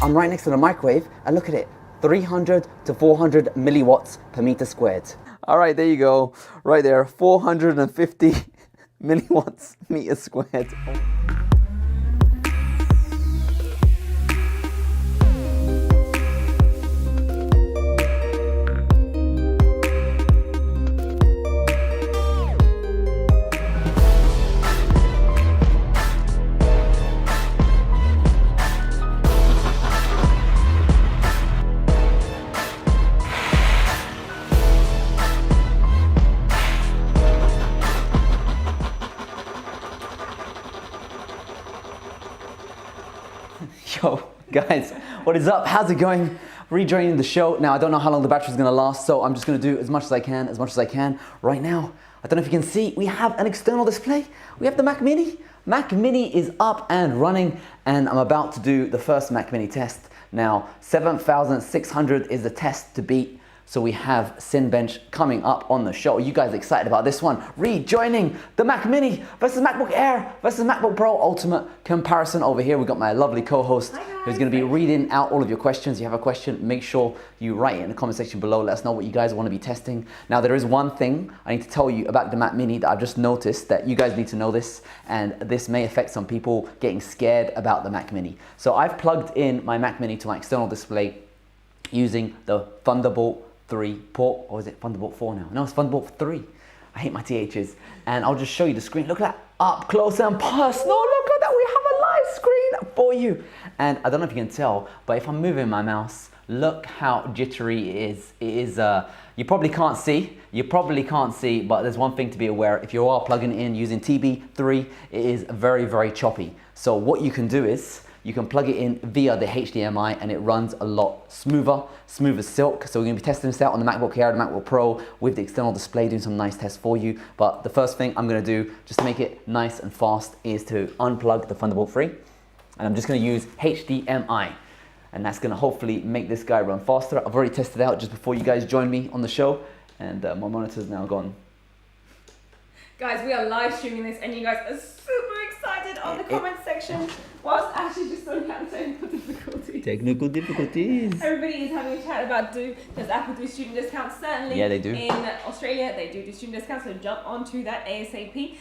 I'm right next to the microwave, and look at it, 300 to 400 milliwatts per meter squared. All right, there you go, right there, 450 milliwatts meter squared. Yo, guys, what is up? How's it going? Rejoining the show. Now, I don't know how long the battery's gonna last, so I'm just gonna do as much as I can, Right now, I don't know if you can see, we have an external display. We have the Mac Mini. Mac Mini is up and running, and I'm about to do the first Mac Mini test. Now, 7,600 is the test to beat. So we have Cinebench coming up on the show. Are you guys excited about this one? Rejoining the Mac Mini versus MacBook Air versus MacBook Pro Ultimate comparison. Over here, we've got my lovely co-host who's gonna be reading out all of your questions. If you have a question, make sure you write it in the comment section below. Let us know what you guys wanna be testing. Now, there is one thing I need to tell you about the Mac Mini that I've just noticed that you guys need to know this, and this may affect some people getting scared about the Mac Mini. So I've plugged in my Mac Mini to my external display using the Thunderbolt 3 port, or is it Thunderbolt 4 now? No, it's Thunderbolt 3. I hate my THs. And I'll just show you the screen. Look at that, up close and personal. Look at that, we have a live screen for you. And I don't know if you can tell, but if I'm moving my mouse, look how jittery it is. It is, you probably can't see, but there's one thing to be aware. If you are plugging it in using TB3, it is very, very choppy. So what you can do is, you can plug it in via the HDMI and it runs a lot smoother, smooth as silk. So we're gonna be testing this out on the MacBook Air, the MacBook Pro with the external display, doing some nice tests for you. But the first thing I'm gonna do, just to make it nice and fast, is to unplug the Thunderbolt 3. And I'm just gonna use HDMI. And that's gonna hopefully make this guy run faster. I've already tested it out just before you guys joined me on the show. And my monitor's now gone. Guys, we are live streaming this and you guys are super excited on the comment section. Whilst Ashley's just sorting out technical difficulties. Technical difficulties. Everybody is having a chat about does Apple do student discounts? Certainly. Yeah, they do. In Australia, they do student discounts, so jump onto that ASAP.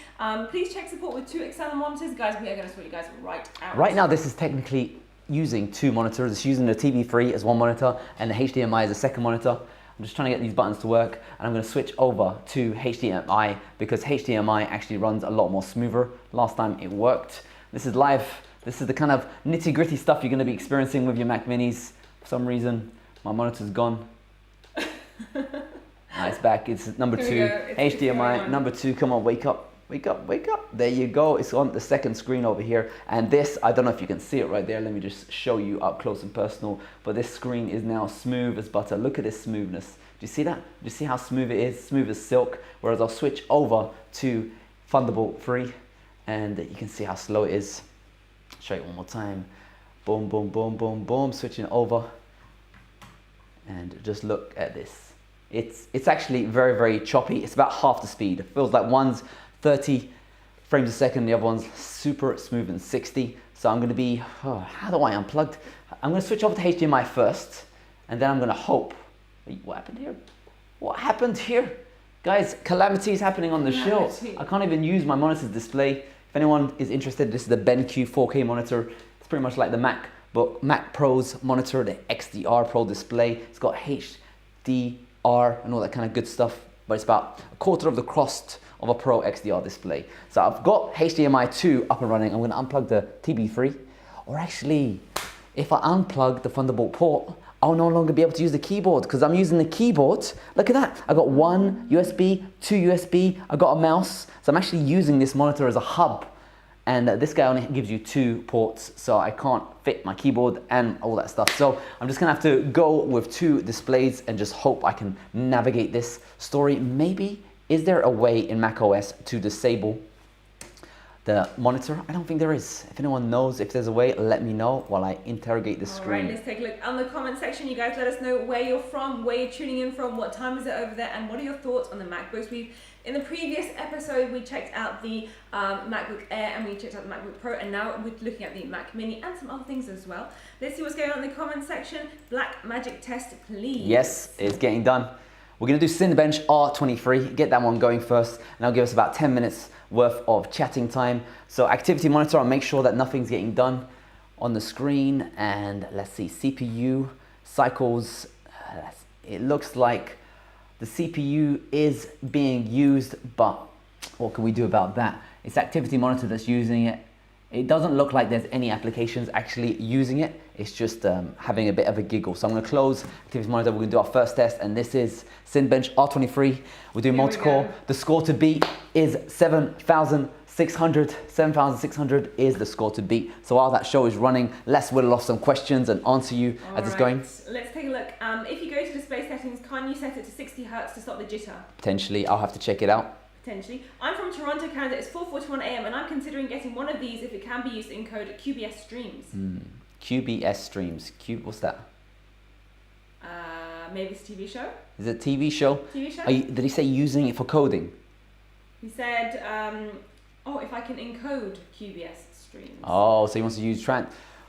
Please check support with 2 external monitors. Guys, we are going to sort you guys right out. Right now, this is technically using 2 monitors. It's using the TV3 as one monitor and the HDMI as a second monitor. I'm just trying to get these buttons to work, and I'm going to switch over to HDMI because HDMI actually runs a lot more smoother. Last time it worked. This is live. This is the kind of nitty-gritty stuff you're going to be experiencing with your Mac Minis. For some reason, my monitor's gone. It's back. It's number 2. HDMI, number 2. Come on, wake up. Wake up, wake up. There you go. It's on the second screen over here. And this, I don't know if you can see it right there. Let me just show you up close and personal. But this screen is now smooth as butter. Look at this smoothness. Do you see that? Do you see how smooth it is? Smooth as silk. Whereas I'll switch over to Thunderbolt 3 and you can see how slow it is. Show it one more time. Boom, boom, boom, boom, boom. Switching over. And just look at this. It's actually very, very choppy. It's about half the speed. It feels like one's 30 frames a second, the other one's super smooth and 60. So I'm gonna be, how do I unplug? I'm gonna switch over to HDMI first, and then I'm gonna hope. Wait, what happened here? What happened here? Guys, calamity is happening on the show. I can't even use my monitor's display. If anyone is interested, this is the BenQ 4K monitor. It's pretty much like the Mac Pro's monitor, the XDR Pro display. It's got HDR and all that kind of good stuff, but it's about a quarter of the cost of a Pro XDR display. So I've got HDMI 2 up and running. I'm gonna unplug the TB3, or actually, if I unplug the Thunderbolt port, I'll no longer be able to use the keyboard because I'm using the keyboard. Look at that. I got 1 USB, 2 USB, I got a mouse. So I'm actually using this monitor as a hub. And this guy only gives you 2 ports, so I can't fit my keyboard and all that stuff. So I'm just gonna have to go with 2 displays and just hope I can navigate this story. Maybe, is there a way in macOS to disable the monitor? I don't think there is. If anyone knows if there's a way, let me know while I interrogate the screen. Alright, let's take a look on the comment section. You guys let us know where you're from, where you're tuning in from, what time is it over there, and what are your thoughts on the MacBooks we've In the previous episode, we checked out the MacBook Air and we checked out the MacBook Pro, and now we're looking at the Mac Mini and some other things as well. Let's see what's going on in the comment section. Black Magic test, please. Yes, it's getting done. We're going to do Cinebench R23, get that one going first, and that'll give us about 10 minutes worth of chatting time. So activity monitor, I'll make sure that nothing's getting done on the screen, and let's see, CPU cycles, it looks like the CPU is being used, but what can we do about that? It's activity monitor that's using it. It doesn't look like there's any applications actually using it. It's just having a bit of a giggle. So I'm gonna close activity monitor. We're gonna do our first test, and this is Cinebench R23. We're doing multi-core. The score to beat is 7,600. 7,600 is the score to beat. So while that show is running, let's whittle off some questions and answer you as it's going. Let's take a look. If you go to display settings, can you set it to 60 Hertz to stop the jitter? Potentially, I'll have to check it out. Potentially. I'm from Toronto, Canada. It's 4:41 a.m. and I'm considering getting one of these if it can be used to encode QBS streams. QBS streams. What's that? Maybe it's a TV show. Is it a TV show? TV show. Did he say using it for coding? He said, if I can encode QBS streams. Oh, so he wants to use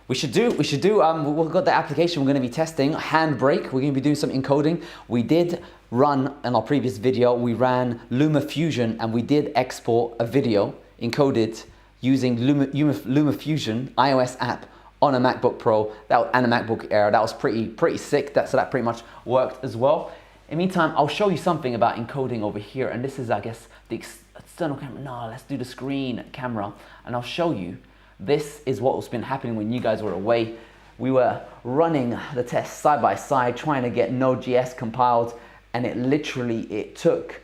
we've got the application we're going to be testing, Handbrake. We're going to be doing some encoding. We did run, in our previous video, we ran LumaFusion, and we did export a video encoded using LumaFusion iOS app on a MacBook Pro and a MacBook Air. That was pretty sick. So that pretty much worked as well. In the meantime, I'll show you something about encoding over here, and this is, I guess, the external camera. No, let's do the screen camera, and I'll show you. This is what's been happening when you guys were away. We were running the test side by side, trying to get Node.js compiled, and it took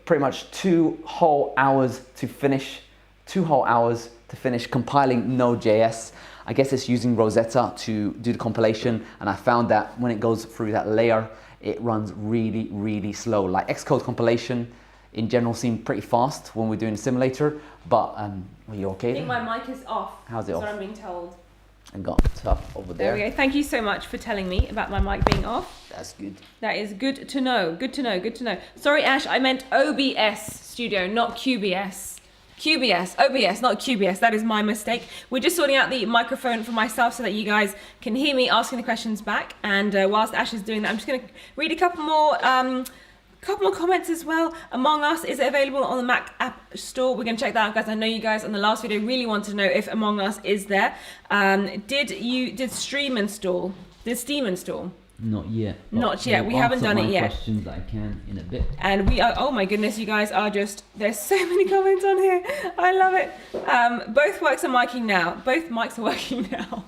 pretty much 2 whole hours to finish. 2 whole hours to finish compiling Node.js. I guess it's using Rosetta to do the compilation, and I found that when it goes through that layer, it runs really, really slow. Like Xcode compilation in general seemed pretty fast when we're doing a simulator, but are you okay? I think my mic is off. How's it off? That's what I'm being told. And got tough over there. There we go. Thank you so much for telling me about my mic being off. That's good. That is good to know. Good to know. Good to know. Sorry, Ash, I meant OBS Studio, not QBS. OBS, not QBS. That is my mistake. We're just sorting out the microphone for myself so that you guys can hear me asking the questions back. And whilst Ash is doing that, I'm just going to read a couple more comments as well. Among Us, is it available on the Mac App Store? We're going to check that out, guys. I know you guys on the last video really wanted to know if Among Us is there. Did Steam install? Not yet. Not yet. We haven't done it yet. Questions I can in a bit. And we are, oh my goodness, you guys are just, there's so many comments on here. I love it. Both mics are working now. Both mics are working now.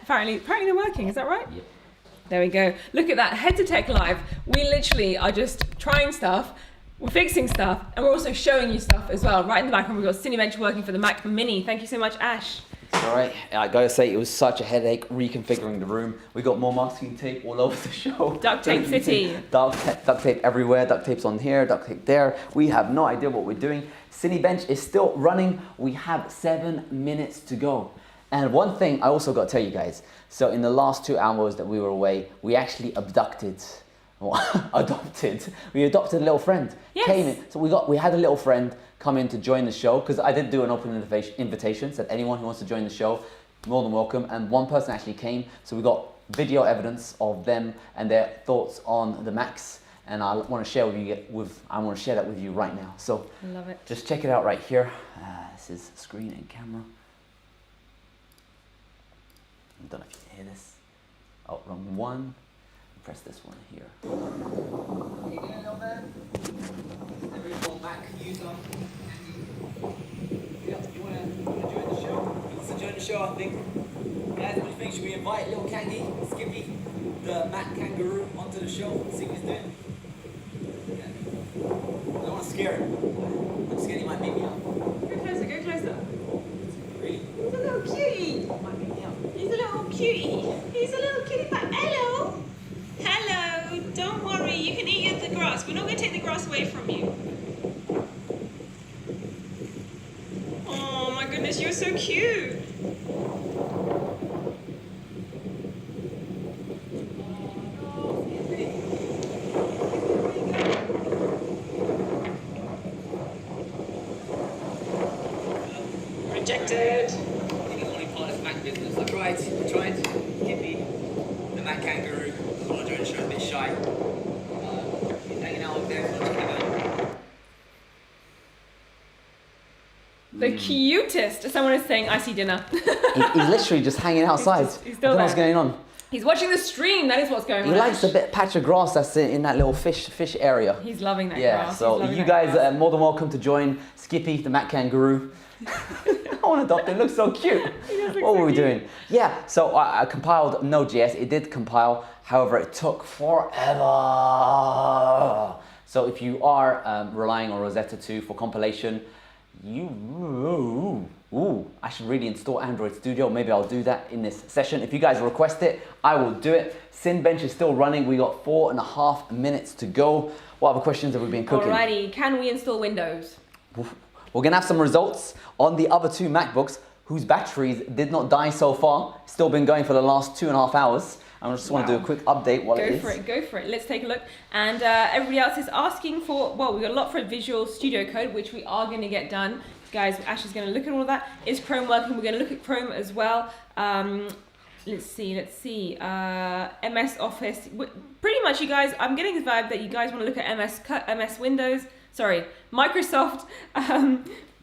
Apparently they're working. Is that right? Yep. There we go. Look at that. Head to Tech Live. We literally are just trying stuff. We're fixing stuff. And we're also showing you stuff as well. Right in the background, we've got Cinebench working for the Mac Mini. Thank you so much, Ash. It's all right. I gotta say, it was such a headache reconfiguring the room. We got more masking tape all over the show. Duct tape city. Duct tape everywhere. Duct tape's on here, duct tape there. We have no idea what we're doing. Cinebench is still running. We have 7 minutes to go. And one thing I also got to tell you guys. So in the last 2 hours that we were away, we actually adopted a little friend. Yes. Came in. So we had a little friend come in to join the show, because I did do an open invitation, said anyone who wants to join the show, more than welcome. And one person actually came, so we got video evidence of them and their thoughts on the Macs, and I want to share that with you right now. So love it. Just check it out right here. This is screen and camera. I don't know if you can hear this. Oh, wrong one. Press this one here. How you doing, old man? Every old Mac user. Yeah, you wanna join the show? He wants to join the show, I think. Guys, what do you think? Should we invite little Kangy, Skippy, the Mac Kangaroo, onto the show? See what he's doing? Yeah. I don't want to scare him. I'm scared he might beat me up. Go closer. Really? He's a little cutie. Might beat me up. He's a little cutie. But hello. Hello. Don't worry. You can eat the grass. We're not going to take the grass away from you. Oh my goodness, you're so cute. Rejected. He's only part of his Mac business. I tried. Skippy, the Mac kangaroo. I want to join the show, a bit shy. He's hanging out over there. The cutest. Someone is saying, I see dinner. He's literally just hanging outside. He's still I don't know there. what's going on. He's watching the stream. That is what's going on. He likes a bit patch of grass that's in that little fish area. He's loving that Yeah, grass. so you guys are more than welcome to join Skippy, the Mac kangaroo. I want to adopt him. It looks so cute. What were we doing? Yeah, so I compiled Node.js. It did compile. However, it took forever. So if you are relying on Rosetta 2 for compilation, I should really install Android Studio. Maybe I'll do that in this session. If you guys request it, I will do it. Cinebench is still running. We got 4.5 minutes to go. What other questions have we been cooking? Alrighty, can we install Windows? We're gonna have some results on the other two MacBooks whose batteries did not die so far. Still been going for the last 2.5 hours. I just want to do a quick update while it is. Go for it. Let's take a look. And everybody else is asking for, well, we've got a lot for Visual Studio Code, which we are going to get done. Guys, Ash is going to look at all of that. Is Chrome working? We're going to look at Chrome as well. Let's see. MS Office. Pretty much, you guys, I'm getting the vibe that you guys want to look at MS Windows. Sorry, Microsoft,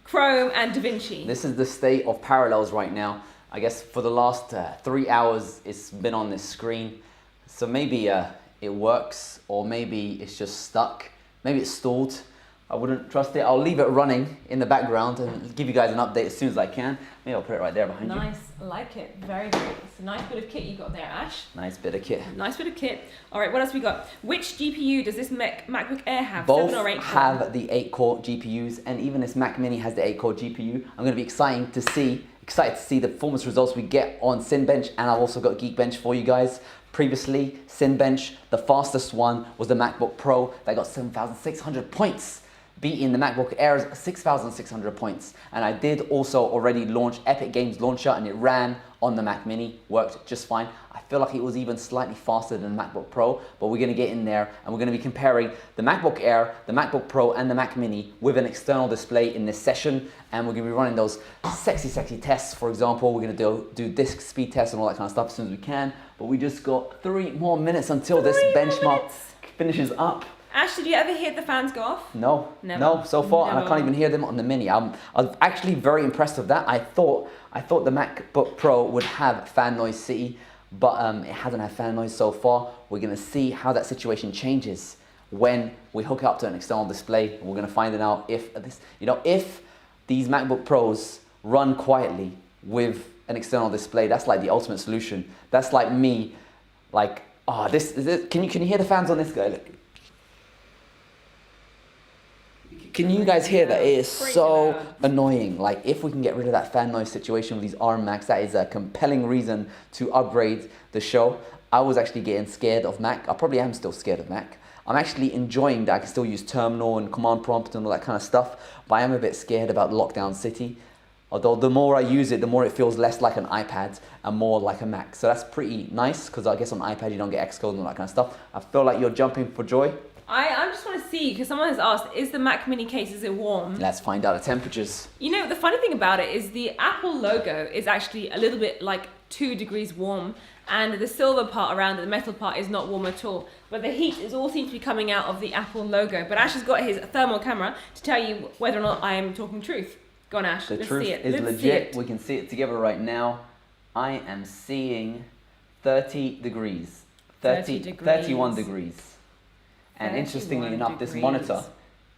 Chrome, and DaVinci. This is the state of Parallels right now. I guess for the last 3 hours, it's been on this screen. So maybe it works, or maybe it's just stuck. Maybe it's stalled. I wouldn't trust it. I'll leave it running in the background and give you guys an update as soon as I can. Maybe I'll put it right there behind you. Nice, like it. Very good. It's a nice bit of kit you got there, Ash. Nice bit of kit. Nice bit of kit. All right, what else we got? Which GPU does this MacBook Air have? Both 7 or 8 have the 8-core GPUs, and even this Mac Mini has the 8-core GPU. I'm going to be excited to see the performance results we get on Cinebench, and I've also got Geekbench for you guys. Previously, Cinebench, the fastest one was the MacBook Pro that got 7,600 points, beating the MacBook Air's 6,600 points. And I did also already launch Epic Games Launcher, and it ran on the Mac Mini, worked just fine. I feel like it was even slightly faster than the MacBook Pro, but we're gonna get in there and we're gonna be comparing the MacBook Air, the MacBook Pro, and the Mac Mini with an external display in this session. And we're gonna be running those sexy tests. For example, we're gonna do disk speed tests and all that kind of stuff as soon as we can. But we just got 3 more minutes until this benchmark finishes up. Ash, did you ever hear the fans go off? No, Never. no, so far, Never. and I can't even hear them on the Mini. I was actually very impressed with that. I thought the MacBook Pro would have fan noise city, but it hasn't had fan noise so far. We're gonna see how that situation changes when we hook it up to an external display. We're gonna find out if if these MacBook Pros run quietly with an external display. That's like the ultimate solution. That's like me, like, can you hear the fans on this guy? Look. Can you guys hear that? It is so annoying. Like, if we can get rid of that fan noise situation with these ARM Macs, that is a compelling reason to upgrade the show. I was actually getting scared of Mac. I probably am still scared of Mac. I'm actually enjoying that I can still use terminal and command prompt and all that kind of stuff, but I am a bit scared about Lockdown City. Although the more I use it, the more it feels less like an iPad and more like a Mac. So that's pretty nice, because I guess on iPad you don't get Xcode and all that kind of stuff. I feel like you're jumping for joy. I just want to see, because someone has asked, is the Mac Mini case, is it warm? Let's find out the temperatures. You know, the funny thing about it is the Apple logo is actually a little bit like 2 degrees warm, and the silver part around it, the metal part, is not warm at all. But the heat is all seems to be coming out of the Apple logo. But Ash has got his thermal camera to tell you whether or not I am talking truth. Go on, Ash. The truth is legit. We can see it together right now. I am seeing 30 degrees. 31 degrees. And interestingly enough, this monitor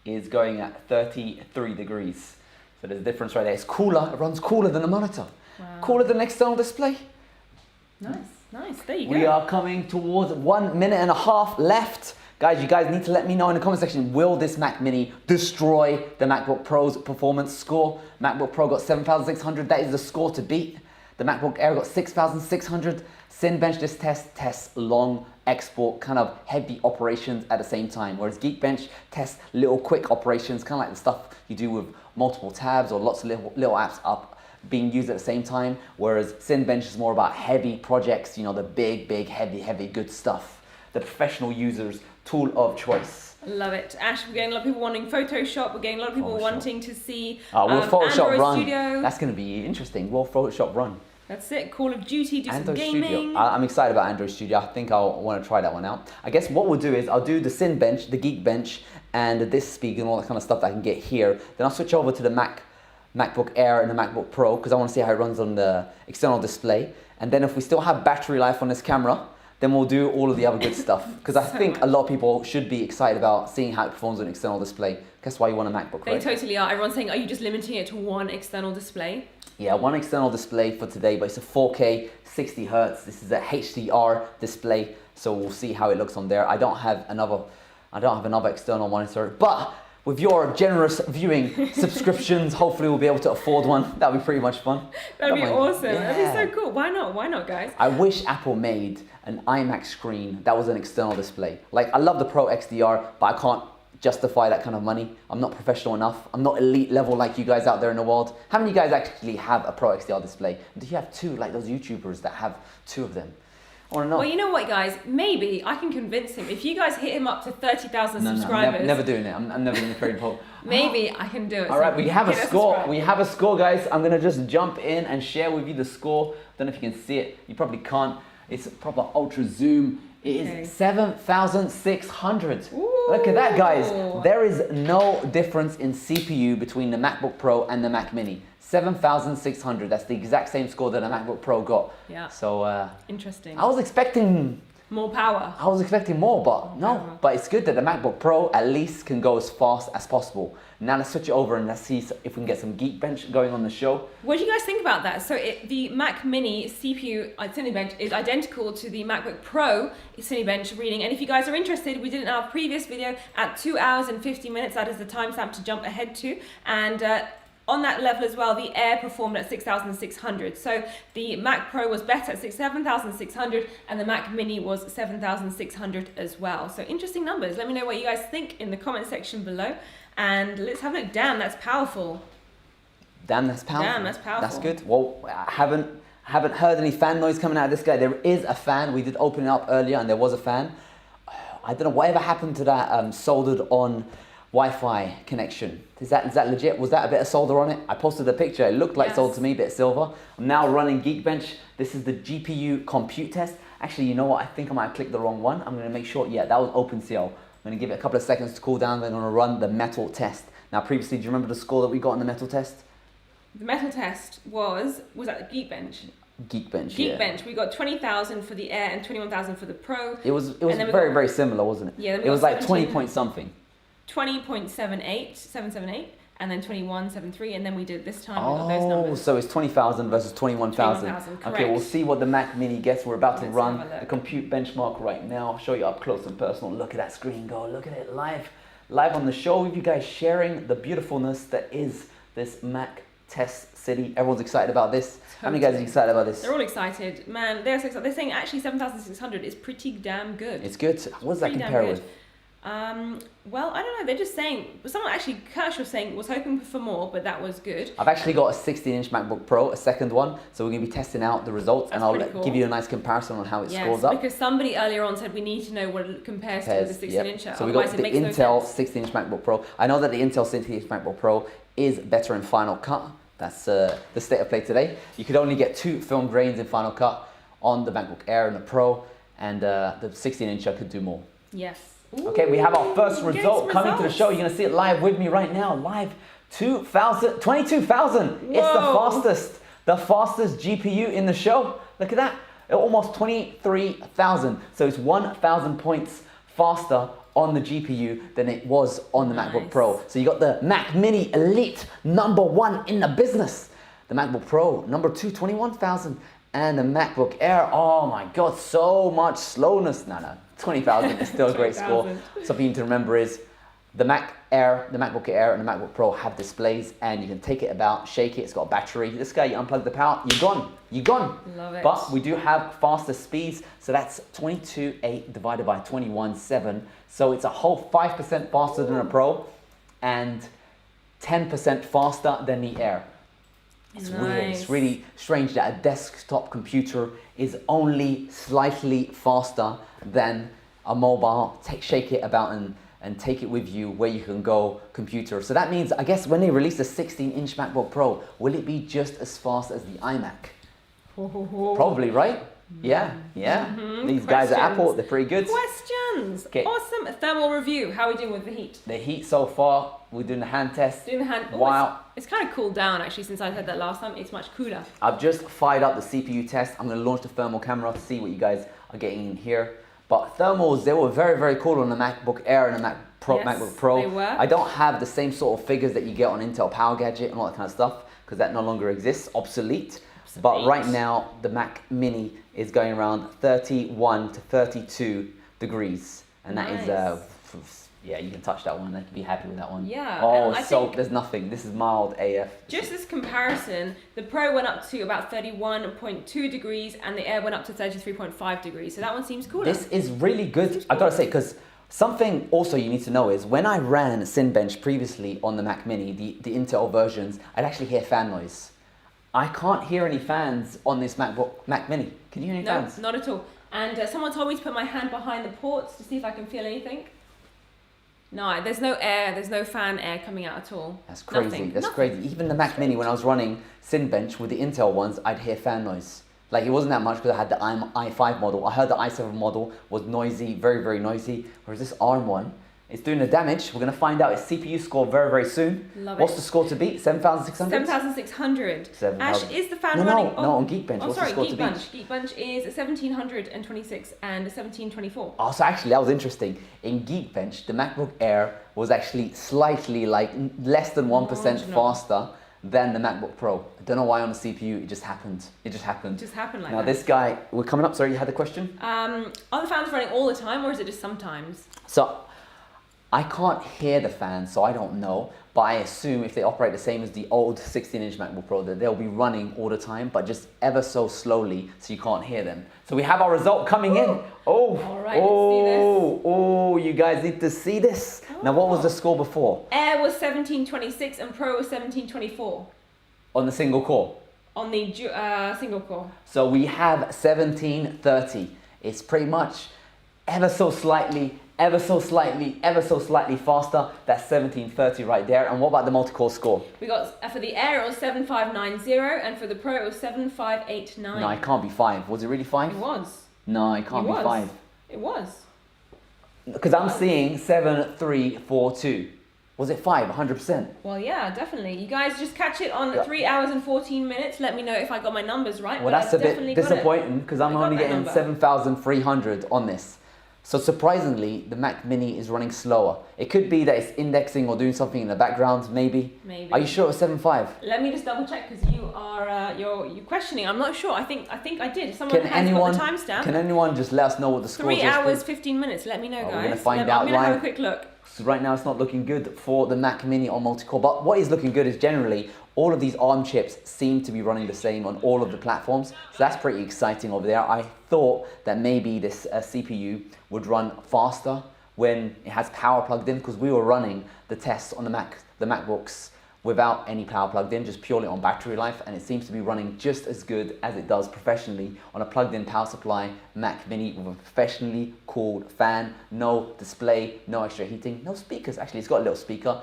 is going at 33 degrees. So there's a difference right there. It's cooler. It runs cooler than a monitor. Wow. Cooler than an external display. Nice. There you go. We are coming towards 1.5 minutes left. Guys, you guys need to let me know in the comment section, will this Mac Mini destroy the MacBook Pro's performance score? MacBook Pro got 7,600. That is the score to beat. The MacBook Air got 6,600. Cinebench this tests long export, kind of heavy operations at the same time, whereas Geekbench tests little quick operations, kind of like the stuff you do with multiple tabs or lots of little apps up being used at the same time, whereas Cinebench is more about heavy projects, the big, heavy, good stuff. The professional user's tool of choice. Love it. Ash, we're getting a lot of people wanting Photoshop. We're getting a lot of people Photoshop. wanting to see Will Photoshop Android run? Studio. That's going to be interesting. Will Photoshop run? That's it. Call of Duty, do Android some gaming. Studio. I'm excited about Android Studio. I think I'll want to try that one out. I guess what we'll do is I'll do the Cine Bench, the Geek Bench, and this speaker and all that kind of stuff that I can get here. Then I'll switch over to the MacBook Air and the MacBook Pro because I want to see how it runs on the external display. And then if we still have battery life on this camera, then we'll do all of the other good stuff. Because I think a lot of people should be excited about seeing how it performs on an external display. That's why you want a MacBook, right? They totally are. Everyone's saying, are you just limiting it to one external display? Yeah, one external display for today, but it's a 4K 60 Hertz. This is a HDR display, so we'll see how it looks on there. I don't have another external monitor, but with your generous viewing subscriptions, hopefully we'll be able to afford one. That'll be pretty much fun. That'd be awesome. Yeah. That'd be so cool. Why not? Why not, guys? I wish Apple made an iMac screen that was an external display. Like, I love the Pro XDR, but I can't justify that kind of money. I'm not professional enough. I'm not elite level like you guys out there in the world. How many of you guys actually have a Pro XDR display? Do you have two, like those YouTubers that have two of them? I want to know. Well, you know what, guys? Maybe I can convince him. If you guys hit him up to 30,000 subscribers. Never doing it. I'm never going to trade Paul. Maybe I can do it. All right, we have a score. We have a score, guys. I'm going to just jump in and share with you the score. Don't know if you can see it. You probably can't. It's a proper ultra zoom. It is 7,600. Look at that, guys. There is no difference in CPU between the MacBook Pro and the Mac Mini. 7,600. That's the exact same score that a MacBook Pro got. Yeah. So interesting. I was expecting more power. I was expecting more, but no. But it's good that the MacBook Pro at least can go as fast as possible. Now let's switch it over and let's see if we can get some Geek Bench going on the show. What do you guys think about that? So the Mac Mini CPU Cinebench is identical to the MacBook Pro Cinebench reading. And if you guys are interested, we did it in our previous video at 2 hours and 50 minutes. That is the timestamp to jump ahead to. And on that level as well, the Air performed at 6,600. So the Mac Pro was better at 7,600 and the Mac Mini was 7,600 as well. So interesting numbers. Let me know what you guys think in the comment section below. And let's have a look. Damn, that's powerful. Damn, that's powerful. Damn, that's powerful. That's good. Well, I haven't heard any fan noise coming out of this guy. There is a fan. We did open it up earlier and there was a fan. I don't know, whatever happened to that soldered on Wi-Fi connection. Is that legit? Was that a bit of solder on it? I posted a picture. It looked like solder to me, a bit silver. I'm now running Geekbench. This is the GPU compute test. Actually, you know what? I think I might have clicked the wrong one. I'm going to make sure. Yeah, that was OpenCL. I'm going to give it a couple of seconds to cool down. Then I'm going to run the metal test. Now, previously, do you remember the score that we got in the metal test? The metal test was that the Geekbench? Geekbench, Geekbench. We got 20,000 for the Air and 21,000 for the Pro. It was very, very similar, wasn't it? Yeah. It was like 20 point something. 20.778, and then 21.73, and then we did this time. We got those numbers. So it's 20,000 versus 21,000. 21,000, okay, we'll see what the Mac Mini gets. We're about to run have a the look. compute benchmark right now. I'll show you up close and personal. Look at that screen go. Look at it live on the show with you guys, sharing the beautifulness that is this Mac Test City. Everyone's excited about this. How many guys are excited about this? They're all excited. Man, they're so excited. They're saying actually 7,600 is pretty damn good. It's good. What does that compare with? Well, I don't know. They're just saying. Someone actually, Kirsch was saying, was hoping for more, but that was good. I've actually got a 16-inch MacBook Pro, a second one, so we're going to be testing out the results, and I'll cool. give you a nice comparison on how it scores up. Because somebody earlier on said we need to know what it compares to the 16-incher. So we got the Intel 16-inch MacBook Pro. I know that the Intel 16-inch MacBook Pro is better in Final Cut. That's the state of play today. You could only get 2 film grains in Final Cut on the MacBook Air and the Pro, and the 16-incher could do more. Yes. Ooh, okay, we have our first result coming to the show. You're going to see it live with me right now. Live 22,000. It's the fastest GPU in the show. Look at that. Almost 23,000. So it's 1,000 points faster on the GPU than it was on the MacBook Pro. So you got the Mac Mini Elite #1 in the business. The MacBook Pro #2, 21,000. And the MacBook Air, oh my God, so much slowness. No, 20,000 is still a great score. Something you need to remember is the Mac Air, the MacBook Air, and the MacBook Pro have displays, and you can take it about, shake it. It's got a battery. This guy, you unplug the power, you're gone. You're gone. Love it. But we do have faster speeds, so that's 22.8 divided by 21.7. So it's a whole 5% faster than a Pro, and 10% faster than the Air. It's weird. It's really strange that a desktop computer is only slightly faster than a mobile. Shake it about and take it with you where you can go computer. So that means, I guess when they release the 16-inch MacBook Pro, will it be just as fast as the iMac? Probably, right? Yeah. These guys at Apple, they're pretty good. Questions. Okay. Awesome. Thermal review. How are we doing with the heat? The heat so far, we're doing the hand test. Doing the hand. Wow. It's kind of cooled down actually since I said that last time. It's much cooler. I've just fired up the CPU test. I'm going to launch the thermal camera to see what you guys are getting in here. But thermals, they were very, very cool on the MacBook Air and the MacBook Pro. They were. I don't have the same sort of figures that you get on Intel Power Gadget and all that kind of stuff because that no longer exists, obsolete. But right now, the Mac Mini is going around 31 to 32 degrees. And that is, yeah, you can touch that one. I can be happy with that one. Yeah. Oh, so there's nothing. This is mild AF. Just this comparison, the Pro went up to about 31.2 degrees and the Air went up to 33.5 degrees. So that one seems cooler. This is really good. I gotta say, because something also you need to know is when I ran Cinebench previously on the Mac Mini, the Intel versions, I'd actually hear fan noise. I can't hear any fans on this Mac Mini. Can you hear any fans? No, not at all. And someone told me to put my hand behind the ports to see if I can feel anything. No, there's no air, there's no fan air coming out at all. That's crazy, crazy. Even the Mac Mini, when I was running Cinebench with the Intel ones, I'd hear fan noise. Like it wasn't that much because I had the i5 model. I heard the i7 model was noisy, very, very noisy. Whereas this ARM one, it's doing the damage. We're going to find out its CPU score very, very soon. What's the score to beat? 7,600? 7,600. Ash, is the fan running? running? No, on Geekbench. Oh, What's sorry, the score to beat? Geekbench is 1,726 and 1,724. Oh, so actually that was interesting. In Geekbench, the MacBook Air was actually slightly like less than 1% faster than the MacBook Pro. I don't know why on the CPU, it just happened. It just happened. It just happened like that. Now that. this guy, we're coming up, sorry, you had a question? Are the fans running all the time or is it just sometimes? So, I can't hear the fans, so I don't know, but I assume if they operate the same as the old 16-inch MacBook Pro, that they'll be running all the time, but just ever so slowly, so you can't hear them. So we have our result coming in. Oh, all right, let's see this. Oh, you guys need to see this. Now, what was the score before? Air was 1726 and Pro was 1724. On the single core? On the single core. So we have 1730. It's pretty much ever so slightly faster. That's 1730 right there. And what about the multi-core score? We got, for the Air, it was 7590, and for the Pro, it was 7589. No, it can't be 5. Was it really 5? It was. No, it can't be 5. It was. Because I'm seeing 7342. Was it 5? 100%? Well, yeah, definitely. You guys just catch it on 3 hours and 14 minutes. Let me know if I got my numbers right. Well, that's a bit disappointing because I'm only getting 7,300 on this. So surprisingly, the Mac Mini is running slower. It could be that it's indexing or doing something in the background, maybe. Maybe. Are you sure it was 7.5? Let me just double check because you are you're questioning. I'm not sure. I think I did. Someone Can has got the timestamp. Can anyone just let us know what the score is? 3 hours 15 minutes. Let me know, guys. We're gonna find out I'm gonna have a quick look. So right now it's not looking good for the Mac Mini on multi-core, but what is looking good is generally all of these ARM chips seem to be running the same on all of the platforms. So that's pretty exciting over there. I thought that maybe this CPU would run faster when it has power plugged in, because we were running the tests on the MacBooks without any power plugged in, just purely on battery life, and it seems to be running just as good as it does professionally on a plugged-in power supply Mac Mini with a professionally cooled fan, no display, no extra heating, no speakers. Actually, it's got a little speaker,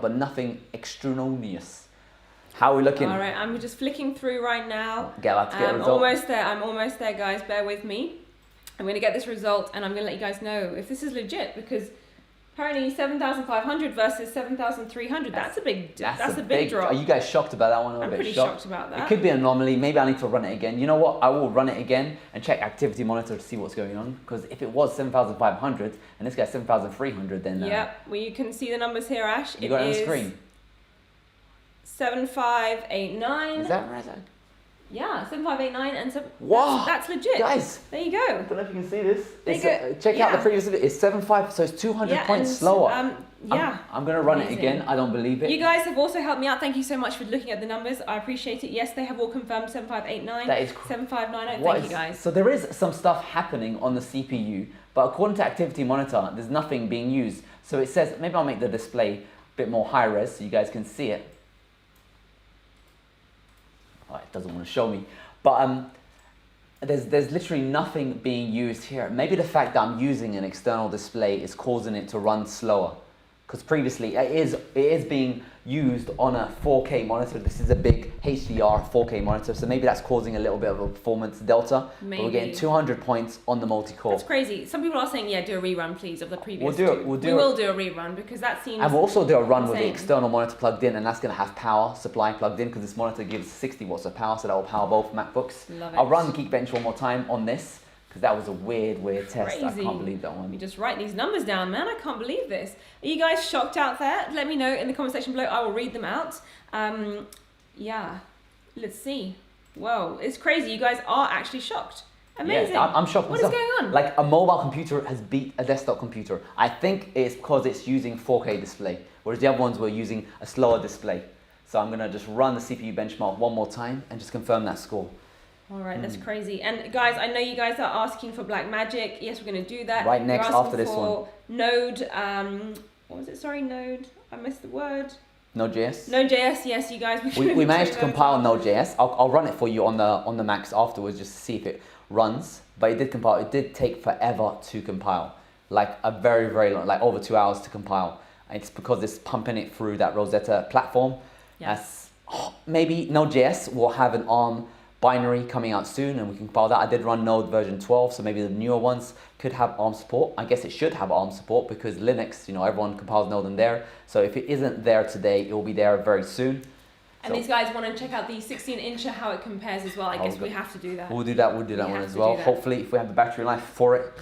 but nothing extraneous. How are we looking? All right, I'm just flicking through right now. I'm almost there, guys. Bear with me. I'm going to get this result, and I'm going to let you guys know if this is legit, because apparently 7,500 versus 7,300. That's a big drop. Are you guys shocked about that one? I'm pretty shocked about that. It could be an anomaly. Maybe I need to run it again. You know what? I will run it again and check activity monitor to see what's going on. Because if it was 7,500 and this guy's 7,300, then well, you can see the numbers here, Ash. You got it on the screen. 7589. Is that right? Yeah, 7589 and 7. Wow, that's legit, guys. There you go. I don't know if you can see this. Check out the previous video. It's 7.5, so it's 200 points slower. I'm gonna run it again. I don't believe it. You guys have also helped me out. Thank you so much for looking at the numbers. I appreciate it. Yes, they have all confirmed 7589. That is 7590. Thank you, guys. So there is some stuff happening on the CPU, but according to Activity Monitor, there's nothing being used. So it says, maybe I'll make the display a bit more high res so you guys can see it. Oh, it doesn't want to show me, but there's literally nothing being used here. Maybe the fact that I'm using an external display is causing it to run slower. Because previously it is being used on a 4K monitor. This is a big HDR 4K monitor, so maybe that's causing a little bit of a performance delta. Maybe. But we're getting 200 points on the multi-core. That's crazy. Some people are saying, yeah, do a rerun, please, of the previous We'll do it. two. We will do a rerun because that seems. And we'll also do a run with the insane. external monitor plugged in, and that's going to have power supply plugged in because this monitor gives 60 watts of power, so that will power both MacBooks. Love it. I'll run Geekbench one more time on this because that was a weird test. I Crazy. can't believe that one. Let me just write these numbers down, man. I can't believe this. Are you guys shocked out there? Let me know in the comment section below. I will read them out. Yeah, let's see. Whoa, it's crazy. You guys are actually shocked. Amazing. Yeah, I'm shocked What is myself. going on? Like a mobile computer has beat a desktop computer. I think it's because it's using 4K display, whereas the other ones were using a slower display. So I'm gonna just run the CPU benchmark one more time and just confirm that score. All right, that's crazy. And guys, I know you guys are asking for Blackmagic. Yes, we're going to do that. Right next You're asking after this for one. Node, what was it? Sorry, Node. I missed the word. Node.js? Node.js, yes, you guys. We managed to compile Node.js. I'll run it for you on the Macs afterwards just to see if it runs. But it did compile. It did take forever to compile. Like a very, very long, like over 2 hours to compile. And it's because it's pumping it through that Rosetta platform. Yes. Maybe Node.js will have an ARM binary coming out soon and we can compile that. I did run Node version 12, so maybe the newer ones could have ARM support. I guess it should have ARM support because Linux, you know, everyone compiles Node in there. So if it isn't there today, it will be there very soon. And these guys want to check out the 16-incher, how it compares as well. I guess we have to do that. We'll do that one as well. Hopefully, if we have the battery life for it.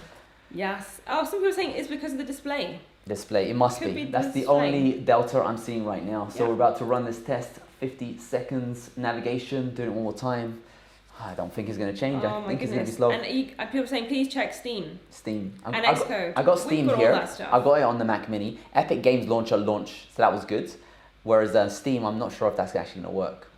Yes. Oh, some people are saying it's because of the display. It must be. That's the only delta I'm seeing right now. So we're about to run this test. 50 seconds navigation, doing it one more time. I don't think it's going to change. I think it's going to be slow. And people are saying, please check Steam. Steam. And Xcode. I got Steam here. I got it on the Mac Mini. Epic Games Launcher launched, so that was good. Whereas Steam, I'm not sure if that's actually going to work.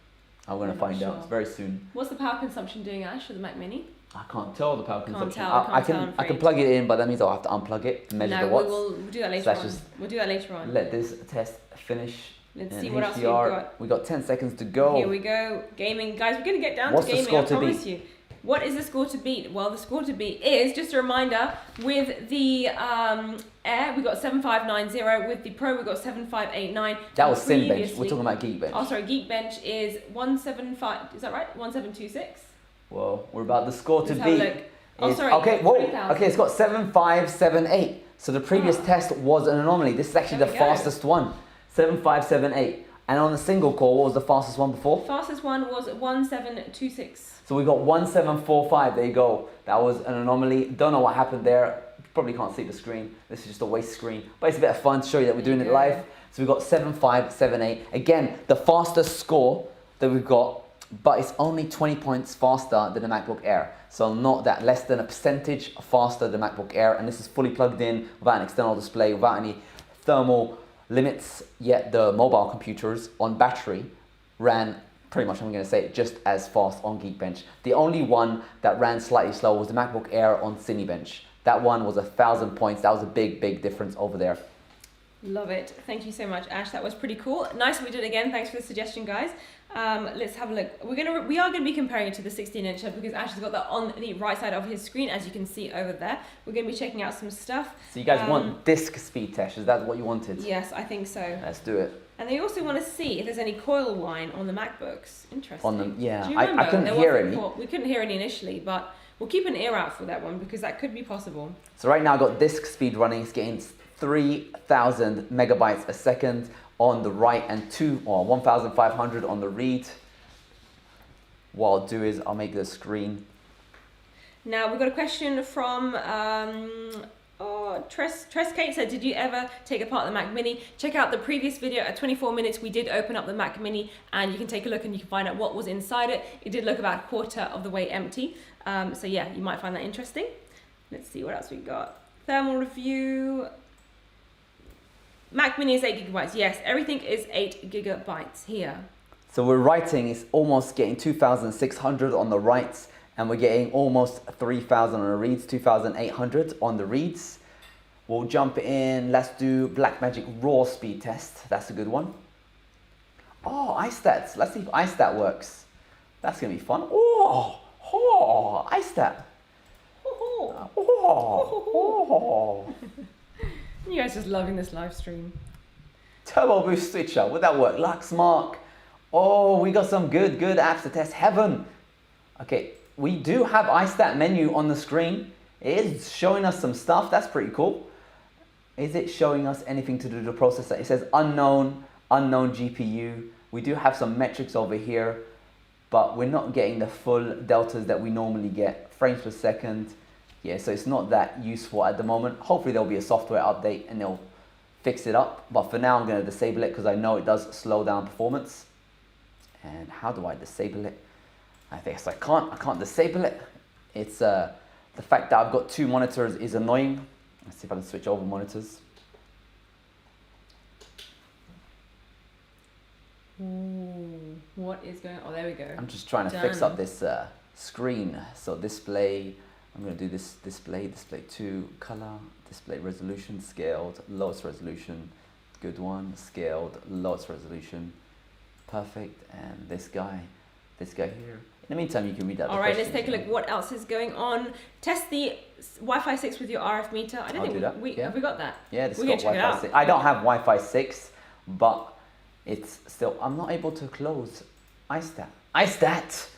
I'm going to find out very soon. What's the power consumption doing, Ash, for the Mac Mini? I can't tell the power consumption. I can plug it in, but that means I'll have to unplug it and measure the watts. We'll do that later on. We'll do that later on. Let this test finish. Let's see what else we've got. We got 10 seconds to go. Here we go. Gaming. Guys, we're going to get down to gaming, I promise you. What is the score to beat? Well, the score to beat is, just a reminder, with the Air, we got 7590. With the Pro, we got 7589. That was Cinebench. We're talking about Geekbench. Oh, sorry. Geekbench is 175. Is that right? 1726. Well, we're about the score to Let's beat. have a look. Oh, sorry. Okay, whoa. Okay, it's got 7578. So the previous test was an anomaly. This is actually the fastest one. 7578. And on the single core, what was the fastest one before? Fastest one was 1726. So we got 1745. There you go. That was an anomaly. Don't know what happened there. Probably can't see the screen. This is just a waste screen. But it's a bit of fun to show you that we're doing it live. So we got 7578. Again, the fastest score that we've got, but it's only 20 points faster than the MacBook Air. So not that, less than a percentage faster than MacBook Air. And this is fully plugged in without an external display, without any thermal limits. Yet the mobile computers on battery ran pretty much, I'm going to say, just as fast on Geekbench. The only one that ran slightly slower was the MacBook Air on Cinebench. That one was 1,000 points. That was a big, big difference over there. Love it. Thank you so much, Ash. That was pretty cool. Nice we did it again. Thanks for the suggestion, guys. Let's have a look. We are going to be comparing it to the 16-incher because Ash has got that on the right side of his screen, as you can see over there. We're going to be checking out some stuff. So you guys want disk speed test? Is that what you wanted? Yes, I think so. Let's do it. And they also want to see if there's any coil whine on the MacBooks. Interesting. On them, yeah. Do you remember? I couldn't hear any. We couldn't hear any initially, but we'll keep an ear out for that one because that could be possible. So right now I've got disk speed running. It's getting 3,000 megabytes a second on the write and 1,500 on the read. What I'll do is I'll make the screen. Now we've got a question from Tress Kate said, did you ever take apart the Mac Mini? Check out the previous video at 24 minutes. We did open up the Mac Mini and you can take a look and you can find out what was inside it. It did look about a quarter of the way empty. So yeah, you might find that interesting. Let's see what else we got. Thermal review. Mac Mini is 8 gigabytes. Yes, everything is 8 gigabytes here. So we're writing, it's almost getting 2,600 on the writes, and we're getting almost 3,000 on the reads, 2,800 on the reads. We'll jump in, let's do Blackmagic raw speed test. That's a good one. Oh, iStats. Let's see if iStat works. That's gonna be fun. Oh, Oh, iStat. Oh. You guys just loving this live stream. Turbo boost switcher, would that work? Lux Mark. Oh, we got some good apps to test. Heaven. Okay, we do have iStat menu on the screen. It is showing us some stuff. That's pretty cool. Is it showing us anything to do with the processor? It says unknown GPU. We do have some metrics over here, but we're not getting the full deltas that we normally get. Frames per second. Yeah, so it's not that useful at the moment. Hopefully there'll be a software update and they'll fix it up. But for now, I'm going to disable it because I know it does slow down performance. And how do I disable it? I guess I can't disable it. It's the fact that I've got two monitors is annoying. Let's see if I can switch over monitors. Ooh, what is going on? Oh, there we go. I'm just trying to fix up this screen. So display, I'm going to do this display 2, color, display resolution, scaled, lowest resolution, good one, scaled, lowest resolution, perfect, and this guy here. In the meantime, you can read out the All right, let's questions. take a look what else is going on. Test the Wi-Fi 6 with your RF meter. I don't I'll think do that. we Yeah. have we got that? Yeah, this We're got gonna check it Wi-Fi out. 6. I don't have Wi-Fi 6, but it's still, I'm not able to close iStat. iStat,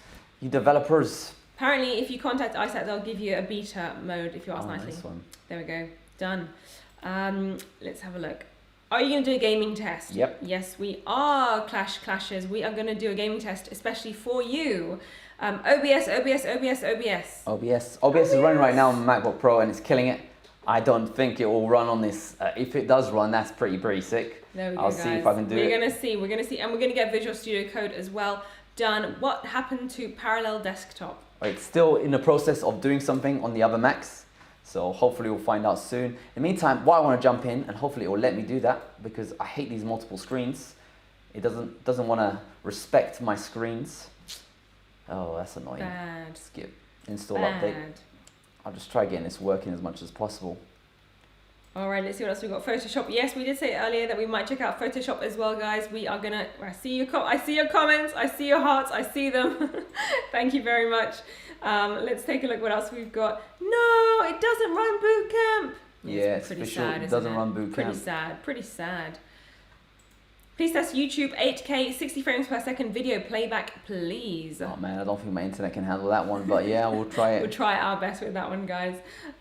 you developers. Apparently, if you contact iStat, they'll give you a beta mode if you ask Oh, nicely. nice one. There we go. Done. Let's have a look. Are you going to do a gaming test? Yep. Yes, we are, Clashes. We are going to do a gaming test, especially for you. OBS. OBS is running right now on MacBook Pro and it's killing it. I don't think it will run on this. If it does run, that's pretty sick. There we go, I'll guys. see if I can do it. We're gonna see, and we're gonna get Visual Studio Code as well done. What happened to Parallel Desktop? It's still in the process of doing something on the other Macs, so hopefully we'll find out soon. In the meantime, I want to jump in and hopefully it will let me do that because I hate these multiple screens. It doesn't want to respect my screens. Oh, that's annoying. Bad. Skip. Install update. I'll just try getting this working as much as possible. All right, let's see what else we got. Photoshop. Yes, we did say earlier that we might check out Photoshop as well, guys. We are gonna. I see your comments. I see your hearts. I see them. Thank you very much. Let's take a look what else we've got. No, it doesn't run Boot Camp. Yeah, it's pretty official. sad. It doesn't isn't run Boot Camp. Pretty sad. Please test YouTube 8K 60 frames per second video playback, please. Oh man, I don't think my internet can handle that one, but yeah, we'll try it. We'll try our best with that one, guys.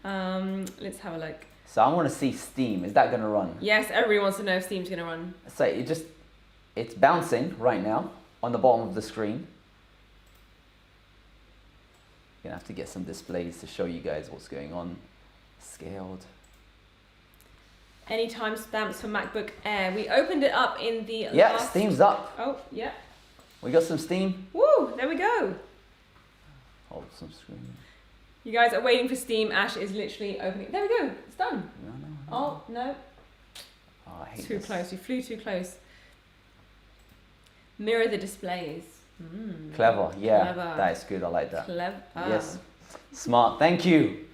Let's have a look. So I want to see Steam. Is that going to run? Yes, everybody wants to know if Steam's going to run. So it's bouncing right now on the bottom of the screen. You're going to have to get some displays to show you guys what's going on. Scaled. Any timestamps for MacBook Air? We opened it up in the Yeah, Steam's up. Oh, yeah. We got some Steam. Woo, there we go. Hold some screen. You guys are waiting for Steam. Ash is literally opening. There we go. It's done. No. Oh, no. Oh, I hate Too this. close. You flew too close. Mirror the displays. Clever. Yeah, Clever. that is good. I like that. Clever. Yes. Smart. Thank you.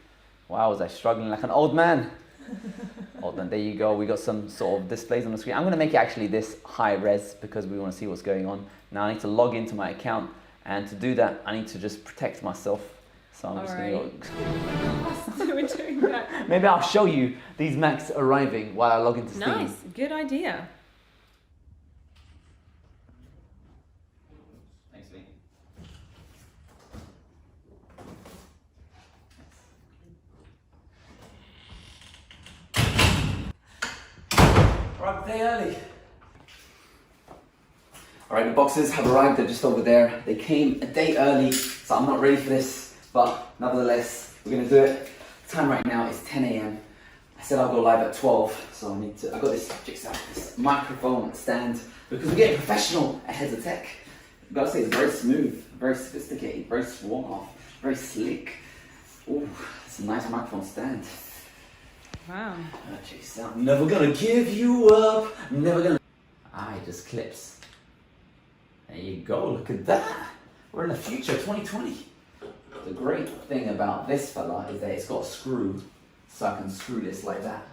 Wow, was I struggling like an old man? Oh, then there you go. We got some sort of displays on the screen. I'm going to make it actually this high res because we want to see what's going on. Now I need to log into my account, and to do that, I need to just protect myself. So I'm just going to go. We're doing that. Maybe I'll show you these Macs arriving while I log into Steam. Nice. Good idea. Thanks, mate. Arrived a day early. Alright, the boxes have arrived, they're just over there. They came a day early, so I'm not ready for this, but nevertheless, we're gonna do it. The time right now is 10 AM. I said I'll go live at 12, so I got this microphone stand, because we're getting professional at Heads of Tech. I've got to say, it's very smooth, very sophisticated, very suave, very slick. Ooh, it's a nice microphone stand. Wow. Check this out. Never gonna give you up, never gonna... it just clips. There you go, look at that. We're in the future, 2020. The great thing about this fella is that it's got a screw, so I can screw this like that.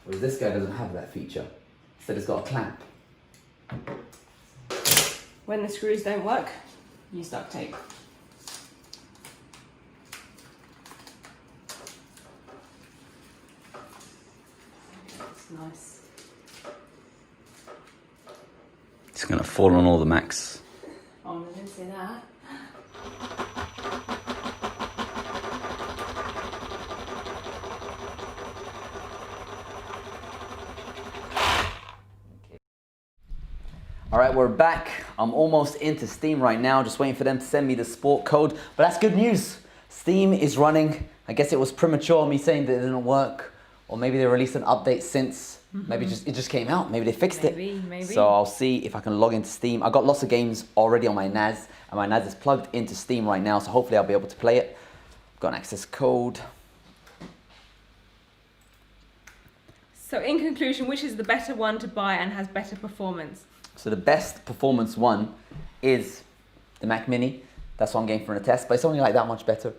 Whereas this guy doesn't have that feature. Instead it's got a clamp. When the screws don't work, use duct tape. nice. It's gonna fall on all the Macs. Oh, I didn't say that. All right, we're back. I'm almost into Steam right now, just waiting for them to send me the sport code. But that's good news. Steam is running. I guess it was premature me saying that it didn't work, or maybe they released an update since. Maybe it just came out. Maybe they fixed it. Maybe. So I'll see if I can log into Steam. I got lots of games already on my NAS, and my NAS is plugged into Steam right now. So hopefully I'll be able to play it. Got an access code. So in conclusion, which is the better one to buy and has better performance? So the best performance one is the Mac Mini. That's what I'm getting for a test, but it's only like that much better.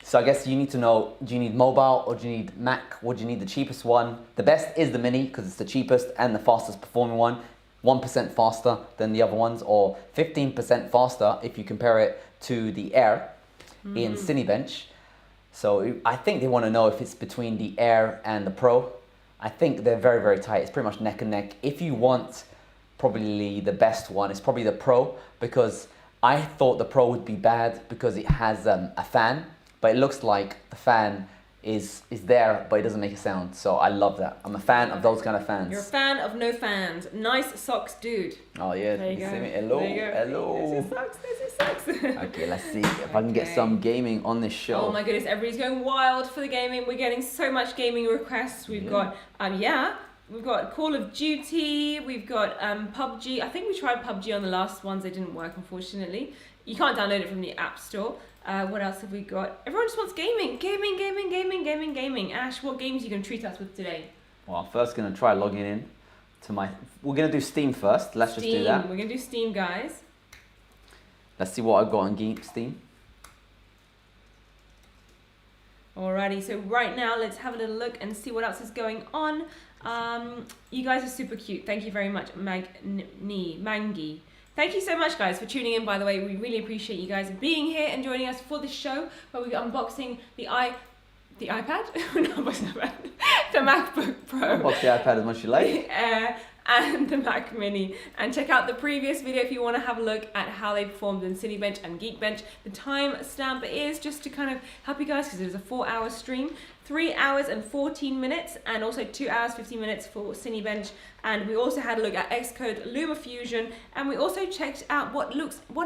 So I guess you need to know, do you need mobile or do you need Mac? Or do you need the cheapest one? The best is the Mini because it's the cheapest and the fastest performing one. 1% faster than the other ones, or 15% faster if you compare it to the Air in Cinebench. So I think they want to know if it's between the Air and the Pro. I think they're very, very tight. It's pretty much neck and neck. If you want probably the best one, it's probably the Pro, because I thought the Pro would be bad because it has a fan, but it looks like the fan is there, but it doesn't make a sound. So I love that. I'm a fan of those kind of fans. You're a fan of no fans. Nice socks, dude. Oh yeah, there you go. Hello, there you go. hello. There's your socks. Okay, let's see if I can get some gaming on this show. Oh my goodness, everybody's going wild for the gaming. We're getting so much gaming requests. We've got, we've got Call of Duty. We've got PUBG. I think we tried PUBG on the last ones. They didn't work, unfortunately. You can't download it from the App Store. What else have we got? Everyone just wants gaming. Gaming. Ash, what games are you going to treat us with today? Well, I'm first going to try logging in to my... We're going to do Steam first. Let's just do that. We're going to do Steam, guys. Let's see what I've got on Steam. Alrighty, so right now let's have a little look and see what else is going on. You guys are super cute. Thank you very much, Mangi. Thank you so much, guys, for tuning in, by the way. We really appreciate you guys being here and joining us for this show where we're unboxing the iPad? No, the MacBook Pro. Unbox the iPad as much as you like. The Air and the Mac Mini. And check out the previous video if you want to have a look at how they performed in Cinebench and Geekbench. The time stamp is just to kind of help you guys because it is a 4-hour stream. 3 hours and 14 minutes and also 2 hours 15 minutes for Cinebench, and we also had a look at Xcode LumaFusion, and we also checked out what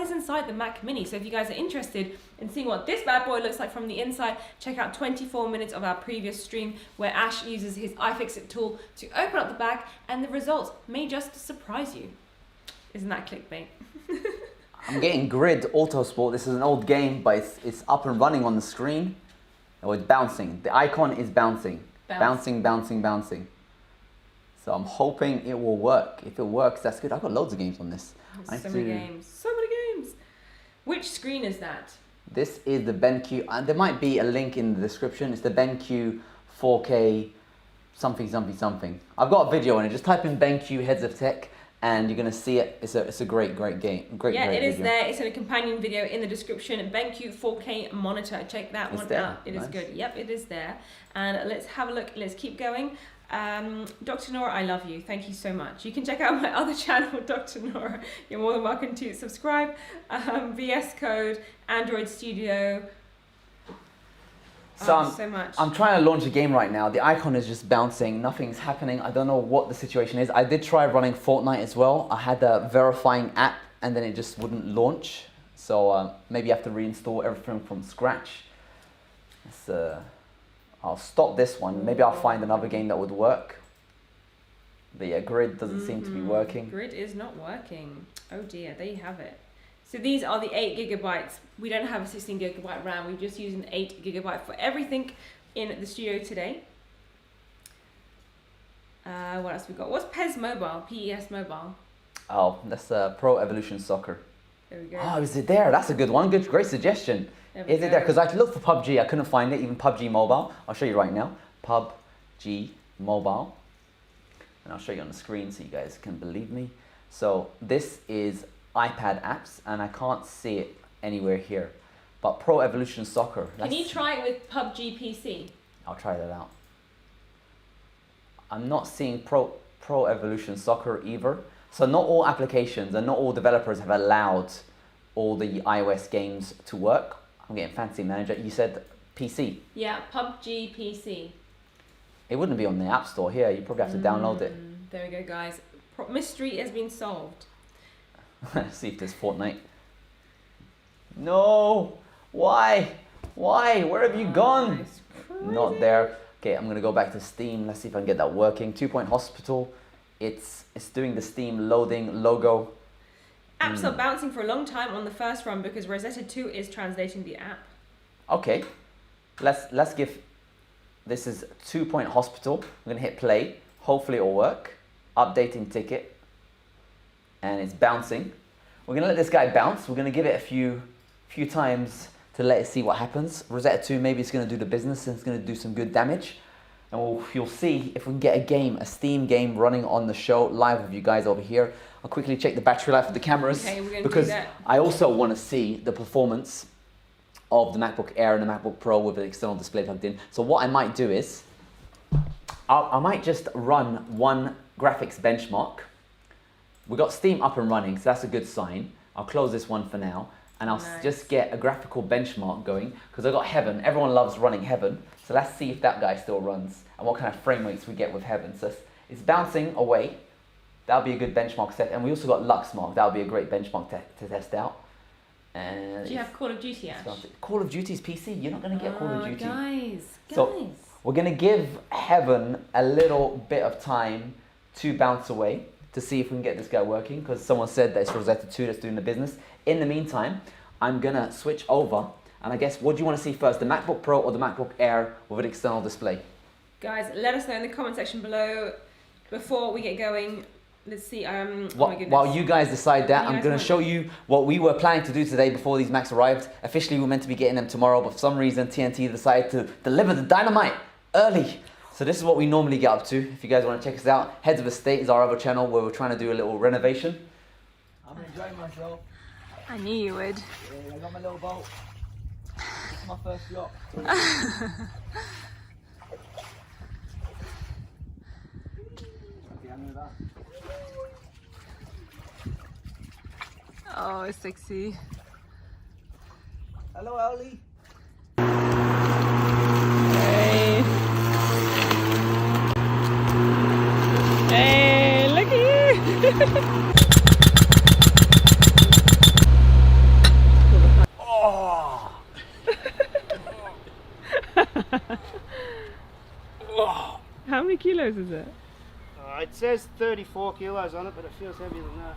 is inside the Mac Mini. So if you guys are interested in seeing what this bad boy looks like from the inside, check out 24 minutes of our previous stream where Ash uses his iFixit tool to open up the back, and the results may just surprise you. Isn't that clickbait? I'm getting Grid Autosport. This is an old game, but it's up and running on the screen. Oh, it's bouncing. The icon is bouncing. Bouncing. So I'm hoping it will work. If it works, that's good. I've got loads of games on this. So many games. Which screen is that? This is the BenQ. There might be a link in the description. It's the BenQ 4K something. I've got a video on it. Just type in BenQ Heads of Tech and you're going to see it. It's a great game. Great it is video. there. It's in a companion video in the description. BenQ 4K monitor. Check that one out. It is good. Yep, it is there. And let's have a look. Let's keep going. Dr. Nora, I love you. Thank you so much. You can check out my other channel, Dr. Nora. You're more than welcome to subscribe. VS Code, Android Studio. So so much. I'm trying to launch a game right now. The icon is just bouncing. Nothing's happening. I don't know what the situation is. I did try running Fortnite as well. I had a verifying app and then it just wouldn't launch. So maybe I have to reinstall everything from scratch. I'll stop this one. Maybe I'll find another game that would work. But yeah, Grid doesn't seem to be working. Grid is not working. Oh dear, there you have it. So these are the 8GB. We don't have a 16GB RAM. We're just using 8GB for everything in the studio today. What else we got? What's PES Mobile? PES Mobile. Oh, that's Pro Evolution Soccer. There we go. Oh, is it there? That's a good one. Great suggestion. Is it there? Because I looked for PUBG. I couldn't find it. Even PUBG Mobile. I'll show you right now. PUBG Mobile. And I'll show you on the screen so you guys can believe me. So this is iPad apps, and I can't see it anywhere here. But Pro Evolution Soccer. Can you try it with PUBG PC? I'll try that out. I'm not seeing Pro Evolution Soccer either. So not all applications and not all developers have allowed all the iOS games to work. I'm getting fancy, manager. You said PC. Yeah, PUBG PC. It wouldn't be on the App Store here. You probably have to download it. There we go, guys. Mystery has been solved. See if there's Fortnite. No! Why? Why? Where have you gone? Not there. Okay, I'm gonna go back to Steam. Let's see if I can get that working. 2 Point Hospital. It's doing the Steam loading logo. Apps are bouncing for a long time on the first run because Rosetta 2 is translating the app. Okay, let's give. This is 2 Point Hospital. I'm gonna hit play. Hopefully it'll work. Updating ticket, and it's bouncing. We're gonna let this guy bounce. We're gonna give it a few times to let it see what happens. Rosetta 2, maybe it's gonna do the business and it's gonna do some good damage. And you'll see if we can get a Steam game running on the show live with you guys over here. I'll quickly check the battery life of the cameras, Okay, we're gonna because do that. I also want to see the performance of the MacBook Air and the MacBook Pro with an external display plugged in. So what I might do is, I might just run one graphics benchmark. We got Steam up and running, so that's a good sign. I'll close this one for now, and I'll just get a graphical benchmark going, because I got Heaven. Everyone loves running Heaven, so let's see if that guy still runs and what kind of frame rates we get with Heaven. So it's bouncing away. That'll be a good benchmark set, and we also got Luxmark. That'll be a great benchmark to test out. And Do you have Call of Duty, Ash? Call of Duty's PC. You're not going to get Call of Duty. Guys. So we're going to give Heaven a little bit of time to bounce away to see if we can get this guy working, because someone said that it's Rosetta 2 that's doing the business. In the meantime, I'm going to switch over, and I guess, what do you want to see first, the MacBook Pro or the MacBook Air with an external display? Guys, let us know in the comment section below before we get going. Let's see. Oh my goodness. While you guys decide that, I'm going to show you what we were planning to do today before these Macs arrived. Officially, we were meant to be getting them tomorrow, but for some reason, TNT decided to deliver the dynamite early. So this is what we normally get up to. If you guys want to check us out, Heads of Estate is our other channel where we're trying to do a little renovation. I'm enjoying myself. I knew you would. Yeah, I got my little boat. This is my first yacht. Oh, it's sexy. Hello, Ellie. Hey. Hey, look at you. How many kilos is it? It says 34 kilos on it, but it feels heavier than that.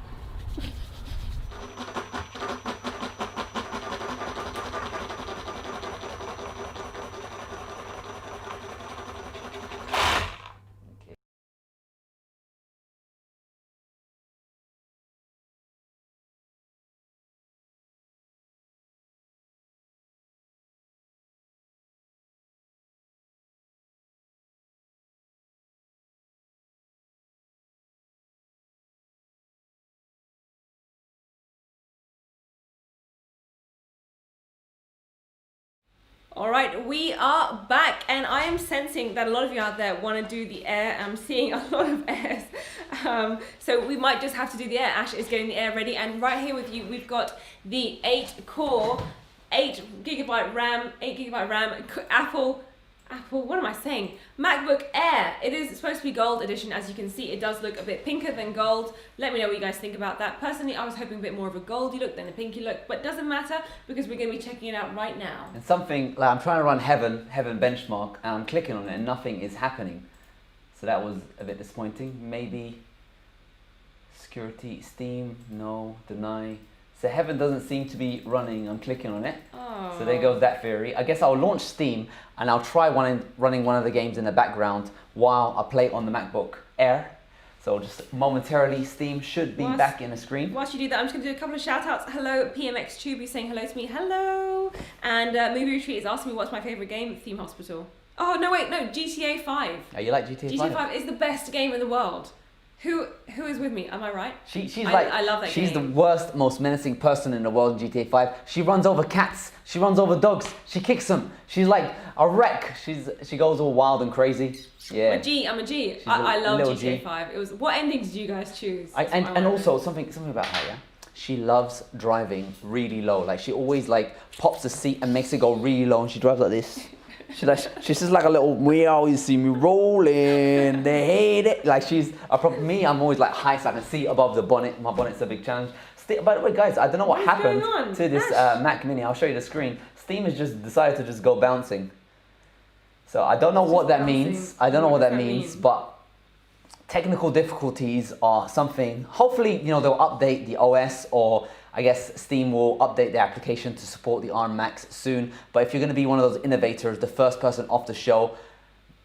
All right, we are back, and I am sensing that a lot of you out there want to do the Air. I'm seeing a lot of Airs. So we might just have to do the Air. Ash is getting the Air ready, and right here with you, we've got the 8-core, 8GB RAM, Apple, what am I saying? MacBook Air. It is supposed to be gold edition. As you can see, it does look a bit pinker than gold. Let me know what you guys think about that. Personally, I was hoping a bit more of a goldy look than a pinky look, but it doesn't matter because we're going to be checking it out right now. And something, like, I'm trying to run Heaven benchmark, and I'm clicking on it and nothing is happening. So that was a bit disappointing. Maybe security, Steam, no, deny. So Heaven doesn't seem to be running. I'm clicking on it. Oh. So there goes that theory. I guess I'll launch Steam and I'll try running one of the games in the background while I play on the MacBook Air. So just momentarily, Steam should be back in the screen. Whilst you do that, I'm just going to do a couple of shout outs. Hello, PMX Tube, who's saying hello to me. Hello. And Movie Retreat is asking me what's my favourite game, Theme Hospital. Oh, no, wait, no, GTA 5. Oh, you like GTA 5? GTA 5 is the best game in the world. Who is with me? Am I right? She's I love that she's game. the worst, most menacing person in the world in GTA 5. She runs over cats. She runs over dogs. She kicks them. She's like a wreck. She goes all wild and crazy. Yeah. I'm a G. I love little GTA G. 5. It was. What ending did you guys choose? And also something about her, yeah. She loves driving really low. Like she always like pops the seat and makes it go really low, and she drives like this. She's just like a little, we always see me rolling, they hate it. Like I'm always like high so I can see above the bonnet. My bonnet's a big challenge. By the way, guys, I don't know what happened to this Mac Mini. I'll show you the screen. Steam has just decided to just go bouncing. So I don't know what that means. I don't know what that means, but technical difficulties are something. Hopefully, they'll update the OS, or I guess Steam will update the application to support the ARM Max soon. But if you're going to be one of those innovators, the first person off the show,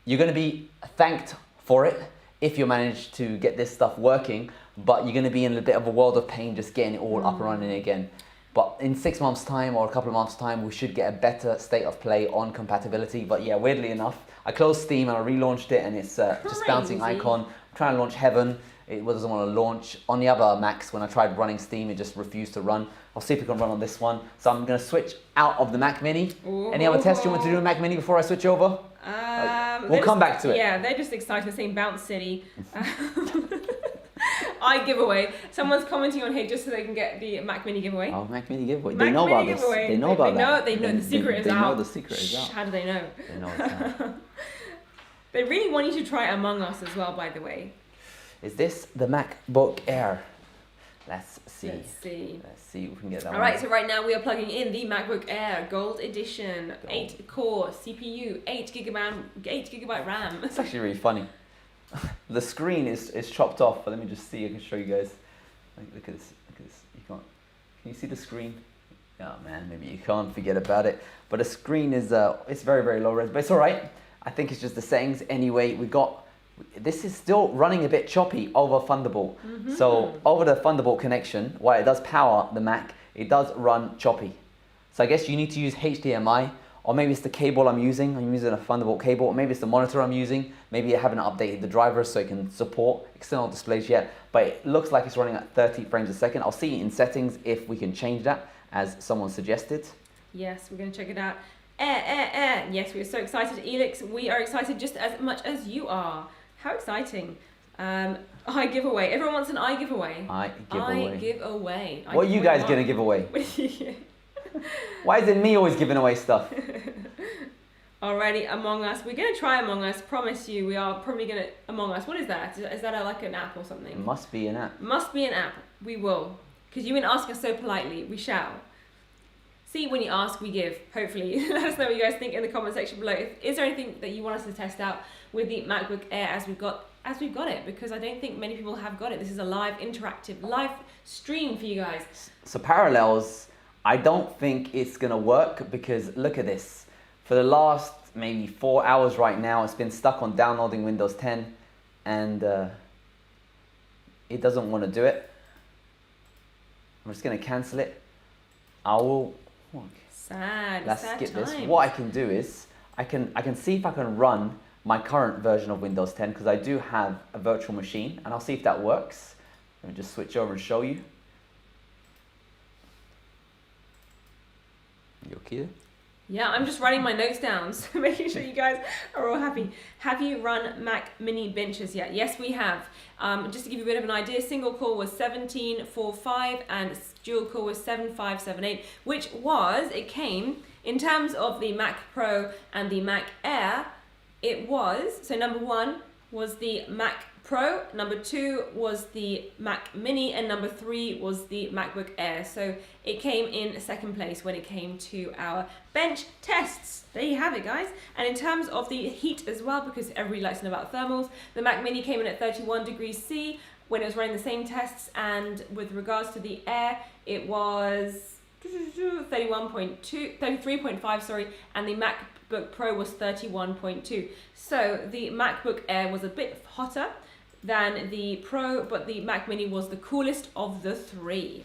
you're going to be thanked for it if you manage to get this stuff working. But you're going to be in a bit of a world of pain just getting it all up and running again. But in 6 months' time or a couple of months' time, we should get a better state of play on compatibility. But yeah, weirdly enough, I closed Steam and I relaunched it, and it's just bouncing icon. I'm trying to launch Heaven. It doesn't want to launch. On the other Macs, when I tried running Steam, it just refused to run. I'll see if it can run on this one. So I'm going to switch out of the Mac Mini. Ooh. Any other tests you want to do with Mac Mini before I switch over? We'll come back to it. Yeah, they're just excited, saying Bounce City. giveaway. Someone's commenting on here just so they can get the Mac Mini giveaway. Oh, Mac Mini giveaway. They know about this. They know about that. They know the secret is out. They know the secret is out. How do they know? They know it's out. They really want you to try Among Us as well, by the way. Is this the MacBook Air? Let's see. Let's see if we can get that one. Alright, so right now we are plugging in the MacBook Air Gold Edition. 8-core CPU, 8 gigabyte RAM. It's actually really funny. The screen is chopped off, but let me just see. I can show you guys. Look at this. You can't. Can you see the screen? Oh man, maybe you can't. Forget about it. But the screen is it's very, very low res, but it's all right. I think it's just the settings. Anyway, this is still running a bit choppy over Thunderbolt. So over the Thunderbolt connection, while it does power the Mac, it does run choppy. So I guess you need to use HDMI, or maybe it's the cable I'm using. I'm using a Thunderbolt cable, or maybe it's the monitor I'm using. Maybe I haven't updated the drivers so it can support external displays yet, but it looks like it's running at 30 frames a second. I'll see in settings if we can change that, as someone suggested. Yes, we're gonna check it out. Air. Yes, we're so excited. Elix, we are excited just as much as you are. How exciting. I giveaway. Everyone wants an I giveaway. I give away. What are you guys going to give away? Why is it me always giving away stuff? Alrighty, Among Us. We're going to try Among Us. Promise you, we are probably going to... Among Us, what is that? Is that like an app or something? It must be an app. Must be an app. We will. Because you didn't ask us so politely. We shall. See, when you ask, we give, hopefully. Let us know what you guys think in the comment section below. Is there anything that you want us to test out with the MacBook Air as we've got it? Because I don't think many people have got it. This is a live, interactive, live stream for you guys. So Parallels, I don't think it's going to work, because look at this. For the last maybe 4 hours right now, it's been stuck on downloading Windows 10, and it doesn't want to do it. I'm just going to cancel it. Let's skip this. What I can do is I can see if I can run my current version of Windows 10, because I do have a virtual machine, and I'll see if that works. Let me just switch over and show you. You okay? Yeah, I'm just writing my notes down, so making sure you guys are all happy. Have you run Mac Mini benches yet? Yes, we have. Just to give you a bit of an idea, single core was 1745 and dual core was 7578, which it came, in terms of the Mac Pro and the Mac Air, so number 1 was the Mac Pro, number 2 was the Mac Mini, and number 3 was the MacBook Air. So it came in second place when it came to our bench tests. There you have it, guys. And in terms of the heat as well, because everybody likes to know about thermals, the Mac Mini came in at 31 degrees C when it was running the same tests, and with regards to the Air, it was 33.5, sorry, and the MacBook Pro was 31.2. So the MacBook Air was a bit hotter than the Pro, but the Mac Mini was the coolest of the 3.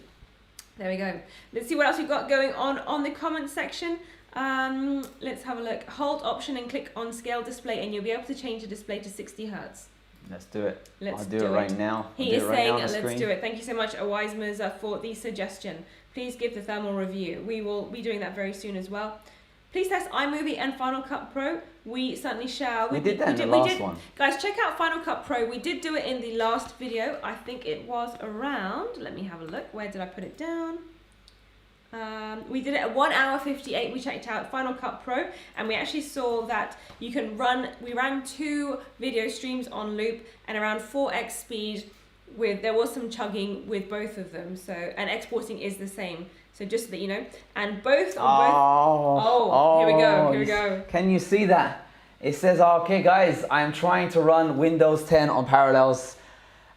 There we go. Let's see what else we've got going on the comment section. Let's have a look. Hold Option and click on Scale Display, and you'll be able to change the display to 60 Hertz. Let's do it. Let's I'll do it right now. He is saying, let's do it. Thank you so much, Awismas, for the suggestion. Please give the thermal review. We will be doing that very soon as well. Please test iMovie and Final Cut Pro. We certainly shall. We did that in the last one. Guys, check out Final Cut Pro. We did do it in the last video. I think it was around, let me have a look. Where did I put it down? We did it at 1 hour 58. We checked out Final Cut Pro, and we actually saw that you can we ran 2 video streams on loop and around 4x speed there was some chugging with both of them. So, and exporting is the same. So just so that you know, and here we go. Can you see that? It says, okay guys, I'm trying to run Windows 10 on Parallels,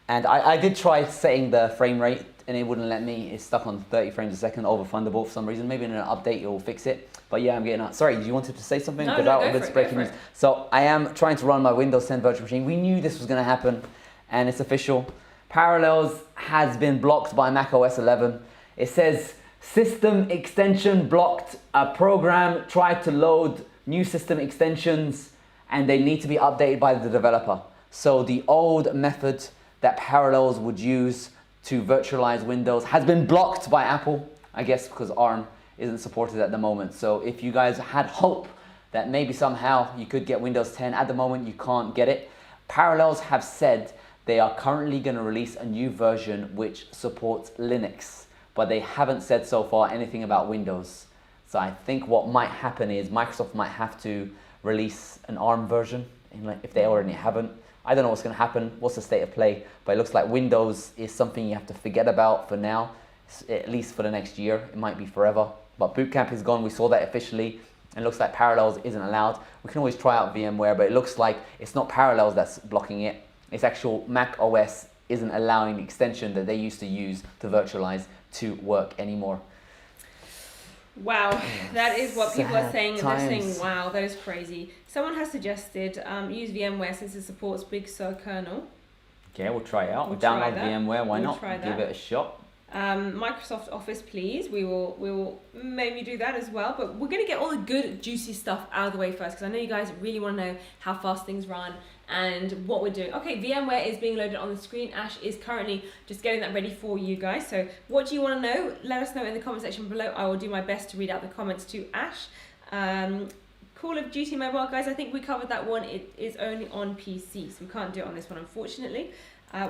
and I did try setting the frame rate and it wouldn't let me. It's stuck on 30 frames a second, overfundable for some reason. Maybe in an update it will fix it. But yeah, I'm getting out. Sorry, you wanted to say something? No, go for it. So I am trying to run my Windows 10 virtual machine. We knew this was going to happen, and it's official. Parallels has been blocked by macOS 11. It says system extension blocked. A program tried to load new system extensions and they need to be updated by the developer. So the old method that Parallels would use to virtualize Windows has been blocked by Apple, I guess because ARM isn't supported at the moment. So if you guys had hope that maybe somehow you could get Windows 10, at the moment you can't get it. Parallels have said they are currently going to release a new version which supports Linux, but they haven't said so far anything about Windows. So I think what might happen is Microsoft might have to release an ARM version, if they already haven't. I don't know what's going to happen, what's the state of play, but it looks like Windows is something you have to forget about for now, at least for the next year. It might be forever, but Boot Camp is gone. We saw that officially, and it looks like Parallels isn't allowed. We can always try out VMware, but it looks like it's not Parallels that's blocking it. It's actual Mac OS isn't allowing the extension that they used to use to virtualize to work anymore. Wow, that is what people are saying. Times. They're saying, wow, that is crazy. Someone has suggested use VMware since it supports Big Sur kernel. Okay, we'll try it out. We'll download try VMware, why We'll not? try Give that. it a shot. Microsoft Office, please. We will maybe do that as well. But we're going to get all the good, juicy stuff out of the way first, because I know you guys really want to know how fast things run and what we're doing. Okay, VMware is being loaded on the screen. Ash is currently just getting that ready for you guys. So what do you want to know? Let us know in the comment section below. I will do my best to read out the comments to Ash. Call of Duty Mobile, guys, I think we covered that one. It is only on PC, so we can't do it on this one, unfortunately.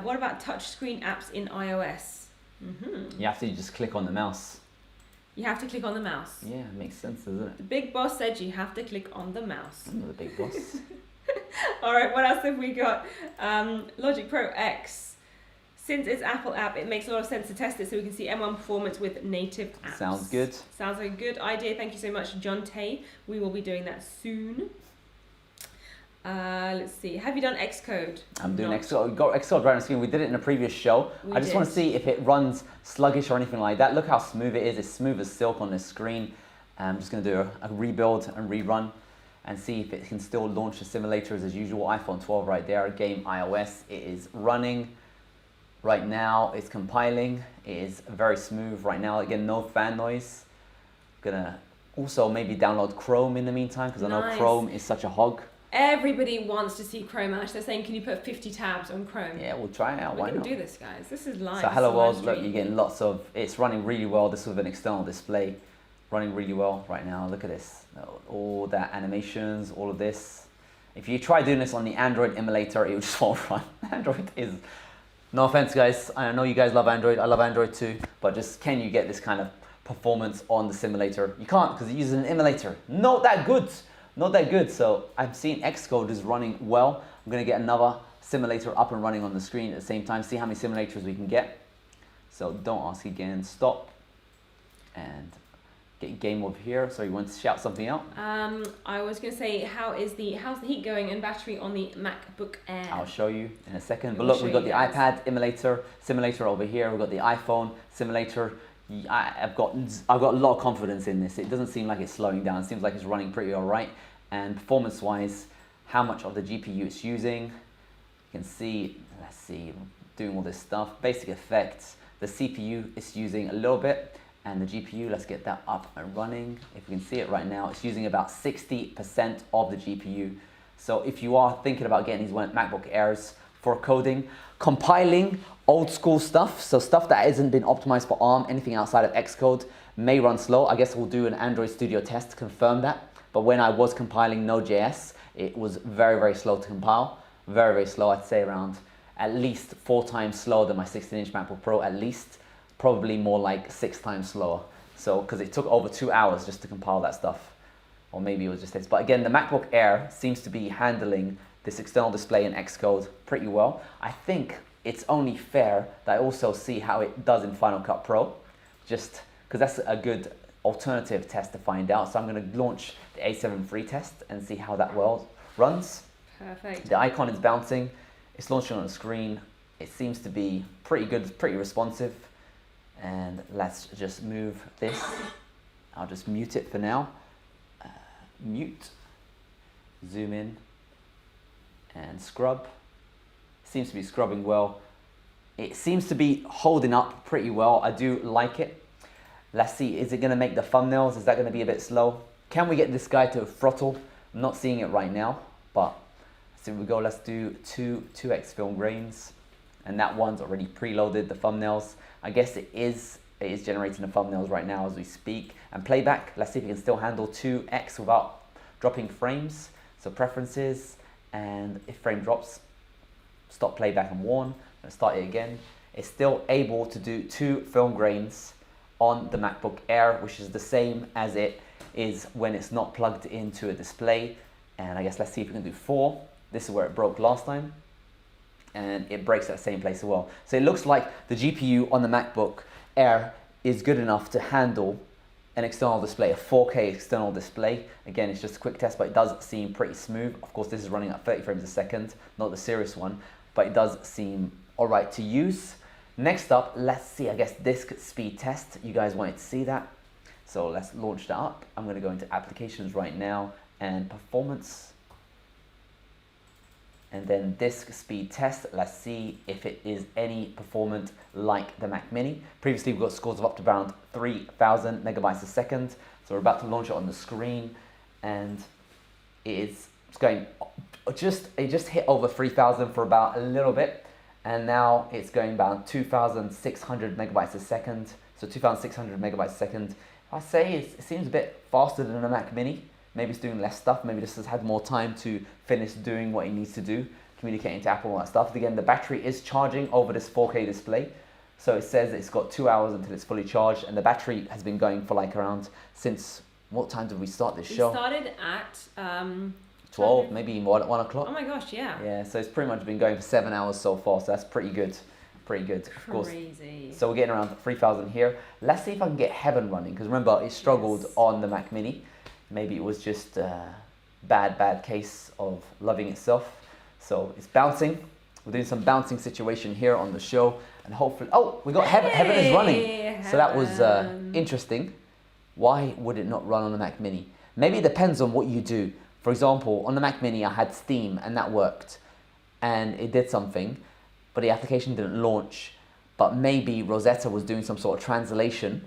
What about touchscreen apps in iOS? You have to just click on the mouse. You have to click on the mouse. Yeah, it makes sense, doesn't it? The big boss said you have to click on the mouse. I'm not the big boss. All right, what else have we got? Logic Pro X. Since it's Apple app, it makes a lot of sense to test it so we can see M1 performance with native apps. Sounds good. Sounds like a good idea. Thank you so much, John Tay. We will be doing that soon. Let's see. Have you done Xcode? I'm doing Xcode. We've got Xcode right on the screen. We did it in a previous show. I just want to see if it runs sluggish or anything like that. Look how smooth it is. It's smooth as silk on this screen. I'm just going to do a rebuild and rerun and see if it can still launch the simulators as usual. iPhone 12 right there. Game iOS. It is running right now. It's compiling. It is very smooth right now. Again, no fan noise. Gonna also maybe download Chrome in the meantime because I know Chrome is such a hog. Everybody wants to see Chrome, Ash. They're saying, can you put 50 tabs on Chrome? Yeah, we'll try it out. Why not? We're going to do this, guys. This is live. So hello world, look, you're getting lots of, it's running really well. This is with an external display, running really well right now. Look at this, all that animations, all of this. If you try doing this on the Android emulator, it just won't run. Android is, no offense guys, I know you guys love Android, I love Android too, but just can you get this kind of performance on the simulator? You can't because it uses an emulator. Not that good. Not that good. So I've seen Xcode is running well. I'm going to get another simulator up and running on the screen at the same time, see how many simulators we can get. So don't ask again, stop and get game over here. So you want to shout something out? I was going to say, how's the heat going and battery on the MacBook Air? I'll show you in a second. But look, we've got the iPad simulator over here. We've got the iPhone simulator. I've got a lot of confidence in this. It doesn't seem like it's slowing down. It seems like it's running pretty all right. And performance-wise, how much of the GPU it's using, you can see. Let's see, doing all this stuff. Basic effects. The CPU is using a little bit, and the GPU. Let's get that up and running. If you can see it right now, it's using about 60% of the GPU. So if you are thinking about getting these MacBook Airs for coding, compiling old school stuff, so stuff that hasn't been optimized for ARM, anything outside of Xcode may run slow. I guess we'll do an Android Studio test to confirm that. But when I was compiling Node.js, it was very, very slow to compile. Very, very slow. I'd say around at least 4 times slower than my 16-inch MacBook Pro, at least. Probably more like 6 times slower. So, because it took over 2 hours just to compile that stuff. Or maybe it was just this. But again, the MacBook Air seems to be handling this external display in Xcode pretty well. I think it's only fair that I also see how it does in Final Cut Pro, just because that's a good alternative test to find out. So I'm going to launch the A7 free test and see how that well runs. Perfect. The icon is bouncing. It's launching on the screen. It seems to be pretty good, pretty responsive. And let's just move this. I'll just mute it for now. Mute. Zoom in. And scrub. Seems to be scrubbing well. It seems to be holding up pretty well. I do like it. Let's see, is it going to make the thumbnails? Is that going to be a bit slow? Can we get this guy to throttle? I'm not seeing it right now, but so we go. Let's do 2x film grains, and that one's already preloaded the thumbnails. I guess it is generating the thumbnails right now as we speak. And playback, let's see if it can still handle 2x without dropping frames. So preferences, and if frame drops, stop playback and warn. Let's start it again. It's still able to do 2 film grains on the MacBook Air, which is the same as it is when it's not plugged into a display. And I guess let's see if we can do 4. This is where it broke last time, and it breaks at the same place as well. So it looks like the GPU on the MacBook Air is good enough to handle an external display, a 4K external display. Again, it's just a quick test, but it does seem pretty smooth. Of course, this is running at 30 frames a second, not the serious one, but it does seem all right to use. Next up, let's see, I guess, disk speed test. You guys wanted to see that. So let's launch that up. I'm going to go into applications right now and performance. And then disk speed test. Let's see if it is any performant like the Mac Mini. Previously, we've got scores of up to around 3,000 megabytes a second. So we're about to launch it on the screen, and it's going it just hit over 3,000 for about a little bit. And now it's going about 2,600 megabytes a second. So 2,600 megabytes a second. I say it seems a bit faster than a Mac Mini. Maybe it's doing less stuff. Maybe this has had more time to finish doing what it needs to do, communicating to Apple and all that stuff. Again, the battery is charging over this 4K display. So it says it's got 2 hours until it's fully charged, and the battery has been going for like around, since what time did we start this show? We started at 12, maybe 1 o'clock. Oh my gosh, yeah. Yeah, so it's pretty much been going for 7 hours so far, so that's pretty good. Pretty good, of course. Crazy. So we're getting around 3,000 here. Let's see if I can get Heaven running, because remember, it struggled on the Mac Mini. Maybe it was just a bad case of loving itself. So it's bouncing. We're doing some bouncing situation here on the show, and hopefully, oh, we got Heaven. Heaven is running. So that was interesting. Why would it not run on the Mac Mini? Maybe it depends on what you do. For example, on the Mac Mini, I had Steam, and that worked, and it did something, but the application didn't launch. But maybe Rosetta was doing some sort of translation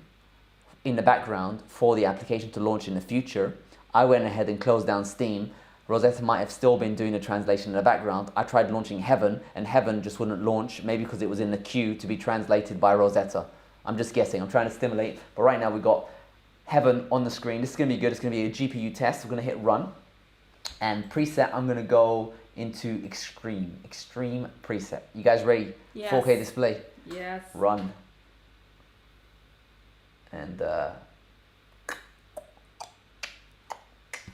in the background for the application to launch in the future. I went ahead and closed down Steam. Rosetta might have still been doing the translation in the background. I tried launching Heaven, and Heaven just wouldn't launch, maybe because it was in the queue to be translated by Rosetta. I'm just guessing. I'm trying to stimulate. But right now we've got Heaven on the screen. This is going to be good. It's going to be a GPU test. We're going to hit run. And preset, I'm going to go into Extreme preset. You guys ready? Yes. 4K display. Yes. Run. And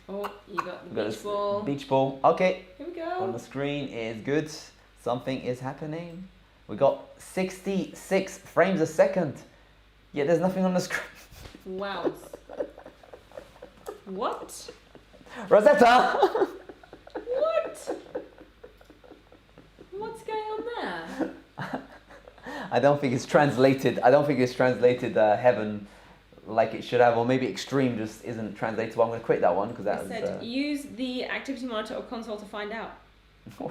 oh, you got the beach ball. Beach ball. Okay. Here we go. On the screen is good. Something is happening. We got 66 frames a second. Yet there's nothing on the screen. Wow. What? Rosetta! What? What's going on there? I don't think it's translated. I don't think it's translated Heaven like it should have, or maybe Extreme just isn't translated. Well, I'm going to quit that one because that It was. said use the activity monitor or console to find out.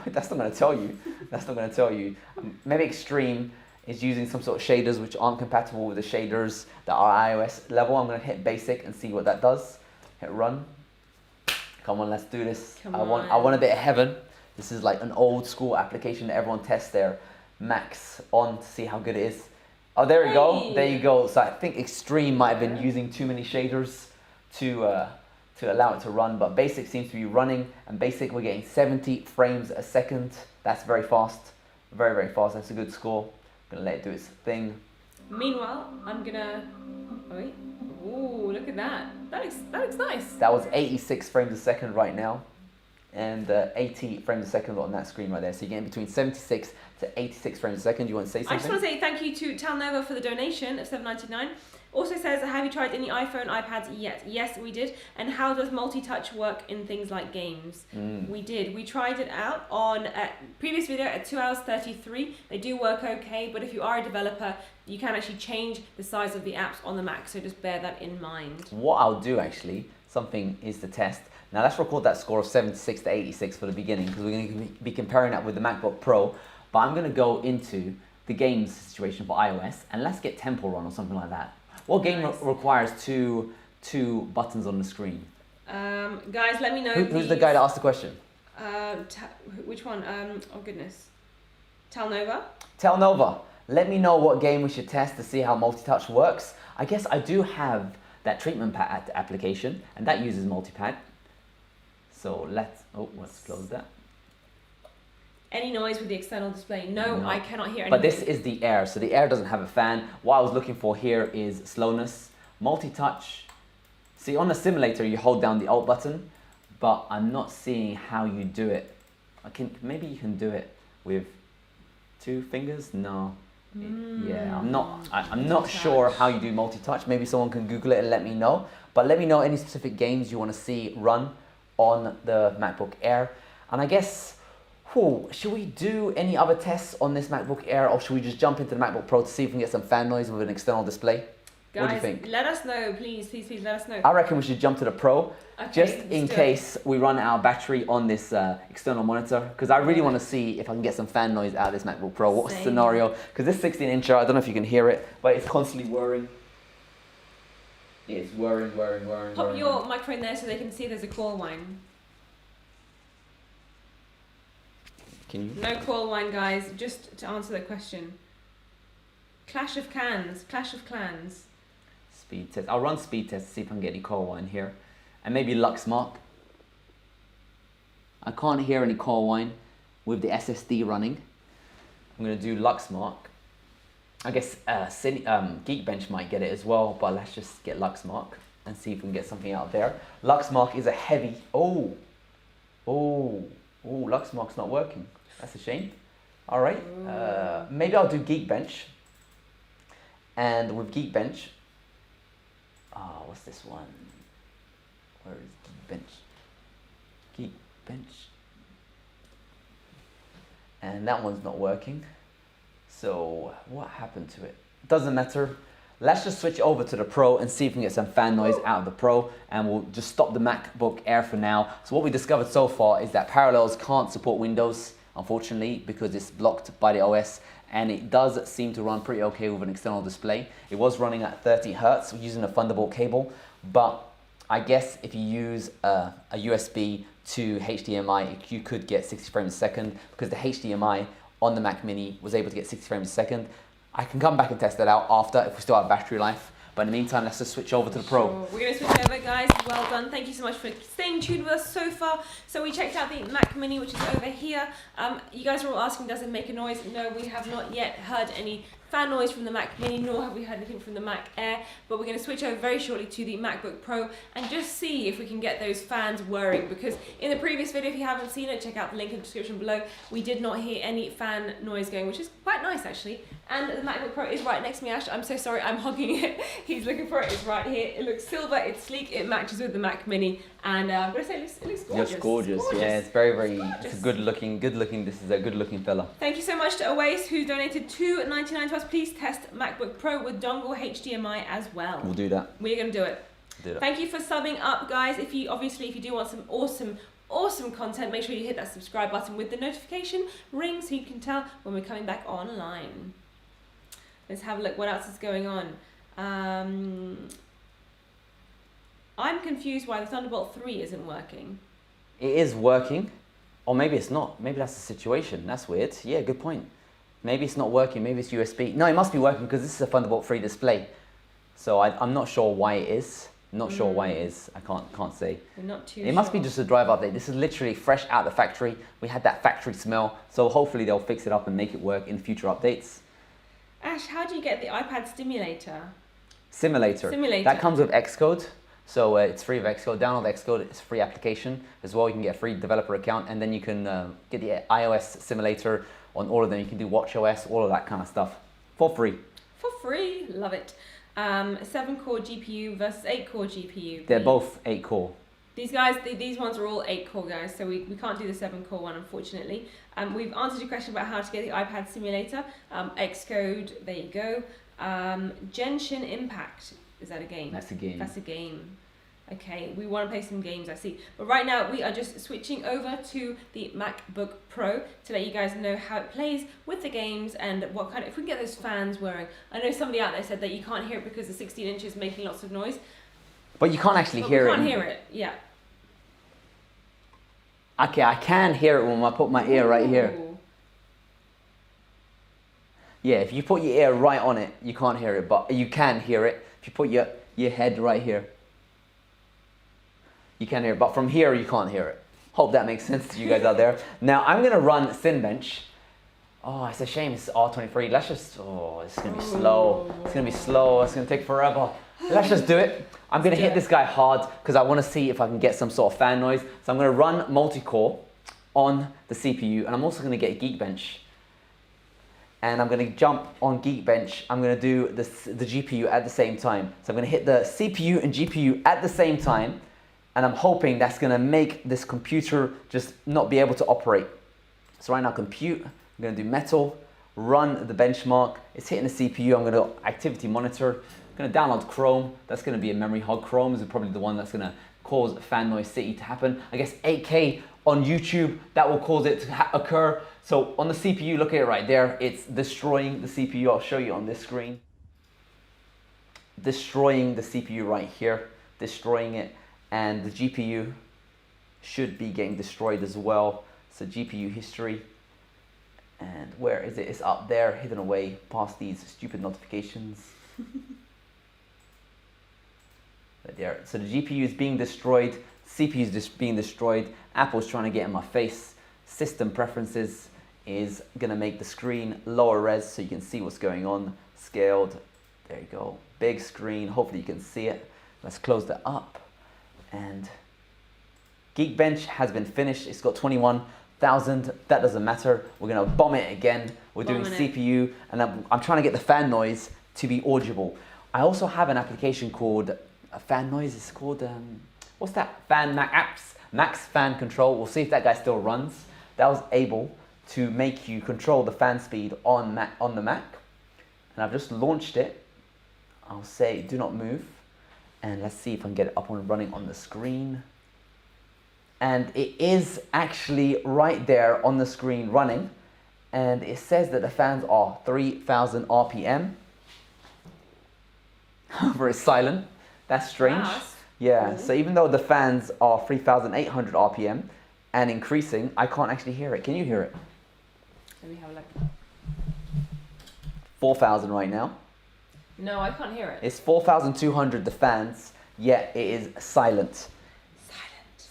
That's not going to tell you. That's not going to tell you. Maybe Extreme is using some sort of shaders which aren't compatible with the shaders that are iOS level. I'm going to hit basic and see what that does. Hit run. Come on, let's do this. Come I want a bit of Heaven. This is like an old school application that everyone tests their Macs on to see how good it is. Oh, there we go. There you go. So I think Extreme might have been using too many shaders to allow it to run, but Basic seems to be running, and Basic we're getting 70 frames a second. That's very fast, very, very fast. That's a good score. I'm gonna let it do its thing. Meanwhile, I'm gonna, wait, ooh, look at that. That looks nice. That was 86 frames a second right now, and 80 frames a second on that screen right there. So you're getting between 76 to 86 frames a second. You want to say something? I just want to say thank you to Talnova for the donation of $7.99. Also says, have you tried any iPhone, iPads yet? Yes, we did. And how does multi-touch work in things like games? We did. We tried it out on a previous video at 2 hours 33. They do work okay, but if you are a developer, you can actually change the size of the apps on the Mac, so just bear that in mind. What I'll do actually, something is to test. Now let's record that score of 76 to 86 for the beginning, because we're going to be comparing that with the MacBook Pro. But I'm going to go into the games situation for iOS, and let's get Temple Run or something like that. What game requires two buttons on the screen? Guys, let me know. Who's the guy that asked the question? Which one? Oh goodness. Talnova? Talnova, let me know what game we should test to see how multi-touch works. I guess I do have that treatment pad application, and that uses multi-pad. So let's close that. Any noise with the external display? No, I cannot hear anything. But this is the Air, so the Air doesn't have a fan. What I was looking for here is slowness, multi-touch. See, on the simulator, you hold down the Alt button, but I'm not seeing how you do it. Maybe you can do it with 2 fingers? No. Yeah, I'm not sure how you do multi-touch. Maybe someone can Google it and let me know. But let me know any specific games you want to see run on the MacBook Air. And I guess, should we do any other tests on this MacBook Air, or should we just jump into the MacBook Pro to see if we can get some fan noise with an external display? Guys, what do you think? Let us know, please, please, please let us know. I reckon we should jump to the Pro, okay, just in case we run out of battery on this external monitor, because I really want to see if I can get some fan noise out of this MacBook Pro. What scenario? Because this 16-incher, I don't know if you can hear it, but it's constantly whirring. It's whirring. Pop your microphone there so they can see there's a call line. Can you? No call line, guys, just to answer that question. Clash of Clans. Speed test. I'll run speed test to see if I can get any call wine here. And maybe Lux Mark. I can't hear any call wine with the SSD running. I'm going to do Lux Mark. I guess Geekbench might get it as well, but let's just get Lux Mark and see if we can get something out there. Lux Mark is a heavy... Lux Mark's not working. That's a shame. All right. Maybe I'll do Geekbench. And with Geekbench... what's this one? Where is Geekbench? Geekbench. And that one's not working. So what happened to it? Doesn't matter. Let's just switch over to the Pro and see if we can get some fan noise out of the Pro, and we'll just stop the MacBook Air for now. So what we discovered so far is that Parallels can't support Windows, unfortunately, because it's blocked by the OS, and it does seem to run pretty okay with an external display. It was running at 30 Hertz using a Thunderbolt cable, but I guess if you use a USB to HDMI, you could get 60 frames a second, because the HDMI on the Mac Mini was able to get 60 frames a second. I can come back and test that out after if we still have battery life. But in the meantime, let's just switch over to the Pro. Sure. We're going to switch over, guys. Well done. Thank you so much for staying tuned with us so far. So we checked out the Mac Mini, which is over here. You guys are all asking, does it make a noise? No, we have not yet heard any fan noise from the Mac Mini, nor have we heard anything from the Mac Air. But we're going to switch over very shortly to the MacBook Pro and just see if we can get those fans whirring. Because in the previous video, if you haven't seen it, check out the link in the description below. We did not hear any fan noise going, which is quite nice actually. And the MacBook Pro is right next to me, Ash. I'm so sorry, I'm hogging it. He's looking for it. It's right here. It looks silver, it's sleek, it matches with the Mac Mini. And I'm going to say it looks gorgeous. It's gorgeous. Yeah, it's very, it's a good looking, this is a good looking fella. Thank you so much to Otiah, who donated $2.99 to us. Please test MacBook Pro with dongle HDMI as well. We'll do that. We're going to do it. Thank you for subbing up, guys. If you do want some awesome content, make sure you hit that subscribe button with the notification ring so you can tell when we're coming back online. Let's have a look what else is going on. I'm confused why the Thunderbolt 3 isn't working. It is working. Or maybe it's not. Maybe that's the situation. That's weird. Yeah, good point. Maybe it's not working. Maybe it's USB. No, it must be working because this is a Thunderbolt 3 display. So I'm not sure why it is. Not sure why it is. I can't say. We're not too It must be just a driver update. This is literally fresh out of the factory. We had that factory smell. So hopefully they'll fix it up and make it work in future updates. Ash, how do you get the iPad stimulator? Simulator. Simulator. That comes with Xcode. So it's free of Xcode. Download Xcode. It's a free application as well. You can get a free developer account, and then you can get the iOS simulator on all of them. You can do watchOS, all of that kind of stuff for free. For free, love it. 7-core GPU versus 8-core GPU. They're both 8-core. These guys, these ones are all 8-core guys, so we can't do the 7-core one, unfortunately. We've answered your question about how to get the iPad simulator. Xcode, there you go. Genshin Impact, is that a game? That's a game. That's a game. Okay, we want to play some games, I see. But right now, we are just switching over to the MacBook Pro to let you guys know how it plays with the games and what kind of, if we can get those fans whirring. I know somebody out there said that you can't hear it because the 16 inch is making lots of noise. But you can't actually hear it. You can't hear it, yeah. Okay, I can hear it when I put my ear right here. Ooh. Yeah, if you put your ear right on it, you can't hear it, but you can hear it. If you put your head right here, you can hear it, but from here you can't hear it. Hope that makes sense to you guys out there. Now I'm gonna run Cinebench. Oh, it's a shame it's R23. Let's just, it's gonna be slow. It's gonna be slow, it's gonna take forever. Let's just do it. I'm gonna hit this guy hard because I wanna see if I can get some sort of fan noise. So I'm gonna run multi-core on the CPU, and I'm also gonna get Geekbench. And I'm gonna jump on Geekbench. I'm gonna do the GPU at the same time. So I'm gonna hit the CPU and GPU at the same time, and I'm hoping that's gonna make this computer just not be able to operate. So right now, compute, I'm gonna do metal, run the benchmark. It's hitting the CPU. I'm gonna activity monitor. I'm gonna download Chrome. That's gonna be a memory hog. Chrome is probably the one that's gonna cause Fan Noise City to happen. I guess 8K on YouTube, that will cause it to occur. So on the CPU, look at it right there. It's destroying the CPU. I'll show you on this screen. Destroying the CPU right here, destroying it. And the GPU should be getting destroyed as well. So GPU history, and where is it? It's up there, hidden away past these stupid notifications. Right there. So the GPU is being destroyed, CPU is just being destroyed. Apple's trying to get in my face. System preferences is gonna make the screen lower res so you can see what's going on. Scaled, there you go. Big screen, hopefully you can see it. Let's close that up. And Geekbench has been finished. It's got 21,000. That doesn't matter. We're gonna bomb it again. We're doing CPU, and I'm trying to get the fan noise to be audible. I also have an application called fan noise. It's called what's that? Max Fan Control. We'll see if that guy still runs. That was able to make you control the fan speed on the Mac, and I've just launched it. I'll say do not move. And let's see if I can get it up and running on the screen. And it is actually right there on the screen running. And it says that the fans are 3,000 RPM. Very silent. That's strange. Wow, that's yeah, cool. So even though the fans are 3,800 RPM and increasing, I can't actually hear it. Can you hear it? Let me have a look. 4,000 right now. No, I can't hear it. It's 4,200 the fans, yet it is silent.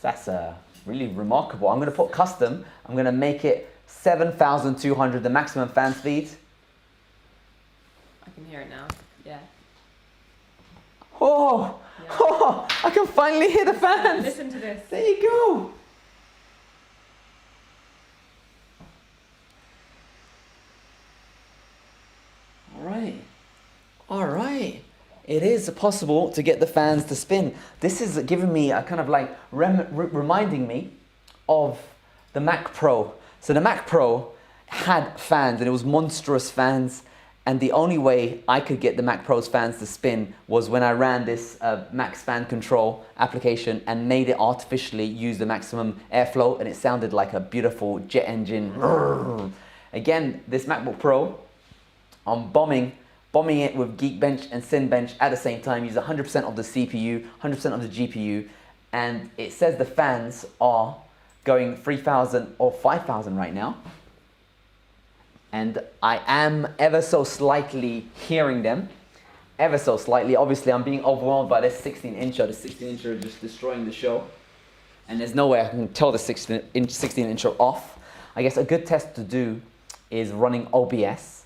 That's really remarkable. I'm going to put custom. I'm going to make it 7,200, the maximum fan speed. I can hear it now. Yeah. Oh, Yeah. oh, I can finally hear the fans. Listen to this. There you go. All right. It is possible to get the fans to spin. This is giving me a kind of like reminding me of the Mac Pro. So the Mac Pro had fans, and it was monstrous fans. And the only way I could get the Mac Pro's fans to spin was when I ran this Max Fan Control application and made it artificially use the maximum airflow, and it sounded like a beautiful jet engine. Again, this MacBook Pro, I'm bombing it with Geekbench and Cinebench at the same time. Use 100% of the CPU, 100% of the GPU, and it says the fans are going 3,000 or 5,000 right now. And I am ever so slightly hearing them. Ever so slightly. Obviously, I'm being overwhelmed by this 16-incher. The 16-incher just destroying the show. And there's no way I can tell the 16-incher off. I guess a good test to do is running OBS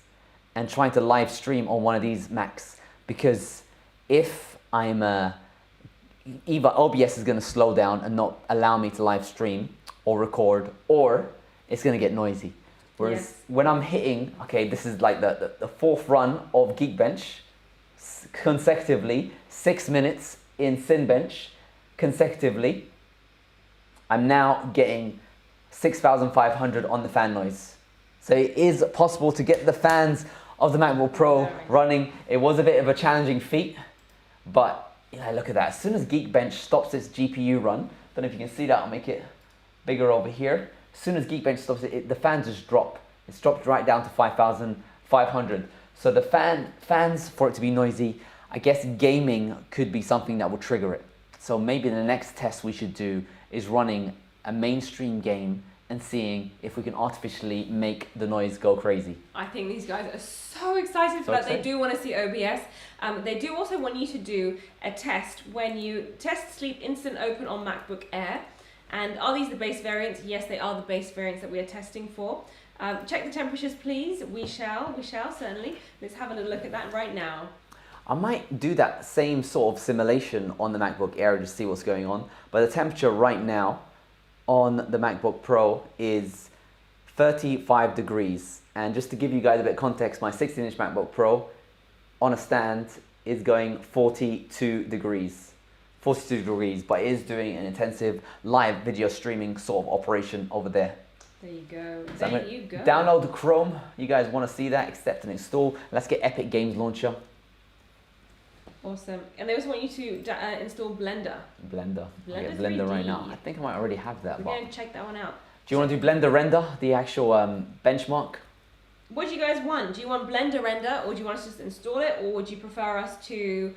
and trying to live stream on one of these Macs. Because if I'm either OBS is going to slow down and not allow me to live stream or record, or it's going to get noisy. Whereas when I'm hitting, okay, this is like the fourth run of Geekbench consecutively, 6 minutes in Cinebench consecutively, I'm now getting 6,500 on the fan noise. So it is possible to get the fans of the MacBook Pro running. It was a bit of a challenging feat, but yeah, look at that. As soon as Geekbench stops its GPU run, don't know if you can see that, I'll make it bigger over here. As soon as Geekbench stops it, the fans just drop. It's dropped right down to 5,500. So the fans, for it to be noisy, I guess gaming could be something that will trigger it. So maybe the next test we should do is running a mainstream game and seeing if we can artificially make the noise go crazy. I think these guys are so excited for that. They do want to see OBS. They do also want you to do a test when you test Sleep Instant Open on MacBook Air. And are these the base variants? Yes, they are the base variants that we are testing for. Check the temperatures, please. We shall certainly. Let's have a little look at that right now. I might do that same sort of simulation on the MacBook Air to see what's going on. But the temperature right now on the MacBook Pro is 35 degrees. And just to give you guys a bit of context, my 16-inch MacBook Pro on a stand is going 42 degrees. 42 degrees, but it is doing an intensive live video streaming sort of operation over there. There you go. So there you go. Download the Chrome. You guys want to see that? Accept and install. Let's get Epic Games Launcher. Awesome. And they also want you to install Blender. Blender. Blender, Blender 3D. Right now. I think I might already have that. We're going to check that one out. Do you want to do Blender Render, the actual benchmark? What do you guys want? Do you want Blender Render, or do you want us to just install it, or would you prefer us to,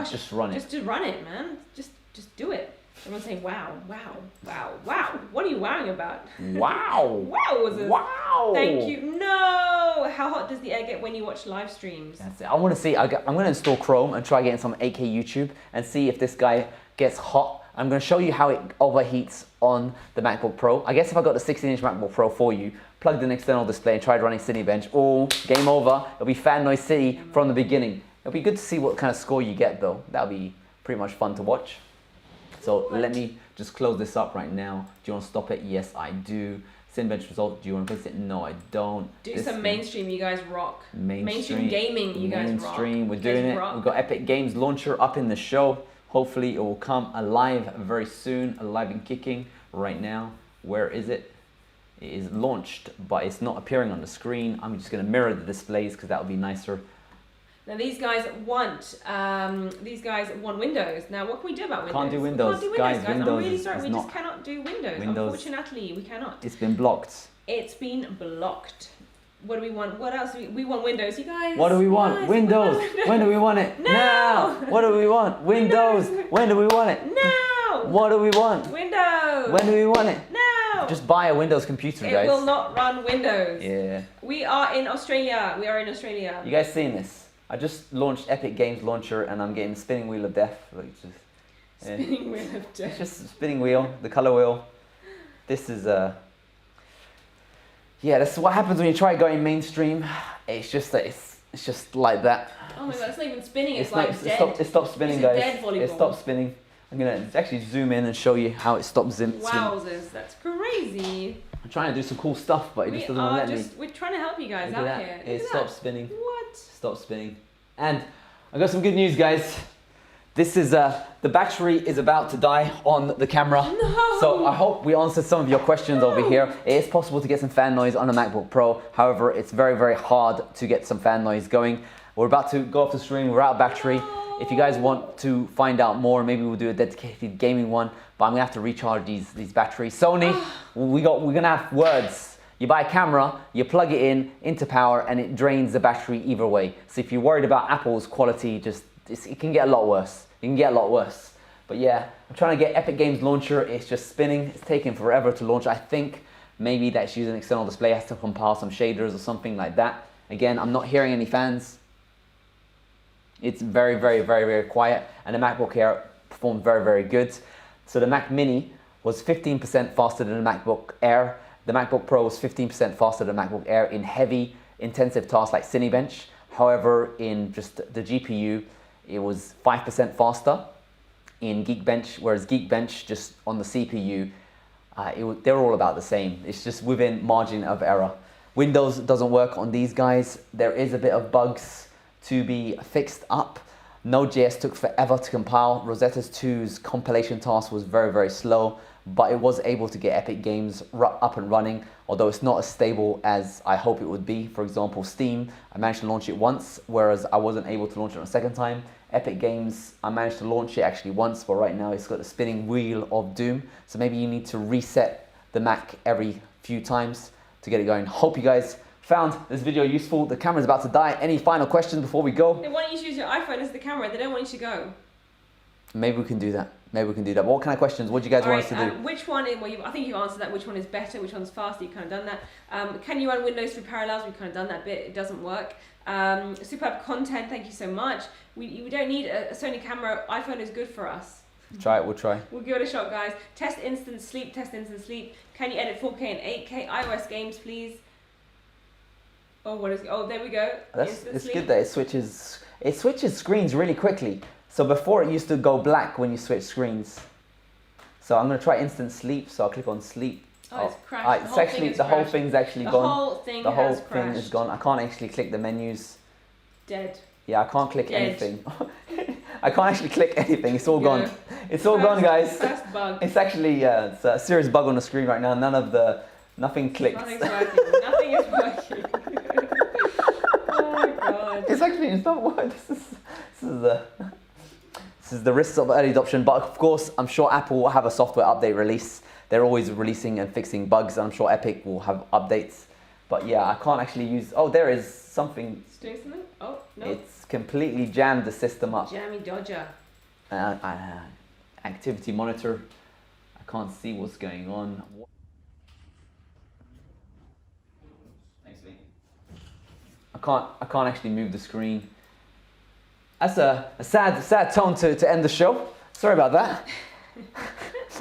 just run it? Just to run it, man. Just do it. Everyone's saying, wow, wow, wow, wow. What are you wowing about? Wow. Wow was it? Wow. Thank you. No. How hot does the air get when you watch live streams? That's it. I want to see. I'm going to install Chrome and try getting some 8K YouTube and see if this guy gets hot. I'm going to show you how it overheats on the MacBook Pro. I guess if I got the 16-inch MacBook Pro for you, plugged in external display and tried running Cinebench, oh, game over. It'll be Fan Noise City from the beginning. It'll be good to see what kind of score you get though. That'll be pretty much fun to watch. So let me just close this up right now. Do you want to stop it? Yes, I do. Cinebench result, do you want to fix it? No, I don't. Do some mainstream, you guys rock. Mainstream gaming, you guys rock. Mainstream, we're doing it. We've got Epic Games Launcher up in the show. Hopefully it will come alive very soon, alive and kicking right now. Where is it? It is launched, but it's not appearing on the screen. I'm just going to mirror the displays because that would be nicer. Now these guys want Windows. Now what can we do about Windows? Can't do Windows, Can't do guys. Windows. I'm really sorry, is we not just cannot do Windows. Windows. Unfortunately, we cannot. It's been blocked. It's been blocked. What do we want? What else? We want Windows, you guys. What do we want? Guys, Windows. When do we want it? No. Now. What do we want? Windows. When do we want it? Now. What do we want? Windows. When do we want it? Now. Just buy a Windows computer, guys. It will not run Windows. Yeah. We are in Australia. We are in Australia. You guys seen this? I just launched Epic Games Launcher and I'm getting spinning wheel of death. Like just, yeah. Spinning wheel of death. It's just spinning wheel, the color wheel. This is yeah, that's what happens when you try going mainstream. It's just that it's just like that. Oh my god, it's not even spinning. It's not, like dead. It stopped spinning, it's guys. Dead volleyball. It stopped spinning. I'm gonna actually zoom in and show you how it stopped spinning. Wowzers, that's crazy. I'm trying to do some cool stuff, but it just doesn't let me. We're trying to help you guys Look out at that. here. It stopped spinning. What? Stopped spinning. And I got some good news, guys. This is the battery is about to die on the camera. No. So I hope we answered some of your questions over here. It is possible to get some fan noise on a MacBook Pro. However, it's very, very hard to get some fan noise going. We're about to go off the stream. We're out of battery. No. If you guys want to find out more, maybe we'll do a dedicated gaming one. But I'm gonna have to recharge these batteries. Sony, we're gonna have words. You buy a camera, you plug it into power, and it drains the battery either way. So if you're worried about Apple's quality, it can get a lot worse. It can get a lot worse. But yeah, I'm trying to get Epic Games Launcher. It's just spinning. It's taking forever to launch. I think maybe that's using external display. It has to compile some shaders or something like that. Again, I'm not hearing any fans. It's very, very, very, very quiet. And the MacBook Air performed very, very good. So the Mac Mini was 15% faster than the MacBook Air. The MacBook Pro was 15% faster than the MacBook Air in heavy, intensive tasks like Cinebench. However, in just the GPU, it was 5% faster in Geekbench, whereas Geekbench just on the CPU, they're all about the same. It's just within margin of error. Windows doesn't work on these guys. There is a bit of bugs to be fixed up. Node.js took forever to compile. Rosetta 2's compilation task was very, very slow, but it was able to get Epic Games up and running, although it's not as stable as I hope it would be. For example, Steam, I managed to launch it once, whereas I wasn't able to launch it on a second time. Epic Games, I managed to launch it actually once, but right now it's got the spinning wheel of doom. So maybe you need to reset the Mac every few times to get it going. Hope you guys found this video useful. The camera's about to die. Any final questions before we go? They want you to use your iPhone as the camera. They don't want you to go. Maybe we can do that. Maybe we can do that. What kind of questions? What do you guys want us to do? Which one, I think you've answered that. Which one is better? Which one's faster? You've kind of done that. Can you run Windows through Parallels? We've kind of done that bit. It doesn't work. Superb content. Thank you so much. We don't need a Sony camera. iPhone is good for us. Try it. We'll try. We'll give it a shot, guys. Test instant sleep. Test instant sleep. Can you edit 4K and 8K? iOS games, please. Oh, what is? Oh, there we go. It's good that it switches screens really quickly. So before it used to go black when you switch screens. So I'm going to try instant sleep. So I'll click on sleep. Oh, it's crashed. The whole thing's actually gone. The whole thing is gone. I can't actually click the menus. Dead. Yeah, I can't click anything. I can't actually click anything. It's all gone. It's all gone, guys. First bug. It's actually it's a serious bug on the screen right now. Nothing clicks. Nothing's working. Nothing is working. Oh my god. It's not working. This is the risks of early adoption, but of course, I'm sure Apple will have a software update release. They're always releasing and fixing bugs, and I'm sure Epic will have updates. But yeah, I can't actually use. Oh, there is something. It's doing something? Oh, no. It's completely jammed the system up. Jammy Dodger. Activity monitor. I can't see what's going on. Thanks, mate. I can't actually move the screen. That's a sad tone to end the show. Sorry about that.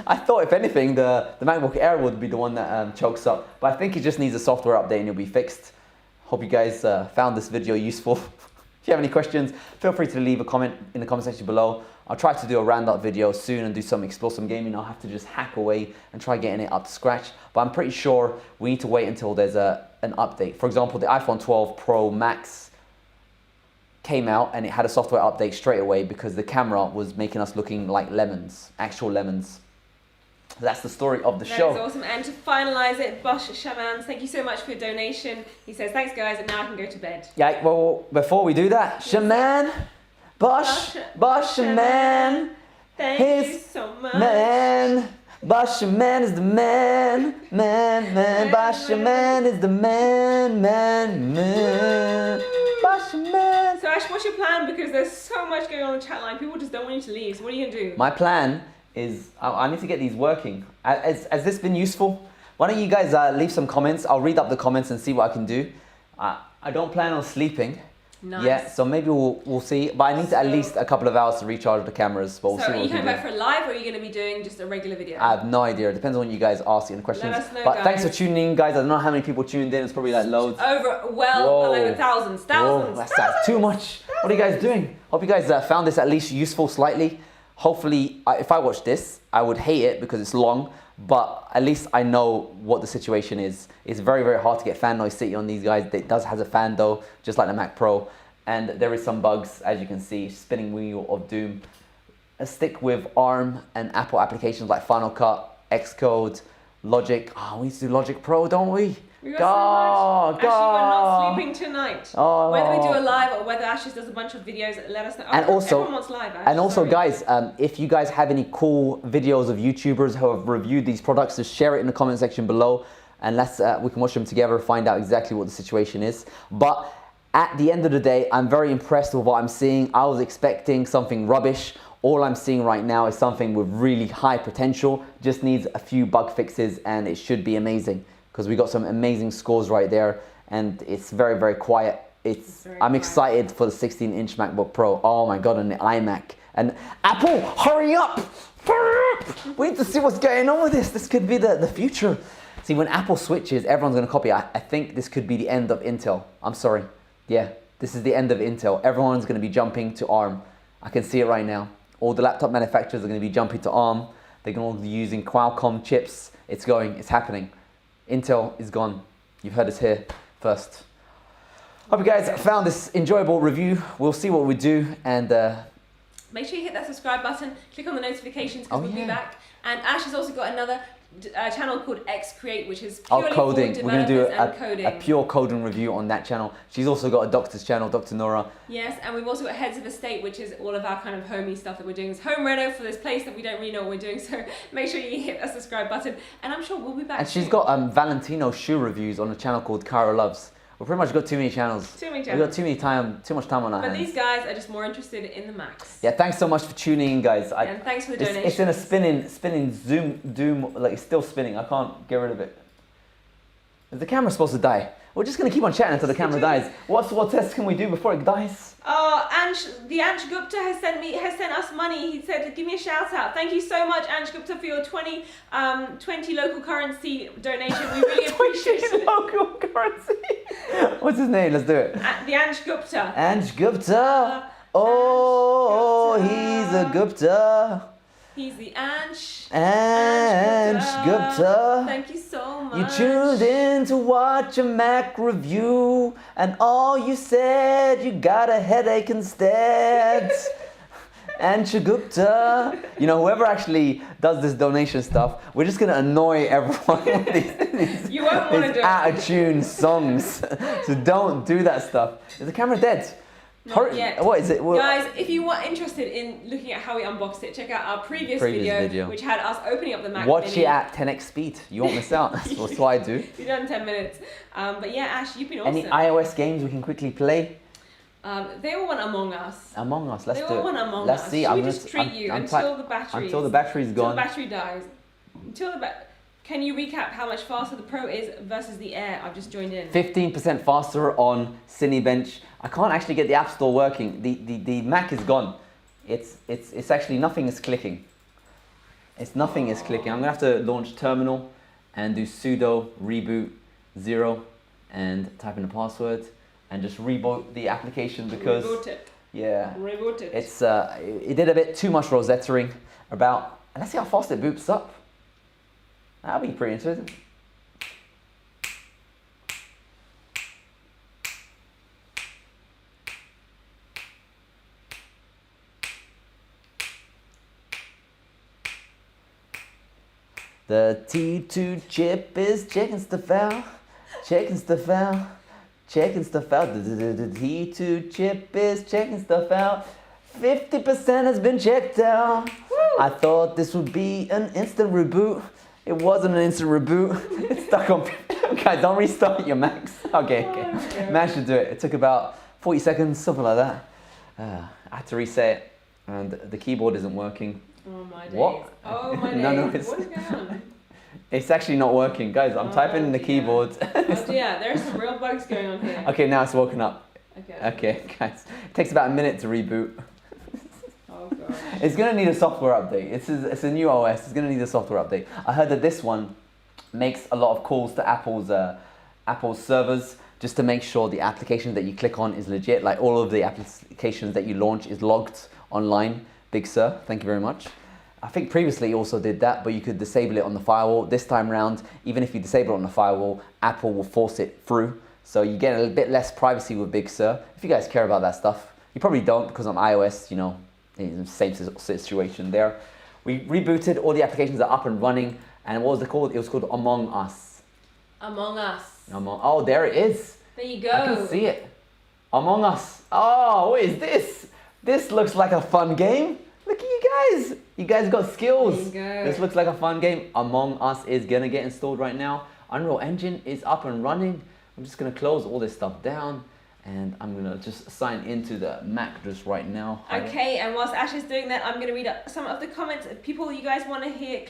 I thought, if anything, the MacBook Air would be the one that chokes up. But I think it just needs a software update and it'll be fixed. Hope you guys found this video useful. If you have any questions, feel free to leave a comment in the comment section below. I'll try to do a roundup video soon and do some explosive gaming. I'll have to just hack away and try getting it up to scratch. But I'm pretty sure we need to wait until there's an update. For example, the iPhone 12 Pro Max came out and it had a software update straight away because the camera was making us looking like lemons, actual lemons. That's the story of the show. That is awesome. And to finalize it, Bosch Shamans, thank you so much for your donation. He says, thanks guys, and now I can go to bed. Yeah, well, before we do that, Shaman, Bosch Shaman, thank you so much. Man, Bosch Shaman is the man. Bosch Shaman is the man. Bosch Shaman. So Ash, what's your plan? Because there's so much going on in the chat line. People just don't want you to leave. So what are you going to do? My plan is I need to get these working. Has this been useful? Why don't you guys leave some comments? I'll read up the comments and see what I can do. I don't plan on sleeping. Nice. Yeah, so maybe we'll see. But I need to at least a couple of hours to recharge the cameras. But we'll see what we can do. So are you coming back for a live, or are you going to be doing just a regular video? I have no idea. It depends on what you guys ask in the questions. Let us know, but guys. thanks for tuning in, guys. I don't know how many people tuned in. It's probably like loads. Over thousands. That's too much. What are you guys doing? Hope you guys found this at least useful slightly. Hopefully, if I watch this, I would hate it because it's long. But at least I know what the situation is. It's very, very hard to get fan noise city on these guys. It does has a fan though, just like the Mac Pro. And there is some bugs, as you can see, spinning wheel of doom. Stick with ARM and Apple applications like Final Cut, Xcode, Logic. Oh, we need to do Logic Pro, don't we? We got so much. Actually, we're not sleeping tonight. Oh. Whether we do a live or whether Ashes does a bunch of videos, let us know. And also, everyone wants live, and also, guys, if you guys have any cool videos of YouTubers who have reviewed these products, just share it in the comment section below, and we can watch them together, find out exactly what the situation is. But at the end of the day, I'm very impressed with what I'm seeing. I was expecting something rubbish All I'm seeing right now is something with really high potential, just needs a few bug fixes and it should be amazing, because we got some amazing scores right there and it's very, very quiet. I'm excited for the 16-inch MacBook Pro. Oh my God, and the iMac. And Apple, hurry up! Hurry up! We need to see what's going on with this. This could be the future. See, when Apple switches, everyone's gonna copy. I think this could be the end of Intel. I'm sorry. Yeah, this is the end of Intel. Everyone's gonna be jumping to ARM. I can see it right now. All the laptop manufacturers are gonna be jumping to ARM. They're gonna be using Qualcomm chips. It's happening. Intel is gone. You've heard it here first. Hope you guys found this enjoyable review. We'll see what we do, and make sure you hit that subscribe button, click on the notifications because we'll be back. And Ash has also got another channel called X Create, which is purely coding. for We're going to do coding. a pure coding review on that channel. She's also got a doctor's channel, Dr. Nora. Yes, and we've also got Heads of Estate, which is all of our kind of homey stuff that we're doing. It's home reno for this place that we don't really know what we're doing, so make sure you hit that subscribe button, and I'm sure we'll be back And soon. she's got Valentino shoe reviews on a channel called Cara Loves. We've pretty much got too many channels. We've got too much time on our hands. But these guys are just more interested in the Macs. Yeah, thanks so much for tuning in, guys. And thanks for the donation. It's in a spinning doom, like it's still spinning. I can't get rid of it. Is the camera supposed to die? We're just gonna keep on chatting until the camera dies. What test can we do before it dies? Oh, Ansh Gupta has sent us money. He said, give me a shout out. Thank you so much, Ansh Gupta, for your 20 local currency donation. We really appreciate it. 20 local currency. What's his name? Let's do it. The Ansh Gupta. Ansh Gupta. Oh, he's a Gupta. He's the Ansh. Ansh Gupta. Thank you so much. You tuned in to watch a Mac review, and all you said, you got a headache instead. Ansh Gupta. You know, whoever actually does this donation stuff, we're just gonna annoy everyone with these you won't want to do out of tune songs. So don't do that stuff. Is the camera dead? Not yet. What is it? Guys, if you were interested in looking at how we unboxed it, check out our previous video, which had us opening up the Mac Watch Mini. it at 10x speed. You won't miss out. That's what I do. You've done 10 minutes. But yeah, Ash, you've been awesome. Any iOS games we can quickly play? They all want Among Us. Among Us, let's do it. They all want Among Let's Us. see. Should we just treat you until the battery's gone. Until the battery dies. Can you recap how much faster the Pro is versus the Air? I've just joined in. 15% faster on Cinebench. I can't actually get the App Store working. The Mac is gone. It's actually nothing is clicking. Nothing is clicking. I'm gonna have to launch Terminal and do sudo reboot 0 and type in the password and just reboot the application because Reboot it. Yeah. Reboot it. It did a bit too much Rosettering about. Let's see how fast it boots up. That'll be pretty interesting. The T2 chip is checking stuff out, checking stuff out, checking stuff out. The T2 chip is checking stuff out. 50% has been checked out. Woo! I thought this would be an instant reboot. It wasn't an instant reboot. It's stuck on. Guys, don't restart your Macs. Okay. Managed to do it. It took about 40 seconds, something like that. I had to reset it, and the keyboard isn't working. Oh my days. What? Oh my days. No, what is going on? It's actually not working. Guys, I'm typing in the keyboard. Oh dear, there's some real bugs going on here. Okay, now it's woken up. Okay, guys. It takes about a minute to reboot. Oh god. It's going to need a software update. It's a new OS. It's going to need a software update. I heard that this one makes a lot of calls to Apple's servers just to make sure the application that you click on is legit. Like all of the applications that you launch is logged online. Big Sur, thank you very much. I think previously you also did that, but you could disable it on the firewall. This time round, even if you disable it on the firewall, Apple will force it through. So you get a bit less privacy with Big Sur. If you guys care about that stuff, you probably don't because on iOS, you know, it's the same situation there. We rebooted, all the applications are up and running, and what was it called? It was called Among Us. Among Us. Oh, there it is. There you go. I can see it. Among Us. Oh, what is this? This looks like a fun game. Look at you guys. You guys got skills. There you go. This looks like a fun game. Among Us is gonna get installed right now. Unreal Engine is up and running. I'm just gonna close all this stuff down. And I'm gonna just sign into the Mac just right now. Okay, and whilst Ash is doing that, I'm gonna read up some of the comments. People, you guys want to hear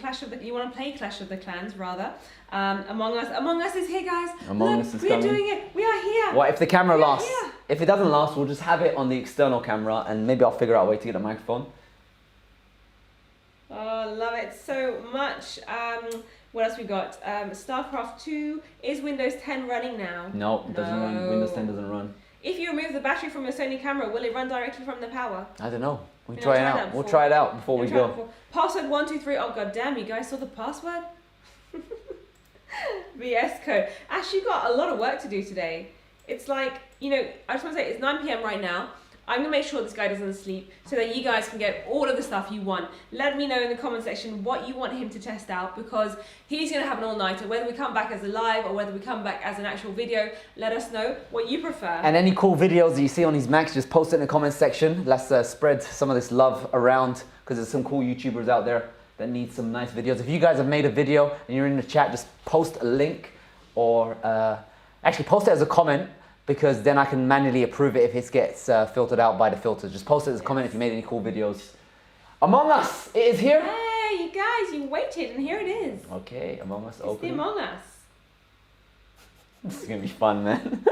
you want to play Clash of the Clans rather. Among Us is here, guys. Among Look, Us is we coming. are doing it. We are here. What if the camera We are lasts? here. If it doesn't last, we'll just have it on the external camera, and maybe I'll figure out a way to get a microphone. Oh, love it so much. What else we got? StarCraft 2. Is Windows 10 running now? No, it doesn't run. Windows 10 doesn't run. If you remove the battery from your Sony camera, will it run directly from the power? I don't know. We'll You try it know, out. We'll try it out before we go. Password 123. Oh god damn! You guys saw the password. VS code. Ash, you got a lot of work to do today. It's like, you know, I just want to say it's 9 p.m. right now. I'm going to make sure this guy doesn't sleep so that you guys can get all of the stuff you want. Let me know in the comment section what you want him to test out, because he's going to have an all-nighter. Whether we come back as a live or whether we come back as an actual video, let us know what you prefer. And any cool videos that you see on these Macs, just post it in the comment section. Let's spread some of this love around, because there's some cool YouTubers out there that need some nice videos. If you guys have made a video and you're in the chat, just post a link, or actually post it as a comment, because then I can manually approve it if it gets filtered out by the filters. Just post it as a comment if you made any cool videos. Among Us, it is here. Hey, you guys, you waited, and here it is. Okay, Among Us It's open. the Among Us. This is gonna be fun, man.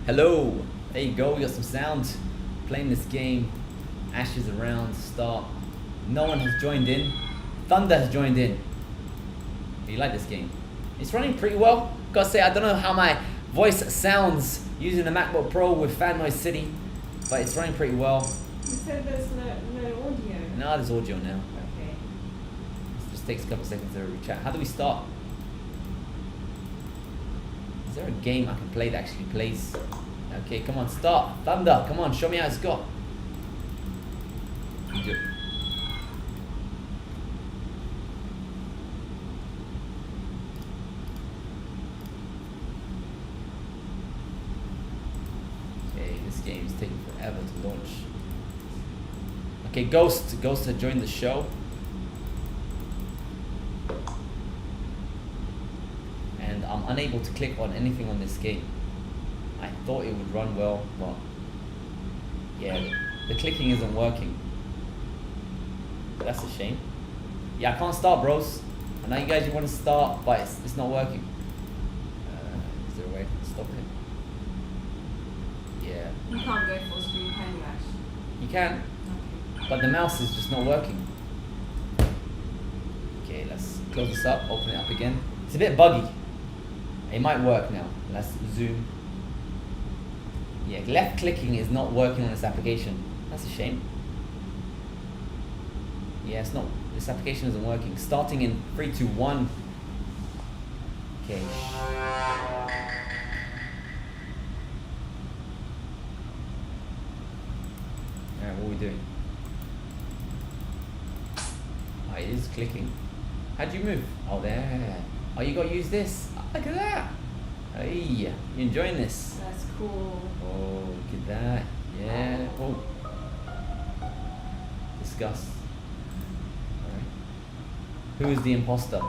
Hello, there you go, we got some sound. Playing this game. Ash is around, start. No one has joined in. Thunder has joined in. Do you like this game? It's running pretty well. Gotta say, I don't know how my voice sounds using the MacBook Pro with Fan Noise City, but it's running pretty well. You said there's no audio. No, there's audio now. Okay. It just takes a couple seconds to chat. How do we start? Is there a game I can play that actually plays? Okay, come on, start. Thunder, come on, show me how it's got. Good. Okay, this game is taking forever to launch. Okay, Ghost had joined the show. And I'm unable to click on anything on this game. I thought it would run well, but yeah, the clicking isn't working. That's a shame. Yeah, I can't start, bros. I know you guys, you want to start, but it's not working. Is there a way to stop it? Yeah. You can't go full screen, can you, Ash? You can, but the mouse is just not working. Okay, let's close this up, open it up again. It's a bit buggy. It might work now. Let's zoom. Yeah, left clicking is not working on this application. That's a shame. Yeah, it's not. This application isn't working. Starting in 3, 2, 1. Okay. Alright, what are we doing? Oh, it is clicking. How'd you move? Oh, there. Oh, you gotta use this. Oh, look at that. Hey, you enjoying this? That's cool. Oh, look at that. Yeah. Oh. Discuss. Alright. Who is the imposter?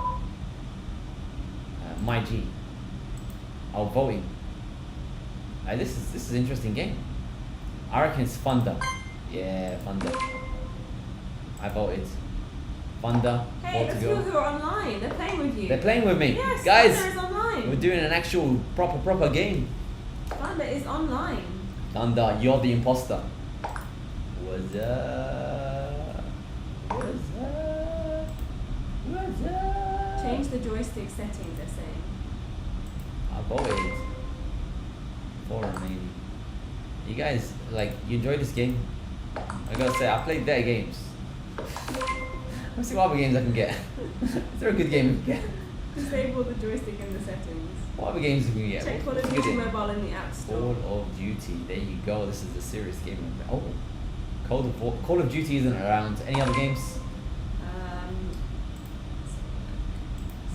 My G. Oh, voting. This is an interesting game. I reckon it's Thunder. Yeah, Thunder. I voted. Thunder, Hey, there's people Portugal. who are online. They're playing with you. They're playing with me. Yes, Guys, Thunder is online. we're doing an actual proper game. Thunder is online. Thunder, you're the imposter. What's up? What's up? What's up? Change the joystick settings, they're saying. Avoid. 4 remaining. You guys, like, you enjoy this game? I gotta say, I played better games. Let's see what other games I can get. Is there a good game we can get? Disable the joystick in the settings. What other games can we get? Check Call What's of a good Duty game? Mobile in the App Store. Call of Duty. There you go. This is a serious game. Oh, Call of Duty isn't around. Any other games?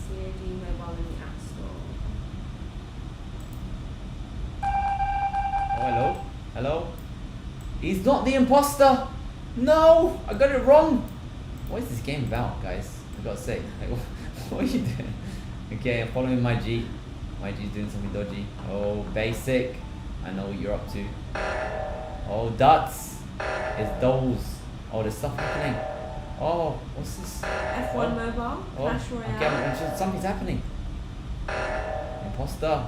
COD Mobile in the App Store. Oh, hello. Hello. He's not the imposter. No, I got it wrong. What is this game about, guys? I gotta say, like, what are you doing? Okay, I'm following my G. My G's doing something dodgy. Oh, basic. I know what you're up to. Oh, dots. It's those. Oh, there's stuff happening. Oh, what's this? F1 Mobile, Clash Royale. Okay, something's happening. Imposter.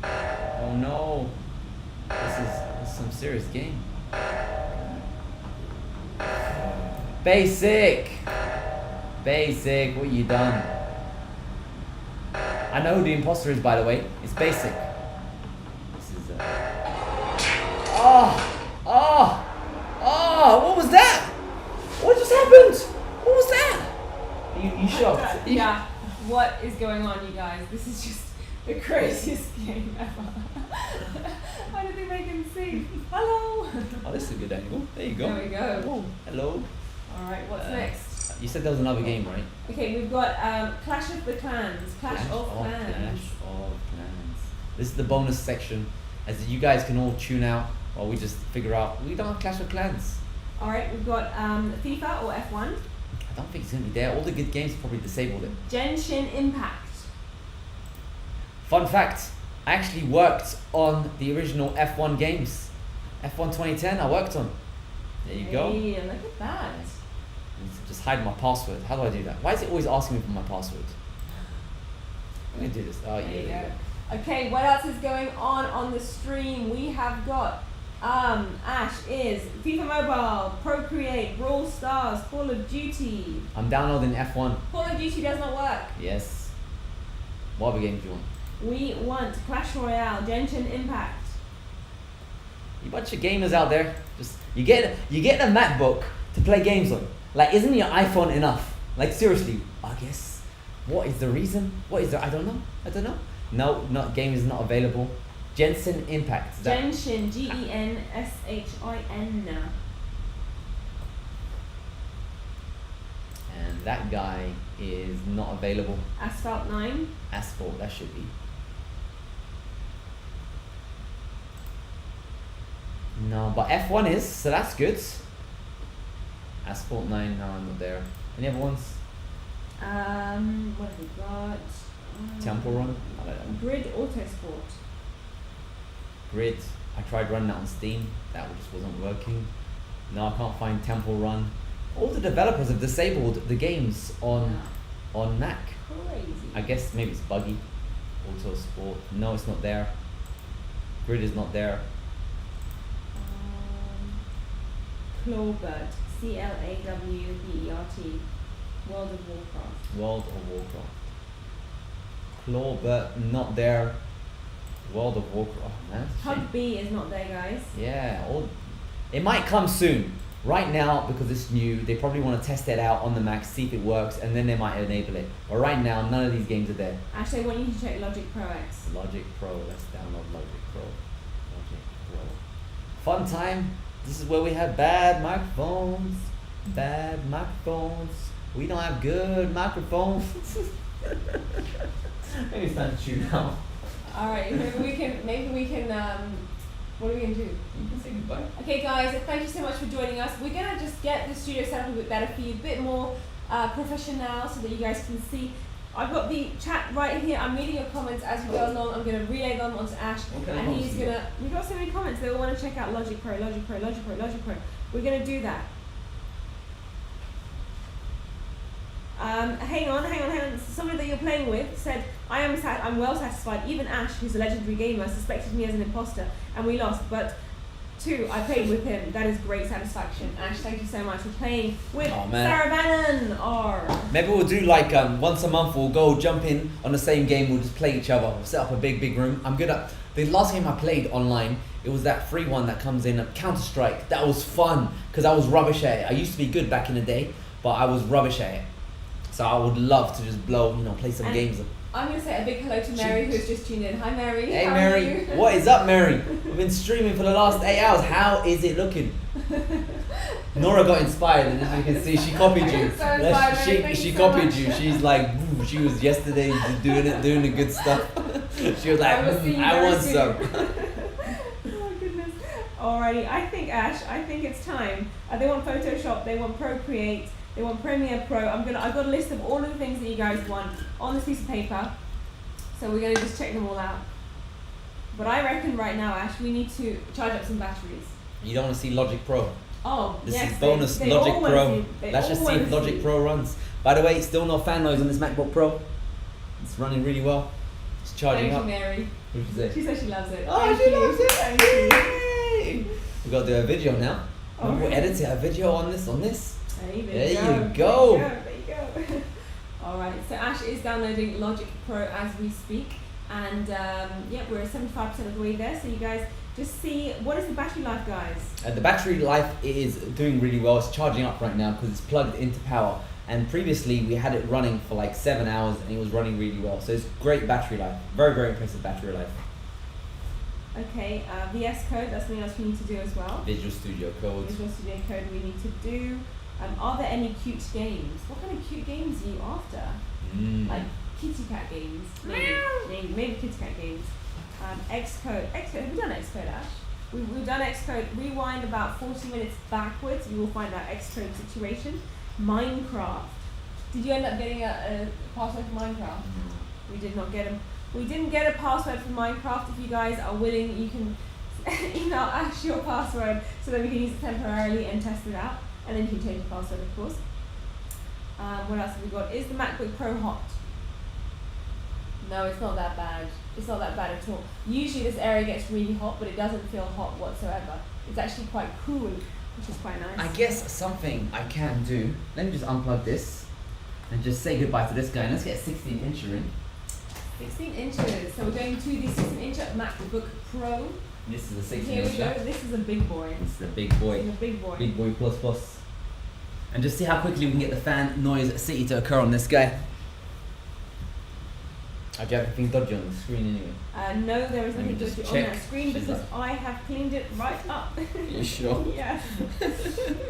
Oh no. This is some serious game. Basic. Basic, what you done? I know who the imposter is, by the way. It's Basic. This is what was that? What just happened? What was that? You shocked? Yeah. What is going on, you guys? This is just the craziest game ever. I don't think they can see. Hello. Oh, this is a good angle. There you go. There we go. Oh, hello. All right. What's next? You said there was another game, right? Okay, we've got Clash of the Clans. Clash of Clans. Clash of Clans. This is the bonus section, as you guys can all tune out while we just figure out we don't have Clash of Clans. All right, we've got FIFA or F1. I don't think it's gonna be there. All the good games probably disabled it. Genshin Impact. Fun fact: I actually worked on the original F1 games. F1 2010. I worked on. There you go. Hey, look at that. Just hide my password. How do I do that? Why is it always asking me for my password? I'm gonna do this. Oh yeah. There you go. Okay, what else is going on the stream? We have got Ash is FIFA Mobile, Procreate, Brawl Stars, Call of Duty. I'm downloading F1. Call of Duty does not work. Yes. What other games do you want? We want Clash Royale, Genshin Impact. You bunch of gamers out there. Just you get a MacBook to play games on. Like, isn't your iPhone enough? Like, seriously, I guess. What is the reason? What is the? I don't know. No, game is not available. Genshin Impact. Genshin, Genshin. And that guy is not available. Asphalt 9. Asphalt, that should be. No, but F1 is, so that's good. Asphalt 9, no, I'm not there. Any other ones? What have we got? Temple Run? I like that one. Grid Autosport. Grid. I tried running that on Steam. That just wasn't working. No, I can't find Temple Run. All the developers have disabled the games on Mac. Crazy. I guess maybe it's buggy. Autosport. No, it's not there. Grid is not there. Clawbert. CLAWBERT. World of Warcraft. World of Warcraft. Clawbert, not there. World of Warcraft. Oh, man, that's a shame. Hug B is not there, guys. Yeah, it might come soon. Right now, because it's new, they probably want to test it out on the Mac, see if it works, and then they might enable it. But right now, none of these games are there. Actually, I want you to check Logic Pro X. Logic Pro, let's download Logic Pro. Logic Pro. Fun time. This is where we have bad microphones. Bad microphones. We don't have good microphones. Maybe it's time to tune out. Alright, maybe we can what are we gonna do? You can say goodbye. Okay guys, thank you so much for joining us. We're gonna just get the studio set up a bit better for you, a bit more professional so that you guys can see. I've got the chat right here. I'm reading your comments as we go along. I'm gonna relay them onto Ash, and he's gonna. We've got so many comments. They all want to check out Logic Pro, Logic Pro, Logic Pro, Logic Pro. We're gonna do that. Hang on. Somebody that you're playing with said, I'm well satisfied. Even Ash, who's a legendary gamer, suspected me as an imposter, and we lost. But 2, I played with him. That is great satisfaction. Ash, thank you so much for playing with Sarah Bannon. Maybe we'll do like once a month. We'll go jump in on the same game. We'll just play each other. We'll set up a big room. I'm good at the last game I played online. It was that free one that comes in, Counter-Strike. That was fun because I was rubbish at it. I used to be good back in the day, but I was rubbish at it. So I would love to just play some games. I'm going to say a big hello to Mary, who's just tuned in. Hi, Mary. Hey, Mary. What is up, Mary? We've been streaming for the last 8 hours. How is it looking? Nora got inspired, and as you can see, she copied you. She copied you. She's like, she was yesterday doing the good stuff. She was like, I want some. Alrighty, I think it's time. They want Photoshop, they want Procreate, they want Premiere Pro. I've got a list of all of the things that you guys want on this piece of paper. So we're gonna just check them all out. But I reckon right now, Ash, we need to charge up some batteries. You don't want to see Logic Pro. Oh, this yes, is bonus they Logic Pro. Let's just see if Logic Logic Pro runs. By the way, still no fan noise on this MacBook Pro. It's running really well. It's charging up. Thank you, Mary. What did she say? She said she loves it. Oh, she loves it. Thank you. We got to do a video now. We'll edit a video on this. There you go. All right. So Ash is downloading Logic Pro as we speak, and we're 75% of the way there. So you guys just see what is the battery life, guys. The battery life is doing really well. It's charging up right now because it's plugged into power. And previously we had it running for like 7 hours and it was running really well. So it's great battery life. Very impressive battery life. Okay, VS Code, that's something else we need to do as well. Visual Studio Code. Visual Studio Code we need to do. Are there any cute games? What kind of cute games are you after? Like kitty cat games? Maybe kitty cat games. Xcode. Have we done Xcode, Ash? We've done Xcode. Rewind about 40 minutes backwards. You will find that Xcode situation. Minecraft. Did you end up getting a password for Minecraft? We did not get them. We didn't get a password for Minecraft. If you guys are willing, you can email Ash your password so that we can use it temporarily and test it out. And then you can change the password, of course. What else have we got? Is the MacBook Pro hot? No, it's not that bad. It's not that bad at all. Usually this area gets really hot, but it doesn't feel hot whatsoever. It's actually quite cool, which is quite nice. I guess something I can do. Let me just unplug this and just say goodbye to this guy. Let's get a 16-incher in. 16 inches. So we're going to the 16-inch MacBook Pro. This is a 16-inch. Here we go. This is a big boy. This is a big boy. This is a big boy. Big boy plus. And just see how quickly we can get the fan noise city to occur on this guy. Do you have anything dodgy on the screen anyway? No, there is nothing dodgy on that screen because I have cleaned it right up. Are you sure? Yes.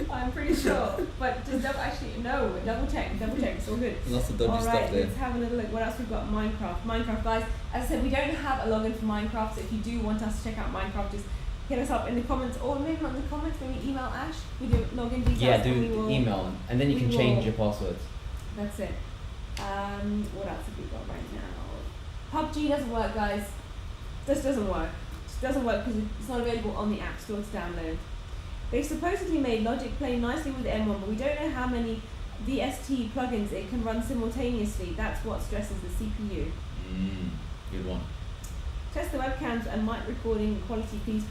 I'm pretty sure. But just double check. It's all good. Lots of dodgy stuff there. Let's have a little look. What else we've got? Minecraft, guys. As I said, we don't have a login for Minecraft, so if you do want us to check out Minecraft, just hit us up in the comments, or maybe not in the comments, maybe email Ash with your login details. Yeah, do email, and then you can change your passwords. That's it. What else have we got right now? PUBG doesn't work, guys. This doesn't work. It doesn't work because it's not available on the App Store to download. They supposedly made Logic play nicely with the M1, but we don't know how many VST plugins it can run simultaneously. That's what stresses the CPU. Good one. Test the webcams and mic recording quality, please.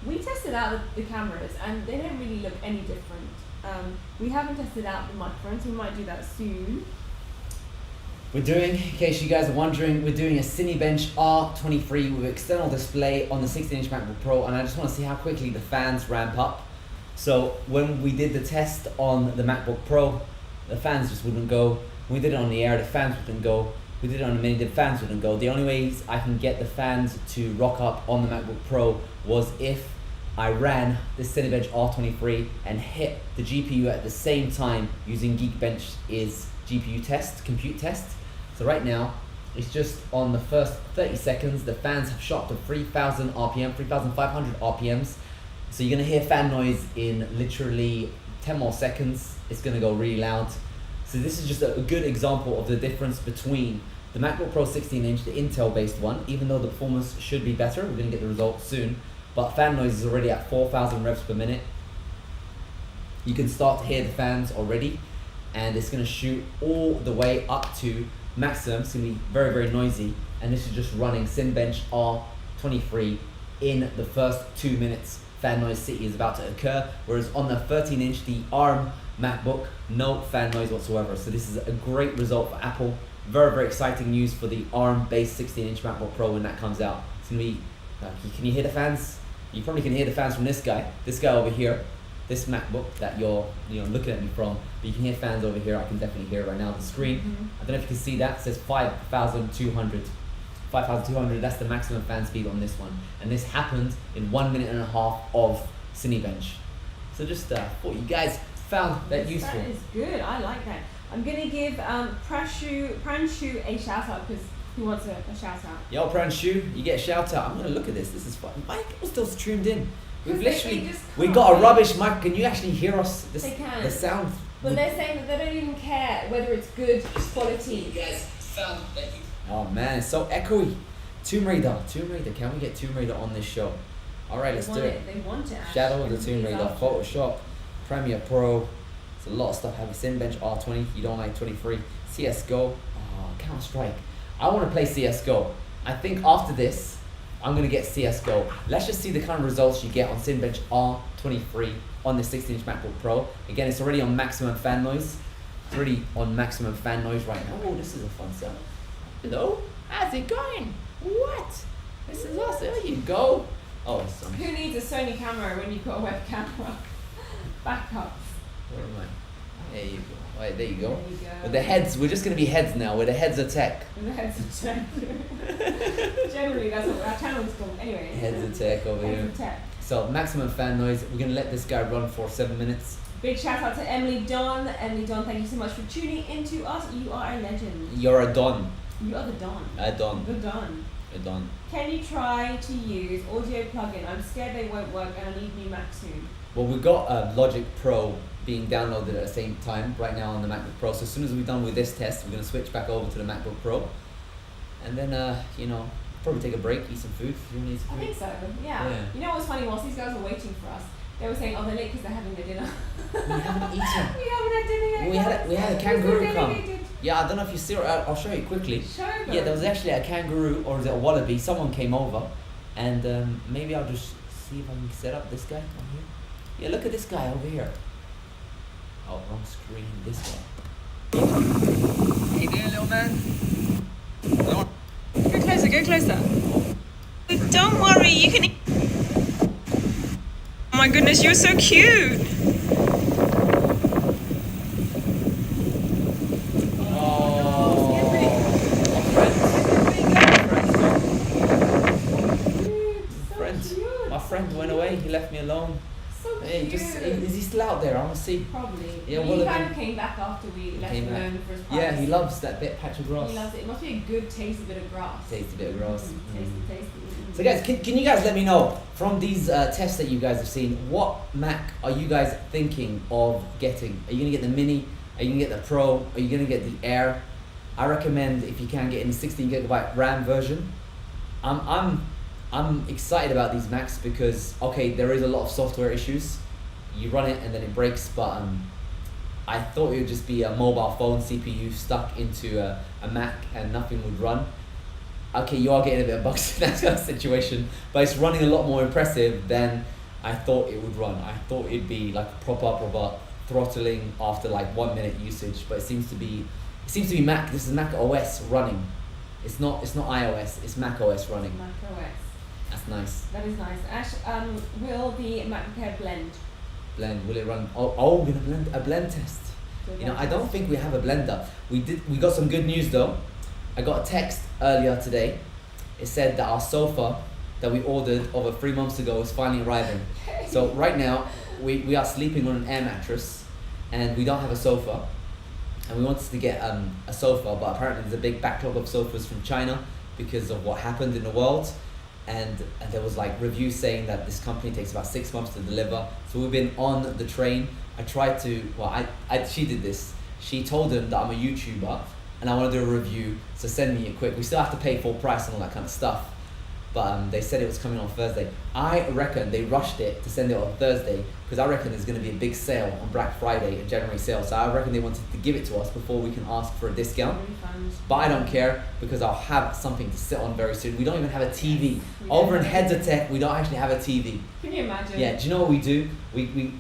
We tested out the cameras and they don't really look any different. We haven't tested out the microphones, we might do that soon. We're doing, in case you guys are wondering, we're doing a Cinebench R23 with external display on the 16-inch MacBook Pro, and I just want to see how quickly the fans ramp up. So when we did the test on the MacBook Pro, the fans just wouldn't go. When we did it on the Air, the fans wouldn't go. We did it on the Mini, the fans wouldn't go. The only ways I can get the fans to rock up on the MacBook Pro was if I ran this Cinebench R23 and hit the GPU at the same time using Geekbench's GPU test, compute test. So right now, it's just on the first 30 seconds, the fans have shot to 3,000 RPM, 3,500 RPMs. So you're gonna hear fan noise in literally 10 more seconds. It's gonna go really loud. So this is just a good example of the difference between the MacBook Pro 16-inch, the Intel-based one, even though the performance should be better, we're gonna get the results soon, but fan noise is already at 4,000 revs per minute. You can start to hear the fans already. and it's going to shoot all the way up to maximum. It's going to be very, very noisy, and this is just running Cinebench R23 in the first 2 minutes. Fan noise city is about to occur, whereas on the 13-inch, the ARM MacBook, no fan noise whatsoever. So this is a great result for Apple. Very, very exciting news for the ARM-based 16-inch MacBook Pro when that comes out. It's going to be, can you hear the fans? You probably can hear the fans from this guy over here, this MacBook that you're looking at me from, but you can hear fans over here. I can definitely hear it right now on the screen. I don't know if you can see that. It says 5,200. 5,200, that's the maximum fan speed on this one. And this happened in 1.5 minutes of Cinebench. So just thought you guys found that useful. That is good, I like that. I'm gonna give Pranshu a shout out because he wants a shout out. Yo, Pranshu, you get a shout out. I'm gonna look at this. This is fun. Mike was still streamed in. We've literally, we got a rubbish mic. Can you actually hear us? They can. The sound. But they're saying that they don't even care whether it's good quality. You guys found that you. Oh man, it's so echoey. Tomb Raider. Can we get Tomb Raider on this show? All right, let's do it. They want it. Shadow of the Tomb Raider, Photoshop, Premiere Pro. It's a lot of stuff. Have a Cinebench R20. You don't like 23. CS:GO. Oh, Counter Strike. I want to play CS:GO. I think after this, I'm gonna get CS:GO. Let's just see the kind of results you get on Cinebench R23 on the 16-inch MacBook Pro. Again, it's already on maximum fan noise. It's already on maximum fan noise right now. Oh, this is a fun sound. Hello, how's it going? What? This is us. There you go. Oh, some. Who needs a Sony camera when you've got a web camera? Backups. Where am I? There you go. Right, there you go. There you go. With the heads, we're just gonna be heads now. Where the heads are tech. With the heads of tech. Generally, that's what our channel is called. Anyway. Heads of tech over Heads here. of tech. So maximum fan noise. We're gonna let this guy run for 7 minutes. Big shout out to Emily Don. Emily Don, thank you so much for tuning into us. You are a legend. You're a don. You are the Don. A don. The Don. A don. Can you try to use audio plugin? I'm scared they won't work and I need new Mac soon. Well, we've got Logic Pro being downloaded at the same time right now on the MacBook Pro. So as soon as we're done with this test, we're gonna switch back over to the MacBook Pro, and then probably take a break, eat some food. You want to eat some I food? think so. Yeah. You know what's funny? Whilst these guys were waiting for us, they were saying, "Oh, they're late because they're having their dinner." We haven't eaten. We haven't had dinner yet. We had a kangaroo come. Dedicated. Yeah, I don't know if you see it. I'll show you quickly. Show them. Yeah, there was actually a kangaroo, or is it a wallaby? Someone came over, and maybe I'll just see if I can set up this guy on here. Yeah, look at this guy over here. Oh, wrong screen. This guy. Hey there, little man. Go closer. Go closer. Don't worry. You can. Oh my goodness, you're so cute. My friend went away. He left me alone. So Hey, cute. is he still out there? I want to see. Probably. Yeah, He well, kind of came back after we left him alone for his prize. Yeah, he loves that bit patch of grass. He loves it. It must be a good tasty bit of grass. Tasty bit of grass. Tasty. So guys, can you guys let me know from these tests that you guys have seen, what Mac are you guys thinking of getting? Are you gonna get the Mini? Are you gonna get the Pro? Are you gonna get the Air? I recommend if you can get in the 16GB RAM version. I'm excited about these Macs because okay, there is a lot of software issues. You run it and then it breaks, but I thought it would just be a mobile phone CPU stuck into a Mac and nothing would run. Okay, you are getting a bit of bugs in that kind of situation, but it's running a lot more impressive than I thought it would run. I thought it'd be like proper throttling after like 1 minute usage, but it seems to be Mac. This is Mac OS running. It's not iOS. It's Mac OS running. Mac OS. That's nice. That is nice. Ash, will the MacBook Air blend? Blend. Will it run? Oh, we're gonna blend a blend test. I don't think we have a blender. We got some good news though. I got a text earlier today. It said that our sofa that we ordered over 3 months ago is finally arriving. So right now we are sleeping on an air mattress and we don't have a sofa. And we wanted to get a sofa, but apparently there's a big backlog of sofas from China because of what happened in the world. And there was like reviews saying that this company takes about 6 months to deliver. So we've been on the train. I tried to, she did this. She told them that I'm a YouTuber and I want to do a review, so send me it quick. We still have to pay full price and all that kind of stuff. but they said it was coming on Thursday. I reckon they rushed it to send it on Thursday because I reckon there's going to be a big sale on Black Friday, a January sale. So I reckon they wanted to give it to us before we can ask for a discount. But I don't care because I'll have something to sit on very soon. We don't even have a TV. Over in Heads of Tech, we don't actually have a TV. Can you imagine? Yeah, do you know what we do? We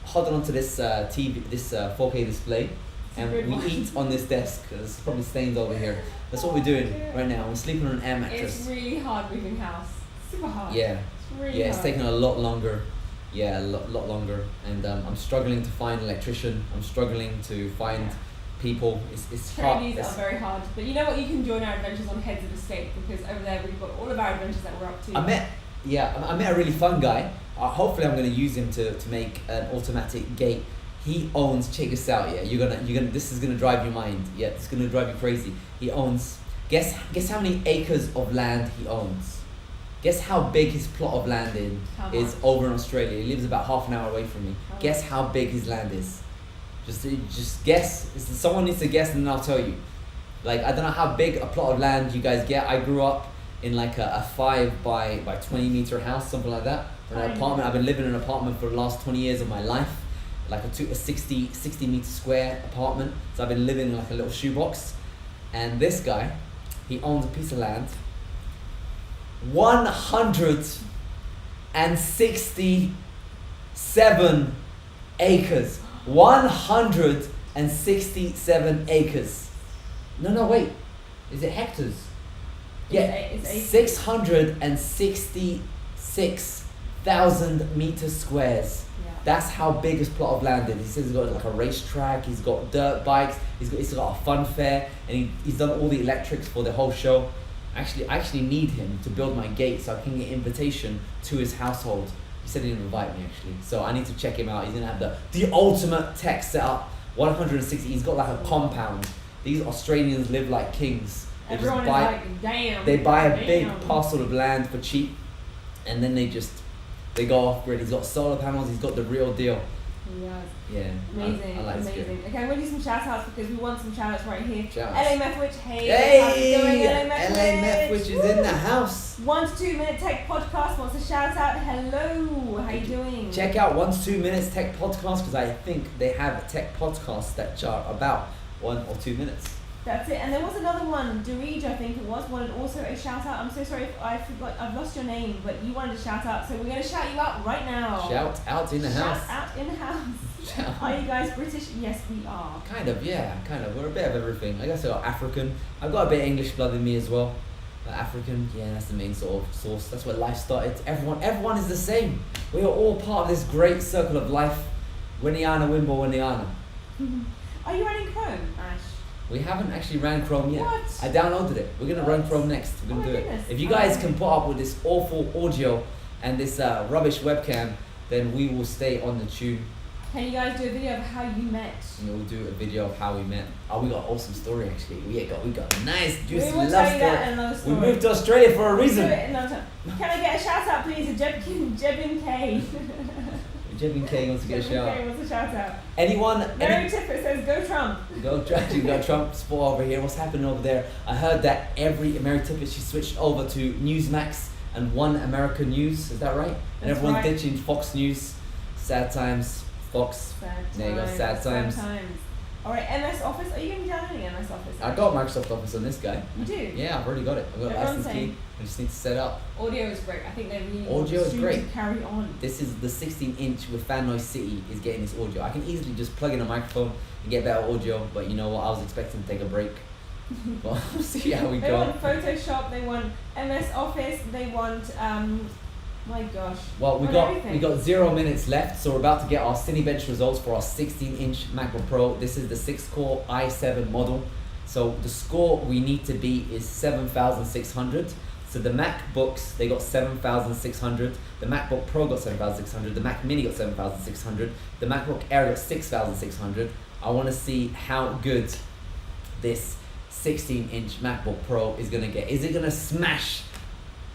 hold onto this TV, this 4K display, and we eat on this desk. There's probably stains over here. That's what we're doing right now. We're sleeping on an air mattress. It's really hard moving house. Super hard. Yeah. It's really It's hard. taking a lot longer. Yeah, a lot longer. And I'm struggling to find an electrician. I'm struggling to find people. It's hard. Trainees are very hard. But you know what? You can join our adventures on Heads of the State because over there we've got all of our adventures that we're up to. I met a really fun guy. Hopefully I'm going to use him to make an automatic gate. He owns, check this out, yeah. You're gonna. This is gonna drive your mind. Yeah, it's gonna drive you crazy. He owns. Guess how many acres of land he owns. Guess how big his plot of land is over in Australia. He lives about half an hour away from me. Guess how big his land is. Just guess. Someone needs to guess, and then I'll tell you. Like, I don't know how big a plot of land you guys get. I grew up in like a 5 by 20 meter house, something like that. An apartment. I've been living in an apartment for the last 20 years of my life. Like a 60 meter square apartment. So I've been living in like a little shoebox. And this guy, he owns a piece of land, 167 acres. 167 acres. No, wait. Is it hectares? Yeah, It's 666,000 meter squares. That's how big his plot of land is. He says he's got like a racetrack, he's got dirt bikes, he's got a fun fair, and he's done all the electrics for the whole show. I actually need him to build my gate so I can get invitation to his household. He said he didn't invite me actually, so I need to check him out. He's gonna have the ultimate tech setup. 160. He's got like a compound. These Australians live like kings. Everyone is like, damn. They buy a big parcel of land for cheap, and then they go off grid. He's got solar panels. He's got the real deal. Yes. Yeah. Amazing. I like this amazing. kid. Okay, I'm gonna do some shout outs because we want some shout outs right here. Shout LA outs. Methwich, hey. How's it Hey, going, LA Methwich is in the house. 1 to 2 Minute Tech Podcast wants a shout out. Hello, how you doing? Check out 1 to 2 Minutes Tech Podcast because I think they have tech podcasts that are about 1 or 2 minutes. That's it. And there was another one, Dorij, I think it was, wanted also a shout out. I'm so sorry if I forgot, I've lost your name, but you wanted a shout out, so we're going to shout you out right now. Shout out in the house. Shout out in the house. Shout. Are you guys British? Yes, we are. Kind of, yeah, kind of. We're a bit of everything. I guess I got African. I've got a bit of English blood in me as well. But African, yeah, that's the main sort of source. That's where life started. Everyone is the same. We are all part of this great circle of life. Winiana, Wimbo, Winiana. Are you running Chrome, Ash? We haven't actually ran Chrome yet. What? I downloaded it. We're gonna run Chrome next. We're gonna Oh my do it. goodness. If you guys can put up with this awful audio and this rubbish webcam, then we will stay on the tune. Can you guys do a video of how you met? And we'll do a video of how we met. Oh, we got an awesome story actually. We got a nice juicy We will love tell you story. that in another story. We moved to Australia for a We'll do reason. it in another time. Can I get a shout out please to Jebin K? Jebin K wants to get a Jebin shout K out. wants a shout out. Anyone? Mary Tippett says go Trump. Go Trump support over here. What's happening over there? I heard that Mary Tippett, she switched over to Newsmax and One American News. Is that right? And That's everyone's right. ditching Fox News. Sad times. Fox. There you go. Sad times. Alright, MS Office. Are you going to be downloading MS Office? I got Microsoft Office on this guy. You do? Yeah, I've already got it. I've got a Everyone's license key. saying- I just need to set up. Audio is great. I think they really Audio is soon great. to carry on. This is the 16-inch with Fan Noise City is getting this audio. I can easily just plug in a microphone and get better audio, but you know what? I was expecting to take a break. Well, we'll see how we They go. want Photoshop, they want MS Office, they want, my gosh. Well, we want got everything. we got 0 minutes left, so we're about to get our Cinebench results for our 16-inch MacBook Pro. This is the 6-core i7 model. So the score we need to beat is 7,600. So the MacBooks, they got 7,600. The MacBook Pro got 7,600. The Mac Mini got 7,600. The MacBook Air got 6,600. I want to see how good this 16-inch MacBook Pro is going to get. Is it going to smash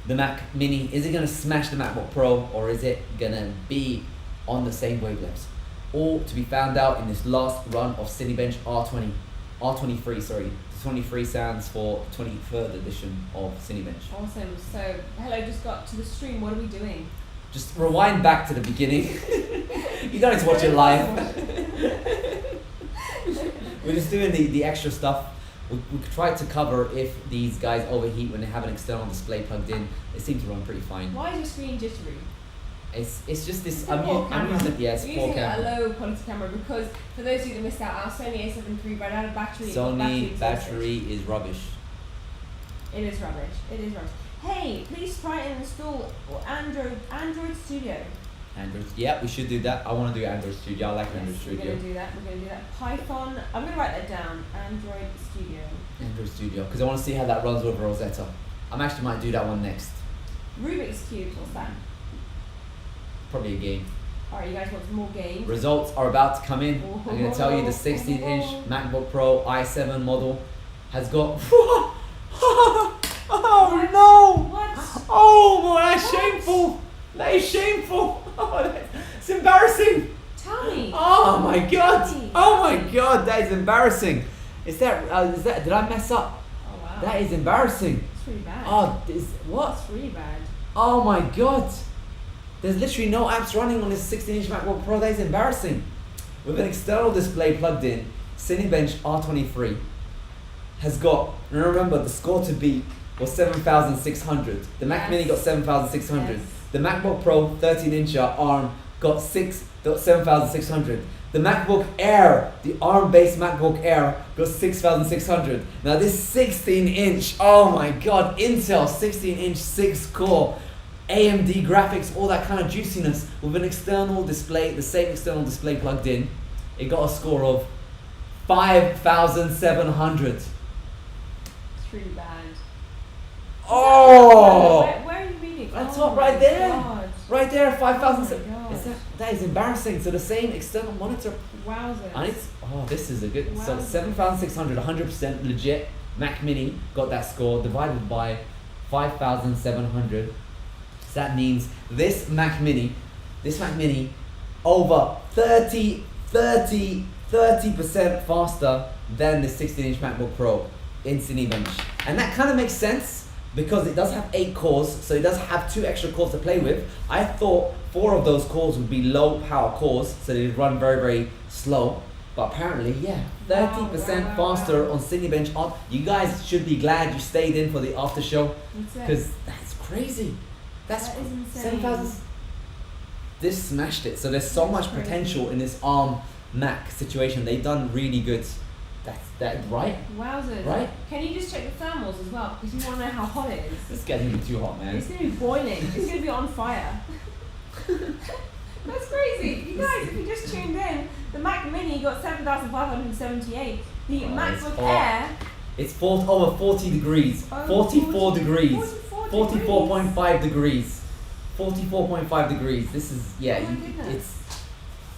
the Mac Mini? Is it going to smash the MacBook Pro, or is it going to be on the same wavelengths? All to be found out in this last run of Cinebench R20. R23, sorry. 23 stands for 23rd edition of Cinebench. Awesome. So, hello, just got to the stream. What are we doing? Just rewind back to the beginning. You don't need to watch it live. We're just doing the extra stuff. We tried to cover if these guys overheat when they have an external display plugged in. It seems to run pretty fine. Why is your screen jittery? It's just this. It's I'm using We're using a low quality camera because for those of you that missed out, our Sony A7 III ran out of battery. Sony battery is rubbish. It is rubbish. It is rubbish. Hey, please try and install Android Studio. Android. Yeah, we should do that. I want to do Android Studio. I like Android Studio. We're gonna do that. We're gonna do that. Python. I'm gonna write that down. Android Studio. Android Studio, because I want to see how that runs with Rosetta. I actually might do that one next. Rubik's Cube. What's that? Probably a game. Alright, you guys want some more games? Results are about to come in. I'm going to tell you the 16-inch MacBook Pro i7 model has got... Oh no! What? Oh boy, that's shameful! That is shameful! Oh, it's embarrassing! Tell me! Oh my god! Tell me. Oh my god, that is embarrassing! Is that, did I mess up? Oh wow. That is embarrassing. It's really bad. Oh, what? It's really bad. Oh my god! There's literally no apps running on this 16-inch MacBook Pro. That is embarrassing. With an external display plugged in, Cinebench R23 has got, and remember the score to beat was 7,600. The Mac Mini got 7,600. Yes. The MacBook Pro 13-incher ARM got 7,600. The MacBook Air, the ARM-based MacBook Air, got 6,600. Now this 16-inch, oh my god, Intel 16-inch 6-core, AMD graphics, all that kind of juiciness with an external display, the same external display plugged in, it got a score of 5,700. It's really bad. Oh! Where are you reading? That's Oh top right my there. God. Right there, Oh 5,000. my God. That is embarrassing. So the same external monitor. Wowzers. And it's, oh, this is a good, so Wowzers. 7,600, 100% legit. Mac Mini got that score divided by 5,700. So that means this Mac Mini over 30% faster than the 16-inch MacBook Pro in Cinebench. And that kind of makes sense because it does have 8 cores, so it does have 2 extra cores to play with. I thought 4 of those cores would be low power cores, so they'd run very, very slow. But apparently, yeah, 30% faster on Cinebench. You guys should be glad you stayed in for the after show, because that's crazy. That is insane. 7,000. This smashed it. So there's so much potential in this ARM Mac situation. They've done really good. That's right. Wowzers. Right? Can you just check the thermals as well? Because you want to know how hot it is. It's getting too hot, man. It's going to be boiling. It's going to be on fire. That's crazy. You guys, if you just tuned in, the Mac Mini got 7,578. The MacBook Air. It's over 40 degrees. 44 degrees. 44.5 degrees. 44.5 degrees. This is, yeah,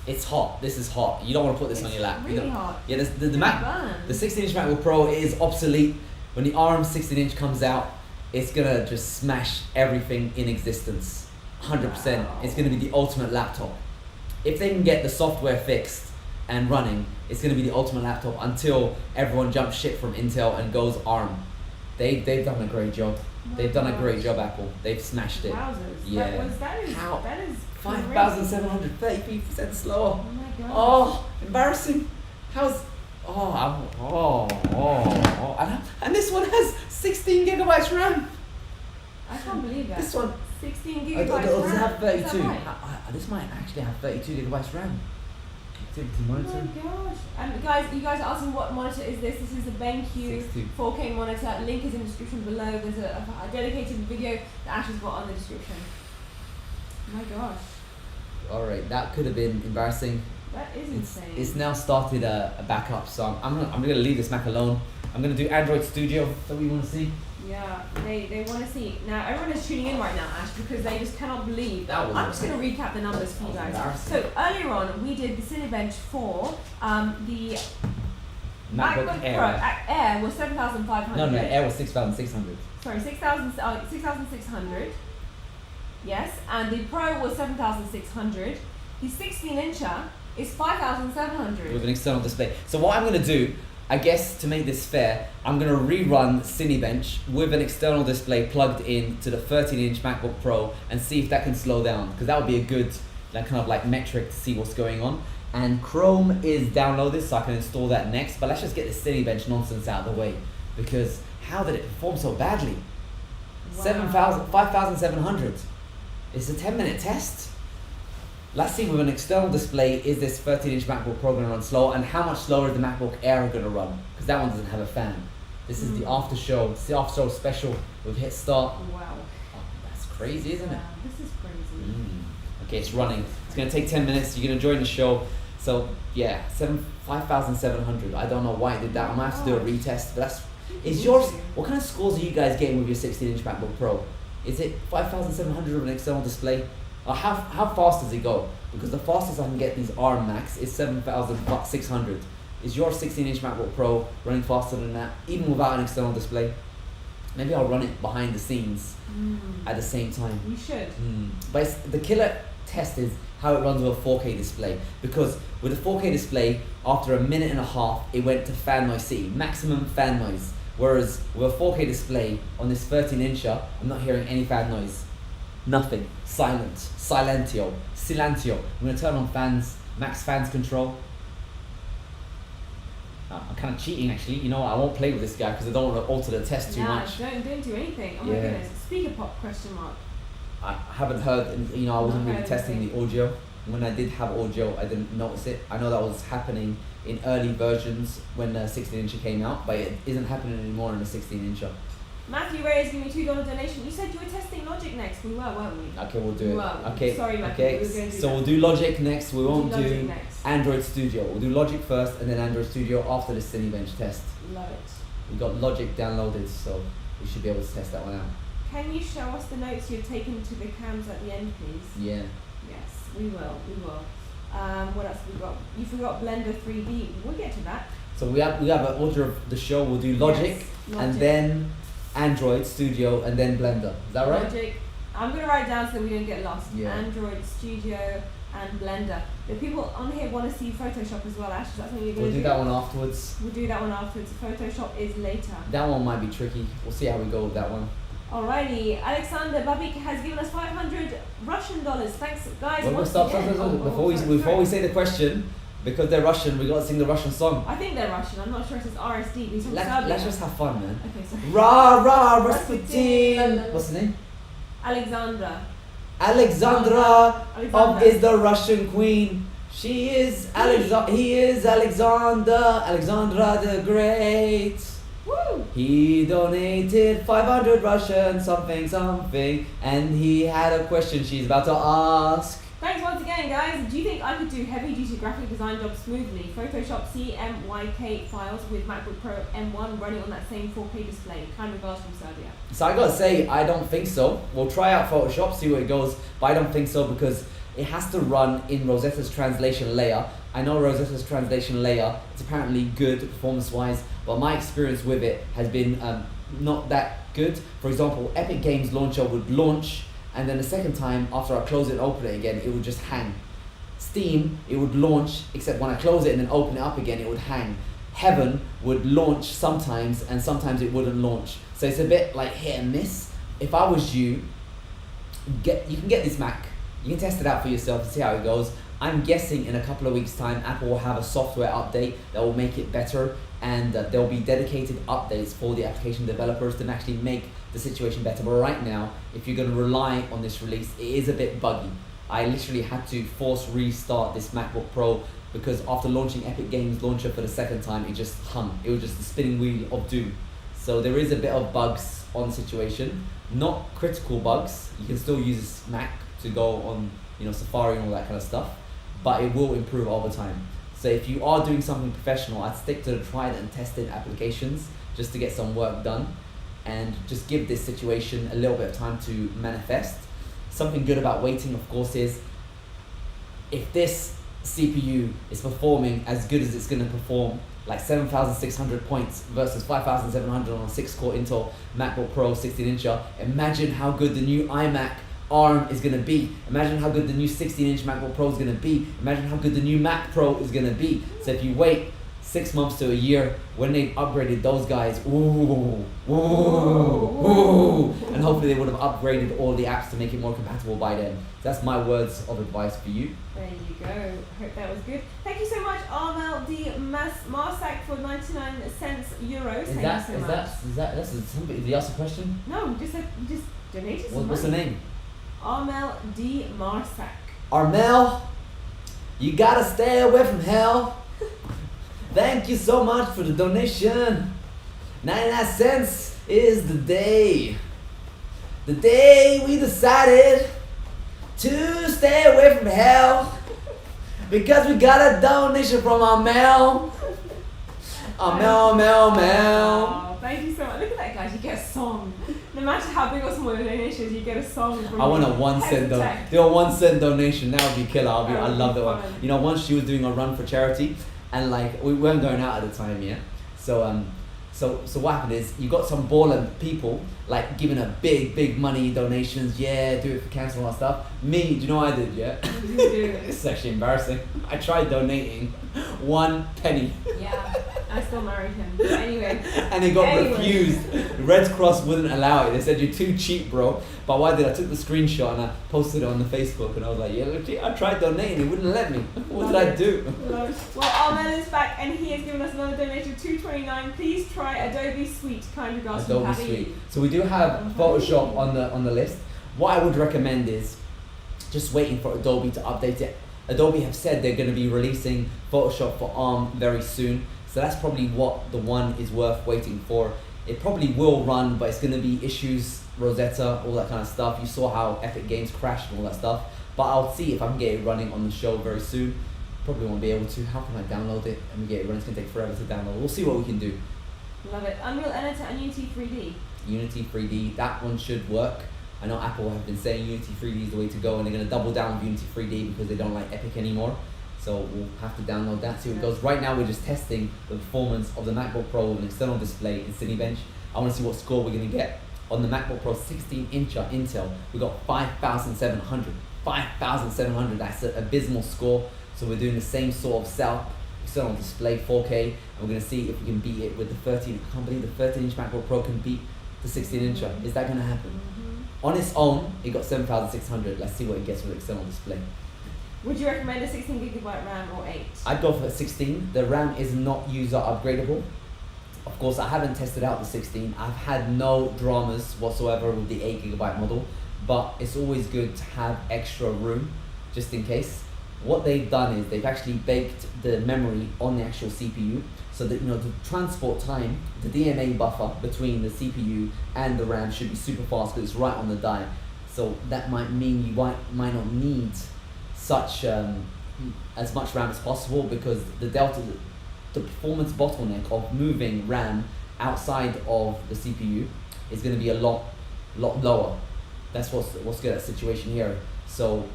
it's hot. This is hot. You don't want to put this on your lap. Really hot. Yeah, the 16-inch MacBook Pro is obsolete. When the ARM 16-inch comes out, it's gonna just smash everything in existence. 100%. Wow. It's gonna be the ultimate laptop. If they can get the software fixed and running, it's gonna be the ultimate laptop until everyone jumps ship from Intel and goes ARM. They've done a great job. They've done a great job, Apple. They've smashed it. Wowzers. Yeah. That is 5,700, 33% slower. Oh my god. Oh, embarrassing. And this one has 16 gigabytes RAM. I can't believe that. This one, 16 gigabytes RAM. does it have 32? Is that right? This might actually have 32 gigabytes RAM. Activity monitor. Oh my gosh. And guys, you guys are asking what monitor is this? This is the BenQ 4K monitor. Link is in the description below. There's a dedicated video that Ash has got on the description. Oh my gosh. Alright, that could have been embarrassing. That is insane. It's now started a backup, so I'm gonna leave this Mac alone. I'm gonna do Android Studio. That we want to see. Yeah, they want to see. Now everyone is tuning in right now, Ash, because they just cannot believe. That was I'm just going to recap the numbers for you guys. So earlier on, we did the Cinebench for the MacBook Pro. Air was 7,500. No, Air was 6,600. Sorry, 6,600. Yes, and the Pro was 7,600. The 16-incher is 5,700. With an external display. So what I'm going to do, I guess to make this fair, I'm gonna rerun Cinebench with an external display plugged in to the 13-inch MacBook Pro and see if that can slow down, because that would be a good kind of like metric to see what's going on. And Chrome is downloaded, so I can install that next. But let's just get this Cinebench nonsense out of the way, because how did it perform so badly? Wow. 5,700. It's a 10-minute test. Let's see with an external display, is this 13-inch MacBook Pro going to run slow, and how much slower is the MacBook Air going to run? Because that one doesn't have a fan. This is the after show. It's the after show special. We've hit start. Wow. Oh, that's crazy, isn't it? This is crazy. Okay, it's running. It's going to take 10 minutes. You're going to join the show. So yeah, 5,700. I don't know why it did that. I might have to do a retest. But is yours? What kind of scores are you guys getting with your 16-inch MacBook Pro? Is it 5,700 with an external display? Or how fast does it go? Because the fastest I can get these ARM Macs is 7,600. Is your 16-inch MacBook Pro running faster than that, even without an external display? Maybe I'll run it behind the scenes at the same time. You should. But the killer test is how it runs with a 4K display, because with a 4K display, after a minute and a half, it went to fan noise city, maximum fan noise. Whereas with a 4K display on this 13-incher, I'm not hearing any fan noise. Nothing. Silent. Silentio. I'm going to turn on fans, max fans control. I'm kind of cheating actually. You know what? I won't play with this guy because I don't want to alter the test too much. Don't do anything. Oh my goodness. Speaker pop question mark. I haven't heard, I wasn't really testing the audio. When I did have audio, I didn't notice it. I know that was happening in early versions when the 16-incher came out, but it isn't happening anymore in the 16-incher. Matthew Ray is giving me $2 donation. You said you were testing Logic next. We were, weren't we? Okay, we'll do it. Okay. Sorry, Matthew. Okay. We were going to do so that. we'll do Logic next. We won't do next. Android Studio. We'll do Logic first and then Android Studio after the Cinebench test. Love it. We got Logic downloaded, so we should be able to test that one out. Can you show us the notes you've taken to the cams at the end, please? Yeah. Yes, we will. What else have we got? You forgot Blender 3D. We'll get to that. So we have an order of the show. We'll do Logic, and then Android Studio, and then Blender. Is that right? Logic. I'm going to write it down so we don't get lost. Yeah. Android Studio and Blender. The people on here want to see Photoshop as well, Ash. That's what you're going to do. We'll do that one afterwards. We'll do that one afterwards. Photoshop is later. That one might be tricky. We'll see how we go with that one. Alrighty, Alexander Babik has given us 500 Russian dollars. Thanks, guys. Well, stop. Before we say the question, because they're Russian, we got to sing the Russian song. I think they're Russian. I'm not sure if it's RSD. He's from Serbia. Let's just have fun, man. Okay, sorry. Rah, Rasputin. What's his name? Alexandra. Alexandra is the Russian queen. She is he is Alexandra the Great. Woo! He donated 500 Russian something, and he had a question she's about to ask. Thanks once again, guys. Do you think I could do heavy-duty graphic design jobs smoothly? Photoshop CMYK files with MacBook Pro M1 running on that same 4K display. Kind regards from Serbia. So I gotta say, I don't think so. We'll try out Photoshop, see where it goes, but I don't think so because it has to run in Rosetta's translation layer. I know Rosetta's translation layer, it's apparently good performance-wise, but my experience with it has been not that good. For example, Epic Games Launcher would launch, and then the second time, after I close it and open it again, it would just hang. Steam, it would launch, except when I close it and then open it up again, it would hang. Heaven would launch sometimes, and sometimes it wouldn't launch. So it's a bit like hit and miss. If I was you, you can get this Mac. You can test it out for yourself and see how it goes. I'm guessing in a couple of weeks' time, Apple will have a software update that will make it better, and there will be dedicated updates for the application developers to actually make the situation better. But right now, if you're going to rely on this release, it is a bit buggy. I literally had to force restart this MacBook Pro because after launching Epic Games Launcher for the second time, it just hung. It was just the spinning wheel of doom. So there is a bit of bugs on the situation, not critical bugs. You can still use this Mac to go on, Safari and all that kind of stuff, but it will improve over time. So if you are doing something professional, I'd stick to the tried and tested applications just to get some work done and just give this situation a little bit of time to manifest. Something good about waiting, of course, is if this CPU is performing as good as it's going to perform, like 7,600 points versus 5,700 on a 6-core Intel MacBook Pro 16-incher, imagine how good the new iMac ARM is going to be. Imagine how good the new 16-inch MacBook Pro is going to be. Imagine how good the new Mac Pro is going to be. So if you wait 6 months to a year, when they've upgraded those guys, ooh, and hopefully they would have upgraded all the apps to make it more compatible by then. That's my words of advice for you. There you go. Hope that was good. Thank you so much, Armel D. Marsak for 99 cents euros. Thank you so much. Did you ask a question? No, just donated some What's the money. name? Armel D. Marsak. Armel, you gotta stay away from hell. Thank you so much for the donation. 99 cents is the day we decided to stay away from hell because we got a donation from Armel. Armel. Oh, thank you so much. Look at that, guys. You get a song. No matter how big or small the donation is, you get a song. From I want a 1 cent donation. Do a 1 cent donation. That would be killer. I love that one. You know, once she was doing a run for charity, and like we weren't going out at the time, yeah. So what happened is you got some baller people like giving her big money donations. Yeah, do it for cancer and all that stuff. Me, do you know what I did? Yeah. It's actually embarrassing. I tried donating 1 penny. Yeah, I still married him. Anyway. And it got refused. Red Cross wouldn't allow it. They said you're too cheap, bro. But what I did, I took the screenshot and I posted it on the Facebook, and I was like, yeah, look, I tried donating, it wouldn't let me. What did I do? Well, Armel is back and he has given us another donation of $2.29. Please try Adobe Suite. Kind regards from Adobe Patty. Suite. So we do have Photoshop on the list. What I would recommend is just waiting for Adobe to update it. Adobe have said they're going to be releasing Photoshop for ARM very soon. So that's probably what the one is worth waiting for. It probably will run, but it's going to be issues, Rosetta, all that kind of stuff. You saw how Epic Games crashed and all that stuff. But I'll see if I can get it running on the show very soon. Probably won't be able to. How can I download it and get it running? It's going to take forever to download. We'll see what we can do. Love it. Unreal Editor and Unity 3D. Unity 3D, that one should work. I know Apple have been saying Unity 3D is the way to go, and they're going to double down on Unity 3D because they don't like Epic anymore. So we'll have to download that, see how it goes. Right now we're just testing the performance of the MacBook Pro with an external display in Cinebench. I want to see what score we're going to get. On the MacBook Pro 16-incher Intel, we got 5,700. 5,700, that's an abysmal score. So we're doing the same sort of setup, external display, 4K, and we're going to see if we can beat it with the 13. I can't believe the 13-inch MacBook Pro can beat the 16-incher. Is that going to happen? On its own, it got 7,600. Let's see what it gets with external display. Would you recommend a 16GB RAM or 8? I'd go for 16. The RAM is not user upgradable. Of course, I haven't tested out the 16. I've had no dramas whatsoever with the 8GB model, but it's always good to have extra room just in case. What they've done is they've actually baked the memory on the actual CPU, so that the transport time, the DMA buffer between the CPU and the RAM should be super fast because it's right on the die. So that might mean you might not need such as much RAM as possible, because the performance bottleneck of moving RAM outside of the CPU is going to be a lot lower. That's what's good at the situation here. So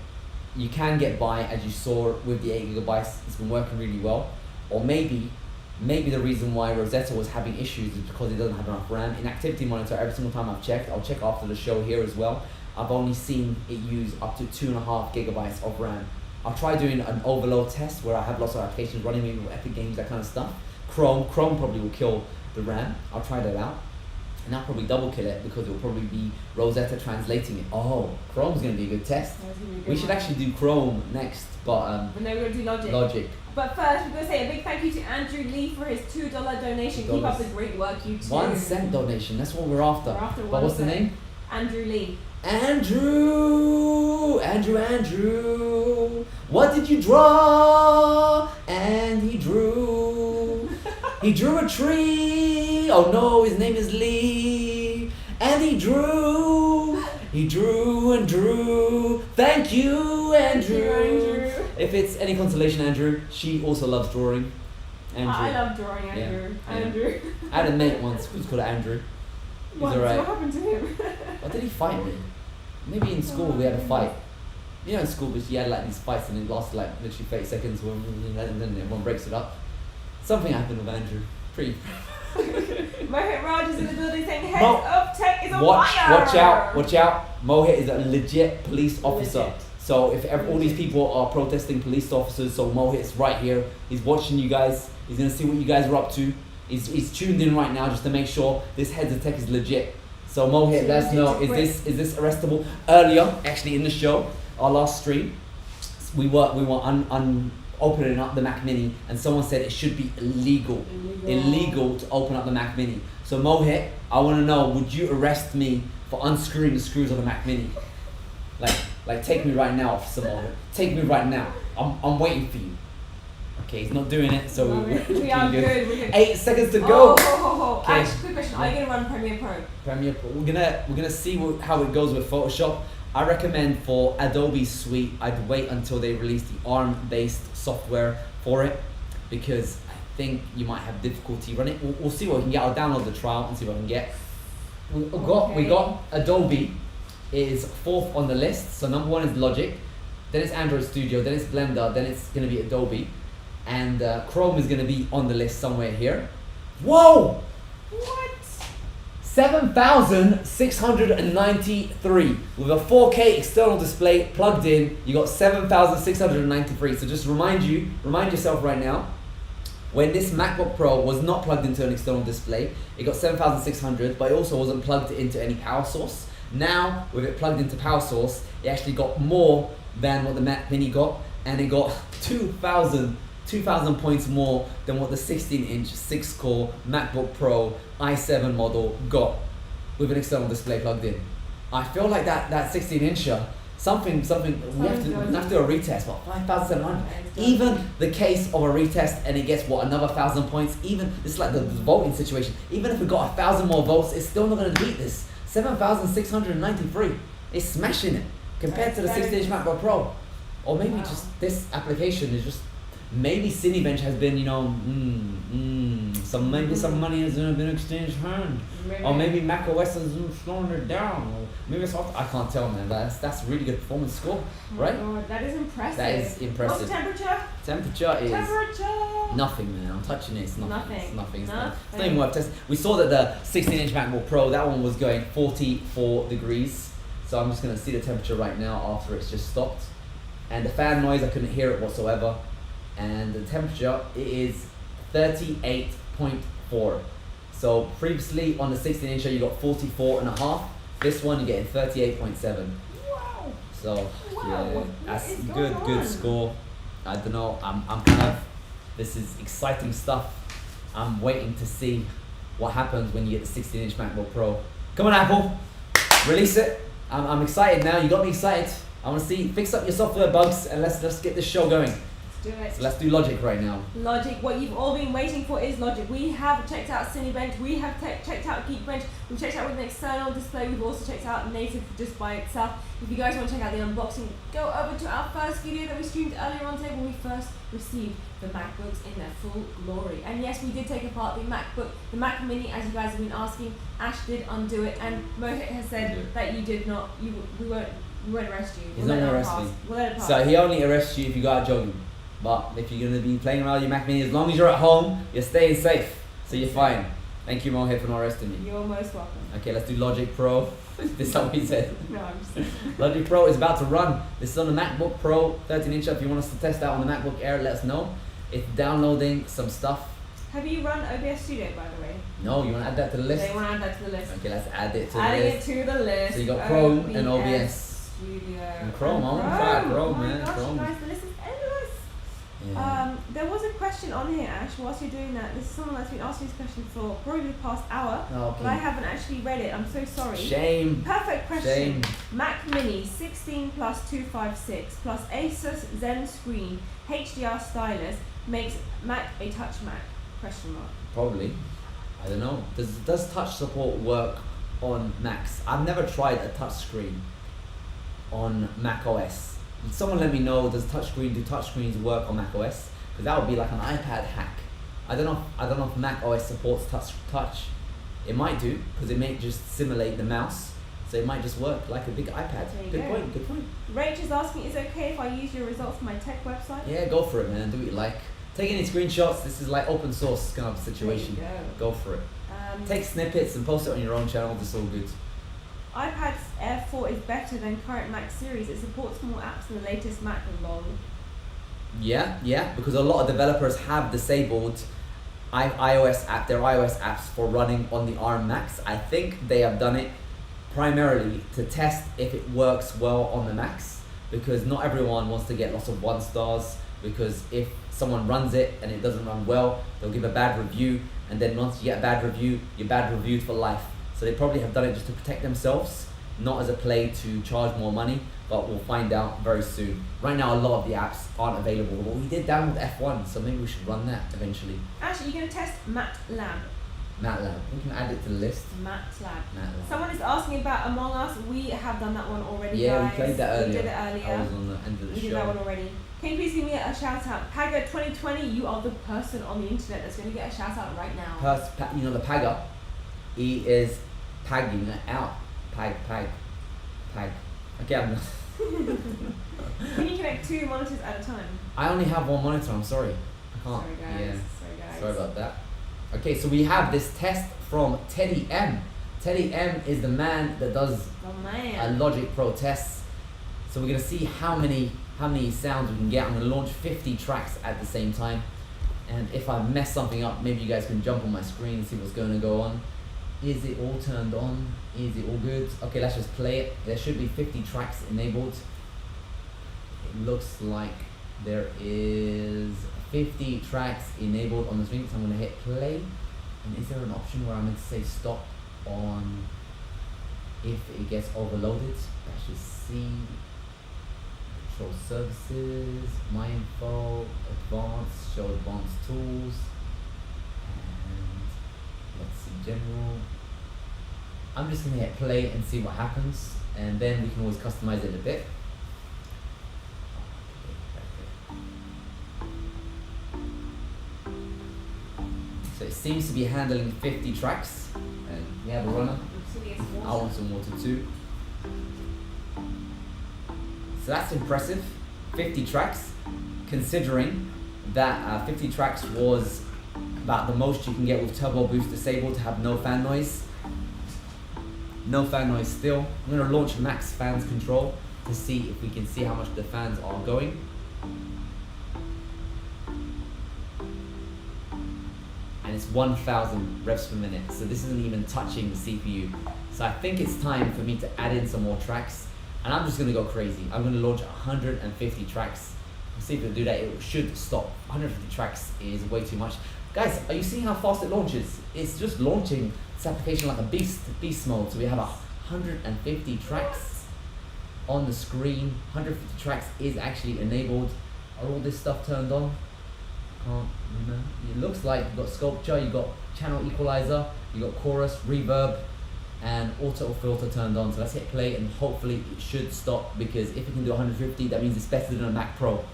you can get by, as you saw with the 8GB. It's been working really well. Or maybe the reason why Rosetta was having issues is because it doesn't have enough RAM. In Activity Monitor, every single time I've checked, I'll check after the show here as well, I've only seen it use up to 2.5GB of RAM. I'll try doing an overload test where I have lots of applications running, maybe with Epic Games, that kind of stuff. Chrome probably will kill the RAM. I'll try that out. And I'll probably double kill it because it will probably be Rosetta translating it. Oh, Chrome's going to be a good test. We should actually do Chrome next, but no, we're going to do Logic. Logic. But first, we're going to say a big thank you to Andrew Lee for his $2 donation. Keep up the great work, you too. 1 cent donation, that's what we're after. But what's the name? Andrew Lee. Andrew, what did you draw? And he drew a tree. Oh no, his name is Lee. And he drew and drew. Thank you, Andrew. If it's any consolation, Andrew, she also loves drawing. Andrew. I love drawing, Andrew. Yeah. Andrew. I had a mate once who's called Andrew. What happened to him? Or did he fight me? Maybe in school we had a fight. You know, in school, but you had like these fights and it lasted like literally 30 seconds and then everyone breaks it up. Something happened with Andrew. Pretty. Mohit Raj is in the building saying heads of tech is on fire. Watch out. Mohit is a legit police officer. Legit. So if all these people are protesting police officers, so Mohit's right here. He's watching you guys. He's gonna see what you guys are up to. He's tuned in right now just to make sure this heads of tech is legit. So Mohit, let us know, is this arrestable? Earlier, actually in the show, our last stream, we were opening up the Mac Mini, and someone said it should be illegal to open up the Mac Mini. So Mohit, I want to know, would you arrest me for unscrewing the screws of the Mac Mini? Like take me right now, Officer Mohit. Take me right now. I'm waiting for you. Okay, he's not doing it, so we are good. 8 seconds to go. Okay. Ash, quick question. Are you gonna run Premiere Pro? Premiere Pro. We're gonna see how it goes with Photoshop. I recommend for Adobe Suite, I'd wait until they release the ARM-based software for it, because I think you might have difficulty running it. We'll see what we can get. I'll download the trial and see what I can get. We got Adobe is 4th on the list. So number 1 is Logic, then it's Android Studio, then it's Blender, then it's gonna be Adobe, and Chrome is gonna be on the list somewhere here. Whoa! What? 7,693 with a 4K external display plugged in. You got 7,693. So just remind yourself right now, when this MacBook Pro was not plugged into an external display, it got 7,600, but it also wasn't plugged into any power source. Now, with it plugged into power source, it actually got more than what the Mac Mini got, and it got 2,000 points more than what the 16-inch 6-core MacBook Pro i7 model got with an external display plugged in. I feel like that 16-incher, something we have to do a retest, what, 5,700? Even the case of a retest and it gets what, another 1,000 points, even, this is like the voting situation, even if we got 1,000 more votes, it's still not gonna beat this. 7,693, it's smashing it compared to the 16-inch MacBook Pro. Or maybe just this application is just, maybe Cinebench has been, maybe some money has been exchanged hands, or maybe Mac OS is slowing it down, or maybe it's off. I can't tell, man. That's really good performance score, right? Oh God, that is impressive. That is impressive. What's the temperature? Temperature is nothing, man. I'm touching it. It's nothing. It's nothing. It's not even worth testing. We saw that the 16-inch MacBook Pro, that one was going 44 degrees. So I'm just gonna see the temperature right now after it's just stopped, and the fan noise, I couldn't hear it whatsoever. And the temperature is 38.4. So previously on the 16-incher you got 44.5. This one you're getting 38.7. Wow. So yeah, that's good on? score. I don't know. I'm kind of, this is exciting stuff. I'm waiting to see what happens when you get the 16-inch MacBook Pro. Come on, Apple, release it. I'm excited now. You got me excited. I want to see, fix up your software bugs, and let's get this show going. Do it. So let's do Logic right now. Logic, what you've all been waiting for is Logic. We have checked out Cinebench, we have checked out Geekbench, we've checked out with an external display, we've also checked out native just by itself. If you guys want to check out the unboxing, go over to our first video that we streamed earlier on today when we first received the MacBooks in their full glory. And yes, we did take apart the MacBook, the Mac Mini, as you guys have been asking. Ash did undo it, and Mohit has said that you did not, we won't arrest you. He's not going to arrest me. We'll let it pass. So he only arrests you if you go out jogging. But if you're going to be playing around your Mac Mini, as long as you're at home, you're staying safe. So you're fine. Thank you, Mohit, for not arresting me. You're most welcome. Okay, let's do Logic Pro. This is what he said. No, I'm just Logic Pro is about to run. This is on the MacBook Pro 13-inch. If you want us to test out on the MacBook Air, let us know. It's downloading some stuff. Have you run OBS Studio, by the way? No, you want to add that to the list? They want to add that to the list. Okay, let's add it to Adding the list. it to the list. So you got Chrome and OBS. Studio. And Chrome, I want to try Chrome, man. Gosh, Chrome. guys, the list is endless. Yeah. There was a question on here, Ash, whilst you're doing that. This is someone that's been asking this question for probably the past hour, but I haven't actually read it. I'm so sorry. Shame. Perfect question. Shame. Mac Mini 16 plus 256 plus Asus Zen screen HDR stylus makes Mac a touch Mac? Question mark. Probably. I don't know. Does touch support work on Macs? I've never tried a touch screen on Mac OS. Someone let me know, do touchscreens work on Mac OS? Because that would be like an iPad hack. I don't know if Mac OS supports touch. It might do, because it may just simulate the mouse. So it might just work like a big iPad. Good point. Rach is asking, is it okay if I use your results for my tech website? Yeah, go for it, man. Do what you like. Take any screenshots. This is like open source kind of situation. There you Go for it. Take snippets and post it on your own channel. It's all good. iPad Air 4 is better than current Mac series. It supports more apps than the latest Mac lol. Yeah, because a lot of developers have disabled their iOS apps for running on the ARM Macs. I think they have done it primarily to test if it works well on the Macs, because not everyone wants to get lots of 1 stars, because if someone runs it and it doesn't run well, they'll give a bad review, and then once you get a bad review, you're bad reviewed for life. So they probably have done it just to protect themselves, not as a play to charge more money, but we'll find out very soon. Right now, a lot of the apps aren't available, but we did download F1, so maybe we should run that eventually. Actually, you're going to test MATLAB. MATLAB, we can add it to the list. MATLAB. Someone is asking about Among Us. We have done that one already, Yeah, guys. we played that earlier. We did it earlier. I was on the end of the We show. did that one already. Can you please give me a shout out? Paga 2020, you are the person on the internet that's going to get a shout out right now. You know the Pagger, he is pagging it out. Pag. Okay, I'm not. Can you connect 2 monitors at a time? I only have 1 monitor, I'm sorry. I can't. Sorry guys. Yeah. Sorry about that. Okay, so we have this test from Teddy M. Teddy M is the man that does Logic Pro tests. So we're gonna see how many sounds we can get. I'm gonna launch 50 tracks at the same time. And if I mess something up, maybe you guys can jump on my screen and see what's going to go on. Is it all turned on? Is it all good? Okay, let's just play it. There should be 50 tracks enabled. It looks like there is 50 tracks enabled on the screen, so I'm going to hit play. And is there an option where I'm going to say stop on if it gets overloaded? Let's just see. Control services, my info, advanced, show advanced tools, and let's see general. I'm just gonna hit play and see what happens, and then we can always customize it a bit. So it seems to be handling 50 tracks, and we have a runner. I want some water too. So that's impressive, 50 tracks, considering that 50 tracks was about the most you can get with Turbo Boost disabled to have no fan noise. No fan noise still. I'm going to launch Max Fans Control to see if we can see how much the fans are going. And it's 1,000 revs per minute, so this isn't even touching the CPU. So I think it's time for me to add in some more tracks. And I'm just gonna go crazy. I'm gonna launch 150 tracks. We'll see if it'll do that. It should stop. 150 tracks is way too much. Guys, are you seeing how fast it launches? It's just launching this application like a beast mode. So we have 150 tracks on the screen. 150 tracks is actually enabled. Are all this stuff turned on? Can't remember. It looks like you've got sculpture, you've got channel equalizer, you've got chorus, reverb, and auto filter turned on. So let's hit play and hopefully it should stop, because if it can do 150, that means it's better than a Mac Pro.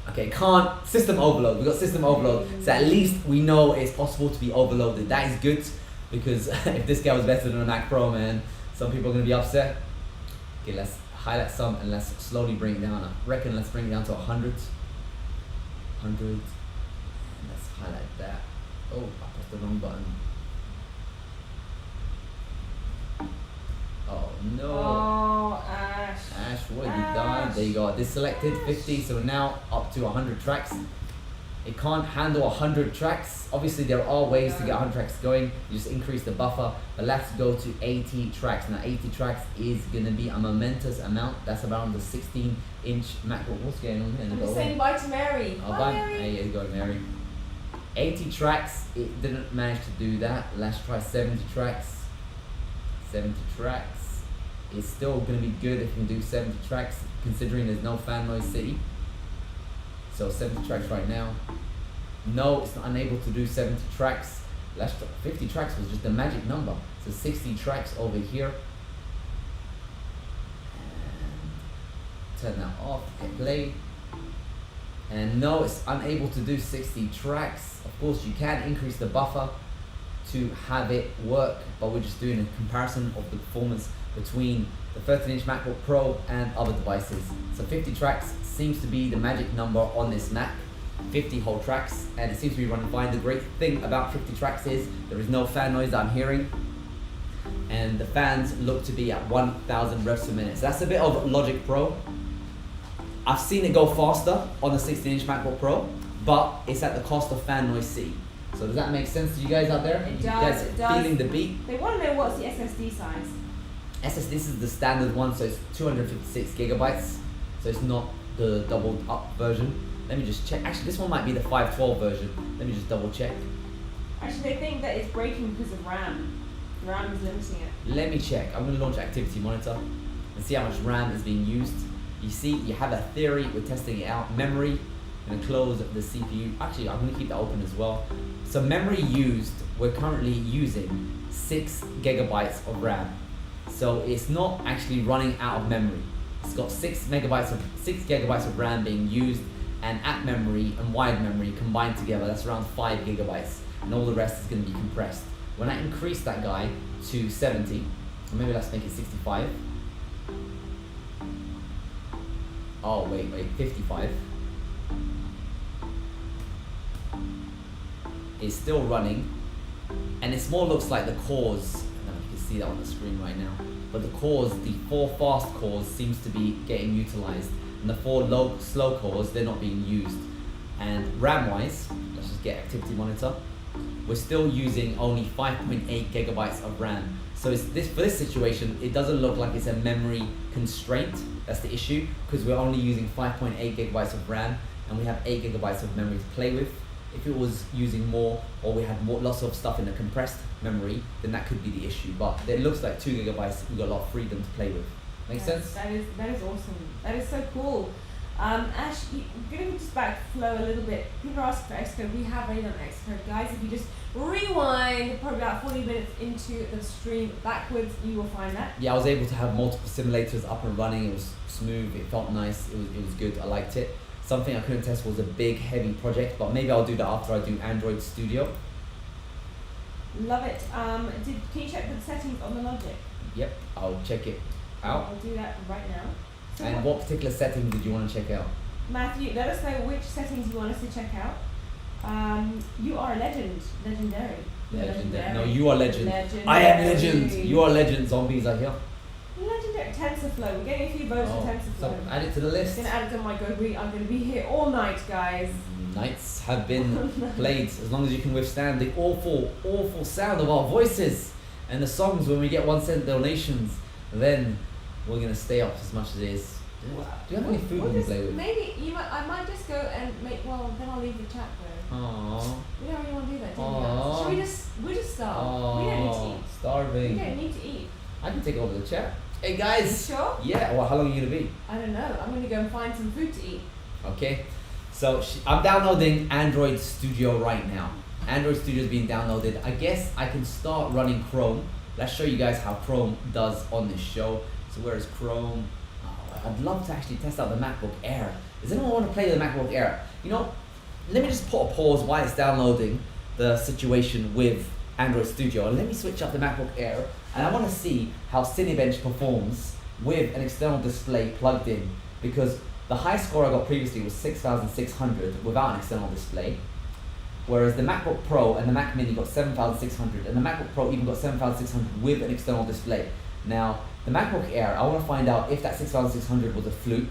Okay, can't, system overload. We got system overload. So at least we know it's possible to be overloaded. That is good, because if this guy was better than a Mac Pro, man, some people are gonna be upset. Okay, let's highlight some and let's slowly bring it down. I reckon let's bring it down to 100. 100. And let's highlight that. Oh, I pressed the wrong button. Oh no. Oh, Ash. Ash, what have you done? There you go. This selected 50, so we're now up to 100 tracks. It can't handle 100 tracks. Obviously, there are ways to get 100 tracks going. You just increase the buffer. But let's go to 80 tracks. Now, 80 tracks is going to be a momentous amount. That's around the 16-inch MacBook. What's going on here? I'm just saying bye to Mary. Oh, bye. There you go, Mary. 80 tracks. It didn't manage to do that. Let's try 70 tracks. 70 tracks. It's still going to be good if you can do 70 tracks, considering there's no fan noise city. So 70 tracks right now. No, it's not unable to do 70 tracks. Last 50 tracks was just the magic number. So 60 tracks over here. And turn that off, hit play. And no, it's unable to do 60 tracks. Of course, you can increase the buffer to have it work, but we're just doing a comparison of the performance between the 13-inch MacBook Pro and other devices. So 50 tracks seems to be the magic number on this Mac. 50 whole tracks, and it seems to be running fine. The great thing about 50 tracks is there is no fan noise that I'm hearing. and the fans look to be at 1000 revs per minute. So that's a bit of Logic Pro. I've seen it go faster on the 16-inch MacBook Pro, but it's at the cost of fan noise C. So does that make sense to you guys out there? It You does, guys it does. feeling the beat? They want to know what's the SSD size. SSD, this is the standard one, so it's 256 gigabytes. So it's not the doubled up version. Let me just check. Actually, this one might be the 512 version. Let me just double check. Actually, they think that it's breaking because of RAM. RAM is limiting it. Let me check. I'm going to launch Activity Monitor and see how much RAM is being used. You see, you have a theory. We're testing it out. Memory. I'm going to close the CPU. Actually, I'm going to keep that open as well. So memory used, we're currently using 6 gigabytes of RAM. So it's not actually running out of memory. It's got 6 gigabytes of RAM being used, and app memory and wide memory combined together, that's around 5 gigabytes, and all the rest is going to be compressed. When I increase that guy to 70, or maybe let's make it 65. Oh wait, 55. It's still running, and it more looks like the cores. I don't know if you can see that on the screen right now, but the cores, the 4 fast cores seems to be getting utilized, and the 4 slow cores, they're not being used. And RAM wise, let's just get Activity Monitor, we're still using only 5.8 gigabytes of RAM. So for this situation, it doesn't look like it's a memory constraint. That's the issue, because we're only using 5.8 gigabytes of RAM, and we have 8 gigabytes of memory to play with. If it was using more, or we had lots of stuff in the compressed memory, then that could be the issue. But it looks like 2 gigabytes, we've got a lot of freedom to play with. Make sense? That is awesome. That is so cool. Ash, we're going to just backflow a little bit. People are asking for Xcode. We have already done Xcode. Guys, if you just rewind probably about 40 minutes into the stream backwards, you will find that. Yeah, I was able to have multiple simulators up and running. It was smooth, it felt nice, it was good, I liked it. Something I couldn't test was a big, heavy project, but maybe I'll do that after I do Android Studio. Love it. Can you check the settings on the Logic? Yep, I'll check it out. I'll do that right now. So And what particular settings did you want to check out? Matthew, let us know which settings you want us to check out. You are a legend. Legendary. Legendary. No, you are legend. Legendary. I am legend. You are legend. Zombies are here. Legendary. TensorFlow. We're getting a few votes for TensorFlow. So add it to the list. I'm going to add it to my GoBee. I'm going to be here all night, guys. Nights have been played as long as you can withstand the awful, awful sound of our voices and the songs when we get 1 cent donations. Then we're going to stay up as much as it is. Do you have any food we can play with? Maybe I might just go and make. Well, then I'll leave the chat though. Aww. We don't really want to do that, do Aww. we? We'll just starve. We don't need to eat. Starving. We don't need to eat. I can take over the chat. Hey guys. You sure? Yeah. Well, how long are you gonna be? I don't know. I'm gonna go and find some food to eat. Okay. So I'm downloading Android Studio right now. Android Studio is being downloaded. I guess I can start running Chrome. Let's show you guys how Chrome does on this show. So where is Chrome? Oh, I'd love to actually test out the MacBook Air. Does anyone want to play the MacBook Air? You know, let me just put a pause while it's downloading the situation with Android Studio, and let me switch up the MacBook Air, and I want to see how Cinebench performs with an external display plugged in, because the high score I got previously was 6,600 without an external display, whereas the MacBook Pro and the Mac Mini got 7,600, and the MacBook Pro even got 7,600 with an external display. Now, the MacBook Air, I want to find out if that 6,600 was a fluke,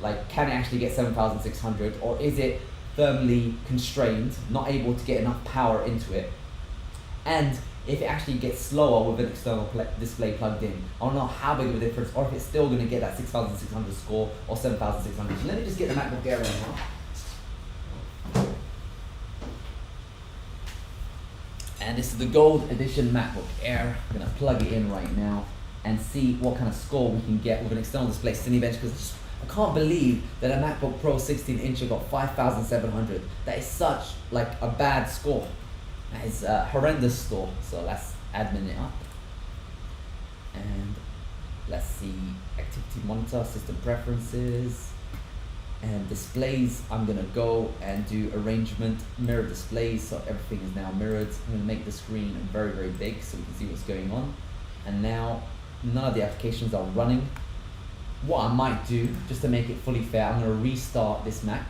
like can it actually get 7,600, or is it thermally constrained, not able to get enough power into it, and if it actually gets slower with an external display plugged in. I don't know how big of a difference, or if it's still going to get that 6,600 score or 7,600. So let me just get the MacBook Air right now. And this is the gold edition MacBook Air. I'm going to plug it in right now and see what kind of score we can get with an external display Cinebench, because I can't believe that a MacBook Pro 16-inch got 5,700. That is such like a bad score. That is a horrendous score. So let's admin it up. And let's see, activity monitor, system preferences, and displays. I'm gonna go and do arrangement, mirror displays, so everything is now mirrored. I'm gonna make the screen very, very big so we can see what's going on. And now none of the applications are running. What I might do, just to make it fully fair, I'm gonna restart this Mac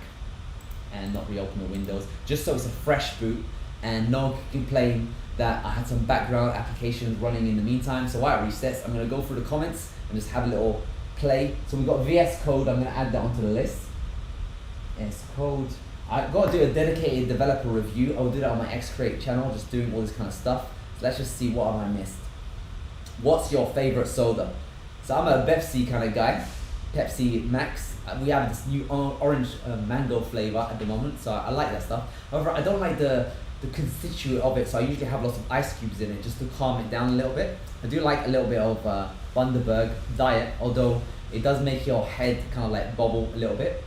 and not reopen the Windows, just so it's a fresh boot and no one could complain that I had some background applications running in the meantime. So while it resets, I'm gonna go through the comments and just have a little play. So we've got VS Code, I'm gonna add that onto the list. VS Code. I've got to do a dedicated developer review. I'll do that on my Xcreate channel, just doing all this kind of stuff. So let's just see what have I missed. What's your favorite soda? So I'm a Pepsi kind of guy, Pepsi Max. We have this new orange mango flavor at the moment, so I like that stuff. However, I don't like the constituent of it, so I usually have lots of ice cubes in it just to calm it down a little bit. I do like a little bit of Bundaberg Diet, although it does make your head kind of like bobble a little bit.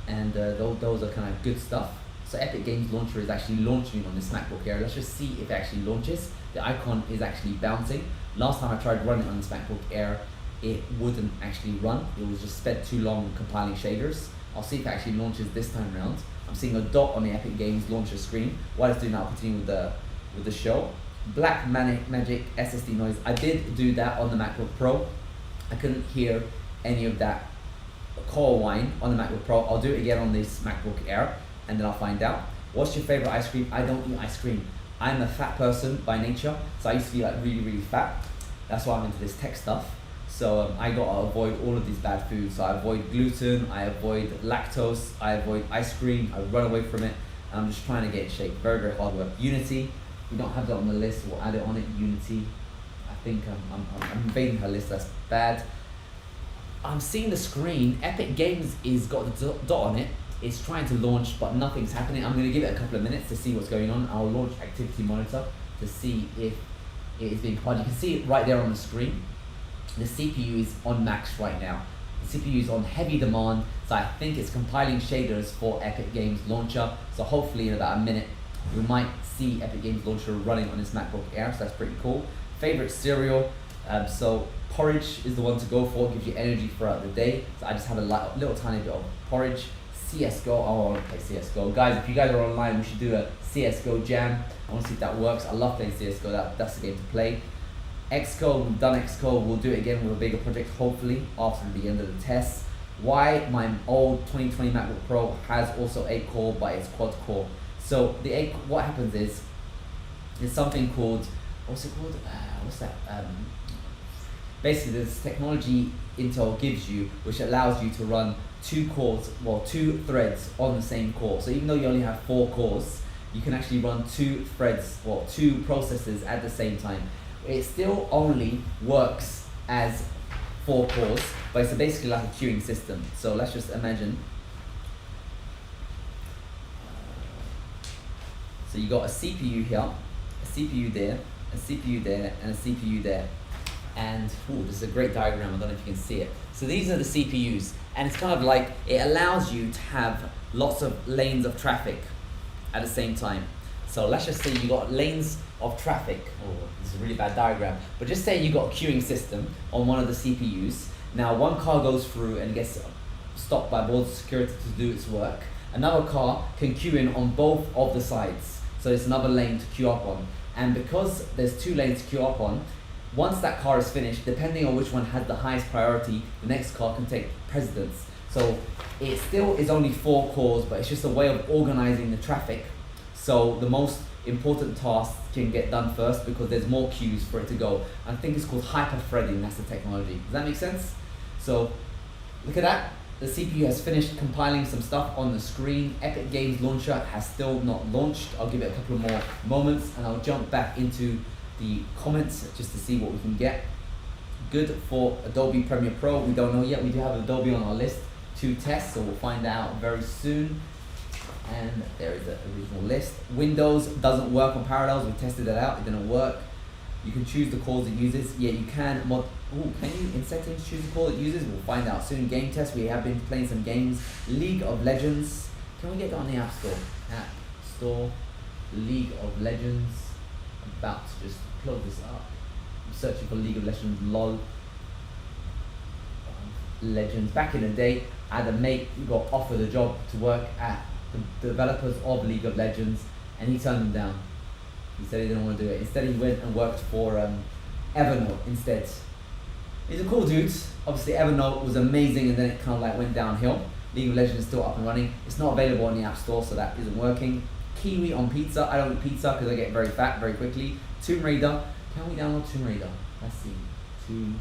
And those are kind of good stuff. So Epic Games Launcher is actually launching on this MacBook Air. Let's just see if it actually launches. The icon is actually bouncing. Last time I tried running on this MacBook Air, it wouldn't actually run. It was just spent too long compiling shaders. I'll see if it actually launches this time around. I'm seeing a dot on the Epic Games Launcher screen. What it's doing now, continue with the show. Black Magic SSD noise. I did do that on the MacBook Pro. I couldn't hear any of that core whine on the MacBook Pro. I'll do it again on this MacBook Air, and then I'll find out. What's your favorite ice cream? I don't eat ice cream. I'm a fat person by nature, so I used to be like really, really fat. That's why I'm into this tech stuff. So I gotta avoid all of these bad foods. So I avoid gluten, I avoid lactose, I avoid ice cream, I run away from it. And I'm just trying to get in shape. Very, very hard work. Unity, we don't have that on the list, we'll add it on it. Unity, I think I'm invading her list, that's bad. I'm seeing the screen, Epic Games is got the dot on it. It's trying to launch, but nothing's happening. I'm gonna give it a couple of minutes to see what's going on. I'll launch Activity Monitor to see if it is being applied. You can see it right there on the screen. The CPU is on max right now. The CPU is on heavy demand, so I think it's compiling shaders for Epic Games Launcher. So hopefully in about a minute, we might see Epic Games Launcher running on this MacBook Air, so that's pretty cool. Favorite cereal, so porridge is the one to go for, gives you energy throughout the day. So I just have a little tiny bit of porridge. CSGO, oh, I want to play CSGO. Guys, if you guys are online, we should do a CSGO jam. I want to see if that works. I love playing CSGO, that's the game to play. Xcode, we've done Xcode, we'll do it again with a bigger project, hopefully, after the end of the test. Why my old 2020 MacBook Pro has also 8 core, but it's quad core. So what happens is, there's something called, what's it called? What's that? Basically, there's technology Intel gives you, which allows you to run 2 cores, well, 2 threads on the same core. So even though you only have 4 cores, you can actually run 2 threads, or 2 processes at the same time. It still only works as 4 cores, but it's basically like a queuing system. So let's just imagine. So you got a CPU here, a CPU there, a CPU there, and a CPU there. And this is a great diagram, I don't know if you can see it. So these are the CPUs, and it's kind of like, it allows you to have lots of lanes of traffic at the same time. So let's just say you got lanes of traffic. Oh, this is a really bad diagram. But just say you got a queuing system on one of the CPUs. Now one car goes through and gets stopped by border security to do its work. Another car can queue in on both of the sides. So it's another lane to queue up on. And because there's 2 lanes to queue up on, once that car is finished, depending on which one has the highest priority, the next car can take precedence. So it still is only 4 cores, but it's just a way of organizing the traffic. So the most important tasks can get done first because there's more queues for it to go. I think it's called hyper-threading, that's the technology. Does that make sense? So look at that. The CPU has finished compiling some stuff on the screen. Epic Games Launcher has still not launched. I'll give it a couple more moments and I'll jump back into the comments just to see what we can get. Good for Adobe Premiere Pro. We don't know yet. We do have Adobe on our list to test, so we'll find out very soon. And there is the original list. Windows doesn't work on Parallels. We tested it out. It didn't work. You can choose the cores it uses. Yeah, you can can you in settings choose the core it uses? We'll find out soon. Game test. We have been playing some games. League of Legends. Can we get that on the App Store? App Store. League of Legends. I'm about to just plug this up. I'm searching for League of Legends. LOL. Legends. Back in the day, I had a mate who got offered a job to work at the developers of League of Legends, and he turned them down. He said he didn't want to do it. Instead, he went and worked for Evernote instead. He's a cool dude. Obviously, Evernote was amazing, and then it kind of like went downhill. League of Legends is still up and running. It's not available on the App Store, so that isn't working. kiwi on pizza. I don't eat pizza because I get very fat very quickly. Tomb Raider. Can we download Tomb Raider? Let's see. Tomb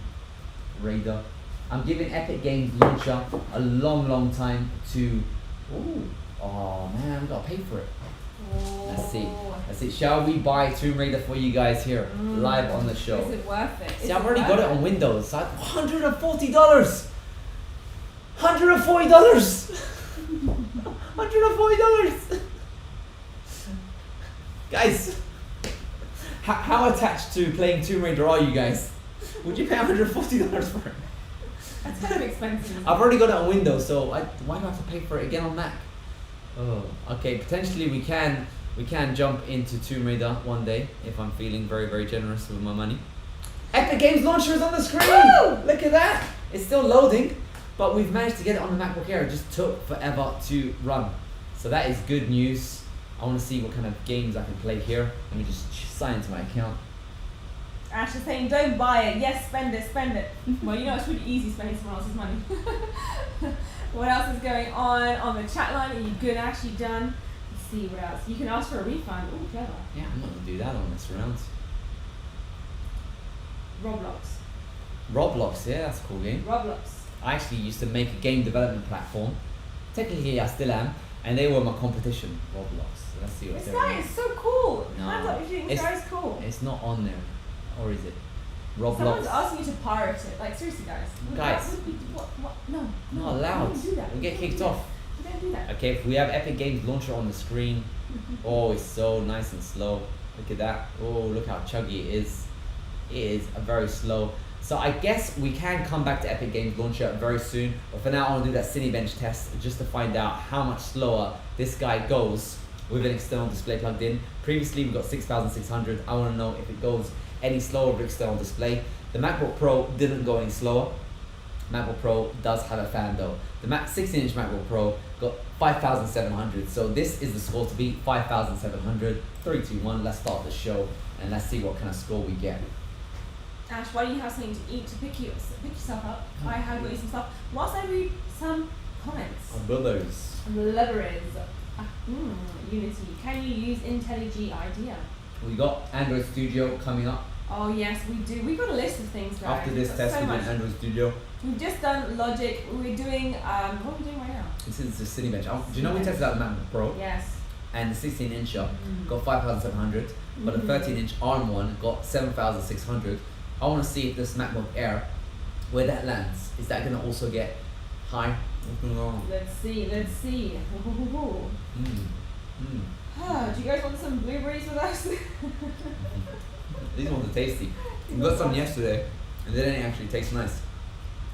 Raider. I'm giving Epic Games Launcher a long time to. Oh man, we gotta pay for it. Let's see. Shall we buy Tomb Raider for you guys here live on the show? Is it worth it? See, I've already got it on Windows. So $140. $140. $140. Guys, how attached to playing Tomb Raider are you guys? Would you pay $140 for it? That's kind of expensive. I've already got it on Windows, so why do I have to pay for it again on Mac? Oh, okay. Potentially we can jump into Tomb Raider one day if I'm feeling very generous with my money. Epic Games Launcher is on the screen. Woo! Look at that. It's still loading, but we've managed to get it on the MacBook Air. It just took forever to run, so that is good news. I want to see what kind of games I can play here. Let me just sign into my account. Ash is saying, don't buy it. Yes, spend it. Well, you know it's really easy spending someone else's money. What else is going on the chat line? Are you good, Ash? You done? Let's see what else. You can ask for a refund. Oh, clever. Yeah, I'm not gonna do that on this round. Roblox, yeah, that's a cool game. Roblox. I actually used to make a game development platform. Technically, I still am, and they were my competition. Roblox. Let's see what's This guy is so cool. No, Hands up if you think this guy is cool. It's not on there, or is it? Roblox. Someone's asking you to pirate it. Like, seriously, guys. What? No. Not allowed. Don't do that. We'll get kicked off. You don't do that. Okay, if we have Epic Games Launcher on the screen. Oh, it's so nice and slow. Look at that. Oh, look how chuggy it is. It is very slow. So I guess we can come back to Epic Games Launcher very soon. But for now, I want to do that Cinebench test just to find out how much slower this guy goes with an external display plugged in. Previously, we got 6,600. I want to know if it goes any slower with external display. The MacBook Pro didn't go any slower. MacBook Pro does have a fan though. The 16-inch MacBook Pro got 5,700. So this is the score to beat, 5,700. 3, 2, 1. Let's start the show and let's see what kind of score we get. Ash, why don't you have something to eat to pick yourself up? I have got you some stuff. Whilst I read some comments. Brothers. Unity. Can you use IntelliJ IDEA? We got Android Studio coming up. Oh yes, we do. We've got a list of things, guys. After this test, we're doing Android Studio. We've just done Logic. We're doing, what are we doing right now? This is the Cinebench. Do you know we tested out the MacBook Pro? Yes. And the 16-incher got 5,700, but the 13-inch ARM one got 7,600. I want to see if this MacBook Air, where that lands, is that going to also get high? What's going on? Let's see. Do you guys want some blueberries with us? These ones are tasty. We got some yesterday, and they didn't actually taste nice.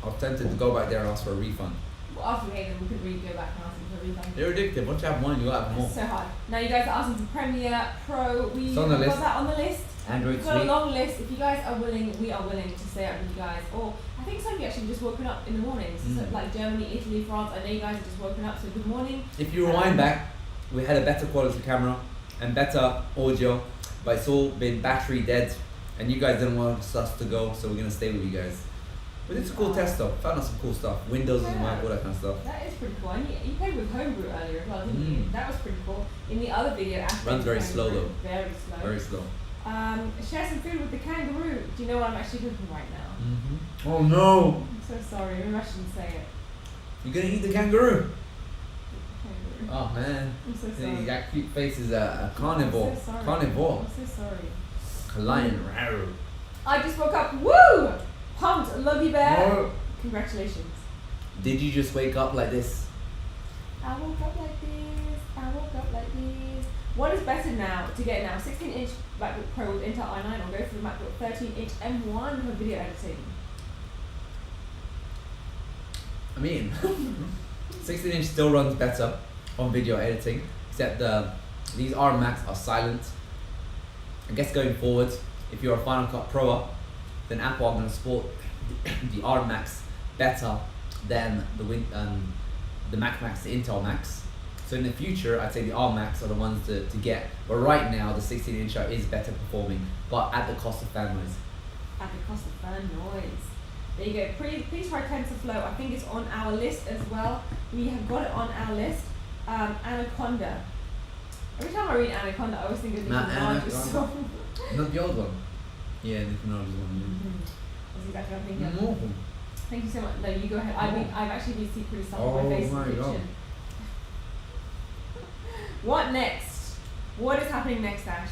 I was tempted to go back there and ask for a refund. Well, after we ate them, we could really go back and ask them for a refund. They're addictive. Once you have one, you gotta have more. It's so hard. Now you guys are asking for Premiere Pro. We got that on the list. Android We've got Suite. a long list. If you guys are willing, we are willing to stay up with you guys. Or I think some of you actually just woken up in the mornings. So like Germany, Italy, France. I know you guys have just woken up, so good morning. If you rewind back, we had a better quality camera and better audio, but it's all been battery dead, and you guys didn't want us to go, so we're gonna stay with you guys. But it's a cool test though. Found out some cool stuff. Windows and all that kind of stuff. That is pretty cool. And you played with Homebrew earlier as well, didn't you? That was pretty cool. In the other video, Ash runs very slow though. Very slow. Very slow. Share some food with the kangaroo. Do you know what I'm actually cooking right now? Oh no! I'm so sorry. Maybe I shouldn't say it. You're gonna eat the kangaroo? Kangaroo. Oh man. I'm so sorry. That cute face is a carnivore. I'm so sorry. Carnivore. I'm so sorry. A lion. I just woke up. Woo! Pumped. Love you, bear. No. Congratulations. Did you just wake up like this? I woke up like this. What is better now to get now? 16-inch MacBook Pro with Intel i9 or go for the MacBook 13-inch M1 for video editing? I mean, 16-inch still runs better on video editing, except these ARM Macs are silent. I guess going forward, if you're a Final Cut Pro, then Apple are going to support the ARM Macs better than the Mac Macs, the Intel Macs. So in the future, I'd say the ARM Macs are the ones to get. But right now, the 16-incher is better performing, but at the cost of fan noise. At the cost of fan noise. There you go. Please try TensorFlow. I think it's on our list as well. We have got it on our list. Anaconda. Every time I read Anaconda, I always think of Nicki Minaj's song. Not the old one. Yeah, Nicki Minaj's one. That's exactly what I'm thinking. No. Thank you so much. No, you go ahead. I've actually been secretly stuck Oh on my face in my the kitchen. God. What next? What is happening next, Ash?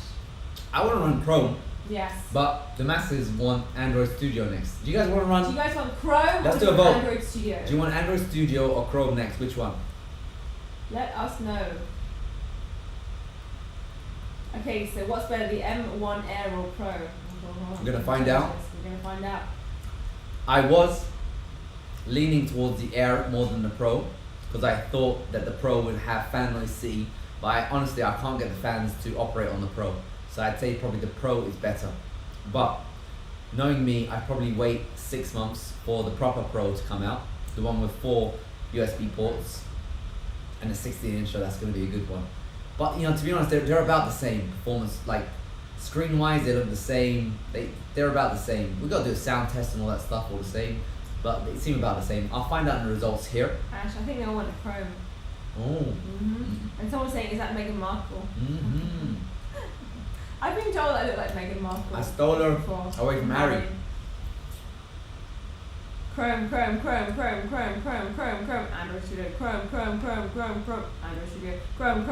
I want to run Chrome, Yes. but the masses want Android Studio next. Do you guys want to run? Do you guys want Chrome Let's or do a vote. Android Studio? Do you want Android Studio or Chrome next? Which one? Let us know. Okay, so what's better, the M1 Air or Pro? We're gonna find out. We're gonna find out. I was leaning towards the Air more than the Pro because I thought that the Pro would have fan noise C, but honestly I can't get the fans to operate on the Pro. So I'd say probably the Pro is better. But knowing me, I'd probably wait 6 months for the proper Pro to come out, the one with 4 USB ports and a 16-inch, so that's going to be a good one. But you know, to be honest, they're about the same performance. Like screen-wise, they look the same. They're about the same. We got to do a sound test and all that stuff, all the same. But they seem about the same. I'll find out the results here. Ash, I think they all want a Chrome. Oh. And someone's saying, is that Meghan Markle? Mm-hmm. I've been told I look like Meghan Markle. I stole her before. away from Harry. Chrome, Android Studio, Chrome, Android Studio, Chrome,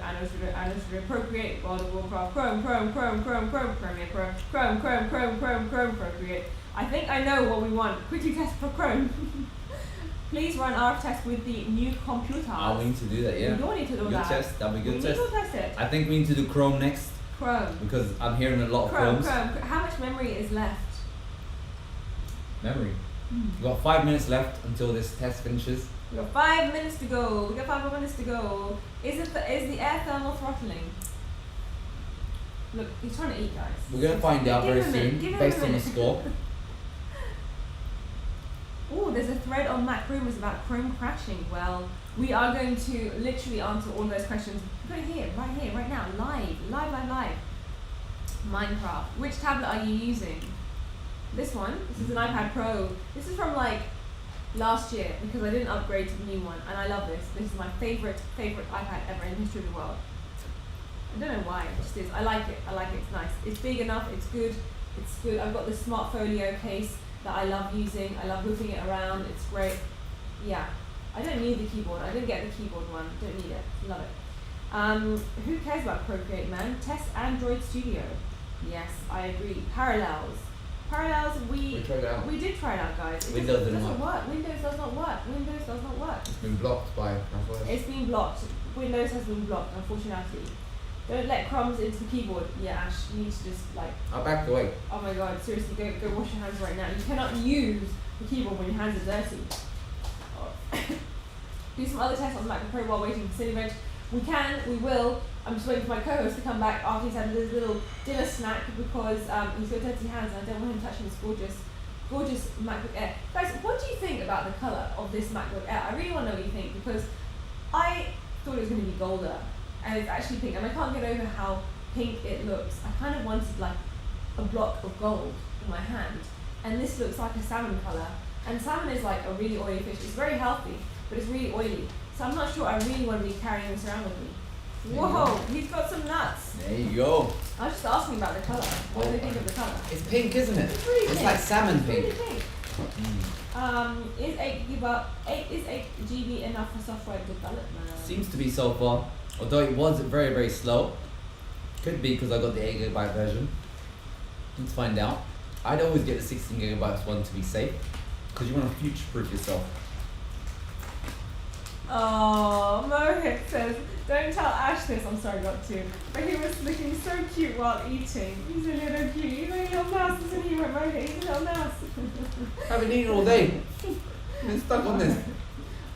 Android Studio, Procreate, World of Warcraft, Chrome, Premiere Pro, Chrome, Procreate. I think I know what we want. Quickly test for Chrome. Please run RF test with the new computer. Oh, we need to do that, yeah. We don't need to do good that. Test. That'll be good test. We need to test it. I think we need to do Chrome next Chrome. because I'm hearing a lot of Chrome. Chromes. How much memory is left? Memory. We've got 5 minutes left until this test finishes. We got 5 minutes to go. We got 5 more minutes to go. Is the air thermal throttling? Look, he's trying to eat, guys. We're gonna find out very soon, based on the score. Oh, there's a thread on Mac Rumors about Chrome crashing. Well, we are going to literally answer all those questions right here, right now, live. Minecraft. Which tablet are you using? This one. This is an iPad Pro. This is from like last year because I didn't upgrade to the new one, and I love this. This is my favorite iPad ever in the history of the world. I don't know why, it just is. I like it. It's nice. It's big enough. It's good. I've got this Smart Folio case that I love using. I love moving it around. It's great. Yeah. I don't need the keyboard. I didn't get the keyboard one. Don't need it. Love it. Who cares about Procreate, man? Test Android Studio. Yes, I agree. Parallels, we tried it out. We did try it out, guys. Windows didn't doesn't work. Windows does not work. It's been blocked by password. It's been blocked. Windows has been blocked, unfortunately. Don't let crumbs into the keyboard. Yeah, Ash, you need to just like... I backed away. Oh my god, seriously, go wash your hands right now. You cannot use the keyboard when your hands are dirty. Oh. Do some other tests on the MacBook Pro while waiting for Cinebench. We will. I'm just waiting for my co-host to come back after he's had his little dinner snack because he's got dirty hands and I don't want him touching this gorgeous MacBook Air. Guys, what do you think about the colour of this MacBook Air? I really want to know what you think because I thought it was going to be golder and it's actually pink and I can't get over how pink it looks. I kind of wanted like a block of gold in my hand and this looks like a salmon colour and salmon is like a really oily fish. It's very healthy but it's really oily. So I'm not sure I really want to be carrying this around with me. Whoa, he's got some nuts. There you go. I was just asking about the colour. What do they think of the colour? It's pink, isn't it? It's really It's pink. like salmon It's pink. really pink. Is 8 GB enough for software development? Seems to be so far. Although it was very, very slow. Could be because I got the 8GB version. Let's find out. I'd always get the 16GB one to be safe. Because you want to future-proof yourself. Oh, Mohit says, don't tell Ash this. I'm sorry not to. But he was looking so cute while eating. He's a little cute. He's a little mouse, isn't he? Mohit, he's a little mouse. Haven't eaten all day. I've been stuck on this.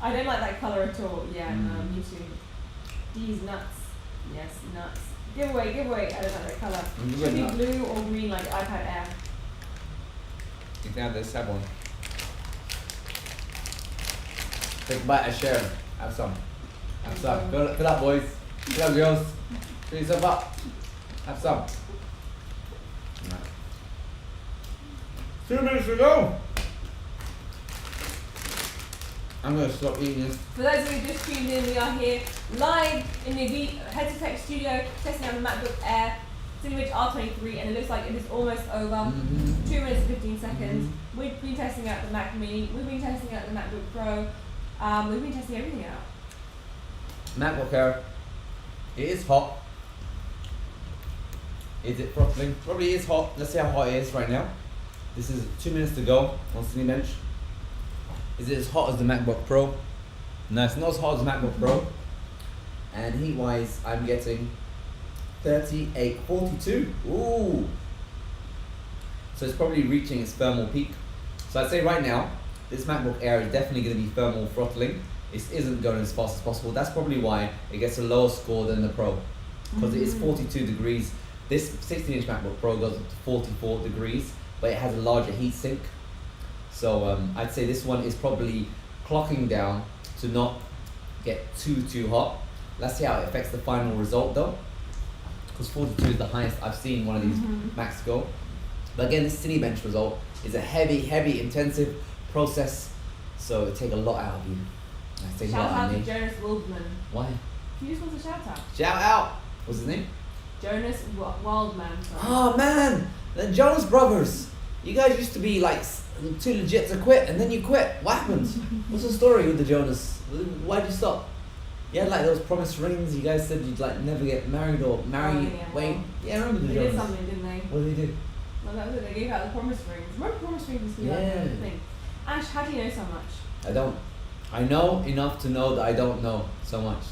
I don't like that colour at all. Yeah, no, me too. These nuts. Yes, nuts. Give away. I don't like that colour. Should be blue or green like iPad Air. You can have this, have one. Take a bite, a share. Have some. Have some. Fill up, boys. Fill up, girls. Fill yourself up. Have some. Right. 2 minutes to go. I'm gonna stop eating this. For those of you who just tuned in, we are here live in the Head to Tech studio testing out the MacBook Air Cinebench R23, and it looks like it is almost over. 2 minutes and 15 seconds. We've been testing out the Mac Mini, we've been testing out the MacBook Pro, we've been testing everything out. MacBook Air. It is hot. Is it throttling? Probably is hot. Let's see how hot it is right now. This is 2 minutes to go on Cinebench. Is it as hot as the MacBook Pro? No, it's not as hot as the MacBook Pro. And heat wise, I'm getting 3842. Ooh. So it's probably reaching its thermal peak. So I'd say right now, this MacBook Air is definitely going to be thermal throttling. It isn't going as fast as possible. That's probably why it gets a lower score than the Pro. Because it is 42 degrees. This 16-inch MacBook Pro goes up to 44 degrees, but it has a larger heat sink. So I'd say this one is probably clocking down to not get too hot. Let's see how it affects the final result though. Because 42 is the highest I've seen one of these Macs go. But again, this Cinebench result is a heavy, intensive process. So it'll take a lot out of you. Shout out to Jonas Wildman. Why? He just wants a shout out. Shout out! What's his name? Jonas Wildman. Sorry. Oh man! The Jonas Brothers! You guys used to be like too legit to quit, and then you quit. What happened? What's the story with the Jonas? Why'd you stop? You had like those promised rings. You guys said you'd like never get married or marry. I remember the They Jonas. did something, didn't they? What did they do? Well, that was it. They gave out the promise rings. Remember promise rings used to be like a thing? Ash, how do you know so much? I don't. I know enough to know that I don't know so much,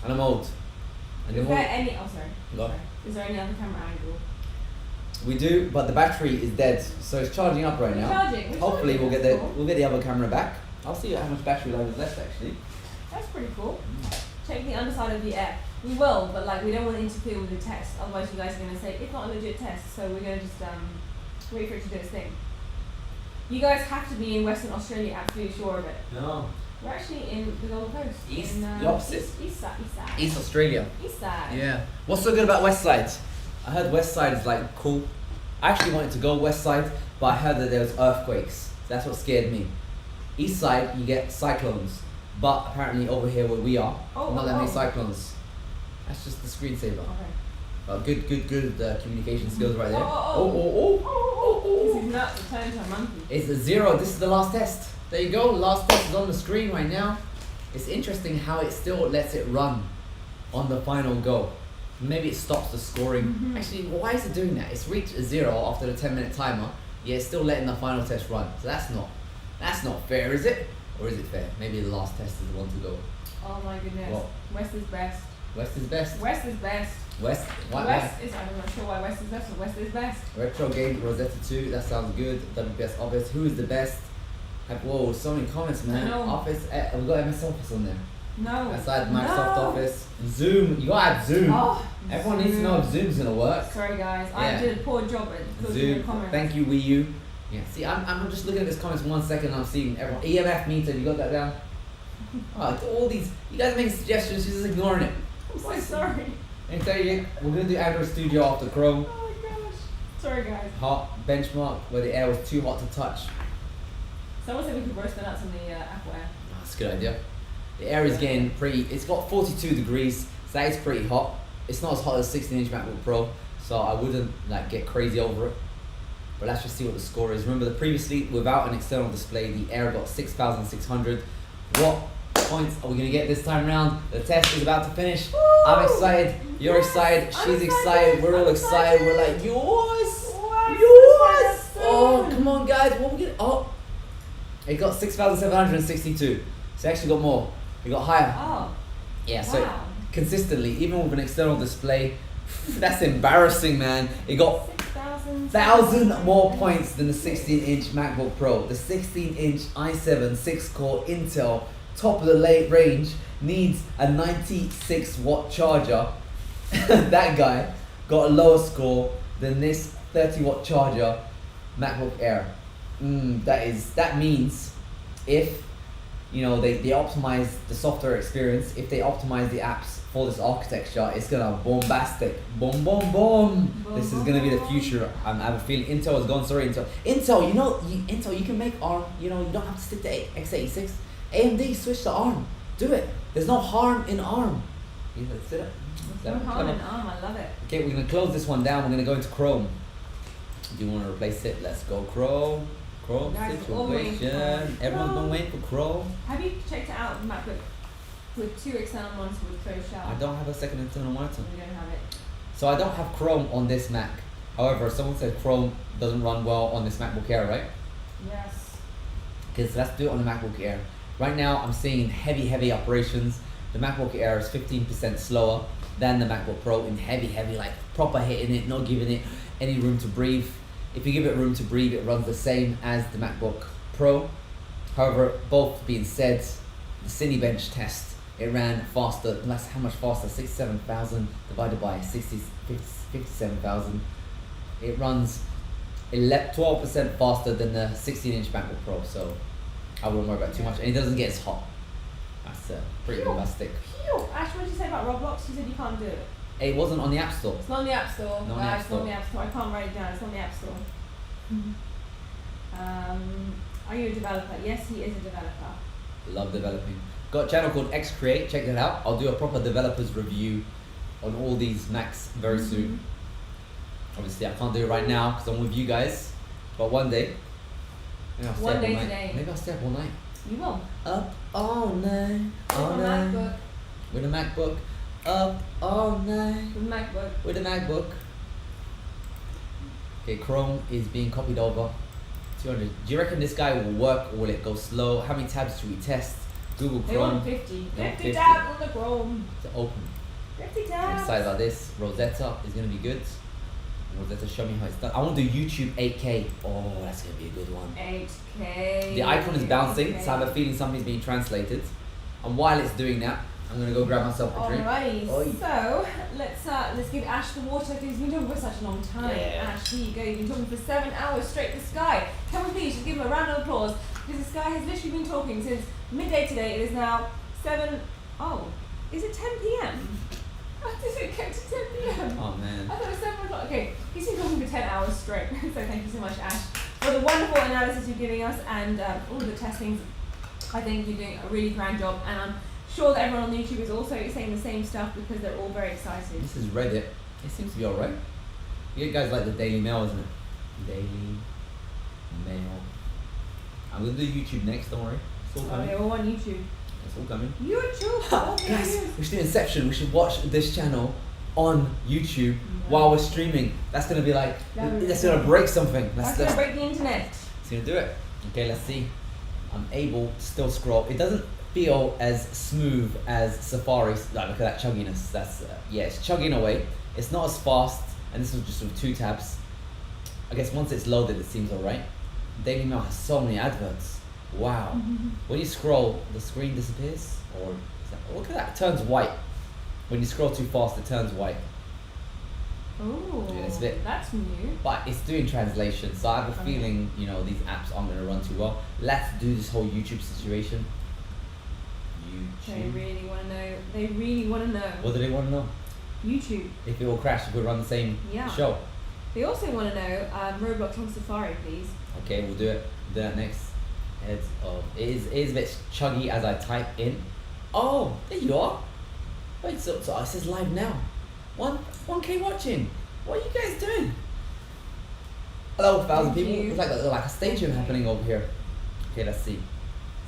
and I'm old. And Is there any? Oh, sorry. Go. Sorry. Is there any other camera angle? We do, but the battery is dead, so it's charging up right now. Charging. Hopefully, charging. we'll get That's cool. we'll get the other camera back. I'll see how much battery life is left actually. That's pretty cool. Check the underside of the Air. We will, but like we don't want to interfere with the test. Otherwise, you guys are going to say it's not a legit test. So we're going to just wait for it to do its thing. You guys have to be in Western Australia. Absolutely sure of it. No. We're actually in the Gold Coast. East, in, the opposite. East side. East Australia. East side. Yeah. What's so good about West Side? I heard West Side is like cool. I actually wanted to go West Side, but I heard that there was earthquakes. That's what scared me. East Side, you get cyclones, but apparently over here where we are, not that many cyclones. That's just the screensaver. Okay. But good communication skills right there. This is nuts. It turned into a monkey. It's a 0. This is the last test. There you go. Last test is on the screen right now. It's interesting how it still lets it run on the final go. Maybe it stops the scoring. Actually, why is it doing that? It's reached a 0 after the 10-minute timer, yet it's still letting the final test run. So that's not fair, is it? Or is it fair? Maybe the last test is the one to go. Oh my goodness. What? West is best. West is best. West is best. West. Why? West is. I'm not sure why West is best, but West is best. Retro game Rosetta 2. That sounds good. WPS Office. Who is the best? Whoa, so many comments, man. I know. Office. We got MS Office on there. No. Aside Microsoft Office. Zoom. You gotta add Zoom. Oh, Everyone needs to know if Zoom's gonna work. Sorry guys, I Yeah. did a poor job at filtering the Zoom. comments. Thank you, Wii U. Yeah. See, I'm just looking at this comments 1 second. I'm seeing everyone. EMF meter. You got that down? Oh, all these. You guys are making suggestions. She's just ignoring it. I'm so sorry. Let me tell you, we're gonna do Android Studio after Chrome. Oh my gosh. Sorry guys. Hot benchmark where the air was too hot to touch. Someone said we could roast the nuts on the Apple Air. That's a good idea. The air is getting pretty. It's got 42 degrees. So that is pretty hot. It's not as hot as 16-inch MacBook Pro, so I wouldn't like get crazy over it. But let's just see what the score is. Remember that previously, without an external display, the Air got 6,600. What points are we gonna get this time round? The test is about to finish. Woo! I'm excited. You're Yes, excited. I'm She's excited. excited. We're all I'm excited. We're excited. like yours. Wow, Yours. so Oh, soon. come on, guys. What we get? Oh, it got 6,762. So it actually got more. It got higher. Oh. Yeah. So Wow. consistently, even with an external display, that's embarrassing, man. It got 6,000. 1,000 more points than the 16-inch MacBook Pro. The 16-inch i7 6-core Intel top of the late range needs a 96-watt charger. That guy got a lower score than this 30-watt charger MacBook Air. That means if they optimize the software experience, if they optimize the apps for this architecture, it's gonna bombastic. Boom, boom, boom. This is gonna be the future. I have a feeling Intel is gone. Sorry, Intel. Intel, you can make ARM. You don't have to stick to x86. AMD, switch to ARM. Do it. There's no harm in ARM. No harm in arm, I love it. Okay, we're gonna close this one down. We're gonna go into Chrome. Do you want to replace it? Let's go Chrome. Chrome Guys, we're all waiting for situation. Everyone's been Chrome. waiting for Chrome. Have you checked it out, MacBook, with 2 external monitors with closed shell? I don't have a second internal monitor. We don't have it. So I don't have Chrome on this Mac. However, someone said Chrome doesn't run well on this MacBook Air, right? Yes. Because let's do it on the MacBook Air. Right now, I'm seeing heavy operations. The MacBook Air is 15% slower than the MacBook Pro in heavy, like proper hitting it, not giving it any room to breathe. If you give it room to breathe, it runs the same as the MacBook Pro. However, both being said, the Cinebench test, it ran faster. That's how much faster? 67,000 divided by 57,000. It runs 12% faster than the 16-inch MacBook Pro, so I wouldn't worry about it too much. And it doesn't get as hot. That's pretty bombastic. Ash, what did you say about Roblox? You said you can't do it. It wasn't on the App Store. It's not on the App Store. Not on the App It's not on the App Store. I can't write it down. It's not on the App Store. Are you a developer? Yes, he is a developer. Love developing. Got a channel called XCreate. Check that out. I'll do a proper developers review on all these Macs very soon. Obviously, I can't do it right now because I'm with you guys. But one day, maybe I'll stay One up day all night. today. Maybe I'll stay up all night. You will. Up all night, all With a night. MacBook. With a MacBook. Up all night. With a MacBook. With a MacBook. Okay, Chrome is being copied over. 200. Do you reckon this guy will work or will it go slow? How many tabs should we test? Google They Chrome want 50. They want 50 50. tabs on the Chrome. to open. 50 I'm tabs. excited about this. Rosetta is gonna be good. Rosetta, show me how it's done. I want to do YouTube 8K. Oh, that's gonna be a good one. 8K. The icon is bouncing, 8K. so I have a feeling something's being translated. And while it's doing that, I'm gonna go grab myself a drink. Alrighty, Oi. so let's give Ash the water because he's been talking for such a long time. Yeah. Ash, here you go. You've been talking for 7 hours straight to Sky. Can we please just give him a round of applause because this guy has literally been talking since midday today. It is now 7. Oh, is it 10 p.m.? How does it get to 10 p.m.? Oh man. I thought it was 7 o'clock. Okay, he's been talking for 10 hours straight. So thank you so much, Ash, for the wonderful analysis you're giving us and all of the testings. I think you're doing a really grand job, and I'm sure that everyone on YouTube is also saying the same stuff because they're all very excited. This is Reddit. It seems to be alright. You guys like the Daily Mail, isn't it? Daily Mail. I'm gonna do YouTube next, don't worry. It's all Oh, coming. they're all on YouTube. It's all coming. YouTube! all Guys, videos. we should do Inception. We should watch this channel on YouTube while we're streaming. That's gonna be like, that's gonna break something. That's gonna break the internet. It's gonna do it. Okay, let's see. I'm able to still scroll. It doesn't feel as smooth as Safari's. Like, look at that chugginess. That's yeah, it's chugging away. It's not as fast, and this was just with 2 tabs. I guess once it's loaded, it seems alright. Daily Mail has so many adverts. Wow. When you scroll, the screen disappears, or is that, look at that. It turns white. When you scroll too fast, it turns white. Oh, Yeah, it's a bit- that's new. But it's doing translation, so I have a Okay. feeling, you know, these apps aren't going to run too well. Let's do this whole YouTube situation. They YouTube. really want to know. They really want to know. What do they want to know? YouTube. If it will crash, if we run the same Yeah. show. They also want to know Roblox on Safari, please. Okay, we'll do it. Do that next. Heads of. It is a bit chuggy as I type in. Oh, there you are. Wait, so it says live now. 1K watching. What are you guys doing? Hello, 1,000 Thank people. you. It's like a stadium happening over here. Okay, let's see.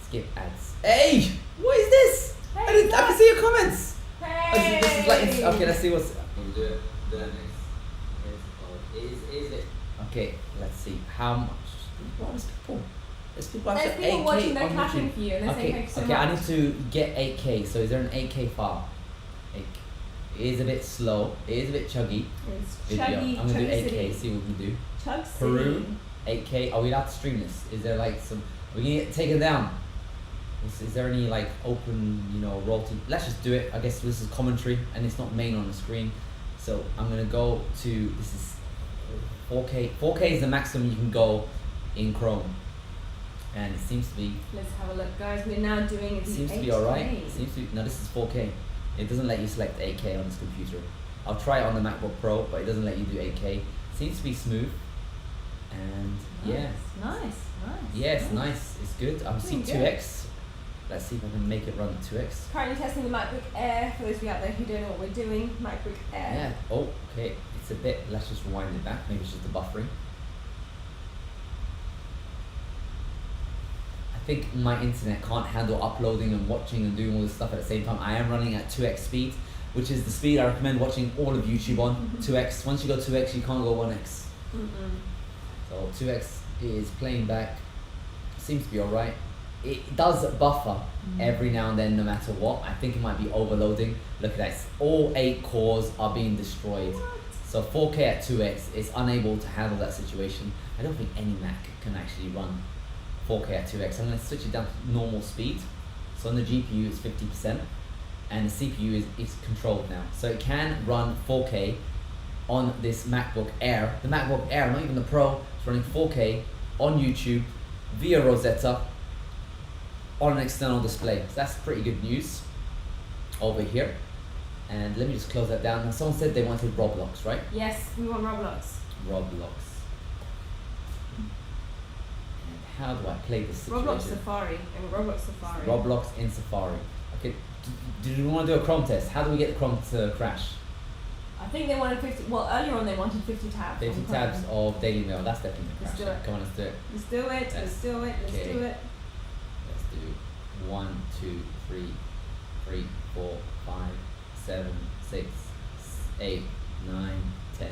Skip ads. Hey, what is this? Hey, I can see your comments. Hey! This is like okay. Let's see what's. We'll do it. Do that next. Is it? Okay, let's see how much. What is people? There's people There's actually people 8K watching, they're on clapping YouTube. for you and they're saying thank you so Okay, I much. need to get 8K. So is there an 8K file? 8K. It is a bit slow. It is a bit chuggy. It's Video. chuggy, I'm gonna do chuggy 8K. city. See what we can do. Chug Peru, City. 8K. Are we allowed to stream this? Is there like some? We can get it taken down. Is there any like open, you know, royalty? Let's just do it. I guess this is commentary and it's not main on the screen. So I'm gonna go to this is 4K. 4K is the maximum you can go in Chrome, and it seems to be. Let's have a look, guys. We're now doing It the seems to 8K. be alright. It seems to be, no, this is 4K. It doesn't let you select 8K on this computer. I'll try it on the MacBook Pro, but it doesn't let you do 8K. Seems to be smooth. And yeah. Nice. Yeah, it's nice. It's good. I'm seeing Doing good. 2x. Let's see if I can make it run 2x. Currently testing the MacBook Air, for those of you out there who don't know what we're doing. MacBook Air. Yeah, oh, okay, it's a bit, let's just rewind it back, maybe it's just the buffering. I think my internet can't handle uploading and watching and doing all this stuff at the same time. I am running at 2x speed, which is the speed I recommend watching all of YouTube on. 2x, once you go 2x, you can't go 1x. So 2x is playing back, seems to be alright. It does buffer every now and then, no matter what. I think it might be overloading. Look at that, all 8 cores are being destroyed. So 4K at 2x is unable to handle that situation. I don't think any Mac can actually run 4K at 2x. I'm going to switch it down to normal speed. So on the GPU it's 50% and the CPU is controlled now. So it can run 4K on this MacBook Air. The MacBook Air, not even the Pro, is running 4K on YouTube via Rosetta on an external display. So that's pretty good news over here. And let me just close that down. Now someone said they wanted Roblox, right? Yes, we want Roblox. Roblox. And how do I play this situation? Roblox Safari. Roblox Safari. Roblox in Safari. Okay, did you want to do a Chrome test? How do we get Chrome to crash? I think they wanted 50, well earlier on they wanted 50 tabs. 50 tabs of Daily Mail, that's definitely the Let's crash. do it. Come on, let's do it. Let's do it, let's do it, let's Okay. do it. Let's do 1, 2, 3, 3, 4, 5, 7, 6, 8, 9, 10,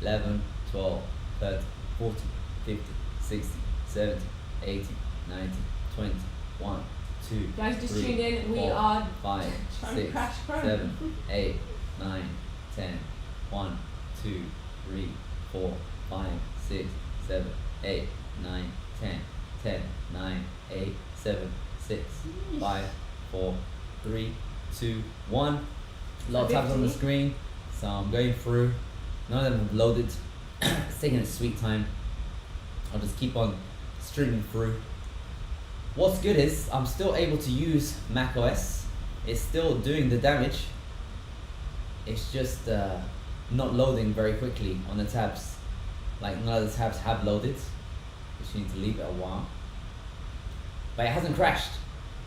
11, 12, 13, 14, 15, 16, 17, 18, 19, 20, 1, 2, Guys, just 3, tuned in. We 4, are 5, trying to 6, crash Chrome. 7, 8, 9, 10, 1, 2, 3, 4, 5, 6, 7, 8, 9, 10, 10, 9, 8, 7, 6, 5, 4, 3, 2, 1. A lot of tabs on the screen, so I'm going through. None of them have loaded. It's taking its sweet time. I'll just keep on streaming through. What's good is I'm still able to use macOS. It's still doing the damage. It's just not loading very quickly on the tabs. Like none of the tabs have loaded, which you need to leave it a while. But it hasn't crashed.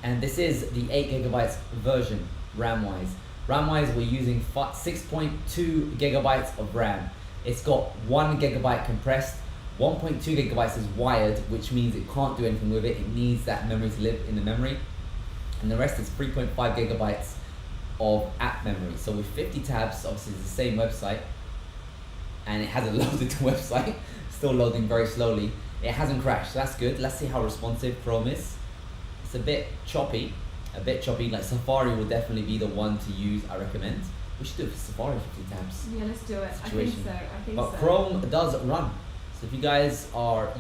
And this is the 8GB version RAM-wise. RAM-wise, we're using 6.2 gigabytes of RAM. It's got 1 gigabyte compressed, 1.2 gigabytes is wired, which means it can't do anything with it. It needs that memory to live in the memory. And the rest is 3.5 gigabytes of app memory. So with 50 tabs, obviously it's the same website, and it hasn't loaded the website, still loading very slowly. It hasn't crashed, so that's good. Let's see how responsive Chrome is. It's a bit choppy, like Safari will definitely be the one to use, I recommend. We should do it for Safari 50 tabs. Yeah, let's do it. Situation. I think But so. Chrome does run. So if you guys are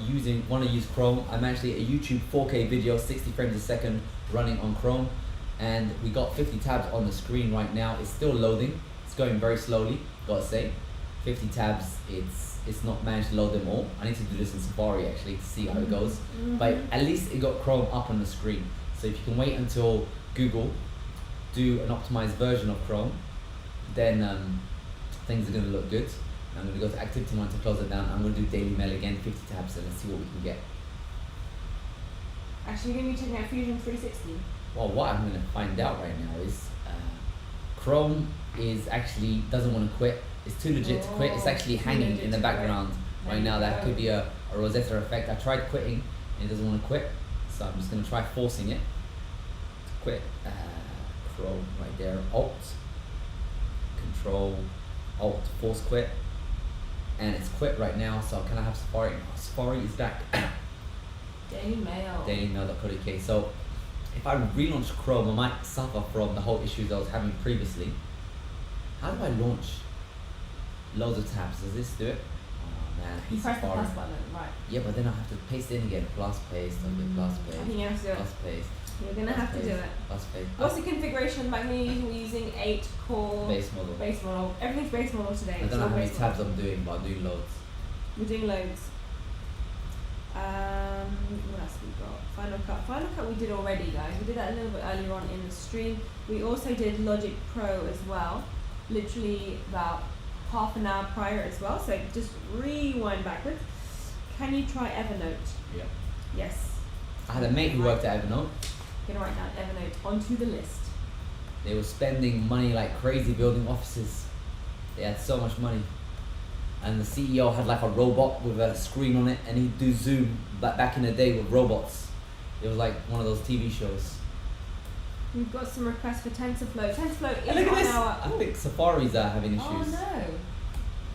want to use Chrome, I'm actually a YouTube 4K video, 60 frames a second, running on Chrome. And we got 50 tabs on the screen right now. It's still loading. It's going very slowly, gotta say. 50 tabs, it's not managed to load them all. I need to do this in Safari actually to see how it goes. But at least it got Chrome up on the screen. So if you can wait until Google do an optimized version of Chrome, then things are going to look good. I'm going to go to Activity Monitor, close it down. I'm going to do Daily Mail again, 50 tabs, and let's see what we can get. Actually, you're going to be checking out Fusion 360. Well, what I'm going to find out right now is Chrome is actually doesn't want to quit. It's too legit to quit. It's actually hanging in the background right now. That could be a Rosetta effect. I tried quitting and it doesn't want to quit, so I'm just going to try forcing it to quit. Chrome right there, Alt, Control, Alt, force quit, and it's quit right now. So can I have Safari? Safari is back. Daily Mail. Dailymail.co.uk. So if I relaunch Chrome, I might suffer from the whole issues I was having previously. How do I launch loads of tabs? Does this do it? Oh man, I You hate press the Safari. plus button, right. Yeah, but then I have to paste it in again. Plus paste, okay, plus I paste, think you have to do it. plus paste. You're going to have to do it. Plus paste. What's the configuration back when you're using? We're using 8 core Base model. base model. Everything's base model today. I It's don't know all how many base tabs model. I'm doing, but I'm doing loads. We're doing loads. What else we got? Final Cut. Final Cut we did already, guys. We did that a little bit earlier on in the stream. We also did Logic Pro as well, literally about half an hour prior as well. So just rewind backwards. Can you try Evernote? Yeah. Yes. I had a mate who worked at Evernote, Gonna write down Evernote onto the list. They were spending money like crazy building offices. They had so much money. And the CEO had like a robot with a screen on it, and he'd do Zoom back in the day with robots. It was like one of those TV shows. We've got some requests for TensorFlow. TensorFlow is And look at on this! our... I think Safari's are having issues. Oh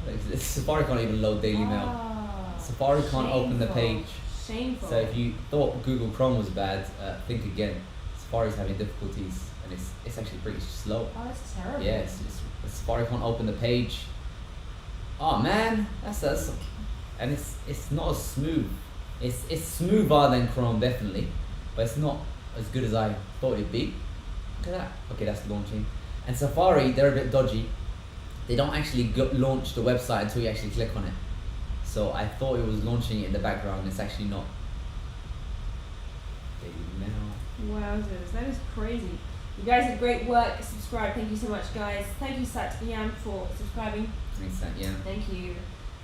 no. Safari can't even load Daily Mail. Ah, Safari can't open the shameful. page. Shameful. So if you thought Google Chrome was bad, think again. Safari's having difficulties, and it's actually pretty slow. Oh, that's terrible. Yes, Safari can't open the page. Oh man, that's and it's not as smooth. It's smoother than Chrome definitely, but it's not as good as I thought it'd be. Look at that. Okay, that's launching. And Safari, they're a bit dodgy. They don't actually launch the website until you actually click on it. So I thought it was launching it in the background. It's actually not. Daily Mail. Wowzers, that is crazy. You guys did great work. Subscribe. Thank you so much, guys. Thank you, Satyam, for subscribing. Thanks, yeah. Thank you.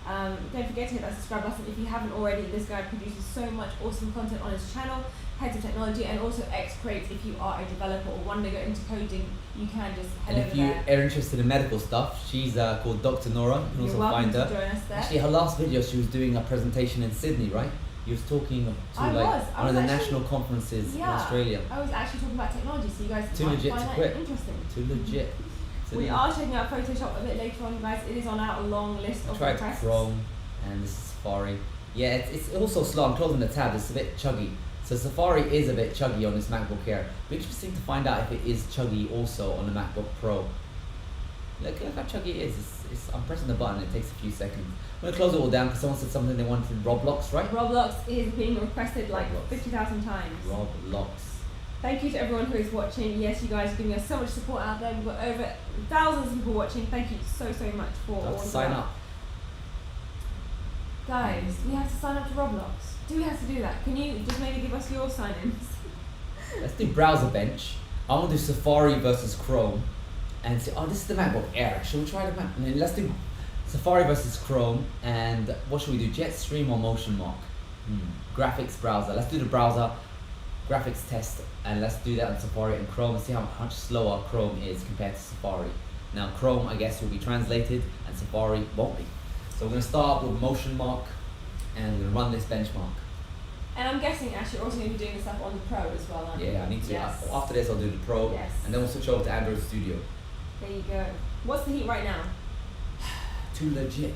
Don't forget to hit that subscribe button if you haven't already. This guy produces so much awesome content on his channel, Heads of Technology, and also X-Creates. If you are a developer or want to go into coding, you can just head And over if you there. are interested in medical stuff, she's called Dr. Nora. You can You're also welcome find to her. join us there. Actually, her last video, she was doing a presentation in Sydney, right? You was talking to I like was one of the actually- national conferences in Australia. I was actually talking about technology, so you guys Too might legit find to that quit. interesting. Too legit. We are checking out Photoshop a bit later on, guys. It is on our long list of Tried requests. Chrome and this is Safari. Yeah, it's also slow. I'm closing the tab. It's a bit chuggy. So Safari is a bit chuggy on this MacBook Air. Be interesting to find out if it is chuggy also on the MacBook Pro. Look how chuggy it is. I'm pressing the button. It takes a few seconds. I'm gonna close it all down because someone said something they wanted Roblox, right? Roblox is being requested like Roblox. 50,000 times. Roblox. Thank you to everyone who is watching. Yes, you guys are giving us so much support out there. We've got over thousands of people watching. Thank you so much for all Have to of sign that. up. Guys, we have to sign up to Roblox. Do we have to do that? Can you just maybe give us your sign-ins? Let's do browser bench. I want to do Safari versus Chrome, and say, oh, this is the MacBook Air. Should we try the Mac? And then let's do Safari versus Chrome, and what should we do? Jetstream or MotionMark? Graphics browser. Let's do the browser graphics test, and let's do that on Safari and Chrome and see how much slower Chrome is compared to Safari. Now Chrome, I guess, will be translated, and Safari won't be. So we're going to start with MotionMark, and we're going to run this benchmark. And I'm guessing, Ash, you're also going to be doing this stuff on the Pro as well, aren't you? Yeah, I need to. Yes. After this, I'll do the Pro, Yes. and then we'll switch over to Android Studio. There you go. What's the heat right now? Too legit.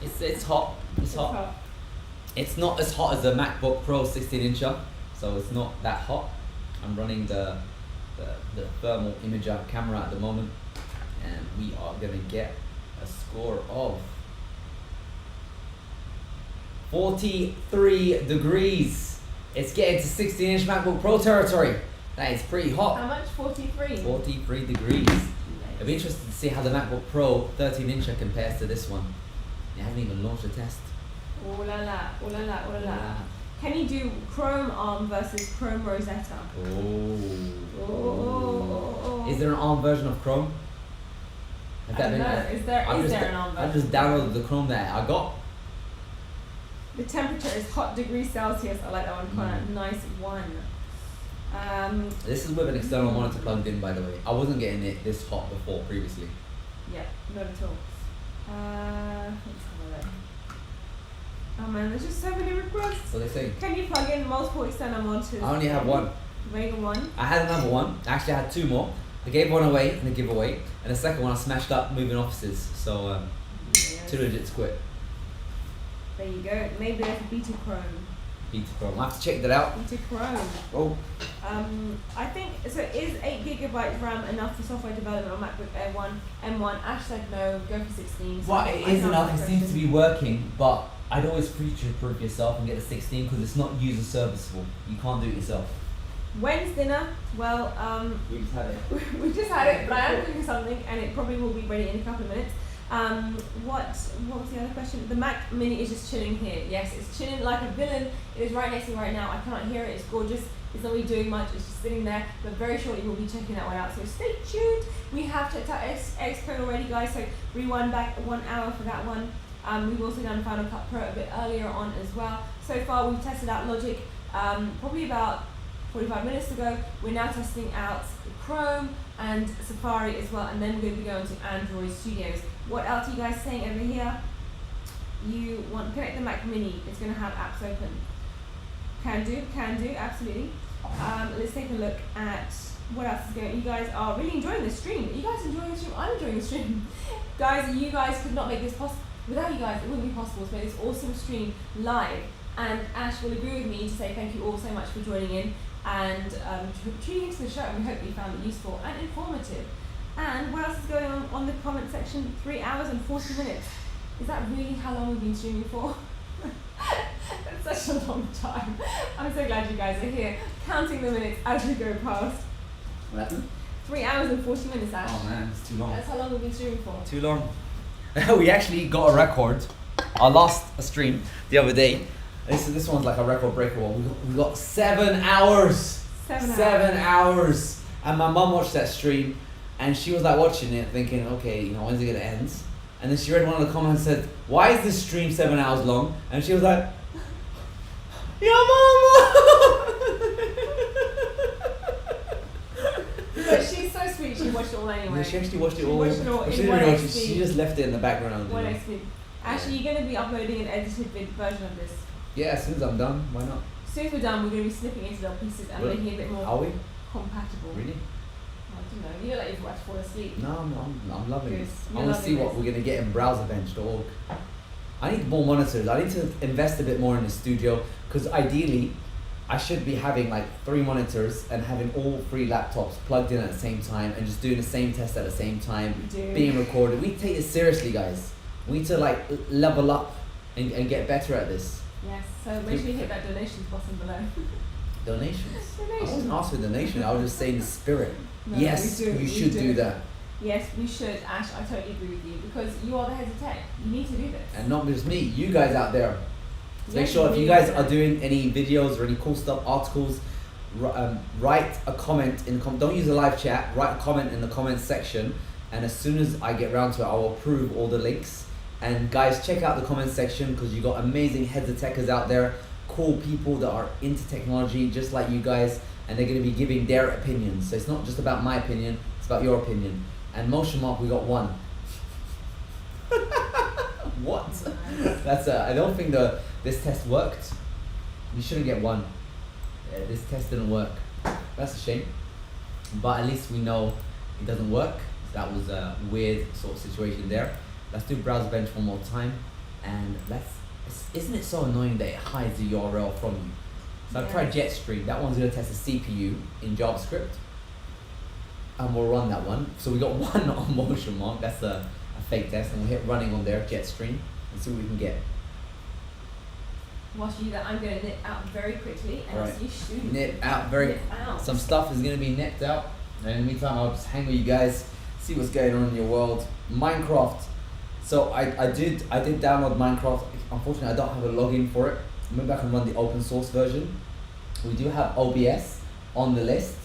It's hot. It's hot. It's not as hot as the MacBook Pro 16-incher, so it's not that hot. I'm running the thermal imager camera at the moment, and we are gonna get a score of 43 degrees. It's getting to 16-inch MacBook Pro territory. That is pretty hot. How much? 43? 43 degrees. It'll be interesting to see how the MacBook Pro 13-incher compares to this one. It hasn't even launched a test. Oh la la, oh la la, oh la la. Can you do Chrome ARM versus Chrome Rosetta? Oh. Is there an ARM version of Chrome? Has I don't know. Is there an ARM version? I just downloaded the Chrome that I got. The temperature is hot degrees Celsius. I like that one, Connor. Nice one. This is with an external monitor plugged in, by the way. I wasn't getting it this hot before previously. Yeah, not at all. Let's have a look. Oh man, there's just so many requests. What are they saying? Can you plug in multiple external monitors? I only have one. Vega 1. I had another one. Actually, I had two more. I gave one away in a giveaway, and the second one I smashed up moving offices. So, Yes. too legit to quit. There you go. Maybe there's a Beta Chrome. Beta Chrome. I have to check that out. Beta Chrome. Oh. I think, so is 8GB RAM enough for software development on MacBook Air 1 M1? Ash said no, go for 16. So Well, I it can't is enough. It answer seems to questions. be working, but I'd always future-proof yourself and get the 16 because it's not user serviceable. You can't do it yourself. When's dinner? Well, We just had it. we just had it, but I am cooking something and it probably will be ready in a couple of minutes. What was the other question? The Mac Mini is just chilling here. Yes, it's chilling like a villain. It is right next to me right now. I cannot hear it. It's gorgeous. It's not really doing much. It's just sitting there. But very shortly we'll be checking that one out. So stay tuned. We have checked out Xcode already, guys. So rewind back 1 hour for that one. We've also done Final Cut Pro a bit earlier on as well. So far we've tested out Logic probably about 45 minutes ago. We're now testing out Chrome and Safari as well, and then we're going to be going to Android Studios. What else are you guys saying over here? You want to connect the Mac Mini, it's going to have apps open. Can do, absolutely. Let's take a look at what else is going. You guys are really enjoying the stream. Are you guys enjoying the stream? I'm enjoying the stream. Guys, you guys could not make this possible. Without you guys, it wouldn't be possible to make this awesome stream live. And Ash will agree with me to say thank you all so much for joining in and tuning into the show. We hope you found it useful and informative. And what else is going on the comment section? 3 hours and 40 minutes. Is that really how long we've been streaming for? That's such a long time. I'm so glad you guys are here, counting the minutes as we go past. What happened? 3 hours and 40 minutes, Ash. Oh man, it's too long. That's how long we've been streaming for. Too long. We actually got a record. I lost a stream the other day. This one's like a record breaker one. We got 7 hours. 7 hours. And my mum watched that stream, and she was like watching it, thinking, okay, when's it gonna end? And then she read one of the comments and said, why is this stream 7 hours long? And she was like, yeah, mama. But she's so sweet. She watched it all anyway. Yeah, she actually watched it all. She watched it all She in didn't one really watch it. XP. She just left it in the background. One XP. Actually, you're going to be uploading an edited version of this. Yeah, as soon as I'm done, why not? As soon as we're done, we're going to be snipping into little pieces and Really? making it a bit more Are we? compatible. Really? I don't know. You look like you've about to fall asleep. No, I'm loving Good. this. You're I want to see loving what this. we're going to get in browserbench.org. I need more monitors. I need to invest a bit more in the studio, because ideally I should be having like 3 monitors and having all 3 laptops plugged in at the same time and just doing the same test at the same time, being recorded. We take this seriously, guys. We need to like level up and get better at this. Yes, so make sure you hit that donations button below. Donations? I Donations. wasn't asked for donation, I was just saying the spirit. No, Yes, we do, you we should do that. Yes, we should, Ash. I totally agree with you, because you are the head of tech. You need to do this. And not just me, you guys out there. So make Yes, sure if we you guys do. are doing any videos or any cool stuff, articles, write a comment in the don't use a live chat, write a comment in the comments section, and as soon as I get around to it, I will approve all the links. And guys, check out the comment section, because you got amazing heads of techers out there, cool people that are into technology just like you guys, and they're going to be giving their opinions. So it's not just about my opinion, it's about your opinion. And Motion Mark, we got 1. What? That's I don't think this test worked. You shouldn't get 1. Yeah, this test didn't work. That's a shame. But at least we know it doesn't work. That was a weird sort of situation there. Let's do browser bench one more time, and isn't it so annoying that it hides the URL from you? So I've tried Jetstream. That one's gonna test the CPU in JavaScript, and we'll run that one. So we got 1 on Motion Mark. That's a fake test, and we'll hit running on there, Jetstream, and see what we can get. Whilst you do that, I'm going to nip out very quickly, and I'll Right. see you soon. Nip out very. Nip out. Some stuff is gonna be nipped out, and in the meantime, I'll just hang with you guys, see what's going on in your world. Minecraft. So I did download Minecraft. Unfortunately, I don't have a login for it. Maybe I can run the open source version. We do have OBS on the list.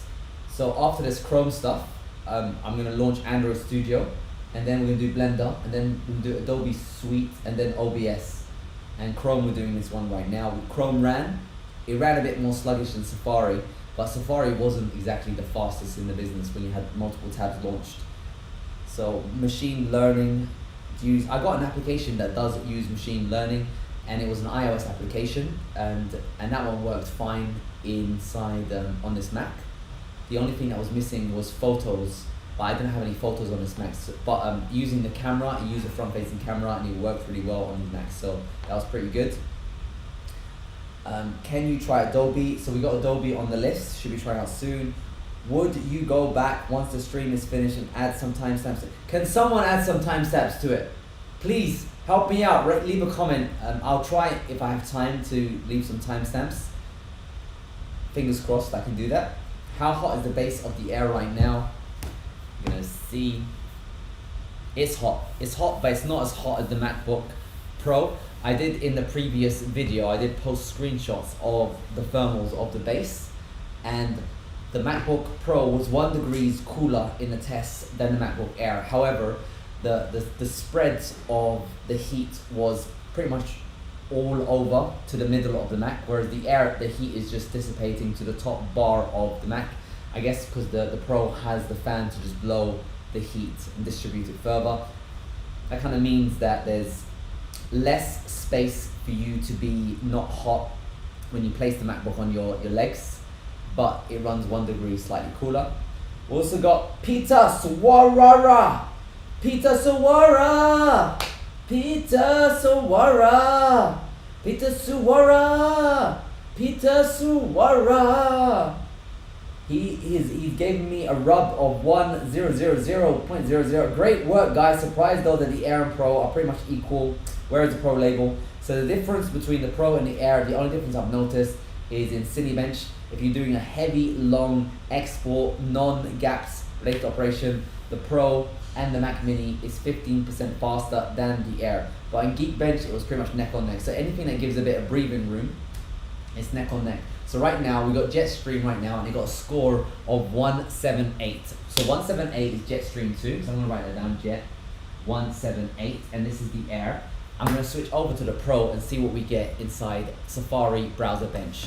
So after this Chrome stuff, I'm gonna launch Android Studio, and then we're gonna do Blender, and then we'll do Adobe Suite, and then OBS. And Chrome, we're doing this one right now. Chrome it ran a bit more sluggish than Safari, but Safari wasn't exactly the fastest in the business when you had multiple tabs launched. So machine learning, I got an application that does use machine learning, and it was an iOS application, and that one worked fine inside on this Mac. The only thing that was missing was photos, but I didn't have any photos on this Mac. So, but using the camera, it used a front-facing camera, and it worked really well on the Mac. So that was pretty good. Can you try Adobe? So we got Adobe on the list. Should be trying out soon. Would you go back once the stream is finished and add some timestamps? Can someone add some timestamps to it? Please help me out. Leave a comment. I'll try if I have time to leave some timestamps. Fingers crossed I can do that. How hot is the base of the Air right now? You're gonna see. It's hot. It's hot, but it's not as hot as the MacBook Pro. I did in the previous video, I did post screenshots of the thermals of the base, and the MacBook Pro was 1 degree cooler in the test than the MacBook Air. However, the spread of the heat was pretty much all over to the middle of the Mac, whereas the Air, the heat is just dissipating to the top bar of the Mac. I guess because the Pro has the fan to just blow the heat and distribute it further. That kind of means that there's less space for you to be not hot when you place the MacBook on your legs, but it runs 1 degree slightly cooler. We also got Peter Suwara. Peter Suwara. Peter Suwara. Peter Suwara. Peter Suwara. He's giving me a rub of 1000.00. Great work, guys. Surprised though that the Air and Pro are pretty much equal. Where is the Pro label? So the difference between the Pro and the Air, the only difference I've noticed is in Cinebench. If you're doing a heavy, long export, non-gaps related operation, the Pro and the Mac Mini is 15% faster than the Air. But in Geekbench, it was pretty much neck on neck. So anything that gives a bit of breathing room, it's neck on neck. So right now, we got Jetstream right now, and it got a score of 178. So 178 is Jetstream 2. So I'm gonna write that down, Jet 178, and this is the Air. I'm gonna switch over to the Pro and see what we get inside Safari Browser Bench.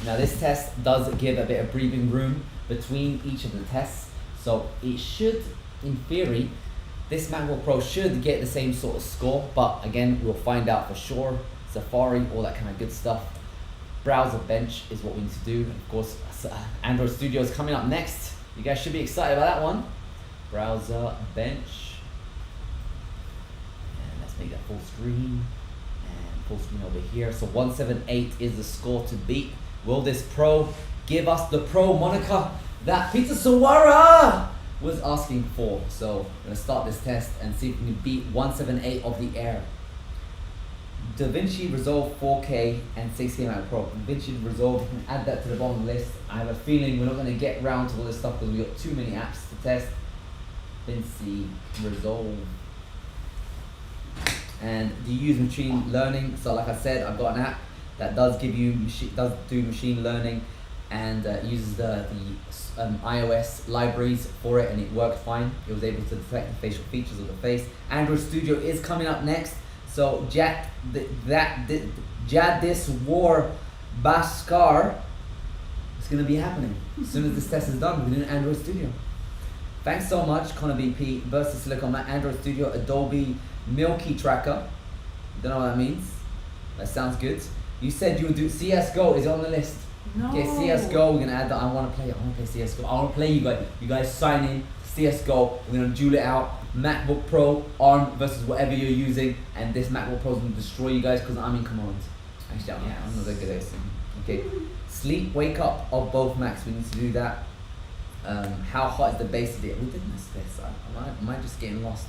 Now this test does give a bit of breathing room between each of the tests. So it should, in theory, this MacBook Pro should get the same sort of score, but again, we'll find out for sure. Safari, all that kind of good stuff. Browser Bench is what we need to do. And of course, Android Studio is coming up next. You guys should be excited about that one. Browser Bench. And let's make that full screen. And full screen over here. So 178 is the score to beat. Will this Pro give us the Pro moniker that Peter Suwara was asking for? So I'm gonna start this test and see if we can beat 178 of the Air. DaVinci Resolve 4K and 16 Mac Pro. DaVinci Resolve, you can add that to the bottom of the list. I have a feeling we're not gonna get round to all this stuff because we got too many apps to test. DaVinci Resolve. And do you use machine learning? So like I said, I've got an app that does give you do machine learning and uses the iOS libraries for it, and it worked fine. It was able to detect the facial features of the face. Android Studio is coming up next. So Jadis War Bhaskar is going to be happening as soon as this test is done. We're doing Android Studio. Thanks so much, Connor BP versus Silicon Mac, Android Studio, Adobe Milky Tracker. Don't know what that means. That sounds good. You said you would do CSGO. Is it on the list? No. Okay, CSGO. We're gonna add that. I want to play CSGO. I want to play you guys. You guys sign in. CSGO. We're gonna duel it out. MacBook Pro, ARM versus whatever you're using, and this MacBook Pro is gonna destroy you guys because I'm in command. Actually, I'm not that good at this. Okay. Sleep, wake up of both Macs. We need to do that. How hot is the base of it? We did miss this. Am I just getting lost?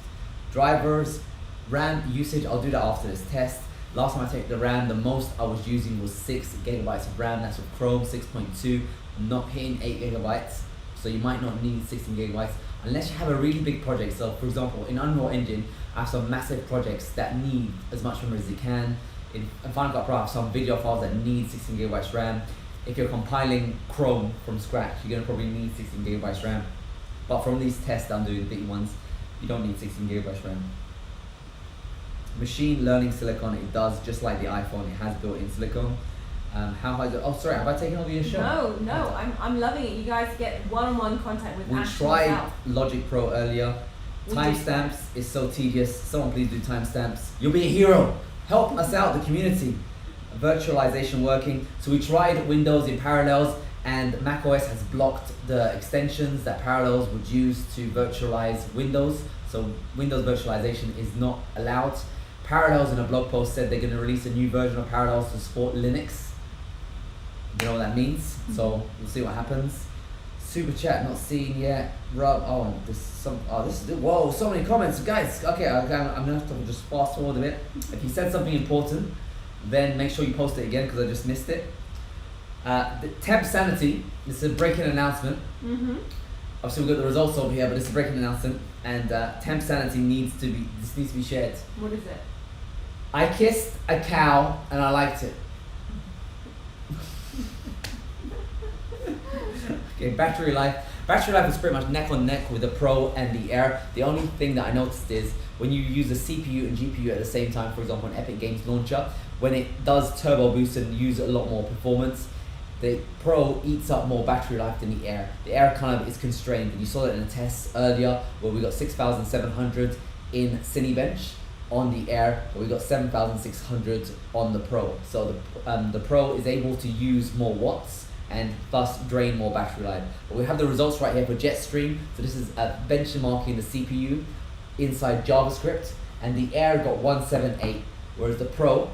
Drivers, RAM usage. I'll do that after this test. Last time I checked the RAM, the most I was using was 6 gigabytes of RAM. That's with Chrome 6.2. I'm not hitting 8 gigabytes, so you might not need 16 gigabytes unless you have a really big project. So, for example, in Unreal Engine, I have some massive projects that need as much memory as you can. In Final Cut Pro, I have some video files that need 16 gigabytes RAM. If you're compiling Chrome from scratch, you're gonna probably need 16 gigabytes RAM. But from these tests I'm doing, the big ones, you don't need 16 gigabytes RAM. Machine learning silicon, it does just like the iPhone, it has built-in silicon. How high is it? Oh, sorry, have I taken over your show? No, I'm loving it. You guys get one-on-one contact with We Ash tried himself. Logic Pro earlier. Timestamps is so tedious. Someone please do timestamps. You'll be a hero. Help us out, the community. Virtualization working. So we tried Windows in Parallels, and macOS has blocked the extensions that Parallels would use to virtualize Windows. So Windows virtualization is not allowed. Parallels in a blog post said they're going to release a new version of Parallels to support Linux. You know what that means? So we'll see what happens. Super chat not seen yet. Rob, whoa, so many comments, guys. Okay, I'm gonna have to just fast forward a bit. If you said something important, then make sure you post it again because I just missed it. The Temp Sanity. This is a breaking announcement. Obviously we've got the results over here, but it's a breaking announcement, and Temp Sanity needs to be shared. What is it? I kissed a cow and I liked it. Okay, battery life. Battery life is pretty much neck on neck with the Pro and the Air. The only thing that I noticed is when you use the CPU and GPU at the same time, for example, on Epic Games Launcher, when it does turbo boost and use a lot more performance, the Pro eats up more battery life than the Air. The Air kind of is constrained, and you saw that in a test earlier where we got 6,700 in Cinebench on the Air, but we got 7,600 on the Pro. So the Pro is able to use more watts and thus drain more battery life. But we have the results right here for Jetstream. So this is benchmarking the CPU inside JavaScript, and the Air got 178, whereas the Pro,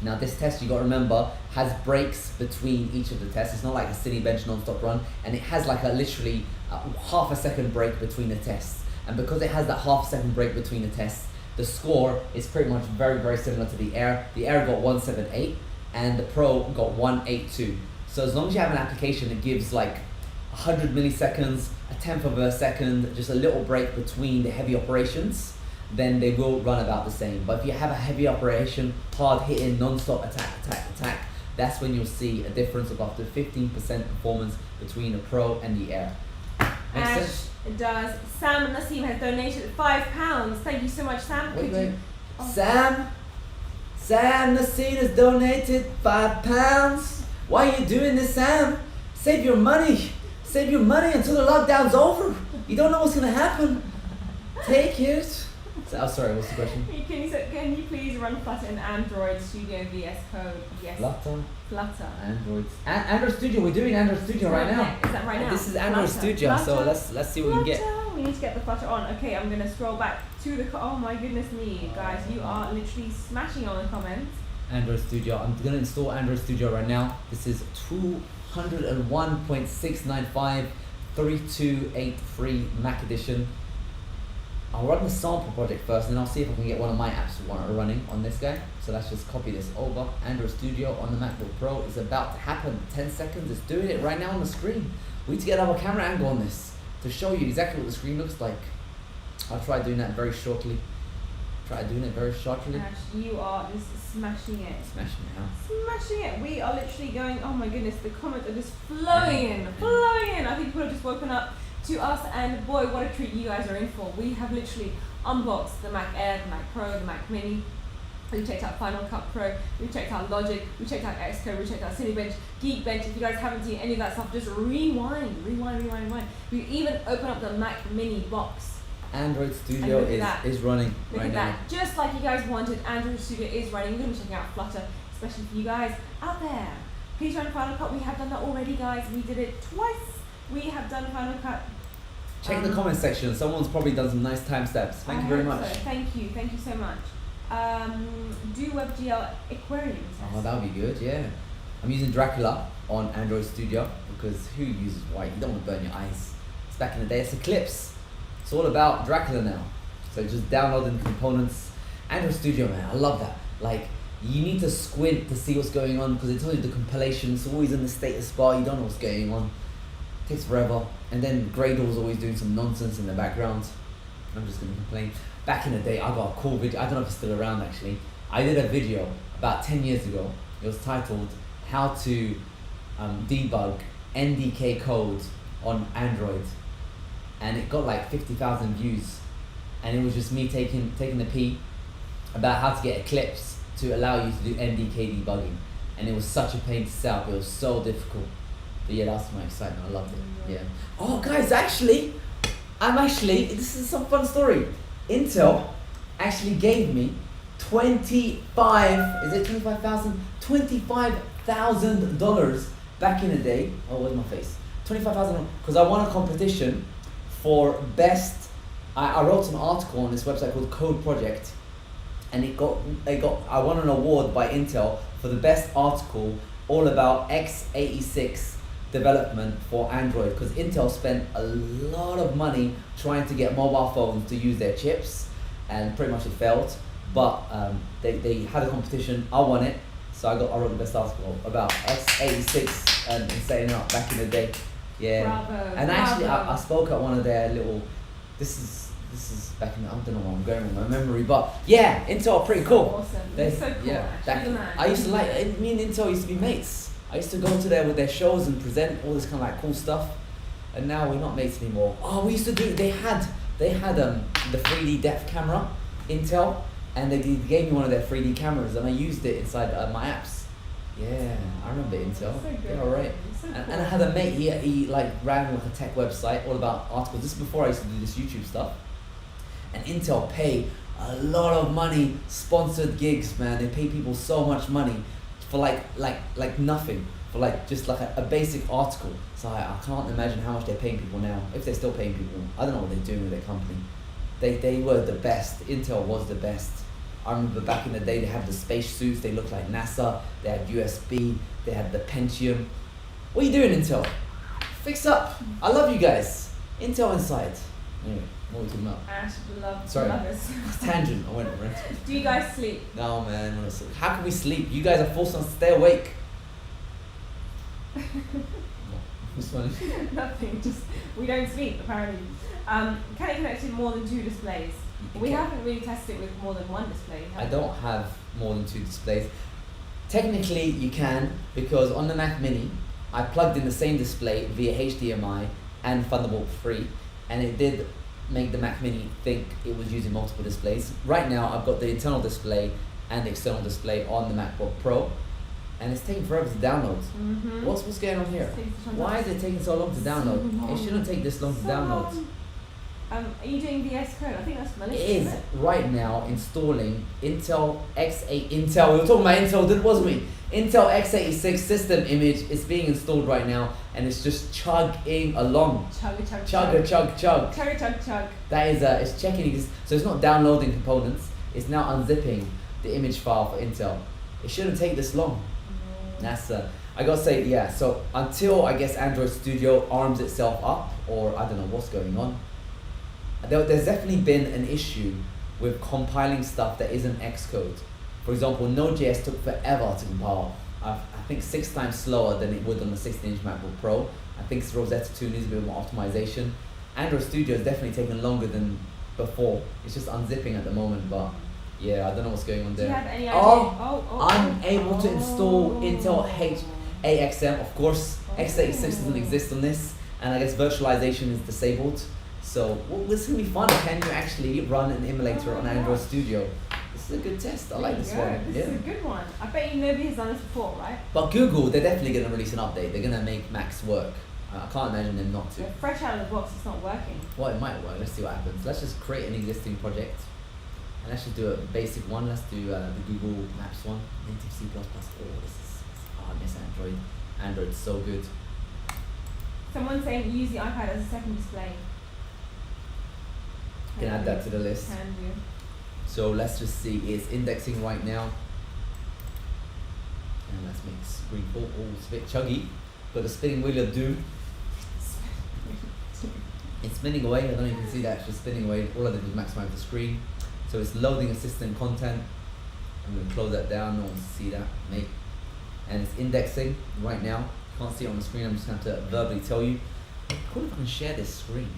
now this test you got to remember has breaks between each of the tests. It's not like a Cinebench non-stop run, and it has like a literally half a second break between the tests. And because it has that half second break between the tests, the score is pretty much very similar to the Air. The Air got 178 and the Pro got 182. So as long as you have an application that gives like 100 milliseconds, a tenth of a second, just a little break between the heavy operations, then they will run about the same. But if you have a heavy operation, hard hitting, non-stop attack, that's when you'll see a difference of up to 15% performance between the Pro and the Air. Makes Ash sense? does. Sam Nassim has donated £5. Thank you so much, Sam. Wait. Sam Nassim has donated £5. Why are you doing this, Sam? Save your money. Save your money until the lockdown's over. You don't know what's gonna happen. Take it. Oh, sorry, what's the question? Can you please run Flutter in Android Studio VS Code? Yes. Flutter. Android Studio. We're doing Android Studio right now. Is that right now? This is Android Studio. So let's see what we can get. We need to get the Flutter on. Okay, I'm gonna scroll back to the. Oh my goodness me, guys! You are literally smashing on the comments. Android Studio. I'm gonna install Android Studio right now. This is 201.695 3283 Mac Edition. I'll run the sample project first, and then I'll see if I can get one of my apps running on this guy. So let's just copy this over. Android Studio on the MacBook Pro is about to happen. 10 seconds. It's doing it right now on the screen. We need to get our camera angle on this to show you exactly what the screen looks like. I'll try doing that very shortly. Ash, you are just smashing it. Smashing it. We are literally going, oh my goodness, the comments are just flowing in. I think people have just woken up to us, and boy, what a treat you guys are in for. We have literally unboxed the Mac Air, the Mac Pro, the Mac Mini. We checked out Final Cut Pro, we checked out Logic, we checked out Xcode, we checked out Cinebench, Geekbench. If you guys haven't seen any of that stuff, just rewind. We even open up the Mac Mini box. Android Studio is running right now. Just like you guys wanted, Android Studio is running. We're going to be checking out Flutter, especially for you guys out there. Please run Final Cut. We have done that already, guys. We did it twice. We have done Final Cut. Check the comment section. Someone's probably done some nice timestamps. Thank you very much. So. Thank you so much. Do WebGL Aquarium test. Oh, that would be good, yeah. I'm using Dracula on Android Studio because who uses white? You don't want to burn your eyes. It's back in the day, it's Eclipse. It's all about Dracula now. So just downloading components. Android Studio, man, I love that. Like, you need to squint to see what's going on because it tells you the compilation. It's always in the status bar. You don't know what's going on. It takes forever. And then Gradle's always doing some nonsense in the background. I'm just gonna complain. Back in the day, I got a cool video. I don't know if it's still around actually. I did a video about 10 years ago. It was titled How to Debug NDK Code on Android. And it got like 50,000 views. And it was just me taking the P about how to get Eclipse to allow you to do NDK debugging. And it was such a pain to set up. It was so difficult. But yeah, that's my excitement. I loved it. Yeah. Oh guys, this is some fun story. Intel actually gave me $25,000 back in the day. Oh, where's my face? $25,000 because I won a competition for best. I wrote an article on this website called Code Project, and I won an award by Intel for the best article all about x86 development for Android, because Intel spent a lot of money trying to get mobile phones to use their chips, and pretty much it failed. But they had a competition. I won it, so I wrote the best article about x86 and setting up back in the day. Yeah. Bravo. And actually, I spoke at one of their little. This is back in. I don't know where I'm going with my memory, but yeah, Intel are pretty cool. Awesome. They're so cool. Yeah. Me and Intel used to be mates. I used to go to there with their shows and present all this kind of like cool stuff, and now we're not mates anymore. Oh, we used to do. They had the 3D depth camera, Intel, and they gave me one of their 3D cameras, and I used it inside my apps. Yeah, I remember Intel. So good. Yeah, alright. So And cool. I had a mate. He like ran like a tech website all about articles. This is before I used to do this YouTube stuff. And Intel pay a lot of money, sponsored gigs, man. They pay people so much money for like nothing, for like just like a basic article. So I can't imagine how much they're paying people now, if they're still paying people. I don't know what they're doing with their company. They were the best. Intel was the best. I remember back in the day they had the space suits, they looked like NASA, they had USB, they had the Pentium. What are you doing, Intel? Fix up. I love you guys. Intel inside. Anyway, what are we talking about? Ash, love us. Tangent, I went over it. Do you guys sleep? No man, honestly. How can we sleep? You guys are forced us to stay awake. What's funny? Nothing, just we don't sleep apparently. Can it connect to more than 2 displays? We haven't really tested it with more than 1 display. I don't have more than 2 displays. Technically you can, because on the Mac Mini I plugged in the same display via HDMI and Thunderbolt 3, and it did make the Mac Mini think it was using multiple displays. Right now I've got the internal display and the external display on the MacBook Pro, and it's taking forever to download. Mm-hmm. What's going on here? Why is it taking so long to download? It shouldn't take this long to download. Are you doing VS Code? I think that's malicious. It is isn't it? right now installing Intel X8. Intel, we were talking about Intel, wasn't we? Intel x86 system image is being installed right now, and it's just chugging along. Chug. Chug. That is, it's checking, so it's not downloading components, it's now unzipping the image file for Intel. It shouldn't take this long. That's, I gotta say, yeah, so until I guess Android Studio arms itself up, or I don't know what's going on, there's definitely been an issue with compiling stuff that isn't Xcode. For example, Node.js took forever to compile. I think 6 times slower than it would on the 16-inch MacBook Pro. I think Rosetta 2 needs a bit more optimization. Android Studio is definitely taking longer than before. It's just unzipping at the moment, but yeah, I don't know what's going on there. Do you have any idea? I'm able to install Intel AXM, of course. x86 doesn't exist on this, and I guess virtualization is disabled. So this is gonna be fun. Can you actually run an emulator on Android Studio? This is a good test. I like this one. This is a good one. I bet you nobody has done this before, right? But Google, they're definitely gonna release an update. They're gonna make Macs work. I can't imagine them not to. They're fresh out of the box, it's not working. Well, it might work. Let's see what happens. Let's just create an existing project, and let's just do a basic one. Let's do the Google Maps one. Native C++. Oh, I miss Android. Android's so good. Someone's saying use the iPad as a second display. Can add that to the list. Can do. So let's just see, it's indexing right now. And let's make screen full. Oh, it's a bit chuggy. Got the spinning wheel of doom. It's spinning away. I don't know if you can see that, it's just spinning away. All I did was maximize the screen. So it's loading assistant content. I'm going to close that down. No one wants to see that, mate. And it's indexing right now. You can't see it on the screen. I'm just going to have to verbally tell you. Cool if I can share this screen.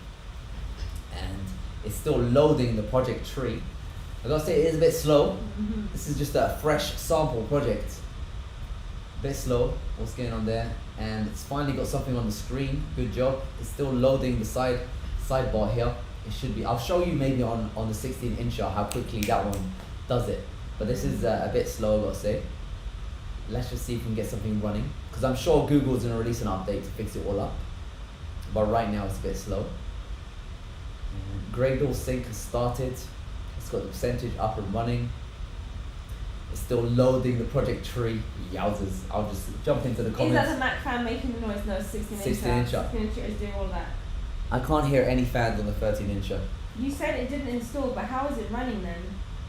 And it's still loading the project tree. I gotta say it is a bit slow. This is just a fresh sample project. A bit slow. What's going on there? And it's finally got something on the screen. Good job. It's still loading the sidebar here. It should be. I'll show you maybe on the 16-incher how quickly that one does it. But this is a bit slow, I gotta say. Let's just see if we can get something running, because I'm sure Google's gonna release an update to fix it all up. But right now it's a bit slow. Gradle sync has started. It's got the percentage up and running. It's still loading the project tree. Yowzers. I'll just jump into the comments. Is that the Mac fan making the noise? No, 16-incher. 16-incher. 16-incher is doing all that. I can't hear any fans on the 13-incher. You said it didn't install, but how is it running then?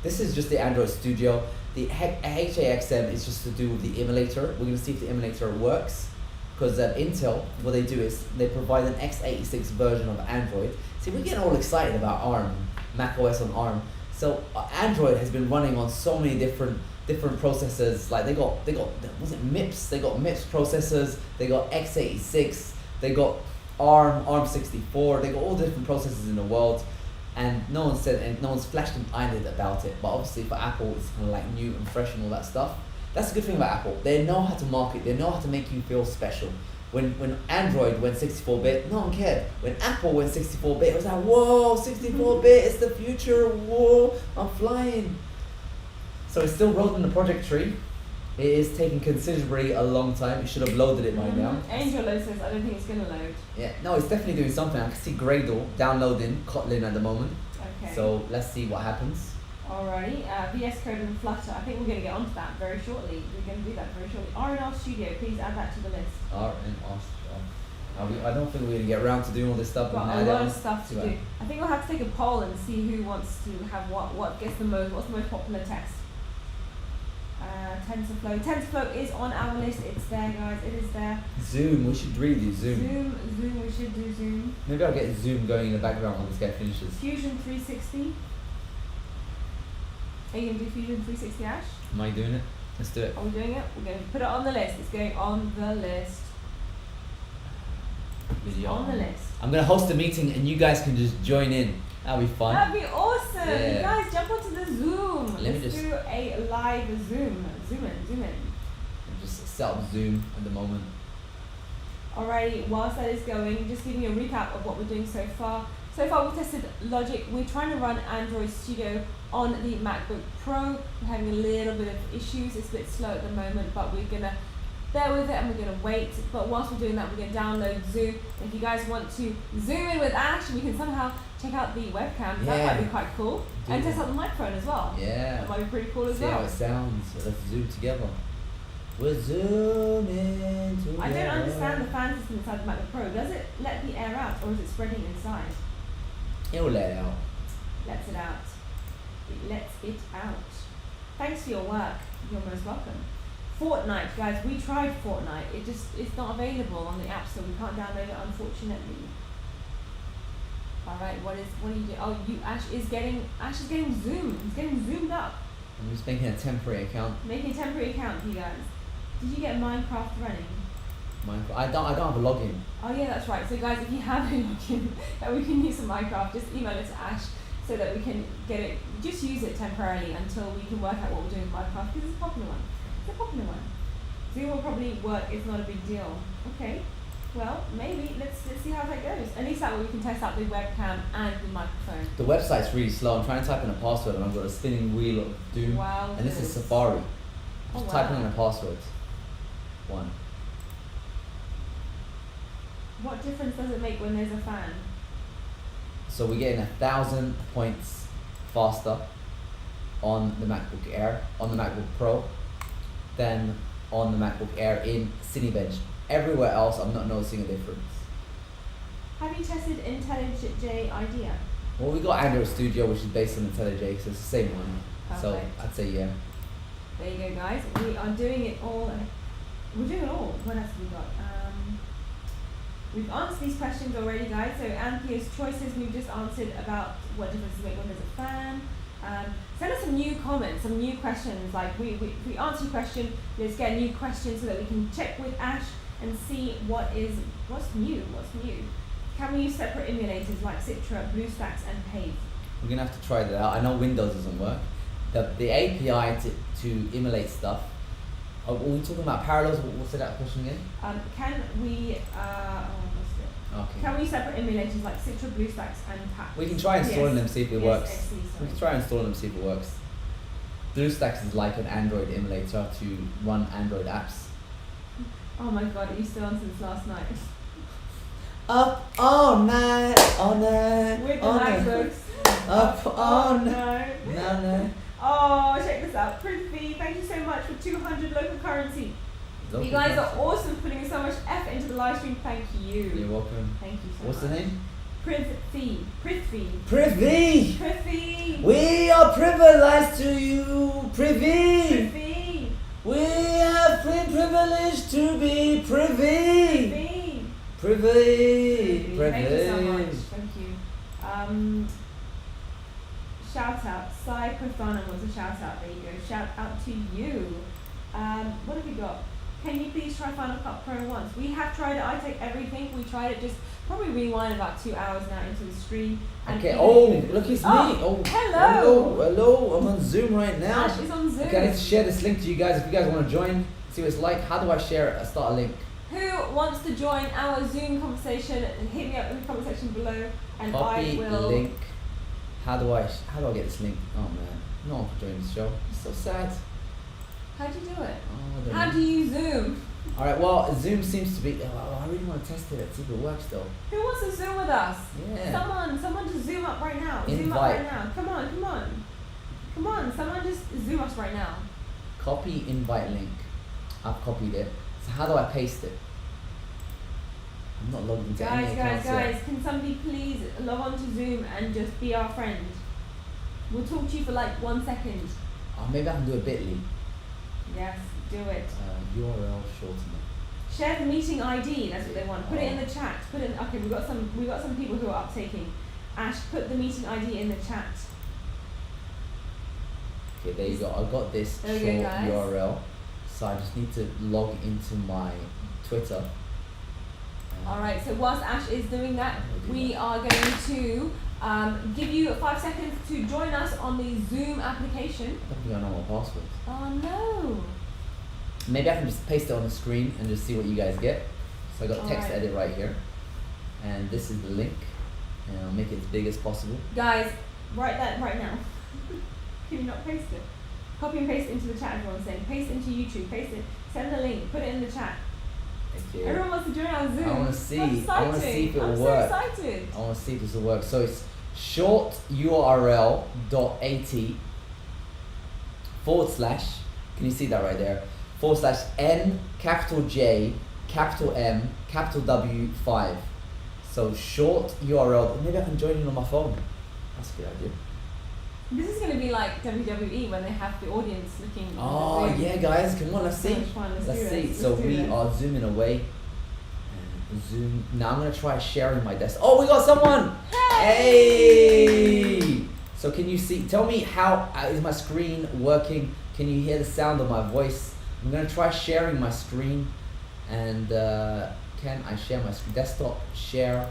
This is just the Android Studio. The HAXM is just to do with the emulator. We're going to see if the emulator works. Because at Intel, what they do is they provide an x86 version of Android. See, we're getting all excited about ARM, Mac OS on ARM. So Android has been running on so many different processors. Like they got was it MIPS? They got MIPS processors. They got x86. They got ARM64. They got all the different processors in the world, and no one said, and no one's flashed an eyelid about it. But obviously for Apple, it's kind of like new and fresh and all that stuff. That's the good thing about Apple. They know how to market. They know how to make you feel special. When Android went 64-bit, no one cared. When Apple went 64-bit, it was like, whoa, 64-bit, it's the future. Whoa, I'm flying. So it's still rolling the project tree. It is taking considerably a long time. It should have loaded it by now. Angel says, I don't think it's going to load. Yeah, no, it's definitely doing something. I can see Gradle downloading Kotlin at the moment. Okay. So let's see what happens. Alrighty, VS Code and Flutter. I think we're going to get onto that very shortly. We're going to do that very shortly. RNR Studio, please add that to the list. I don't think we're going to get around to doing all this stuff. Got a lot of stuff to do. I think we'll have to take a poll and see who wants to have what gets the most, what's the most popular text. TensorFlow is on our list. It's there, guys. It is there. Zoom, we should really do Zoom. Zoom, we should do Zoom. Maybe I'll get Zoom going in the background when this guy finishes. Fusion 360. Are you going to do Fusion 360, Ash? Am I doing it? Let's do it. Are we doing it? We're going to put it on the list. It's going on the list. Video. On the list. I'm going to host a meeting and you guys can just join in. That'll be fun. That'd be awesome. Yeah. You guys jump onto the Zoom. Let's do a live Zoom. Zoom in. I'm just set up Zoom at the moment. Alrighty, whilst that is going, just giving you a recap of what we're doing so far. So far we've tested Logic. We're trying to run Android Studio on the MacBook Pro. We're having a little bit of issues. It's a bit slow at the moment, but we're gonna bear with it and we're going to wait. But whilst we're doing that, we're going to download Zoom. If you guys want to zoom in with Ash, we can somehow check out the webcam. That might be quite cool. And test out the microphone as well. Yeah. That might be pretty cool as well. well. See how it sounds. So let's zoom together. We're zooming together. I don't understand the fan system inside the MacBook Pro. Does it let the air out or is it spreading inside? It'll let it out. Lets it out. It lets it out. Thanks for your work. You're most welcome. Fortnite, guys, we tried Fortnite. It's not available on the App Store. We can't download it, unfortunately. Alright, what are you doing? Oh, Ash is getting Zoom. He's getting zoomed up. I'm just making a temporary account. Making a temporary account, you guys. Did you get Minecraft running? Minecraft. I don't have a login. Oh yeah, that's right. So guys, if you have a login that we can use some Minecraft, just email it to Ash so that we can get it. Just use it temporarily until we can work out what we're doing with Minecraft because it's a popular one. It's a popular one. Zoom will probably work. It's not a big deal. Okay. Well, maybe. Let's see how that goes. At least that way we can test out the webcam and the microphone. The website's really slow. I'm trying to type in a password and I've got a spinning wheel of doom. Wow. And this is Safari. Just typing in a password. 1. What difference does it make when there's a fan? So we're getting 1,000 points faster on the MacBook Air, on the MacBook Pro, than on the MacBook Air in Cinebench. Everywhere else, I'm not noticing a difference. Have you tested IntelliJ IDEA? Well, we got Android Studio, which is based on IntelliJ, so it's the same one. Perfect. So I'd say yeah. There you go, guys. We are doing it all. We're doing it all. What else have we got? We've answered these questions already, guys. So Anthea's choices, we've just answered about what difference does it make when there's a fan. Send us some new comments, some new questions. Like we answer your question, let's get a new question so that we can check with Ash and see what's new. Can we use separate emulators like Citra, BlueStacks, and Pave? We're gonna have to try that out. I know Windows doesn't work. The API to emulate stuff. Are we talking about parallels? What's that question again? Can we? Okay. Can we use separate emulators like Citra, BlueStacks, and Pack? We can try installing them, see if it works. XC, We can try installing them, see if it works. BlueStacks is like an Android emulator to run Android apps. Oh my god, I used to answer this last night. Up all night, all night. With the all night. MacBooks. Up all night. No. Oh, check this out. Prithvi, thank you so much for 200 local currency. You guys are awesome, putting in so much effort into the live stream. Thank you. You're welcome. Thank you so What's much. the name? Prithvi. We are privileged to you, Prithvi. We have been privileged to be privy. Privy. Thank you so much. Thank you. Shout out. Sai Prathana wants a shout out. There you go. Shout out to you. What have we got? can you please try Final Cut Pro once? We have tried it. I take everything. We tried it. Just probably rewind about 2 hours now into the stream. And Okay. Oh, look, it's me. Oh, hello. Hello. I'm on Zoom right now. Ash is on Zoom. Okay, I need to share this link to you guys if you guys want to join. See what it's like. How do I share it? I start a link. Who wants to join our Zoom conversation? Hit me up in the comment section below, and Copy I will. link. How do I get this link? Oh man, no one can join this show. It's so sad. How do you do it? Oh, I don't How know. do you Zoom? All right. Well, Zoom seems to be. Oh, I really want to test it. See if it works though. Who wants to Zoom with us? Yeah. Someone just Zoom up right now. Zoom up Invite. right now. Come on. Someone just Zoom us right now. Copy invite link. I've copied it. So how do I paste it? I'm not logged into any accounts yet. Guys, can somebody please log on to Zoom and just be our friend? We'll talk to you for like 1 second. Oh, maybe I can do a bit.ly. Yes, do it. URL shortener. Share the meeting ID. That's what they want. Put it in the chat. Okay, we've got some people who are uptaking. Ash, put the meeting ID in the chat. Okay, there you go. I got this There short we go, guys. URL. So I just need to log into my Twitter. All right. So whilst Ash is doing that, we are going to give you 5 seconds to join us on the Zoom application. I don't think I know my password. Oh no. Maybe I can just paste it on the screen and just see what you guys get. So I got text Alright. edit right here. And this is the link. And I'll make it as big as possible. Guys, write that right now. Can you not paste it? Copy and paste it into the chat, everyone's saying. Paste it into YouTube, paste it, send the link, put it in the chat. Thank you. Everyone wants to join our Zoom. I wanna see. So exciting. I wanna see if it will I'm work. so excited. I want to see if this will work. So it's short URL .at / can you see that right there? / N capital J capital M capital W 5. So short URL. Maybe I can join in on my phone. That's a good idea. This is going to be like WWE when they have the audience looking. Oh at the Zoom. yeah, guys, come on, let's So see. much fun. Let's Let's do see. this. So Let's do we this. are zooming away. And zoom. Now I'm gonna try sharing my desk. Oh, we got someone. Hey! So can you see? Tell me how is my screen working? Can you hear the sound of my voice? I'm gonna try sharing my screen, and can I share my screen? Desktop share.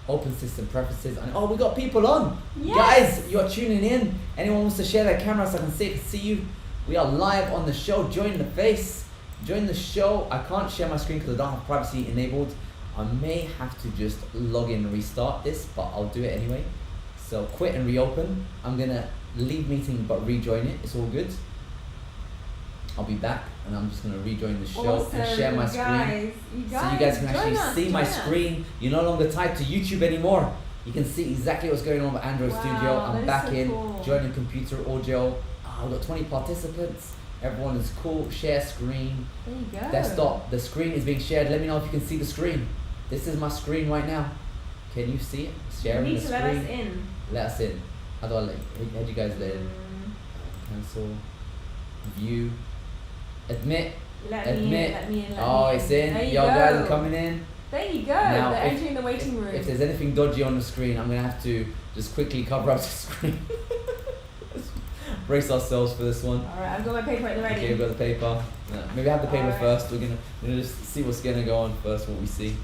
Open system preferences. And oh, we got people on. Yes. Guys, you are tuning in. Anyone wants to share their camera so I can see you? We are live on the show. Join the face. Join the show. I can't share my screen because I don't have privacy enabled. I may have to just log in and restart this, but I'll do it anyway. So quit and reopen. I'm gonna leave meeting but rejoin it. It's all good. I'll be back and I'm just gonna rejoin the show and share my screen. So you guys can actually see my screen. You're no longer tied to YouTube anymore. You can see exactly what's going on with Android Studio. I'm back in, joining computer audio. I've got 20 participants. Everyone is cool. Share screen. There you go. Desktop. The screen is being shared. Let me know if you can see the screen. This is my screen right now. Can you see it? Sharing You need the to screen. let us in. Let us in. How do I let how do you guys let in? Cancel. View. Admit. Let Admit. me in. Let me in. Oh, it's in. There you Yo, go. guys are coming in. There you go. Now, They're if- entering the waiting room. If there's anything dodgy on the screen, I'm gonna have to just quickly cover up the screen. Brace ourselves for this one. Alright, I've got my paper at the ready. Okay, we've got the paper. Maybe have the paper Alright. first. We're gonna just see what's gonna go on first. What we see.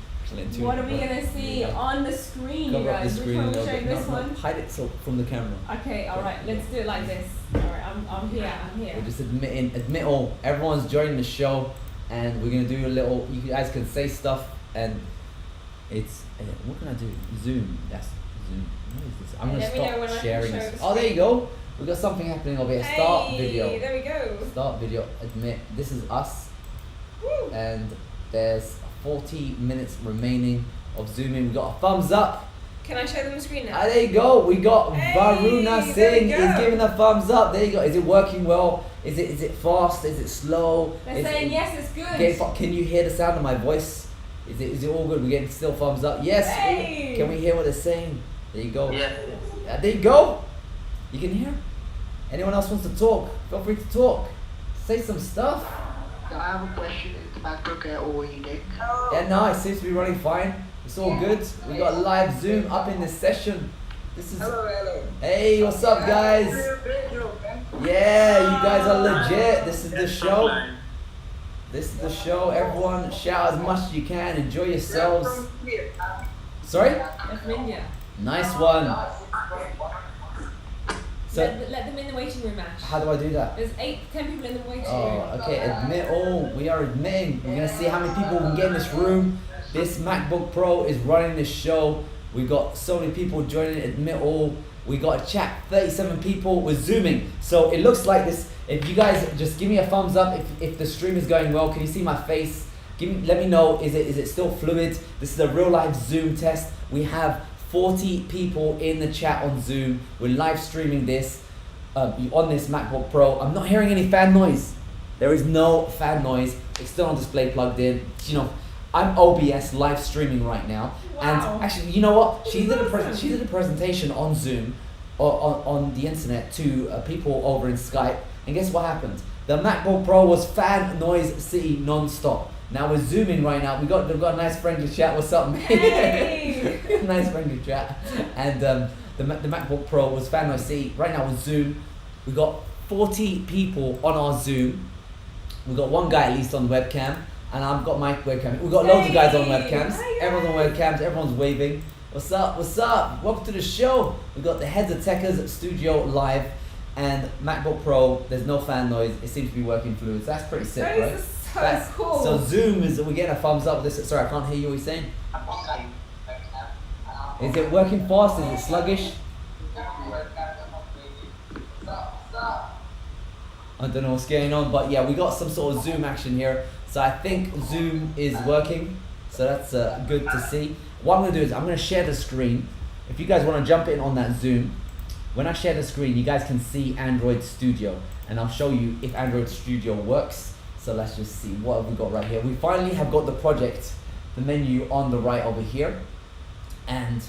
What are we gonna see on the screen, you Cover up the guys? Which screen one a are we little showing? bit. This No, one? hide it so from the camera. Okay, alright, let's do it like this. Alright, I'm here, I'm here. We're just admit all. Everyone's joining the show, and we're gonna do a little. You guys can say stuff, and it's what can I do? Zoom. That's Zoom. What is this? I'm gonna Let me know when I stop can sharing show this. the Oh, there you screen. go. We got something happening over here. Start video. There we go. Start video. Admit. This is us, Woo. and there's 40 minutes remaining of zooming. We got a thumbs up. Can I show them the screen now? Ah, there you go. We got Hey, Varuna there we Singh go. is giving a thumbs up. There you go. Is it working well? Is it fast? Is it slow? They're saying yes, it's good. Can you hear the sound of my voice? Is it all good? We're getting still thumbs up. Yes. Hey. Can we hear what they're saying? There you go. Yeah. There you go. You can hear. Anyone else wants to talk? Feel free to talk. Say some stuff. I have a question. Is the MacBook Air all you need? Yeah, no, it seems to be running fine. It's all good. We got live Zoom up in this session. This is. Hello. Hey, what's up, guys? Yeah, you guys are legit. This is the show. This is the show. Everyone, shout as much as you can. Enjoy yourselves. Sorry? They're from India. Nice one. So, Let them in the waiting room, Ash. how do I do that? There's 10 people in the waiting room. Oh, okay. Admit all. We are admitting. We're gonna see how many people we can get in this room. This MacBook Pro is running this show. We got so many people joining. Admit all. We got a chat. 37 people. We're zooming. So it looks like this. If you guys just give me a thumbs up if the stream is going well. Can you see my face? Let me know. Is it still fluid? This is a real life Zoom test. We have 40 people in the chat on Zoom. We're live streaming this on this MacBook Pro. I'm not hearing any fan noise. There is no fan noise. External display plugged in. You know, I'm OBS live streaming right now. Wow. And actually, you know what? She did a presentation on Zoom on the internet to people over in Skype. And guess what happened? The MacBook Pro was fan noise city non-stop. Now we're zooming right now. We've got a nice friendly chat. What's up, man? Hey. Nice friendly chat. And the MacBook Pro was fan noise city. Right now with Zoom, we got 40 people on our Zoom. We got one guy at least on webcam, and I've got my webcam. We've got loads of guys on webcams. Hi, Everyone's on webcams. Everyone's waving. What's up? What's up? Welcome to the show. We got the Heads of Techers studio live, and MacBook Pro. There's no fan noise. It seems to be working fluid. So that's pretty sick, That right? is so That's cool. So Zoom is, we're getting a thumbs up with this. Sorry, I can't hear you. What you're saying? Is it working fast? Is it sluggish? I don't know what's going on, but yeah, we got some sort of Zoom action here. So I think Zoom is working. So that's good to see. What I'm gonna do is I'm gonna share the screen. If you guys wanna jump in on that Zoom, when I share the screen, you guys can see Android Studio, and I'll show you if Android Studio works. So let's just see, what have we got right here? We finally have got the project, the menu on the right over here. And,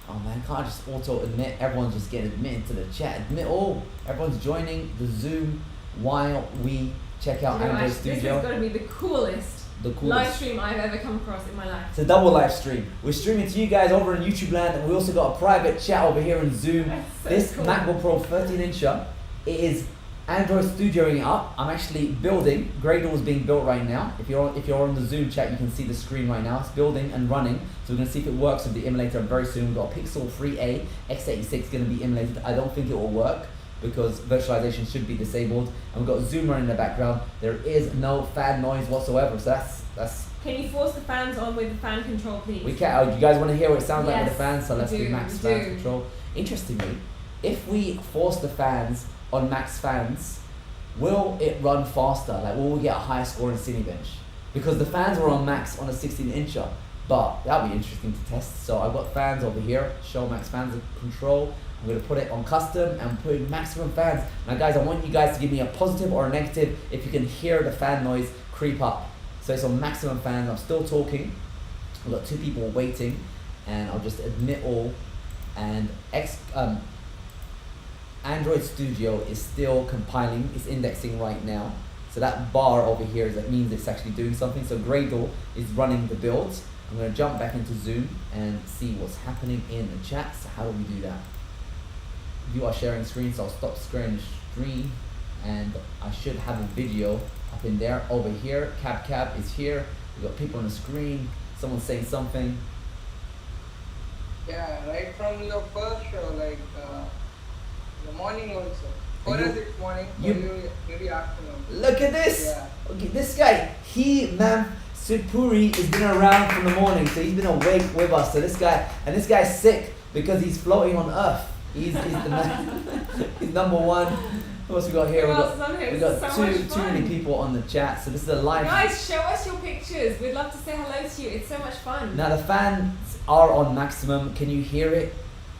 oh man, can't I just auto admit? Everyone's just getting admitted to the chat. Admit all. Everyone's joining the Zoom while we check out You know, Android Ash, this Studio. has got to be the coolest live stream I've ever come across in my life. It's a double live stream. We're streaming to you guys over in YouTube land, and we also got a private chat over here in Zoom. That's so This cool. MacBook Pro 13-incher, it is Android Studioing up. I'm actually building. Gradle is being built right now. If you're on the Zoom chat, you can see the screen right now. It's building and running. So we're gonna see if it works with the emulator very soon. We've got a Pixel 3a x86 gonna be emulated. I don't think it will work because virtualization should be disabled. And we've got Zoom running in the background. There is no fan noise whatsoever. So that's. Can you force the fans on with the fan control, please? We can. Oh, you guys want to hear what it sounds like with the Yes, fans? So we let's do do, max we fan do. control. Interestingly, if we force the fans on max fans, will it run faster? Like, will we get a higher score in Cinebench? Because the fans were on max on a 16-incher, but that'll be interesting to test. So I've got fans over here. Show max fans control. I'm gonna put it on custom and put in maximum fans. Now, guys, I want you guys to give me a positive or a negative if you can hear the fan noise creep up. So it's on maximum fans. I'm still talking. We've got 2 people waiting, and I'll just admit all. And Android Studio is still compiling. It's indexing right now. So that bar over here that means it's actually doing something. So Gradle is running the build. I'm going to jump back into Zoom and see what's happening in the chat. So how do we do that? You are sharing screen, so I'll stop sharing the screen, and I should have a video up in there. Over here, Cab is here. We've got people on the screen. Someone's saying something. Yeah, right from the first show, like the morning also. For You- us it's morning, for you- you maybe afternoon. Look at this. Yeah. Okay, this guy, Sipuri has been around from the morning, so he's been awake with us. So this guy's sick because he's floating on Earth. He's the man. He's number one. What else we got here? Who else is on here? We This got is so much too many fun. people on the chat. So this is a live. Guys, show us your pictures. We'd love to say hello to you. It's so much fun. Now the fans are on maximum. Can you hear it?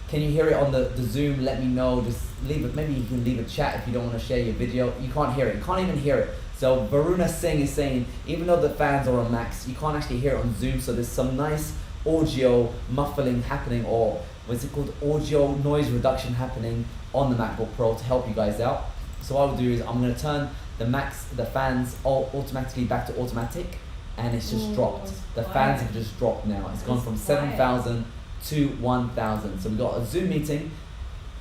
Can you hear it on the Zoom? Let me know. Just leave it. Maybe you can leave a chat if you don't want to share your video. You can't hear it. You can't even hear it. So Varuna Singh is saying, even though the fans are on max, you can't actually hear it on Zoom. So there's some nice audio muffling happening, or what's it called? Audio noise reduction happening on the MacBook Pro to help you guys out. So what I'll do is I'm going to turn the fans all automatically back to automatic, and it's just Ooh, dropped. The quiet. fans have just dropped now. It's gone It's from quiet. 7,000 to 1,000. So we got a Zoom meeting.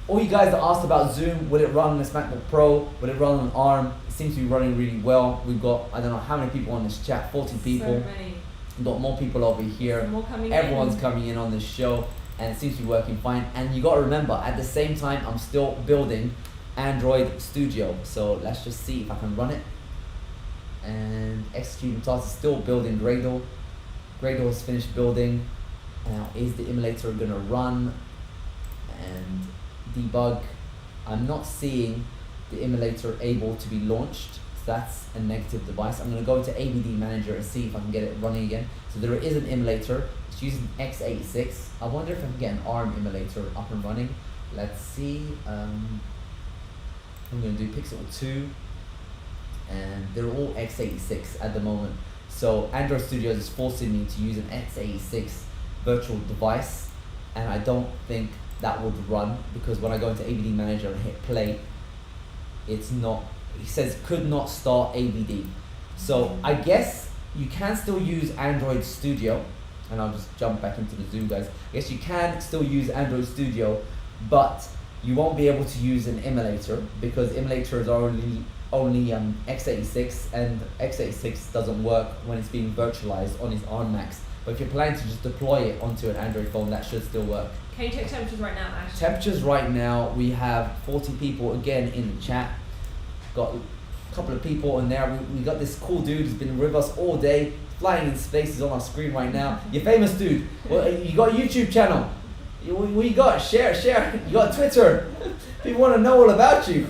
all you guys that asked about Zoom, will it run on this MacBook Pro? Will it run on ARM? It seems to be running really well. We've got, I don't know how many people on this chat, 40 people. So many. We've got more people over here. Some more coming Everyone's in. coming in on this show, and it seems to be working fine. And you got to remember, at the same time, I'm still building Android Studio. So let's just see if I can run it. And executing tasks is still building Gradle. Gradle has finished building. Now, is the emulator going to run and debug? I'm not seeing the emulator able to be launched. So that's a negative device. I'm going to go to ABD Manager and see if I can get it running again. So there is an emulator. It's using x86. I wonder if I can get an ARM emulator up and running. Let's see. I'm going to do Pixel 2. And they're all x86 at the moment. So Android Studios is forcing me to use an x86 virtual device, and I don't think that would run, because when I go into ABD Manager and hit play, it's not, it says could not start ABD. So I guess you can still use Android Studio, and I'll just jump back into the Zoom, guys. I guess you can still use Android Studio, but you won't be able to use an emulator, because emulators are only x86, and x86 doesn't work when it's being virtualized on its ARM Macs. But if you're planning to just deploy it onto an Android phone, that should still work. Can you check temperatures right now, Ash? Temperatures right now, we have 40 people again in the chat. Got a couple of people in there. We got this cool dude who's been with us all day, flying in space. He's on our screen right now. You're famous, dude. Well, you got a YouTube channel. What you got? Share. You got Twitter. People want to know all about you.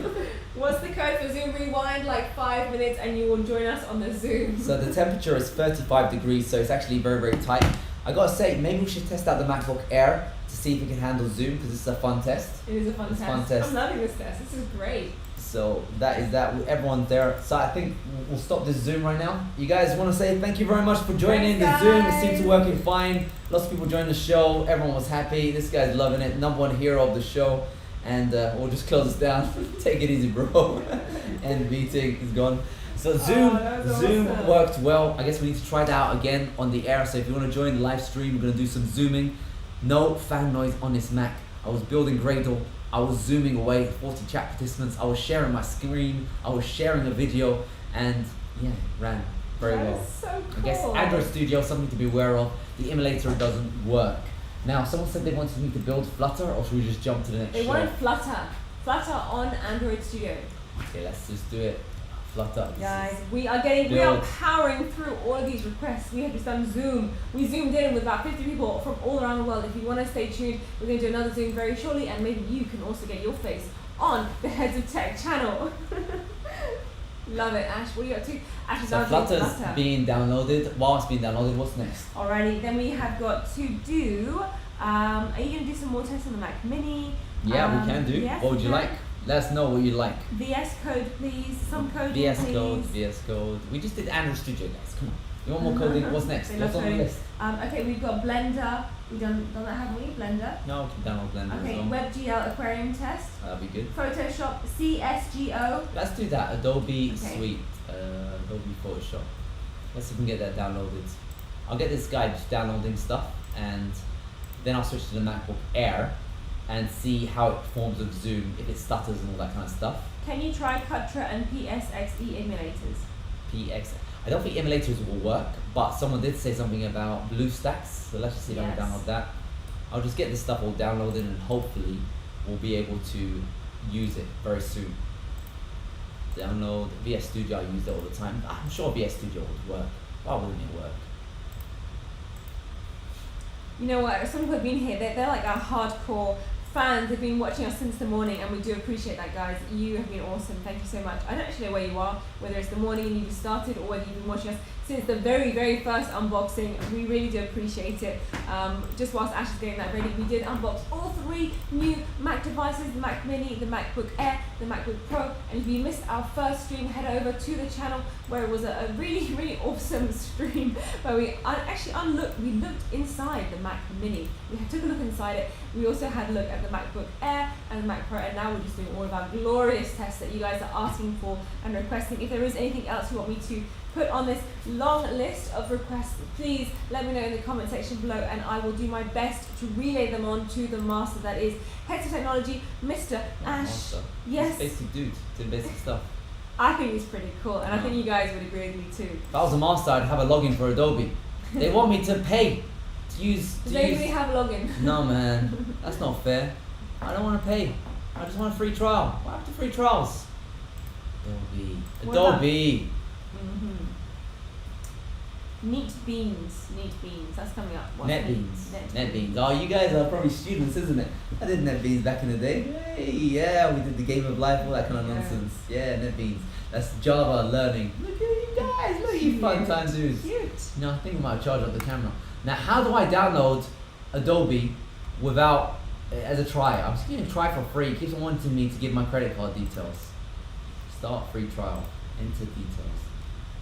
What's the code for Zoom Rewind? Like 5 minutes and you will join us on the Zoom. So the temperature is 35 degrees, so it's actually very, very tight. I gotta say, maybe we should test out the MacBook Air to see if it can handle Zoom, because this is a fun test. It is a fun test. I'm loving this test. This is great. So that is that. Everyone's there. So I think we'll stop this Zoom right now. You guys want to say thank you very much for joining the Zoom. It seems to be working fine. Lots of people joined the show. Everyone was happy. This guy's loving it. #1 hero of the show. And we'll just close this down. Take it easy, bro. And meeting is gone. So Zoom awesome. Worked well. I guess we need to try it out again on the Air. So if you want to join the live stream, we're going to do some zooming. No fan noise on this Mac. I was building Gradle. I was zooming away 40 chat participants. I was sharing my screen. I was sharing a video. And yeah, it ran very well. So cool. I guess Android Studio, something to be aware of. The emulator doesn't work. Now, someone said they wanted me to build Flutter, or should we just jump to the next They show? wanted Flutter. Flutter on Android Studio. Okay, let's just do it. Flutter. Guys, we are powering through all of these requests. We have just done Zoom. We zoomed in with about 50 people from all around the world. If you want to stay tuned, we're going to do another Zoom very shortly, and maybe you can also get your face on the Heads of Tech channel. Love it, Ash. What are you up to? Ash is So Flutter's being downloaded. While it's being downloaded, what's next? Alrighty, then we have got to do. Are you going to do some more tests on the Mac Mini? Yeah, we can do. Yes, What would you like? Let us know what you like. VS Code, please. Some coding, VS please. Code, VS Code. We just did Android Studio, guys. Come on. You want more coding? What's next? They love What's on the coding. list? Okay, we've got Blender. We've done that, haven't we? Blender. No, we can download Blender Okay, as well. WebGL Aquarium test. That'd be good. Photoshop CSGO. Let's do that. Adobe Okay. Suite. Adobe Photoshop. Let's see if we can get that downloaded. I'll get this guy just downloading stuff, and then I'll switch to the MacBook Air and see how it performs with Zoom, if it stutters and all that kind of stuff. Can you try Cutra and PSXE emulators? I don't think emulators will work, but someone did say something about BlueStacks, so let's just see if I Yes. can download that. I'll just get this stuff all downloaded, and hopefully we'll be able to use it very soon. Download VS Studio, I use it all the time. I'm sure VS Studio would work. Why wouldn't it work? You know what? Some people have been here. They're like our hardcore fans. They've been watching us since the morning, and we do appreciate that, guys. You have been awesome. Thank you so much. I don't actually know where you are, whether it's the morning and you just started, or whether you've been watching us since the very, very first unboxing. We really do appreciate it. Just whilst Ash is getting that ready, we did unbox all 3 new Mac devices: the Mac Mini, the MacBook Air, the MacBook Pro. And if you missed our first stream, head over to the channel, where it was a really, really awesome stream where we looked inside the Mac Mini. We took a look inside it. We also had a look at the MacBook Air and the Mac Pro, and now we're just doing all of our glorious tests that you guys are asking for and requesting. If there is anything else you want me to put on this long list of requests, please let me know in the comment section below, and I will do my best to relay them on to the master that is Heads of Technology, Mr. Ash. Master. Yes. He's basic dude, doing basic stuff. I think he's pretty cool, and I think you guys would agree with me too. If I was a master, I'd have a login for Adobe. They want me to pay to use. Does anybody have a login? No, man, that's not fair. I don't want to pay. I just want a free trial. What happened to free trials? Adobe. What about- Adobe. Neat beans. That's coming up. What's NetBeans. Neat? NetBeans. Oh, you guys are probably students, isn't it? I did NetBeans back in the day. Hey, yeah, we did the Game of Life, all that kind of nonsense. Yeah, NetBeans. That's Java learning. Look at you guys. Look at you fun time dudes. Cute. No, I think I might charge up the camera. Now, how do I download Adobe without, as a try? I'm just going to try for free. It keeps wanting me to give my credit card details. Start free trial. Enter details.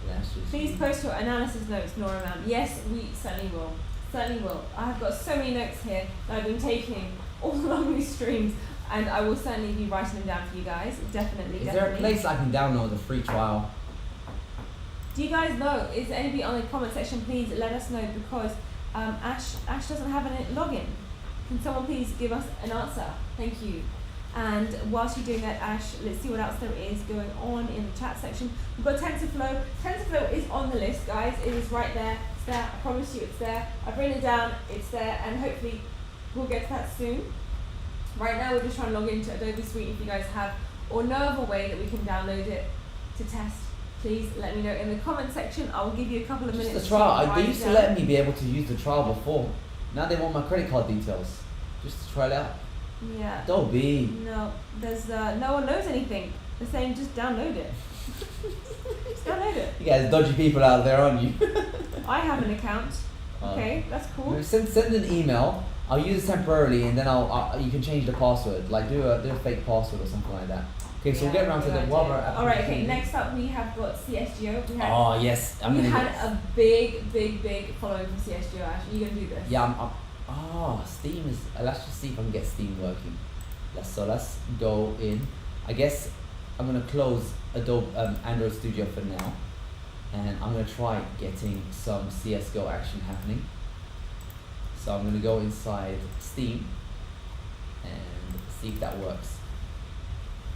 That's just Please post your analysis notes, Nora ma'am. Yes, we certainly will. Certainly will. I have got so many notes here that I've been taking all along these streams, and I will certainly be writing them down for you guys. Definitely. Is there a place I can download a free trial? Do you guys know? Is there anybody on the comment section? Please let us know, because Ash doesn't have a login. Can someone please give us an answer? Thank you. And whilst you're doing that, Ash, let's see what else there is going on in the chat section. We've got TensorFlow. TensorFlow is on the list, guys. It is right there. It's there. I promise you it's there. I've written it down. It's there. And hopefully we'll get to that soon. Right now we're just trying to log into Adobe Suite. If you guys have or know of a way that we can download it to test, please let me know in the comment section. I will give you a couple of minutes. Just the trial. to They write used to down. let me be able to use the trial before. Now they want my credit card details. Just to try it out. Yeah. Adobe. No, there's no one knows anything. They're saying just download it. Just download it. You guys dodgy people out there, aren't you? I have an account. Okay, that's cool. Send an email. I'll use it temporarily, and then I'll you can change the password. Like do a fake password or something like that. Okay, so we'll get around to the one. All right. Okay. Next up, we have got CSGO. Oh yes, We had a big following from CSGO. Ash, are you gonna do this? Yeah, Steam is. Let's just see if I can get Steam working. Let's go in. I guess I'm gonna close Adobe Android Studio for now, and I'm gonna try getting some CS:GO action happening. So I'm gonna go inside Steam and see if that works.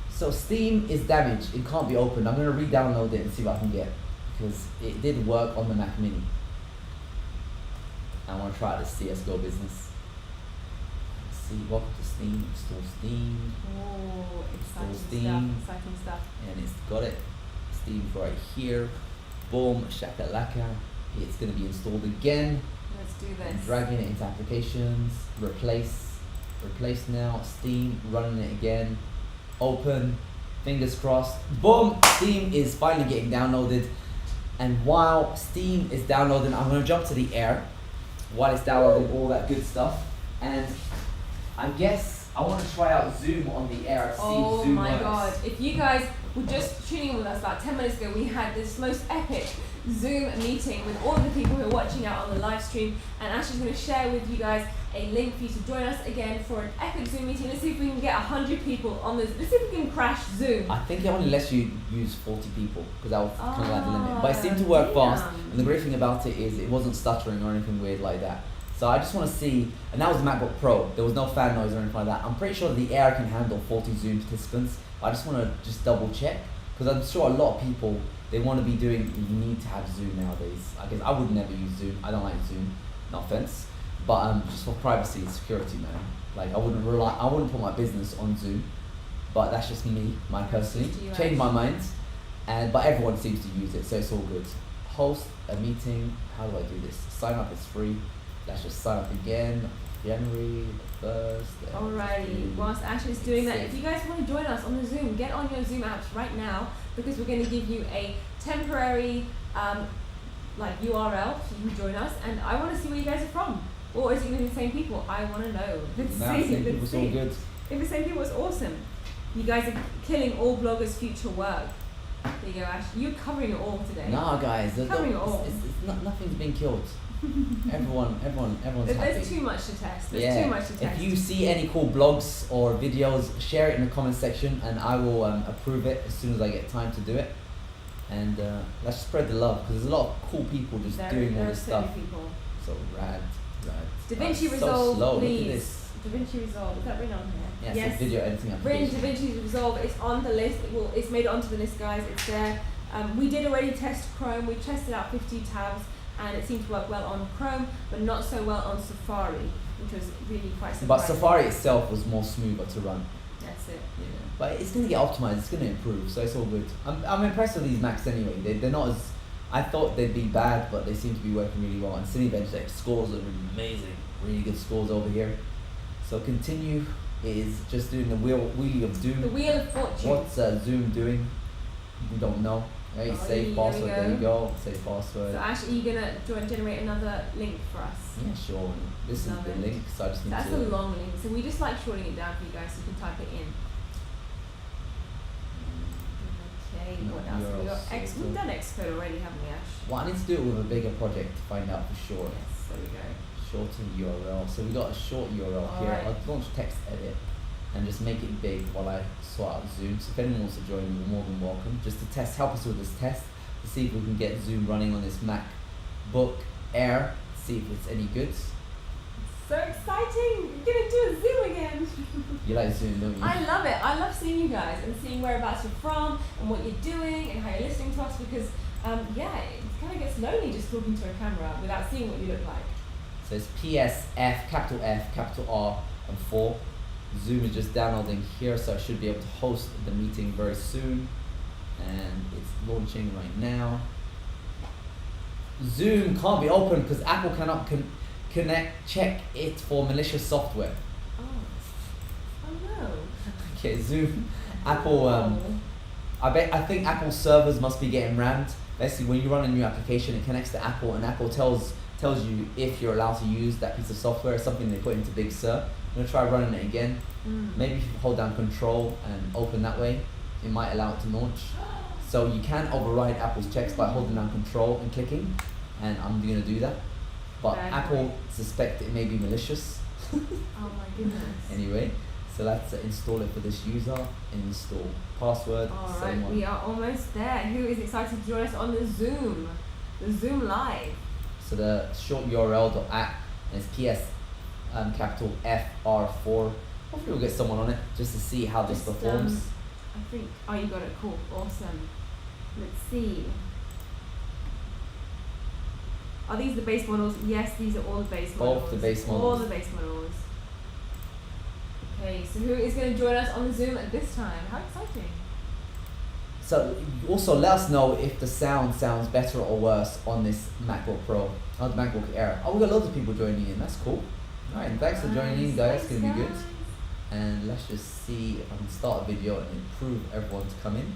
So Steam is damaged. It can't be opened. I'm gonna re-download it and see what I can get, because it did work on the Mac Mini. I want to try this CS:GO business. Let's see, welcome to Steam, install Steam, Oh, exciting Steam. stuff! Exciting stuff. and it's got it. Steam's right here. Boom, shakalaka. It's going to be installed again. Let's do I'm this. dragging it into applications, replace now, Steam, running it again, open, fingers crossed. Boom, Steam is finally getting downloaded. And while Steam is downloading, I'm going to jump to the Air while it's downloading all that good stuff. And I guess I want to try out Zoom on the Air, see Oh if Zoom my works. god, if you guys were just tuning in with us about 10 minutes ago, we had this most epic Zoom meeting with all of the people who are watching out on the live stream, and Ash is going to share with you guys a link for you to join us again for an epic Zoom meeting. Let's see if we can get 100 people on this. Let's see if we can crash Zoom. I think it only lets you use 40 people, because that was kind of like the limit. But it seemed to work fast, damn. and the great thing about it is it wasn't stuttering or anything weird like that. So I just want to see, and that was the MacBook Pro. There was no fan noise or anything like that. I'm pretty sure the Air can handle 40 Zoom participants. I just want to just double check, because I'm sure a lot of people, they want to be doing, you need to have Zoom nowadays. I guess I would never use Zoom. I don't like Zoom, no offense. But just for privacy and security, man. Like I wouldn't put my business on Zoom. But that's just me, personally. Changed my mind. But everyone seems to use it, so it's all good. Host a meeting. How do I do this? Sign up is free. Let's just sign up again. January 1st. Alrighty, whilst Ash is doing that, if you guys want to join us on the Zoom, get on your Zoom apps right now, because we're going to give you a temporary URL so you can join us, and I want to see where you guys are from. Or is it going to be the same people? I want to know. Let's see. It's all good. If the same people, it's awesome. You guys are killing all bloggers' future work. There you go, Ash. You're covering it all today. Nah, guys. Covering it all. Nothing's been killed. Everyone's happy. There's too much to test. Yeah. Too much to test. If you see any cool blogs or videos, share it in the comment section, and I will approve it as soon as I get time to do it. And let's spread the love because there's a lot of cool people just doing all this stuff. People. So rad. DaVinci so Resolve, slow. please. Look at this. DaVinci Resolve, is that written on here? Yeah, it's a video editing Rin application. DaVinci Resolve, it's on the list. It's made it onto the list, guys. It's there. We did already test Chrome. We tested out 50 tabs, and it seemed to work well on Chrome, but not so well on Safari, which was really quite surprising. But Safari itself was more smoother to run. That's it. Yeah. But it's going to get optimized. It's going to improve. So it's all good. I'm impressed with these Macs anyway. They're not as... I thought they'd be bad, but they seem to be working really well. And Cinebench, like, scores are amazing. Really good scores over here. So continue is just doing the wheelie of doom. The Wheel of Fortune. What's Zoom doing? We don't know. Hey, save password. There you go. Save password. So Ash, are you gonna generate another link for us? Yeah, sure. This Love is the it. link, so I just need That's to. a long link, so we just like shorting it down for you guys so you can type it in. Okay, No, what else? URL We got X. system. We've done Xcode already, haven't we, Ash? Well, I need to do it with a bigger project to find out for sure. Yes, there we go. Shorten URL. So we got a short URL here. Alright. I'll launch text edit and just make it big while I sort out Zoom. So if anyone wants to join, you're more than welcome. Just to test, help us with this test to see if we can get Zoom running on this MacBook Air. See if it's any good. So exciting! We're gonna do a Zoom again. You like Zoom, don't you? I love it. I love seeing you guys and seeing whereabouts you're from and what you're doing and how you're listening to us because, yeah, it kind of gets lonely just talking to a camera without seeing what you look like. So it's PSF, capital R, and 4. Zoom is just downloading here, so I should be able to host the meeting very soon. And it's launching right now. Zoom can't be opened because Apple cannot check it for malicious software. Oh. Oh no. Okay, Zoom, Apple, Oh. I think Apple servers must be getting rammed. Basically, when you run a new application, it connects to Apple, and Apple tells you if you're allowed to use that piece of software. It's something they put into Big Sur. I'm gonna try running it again. Maybe if you hold down Control and open that way, it might allow it to launch. So you can override Apple's checks by holding down Control and clicking, and I'm gonna do that. But Bad Apple boy. suspect it may be malicious. Oh my goodness. Anyway, so let's install it for this user. Install password. All Same right, one. we are almost there. Who is excited to join us on the Zoom? The Zoom Live. So the short URL.app and it's PS capital FR4. Hopefully we'll get someone on it just to see how this Just, performs. I think. Oh, you got it. Cool. Awesome. Let's see. Are these the base models? Yes, these are all the base models. Both the base All models. the base models. Okay, so who is going to join us on the Zoom at this time? How exciting! So also let us know if the sound sounds better or worse on this MacBook Pro, or the MacBook Air. Oh, we got loads of people joining in. That's cool. All right, thanks for joining in, guys. It's gonna be good. And let's just see if I can start a video and improve everyone to come in.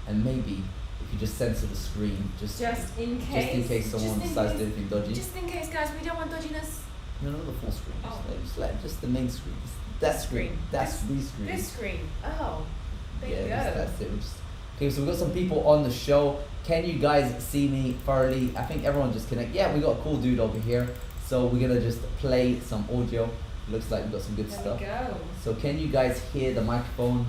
And maybe if you just censor the screen, just in case. someone decides to do anything dodgy. Just in case, guys. We don't want dodginess. No, not the full screen. Oh. Just the main screen. That screen. That's the screen. This screen. Oh, there you go. That's it. Okay, so we've got some people on the show. Can you guys see me thoroughly? I think everyone just connect. Yeah, we got a cool dude over here. So we're gonna just play some audio. Looks like we've got some good There stuff. we go. So can you guys hear the microphone?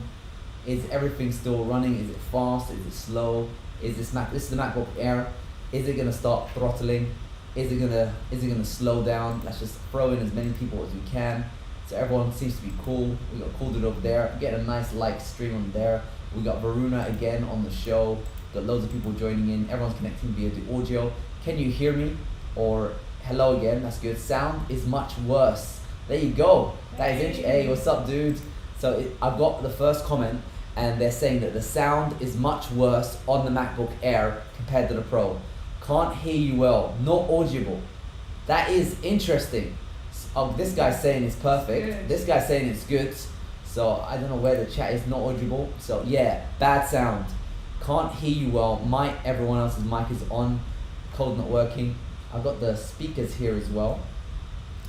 Is everything still running? Is it fast? Is it slow? This is the MacBook Air. Is it gonna start throttling? Is it gonna slow down? Let's just throw in as many people as we can. So everyone seems to be cool. We got cool dude over there. Get a nice like stream on there. We got Varuna again on the show. Got loads of people joining in. Everyone's connecting via the audio. Can you hear me? Or hello again. That's good. Sound is much worse. There you go. That is interesting. Hey, what's up, dude? So I've got the first comment, and they're saying that the sound is much worse on the MacBook Air compared to the Pro. Can't hear you well. Not audible. That is interesting. This guy's saying it's perfect. Good. This guy's saying it's good. So I don't know where the chat is not audible. So yeah, bad sound. Can't hear you well. Everyone else's mic is on. Code not working. I've got the speakers here as well.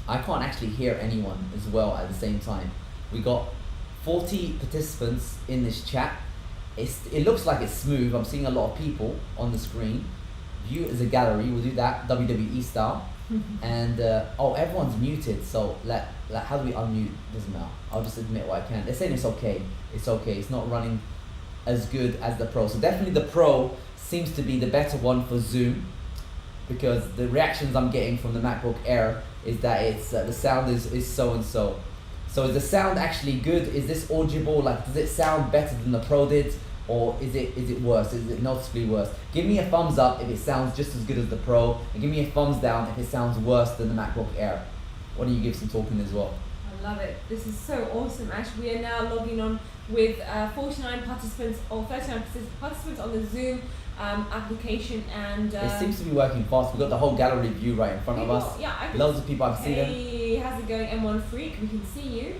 I can't actually hear anyone as well at the same time. We got 40 participants in this chat. It looks like it's smooth. I'm seeing a lot of people on the screen. View as a gallery. We'll do that WWE style. And everyone's muted. So how do we unmute? Doesn't matter. I'll just admit what I can. They're saying it's okay. It's okay. It's not running as good as the Pro. So definitely the Pro seems to be the better one for Zoom, because the reactions I'm getting from the MacBook Air is that it's the sound is so and so. So is the sound actually good? Is this audible? Like, does it sound better than the Pro did, or is it worse? Is it noticeably worse? Give me a thumbs up if it sounds just as good as the Pro, and give me a thumbs down if it sounds worse than the MacBook Air. Why don't you give some talking as well? I love it. This is so awesome, Ash. We are now logging on with 49 participants or 39 participants on the Zoom application, and It seems to be working fast. We've got the whole gallery view right in front of us. Yeah, I can Loads of people, I've seen them. Hey, how's it going, M1 Freak? We can see you.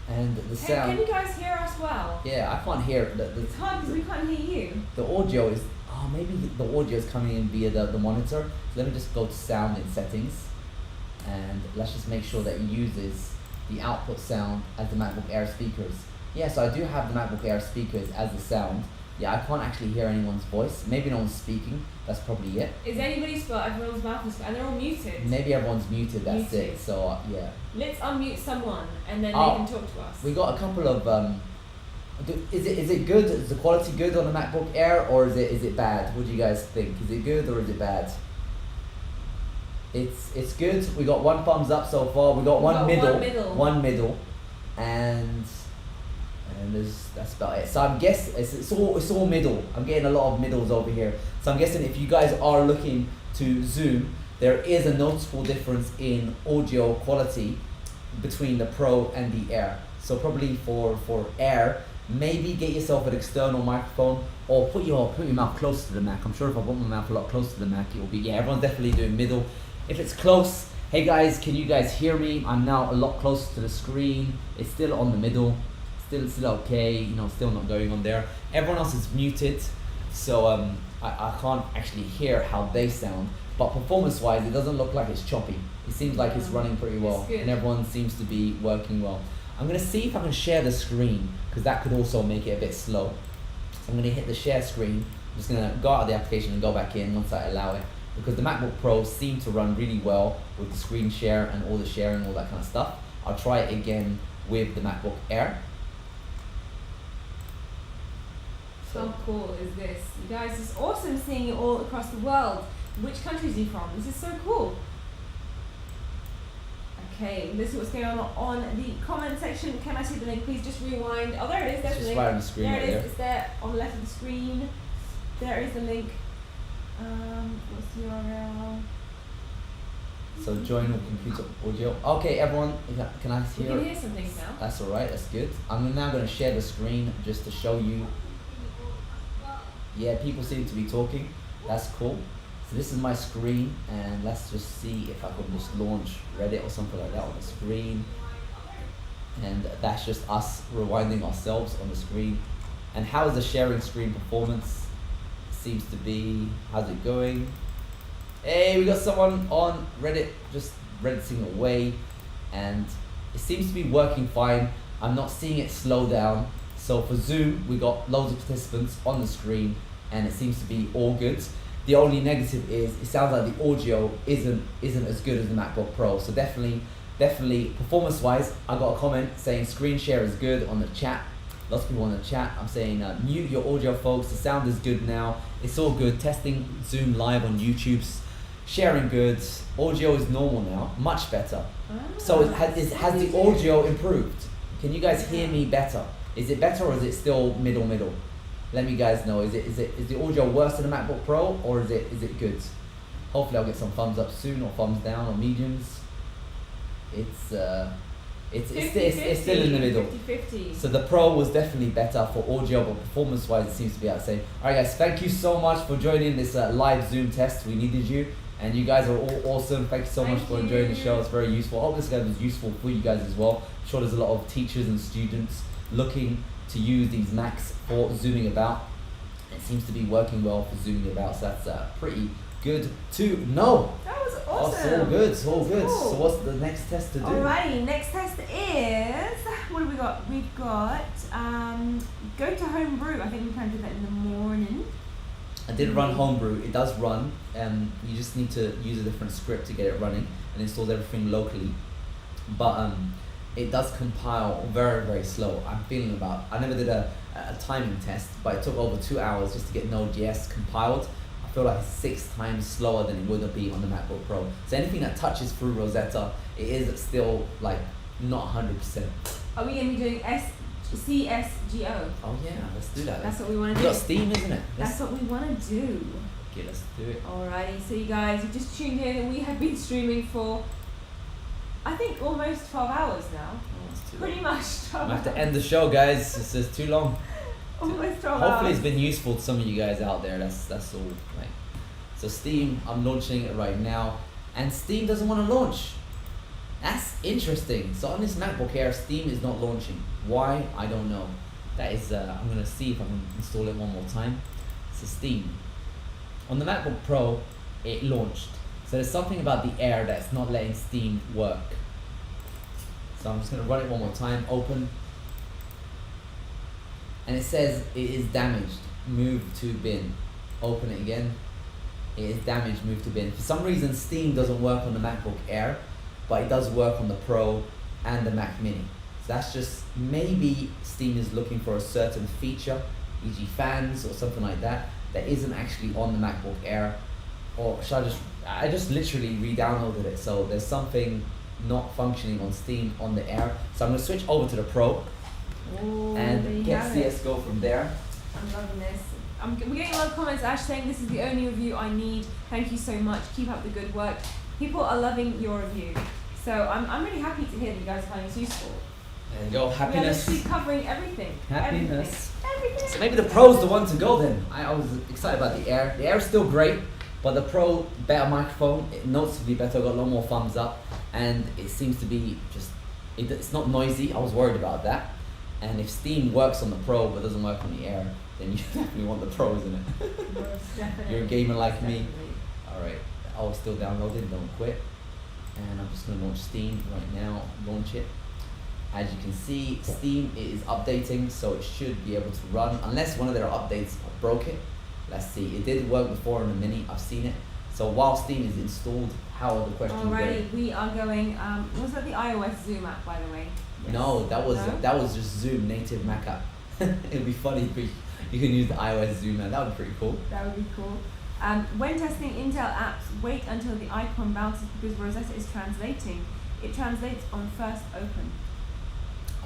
And the Hey, sound. can you guys hear us well? Yeah, I can't hear it. It's hard because we can't hear you. The audio is, maybe the audio is coming in via the monitor. So let me just go to sound in settings, and let's just make sure that it uses the output sound as the MacBook Air speakers. Yeah, so I do have the MacBook Air speakers as the sound. Yeah, I can't actually hear anyone's voice. Maybe no one's speaking. That's probably it. Is anybody's but everyone's mouth is, and they're all muted. Maybe everyone's muted. That's Muted. it. So yeah. Let's unmute someone and then they Oh, can talk to us. We got a couple of is it good? Is the quality good on the MacBook Air, or is it bad? What do you guys think? Is it good or is it bad? It's good. We got one thumbs up so far. We got one middle, and that's about it. So I'm guessing it's all middle. I'm getting a lot of middles over here. So I'm guessing if you guys are looking to Zoom, there is a noticeable difference in audio quality between the Pro and the Air. So probably for Air, maybe get yourself an external microphone, or put your mouth close to the Mac. I'm sure if I put my mouth a lot closer to the Mac, it will be, yeah, everyone's definitely doing middle. If it's close, hey guys, can you guys hear me? I'm now a lot closer to the screen. It's still on the middle, still okay, you know, still not going on there. Everyone else is muted, so I can't actually hear how they sound. But performance-wise, it doesn't look like it's choppy. It seems like it's running pretty well, and everyone seems to be working well. I'm gonna see if I can share the screen, because that could also make it a bit slow. So I'm gonna hit the share screen. I'm just gonna go out of the application and go back in once I allow it, because the MacBook Pro seemed to run really well with the screen share and all the sharing, all that kind of stuff. I'll try it again with the MacBook Air. How cool is this? You guys, it's awesome seeing you all across the world. Which countries are you from? This is so cool. Okay, let's see what's going on the comment section. Can I see the link? Please just rewind. Oh, there it is. There's the link. Right on the screen. There right it is. there. It's there on the left of the screen. There is the link. What's the URL? So join with computer audio. Okay, everyone, can I We hear? can hear some things now. That's alright, that's good. I'm now going to share the screen just to show you. Yeah, people seem to be talking. That's cool. So this is my screen, and let's just see if I can just launch Reddit or something like that on the screen. And that's just us rewinding ourselves on the screen. And how is the sharing screen performance? Seems to be, how's it going? Hey, we got someone on Reddit just Redditing away, and it seems to be working fine. I'm not seeing it slow down. So for Zoom, we got loads of participants on the screen, and it seems to be all good. The only negative is it sounds like the audio isn't as good as the MacBook Pro. So definitely performance-wise, I got a comment saying screen share is good on the chat. Lots of people on the chat. I'm saying mute your audio, folks. The sound is good now. It's all good. Testing Zoom live on YouTube's sharing good. Audio is normal now, much better. So has the audio improved? Can you guys hear me better? Is it better, or is it still middle? Let me guys know. Is the audio worse than the MacBook Pro, or is it good? Hopefully I'll get some thumbs up soon, or thumbs down, or mediums. It's still in the middle. 50-50. So the Pro was definitely better for audio, but performance-wise, it seems to be about the same. All right, guys, thank you so much for joining this live Zoom test. We needed you, and you guys are all awesome. Thank you so much for enjoying the show. It's very useful. I hope this guy was useful for you guys as well. I'm sure there's a lot of teachers and students looking to use these Macs for Zooming about. It seems to be working well for Zooming about, so that's pretty good to know. That was Oh, awesome. it's all good, it's all good. Cool. So what's the next test to do? Alrighty, next test is, what have we got? We've got go to Homebrew. I think we can do that in the morning. I did run Homebrew. It does run. You just need to use a different script to get it running, and installs everything locally. But it does compile very, very slow. I never did a timing test, but it took over 2 hours just to get Node.js compiled. I feel like it's 6 times slower than it would be on the MacBook Pro. So anything that touches through Rosetta, it is still like not 100%. Are we going to be doing CSGO? Oh yeah, let's do that. That's what we want to You do. got Steam, isn't it? That's what we want to do. Okay, let's do it. Alrighty, so you guys, you just tuned in and we have been streaming for, I think, almost 12 hours now. Oh, it's too Pretty long. much 12 I'm gonna have to hours. end the show, guys. This is too long. Almost 12 Hopefully hours. it's been useful to some of you guys out there. That's all. Like, so Steam, I'm launching it right now, and Steam doesn't want to launch. That's interesting. So on this MacBook Air, Steam is not launching. Why? I don't know. That is, I'm gonna see if I can install it one more time. So Steam. On the MacBook Pro, it launched. So there's something about the Air that's not letting Steam work. So I'm just gonna run it one more time. Open. And it says it is damaged, move to bin. Open it again. It is damaged, move to bin. For some reason Steam doesn't work on the MacBook Air, but it does work on the Pro and the Mac Mini. So that's just, maybe Steam is looking for a certain feature, e.g. fans or something like that, that isn't actually on the MacBook Air. Or should I just literally re-downloaded it. So there's something not functioning on Steam on the Air. So I'm gonna switch over to the Pro. Ooh, there And you get have it. CSGO from there. I'm loving this. We're getting a lot of comments. Ash saying this is the only review I need. Thank you so much. Keep up the good work. People are loving your review. So I'm really happy to hear that you guys are finding this useful. There you go, We are happiness. literally covering everything. Happiness. Everything. So maybe the Pro's the one to go then. I was excited about the Air. The Air is still great, but the Pro, better microphone, it noticeably better, got a lot more thumbs up, and it seems to be just, it's not noisy. I was worried about that. And if Steam works on the Pro but doesn't work on the Air, then you definitely want the Pro, isn't it? Most definitely. You're a gamer like me. Definitely. Alright, oh, it's still downloading, don't quit. And I'm just gonna launch Steam right now, launch it. As you can see, Steam is updating, so it should be able to run, unless one of their updates broke it. Let's see, it did work before in the Mini, I've seen it. So while Steam is installed, how are the questions Alrighty, going? we are going, was that the iOS Zoom app, by the way? Yes. No, that No? was just Zoom native Mac app. It'd be funny if you can use the iOS Zoom app, that would be pretty cool. That would be cool. When testing Intel apps, wait until the icon bounces because Rosetta is translating. It translates on first open.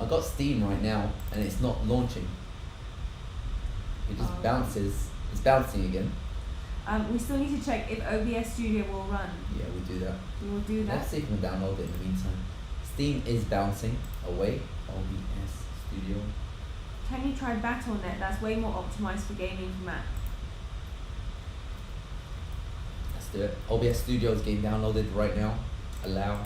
I got Steam right now and it's not launching. It just Oh. bounces. It's bouncing again. We still need to check if OBS Studio will run. Yeah, we do that. We will do that. Let's see if we can download it in the meantime. Steam is bouncing away. OBS Studio. Can you try Battle.net? That's way more optimized for gaming for Mac. Let's do it. OBS Studio is getting downloaded right now. Allow.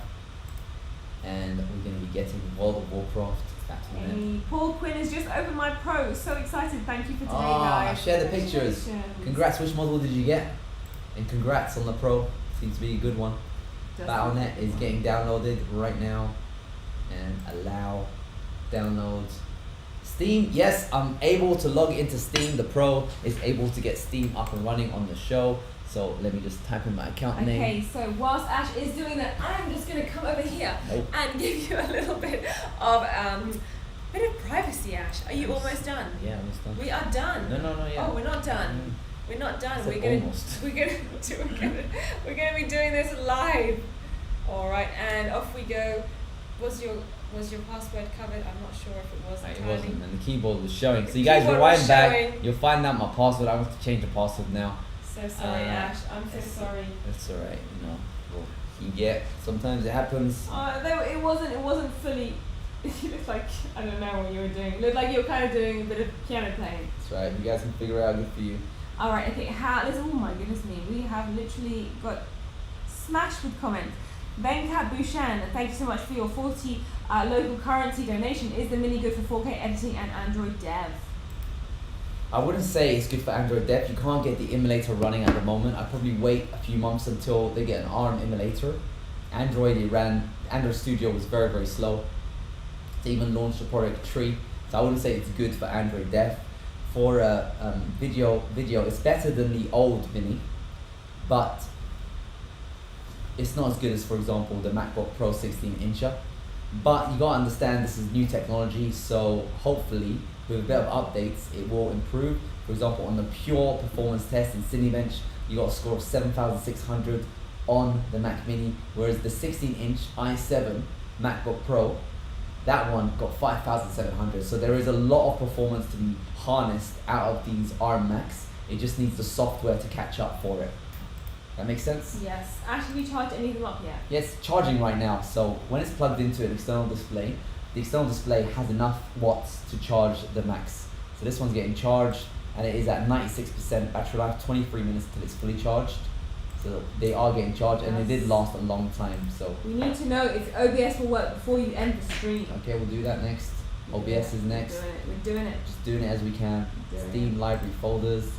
And we're going to be getting World of Warcraft. Battle.net. Hey, Paul Quinn has just opened my Pro. So excited. Thank you for today, Ah, guys. share the pictures. Congratulations. Congrats, which model did you get? And congrats on the Pro. Seems to be a good one. Just Battle.net is getting downloaded right now. And allow downloads. Steam, yes, I'm able to log into Steam. The Pro is able to get Steam up and running on the show. So let me just type in my account name. Okay, so whilst Ash is doing that, I'm just going to come over here Nope. and give you a little bit of privacy, Ash. Are you almost done? Yeah, almost done. We are done. No, yeah. Oh, we're not done. We're not done. I said We're gonna almost. we're gonna be doing this live. All right, and off we go. Was your password covered? I'm not sure if it was. It entirely. wasn't, and the keyboard was showing. So The you guys keyboard was rewind back, showing. you'll find out my password. I have to change the password now. So sorry, Ash. I'm so sorry. That's alright, you get, sometimes it happens. It wasn't fully. You looked like, I don't know what you were doing. It looked like you were kind of doing a bit of piano playing. That's right, you guys can figure it out, good for you. All right. Okay. Listen. Oh my goodness me. We have literally got smashed with comments. Venkat Bhushan, thank you so much for your 40 local currency donation. Is the Mini good for 4K editing and Android dev? I wouldn't say it's good for Android dev. You can't get the emulator running at the moment. I'd probably wait a few months until they get an ARM emulator. Android Studio was very, very slow to even launch the product tree. So I wouldn't say it's good for Android dev. For video, it's better than the old Mini, but it's not as good as, for example, the MacBook Pro 16-incher. But you gotta understand this is new technology, so hopefully with a bit of updates it will improve. For example, on the pure performance test in Cinebench, you got a score of 7,600 on the Mac Mini, whereas the 16-inch i7 MacBook Pro, that one got 5,700. So there is a lot of performance to be harnessed out of these ARM Macs. It just needs the software to catch up for it. That makes sense? Yes. Actually, we charged any of them up yet? Yes, charging right now. So when it's plugged into an external display, the external display has enough watts to charge the Macs. So this one's getting charged, and it is at 96% battery life, 23 minutes till it's fully charged. So they are getting charged, and they did last a long time. So we need to know if OBS will work before you end the stream. okay, we'll do that next. OBS is next. We're doing it. Just doing it as we can. Steam library folders.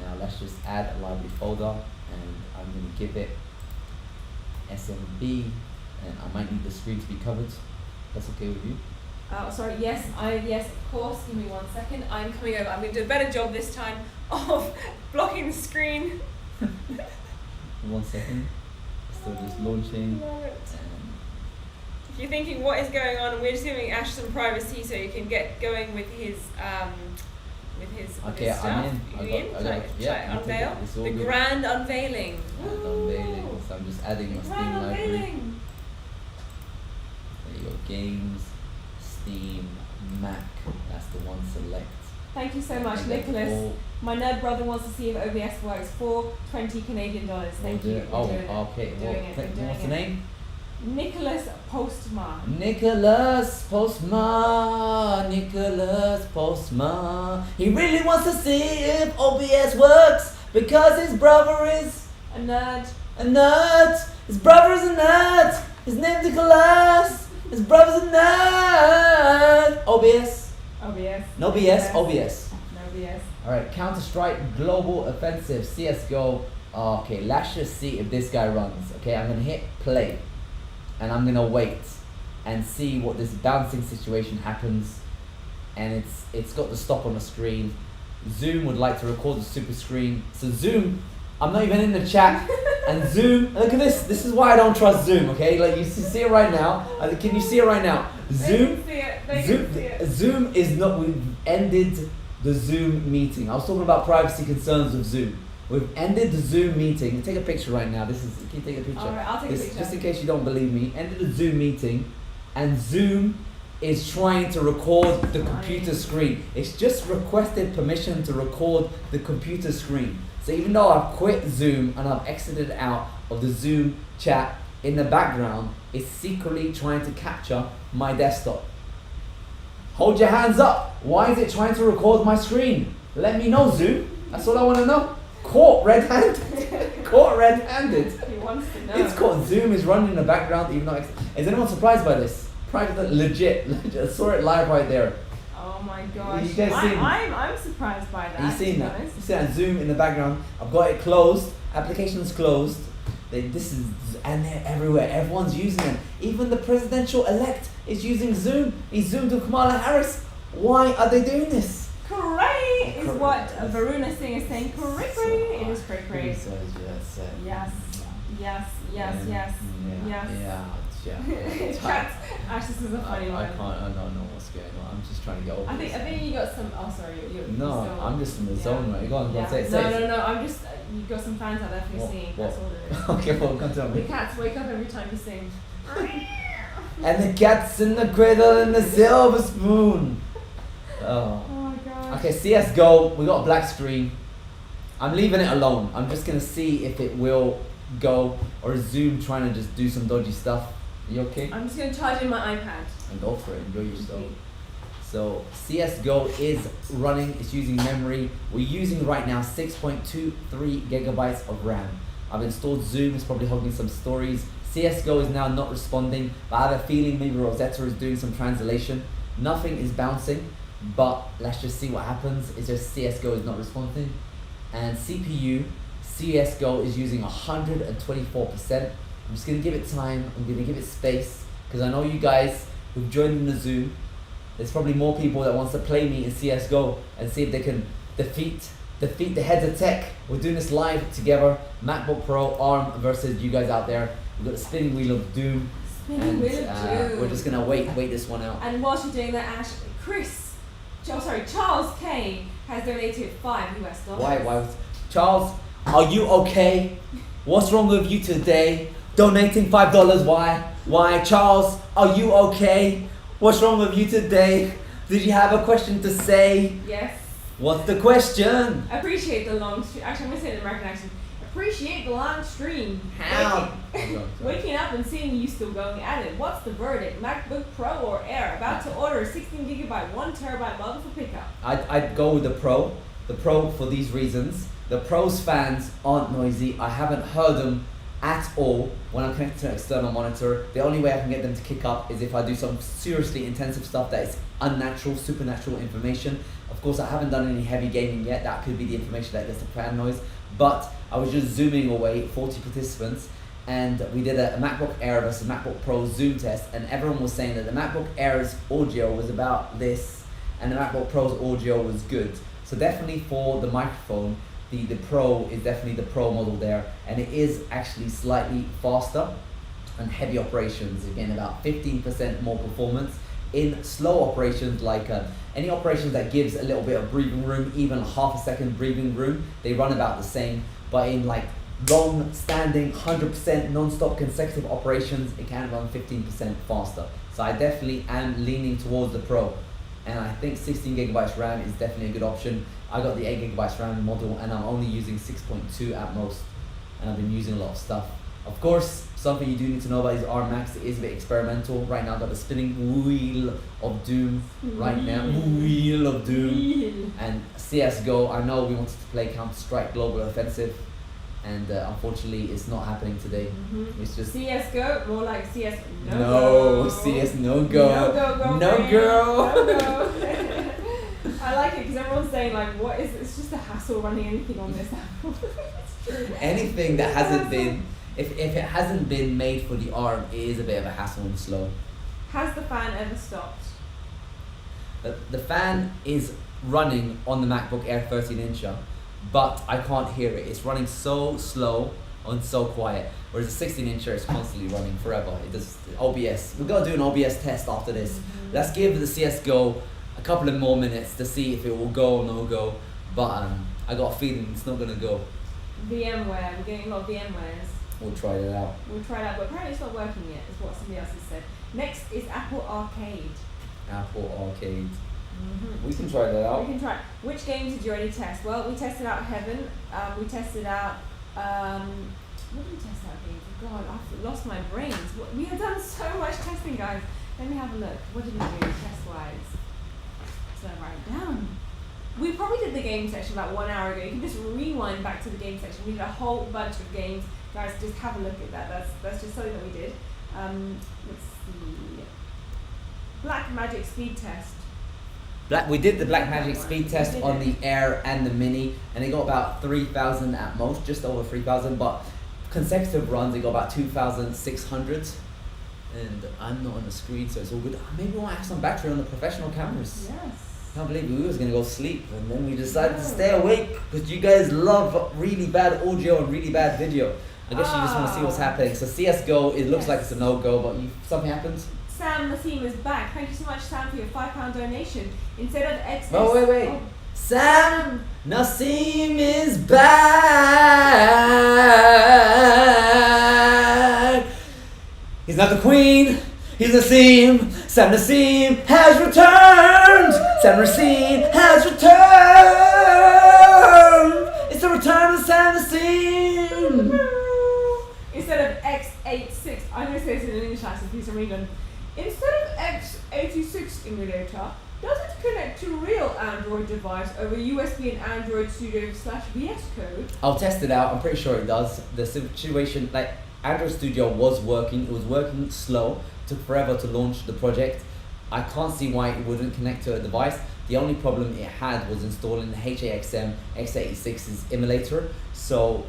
Now let's just add a library folder, and I'm going to give it SMB, and I might need the screen to be covered. That's okay with you? Sorry, yes, of course. Give me 1 second. I'm coming over. I'm going to do a better job this time of blocking the screen. 1 second. Still just launching. If you're thinking what is going on, we're just giving Ash some privacy so you can get going with his Okay, stuff. I'm in. Shall I unveil? The good. grand unveiling. And unveiling. So I'm just adding my Steam Grand library. unveiling. There you go. Games, Steam, Mac. That's the one select. Thank you so much, And then Nicholas. all- My nerd brother wants to see if OBS works for $20 Canadian. Thank we'll you. do it. We're Oh, doing it. okay. We're doing it. We're doing What's the it. name? Nicholas Postma. Nicholas Postma, Nicholas Postma. He really wants to see if OBS works because his brother is A nerd. a nerd. His brother is a nerd. His name's Nicholas. His brother's a nerd. OBS. OBS. No BS. OBS. No BS. Alright, Counter-Strike Global Offensive, CSGO. Okay, let's just see if this guy runs. Okay, I'm gonna hit play. And I'm gonna wait and see what this bouncing situation happens. And it's got the stop on the screen. Zoom would like to record the super screen. So Zoom, I'm not even in the chat. And Zoom, look at this. This is why I don't trust Zoom. Okay, like you see it right now. Can you see it right now? Zoom. Zoom is not. We've ended the Zoom meeting. I was talking about privacy concerns with Zoom. We've ended the Zoom meeting. Take a picture right now. Can you take a picture? Alright, I'll take a picture. Just in case you don't believe me. Ended the Zoom meeting, and Zoom is trying to record the computer screen. It's just requested permission to record the computer screen. So even though I've quit Zoom and I've exited out of the Zoom chat, in the background, it's secretly trying to capture my desktop. Hold your hands up. Why is it trying to record my screen? Let me know, Zoom. That's all I want to know. Caught red-handed. Caught red-handed. He wants to know. It's called Zoom is running in the background, even though is anyone surprised by this? Legit. I saw it live right there. Oh my gosh. You guys seen- I'm surprised by that. You seen to be that? honest. You see that Zoom in the background? I've got it closed. Application's closed. And they're everywhere. Everyone's using them. Even the presidential elect is using Zoom. He zoomed to Kamala Harris. Why are they doing this? Cray is Cray. what Varuna Singh is saying. Cray cray. It is cray cray. Who says yes? Yes. Yes. Yes. Yes. Yes. Yeah. Cats. Ash, this is a funny I one. can't. I don't know what's going on. I'm just trying to get over I this. think you got some. Oh, sorry. You're No, still, I'm just in the zone right. Go on, Yeah. say it. No. I'm just. You got some fans out there for your What- singing. what? That's all it is. Okay, well, come tell The me. cats wake up every time you sing. And the cat's in the cradle and the silver spoon. Oh. Oh my god. Okay, CSGO, we got a black screen. I'm leaving it alone. I'm just gonna see if it will go, or is Zoom trying to just do some dodgy stuff. You okay? I'm just gonna charge in my iPad. And go for it, enjoy yourself. So CSGO is running, it's using memory. We're using right now 6.23 gigabytes of RAM. I've installed Zoom, it's probably holding some stories. CSGO is now not responding, but I have a feeling maybe Rosetta is doing some translation. Nothing is bouncing, but let's just see what happens. It's just CSGO is not responding. And CPU, CSGO is using 124%. I'm just gonna give it time, I'm gonna give it space, because I know you guys who've joined in the Zoom, there's probably more people that wants to play me in CSGO and see if they can defeat the heads of tech. We're doing this live together. MacBook Pro, ARM versus you guys out there. We've got the spinning wheel of doom. And Will do. we're just gonna wait this one out. And whilst you're doing that, Ash, Charles K has donated $5 US. Why? Charles, are you okay? What's wrong with you today? Donating $5, why? Why? Charles, are you okay? What's wrong with you today? Did you have a question to say? Yes. What's the question? Appreciate the long stream. Actually, I'm going to say it in American accent. Appreciate the long stream. How? Waking up and seeing you still going at it. What's the verdict? MacBook Pro or Air? About to order a 16GB, 1TB model for pickup. I'd go with the Pro. The Pro for these reasons. The Pro's fans aren't noisy. I haven't heard them at all when I'm connected to an external monitor. The only way I can get them to kick up is if I do some seriously intensive stuff that is unnatural, supernatural information. Of course, I haven't done any heavy gaming yet. That could be the information that gets the fan noise. But I was just zooming away 40 participants, and we did a MacBook Air versus MacBook Pro Zoom test, and everyone was saying that the MacBook Air's audio was about this, and the MacBook Pro's audio was good. So definitely for the microphone, the Pro is definitely the Pro model there, and it is actually slightly faster and heavy operations. Again, about 15% more performance. In slow operations, like any operations that gives a little bit of breathing room, even half a second breathing room, they run about the same. But in like long standing 100% non-stop consecutive operations, it can run 15% faster. So I definitely am leaning towards the Pro, and I think 16GB RAM is definitely a good option. I got the 8GB RAM model, and I'm only using 6.2 at most, and I've been using a lot of stuff. Of course, something you do need to know about is ARM Max. It is a bit experimental. Right now I've got the spinning wheel of doom right now. Wheel of doom. And CSGO, I know we wanted to play Counter-Strike Global Offensive, and unfortunately it's not happening today. It's just CSGO, more like CS CS no go. No go. I like it because everyone's saying like, what is it's just a hassle running anything on this app. It's true. Anything that hasn't been, if it hasn't been made for the ARM, it is a bit of a hassle and slow. Has the fan ever stopped? The fan is running on the MacBook Air 13-incher, but I can't hear it. It's running so slow and so quiet. Whereas the 16-incher is constantly running forever. It does OBS. We've got to do an OBS test after this. Let's give the CSGO a couple of more minutes to see if it will go or no go. But I got a feeling it's not gonna go. VMware, we're getting a lot of VMwares. We'll try it out. We'll try it out, but apparently it's not working yet, is what somebody else has said. Next is Apple Arcade. Apple Arcade. We can try that out. We can try. Which games did you already test? Well, we tested out Heaven. We tested out. What did we test out games? God, I've lost my brains. We have done so much testing, guys. Let me have a look. What did we do test-wise? So I write it down. We probably did the game section about 1 hour ago. You can just rewind back to the game section. We did a whole bunch of games. Guys, just have a look at that. That's just something that we did. Let's see. Black Magic speed test. We did the Blackmagic speed test on the Air and the Mini, and it got about 3,000 at most, just over 3,000, but consecutive runs it got about 2,600. And I'm not on the screen, so it's all good. Maybe we might have some battery on the professional cameras. Yes. Can't believe we was gonna go sleep, and then we decided to stay awake because you guys love really bad audio and really bad video. I guess you just want to see what's happening. So CSGO, it looks like it's a no-go, but something happened. Sam Nassim is back. Thank you so much, Sam, for your £5 donation. Instead of XS. Oh, wait. Oh. Sam Nassim is back. He's not the queen. He's Nassim. Sam Nassim has returned. Sam Nassim has returned. It's the return of Sam Nassim. Instead of x86, I'm going to say this in an English accent, please, from England. Instead of x86 emulator, does it connect to real Android device over USB and Android Studio /VS Code? I'll test it out. I'm pretty sure it does. The situation, like Android Studio was working. It was working slow. Took forever to launch the project. I can't see why it wouldn't connect to a device. The only problem it had was installing the HAXM x86's emulator. So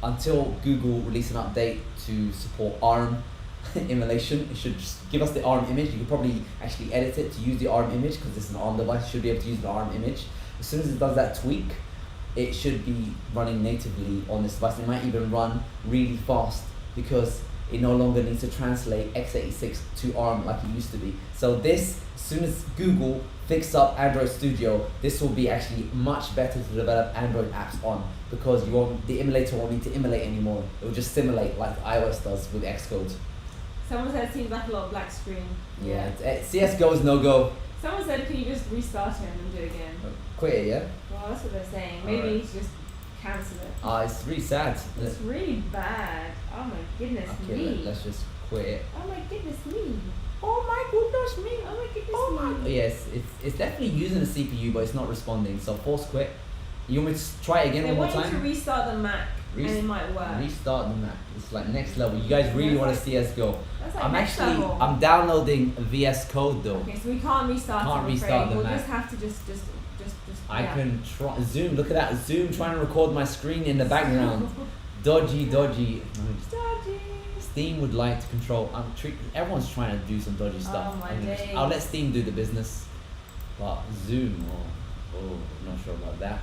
until Google release an update to support ARM emulation, it should just give us the ARM image. You could probably actually edit it to use the ARM image because it's an ARM device. You should be able to use the ARM image. As soon as it does that tweak, it should be running natively on this device. It might even run really fast because it no longer needs to translate x86 to ARM like it used to be. So this, as soon as Google fix up Android Studio, this will be actually much better to develop Android apps on, because the emulator won't need to emulate anymore. It will just simulate like iOS does with Xcode. Someone said it seems like a lot of black screen. Yeah, CSGO is no go. Someone said, can you just restart it and do it again? Quit it, yeah? Well, that's what they're saying. Maybe you need to just cancel it. It's really sad. It's really bad. Oh my goodness me. Let's just quit it. Oh my goodness me. Oh my goodness me. Oh my goodness me. Yes, it's definitely using the CPU, but it's not responding. So force quit. You want me to try it again one more time? They want you to restart the Mac, and it might work. Restart the Mac. It's like next level. You guys really want to see us go. That's like next level. I'm downloading VS Code though. Okay, so we can't restart. We'll just have to just. I can try Zoom. Look at that Zoom trying to record my screen in the background. Dodgy. Steam would like to control. Everyone's trying to do some dodgy stuff. Oh my days. I'll let Steam do the business, but Zoom. Not sure about that.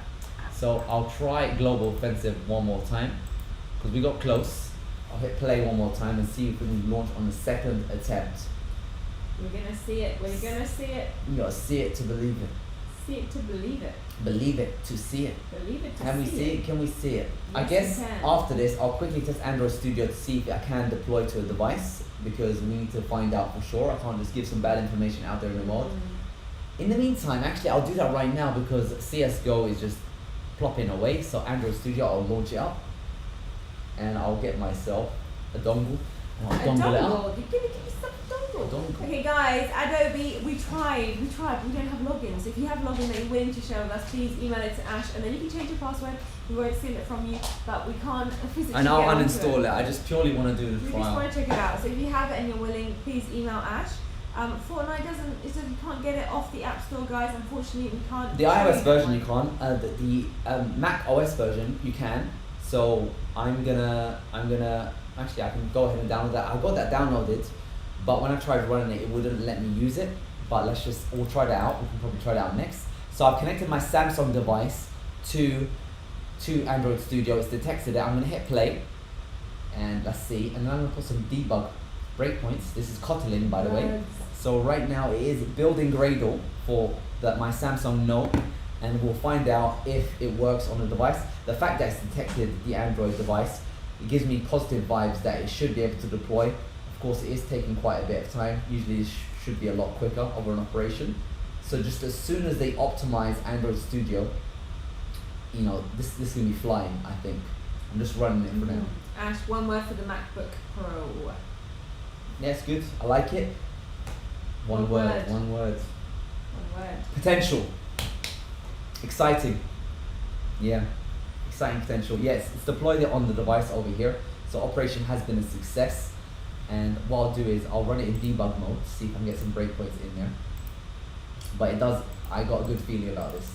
So I'll try Global Offensive one more time, because we got close. I'll hit play one more time and see if we can launch on the second attempt. We're gonna see it. We're gonna see it. You gotta see it to believe it. See it to believe it. Believe it to see it. Believe it to Can we see it? Can we see it? I Yes, guess we can. after this, I'll quickly test Android Studio to see if I can deploy to a device, because we need to find out for sure. I can't just give some bad information out there in the world. In the meantime, actually, I'll do that right now, because CSGO is just plopping away. So Android Studio, I'll launch it up, and I'll get myself a dongle, and I'll dongle it up. You're gonna get yourself a dongle. Dongle. Okay, guys, Adobe, we tried. We don't have logins. If you have login that you're willing to share with us, please email it to Ash, and then you can change your password. We won't steal it from you, but we can't physically. And I'll get onto uninstall it. I just purely want to do the We just trial. want to check it out. So if you have it and you're willing, please email Ash. Fortnite it says you can't get it off the App Store, guys. Unfortunately, we can't. The iOS version you can't. The Mac OS version you can. So I'm gonna actually I can go ahead and download that. I got that downloaded, but when I tried running it, it wouldn't let me use it. But we'll try that out. We can probably try that out next. So I've connected my Samsung device to Android Studio. It's detected it. I'm gonna hit play, and let's see. And then I'm gonna put some debug breakpoints. This is Kotlin, by the way. So right now it is building Gradle for my Samsung Note, and we'll find out if it works on the device. The fact that it's detected the Android device, it gives me positive vibes that it should be able to deploy. Of course, it is taking quite a bit of time. Usually it should be a lot quicker over an operation. So just as soon as they optimize Android Studio, this is gonna be flying, I think. I'm just running it for now. Ash, one word for the MacBook Pro. Yeah, it's good. I like it. One word. One word. Potential. Exciting. Yeah. Exciting potential. Yes, it's deployed it on the device over here. So operation has been a success. And what I'll do is I'll run it in debug mode to see if I can get some breakpoints in there. But I got a good feeling about this.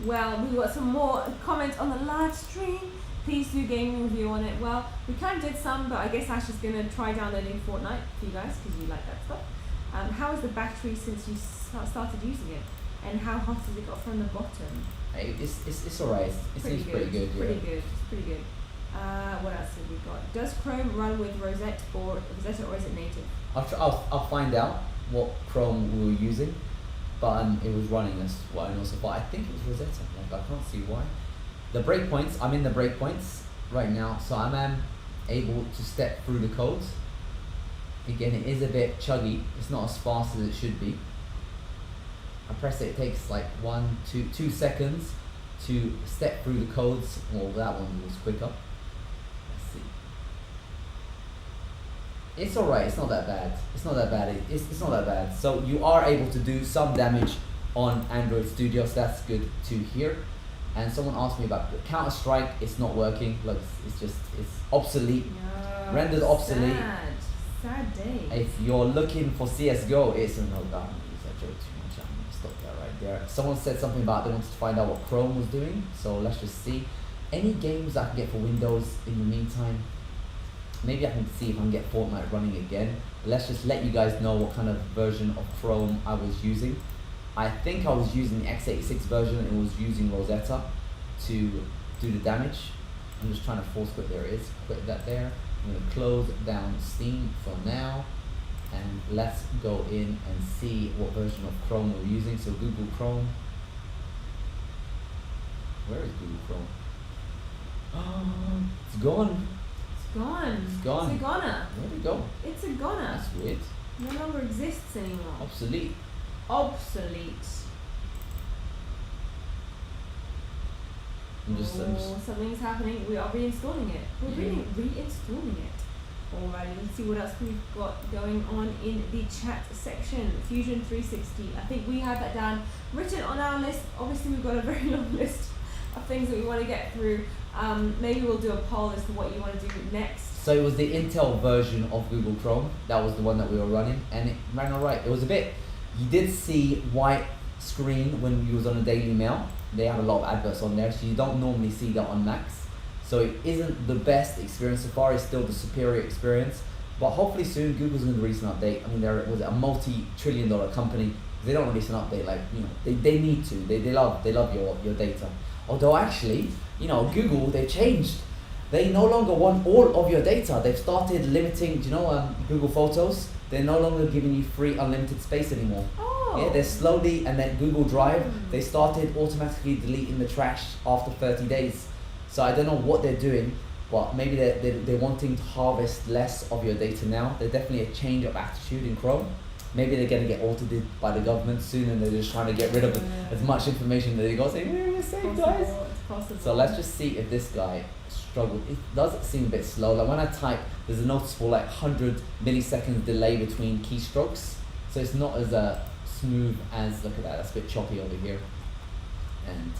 Well, we've got some more comments on the live stream. Please do gaming review on it. Well, we kind of did some, but I guess Ash is going to try downloading Fortnite for you guys, because you like that stuff. How is the battery since you started using it? And how hot has it got from the bottom? It's alright. It seems pretty good. Yeah. It's pretty good. What else have we got? Does Chrome run with Rosetta or is it native? I'll find out what Chrome we were using, but it was running as what I know so far. I think it was Rosetta. Like I can't see why. The breakpoints. I'm in the breakpoints right now, so I'm able to step through the codes. Again, it is a bit chuggy. It's not as fast as it should be. I press it. It takes like 2 seconds to step through the codes. Well, that one was quicker. Let's see. It's alright. It's not that bad. It's not that bad. So you are able to do some damage on Android Studio. So that's good to hear. And someone asked me about Counter-Strike. It's not working. Look, it's obsolete. No, Rendered obsolete. Sad day. If you're looking for CSGO, it's no god. I joke too much. I'm gonna stop that right there. Someone said something about they wanted to find out what Chrome was doing. So let's just see. Any games I can get for Windows in the meantime. Maybe I can see if I can get Fortnite running again. Let's just let you guys know what kind of version of Chrome I was using. I think I was using the x86 version and it was using Rosetta to do the damage. I'm just trying to force quit. There it is. Quit that there. I'm going to close down Steam for now. And let's go in and see what version of Chrome we're using. So Google Chrome. Where is Google Chrome? Oh, it's gone. It's gone. It's gone. It's a goner. Where'd it go? It's a goner. That's weird. No longer exists anymore. Obsolete. Obsolete. I'm just Something's happening. We are reinstalling it. We're reinstalling it. Alrighty, let's see what else we've got going on in the chat section. Fusion 360. I think we have that down written on our list. Obviously, we've got a very long list of things that we want to get through. Maybe we'll do a poll as to what you want to do next. So it was the Intel version of Google Chrome. That was the one that we were running, and it ran alright. It was a bit. You did see white screen when you was on a Daily Mail. They have a lot of adverts on there, so you don't normally see that on Macs. So it isn't the best experience. Safari is still the superior experience, but hopefully soon Google's going to release an update. I mean, they're a multi-trillion-dollar company. If they don't release an update, like, you know, they need to. They love your data. Although actually, you know, Google, they changed. They no longer want all of your data. They've started limiting. Do you know Google Photos? They're no longer giving you free unlimited space anymore. Yeah, they're slowly, and then Google Drive, they started automatically deleting the trash after 30 days. So I don't know what they're doing, but maybe they're wanting to harvest less of your data now. There's definitely a change of attitude in Chrome. Maybe they're going to get audited by the government soon, and they're just trying to get rid of as much information that they got. Say, we're safe, guys. So let's just see if this guy struggled. It does seem a bit slow. Like when I type, there's a noticeable like 100 milliseconds delay between keystrokes. So it's not as smooth as, look at that, that's a bit choppy over here. And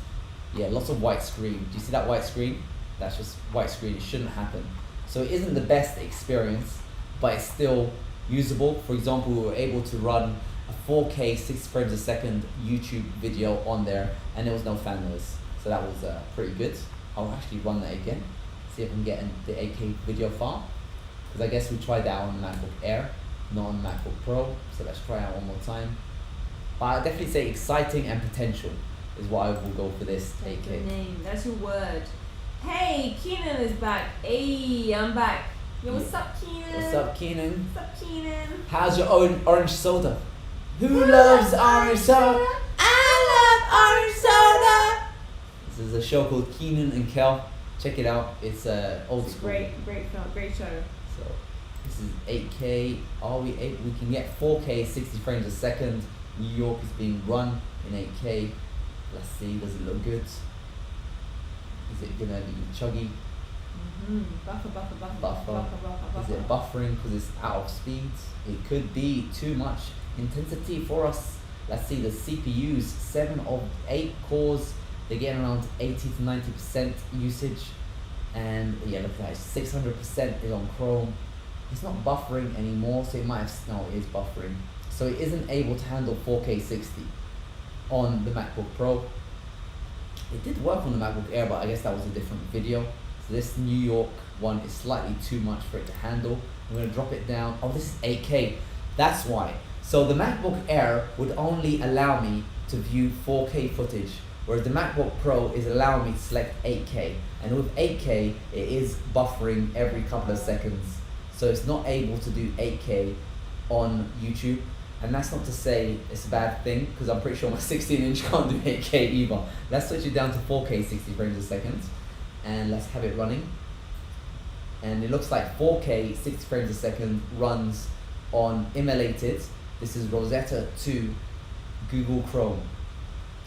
yeah, lots of white screen. Do you see that white screen? That's just white screen. It shouldn't happen. So it isn't the best experience, but it's still usable. For example, we were able to run a 4K 60 frames a second YouTube video on there, and there was no fan noise. So that was pretty good. I'll actually run that again, see if I can get in the 8K video file, because I guess we tried that on the MacBook Air, not on the MacBook Pro. So let's try out one more time. But I definitely say exciting and potential is what I will go for this 8K. That's your name. That's your word. Hey, Keenan is back. Hey, I'm back. Yo, what's up, Keenan? What's up, Keenan? What's up, Keenan? How's your orange soda? Who loves orange soda? I love orange soda. This is a show called Keenan and Kel. Check it out. It's old school. Great film, great show. So this is 8K. We can get 4K 60 frames a second. New York is being run in 8K. Let's see, does it look good? Is it gonna be chuggy? Buffer. Is it buffering because it's out of speed? It could be too much intensity for us. Let's see, the CPUs, 7 of 8 cores, they're getting around 80 to 90% usage. And yeah, look at that, 600% is on Chrome. It's not buffering anymore, so it might have, no, it is buffering. So it isn't able to handle 4K 60 on the MacBook Pro. It did work on the MacBook Air, but I guess that was a different video. So this New York one is slightly too much for it to handle. I'm gonna drop it down. Oh, this is 8K, that's why. So the MacBook Air would only allow me to view 4K footage, whereas the MacBook Pro is allowing me to select 8K. And with 8K, it is buffering every couple of seconds. So it's not able to do 8K on YouTube. And that's not to say it's a bad thing, because I'm pretty sure my 16-inch can't do 8K either. Let's switch it down to 4K 60 frames a second, and let's have it running. And it looks like 4K 60 frames a second runs on emulated. This is Rosetta 2 Google Chrome,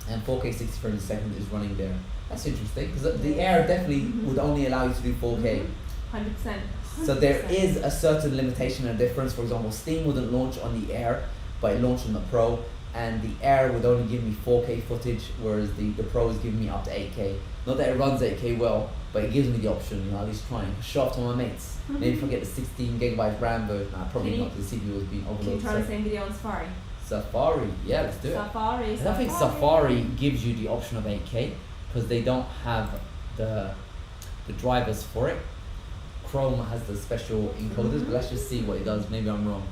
and 4K 60 frames a second is running there. That's interesting, because the Air definitely would only allow you to do 4K. 100%. So there is a certain limitation and difference. For example, Steam wouldn't launch on the Air, but it launched on the Pro, and the Air would only give me 4K footage, whereas the Pro is giving me up to 8K. Not that it runs 8K well, but it gives me the option, you know, at least trying. Show off to my mates. Maybe if I get the 16 gigabyte RAM version, probably not, because the CPU was being overloaded. Can you try the same video on Safari? Safari, yeah, let's do it. Safari. I don't think Safari gives you the option of 8K, because they don't have the drivers for it. Chrome has the special encoders, but let's just see what it does. Maybe I'm wrong.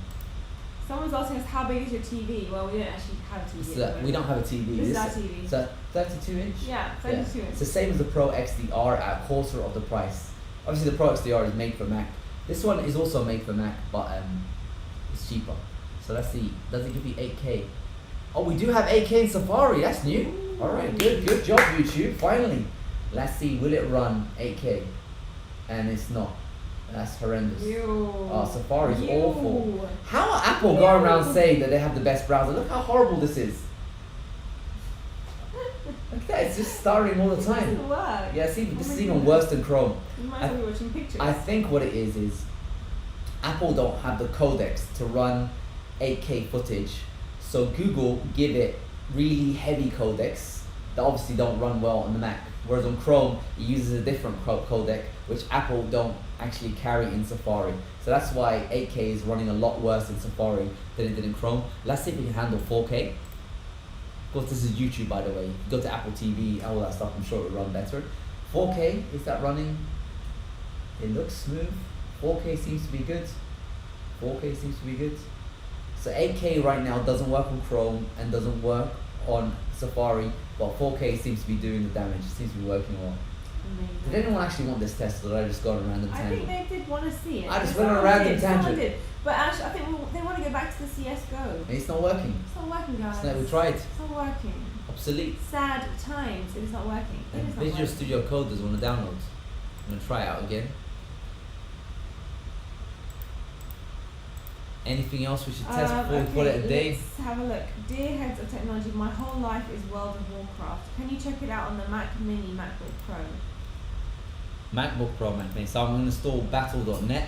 Someone's asking us how big is your TV? Well, we don't actually have a TV. So we don't have a TV. This is our TV. So 32 inch? Yeah, 32 inch. It's the same as the Pro XDR at a quarter of the price. Obviously the Pro XDR is made for Mac. This one is also made for Mac, but it's cheaper. So let's see, does it give you 8K? Oh, we do have 8K in Safari, that's new. Alright, good job YouTube, finally. Let's see, will it run 8K? And it's not. That's horrendous. Oh, Safari's awful. How are Apple going around saying that they have the best browser? Look how horrible this is. Look at that, it's just stuttering all the time. It doesn't work. Yeah, see, this is even worse than Chrome. You might as well be watching pictures. I think what it is Apple don't have the codecs to run 8K footage, so Google give it really heavy codecs that obviously don't run well on the Mac. Whereas on Chrome, it uses a different codec, which Apple don't actually carry in Safari. So that's why 8K is running a lot worse in Safari than it did in Chrome. Let's see if we can handle 4K. Of course, this is YouTube, by the way. If you go to Apple TV, all that stuff, I'm sure it will run better. 4K, is that running? It looks smooth. 4K seems to be good. 4K seems to be good. So 8K right now doesn't work on Chrome and doesn't work on Safari, but 4K seems to be doing the damage. It seems to be working well. Amazing. Did anyone actually want this test, or did I just go on a random I tangent? think they did want to see it. I just went on a random Someone tangent. did. But Ash, I think they want to go back to the CSGO. It's not working. It's not working, guys. It's not, we tried. It's not working. Obsolete. Sad times. It is not working. It And is not Visual working. Studio Code doesn't want to download. I'm going to try it out again. Anything else we should test before we call it a day? Let's have a look. Dear heads of technology, my whole life is World of Warcraft. Can you check it out on the Mac Mini MacBook Pro? MacBook Pro, Mac Mini. So I'm going to install battle.net.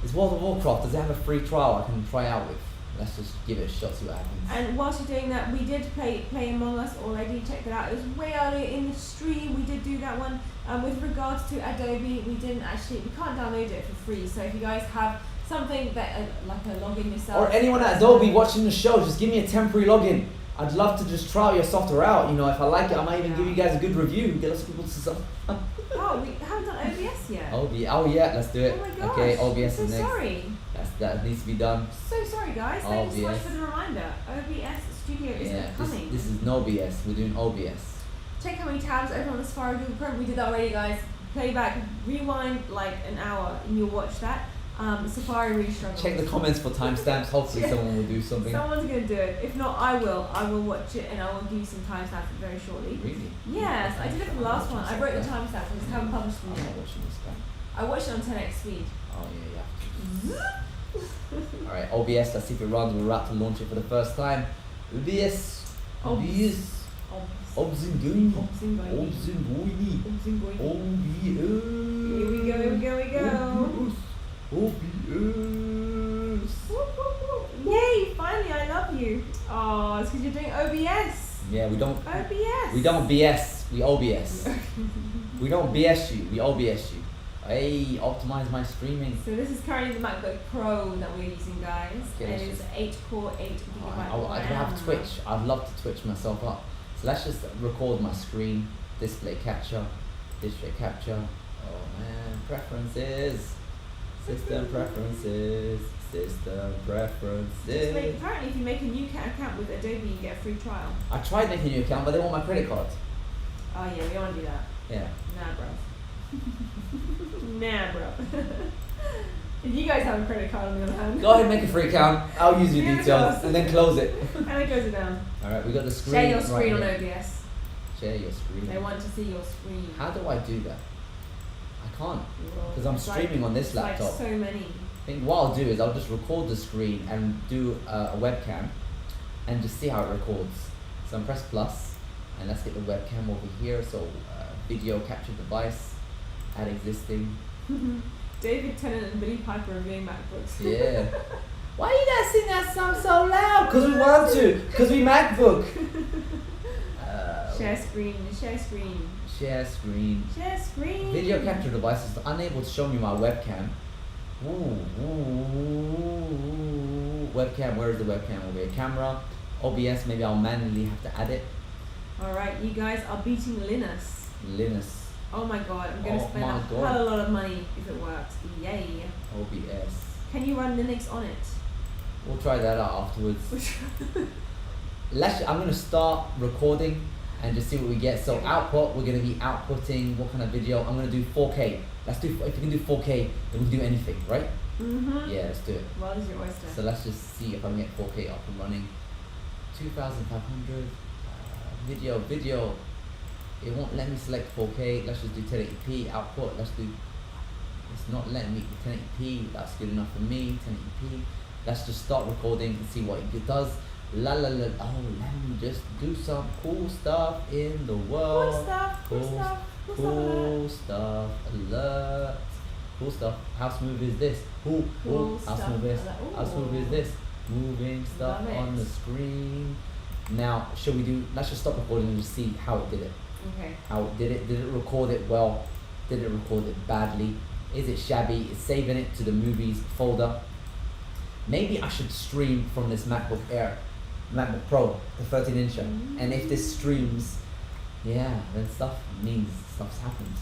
Is World of Warcraft, does it have a free trial I can try out with? Let's just give it a shot, see what happens. And whilst you're doing that, we did play Among Us already. Check that out. It was way earlier in the stream. We did do that one. With regards to Adobe, we can't download it for free. So if you guys have something that like a login yourself, Or anyone at Adobe watching the show, just give me a temporary login. I'd love to just try your software out. You know, if I like it, I might even give you guys a good review. Get lots of people to sub. Oh, we haven't done OBS yet. Oh yeah, let's do it. Oh my gosh. Okay, OBS I'm is so next. sorry. That needs to be done. So sorry, guys. Thank you so much OBS. for the reminder. OBS Studio is Yeah, coming. this is no BS. We're doing OBS. Check how many tabs open on the Safari Google Chrome. We did that already, guys. Playback, rewind like an hour, and you'll watch that. Safari really struggles. Check the comments for timestamps. Hopefully someone will do something. Someone's gonna do it. If not, I will. I will watch it, and I will give you some timestamps very shortly. Really? Yes, I did it for the last one. I wrote the timestamps. I just haven't published them I'm yet. not watching this guy. I watched it on 10x speed. Oh yeah. Alright, OBS. Let's see if it runs. We're about to launch it for the first time. OBS. OBS. Obzingoini. OBS. Here we go. OBS. Yay! Finally, I love you. Oh, it's because you're doing OBS. Yeah, we don't BS. We OBS. We don't BS you. We OBS you. Hey, optimize my streaming. So this is currently the MacBook Pro that we're using, guys. Okay, and it's 8-core, 8GB I could have Twitch. I'd love to Twitch myself up. So let's just record my screen. Display capture. Oh man, preferences. System preferences. Apparently, if you make a new account with Adobe, you get a free trial. I tried making a new account, but they want my credit card. Oh yeah, we don't want to do that. Yeah. Nah, bro. If you guys have a credit card on the other hand, Go ahead and make a free account. I'll use your Yeah, details close. and then close it. and it goes it down. Alright, we got the screen. Share your screen right on here. OBS. Share your screen. They want to see your screen. How do I do that? I can't. Well, 'Cause I'm it's streaming on this it's laptop. Like so many. I think what I'll do is I'll just record the screen and do a webcam and just see how it records. So I'm press plus and let's get the webcam over here. So video capture device, add existing. David Tennant and Billy Piper reviewing MacBooks. Yeah. Why you guys sing that song so loud? Because we want to. Because we MacBook. Share screen. Share screen. Share screen. Share screen. Video capture device is unable to show me my webcam. Ooh. Webcam, where is the webcam? Over here. Camera. OBS, maybe I'll manually have to add it. Alright, you guys are beating Linus. Oh my god, I'm going to Oh spend my a God. hell of a lot of money if it works. Yay. OBS. Can you run Linux on it? We'll try that out afterwards. I'm gonna start recording and just see what we get. So output, we're gonna be outputting what kind of video? I'm gonna do 4K. If we can do 4K, then we can do anything, right? Yeah, let's do it. Well, is your oyster. So let's just see if I can get 4K up and running. 2500 video. It won't let me select 4K. Let's just do 1080p output. It's not letting me 1080p. That's good enough for me. 1080p. Let's just start recording and see what it does. Oh, let me just do some cool stuff in the world. Cool stuff. Alert. Cool stuff. How smooth is this? How smooth is this? Moving stuff on the screen. Now, let's just stop recording and just see how it did it. Okay. How it did it? Did it record it well? Did it record it badly? Is it shabby? Is saving it to the movies folder? Maybe I should stream from this MacBook Air, MacBook Pro, the 13-incher. And if this streams, then stuff's happened.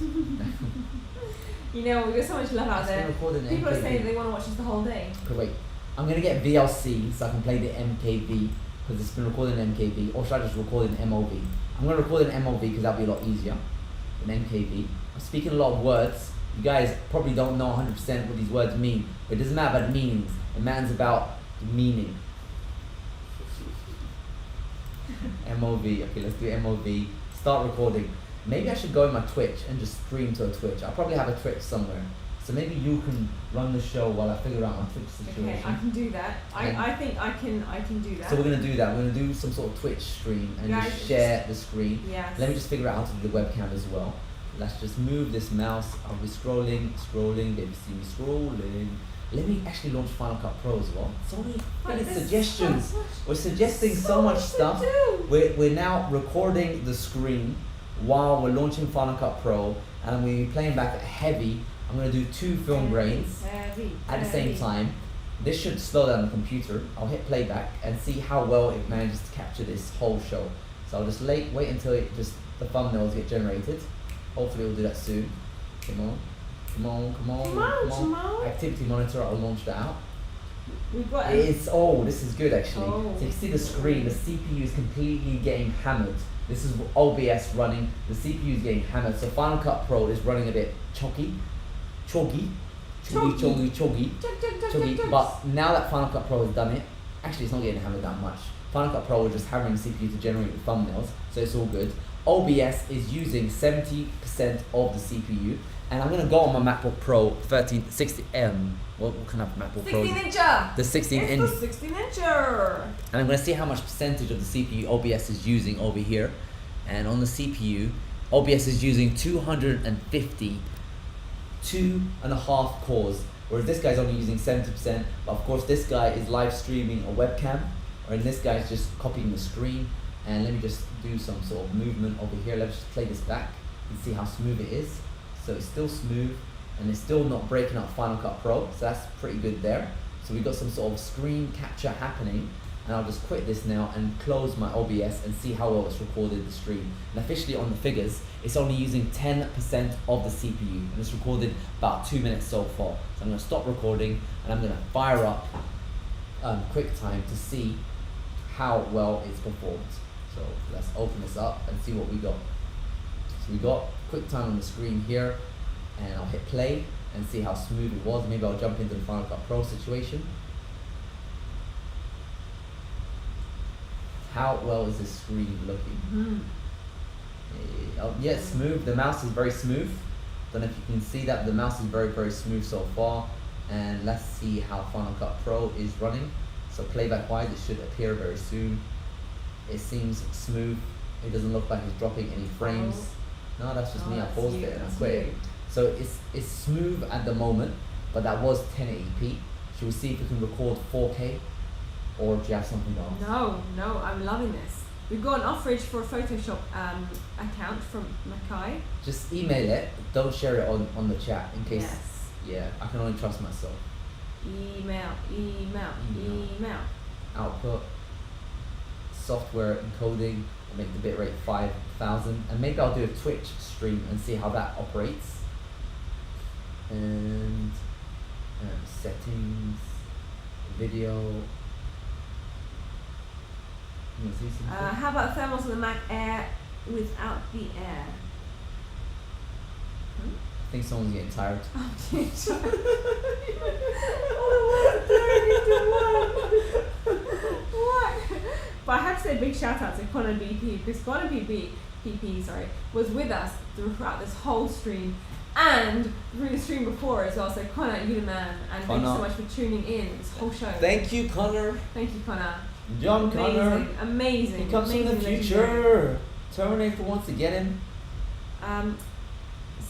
You know, we've got so much love out there. People are saying they want to watch us the whole day. Okay, wait. I'm going to get VLC so I can play the MKV because it's been recorded in MKV. Or should I just record in MOV? I'm going to record in MOV because that'll be a lot easier than MKV. I'm speaking a lot of words. You guys probably don't know 100% what these words mean. But it doesn't matter about the meanings. It matters about the meaning. MOV. Okay, let's do MOV. Start recording. Maybe I should go in my Twitch and just stream to a Twitch. I'll probably have a Twitch somewhere. So maybe you can run the show while I figure out my Twitch situation. Okay, I can do that. I think I can do that. So we're gonna do that. We're gonna do some sort of Twitch stream and just share the screen. Yes. Let me just figure out how to do the webcam as well. Let's just move this mouse. I'll be scrolling. They see me scrolling. Let me actually launch Final Cut Pro as well. So many suggestions. We're suggesting so much stuff. We're now recording the screen while we're launching Final Cut Pro, and I'm going to be playing back heavy. I'm going to do 2 film grains at the same time. This should slow down the computer. I'll hit playback and see how well it manages to capture this whole show. So I'll just wait until the thumbnails get generated. Hopefully we'll do that soon. Come on. Activity monitor, I'll launch that out. We've got this is good actually. So you can see the screen, the CPU is completely getting hammered. This is OBS running, the CPU is getting hammered. So Final Cut Pro is running a bit choggy. But now that Final Cut Pro has done it, actually it's not getting hammered that much. Final Cut Pro is just hammering the CPU to generate the thumbnails, so it's all good. OBS is using 70% of the CPU. And I'm gonna go on my MacBook Pro 1360M. What kind of MacBook Pro? 16-incher. The 16-inch. It's the 16-incher. And I'm gonna see how much percentage of the CPU OBS is using over here. And on the CPU, OBS is using 250, 2.5 cores. Whereas this guy's only using 70%. But of course, this guy is live streaming a webcam, and this guy's just copying the screen. And let me just do some sort of movement over here. Let's just play this back and see how smooth it is. So it's still smooth and it's still not breaking up Final Cut Pro, so that's pretty good there. So we've got some sort of screen capture happening, and I'll just quit this now and close my OBS and see how well it's recorded the stream. And officially on the figures, it's only using 10% of the CPU, and it's recorded about 2 minutes so far. So I'm gonna stop recording and I'm gonna fire up QuickTime to see how well it's performed. So let's open this up and see what we got. So we got QuickTime on the screen here, and I'll hit play and see how smooth it was. Maybe I'll jump into the Final Cut Pro situation. How well is this screen looking? Yeah, smooth. The mouse is very smooth. Don't know if you can see that. The mouse is very, very smooth so far. And let's see how Final Cut Pro is running. So playback wise, it should appear very soon. It seems smooth. It doesn't look like it's dropping any frames. No, that's just me. I paused it and I quit. So it's smooth at the moment, but that was 1080p. Should we see if we can record 4K, or do you have something else? No, I'm loving this. We've got an offerage for a Photoshop account from Mackay. Just email it. Don't share it on the chat in case. Yes. Yeah, I can only trust myself. Email. Output. Software encoding. I'll make the bitrate 5000, and maybe I'll do a Twitch stream and see how that operates. And settings, video, You see something? How about thermals on the Mac Air without the air? I think someone's getting tired. Oh, dear. All the words blurring into one. What? But I have to say a big shout out to Connor BP, because Connor PP was with us throughout this whole stream and through the stream before as well. So Connor, you're the man, and thank you so much for tuning in this whole show. Thank you, Connor. Thank you, Connor. John Connor. Amazing. He comes from the future. Terminator wants to get him.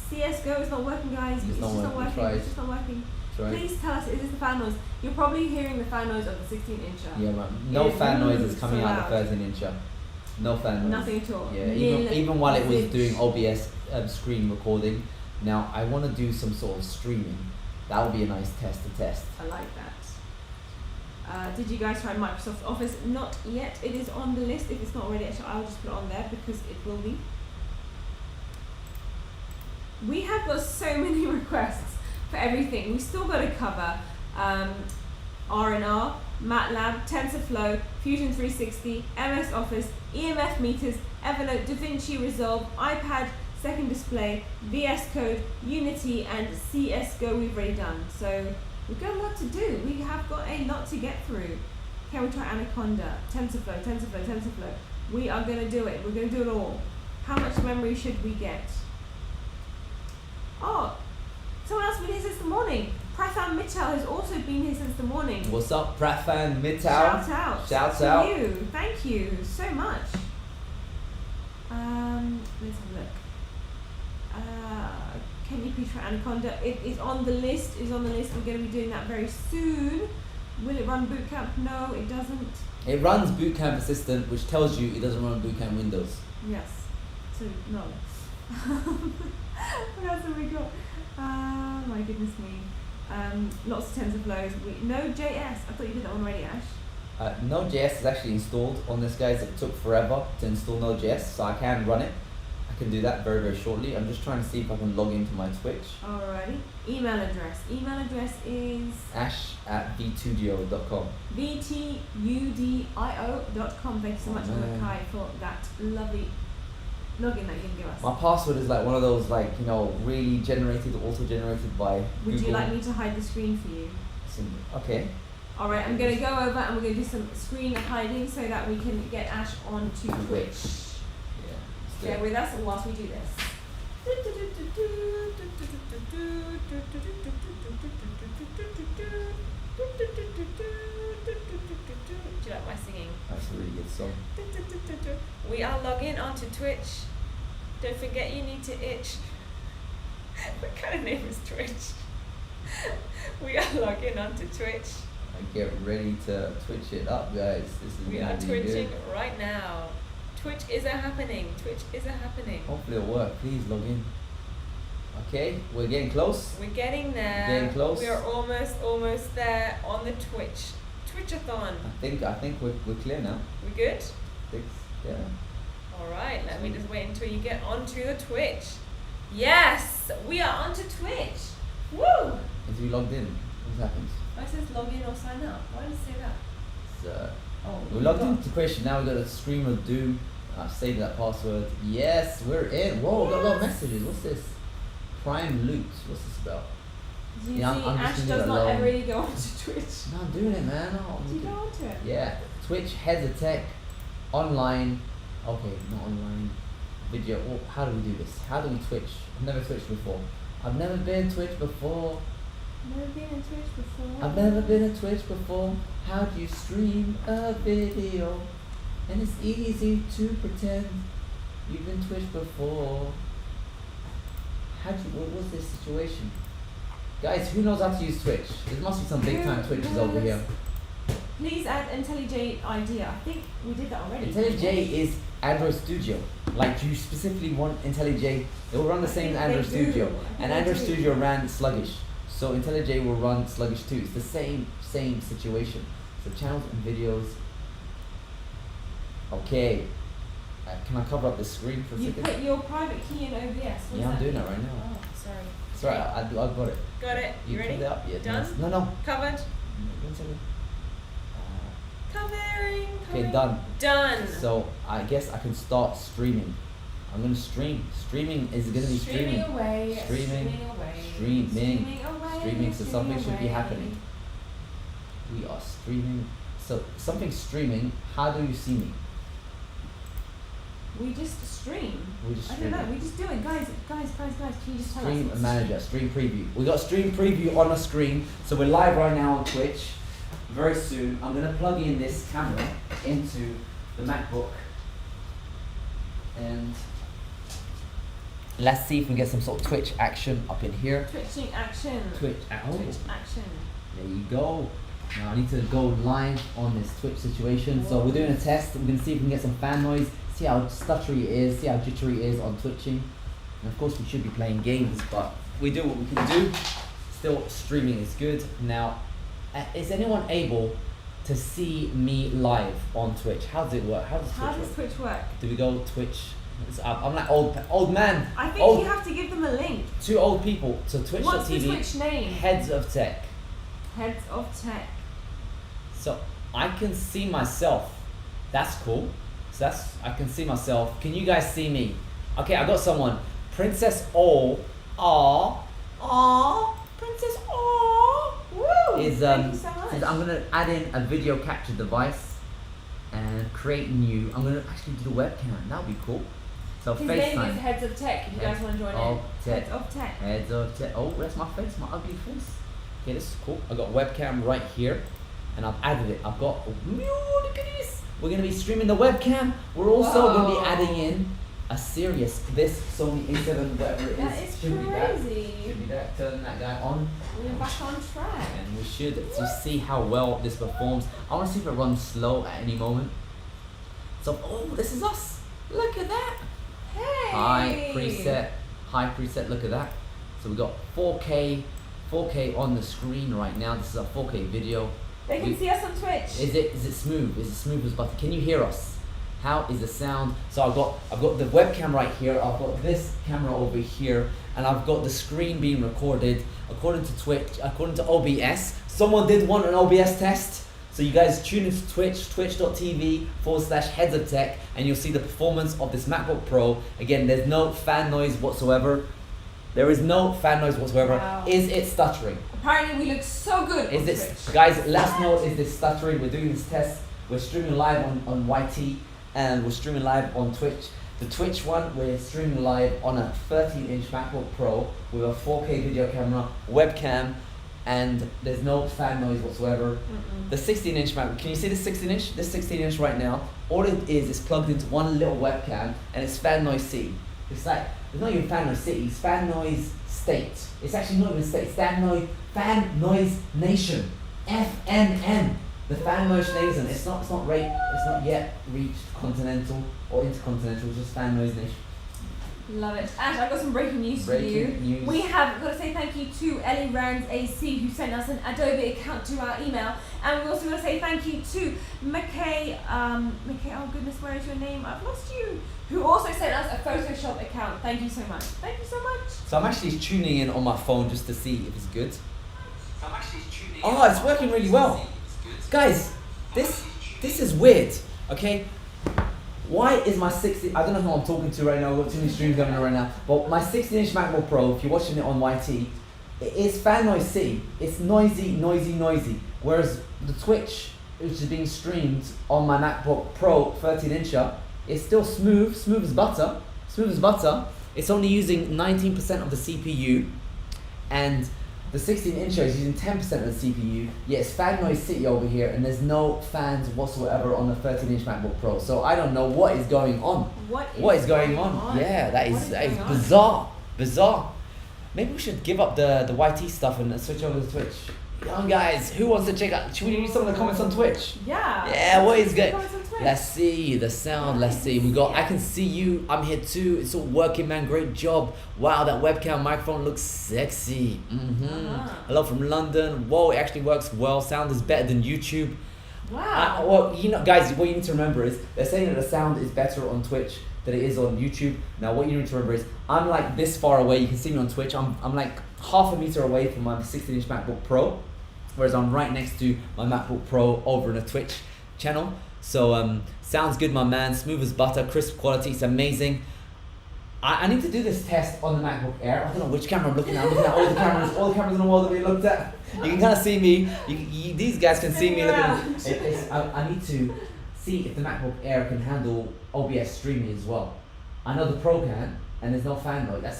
CSGO is not working, guys. It's just not working. It's just not working. Please tell us, is this the fan noise? You're probably hearing the fan noise of the 16-incher. Yeah, man. No fan noise is coming out of the 13-incher. No fan noise. Nothing at all. Yeah, even while it was doing OBS screen recording. Now, I want to do some sort of streaming. That would be a nice test to test. I like that. Did you guys try Microsoft Office? Not yet. It is on the list. If it's not already, actually, I'll just put it on there because it will be. We have got so many requests for everything. We still got to cover R&R, MATLAB, TensorFlow, Fusion 360, MS Office, EMF meters, Evernote, DaVinci Resolve, iPad, Second Display, VS Code, Unity, and CSGO we've already done. So we've got a lot to do. We have got a lot to get through. Can we try Anaconda, TensorFlow? We are going to do it. We're going to do it all. How much memory should we get? Oh, someone else has been here since the morning. Prathan Mittal has also been here since the morning. What's up, Prathan Mittal? Shout out. Shout out. To you. Thank you so much. Let's have a look. Can you please try Anaconda? It is on the list. We're going to be doing that very soon. Will it run Bootcamp? No, it doesn't. It runs Bootcamp Assistant, which tells you it doesn't run Bootcamp Windows. Yes. So, no. What else have we got? My goodness me. Lots of TensorFlows. Node.js. I thought you did that one already, Ash. Node.js is actually installed on this, guys. It took forever to install Node.js, so I can run it. I can do that very, very shortly. I'm just trying to see if I can log into my Twitch. Alrighty. Email address. Email address is ash@vtudio.com. vtudio.com. Thank you so much, Makai, for that lovely login that you can give us. My password is like one of those, like, you know, really generated, auto-generated by Would Google. you like me to hide the screen for you? Okay. Alright, I'm going to go over and we're going to do some screen hiding so that we can get Ash onto Twitch. Stay with us whilst we do this. Do you like my singing? That's a really good song. We are logging onto Twitch. Don't forget you need to itch. What kind of name is Twitch? We are logging onto Twitch. Get ready to twitch it up, guys. We are twitching right now. Twitch is a happening. Hopefully it'll work. Please log in. Okay, we're getting close. We're getting there. Getting close. We are almost there on the Twitch-a-thon. I think we're clear now. We good? Yeah. Alright, let me just wait until you get onto the Twitch. Yes! We are onto Twitch! Woo! As we logged in, what happens? Oh, it says log in or sign up. Why does it say that? We logged into Twitch, now we got a stream of doom. Save that password. Yes, we're in. Whoa, we got a lot of messages. What's this? Prime loot. What's this about? Do you see Ash does not ever really go onto Twitch? No, I'm doing it, man. Do you go onto it? Yeah. Twitch, Heads of Tech, online. Okay, not online. Video. Oh, how do we do this? How do we Twitch? I've never Twitched before. I've never been Twitch before. Never been in Twitch before. I've never been in Twitch before. How do you stream a video? And it's easy to pretend you've been Twitch before. What's this situation? Guys, who knows how to use Twitch? There must be some big time Twitches over here. Please add IntelliJ IDEA. I think we did that already. IntelliJ is Android Studio. Like, you specifically want IntelliJ, it will run the same as Android Studio. And Android Studio ran sluggish. So IntelliJ will run sluggish too. It's the same situation. So channels and videos. Okay. Can I cover up the screen for a second? You put your private key in OBS. I'm doing that right now. Oh, sorry. Sorry, I got it. Got it. You ready? It up? Yeah, done? No. Covered? 1 second. Covering. Okay, done. Done. So I guess I can start streaming. I'm gonna stream. Streaming is gonna be streaming. Away. Streaming. Away. Streaming. Away. Streaming. So something should be away. happening. We are streaming. So something's streaming. How do you see me? We just stream. We just I stream. don't know. We just do it, guys. Can you just tell Stream us? manager, stream preview. We got stream preview on the screen. So we're live right now on Twitch. Very soon, I'm gonna plug in this camera into the MacBook, and let's see if we get some sort of Twitch action up in here. Twitching action. Twitch Twitch action. There you go. Now I need to go live on this Twitch situation. So we're doing a test. We're gonna see if we can get some fan noise. See how stuttery it is. See how jittery it is on Twitching. And of course, we should be playing games, but we do what we can do. Still, streaming is good. Now, is anyone able to see me live on Twitch? How does it work? How does Twitch work? Do we go Twitch? I'm like old man. I think you have to give them a link. Two old people. So Twitch.tv. What's the Twitch name? Heads of Tech. Heads of Tech. So I can see myself. That's cool. So I can see myself. Can you guys see me? Okay, I got someone. Princess O. Princess O. Woo! Is Thank you so much. says I'm gonna add in a video capture device and create new. I'm gonna actually do the webcam. That'll be cool. So His name is FaceTime. Heads of Tech. If you guys want to join in. Tech. Heads of Tech. Heads of Tech. Oh, that's my face, my ugly face. Okay, this is cool. I got webcam right here, and I've added it. I've got. Look at this. We're gonna be streaming the webcam. We're also gonna be adding in a serious Sony A7, whatever it is. That is Should be that. crazy. Should be that. Turn that guy on. We're back on track. And we should just see how well this performs. I want to see if it runs slow at any moment. So, oh, this is us. Look at that. Hey. High preset. Look at that. So we got 4K on the screen right now. This is a 4K video. They can see us on Twitch. Is it smooth? Is it smooth as butter? Can you hear us? How is the sound? So I've got the webcam right here. I've got this camera over here, and I've got the screen being recorded according to Twitch, according to OBS. Someone did want an OBS test, so you guys tune into Twitch, twitch.tv/heads of tech, and you'll see the performance of this MacBook Pro. Again, there's no fan noise whatsoever. There is no fan noise whatsoever. Wow. Is it stuttering? Apparently, we look so good. Is on this, Twitch. guys? Let us know. Is this stuttering? We're doing this test. We're streaming live on YT, and we're streaming live on Twitch. The Twitch one, we're streaming live on a 13-inch MacBook Pro with a 4K video camera, webcam, and there's no fan noise whatsoever. The 16-inch MacBook, can you see the 16-inch? This 16-inch right now, all it is plugged into one little webcam, and it's fan noise city. It's like, it's not even fan noise city, it's fan noise state. It's actually not even state, it's fan noise nation. FNN. The fan noise nation. It's not yet reached continental or intercontinental, just fan noise nation. Love it. Ash, I've got some breaking news for you. News. We have got to say thank you to Ellie Rounds AC, who sent us an Adobe account to our email. And we also got to say thank you to McKay, oh goodness, where is your name? I've lost you. Who also sent us a Photoshop account. Thank you so much. Thank you so much. So I'm actually tuning in on my phone just to see if it's good. Oh, it's working really well. Guys, this is weird, okay? Why is my 16, I don't know who I'm talking to right now, I've got too many streams going on right now, but my 16-inch MacBook Pro, if you're watching it on YT, it is fan noise city. It's noisy. Whereas the Twitch, which is being streamed on my MacBook Pro 13-incher, it's still smooth as butter. It's only using 19% of the CPU, and the 16-incher is using 10% of the CPU, yet it's fan noise city over here, and there's no fans whatsoever on the 13-inch MacBook Pro. So I don't know what is going on. What is going on? Yeah, that is bizarre. Maybe we should give up the YT stuff and switch over to Twitch. Young guys, who wants to check out? Should we read some of the comments on Twitch? Yeah. What is good? Let's see the sound. Let's see. We got. I can see you. I'm here too. It's all working, man. Great job. Wow, that webcam microphone looks sexy. Hello from London. Whoa, it actually works well. Sound is better than YouTube. Wow. Well, you know, guys, what you need to remember is they're saying that the sound is better on Twitch than it is on YouTube. Now, what you need to remember is I'm like this far away. You can see me on Twitch. I'm like half a meter away from my 16-inch MacBook Pro, whereas I'm right next to my MacBook Pro over in a Twitch. channel. So sounds good, my man. Smooth as butter, crisp quality. It's amazing. I need to do this test on the MacBook Air. I don't know which camera I'm looking at. I'm looking at all the cameras in the world that we looked at. You can kind of see me. These guys can see me looking. I need to see if the MacBook Air can handle OBS streaming as well. I know the Pro can, and there's no fan mode. That is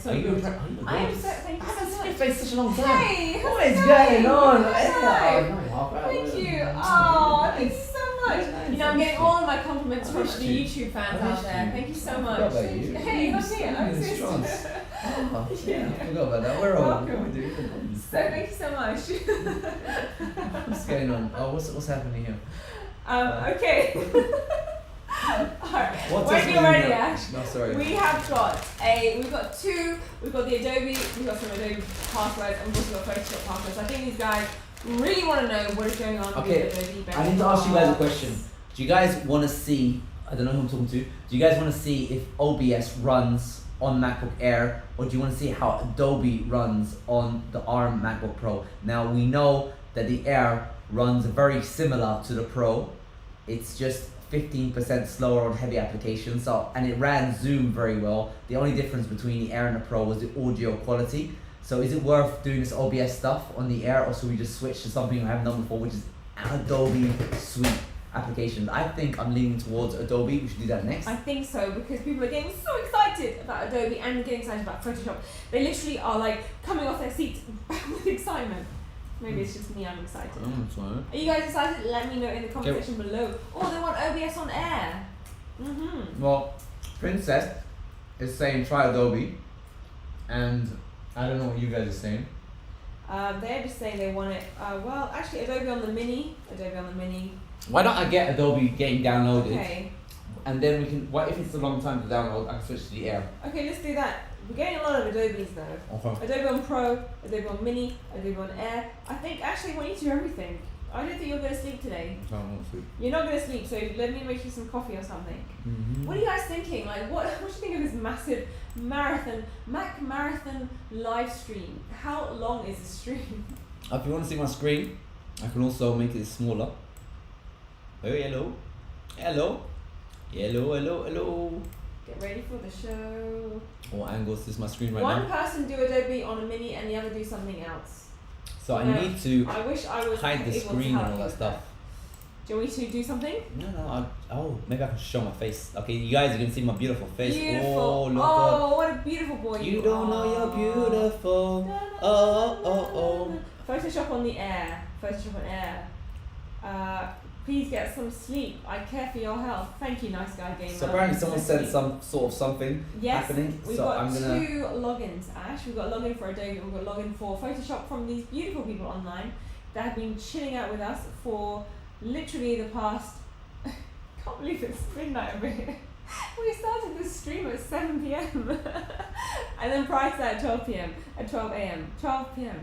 so good. I am so, thank you so much. Your face such a long time. Hey, What is going on? Thank you. Oh, thank you so much. You know, I'm getting all of my compliments from the YouTube fans out there. Thank you so much. Hey, I'm here. I'm serious. Yeah, I forgot about that. We're all Welcome. Thank you so much. What's going on? Oh, what's happening here? Okay. Alright. What's When you're ready, Ash. No, sorry. We've got the Adobe, we've got some Adobe passwords, and we've also got Photoshop passwords. I think these guys really want to know what is going on Okay, with Adobe. I need to ask you guys a question. Do you guys want to see, I don't know who I'm talking to, do you guys want to see if OBS runs on MacBook Air, or do you want to see how Adobe runs on the ARM MacBook Pro? Now we know that the Air runs very similar to the Pro. It's just 15% slower on heavy applications, and it ran Zoom very well. The only difference between the Air and the Pro was the audio quality. So is it worth doing this OBS stuff on the Air, or should we just switch to something I haven't done before, which is Adobe Suite applications? I think I'm leaning towards Adobe. We should do that next. I think so, because people are getting so excited about Adobe and getting excited about Photoshop. They literally are like coming off their seats with excitement. Maybe it's just me, I'm excited. Sorry. Are you guys excited? Let me know in the comment section below. Oh, they want OBS on Air. Well, Princess is saying try Adobe, and I don't know what you guys are saying. They're just saying they want it. Well, actually, Adobe on the Mini. Why don't I get Adobe getting downloaded? Okay. And then we can. What if it's a long time to download? I can switch to the Air. Okay, let's do that. We're getting a lot of Adobes though. Okay. Adobe on Pro, Adobe on Mini, Adobe on Air. I think actually we need to do everything. I don't think you're going to sleep today. I won't sleep. You're not going to sleep, so let me make you some coffee or something. What are you guys thinking? Like, what do you think of this massive Mac marathon live stream? How long is the stream? If you want to see my screen, I can also make it smaller. Oh, hello. Get ready for the show. What angles is my screen right One now? person do Adobe on a Mini and the other do something else. So I No, need to I wish I was hide the able to screen help and all you that with stuff. Do you want me to do something? No, maybe I can show my face. Okay, you guys are gonna see my beautiful face. Beautiful. Oh, look Oh, what a beautiful boy You don't know you're are. beautiful. Na, na, Oh. Photoshop on the Air. Photoshop on Air. Please get some sleep. I care for your health. Thank you, nice guy gamer. So apparently someone said some sort of something happening. We've So got I'm gonna. 2 logins, Ash. We've got a login for Adobe. We've got a login for Photoshop from these beautiful people online that have been chilling out with us for literally the past. Can't believe it's midnight over here. We started this stream at 7 p.m. and then prior to that at 12 p.m. at 12 a.m. 12 p.m.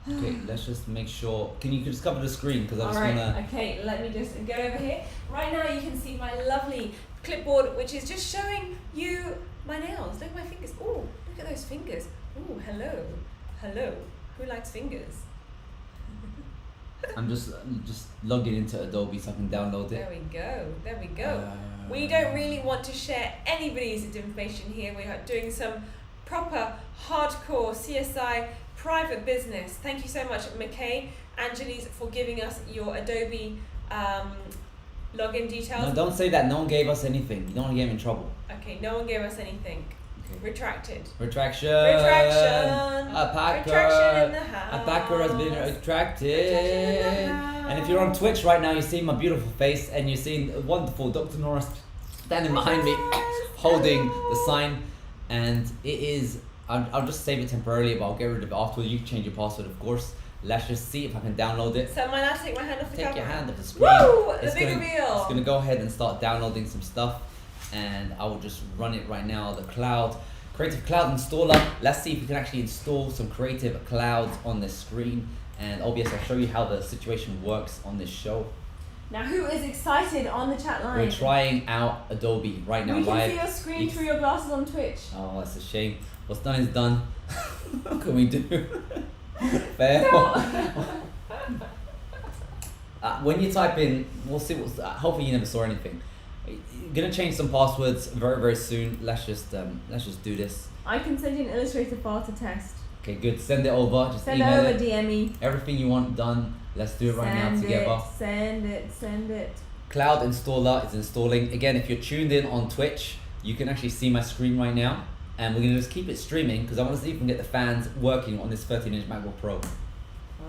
Okay, let's just make sure. Can you just cover the screen because I just Alright, wanna. okay, let me just get over here. Right now you can see my lovely clipboard, which is just showing you my nails. Look at my fingers. Oh, look at those fingers. Oh, hello. Who likes fingers? I'm just logging into Adobe so I can download it. There we go. We don't really want to share anybody's information here. We are doing some proper hardcore CSI private business. Thank you so much, McKay, Angeles, for giving us your Adobe login details. No, don't say that. No one gave us anything. You don't want to get in trouble. Okay, no one gave us anything. Okay. Retracted. Retraction. Retraction. A packer. Retraction in the house. A packer has been retracted. Retraction in the house. And if you're on Twitch right now, you're seeing my beautiful face and you're seeing a wonderful Dr. Norris standing behind me, holding the sign. And it is. I'll just save it temporarily, but I'll get rid of it afterwards. You can change your password, of course. Let's just see if I can download it. So am I allowed to take my hand off the Take camera? your hand off the screen. Woo! The It's big gonna- reveal. It's gonna go ahead and start downloading some stuff, and I will just run it right now. The cloud, Creative Cloud installer. Let's see if we can actually install some Creative Clouds on this screen. And OBS, I'll show you how the situation works on this show. Now, who is excited on the chat line? We're trying out Adobe right now We can live. see your screen You- through your glasses on Twitch. Oh, that's a shame. What's done is done. What can we do? Fair. When you type in, we'll see what's. Hopefully you never saw anything. You're gonna change some passwords very very soon. Let's just do this. I can send you an Illustrator file to test. Okay, good. Send it over. Just Send it email over, DM me. Everything you want done. Let's do it right now together. Send it. Cloud installer is installing. Again, if you're tuned in on Twitch, you can actually see my screen right now. And we're gonna just keep it streaming because I want to see if we can get the fans working on this 13-inch MacBook Pro.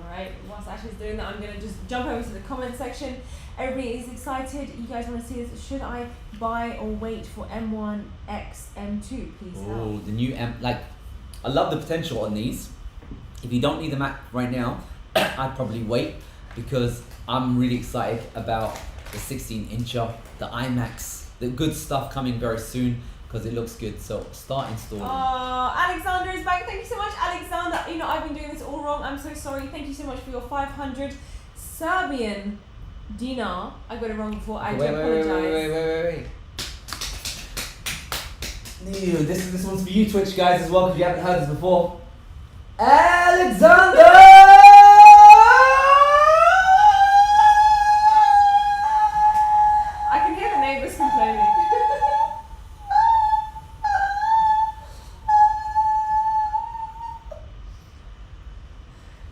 Alright, whilst Ashley's doing that, I'm gonna just jump over to the comment section. Everybody is excited. You guys want to see this? Should I buy or wait for M1 X M2? Please help. Oh, the new I love the potential on these. If you don't need the Mac right now, I'd probably wait because I'm really excited about the 16-incher, the iMacs, the good stuff coming very soon because it looks good. So start installing. Oh, Alexander is back. Thank you so much, Alexander. You know, I've been doing this all wrong. I'm so sorry. Thank you so much for your 500 Serbian dinar. I got it wrong before. I do apologize. Wait. This one's for you, Twitch guys, as well, because you haven't heard this before. Alexander! I can hear the neighbors complaining.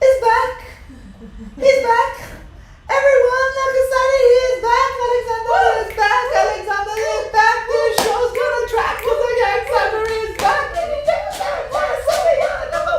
He's back! He's back! Everyone, look excited, he is back! Alexander is back! Alexander is back! The show's gonna track with Alexander is back! Can you check us out? Serbia, number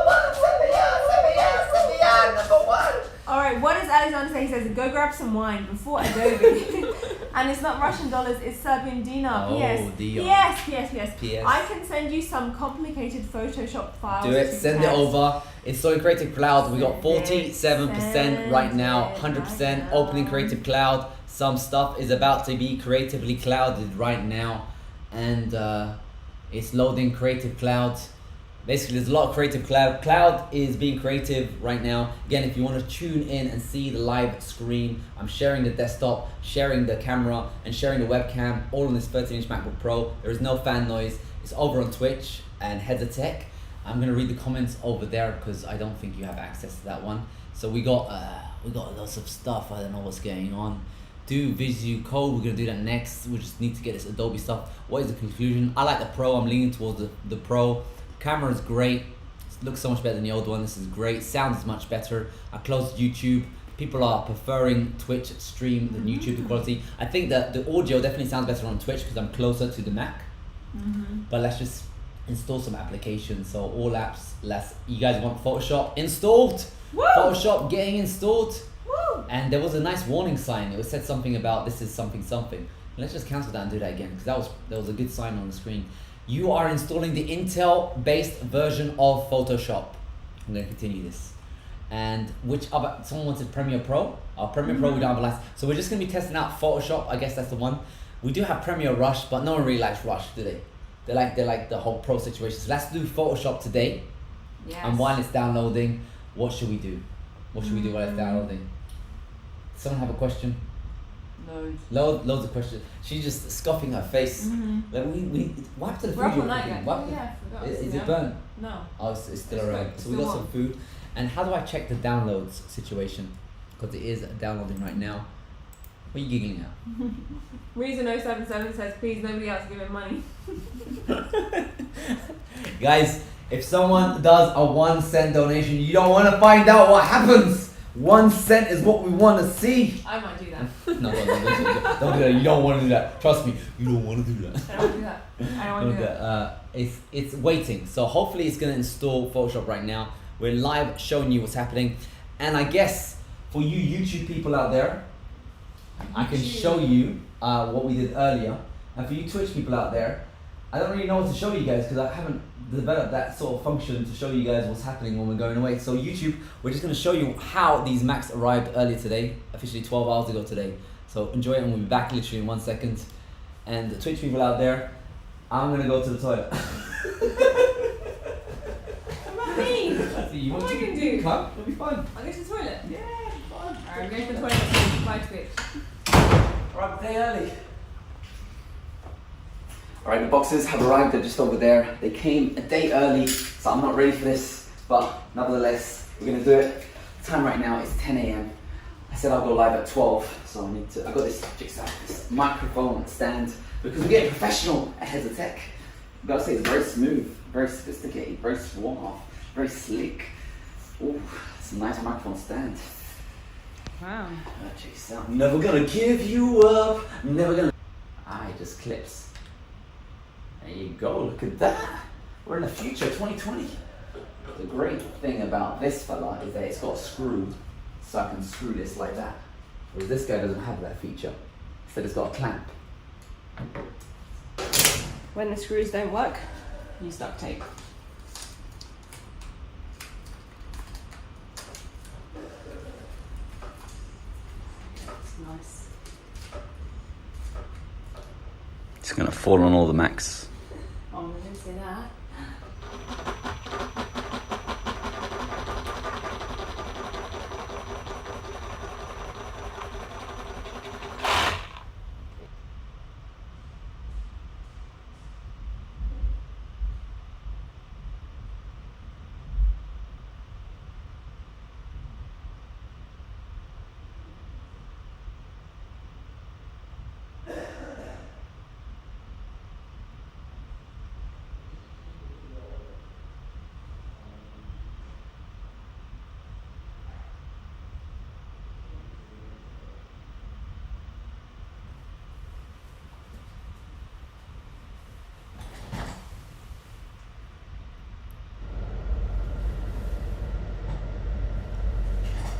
one! Alright, what does Alexander say? He says, go grab some wine before Adobe. And it's not Russian dollars, it's Serbian dinar. Oh, PS. dinar. PS. I can send you some complicated Photoshop files. Do it, send it over. Installing Creative Cloud, we got 47% right now, 100% opening Creative Cloud. Some stuff is about to be creatively clouded right now, and it's loading Creative Cloud. Basically, there's a lot of Creative Cloud. Cloud is being creative right now. Again, if you want to tune in and see the live screen, I'm sharing the desktop, sharing the camera, and sharing the webcam, all on this 13-inch MacBook Pro. There is no fan noise. It's over on Twitch and Heads of Tech. I'm gonna read the comments over there because I don't think you have access to that one. So we got lots of stuff. I don't know what's going on. Do Visu Code. We're gonna do that next. We just need to get this Adobe stuff. What is the conclusion? I like the Pro. I'm leaning towards the Pro. Camera is great. It looks so much better than the old one. This is great. Sound is much better. I closed YouTube. People are preferring Twitch stream than YouTube, the quality. I think that the audio definitely sounds better on Twitch because I'm closer to the Mac. But let's just install some applications. So all apps, you guys want Photoshop installed? Woo! Photoshop getting installed. Woo! And there was a nice warning sign. It said something about this is something. Let's just cancel that and do that again because that was a good sign on the screen. You are installing the Intel-based version of Photoshop. I'm gonna continue this. And someone wanted Premiere Pro. Premiere Pro we don't have a license. So we're just gonna be testing out Photoshop. I guess that's the one. We do have Premiere Rush, but no one really likes Rush, do they? They like the whole Pro situation. So let's do Photoshop today. Yes. And while it's downloading, what should we do? What should we do while it's downloading? Someone have a question? Loads of questions. She's just scoffing her face. Like we wipe to the food. We're up all you're night, cooking. guys. Wipe Yeah, I forgot. Is it burnt? No. Oh, it's still It's around. cooked. So we Still got some food. And how do I check the downloads situation? Because it is downloading right now. What are you giggling at? Reason 077 says, please, nobody else give him money. Guys, if someone does a 1 cent donation, you don't want to find out what happens. 1 cent is what we want to see. I might do that. No, don't do that. You don't want to do that. Trust me, you don't want to do that. I don't want to do that. I don't want to do that. It's waiting. So hopefully it's going to install Photoshop right now. We're live showing you what's happening. And I guess for you YouTube people out there, I can show you what we did earlier. And for you Twitch people out there, I don't really know what to show you guys because I haven't developed that sort of function to show you guys what's happening when we're going away. So YouTube, we're just going to show you how these Macs arrived earlier today, officially 12 hours ago today. So enjoy it and we'll be back literally in 1 second. And the Twitch people out there, I'm going to go to the toilet. What about me? What am I going to do? Come, it'll be fun. I'll go to the toilet. Yeah, fun. Alright, I'm going to the toilet. Bye, Twitch. Alright, day early. Alright, the boxes have arrived, they're just over there. They came a day early, so I'm not ready for this, but nevertheless, we're gonna do it. The time right now is 10 AM. I said I'll go live at 12, so I got this microphone stand because we're getting professional at Heads of Tech. I've got to say it's very smooth, very sophisticated, very suave, very slick. Ooh, it's a nice microphone stand. Wow. Check this out. I'm never gonna give you up. I'm never gonna. It just clips. There you go. Look at that. We're in the future, 2020. The great thing about this fella is that it's got a screw, so I can screw this like that. Whereas this guy doesn't have that feature. Instead, it's got a clamp. When the screws don't work, use duct tape. That's nice. It's gonna fall on all the Macs. Oh, I didn't say that.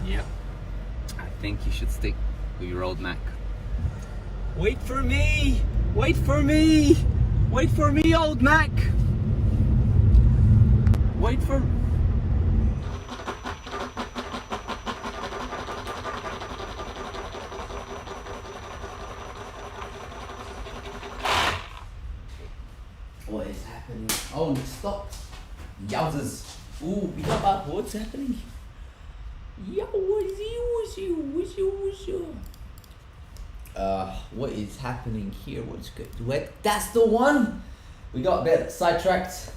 Yep. I think you should stick with your old Mac. Wait for me! Wait for me! Wait for me, old Mac! Wait for... What is happening? Oh, it stopped. Yowzers. Ooh, we got that. What's happening? Yo, what is happening here? What's good? Wait, that's the one. We got a bit sidetracked.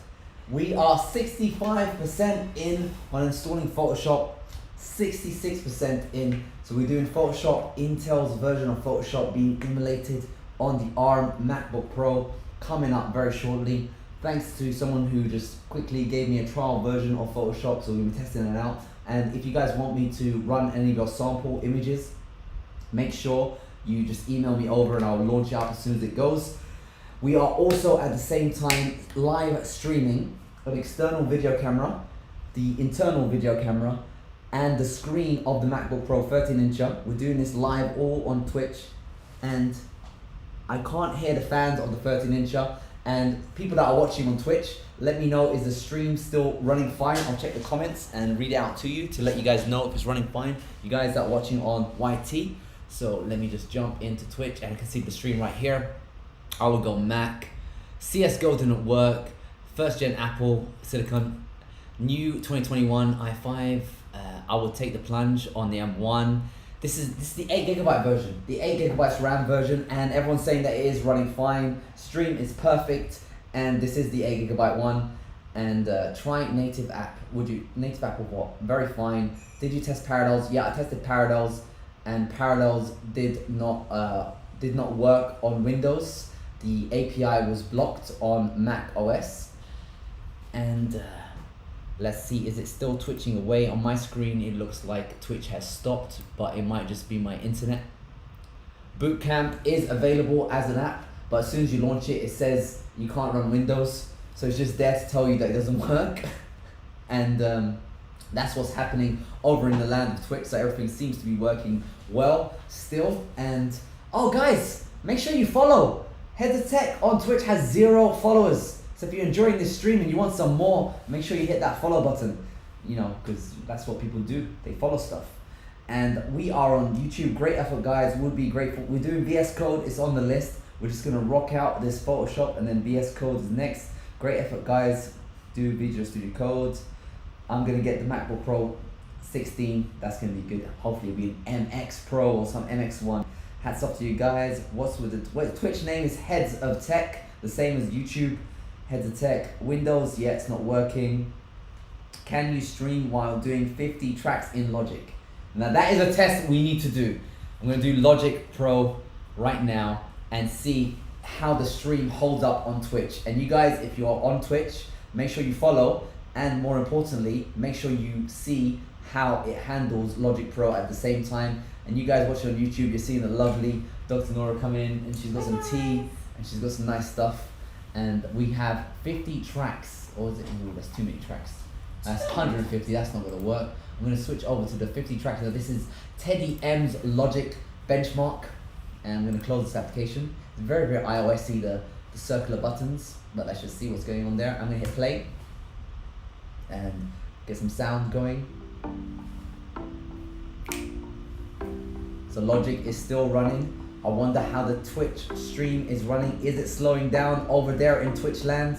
We are 65% in on installing Photoshop, 66% in. So we're doing Photoshop, Intel's version of Photoshop being emulated on the ARM MacBook Pro, coming up very shortly. Thanks to someone who just quickly gave me a trial version of Photoshop, so we've been testing it out. And if you guys want me to run any of your sample images, make sure you just email me over and I'll launch it out as soon as it goes. We are also at the same time live streaming an external video camera, the internal video camera, and the screen of the MacBook Pro 13-incher. We're doing this live all on Twitch, and I can't hear the fans of the 13-incher. And people that are watching on Twitch, let me know, is the stream still running fine? I'll check the comments and read it out to you to let you guys know if it's running fine. You guys that are watching on YT. So let me just jump into Twitch and I can see the stream right here. I will go Mac. CSGO didn't work. First gen Apple Silicon. New 2021 i5. I will take the plunge on the M1. This is the 8GB version, the 8GB RAM version, and everyone's saying that it is running fine. Stream is perfect, and this is the 8GB one. And try native app. Native app of what? Very fine. Did you test Parallels? Yeah, I tested Parallels, and Parallels did not work on Windows. The API was blocked on Mac OS, and let's see, is it still twitching away? On my screen, it looks like Twitch has stopped, but it might just be my internet. Bootcamp is available as an app, but as soon as you launch it, it says you can't run Windows. So it's just there to tell you that it doesn't work. And that's what's happening over in the land of Twitch. So everything seems to be working well still. And, oh guys, make sure you follow. Heads of Tech on Twitch has 0 followers. So if you're enjoying this stream and you want some more, make sure you hit that follow button, you know, because that's what people do. They follow stuff. And we are on YouTube. Great effort, guys. Would be grateful. We're doing VS Code. It's on the list. We're just going to rock out this Photoshop and then VS Code is next. Great effort, guys. Do Visual Studio Code. I'm going to get the MacBook Pro 16. That's going to be good. Hopefully it'll be an MX Pro or some MX1. Hats off to you guys. What's with the Twitch name is Heads of Tech, the same as YouTube. Heads of Tech. Windows, yeah, it's not working. Can you stream while doing 50 tracks in Logic? Now that is a test we need to do. I'm gonna do Logic Pro right now and see how the stream holds up on Twitch. And you guys, if you're on Twitch, make sure you follow, and more importantly, make sure you see how it handles Logic Pro at the same time. And you guys watching on YouTube, you're seeing the lovely Dr. Nora come in, and she's got some tea, and she's got some nice stuff. And we have 50 tracks, or is it, ooh, that's too many tracks. That's 150, that's not gonna work. I'm gonna switch over to the 50 tracks. Now this is Teddy M's Logic benchmark, and I'm gonna close this application. It's very, very iOS-y, the circular buttons, but let's just see what's going on there. I'm gonna hit play and get some sound going. So Logic is still running. I wonder how the Twitch stream is running. Is it slowing down over there in Twitch land?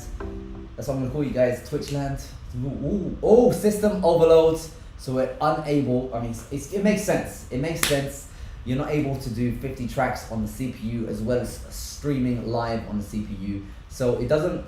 That's what I'm gonna call you guys, Twitch land. Ooh, oh, system overloads. So we're unable, I mean, it makes sense. It makes sense. You're not able to do 50 tracks on the CPU as well as streaming live on the CPU. So it doesn't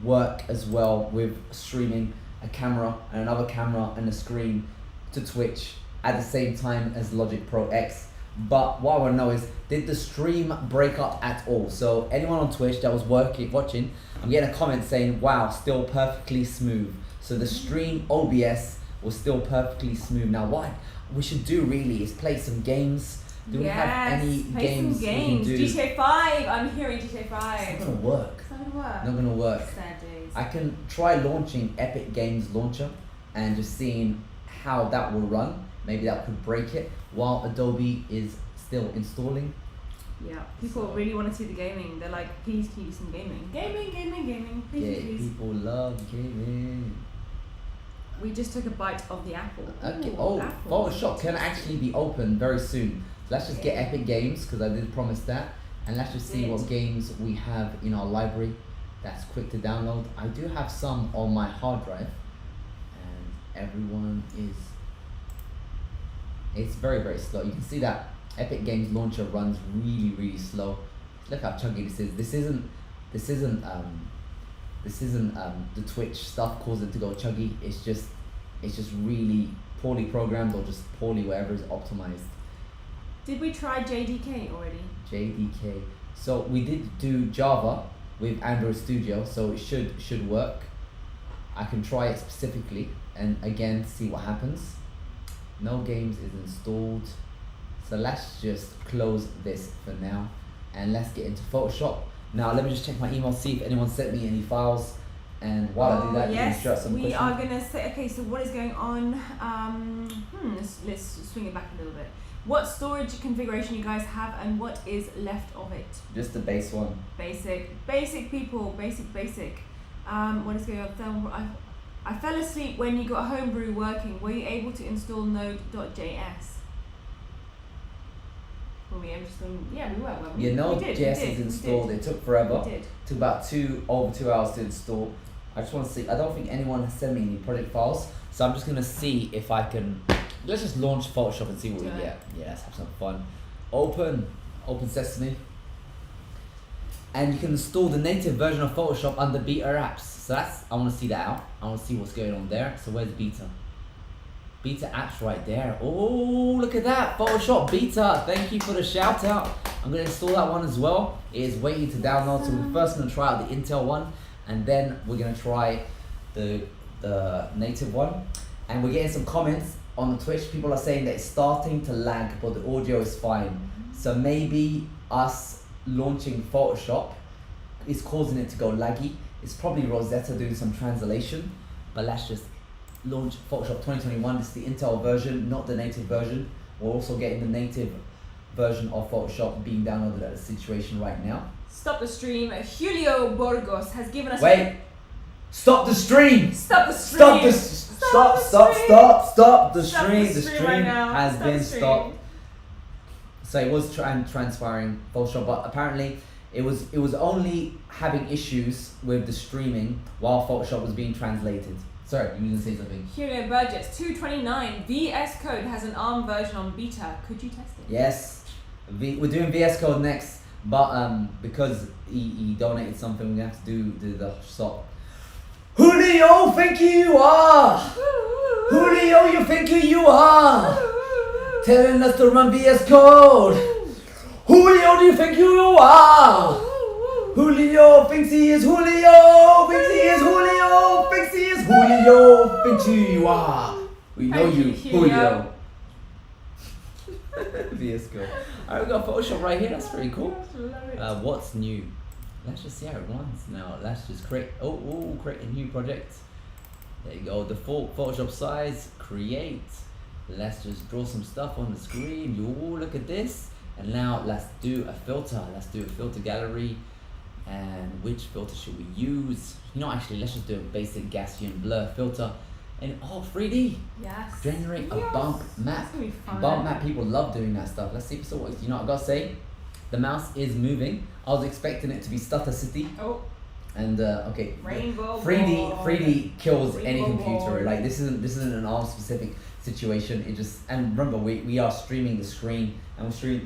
work as well with streaming a camera and another camera and a screen to Twitch at the same time as Logic Pro X. But what I want to know is, did the stream break up at all? So anyone on Twitch that was watching, I'm getting a comment saying, wow, still perfectly smooth. So the stream OBS was still perfectly smooth. Now what we should do really is play some games. Do we have any games? Play some games. GTA 5. I'm hearing GTA 5. It's not gonna work. It's not gonna work. Not gonna work. Sad days. I can try launching Epic Games Launcher and just seeing how that will run. Maybe that could break it while Adobe is still installing. Yeah, people really want to see the gaming. They're like, please can you do some gaming? Gaming. Please. People love gaming. We just took a bite of the apple. Okay. Ooh, Oh, apple. Photoshop can actually be open very soon. So let's just get Epic Games, because I did promise that. And let's just see what games we have in our library that's quick to download. I do have some on my hard drive, and everyone is, it's very, very slow. You can see that Epic Games Launcher runs really, really slow. Look how chunky this is. This isn't the Twitch stuff causing it to go chuggy. It's just really poorly programmed, or just poorly wherever is optimized. Did we try JDK already? JDK. So we did do Java with Android Studio, so it should work. I can try it specifically and again see what happens. No games is installed. So let's just close this for now and let's get into Photoshop. Now let me just check my email, see if anyone sent me any files, and while I do that, yes, you can some we questions. are gonna say, okay, so what is going on? Let's swing it back a little bit. What storage configuration you guys have, and what is left of it? Just the base one. Basic people, basic. What is going on? I fell asleep when you got Homebrew working. Were you able to install Node.js? Were we able to? Yeah, we were. Weren't we? Yeah, Node.js is installed. It took forever. We did. Took about over 2 hours to install. I just want to see. I don't think anyone has sent me any project files, so I'm just gonna see if I can. Let's just launch Photoshop and see what we get. Yeah, let's have some fun. Open Sesame, and you can install the native version of Photoshop under beta apps. So I want to see that out. I want to see what's going on there. So where's beta? Beta apps right there. Oh, look at that, Photoshop beta. Thank you for the shout out. I'm gonna install that one as well. It is waiting to download. So we're first gonna try out the Intel one, and then we're gonna try the native one. And we're getting some comments on the Twitch. People are saying that it's starting to lag, but the audio is fine. So maybe us launching Photoshop is causing it to go laggy. It's probably Rosetta doing some translation, but let's just launch Photoshop 2021. This is the Intel version, not the native version. We're also getting the native version of Photoshop being downloaded at the situation right now. Stop the stream. Julio Burgos has given us. Wait! Stop the stream! Stop the stream! Stop the Stop the stream! The stream right now. has Stop been the stream. stopped. So it was transferring Photoshop, but apparently it was only having issues with the streaming while Photoshop was being translated. Sorry, you were going to say something. Julio Burgess, 229. VS Code has an ARM version on beta. Could you test it? Yes, we're doing VS Code next, but because he donated something, we have to do the shop. Julio, thank you! Julio, Julio, you think who you are? Telling us to run VS Code. Julio, do you think who you are? Julio thinks he is Julio. Thinks he is Julio. Thinks he is Julio. Thinks who you are. We know you, Julio. VS Code. Alright, we got Photoshop right here. That's pretty cool. What's new? Let's just see how it runs now. Let's just create. Create a new project. There you go. Default Photoshop size. Create. Let's just draw some stuff on the screen. Look at this. And now let's do a filter. Let's do a filter gallery. And which filter should we use? You know, actually, let's just do a basic Gaussian blur filter. And 3D. Yes. Generate a bump map. That's gonna be fun. Bump map. People love doing that stuff. Let's see if it's all works. You know what I gotta say? The mouse is moving. I was expecting it to be Stutter City. Oh. And okay. Rainbow 3D kills any Rainbow computer. board. Like this isn't an ARM specific situation. It just, and remember we are streaming the screen, and we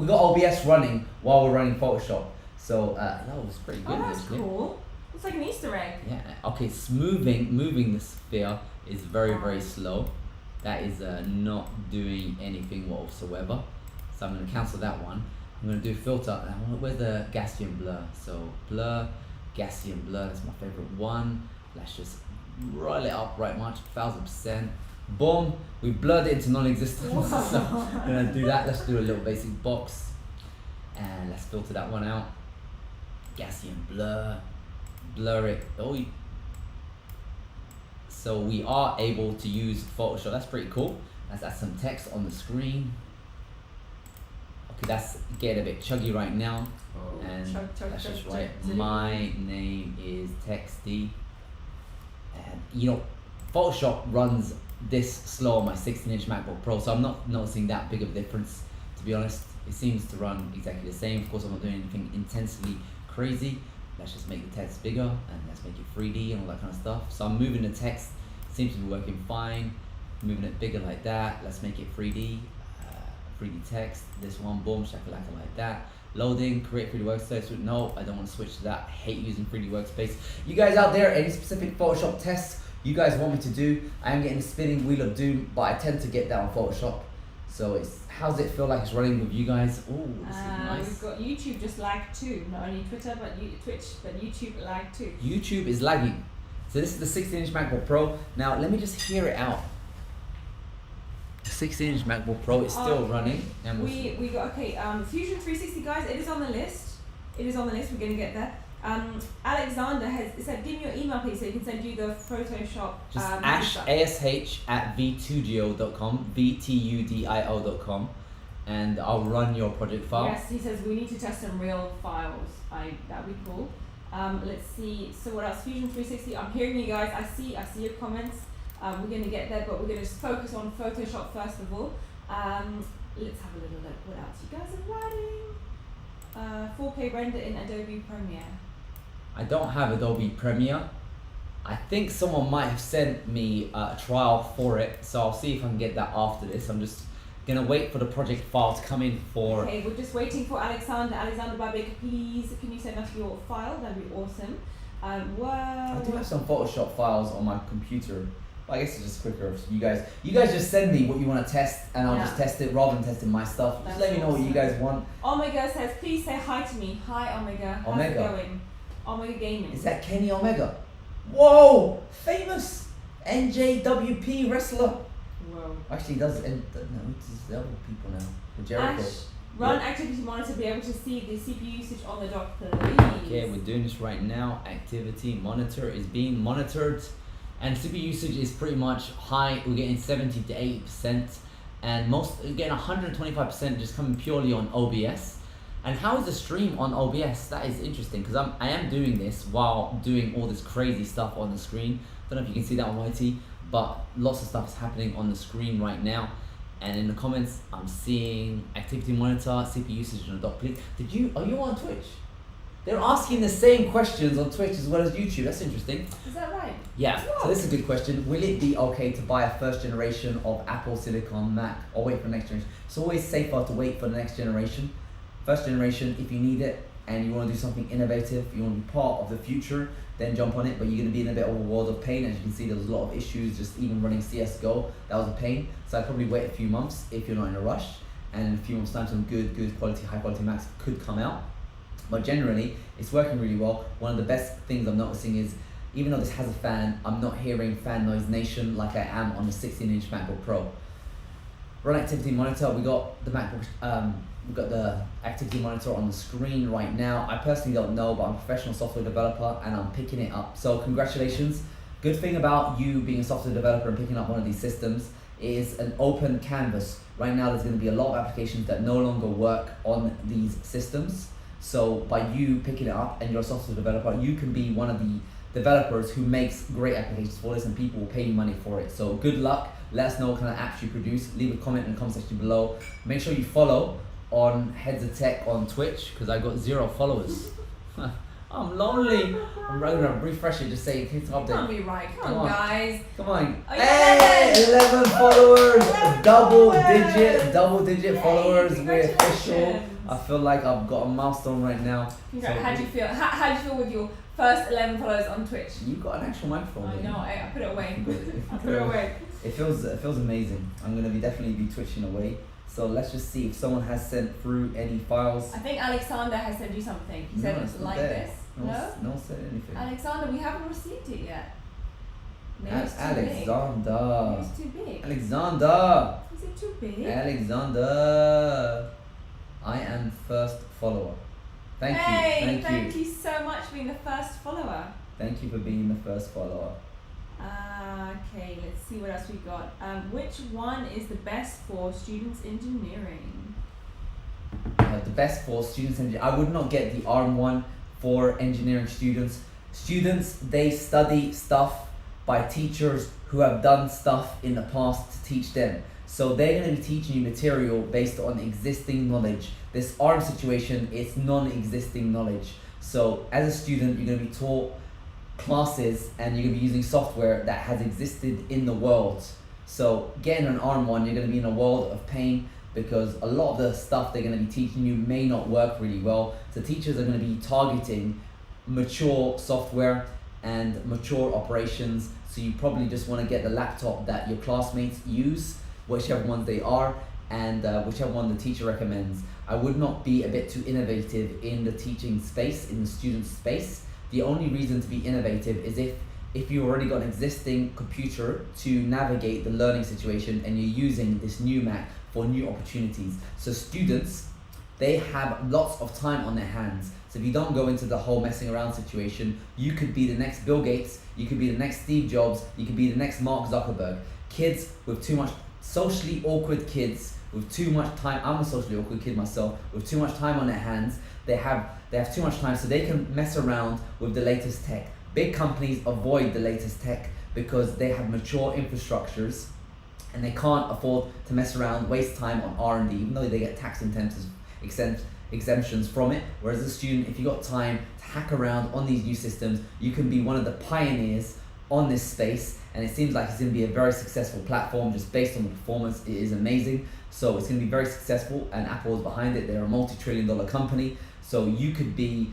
got OBS running while we're running Photoshop. So that was pretty good. Oh, that's actually. cool. It's like an Easter egg. Yeah. Okay. Moving the sphere is very slow. That is not doing anything whatsoever. So I'm gonna cancel that one. I'm gonna do filter. And where's the Gaussian blur? So blur, Gaussian blur. That's my favorite one. Let's just roll it up right much, 1000%. Boom. We blurred it into non-existent. So I'm gonna do that. Let's do a little basic box, and let's filter that one out. Gaussian blur. Blur it. So we are able to use Photoshop. That's pretty cool. Let's add some text on the screen. Okay, that's getting a bit chuggy right now. And let's just write my name is Texty. And you know, Photoshop runs this slow on my 16-inch MacBook Pro, so I'm not noticing that big of a difference, to be honest. It seems to run exactly the same. Of course, I'm not doing anything intensely crazy. Let's just make the text bigger, and let's make it 3D and all that kind of stuff. So I'm moving the text, seems to be working fine. Moving it bigger like that. Let's make it 3D, 3D text. This one, boom, shakalaka like that. Loading, create 3D workspace. No, I don't want to switch to that. I hate using 3D workspace. You guys out there, any specific Photoshop tests you guys want me to do? I am getting the spinning wheel of doom, but I tend to get that on Photoshop. So how's it feel like it's running with you guys? Oh, this is nice. We've got YouTube just lagged too. Not only Twitter, but Twitch, but YouTube lagged too. YouTube is lagging. So this is the 16-inch MacBook Pro. Now let me just hear it out. The 16-inch MacBook Pro is still running. And we got Fusion 360 guys. It is on the list. It is on the list. We're gonna get there. Alexander has said, give me your email please so he can send you the Photoshop. Just ash@vtudio.com, VTUDIO.com, and I'll run your project file. Yes, he says we need to test some real files. That'd be cool. Let's see. So what else? Fusion 360. I'm hearing you guys. I see your comments. We're gonna get there, but we're gonna just focus on Photoshop first of all. Let's have a little look. What else you guys are writing? 4K render in Adobe Premiere. I don't have Adobe Premiere. I think someone might have sent me a trial for it, so I'll see if I can get that after this. I'm just gonna wait for the project file to come in for. Okay, we're just waiting for Alexander. Alexander Babik, please, can you send us your file? That'd be awesome. I do have some Photoshop files on my computer. But I guess it's just quicker if you guys just send me what you want to test, and I'll just test it rather than testing my stuff. Just let me know what you guys want. Omega says, please say hi to me. Hi, Omega. How's it going? Omega Gaming. Is that Kenny Omega? Whoa! Famous NJWP wrestler. Whoa. Actually, he does no, it's other people now. Jericho. Ash, run activity monitor to be able to see the CPU usage on the dock, please. Okay, we're doing this right now. Activity monitor is being monitored. And CPU usage is pretty much high. We're getting 70 to 80%, and we're getting 125% just coming purely on OBS. And how is the stream on OBS? That is interesting, because I am doing this while doing all this crazy stuff on the screen. Don't know if you can see that on YT, but lots of stuff is happening on the screen right now. And in the comments, I'm seeing activity monitor, CPU usage on a dock. Please, are you on Twitch? They're asking the same questions on Twitch as well as YouTube. That's interesting. Is that right? Yeah. So this is a good question. Will it be okay to buy a first generation of Apple Silicon Mac or wait for the next generation? It's always safer to wait for the next generation. First generation, if you need it and you want to do something innovative, you want to be part of the future, then jump on it. But you're going to be in a bit of a world of pain. As you can see, there was a lot of issues just even running CSGO. That was a pain. So I'd probably wait a few months if you're not in a rush. And in a few months time, some good quality, high quality Macs could come out. But generally, it's working really well. One of the best things I'm noticing is, even though this has a fan, I'm not hearing fan noise nation like I am on the 16-inch MacBook Pro. Run activity monitor, we got the MacBook, we've got the activity monitor on the screen right now. I personally don't know, but I'm a professional software developer and I'm picking it up. So congratulations. Good thing about you being a software developer and picking up one of these systems is an open canvas. Right now there's going to be a lot of applications that no longer work on these systems. So by you picking it up and you're a software developer, you can be one of the developers who makes great applications for this, and people will pay you money for it. So good luck. Let us know what kind of apps you produce. Leave a comment in the comment section below. Make sure you follow on Heads of Tech on Twitch, because I got 0 followers. I'm lonely. I'm gonna refresh it, just say hit update. Can't be right. Come on, guys. Come on. Oh, Hey, 11 followers. Double digit followers. We're official. Congratulations. I feel like I've got a milestone right now. How do you feel? How do you feel with your first 11 followers on Twitch? You got an actual microphone. I know. I put it away. I put It it away. It feels amazing. I'm gonna definitely be twitching away. So let's just see if someone has sent through any files. I think Alexander has sent you something. He said it's it's not like there. this. No? No one said anything. Alexander, we haven't received it yet. Maybe it's too Alexander. big. Maybe it's too big. Alexander. Is it too big? Alexander. I am first follower. Thank you. Thank you so much for being the first follower. Thank you for being the first follower. Okay, let's see what else we got. Which one is the best for students engineering? The best for students engineering. I would not get the ARM one for engineering students. Students, they study stuff by teachers who have done stuff in the past to teach them. So they're going to be teaching you material based on existing knowledge. This ARM situation is non-existing knowledge. So as a student, you're going to be taught classes and you're going to be using software that has existed in the world. So getting an ARM one, you're going to be in a world of pain, because a lot of the stuff they're going to be teaching you may not work really well. So teachers are going to be targeting mature software and mature operations. So you probably just want to get the laptop that your classmates use, whichever ones they are, and whichever one the teacher recommends. I would not be a bit too innovative in the teaching space, in the student space. The only reason to be innovative is if you already got an existing computer to navigate the learning situation and you're using this new Mac for new opportunities. So students, they have lots of time on their hands. So if you don't go into the whole messing around situation, you could be the next Bill Gates, you could be the next Steve Jobs, you could be the next Mark Zuckerberg. Kids with too much, socially awkward kids with too much time. I'm a socially awkward kid myself, with too much time on their hands. They have too much time, so they can mess around with the latest tech. Big companies avoid the latest tech because they have mature infrastructures and they can't afford to mess around, waste time on R&D, even though they get tax exemptions from it. Whereas as a student, if you got time to hack around on these new systems, you can be one of the pioneers on this space, and it seems like it's going to be a very successful platform just based on the performance. It is amazing. So it's going to be very successful, and Apple is behind it. They're a multi-trillion-dollar company. So you could be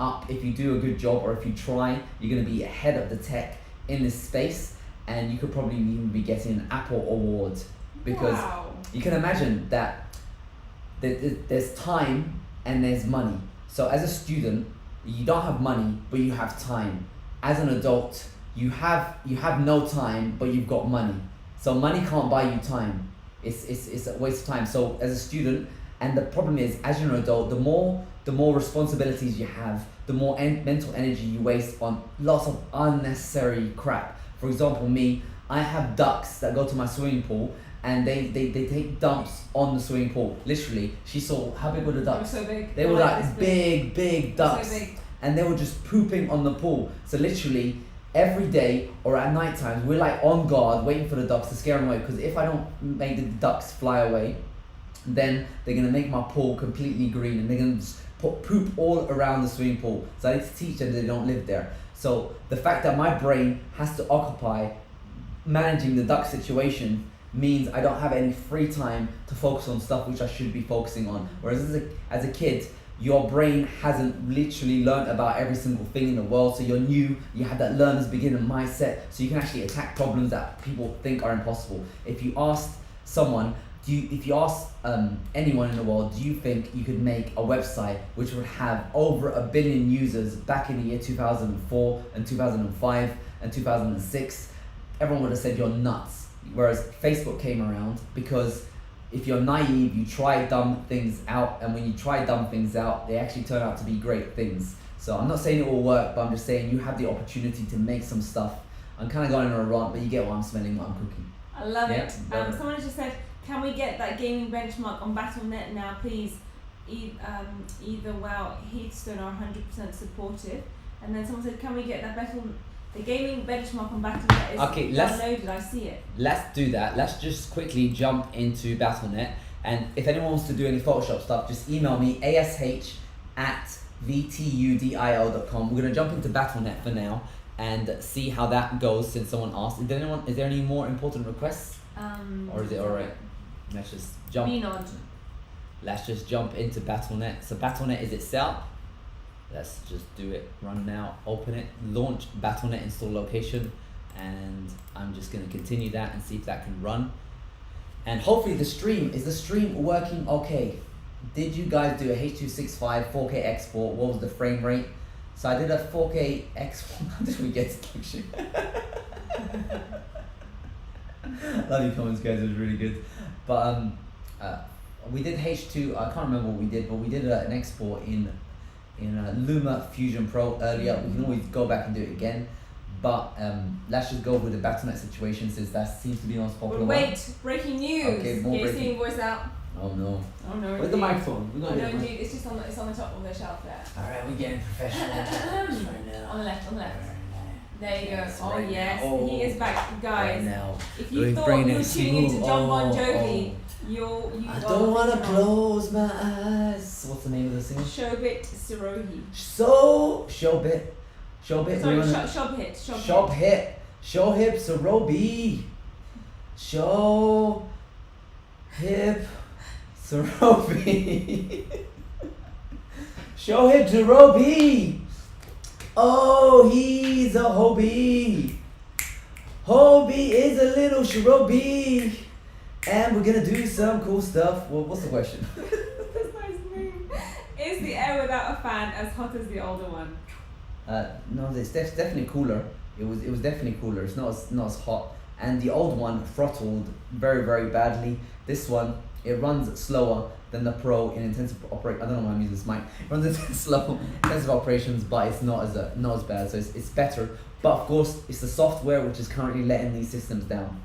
up if you do a good job, or if you try, you're going to be ahead of the tech in this space, and you could probably even be getting an Apple award, because you can imagine that there's time and there's money. So as a student, you don't have money, but you have time. As an adult, you have no time, but you've got money. So money can't buy you time. It's a waste of time. So as a student, and the problem is, as you're an adult, the more responsibilities you have, the more mental energy you waste on lots of unnecessary crap. For example, me, I have ducks that go to my swimming pool, and they take dumps on the swimming pool. Literally, she saw, how big were the ducks? They were so big. They were like big ducks. So big. And they were just pooping on the pool. So literally, every day or at night times, we're like on guard, waiting for the ducks to scare them away. Because if I don't make the ducks fly away, then they're gonna make my pool completely green, and they're gonna just put poop all around the swimming pool. So I need to teach them they don't live there. So the fact that my brain has to occupy managing the duck situation means I don't have any free time to focus on stuff which I should be focusing on. Whereas as a kid, your brain hasn't literally learned about every single thing in the world, so you're new, you have that learner's beginner mindset, so you can actually attack problems that people think are impossible. If you asked someone, if you ask anyone in the world, do you think you could make a website which would have over 1 billion users back in the year 2004 and 2005 and 2006? Everyone would have said you're nuts. Whereas Facebook came around because if you're naive, you try dumb things out, and when you try dumb things out, they actually turn out to be great things. So I'm not saying it will work, but I'm just saying you have the opportunity to make some stuff. I'm kind of going on a rant, but you get what I'm smelling, what I'm cooking. I love Yeah, it. love it. Someone just said, can we get that gaming benchmark on Battle.net now, please? Either wow, Heathstone are 100% supportive. And then someone said, can we get that the gaming benchmark on Battle.net is downloaded, I see it. Let's do that. Let's just quickly jump into Battle.net. And if anyone wants to do any Photoshop stuff, just email me, ash@vtudio.com. We're going to jump into Battle.net for now and see how that goes since someone asked. Is there any more important requests? Or is it alright? Let's just jump. Benod. Let's just jump into Battle.net. So Battle.net is itself. Let's just do it. Run now. Open it. Launch Battle.net install location, and I'm just gonna continue that and see if that can run. And hopefully the stream is working okay. Did you guys do a H.265 4K export? What was the frame rate? So I did a 4K export. How did we get to picture? Love your comments, guys. It was really good. But we did H2. I can't remember what we did, but we did an export in Luma Fusion Pro earlier. We can always go back and do it again. But let's just go with the Battle.net situation since that seems to be the most popular one. Wait, breaking news. Okay, more breaking. Seeing voice out. Oh no. Oh no. Where's the microphone? We're Oh gonna no, get it. indeed. It's just on the top of the shelf there. Alright, we're getting professional. Right now. On the left. There you go. Yes, Oh right yes, now. Oh, he is back, guys. Right now. If We're you thought bringing you were it tuning into smooth. John Bon Oh, Jovi, you I are don't wanna thinking wrong. close my eyes. What's the name of the singer? Shobit Sirohi. Showbit. Sorry, Shobhit. Showhip Sarobi. Showhip Sarobi. Showhip Sarobi. Oh, he's a Hobie. Hobie is a little Sharobi. And we're gonna do some cool stuff. Well, what's the question? That's nice move. Is the Air without a fan as hot as the older one? No, it's definitely cooler. It was definitely cooler. It's not as hot. And the old one throttled very, very badly. This one, it runs slower than the Pro in intensive operation. I don't know why I'm using this mic. It runs intensive operations, but it's not as bad. So it's better. But of course, it's the software which is currently letting these systems down.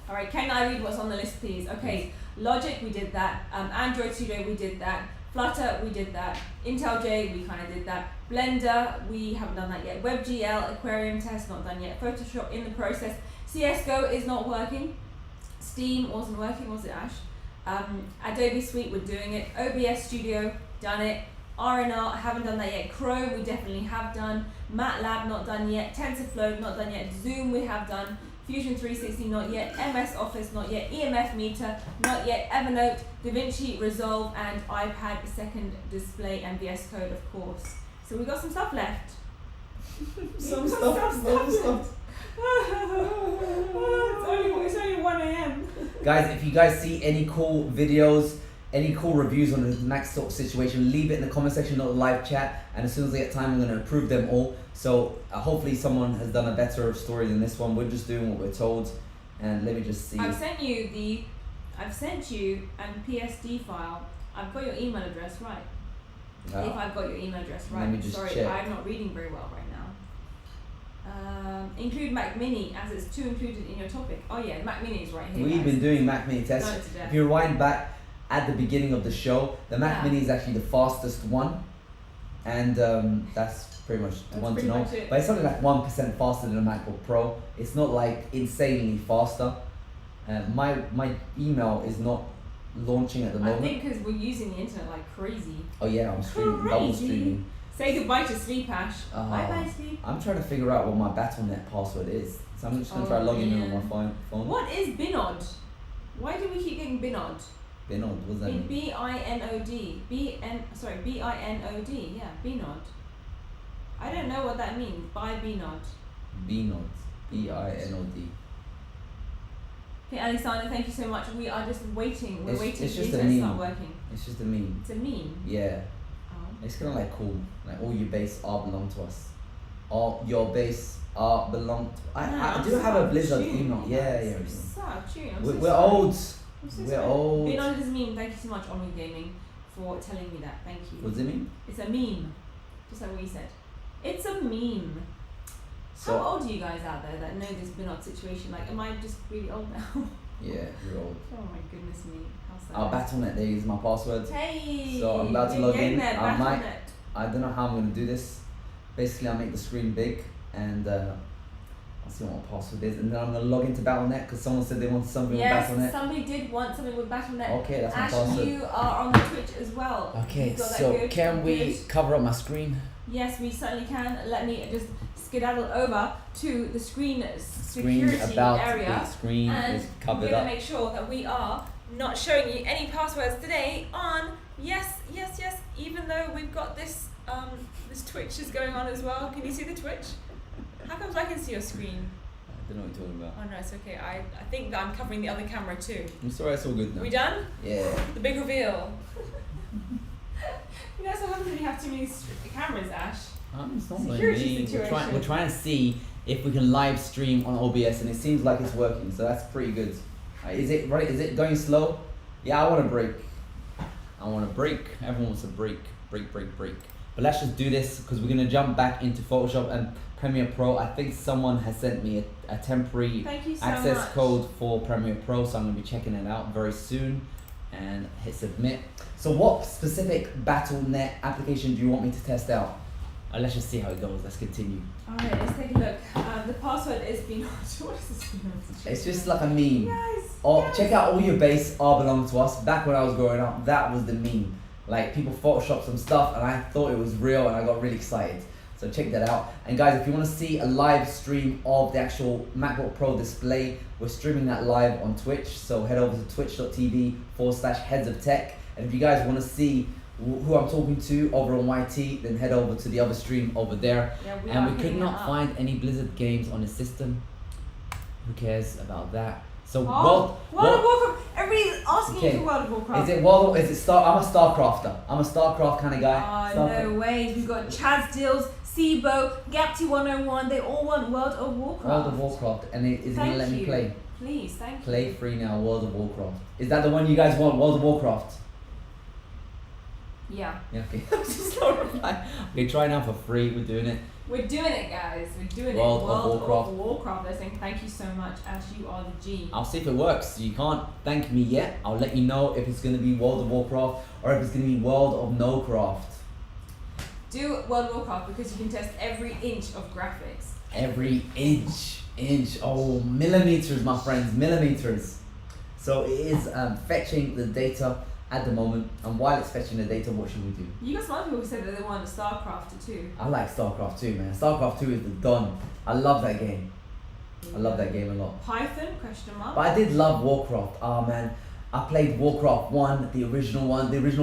All right, can I read what's on the list, please? Okay, Logic, we did that. Android Studio, we did that. Flutter, we did that. IntelliJ, we kind of did that. Blender, we haven't done that yet. WebGL, Aquarium Test, not done yet. Photoshop, in the process. CSGO is not working. Steam wasn't working, was it, Ash? Adobe Suite, we're doing it. OBS Studio, done it. RNR, haven't done that yet. Chrome, we definitely have done. MATLAB, not done yet. TensorFlow, not done yet. Zoom, we have done. Fusion 360, not yet. MS Office, not yet. EMF Meter, not yet. Evernote, DaVinci Resolve, and iPad second display and VS Code, of course. So we got some stuff left. Some stuff. It's only 1 a.m. Guys, if you guys see any cool videos, any cool reviews on the Mac stock situation, leave it in the comment section, not the live chat. And as soon as I get time, I'm going to approve them all. So hopefully someone has done a better story than this one. We're just doing what we're told. And let me just see. I've sent you a PSD file. I've got your email address right. If I've got your email address right. Let me just Sorry, check. I'm not reading very well right now. Include Mac Mini as it's too included in your topic. Oh yeah, Mac Mini is right here. We've been doing Mac Mini tests. Done it to death. If you rewind back at the beginning of the show, the Mac Yeah. Mini is actually the fastest one. And that's pretty much the one to pretty know. much it. But it's only like 1% faster than a MacBook Pro. It's not like insanely faster. My email is not launching at the I moment. think because we're using the internet like crazy. Oh yeah, I'm streaming, double streaming. Say goodbye to sleep, Ash. Oh. Bye bye sleep. I'm trying to figure out what my Battle.net password is. So I'm just gonna try logging in on my phone. What is Binod? Why do we keep getting Binod? Binod, what's that mean? B-I-N-O-D. B-I-N-O-D. Yeah, Binod. I don't know what that means. By Binod. Binod. B-I-N-O-D. Okay, Alexander, thank you so much. We are just waiting. We're waiting It's for just the a internet to meme. start working. It's just a meme. It's a meme. Yeah. Oh. It's kind of like cool. Like all your base are belong to us. All your base are belong to. I do have a Blizzard email. Yeah, yeah. So tuned. We're old. I'm so We're sorry. old. Being honest is a meme. Thank you so much, Omni Gaming, for telling me that. Thank you. What does it mean? It's a meme. Just like what you said. It's a meme. So, How old are you guys out there that know this Binod situation? Like, am I just really old now? yeah, you're old. Oh my goodness me. How sad. Our Battle.net, there is my password. Hey! So I'm about to we're log getting in. there, I might- Battle.net. I don't know how I'm going to do this. Basically, I'll make the screen big and I'll see what my password is. And then I'm going to log into Battle.net because someone said they wanted something with Yes, Battle.net. somebody did want something with Battle.net. Okay, that's my Ash, password. you are on the Twitch as well. Okay, You've got that so good, can we good. cover up my screen? Yes, we certainly can. Let me just skedaddle over to the screen Screen security about area. the screen And is we're covered going to up. make sure that we are not showing you any passwords today on yes, even though we've got this this Twitch is going on as well. Can you see the Twitch? How comes I can see your screen? I don't know what you're talking about. Oh no, it's okay. I think that I'm covering the other camera too. I'm sorry, it's all good now. We done? Yeah. The big reveal. You guys don't really have too many cameras, Ash. It's not Security really me. situation. We're trying to see if we can live stream on OBS, and it seems like it's working, so that's pretty good. Is it right? Is it going slow? Yeah, I want a break. I want a break. Everyone wants a break. Break. But let's just do this because we're gonna jump back into Photoshop and Premiere Pro. I think someone has sent me a temporary Thank you so access much. code for Premiere Pro, so I'm gonna be checking it out very soon and hit submit. So what specific Battle.net application do you want me to test out? Let's just see how it goes. Let's continue. Alright, let's take a look. The password is Binod. What is this Binod? It's just like a meme. Yes. Oh, yes. check out all your base are belong to us. Back when I was growing up, that was the meme. Like people photoshopped some stuff and I thought it was real and I got really excited. So check that out. And guys, if you want to see a live stream of the actual MacBook Pro display, we're streaming that live on Twitch. So head over to twitch.tv/heads of tech. And if you guys want to see who I'm talking to over on YT, then head over to the other stream over there. Yeah, we And are we could hitting not it up. find any Blizzard games on the system. Who cares about that? So World of Warcraft. Everybody's asking Okay. you for World of Warcraft. is it World? Is it Star? I'm a StarCrafter. I'm a StarCraft kind of guy. Oh, no way. We've got Chaz Dills, Sibo, Gapty101. They all want World of Warcraft. World of Warcraft, and is it gonna Thank let me you. play? Please, thank Play you. free now. World of Warcraft. Is that the one you guys want? World of Warcraft. Yeah. Yeah. Okay. Just no reply. Okay, try now for free. We're doing it. We're doing it, guys. We're doing World it. of World Warcraft. of Warcraft. They're saying thank you so much, Ash. You are the G. I'll see if it works. You can't thank me yet. I'll let you know if it's gonna be World of Warcraft or if it's gonna be World of No Craft. Do World of Warcraft because you can test every inch of graphics. Every inch. Oh, millimeters, my friends, millimeters. So it is fetching the data at the moment, and while it's fetching the data, what should we do? You got some other people who said that they want a StarCraft too. I like StarCraft 2, man. StarCraft 2 is the don. I love that game. I love that game a lot. Python? Question mark. But I did love Warcraft. Oh man, I played Warcraft 1, the original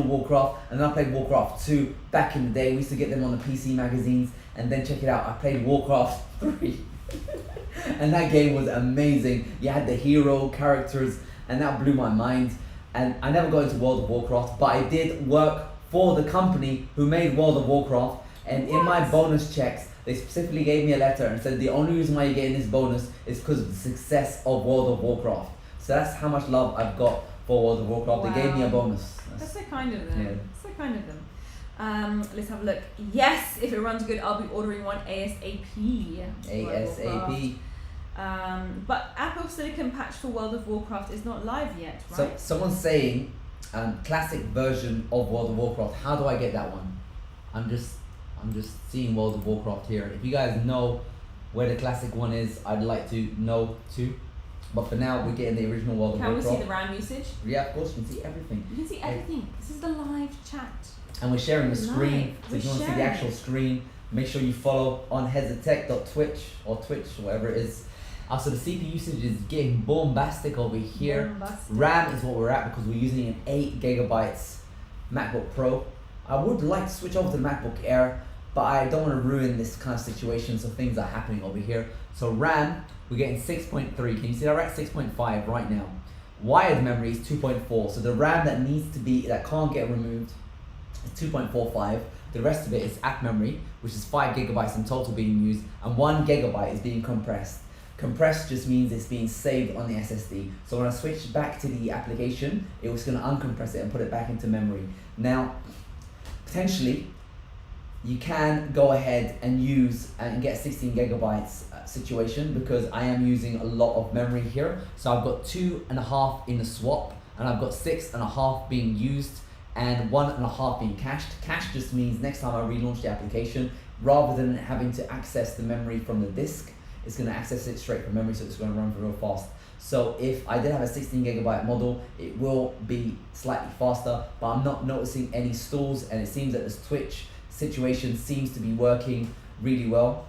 Warcraft, and then I played Warcraft 2 back in the day. We used to get them on the PC magazines, and then check it out, I played Warcraft 3. And that game was amazing. You had the hero characters, and that blew my mind. And I never got into World of Warcraft, but I did work for the company who made World of Warcraft. And in my bonus checks, they specifically gave me a letter and said the only reason why you're getting this bonus is because of the success of World of Warcraft. So that's how much love I've got for World of Warcraft. They gave me a bonus. That's so kind of them. Yeah. So kind of them. Let's have a look. Yes, if it runs good, I'll be ordering one ASAP. ASAP. But Apple Silicon patch for World of Warcraft is not live yet, So right? someone's saying classic version of World of Warcraft. How do I get that one? I'm just seeing World of Warcraft here. If you guys know where the classic one is, I'd like to know too. But for now, we're getting the original World of Can we Warcraft. see the RAM usage? Yeah, of course, you can see everything. You can see everything. This is the live chat. And we're sharing the screen. Live. So if you We're want to see the sharing actual it. screen, make sure you follow on headsofTech.twitch or Twitch, whatever it is. So the CPU usage is getting bombastic over here. Bombastic. RAM is what we're at because we're using an 8 gigabytes MacBook Pro. I would like to switch over to the MacBook Air, but I don't want to ruin this kind of situation, so things are happening over here. So RAM, we're getting 6.3. Can you see that? We're at 6.5 right now. Wired memory is 2.4. So the RAM that can't get removed is 2.45. The rest of it is app memory, which is 5 gigabytes in total being used, and 1 gigabyte is being compressed. Compressed just means it's being saved on the SSD. So when I switch back to the application, it was going to uncompress it and put it back into memory. Now, potentially, you can go ahead and use and get 16 gigabytes situation because I am using a lot of memory here. So I've got 2.5 in the swap, and I've got 6.5 being used, and 1.5 being cached. Cache just means next time I relaunch the application, rather than having to access the memory from the disk, it's going to access it straight from memory, so it's going to run real fast. So if I did have a 16 gigabyte model, it will be slightly faster, but I'm not noticing any stalls, and it seems that this Twitch situation seems to be working really well.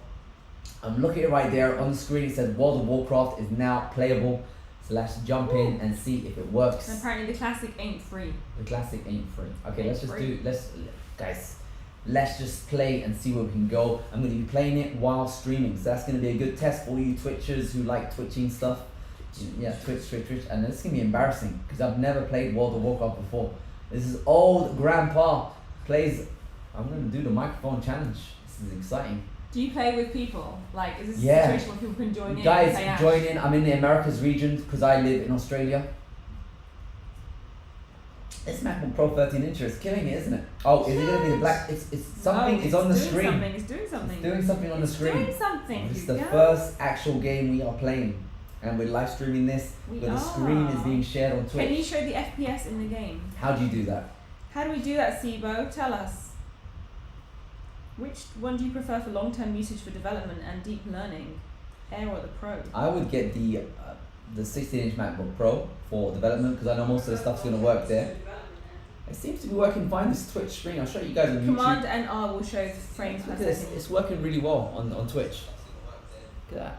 I'm looking at it right there on the screen. It says World of Warcraft is now playable. So let's jump in and see if it works. And apparently the classic ain't free. The classic ain't free. Okay, Ain't let's just play and see where we can go. I'm going to be playing it while streaming, so that's going to be a good test for all you Twitchers who like twitching stuff. Yeah, Twitch, and it's going to be embarrassing because I've never played World of Warcraft before. This is old grandpa plays. I'm going to do the microphone challenge. This is exciting. Do you play with people? Like, is this a Yeah. situation where people can join in? Guys, and say, "Ash, join in. I'm in the Americas region because I live in Australia. This MacBook Pro 13 inch is killing it, isn't it? Oh, is it going to be the black? It's something. No, it's on the doing screen. Something. It's doing something. It's doing something on the screen. Doing something. This is you the guys. first actual game we are playing, and we're live streaming this. We Where the screen is are. being shared on Twitch. Can you show the FPS in the game? How do you do that? How do we do that, Sibo? Tell us. Which one do you prefer for long-term usage for development and deep learning? Air or the Pro? I would get the 16-inch MacBook Pro for development because I know most of the stuff's going to work there. It seems to be working fine. This Twitch screen, I'll show you guys on YouTube. Command and R will show frames per Look at this. second. It's working really well on Twitch. Look at that.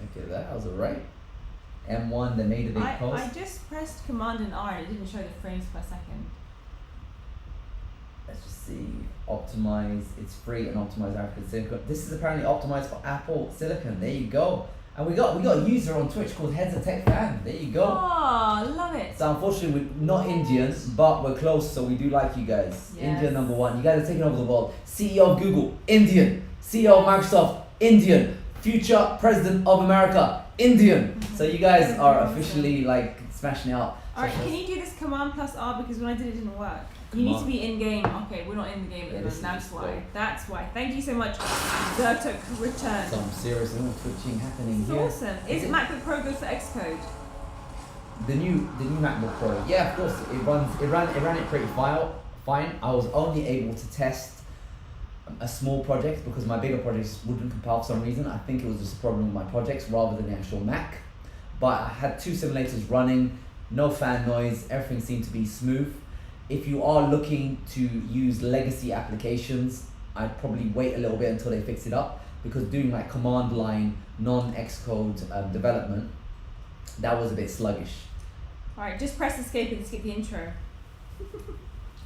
Look at that. I was alright. M1, they made a big post. I just pressed Command and R and it didn't show the frames per second. Let's just see. Optimize. It's free and optimize African silicon. This is apparently optimized for Apple Silicon. There you go. And we got a user on Twitch called Heads of Tech Fan. There you go. Oh, love it. So unfortunately we're not Indians, but we're close, so we do like you guys. Yes. India #1. You guys are taking over the world. CEO of Google, Indian. CEO of Microsoft, Indian. Future President of America, Indian. So you guys are officially like smashing it out. Alright, can you do this Command plus R because when I did it didn't work? You need to be in game. Okay, we're not in the game at the moment. That's why. That's why. Thank you so much. Zertok return. Some serious twitching happening It's here. awesome. Is it MacBook Pro good for Xcode? The new MacBook Pro. Yeah, of course. It ran it pretty fine. I was only able to test a small project because my bigger projects wouldn't compile for some reason. I think it was just a problem with my projects rather than the actual Mac. But I had 2 simulators running, no fan noise, everything seemed to be smooth. If you are looking to use legacy applications, I'd probably wait a little bit until they fix it up because doing like command line, non-Xcode development, that was a bit sluggish. Alright, just press escape and skip the intro.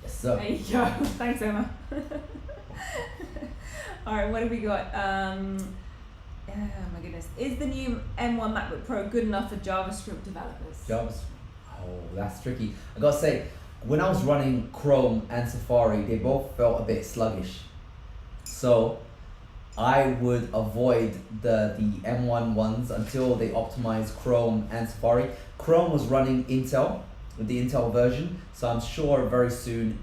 Yes, sir. There you go. Thanks, Emma. Alright, what have we got? Oh my goodness. Is the new M1 MacBook Pro good enough for JavaScript developers? Oh, that's tricky. I gotta say, when I was running Chrome and Safari, they both felt a bit sluggish. So I would avoid the M1 ones until they optimize Chrome and Safari. Chrome was running Intel with the Intel version, so I'm sure very soon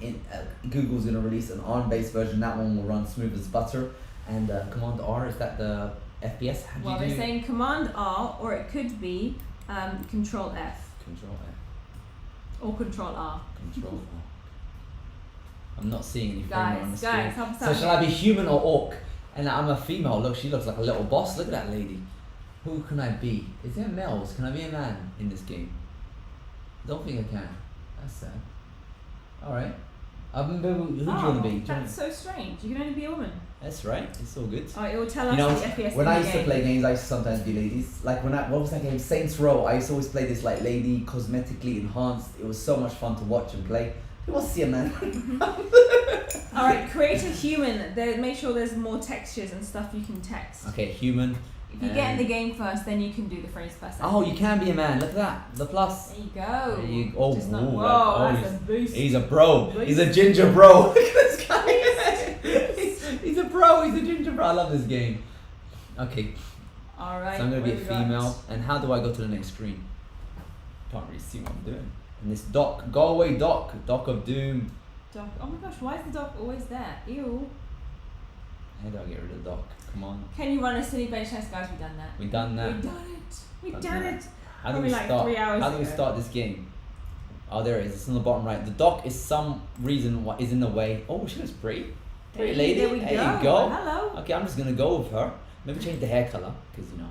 Google's gonna release an ARM-based version. That one will run smooth as butter. And Command R, is that the FPS? Well, they're saying Command R, or it could be Control F. Control F. Or Control R. Control R. I'm not seeing any framer on the screen. Guys, help us So out. shall I be human or orc? And I'm a female. Look, she looks like a little boss. Look at that lady. Who can I be? Is there males? Can I be a man in this game? Don't think I can. That's sad. Alright. Who do you want to be? That's so strange. You can only be a woman. That's right. It's all good. Oh, it will tell us You know, the FPS when in I the used to game. play games, I used to sometimes be ladies. Like what was that game? Saints Row. I used to always play this like lady, cosmetically enhanced. It was so much fun to watch and play. Who wants to see a man? All right, create a human. Make sure there's more textures and stuff you can text. Okay, human. If you get in the game first, then you can do the frames per second. Oh, you can be a man. Look at that. The plus. There you go. There you, oh, Just not, ooh, whoa, like, oh, that's a boost. he's a bro. Boost. He's a ginger bro. Look at this guy. He's a bro. He's a ginger bro. I love this game. Okay. All right. So I'm gonna be a what have we female. got? And how do I go to the next screen? Can't really see what I'm doing. And this dock. Go away, dock. Dock of doom. Dock. Oh my gosh, why is the dock always there? Ew. How do I get rid of the dock? Come on. Can you run a silly bench test, guys? We've done that. We done that. We've done it. We've Done done that. it. How do Probably we like start? 3 hours How do we ago. start this game? Oh, there it is. It's on the bottom right. The dock is some reason what is in the way. Oh, she looks pretty. Pretty lady. There we There go. you go. Hello. Okay, I'm just gonna go with her. Maybe change the hair color, because you know.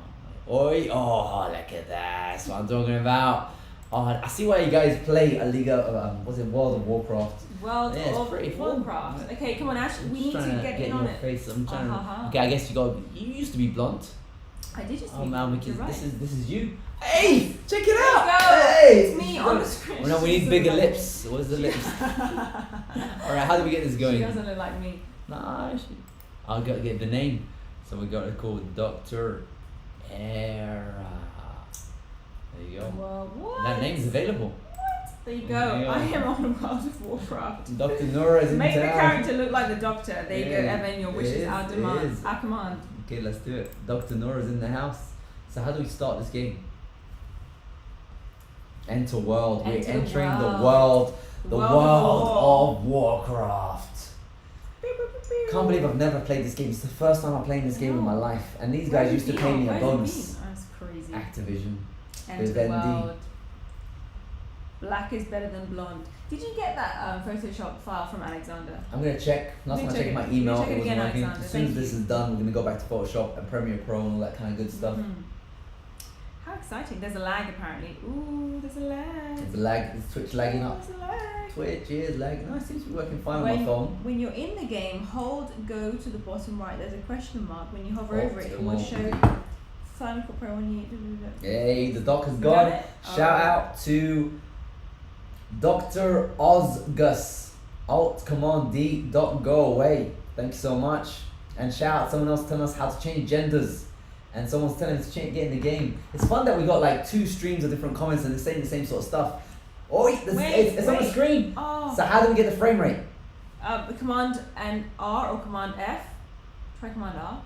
Oi! Oh, look at that. That's what I'm talking about. Oh, I see why you guys play a League of what's it? World of Warcraft. World Yeah, it's of pretty cool. Warcraft. Okay, come on, Ash. I'm We just need to trying get in on your it. face. I'm trying Uh-huh. Okay, I guess you got. You used to be blonde. I did just. Oh see man, you. because You're right. this is you. Hey, check it There you out. go. Hey, It's me on the screen. Oh, no, we need She bigger doesn't look lips. What's the lips? All right, how do we get this She going? doesn't look like me. Nah, I'll get the name. So we got to call Dr. Era. There you go. Well, what? That name's available. There you go. There you go. I am on World of Warcraft. Dr. Nora is in Make the town. character look like the Doctor. There you go, Yeah, Evan. Your wish it is is, our it demand. is. Our command. Okay, let's do it. Dr. Nora's in the house. So how do we start this game? Enter world. We're Enter entering world. the world. The World world of of Warcraft. Can't believe I've never played this game. It's the first time I'm playing this game in my life. And these Where guys have used to you pay been? me a Where have you bonus. been? That's crazy. Activision. Enter Vivendi. world. Black is better than blonde. Did you get that Photoshop file from Alexander? I'm gonna check. Last time I check checked it. my Let me email, check it it wasn't again, working. Alexander. As soon as Thank this you. is done, we're gonna go back to Photoshop and Premiere Pro and all that kind of good stuff. Mhm. How exciting. There's a lag apparently. Ooh, there's a lag. It's lag. Is Twitch lagging up? There's a lag. Twitch is lagging. No, it seems to be working fine on my When, phone. when you're in the game, go to the bottom right. There's a question mark. When you hover Oh, over it, it come will on. show Final Cut Pro when you. Hey, the doc has You gone. got it? Shout Alright. out to Dr. Ozgus. Alt Command D. Dot go away. Thank you so much. And shout out someone else telling us how to change genders. And someone's telling us to get in the game. It's fun that we got like 2 streams of different comments and they're saying the same sort of stuff. Oh, it's on the wait. screen. Oh. So how do we get the frame rate? The Command and R or Command F. Try Command R,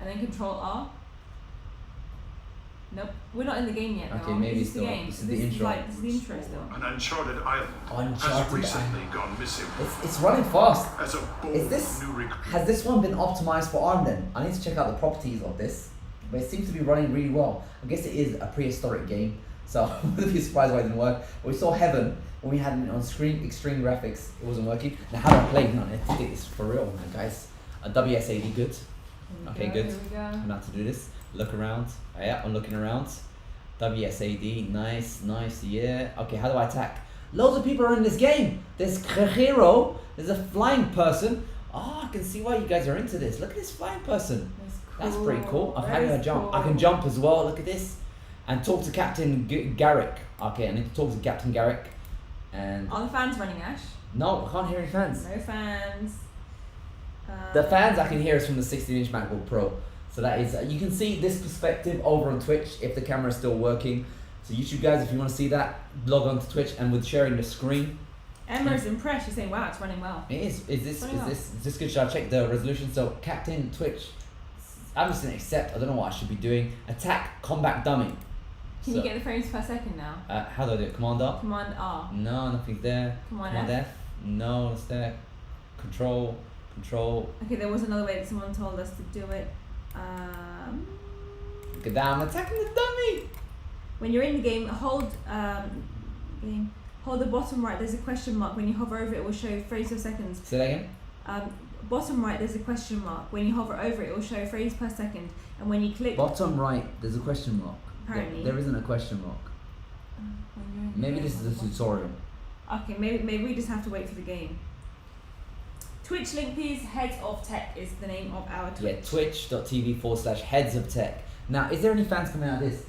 and then Control R. Nope, we're not in the game yet. Okay, though. maybe this is the still. game. This is the intro. This is the intro still. An uncharted island has Uncharted recently gone missing. It's running fast. As a bold Is this new recruit, has this one been optimized for ARM then? I need to check out the properties of this, but it seems to be running really well. I guess it is a prehistoric game, so I wouldn't be surprised why it didn't work. But we saw Heaven when we had it on screen, extreme graphics, it wasn't working. Now how do I play? No, it's for real, man, guys. A WSAD good. Okay, good. Here we go. I'm about to do this. Look around. Yeah, I'm looking around. WSAD, nice, yeah. Okay, how do I attack? Loads of people are in this game. There's hero. There's a flying person. Oh, I can see why you guys are into this. Look at this flying person. That's pretty cool. I've had her jump. I can jump as well. Look at this. And talk to Captain Garrick. Okay, I need to talk to Captain Garrick. And Are the fans running, Ash? no, I can't hear any fans. No fans. The fans I can hear is from the 16-inch MacBook Pro. So that is, you can see this perspective over on Twitch if the camera is still working. So YouTube guys, if you want to see that, log on to Twitch and with sharing the screen. Emma's impressed. She's saying, "Wow, it's running well." It is. Is Running well. this good? Should I check the resolution? So Captain Twitch, I'm just gonna accept. I don't know what I should be doing. Attack combat dummy. Can So, you get the frames per second now? how do I do it? Command R? Command R. No, nothing's there. Command F? No, it's there. Control. Okay, there was another way that someone told us to do it. Look at that, I'm attacking the dummy. When you're in the game, hold the bottom right. There's a question mark. When you hover over it, it will show frames per second. Say that again. Bottom right, there's a question mark. When you hover over it, it will show frames per second. And when you click, Bottom right, there's a question mark. Apparently. There isn't a question mark. when you're in the Maybe game, this is a tutorial. Okay, maybe we just have to wait for the game. Twitch link please. Heads of Tech is the name of our Yeah, Twitch. twitch.tv/heads of tech. Now, is there any fans coming out of this?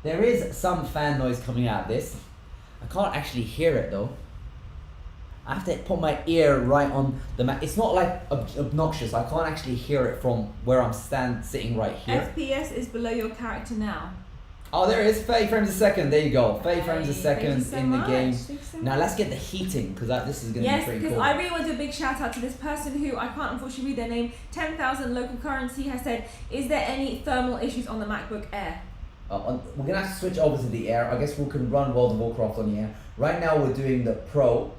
There is some fan noise coming out of this. I can't actually hear it though. I have to put my ear right on the Mac. It's not like obnoxious. I can't actually hear it from where I'm sitting right here. FPS is below your character now. Oh, there it is. 30 frames a second. There you go. 30 frames a second so in the game. So Now let's get the heating because this is going to be yes, pretty because cool. I really want to do a big shout out to this person who I can't unfortunately read their name. 10,000 local currency has said, is there any thermal issues on the MacBook Air? We're going to have to switch over to the Air. I guess we can run World of Warcraft on the Air. Right now we're doing the Pro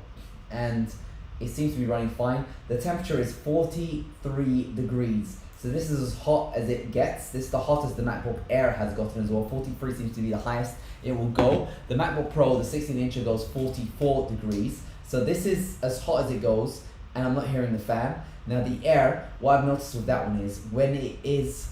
and it seems to be running fine. The temperature is 43 degrees. So this is as hot as it gets. This is the hottest the MacBook Air has gotten as well. 43 seems to be the highest it will go. The MacBook Pro, the 16-incher, goes 44 degrees. So this is as hot as it goes, and I'm not hearing the fan. Now the Air, what I've noticed with that one is when it is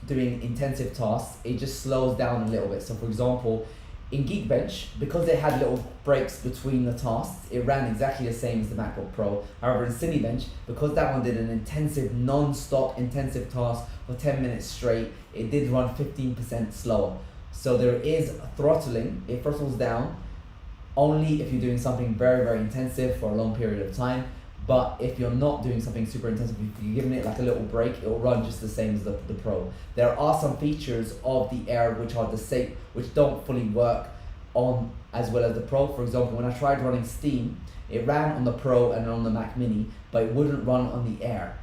doing intensive tasks, it just slows down a little bit. So for example, in Geekbench, because they had little breaks between the tasks, it ran exactly the same as the MacBook Pro. However, in Cinebench, because that one did an intensive, non-stop intensive task for 10 minutes straight, it did run 15% slower. So there is throttling. It throttles down only if you're doing something very, very intensive for a long period of time. But if you're not doing something super intensive, if you're giving it like a little break, it will run just the same as the Pro. There are some features of the Air which are the same, which don't fully work on as well as the Pro. For example, when I tried running Steam, it ran on the Pro and on the Mac Mini, but it wouldn't run on the Air.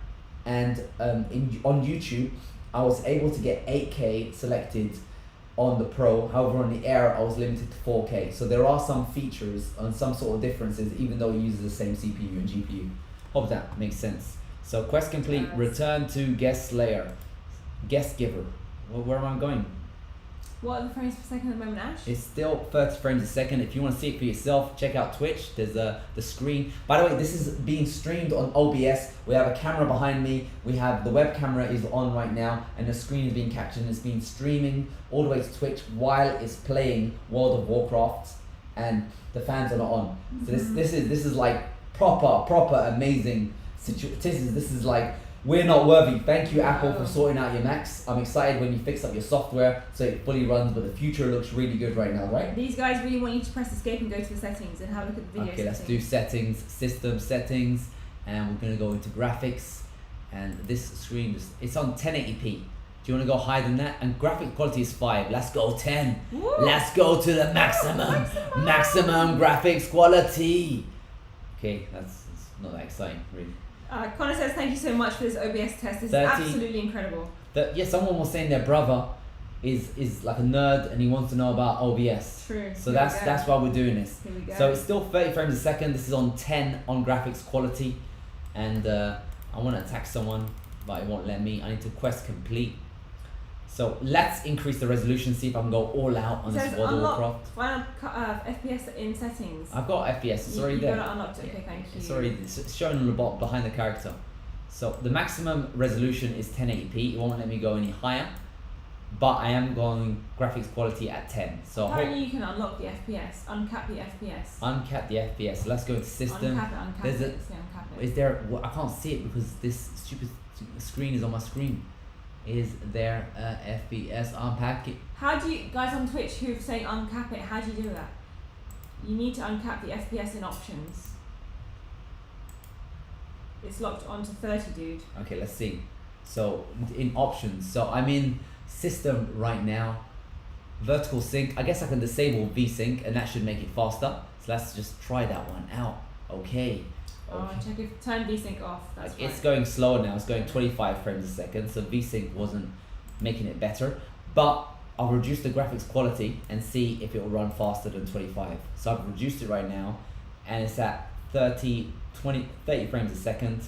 And on YouTube, I was able to get 8K selected on the Pro. However, on the Air, I was limited to 4K. So there are some features and some sort of differences, even though it uses the same CPU and GPU. Hope that makes sense. So quest complete, return to guest slayer, guest giver. Well, where am I going? What are the frames per second at the moment, Ash? It's still 30 frames a second. If you want to see it for yourself, check out Twitch. There's the screen. By the way, this is being streamed on OBS. We have a camera behind me. We have the web camera is on right now, and the screen is being captured. And it's been streaming all the way to Twitch while it's playing World of Warcraft, and the fans are not on. So this is like proper amazing situation. This is like, we're not worthy. Thank you, Apple, for sorting out your Macs. I'm excited when you fix up your software so it fully runs, but the future looks really good right now, right? These guys really want you to press escape and go to the settings and have a look at the video Okay, let's do settings, system settings, and we're gonna go into graphics. And this screen, it's on 1080p. Do you wanna go higher than that? And graphic quality is 5. Let's go 10. Woo. Let's go to the maximum graphics quality. Okay, that's not that exciting, really. Connor says thank you so much for this OBS test. This 30. is absolutely incredible. Yeah, someone was saying their brother is like a nerd and he wants to know about OBS. True. So that's why we're doing this. Here we go. So it's still 30 frames a second. This is on 10 on graphics quality, and I want to attack someone, but it won't let me. I need to quest complete. So let's increase the resolution. See if I can go all out on this World of Warcraft. Final FPS in settings. I've got FPS. It's already there. You got it unlocked. Okay, thank you. It's already it's shown on the bottom behind the character. So the maximum resolution is 1080p. It won't let me go any higher, but I am going graphics quality at 10. So apparently you can unlock the FPS, uncap the FPS. Uncap the FPS. Let's go to system. Uncap it. Uncap it. Is there? Well, I can't see it because this stupid screen is on my screen. Is there a FPS unpack it? How do you guys on Twitch who are saying uncap it? How do you do that? You need to uncap the FPS in options. It's locked onto 30, dude. Okay, let's see. So in options, so I'm in system right now. Vertical sync. I guess I can disable VSync, and that should make it faster. So let's just try that one out. Okay. Oh, check if turn VSync off. That's It's going slower now. It's going 25 frames a second. So VSync wasn't making it better, but I'll reduce the graphics quality and see if it will run faster than 25. So I've reduced it right now, and it's at 30 frames a second.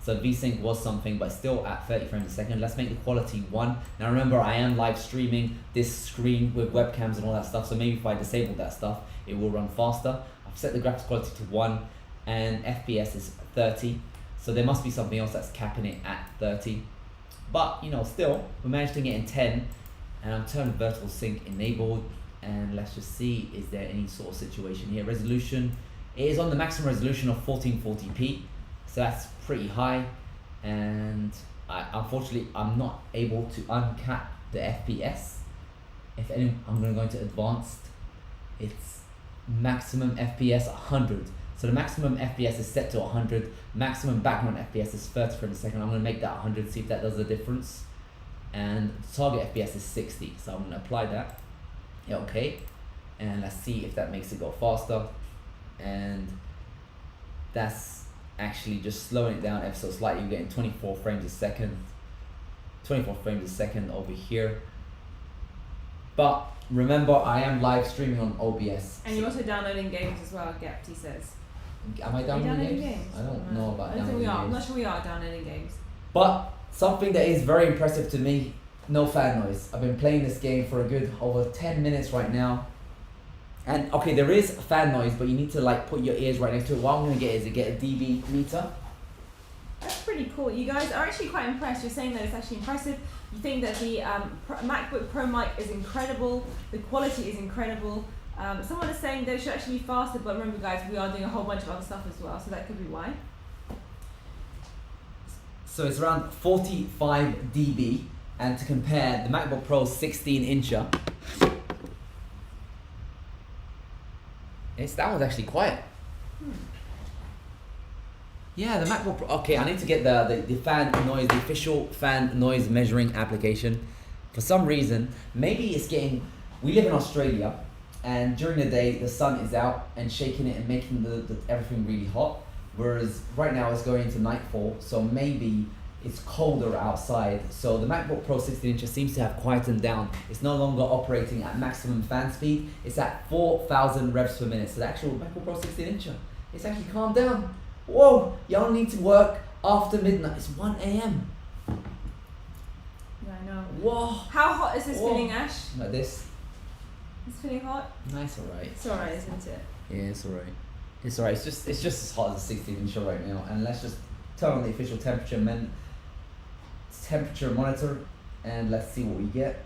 So VSync was something, but still at 30 frames a second. Let's make the quality 1. Now remember, I am live streaming this screen with webcams and all that stuff. So maybe if I disable that stuff, it will run faster. I've set the graphics quality to 1. And FPS is 30, so there must be something else that's capping it at 30. But you know, still, we managed to get in 10, and I'm turning vertical sync enabled. And let's just see, is there any sort of situation here? Resolution, it is on the maximum resolution of 1440p. So that's pretty high, and unfortunately I'm not able to uncap the FPS. If any, I'm going to go into advanced. It's maximum FPS 100. So the maximum FPS is set to 100. Maximum background FPS is 30 frames a second. I'm going to make that 100, see if that does a difference. And the target FPS is 60. So I'm going to apply that. Yeah, okay. And let's see if that makes it go faster. And that's actually just slowing it down ever so slightly. You're getting 24 frames a second. 24 frames a second over here. But remember, I am live streaming on OBS. And you're also downloading games as well, Gept, he says. Am I downloading games? I don't know about downloading games. I'm not sure we are downloading games. But something that is very impressive to me, no fan noise. I've been playing this game for a good over 10 minutes right now. And okay, there is fan noise, but you need to like put your ears right next to it. What I'm going to get is get a dB meter. That's pretty cool. You guys are actually quite impressed. You're saying that it's actually impressive. You think that the MacBook Pro mic is incredible. The quality is incredible. Someone is saying that it should actually be faster, but remember guys, we are doing a whole bunch of other stuff as well, so that could be why. So it's around 45 dB, and to compare, the MacBook Pro 16-incher, that one's actually quiet. Yeah, the MacBook Pro. Okay, I need to get the fan noise, the official fan noise measuring application. For some reason, maybe it's getting. We live in Australia, and during the day the sun is out and shaking it and making the everything really hot. Whereas right now it's going into nightfall, so maybe it's colder outside. So the MacBook Pro 16-incher seems to have quietened down. It's no longer operating at maximum fan speed. It's at 4,000 revs per minute. So the actual MacBook Pro 16-incher, it's actually calmed down. Whoa, y'all need to work after midnight. It's 1 a.m. Yeah, I know. Whoa. How hot is this feeling, Ash? Like this. It's feeling hot? Nice, alright. It's alright, isn't it? Yeah, it's alright. It's alright. It's just as hot as a 16-incher right now. And let's just turn on the official temperature monitor, and let's see what we get.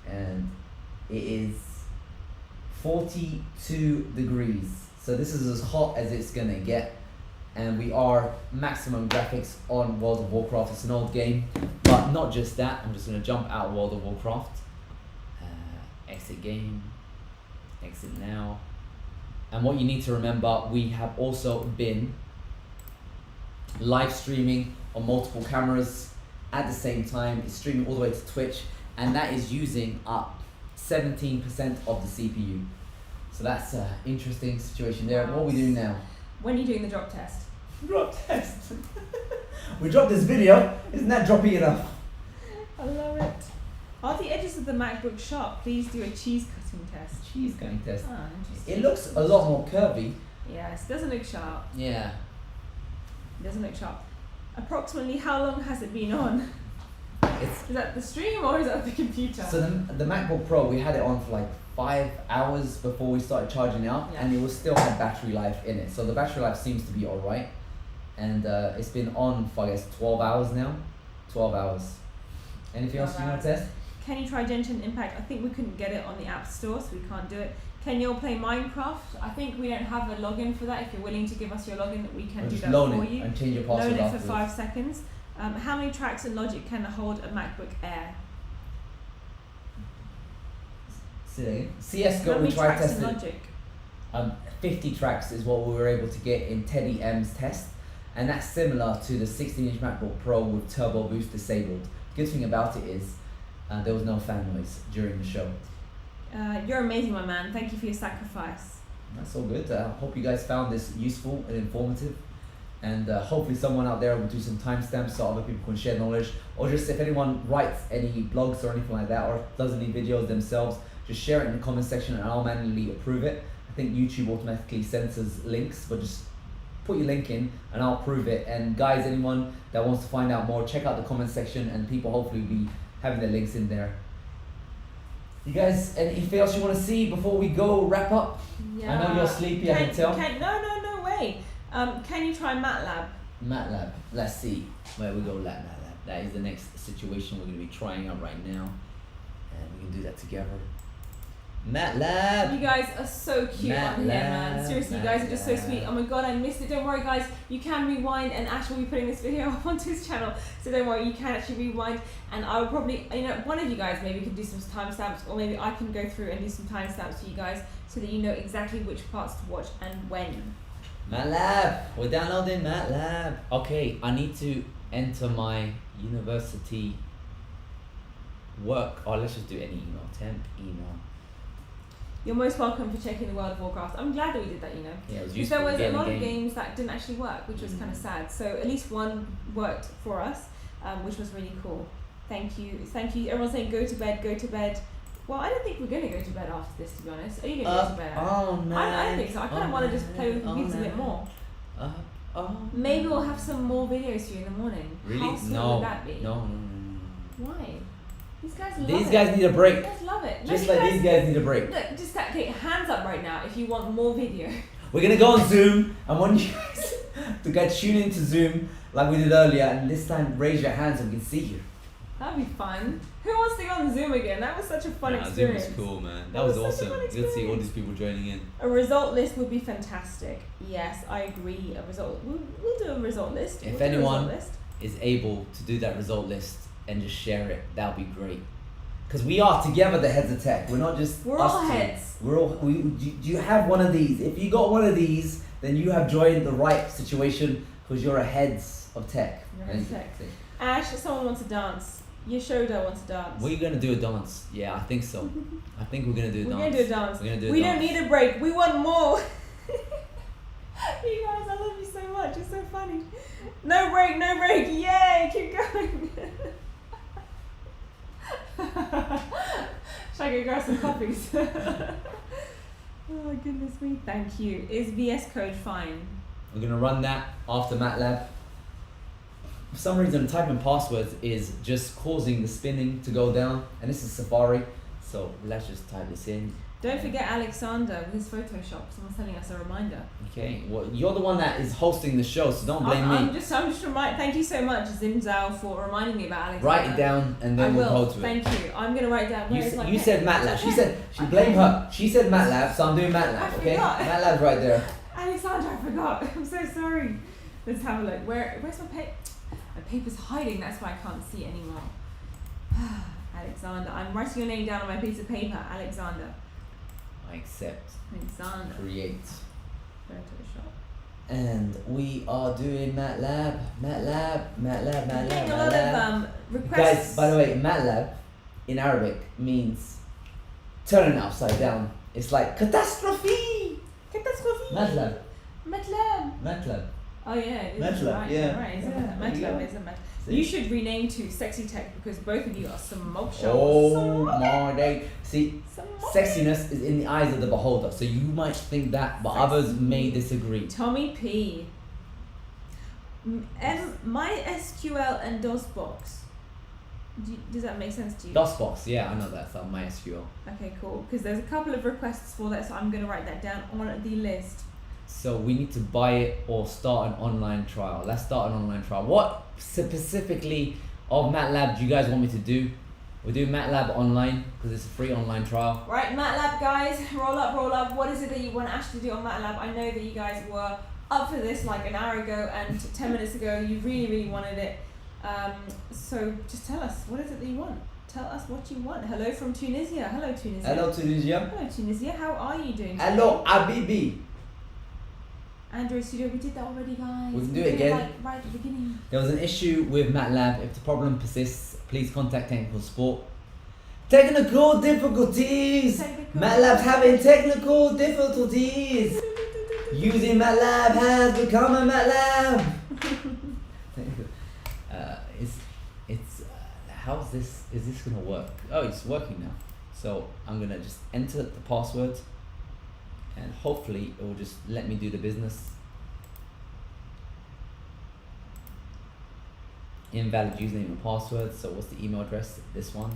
And it is 42 degrees. So this is as hot as it's gonna get. And we are maximum graphics on World of Warcraft. It's an old game, but not just that. I'm just gonna jump out of World of Warcraft. Exit game, exit now. And what you need to remember, we have also been live streaming on multiple cameras at the same time. It's streaming all the way to Twitch, and that is using up 17% of the CPU. So that's an interesting situation there. What are we doing now? When are you doing the drop test? Drop test. We dropped this video. Isn't that droppy enough? I love it. Are the edges of the MacBook sharp? Please do a cheese cutting test. Cheese cutting test. Ah, interesting. It looks a lot more curvy. Yes, it doesn't look sharp. Yeah. It doesn't look sharp. Approximately how long has it been on? Is that the stream or is that the computer? So the MacBook Pro, we had it on for like 5 hours before we started charging it up, and it was still had battery life in it. So the battery life seems to be alright. And it's been on for I guess 12 hours now. 12 hours. Anything else you want to test? Can you try Genshin Impact? I think we couldn't get it on the App Store, so we can't do it. Can you all play Minecraft? I think we don't have a login for that. If you're willing to give us your login, we can do that for you. And change your password load it afterwards. for 5 seconds. How many tracks in Logic can hold a MacBook Air? CSGO, we tried testing. Logic? 50 tracks is what we were able to get in Teddy M's test, and that's similar to the 16-inch MacBook Pro with Turbo Boost disabled. Good thing about it is there was no fan noise during the show. You're amazing, my man. Thank you for your sacrifice. That's all good. I hope you guys found this useful and informative, and hopefully someone out there will do some timestamps so other people can share knowledge, or just if anyone writes any blogs or anything like that, or does any videos themselves, just share it in the comment section and I'll manually approve it. I think YouTube automatically censors links, but just put your link in and I'll approve it. And guys, anyone that wants to find out more, check out the comment section and people hopefully will be having their links in there. You guys, anything else you want to see before we go wrap up? Yeah. I know you're sleepy, I can tell. No way. Can you try MATLAB? MATLAB, let's see where we go. MATLAB, that is the next situation we're going to be trying out right now, and we can do that together. MATLAB. You guys are so cute on here, man. Seriously, you guys are just so sweet. Oh my god, I missed it. Don't worry, guys. You can rewind, and Ash will be putting this video up onto his channel. So don't worry, you can actually rewind. And I will probably, one of you guys maybe can do some timestamps, or maybe I can go through and do some timestamps for you guys, so that you know exactly which parts to watch and when. MATLAB. We're downloading MATLAB. Okay, I need to enter my university work. Oh, let's just do any email. Temp email. You're most welcome for checking the World of Warcraft. I'm glad that we did that, Yeah, it was because useful. there was a lot of game. games that didn't actually work, which was kind of sad. So at least one worked for us, which was really cool. Thank you. Everyone's saying go to bed, go to bed. Well, I don't think we're going to go to bed after this, to be honest. Are you going to go to bed? Oh, man. I don't think so. I kind of want to just play with the computer a bit more. Maybe we'll have some more videos for you in the morning. Really? How sweet No. would that be? No. Why? These guys love it. These guys need a break. These guys love it. Just Look, like these guys need a break. Look, just okay, hands up right now if you want more video. We're gonna go on Zoom. I want you guys to get tuned into Zoom like we did earlier, and this time raise your hands so we can see you. That'd be fun. Who wants to go on Zoom again? That was such a fun Zoom experience. was cool, man. That was such a awesome. fun You could see all experience. these people joining in. A result list would be fantastic. Yes, I agree. A result. We'll do a result list. If We'll do a anyone result list. is able to do that result list and just share it, that would be great. Because we are together the heads of tech. We're not just We're us all two. heads. We're all. Do you have one of these? If you got one of these, then you have joined the right situation because you're a heads of tech. You're heads of tech. Ash, someone wants to dance. Yashoda wants to dance. We're gonna do a dance. Yeah, I think so. I think we're gonna do a We're dance. gonna do a dance. We're gonna do a We dance. don't need a break. We want more. You guys, I love you so much. It's so funny. No break, no break. Yay! Keep going. Should I go grab some coffees? Oh goodness me. Thank you. Is VS Code fine? We're gonna run that after MATLAB. For some reason, typing passwords is just causing the spinning to go down, and this is Safari, so let's just type this in. Don't forget Alexander with his Photoshop. Someone's telling us a reminder. Okay, well, you're the one that is hosting the show, so don't blame I'm me. just thank you so much, Zimzao, for reminding me about Alexander. Write it down, and then I we'll will. go to it. Thank you. I'm gonna write it down. Where is my You pen? said MATLAB. Is She that said pen? she blamed her. She said MATLAB, so I'm doing MATLAB. I Okay, forgot. MATLAB's right there. Alexander, I forgot. I'm so sorry. Let's have a look. Where's my paper? My paper's hiding. That's why I can't see it anymore. Alexander. I'm writing your name down on my piece of paper. Alexander. I accept. Alexander. Create. Photoshop. And we are doing MATLAB. I'm getting a lot of requests. Guys, by the way, MATLAB in Arabic means turn it upside down. It's like catastrophe. Catastrophe. MATLAB. MATLAB. Oh yeah, it is. MATLAB, Right, yeah. you're right. Isn't it? There you MATLAB go. is a MATLAB. See? You should rename to Sexy Tech because both of you are some mob shows. Oh my day. See, Some mob- sexiness is in the eyes of the beholder. So you might think that, but others may disagree. Tommy P. MySQL and DOSBox. Does that make sense to you? DOSBox, yeah, I know that. So MySQL. Okay, cool. Because there's a couple of requests for that, so I'm going to write that down on the list. So we need to buy it or start an online trial. Let's start an online trial. What specifically of MATLAB do you guys want me to do? We're doing MATLAB online because it's a free online trial. Right, MATLAB guys, roll up, roll up. What is it that you want Ash to do on MATLAB? I know that you guys were up for this like an hour ago and 10 minutes ago. You really, really wanted it. So just tell us, what is it that you want? Tell us what you want. Hello from Tunisia. Hello, Tunisia. Hello Tunisia. Hello, Tunisia. How are you doing? Hello Abibi. Android Studio, we did that already, guys. We can do did it again. Like, right at the beginning. There was an issue with MATLAB. If the problem persists, please contact technical support. Technical difficulties! MATLAB's having technical difficulties! Using MATLAB has become a MATLAB! How's this, is this gonna work? Oh, it's working now. So I'm gonna just enter the password and hopefully it will just let me do the business. Invalid username and password. So what's the email address? This one.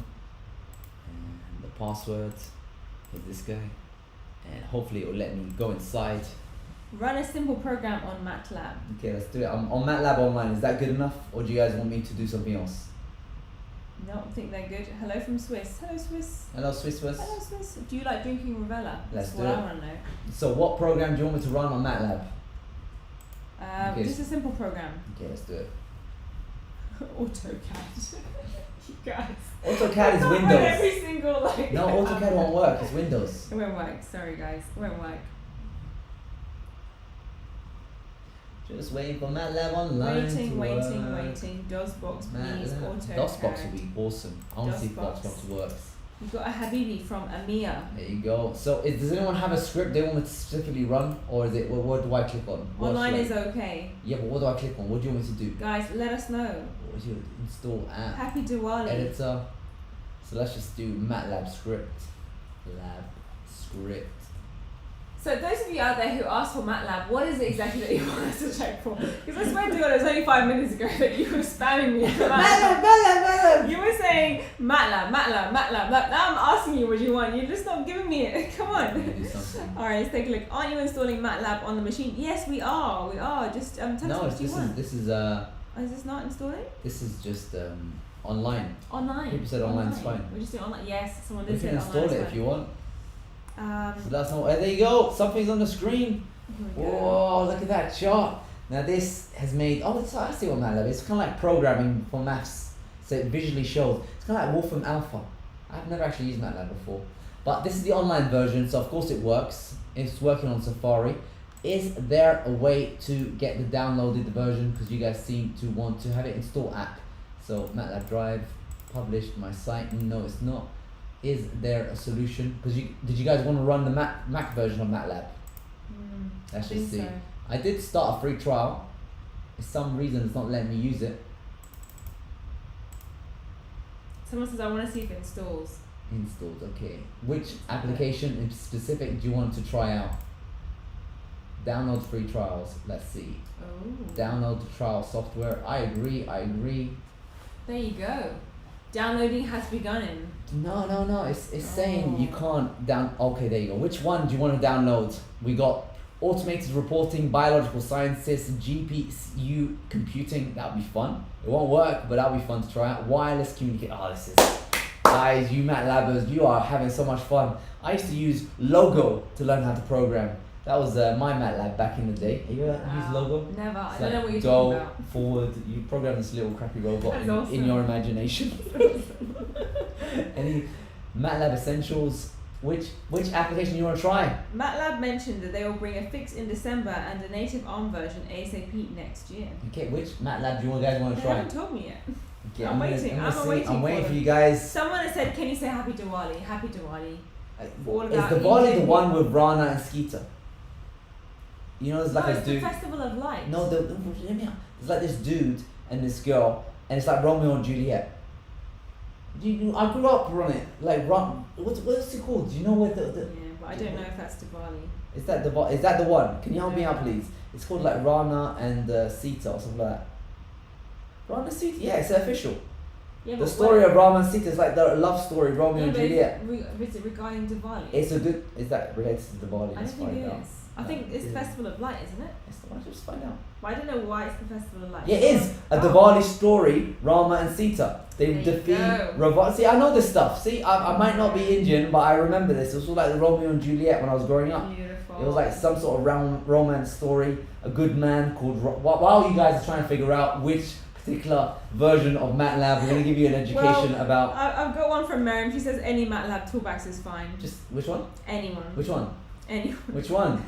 And the password is this guy. And hopefully it will let me go inside. Run a simple program on MATLAB. Okay, let's do it. I'm on MATLAB online. Is that good enough? Or do you guys want me to do something else? No, I think they're good. Hello from Swiss. Hello, Swiss. Hello, Swiss. Hello, Swiss. Do you like drinking Rivella? Let's That's do what it. I want to know. So what program do you want me to run on MATLAB? Okay. Just a simple program. Okay, let's do it. AutoCAD. You guys. AutoCAD is I can't run Windows. every single like. No, AutoCAD won't work. It's Windows. It won't work. Sorry, guys. It won't work. Just waiting for MATLAB online to work. Waiting. DOSBox, please. AutoCAD. DOSBox would be awesome. I want to see if DOSBox. DOSBox works. You've got a Habibi from Amia. There you go. So, does anyone have a script they want me to specifically run, or is it what do I click on? Online is okay. Yeah, but what do I click on? What do you want me to do? Guys, let us know. What do you install app? Happy Diwali. Editor. So let's just do MATLAB script. Lab script. So those of you out there who asked for MATLAB, what is it exactly that you want us to check for? Because I swear to God, it was only 5 minutes ago that you were spamming me. MATLAB. You were saying MATLAB. Now I'm asking you what you want. You're just not giving me it. Come on. Do something. All right, let's take a look. Aren't you installing MATLAB on the machine? Yes, we are. We are. Just tell us No, what you want. this is Is this not installing? this is just online. Online. People said online's fine. We're just doing online. Yes, someone We did can say install online. it if you want. Um, So that's not. There you go. Something's on the screen. here we go. Whoa! Look at that chart. Now this has made. Oh, I see what MATLAB is. It's kind of like programming for maths. So it visually shows. It's kind of like Wolfram Alpha. I've never actually used MATLAB before, but this is the online version. So of course it works. It's working on Safari. Is there a way to get the downloaded version? Because you guys seem to want to have it install app. So MATLAB Drive, published my site. No, it's not. Is there a solution? Because did you guys want to run the Mac version of MATLAB? Let's I just see. think so. I did start a free trial. For some reason, it's not letting me use it. Someone says I want to see if it installs. Installed. Okay. Which application in specific do you want to try out? Download free trials. Let's see. Oh. Download the trial software. I agree. There you go. Downloading has begun. No. It's saying you can't down. Okay, there you go. Which one do you want to download? We got automated reporting, biological sciences, GPU computing. That would be fun. It won't work, but that would be fun to try out. Wireless communication. Oh, this is. Guys, you MATLABers, you are having so much fun. I used to use Logo to learn how to program. That was my MATLAB back in the day. You ever use Logo? Never. I It's don't know like what you're go talking about. forward. You program this little crappy robot That's in awesome. your imagination. Any MATLAB essentials? Which application you want to try? MATLAB mentioned that they will bring a fix in December and a native ARM version ASAP next year. Okay, which MATLAB do you guys want to They try? haven't told me yet. Okay, I'm waiting. I'm waiting I'm waiting for for them. you guys. Someone has said, can you say Happy Diwali? Happy Diwali. All Is about the Diwali the Indian- one with Rana and Skeeter? You know, there's like no, a it's the dude. Festival of Lights. No, there's like this dude and this girl, and it's like Romeo and Juliet. I grew up on it. Like what's it called? Do you know what the Yeah, but I don't know if that's Diwali. is that the one? Can you help me out, please? It's called like Rana and Sita or something like that. Rana Sita, yeah, it's official. Yeah, The but story what- of Rama and Sita is like the love story, Romeo Yeah, and but Juliet. is it regarding Diwali? It's a good. Is that related to Diwali? I don't Let's think find it out. is. I think it's Yeah. Festival of Light, isn't it? Let's just find out. But I don't know why it's the Festival of Light. Yeah, it is a Oh. Diwali story. Rama and Sita. They There you defeat go. Ravan. See, I know this stuff. See, I might not be Indian, but I remember this. It was like the Romeo and Juliet when I was growing up. Beautiful. It was like some sort of romance story. A good man called. While you guys are trying to figure out which particular version of MATLAB, we're gonna give you an education about. I've got one from Miriam. She says any MATLAB toolbox is fine. Just which one? Anyone. Which one? Anyone. Which one?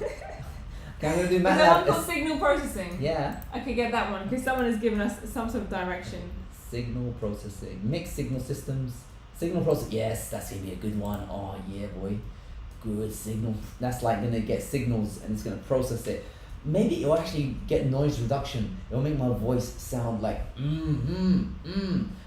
Okay, I'm gonna do Is that one MATLAB. called signal processing? Yeah. I could get that one because someone has given us some sort of direction. Signal processing, mixed signal systems, signal process. Yes, that's gonna be a good one. Oh yeah, boy, good signal. That's like gonna get signals and it's gonna process it. Maybe it'll actually get noise reduction. It'll make my voice sound like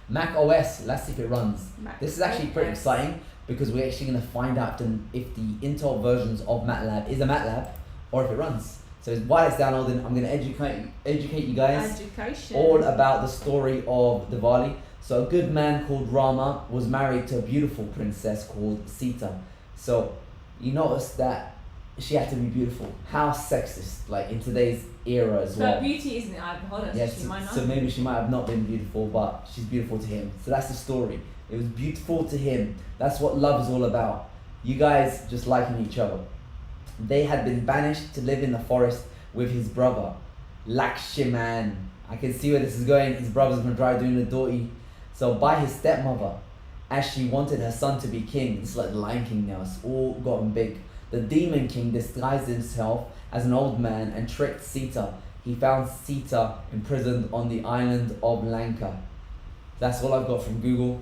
Mac OS. Let's see if it runs. This is actually pretty OS. exciting because we're actually gonna find out if the Intel versions of MATLAB is a MATLAB or if it runs. So while it's downloading, I'm gonna educate you guys Education. all about the story of Diwali. So a good man called Rama was married to a beautiful princess called Sita. So you notice that she had to be beautiful. How sexist, like in today's era as well. But beauty isn't the eye of the beholder, Yes, so she might not. so maybe she might have not been beautiful, but she's beautiful to him. So that's the story. It was beautiful to him. That's what love is all about. You guys just liking each other. They had been banished to live in the forest with his brother, Lakshiman. I can see where this is going. His brother's gonna try doing the Doti. So by his stepmother, as she wanted her son to be king. It's like the Lion King now. It's all gotten big. The Demon King disguised himself as an old man and tricked Sita. He found Sita imprisoned on the island of Lanka. That's all I've got from Google.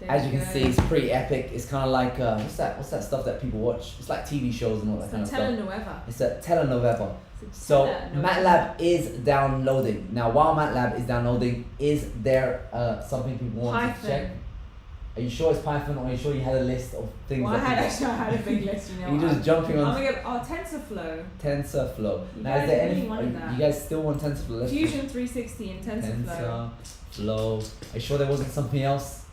As you can see, it's pretty epic. It's kind of like what's that stuff that people watch? It's like TV shows and all that kind of stuff. Telenovela. It's a telenovela. So MATLAB is downloading. Now while MATLAB is downloading, is there something people want to check? Are you sure it's Python, or are you sure you had a list of things? Well, I had a big list, you know. You're just jumping on. I'm gonna go TensorFlow. TensorFlow. You Now, is there any? that. You guys still want TensorFlow? Let's Fusion 360 and TensorFlow. TensorFlow. Are you sure there wasn't something else?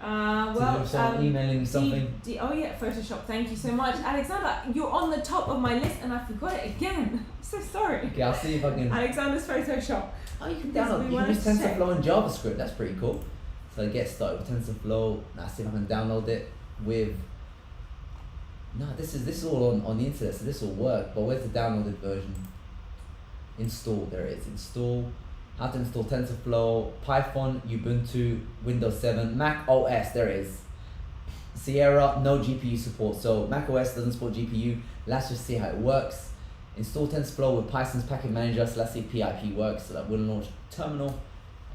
Emailing something. Oh yeah, Photoshop. Thank you so much, Alexander. You're on the top of my list, and I forgot it again. I'm so sorry. Okay, I'll see if I can. Alexander's Photoshop. Oh, you can download. You can use TensorFlow in JavaScript. That's pretty cool. So get started with TensorFlow. Now see if I can download it with. No, this is all on the internet, so this will work. But where's the downloaded version? Install. There it is. Install. How to install TensorFlow, Python, Ubuntu, Windows 7, Mac OS. There it is. Sierra, no GPU support. So Mac OS doesn't support GPU. Let's just see how it works. Install TensorFlow with Python's package manager. So let's see if PIP works. So that we'll launch terminal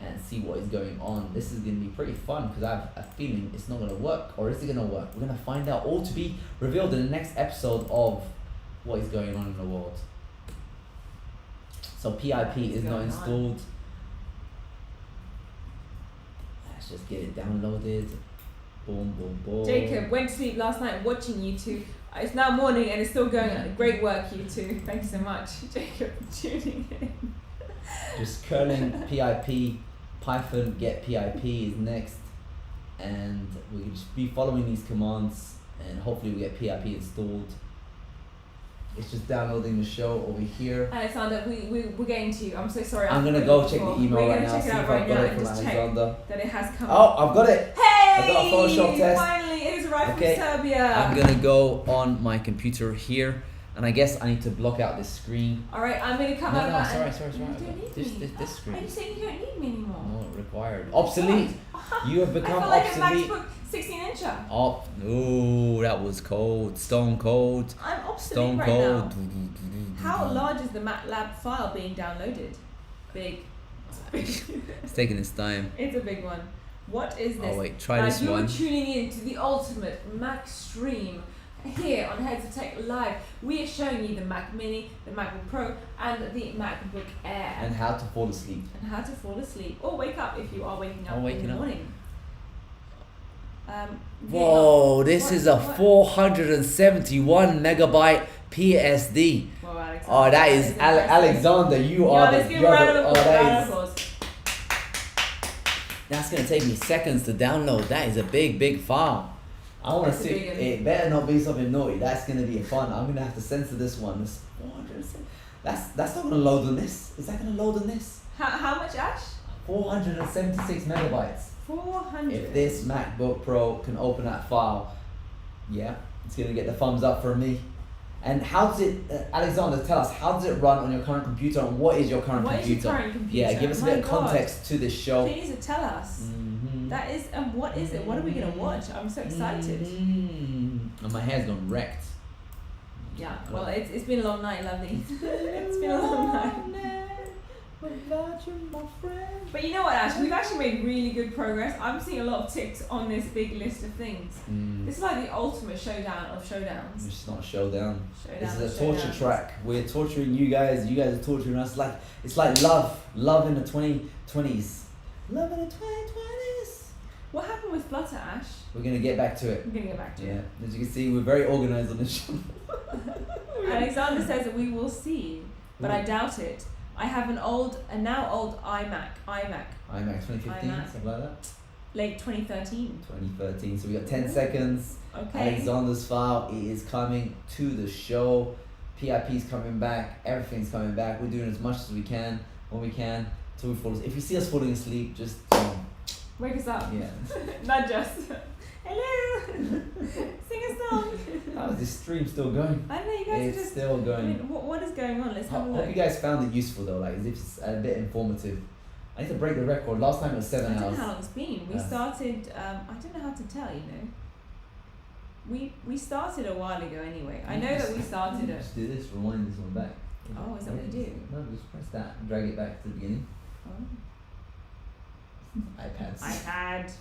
and see what is going on. This is going to be pretty fun because I have a feeling it's not going to work. Or is it going to work? We're going to find out, all to be revealed in the next episode of what is going on in the world. So PIP is not installed. Let's just get it downloaded. Boom, boom, boom. Jacob went to sleep last night watching you two. It's now morning and it's still going on. Great work, you two. Thank you so much, Jacob, for tuning in. Just curling PIP, Python get PIP is next, and we'll just be following these commands, and hopefully we get PIP installed. It's just downloading the show over here. Alexander, we're getting to you. I'm so sorry. I'm gonna go check the email right now, see if I've got it from Alexander. That it has come. Oh, I've got it. Hey! I got a Photoshop test. Finally, it has arrived from Serbia. I'm gonna go on my computer here, and I guess I need to block out this screen. All right, I'm gonna come out of that. Sorry. You don't need me. This screen. Are you saying you don't need me anymore? Not required. Obsolete. You have become I feel obsolete. like a MacBook 16-incher. Oh, ooh, that was cold. Stone cold. I'm obsolete Stone right cold. now. How large is the MATLAB file being downloaded? Big. It's taking its time. It's a big one. What is this? Oh wait, try this you're one. Tuning in to the ultimate Mac stream here on Heads of Tech Live. We are showing you the Mac Mini, the MacBook Pro, and the MacBook Air. And how to fall asleep. And how to fall asleep or wake up if you are waking up in the morning. Whoa, this is a 471 megabyte PSD. Well, Alexander, Oh, that is Alexander. You are let's the. give a round of applause. that is. That's gonna take me seconds to download. That is a big file. I want to see. It better not be something naughty. That's gonna be fun. I'm gonna have to censor this one. This 400. That's not gonna load on this. Is that gonna load on this? How much, Ash? 476 megabytes. 400. If this MacBook Pro can open that file, yeah, it's gonna get the thumbs up from me. And how does it, Alexander, tell us, how does it run on your current computer, and what is your current computer? What is your current computer? Yeah, give us a bit of context to this show. Please tell us. Mm-hmm. That is, what is it? What are we gonna watch? I'm so excited. Mm-hmm. And my hair's gone wrecked. Yeah, well, it's been a long night, lovely. It's been a long night. But you know what, Ash? We've actually made really good progress. I'm seeing a lot of ticks on this big list of things. This is like the ultimate showdown of showdowns. It's not a showdown. This is a showdowns. torture track. We're torturing you guys. You guys are torturing us. It's like love in the 2020s. Love in the 2020s. What happened with Flutter, Ash? We're gonna get back to it. We're gonna get back to it. Yeah, as you can see, we're very organized on this show. Alexander says that we will see, but I doubt it. I have a now old iMac. iMac 2015, something like that. Late 2013. 2013. So we got 10 seconds. Okay. Alexander's file is coming to the show. PIP's coming back. Everything's coming back. We're doing as much as we can when we can till we fall asleep. If you see us falling asleep, just wake us up. yeah. Nudge us. Hello. Sing a song. How is this stream still going? I don't know, you guys It's are just. still going. I mean, what is going on? Let's have a Hope look. you guys found it useful though. Like, as if it's a bit informative. I need to break the record. Last time it was 7 I don't hours. know how long it's been. We started. I don't know how to tell. We started a while ago anyway. I know that we started it. Just do this. Rewind this one back. Oh, is that what you do? No, just press that. And drag it back to the beginning. Oh. iPads. iPad.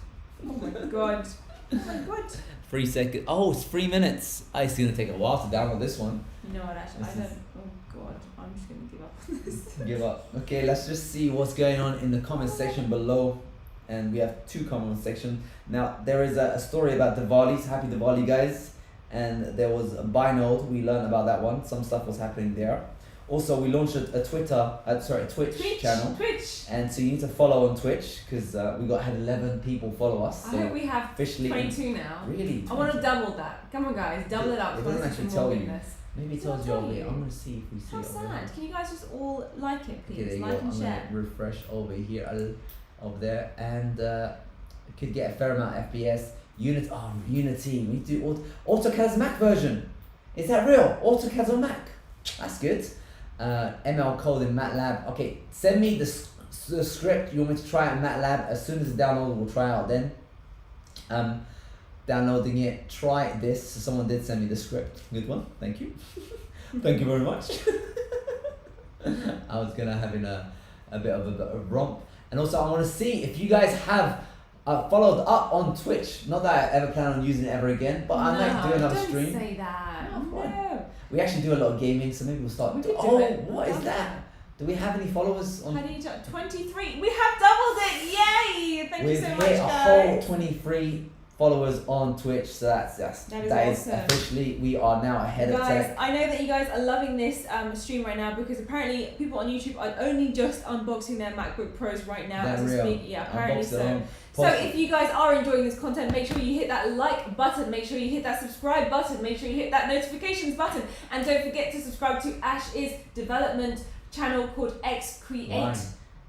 Oh my god. Oh my god. 3 seconds. Oh, it's 3 minutes. It's gonna take a while to download this one. You know what? Actually, I This don't. is- Oh god. I'm just gonna give up on this. Give up. Okay, let's just see what's going on in the comment section below. And we have 2 comment sections. Now, there is a story about Diwali. Happy Diwali, guys. And there was a Binode. We learned about that one. Some stuff was happening there. Also, we launched a Twitch channel. Twitch. And so you need to follow on Twitch because had 11 people follow us. I So hope we have officially 22 now. Really? I want to double that. Come on, guys, double it up. It for doesn't us actually some tell more you. goodness. Maybe it It's tells not you over telling here. you. I'm gonna see if we see How it over sad. here. Can you guys just all like it, Okay, please? there you Like go. and I'm share. gonna refresh over here, over there, and you could get a fair amount of FPS. Unity. We do AutoCAD's Mac version. Is that real? AutoCAD's on Mac. That's good. ML code in MATLAB. Okay, send me the script you want me to try out in MATLAB. As soon as it's downloaded, we'll try out then. Downloading it. Try this. So someone did send me the script. Good one. Thank you. Thank you very much. I was gonna having a bit of a romp, and also I want to see if you guys have followed up on Twitch. Not that I ever plan on using it ever again, but I might do another stream. Don't say that. No, fine. No. We actually do a lot of gaming, so maybe we'll start. We could do Oh, it. what is that? Do we have any followers on? How do you 23? We have doubled it! Yay! Thank you We've so hit much, a guys. whole 23 followers on Twitch, so that is awesome. officially, we are now ahead of Guys, tech. I know that you guys are loving this stream right now because apparently people on YouTube are only just unboxing their MacBook Pros right now They're as we real. speak. Yeah, apparently Unbox so. their own. So if you guys are enjoying this content, make sure you hit that like button, make sure you hit that subscribe button, make sure you hit that notifications button, and don't forget to subscribe to Ash's development channel called X Create. Why?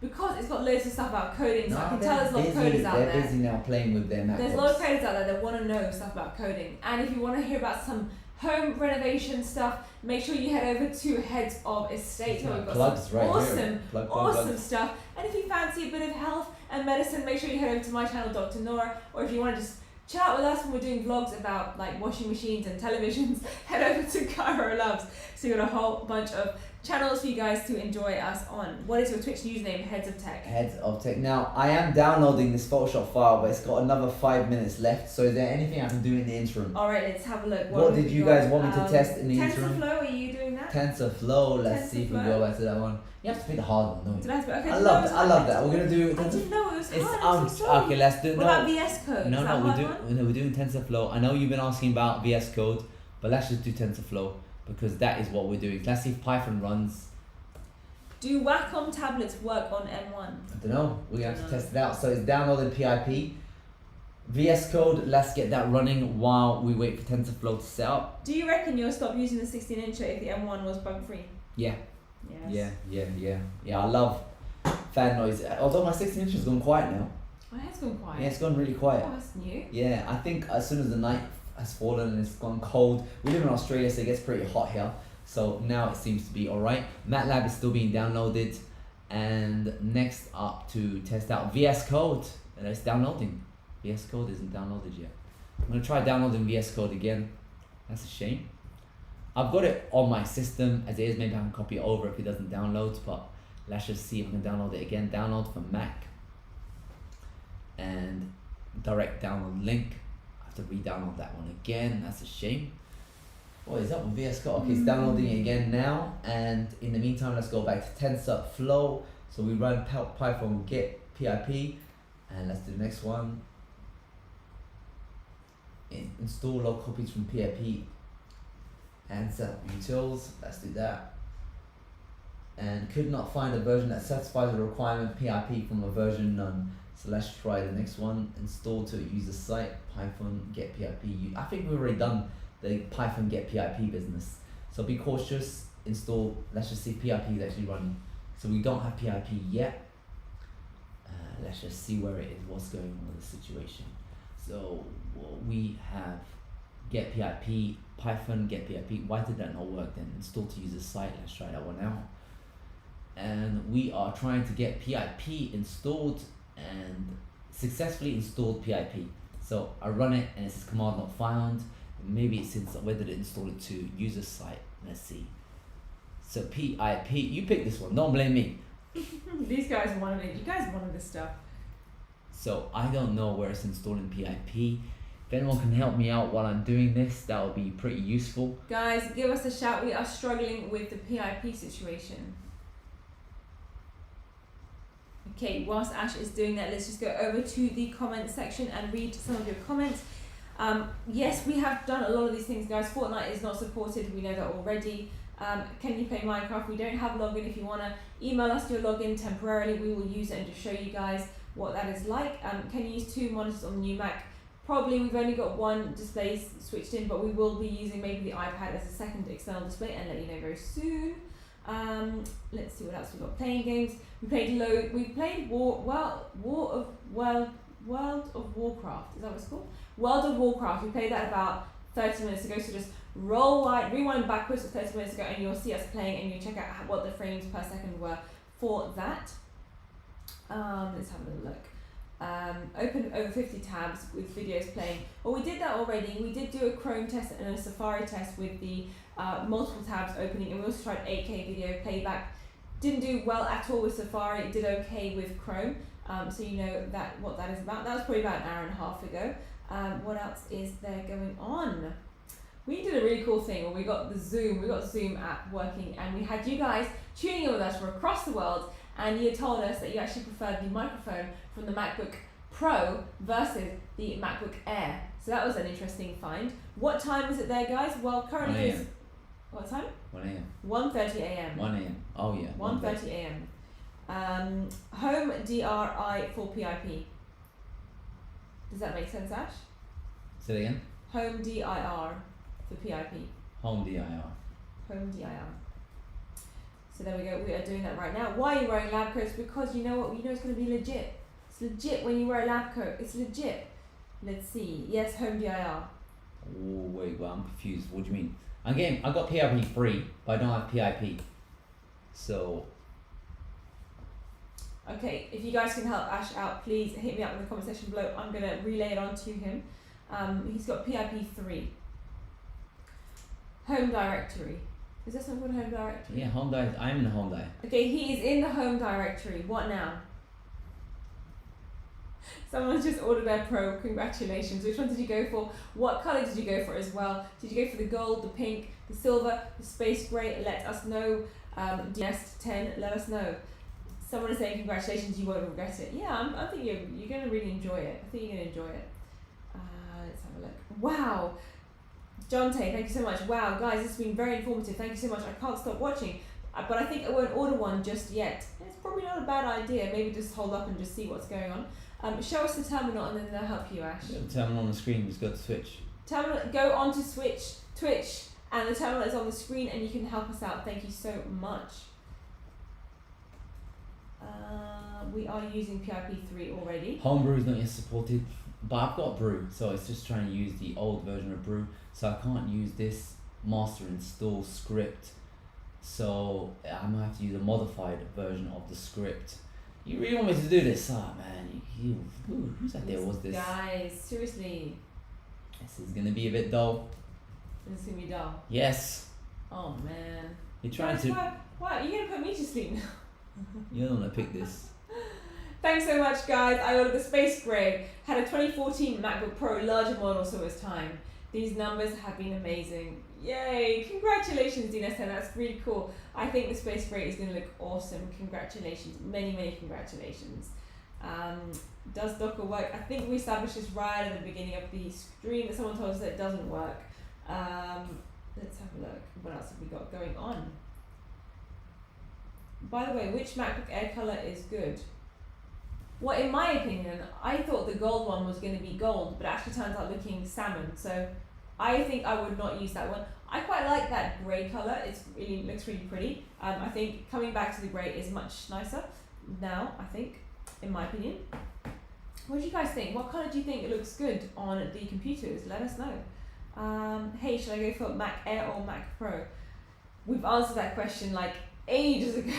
Because it's got loads of stuff about coding, so I can they're tell there's a lot of busy. coders out They're there. busy now playing with their MacBooks. There's a lot of coders out there that want to know stuff about coding. And if you want to hear about some home renovation stuff, make sure you head over to Heads of Estate where we've got Plugs some right awesome, here. Plug. awesome stuff. And if you fancy a bit of health and medicine, make sure you head over to my channel, Dr. Nora. Or if you want to just chill out with us when we're doing vlogs about like washing machines and televisions, head over to Cairo Loves. So you've got a whole bunch of channels for you guys to enjoy us on. What is your Twitch username? Heads of Tech. Heads of Tech. Now, I am downloading this Photoshop file, but it's got another 5 minutes left. So is there anything I can do in the interim? Alright, let's have a look. What did you guys want me to test in the interim? TensorFlow, are you doing that? TensorFlow. Let's see if we TensorFlow. go back to that one. You have to pick the hard one, don't Did you? I have to, okay, I did love know that. I love that. We're gonna do. I didn't know it was It's hard. I'm so sorry. okay. Let's do. What about VS Code? No, Is that we're hard doing. one? No, we're doing TensorFlow. I know you've been asking about VS Code, but let's just do TensorFlow because that is what we're doing. Let's see if Python runs. Do Wacom tablets work on M1? I don't know. We're gonna have to test it out. So it's downloading PIP. VS Code. Let's get that running while we wait for TensorFlow to set up. Do you reckon you'll stop using the 16-incher if the M1 was bug free? Yeah. Yes. Yeah. I love fan noise. Although my 16 inch has gone quiet now. Oh, that's gone quiet. Yeah, it's gone really quiet. Oh, that's new. Yeah, I think as soon as the night has fallen and it's gone cold, we live in Australia, so it gets pretty hot here. So now it seems to be alright. MATLAB is still being downloaded, and next up to test out VS Code, and it's downloading. VS Code isn't downloaded yet. I'm gonna try downloading VS Code again. That's a shame. I've got it on my system as it is. Maybe I can copy it over if it doesn't download, but let's just see if I can download it again. Download from Mac and direct download link. I have to re-download that one again. That's a shame. What is up with VS Code? Okay, it's downloading it again now. And in the meantime, let's go back to TensorFlow. So we run Python get PIP, and let's do the next one. Install log copies from PIP and set up utils. Let's do that. And could not find a version that satisfies the requirement PIP from a version none. So let's try the next one. Install to user site, Python get PIP. I think we've already done the Python get PIP business. So be cautious, install, let's just see if PIP is actually running. So we don't have PIP yet. Let's just see where it is, what's going on with the situation. So we have get PIP, Python get PIP. Why did that not work then? Install to user site, let's try that one out. And we are trying to get PIP installed and successfully installed PIP. So I run it and it says command not found. Maybe it's where did it install it to user site? Let's see. So PIP, you pick this one, don't blame me. These guys wanted it. You guys wanted this stuff. So I don't know where it's installing PIP. If anyone can help me out while I'm doing this, that would be pretty useful. Guys, give us a shout. We are struggling with the PIP situation. Okay, whilst Ash is doing that, let's just go over to the comment section and read some of your comments. Yes, we have done a lot of these things, guys. Fortnite is not supported. We know that already. Can you play Minecraft? We don't have login. If you want to email us your login temporarily, we will use it and just show you guys what that is like. Can you use 2 monitors on the new Mac? Probably. We've only got 1 display switched in, but we will be using maybe the iPad as a second external display and let you know very soon. Let's see what else we've got. Playing games. We played World of Warcraft. Is that what it's called? World of Warcraft. We played that about 30 minutes ago. So just rewind backwards to 30 minutes ago, and you'll see us playing, and you check out what the frames per second were for that. Let's have a little look. Open over 50 tabs with videos playing. Well, we did that already. We did do a Chrome test and a Safari test with the multiple tabs opening, and we also tried 8K video playback. Didn't do well at all with Safari, did okay with Chrome, so you know what that is about. That was probably about an hour and a half ago. What else is there going on? We did a really cool thing where we got Zoom app working, and we had you guys tuning in with us from across the world, and you told us that you actually preferred the microphone from the MacBook Pro versus the MacBook Air. So that was an interesting find. What time is it there, guys? Well, currently it's... What time? 1 a.m. 1:30 a.m. 1 a.m. Oh yeah. 1:30 a.m. Home DRI for PIP. Does that make sense, Ash? Say it again. Home DIR for PIP. Home DIR. Home DIR. So there we go. We are doing that right now. Why are you wearing lab coats? Because you know what? You know it's going to be legit. It's legit when you wear a lab coat. It's legit. Let's see. Yes, Home DIR. Oh wait, well I'm confused. What do you mean? I got PIP free, but I don't have PIP. So. Okay, if you guys can help Ash out, please hit me up in the comment section below. I'm going to relay it on to him. He's got PIP 3. Home directory. Is there something called home directory? Yeah, home directory. I'm in the home directory. Okay, he is in the home directory. What now? Someone's just ordered their Pro. Congratulations. Which one did you go for? What colour did you go for as well? Did you go for the gold, the pink, the silver, the space grey? Let us know. DS10, let us know. Someone is saying congratulations, you won't regret it. Yeah, I think you're going to really enjoy it. I think you're going to enjoy it. Let's have a look. Wow. Jonte, thank you so much. Wow, guys, this has been very informative. Thank you so much. I can't stop watching. But I think I won't order one just yet. It's probably not a bad idea. Maybe just hold up and just see what's going on. Show us the terminal and then they'll help you, Ash. The terminal on the screen, just go to Switch. Terminal, go on to Twitch, and the terminal is on the screen, and you can help us out. Thank you so much. We are using PIP3 already. Homebrew is not yet supported, but I've got Brew, so it's just trying to use the old version of Brew. So I can't use this master install script. So I'm gonna have to use a modified version of the script. You really want me to do this? Ah man, who's that there was this? Guys, seriously. This is gonna be a bit dull. This is gonna be dull. Yes. Oh man. You're trying to. Why? You're gonna put me to sleep now. You don't want to pick this. Thanks so much, guys. I ordered the Space Grey. Had a 2014 MacBook Pro, larger model, so it's time. These numbers have been amazing. Yay! Congratulations, Dina10. That's really cool. I think the Space Grey is going to look awesome. Congratulations. Many, many congratulations. Does Docker work? I think we established this right at the beginning of the stream that someone told us that it doesn't work. Let's have a look. What else have we got going on? By the way, which MacBook Air color is good? Well, in my opinion, I thought the gold one was going to be gold, but it actually turns out looking salmon. So I think I would not use that one. I quite like that grey colour. Looks really pretty. I think coming back to the grey is much nicer now, I think, in my opinion. What do you guys think? What colour do you think looks good on the computers? Let us know. Hey, should I go for Mac Air or Mac Pro? We've answered that question like ages ago.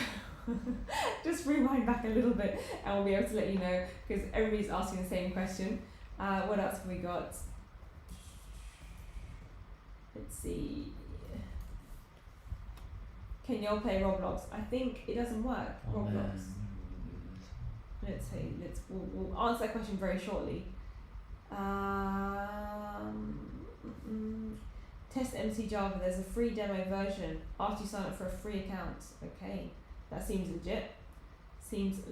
Just rewind back a little bit and we'll be able to let you know, because everybody's asking the same question. What else have we got? Let's see. Can you all play Roblox? I think it doesn't work. Roblox. Let's see. We'll answer that question very shortly. Test MC Java. There's a free demo version after you sign up for a free account. Okay, that seems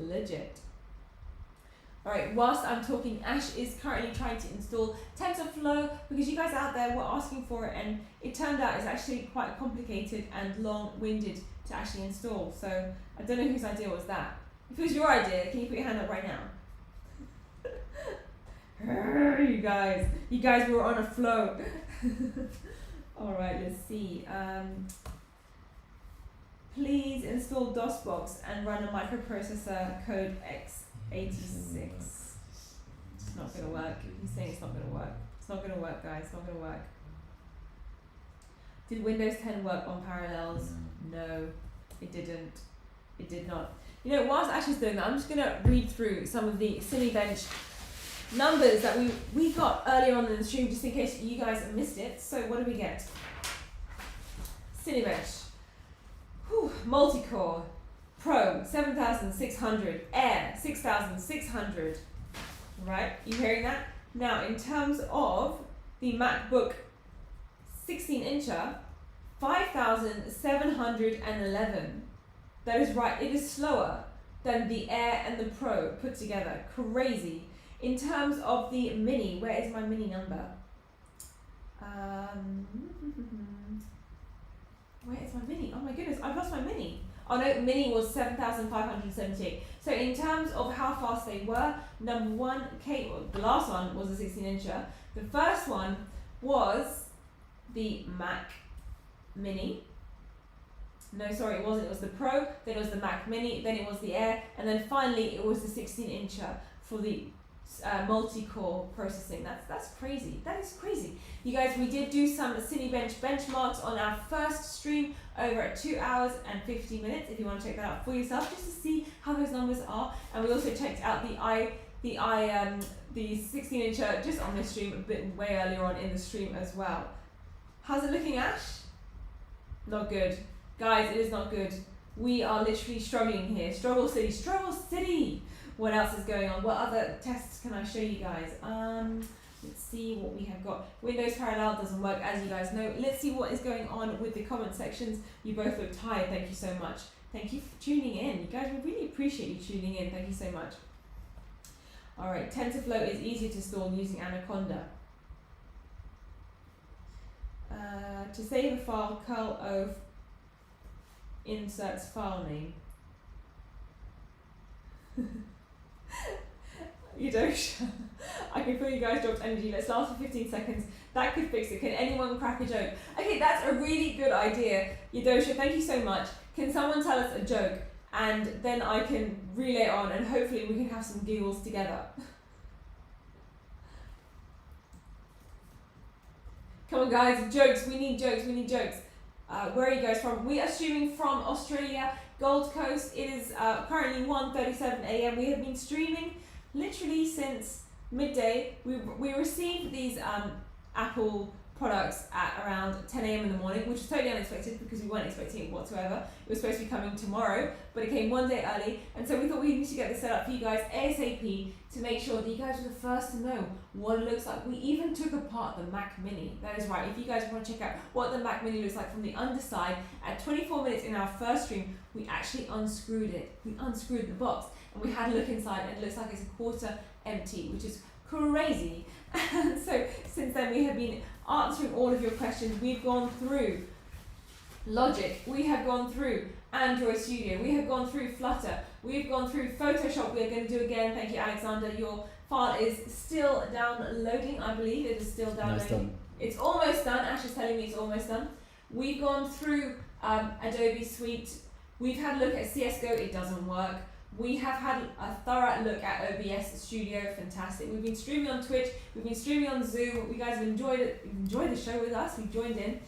legit. Alright, whilst I'm talking, Ash is currently trying to install TensorFlow because you guys out there were asking for it, and it turned out it's actually quite complicated and long-winded to actually install. So I don't know whose idea was that. If it was your idea, can you put your hand up right now? You guys were on a flow. Alright, let's see. Please install DOSBox and run a microprocessor code x86. It's not going to work. He's saying it's not going to work. It's not going to work, guys. It's not going to work. Did Windows 10 work on Parallels? No, it didn't. It did not. You know, whilst Ash is doing that, I'm just going to read through some of the Cinebench numbers that we got earlier on in the stream, just in case you guys missed it. So what do we get? Cinebench. Multi-core. Pro 7600, Air 6600. Right, you hearing that? Now, in terms of the MacBook 16-incher, 5711. That is right, it is slower than the Air and the Pro put together. Crazy. In terms of the Mini, where is my Mini number? Where is my Mini? Oh my goodness, I've lost my Mini. Oh no, Mini was 7,578. So in terms of how fast they were, number one, the last one was a 16-incher. The first one was the Mac Mini. No, sorry, it wasn't. It was the Pro, then it was the Mac Mini, then it was the Air, and then finally it was the 16-incher for the multi-core processing. That's crazy. That is crazy. You guys, we did do some Cinebench benchmarks on our first stream over at 2 hours and 50 minutes. If you want to check that out for yourself, just to see how those numbers are. And we also checked out the 16-incher just on this stream a bit way earlier on in the stream as well. How's it looking, Ash? Not good, guys. It is not good. We are literally struggling here. Struggle City. Struggle City. What else is going on? What other tests can I show you guys? Let's see what we have got. Windows Parallel doesn't work, as you guys know. Let's see what is going on with the comment sections. You both look tired. Thank you so much. Thank you for tuning in. You guys, we really appreciate you tuning in. Thank you so much. Alright, TensorFlow is easier to install using Anaconda. To save a file, curl O inserts file name. Yadosha, I can feel you guys dropped energy. Let's last for 15 seconds. That could fix it. Can anyone crack a joke? Okay, that's a really good idea. Yadosha, thank you so much. Can someone tell us a joke? And then I can relay on and hopefully we can have some giggles together. Come on guys, jokes. We need jokes. We need jokes. Where are you guys from? We are streaming from Australia, Gold Coast. It is currently 1:37 a.m. We have been streaming literally since midday. We received these Apple products at around 10 a.m. in the morning, which was totally unexpected because we weren't expecting it whatsoever. It was supposed to be coming tomorrow, but it came one day early, and so we thought we need to get this set up for you guys ASAP to make sure that you guys are the first to know what it looks like. We even took apart the Mac Mini. That is right. If you guys want to check out what the Mac Mini looks like from the underside, at 24 minutes in our first stream, we actually unscrewed it. We unscrewed the box, and we had a look inside, and it looks like it's a quarter empty, which is crazy. And so since then we have been answering all of your questions. We've gone through Logic, we have gone through Android Studio, we have gone through Flutter, we've gone through Photoshop, we're going to do again. Thank you, Alexander. Your file is still downloading, I believe it is still downloading. No, it's done. It's almost done. Ash is telling me it's almost done. We've gone through Adobe Suite, we've had a look at CSGO, it doesn't work. We have had a thorough look at OBS Studio, fantastic. We've been streaming on Twitch, we've been streaming on Zoom. You guys have enjoyed it, enjoyed the show with us, we've joined in.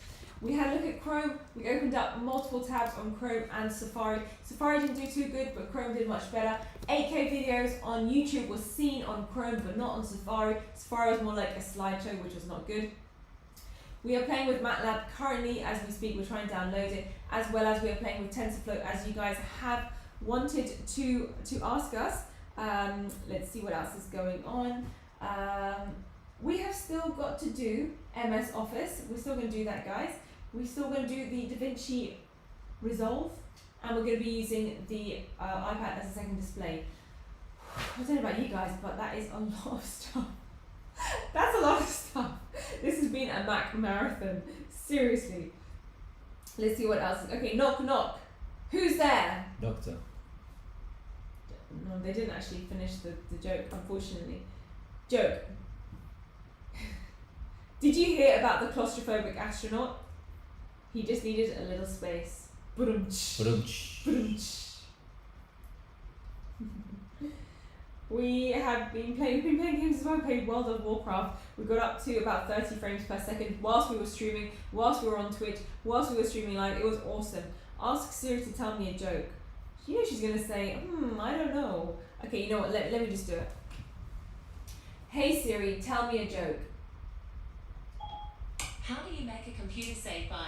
We had a look at Chrome, we opened up multiple tabs on Chrome and Safari. Safari didn't do too good, but Chrome did much better. 8K videos on YouTube was seen on Chrome, but not on Safari. Safari was more like a slideshow, which was not good. We are playing with MATLAB currently as we speak, we're trying to download it, as well as we are playing with TensorFlow, as you guys have wanted to ask us. Let's see what else is going on. We have still got to do MS Office. We're still going to do that, guys. We're still going to do the DaVinci Resolve, and we're going to be using the iPad as a second display. I don't know about you guys, but that is a lot of stuff. That's a lot of stuff. This has been a Mac marathon. Seriously. Let's see what else. Okay, knock knock. Who's there? Doctor. No, they didn't actually finish the joke, unfortunately. Joke. Did you hear about the claustrophobic astronaut? He just needed a little space. Ba-dum-tsh. Ba-dum-tsh. Ba-dum-tsh. We've been playing games as well. Played World of Warcraft. We got up to about 30 frames per second whilst we were streaming, whilst we were on Twitch, whilst we were streaming live. It was awesome. Ask Siri to tell me a joke. You know she's gonna say, I don't know. Okay, you know what? Let me just do it. Hey Siri, tell me a joke. How do you make a computer say 5?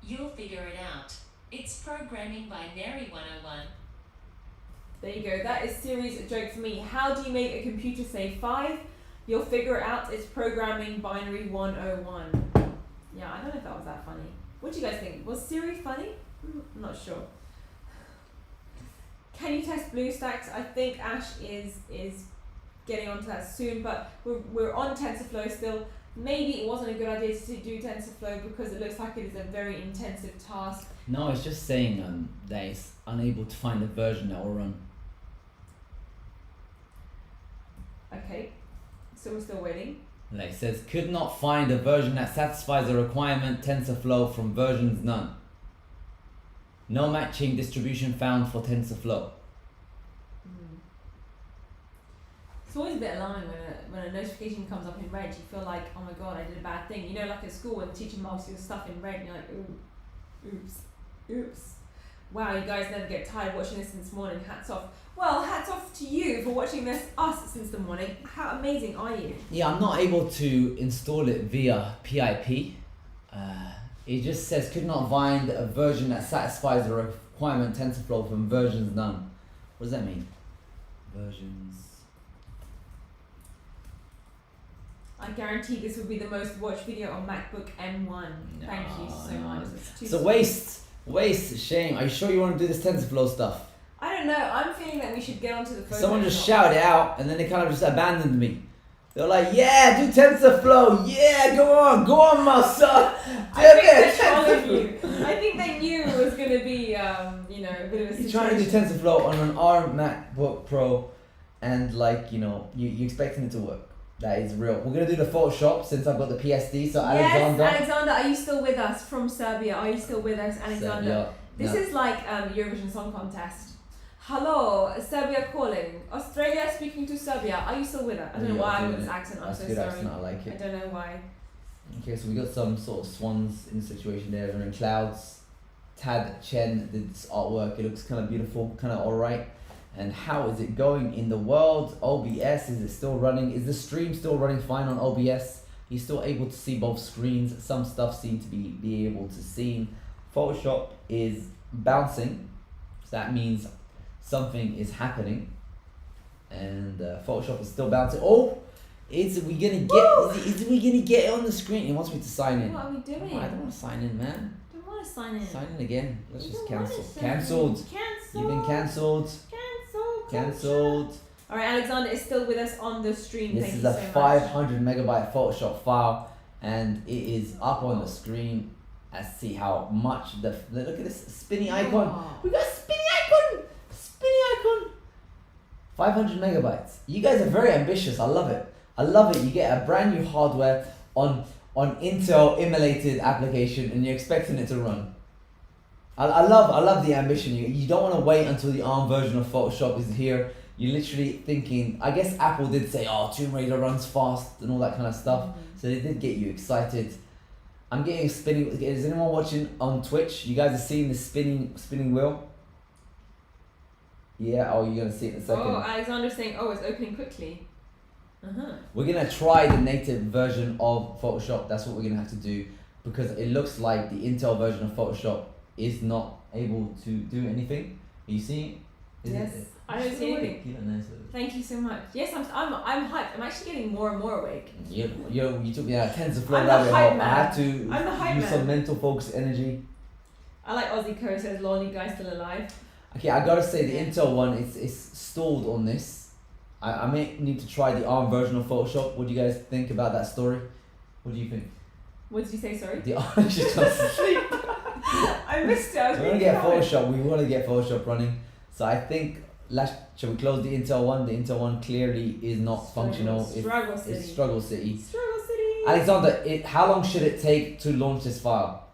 You'll figure it out. It's programming by Neri 101. There you go. That is Siri's joke for me. How do you make a computer say 5? You'll figure it out. It's programming binary 101. Yeah, I don't know if that was that funny. What do you guys think? Was Siri funny? I'm not sure. Can you test BlueStacks? I think Ash is getting onto that soon, but we're on TensorFlow still. Maybe it wasn't a good idea to do TensorFlow because it looks like it is a very intensive task. No, it's just saying that it's unable to find a version that will run. Okay, so we're still waiting. Like it says, could not find a version that satisfies the requirement TensorFlow from versions none. No matching distribution found for TensorFlow. It's always a bit alarming when a notification comes up in red. You feel like, oh my god, I did a bad thing. You know, like at school when the teacher marks your stuff in red and you're like, oops. Wow, you guys never get tired watching this since morning. Hats off. Well, hats off to you for watching us since the morning. How amazing are you? Yeah, I'm not able to install it via PIP. It just says could not find a version that satisfies the requirement TensorFlow from versions none. What does that mean? Versions. I guarantee this would be the most watched video on MacBook M1. Thank you so much. It's a waste, shame. Are you sure you want to do this TensorFlow stuff? I don't know. I'm feeling that we should get onto the phone. Someone just shouted it out and then they kind of just abandoned me. They were like, yeah, do TensorFlow. Yeah, go on, my son. I think they're trolling you. I think they knew it was going to be, a bit of a situation. You're trying to do TensorFlow on an ARM MacBook Pro and you're expecting it to work. That is real. We're going to do the Photoshop since I've got the PSD. So Alexander. Yes, Alexander, are you still with us from Serbia? Are you still with us, Alexander? Serbia. This is like Eurovision Song Contest. Hello, Serbia calling. Australia speaking to Serbia. Are you still with us? I don't know why I have this accent. I'm so sorry. Accent, I like it. I don't know why. Okay, so we got some sort of swans in the situation there. They're in clouds. Tad Chen did this artwork. It looks kind of beautiful, kind of alright. And how is it going in the world? OBS, is it still running? Is the stream still running fine on OBS? You're still able to see both screens. Some stuff seem to be able to see. Photoshop is bouncing. So that means something is happening. And Photoshop is still bouncing. Oh! Is we gonna get it on the screen? It wants me to sign in. What are we doing? Oh, I don't want to sign in, man. Don't want to sign in. Sign in again. Let's just cancel. Cancelled. You've been cancelled. Cancelled. All right, Alexander is still with us on the stream. This is a 500 megabyte Photoshop file, and it is up on the screen. and see how much look at this spinny icon. We got a spinny icon. Spinny icon. 500 megabytes. You guys are very ambitious. I love it. I love it. You get a brand new hardware on Intel emulated application, and you're expecting it to run. I love the ambition. You don't want to wait until the ARM version of Photoshop is here. You're literally thinking, I guess Apple did say, oh, Tomb Raider runs fast and all that kind of stuff. So they did get you excited. I'm getting a spinning. Is anyone watching on Twitch? You guys are seeing the spinning wheel? Yeah, oh, you're going to see it in a second. Oh, Alexander's saying, oh, it's opening quickly. We're going to try the native version of Photoshop. That's what we're going to have to do, because it looks like the Intel version of Photoshop is not able to do anything. Are you seeing it? Yes, I don't see anything. You don't know. Thank you so much. Yes, I'm hyped. I'm actually getting more and more awake. You took me out TensorFlow I'm the rabbit hype hole. man. I had to I'm the hype use man. some mental focus energy. I like Aussie Co says, lol, you guys still alive. Okay, I gotta say the Intel one is stalled on this. I may need to try the ARM version of Photoshop. What do you guys think about that story? What do you think? What did you say, sorry? The ARM just goes to sleep. I missed it. I was We want to really get tired. Photoshop. We want to get Photoshop running. So I think shall we close the Intel one? The Intel one clearly is not functional. Struggle City. It's struggle city. Struggle City. Alexander, how long should it take to launch this file?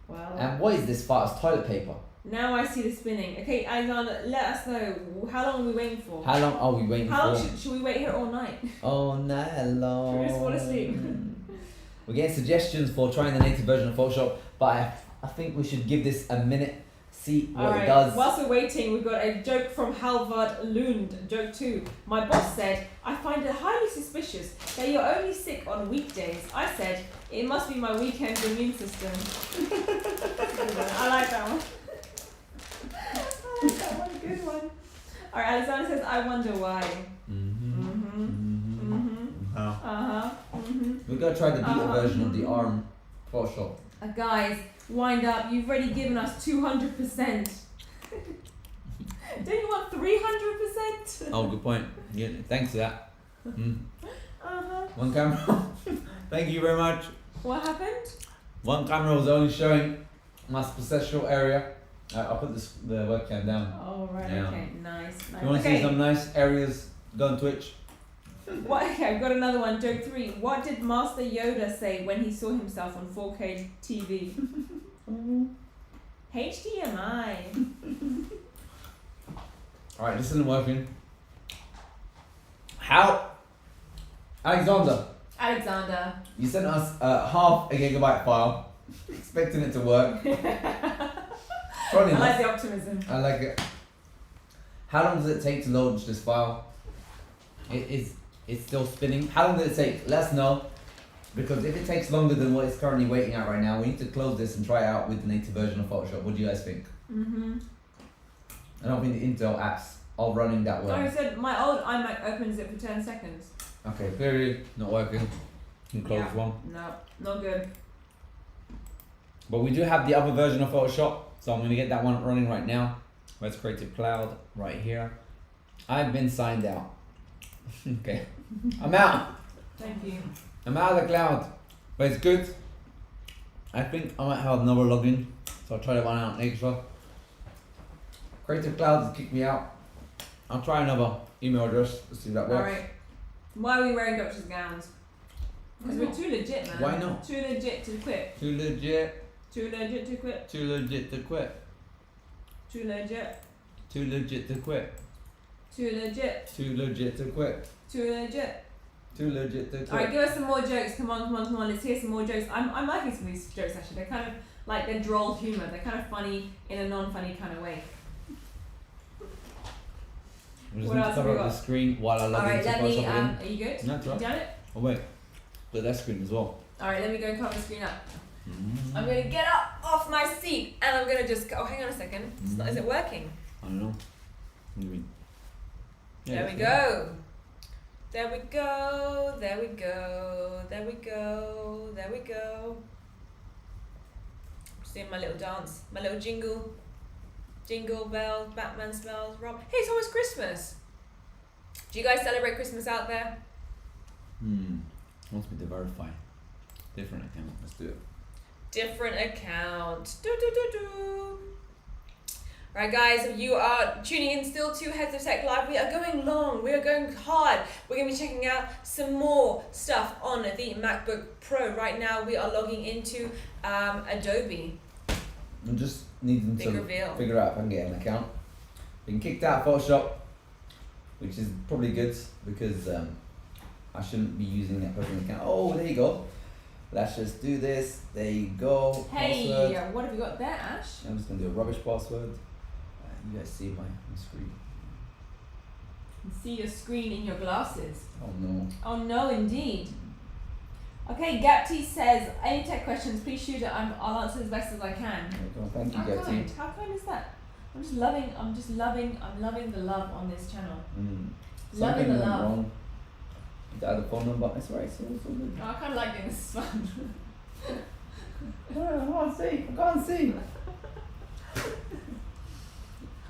Wow. And what is this file? It's toilet paper. Now I see the spinning. Okay, Alexander, let us know. How long are we waiting for? How long are we waiting How for? long should we wait here all night? All night long. Should we just fall asleep? We're getting suggestions for trying the native version of Photoshop, but I think we should give this a minute, see what Alright, it does. whilst we're waiting, we've got a joke from Halvard Lund. Joke 2. My boss said, I find it highly suspicious that you're only sick on weekdays. I said, it must be my weekend immune system. I like that one. I like that one, good one. Alright, Alexander says, I wonder why. We're gonna try the beta version of the ARM Photoshop. Guys, wind up. You've already given us 200%. Don't you want 300%? Oh, good point. Yeah, thanks for that. Uh-huh. One camera. Thank you very much. What happened? One camera was only showing my special area. I'll put the webcam down. Oh, right, Yeah. okay. Nice. If you want to see some nice areas, go on Twitch. What? Okay, I've got another one. Joke 3. What did Master Yoda say when he saw himself on 4K TV? HDMI. Alright, this isn't working. How? Alexander, you sent us half a gigabyte file, expecting it to work. I like the optimism. I like it. How long does it take to launch this file? It's still spinning. How long did it take? Let us know. Because if it takes longer than what it's currently waiting at right now, we need to close this and try it out with the native version of Photoshop. What do you guys think? I don't think the Intel apps are running that well. Like I said, my old iMac opens it for 10 seconds. Okay, clearly not working. Can close one. No, not good. But we do have the other version of Photoshop, so I'm going to get that one running right now. Let's Creative Cloud right here. I've been signed out. Okay, I'm out. Thank you. I'm out of the cloud, but it's good. I think I might have another login, so I'll try that one out extra. Creative Cloud has kicked me out. I'll try another email address to see if that works. Alright. Why are we wearing doctor's gowns? Because we're too legit, man. Why not? Too legit to quit. Too legit. Too legit to quit. Too legit to quit. Too legit. Too legit to quit. Too legit. Too legit to quit. Too legit. Too legit to quit. Alright, give us some more jokes. Come on. Let's hear some more jokes. I'm liking some of these jokes actually. They're kind of like they're droll humour. They're kind of funny in a non-funny kind of way. I'm just What going to else have cover we up got? the screen while I log Alright, into let me. Photoshop again. Are you good? No, that's You right. done it? Oh wait, but that screen as well. Alright, let me go and cover the screen up. I'm gonna get up off my seat and I'm gonna just go. Oh, hang on a second. It's not, is it working? I don't know. What do you mean? There we go. There we go. There we go. There we go. There we go. Just doing my little dance, my little jingle. Jingle bells, Batman smells, Rob. Hey, it's almost Christmas. Do you guys celebrate Christmas out there? Wants me to verify. Different account. Let's do it. different account. Right, guys, if you are tuning in still to Heads of Tech Live, we are going long, we are going hard. We're going to be checking out some more stuff on the MacBook Pro. Right now, we are logging into Adobe. I'm just needing Big to reveal. figure out if I can get an account. Been kicked out of Photoshop, which is probably good because I shouldn't be using that personal account. Oh, there you go. Let's just do this. There you go. Hey, Password. what have you got there, Ash? I'm just gonna do a rubbish password. You guys see my screen. You can see your screen in your glasses. Oh no. Oh no, indeed. Okay, GapT says, any tech questions, please shoot it. I'll answer as best as I can. There you go. Thank you, How Getty. kind? How kind is that? I'm loving the love on this channel. Loving Something the went love. wrong. You add the phone number. It's right. So it's all good. Oh, I kind of like doing this fun. I can't see.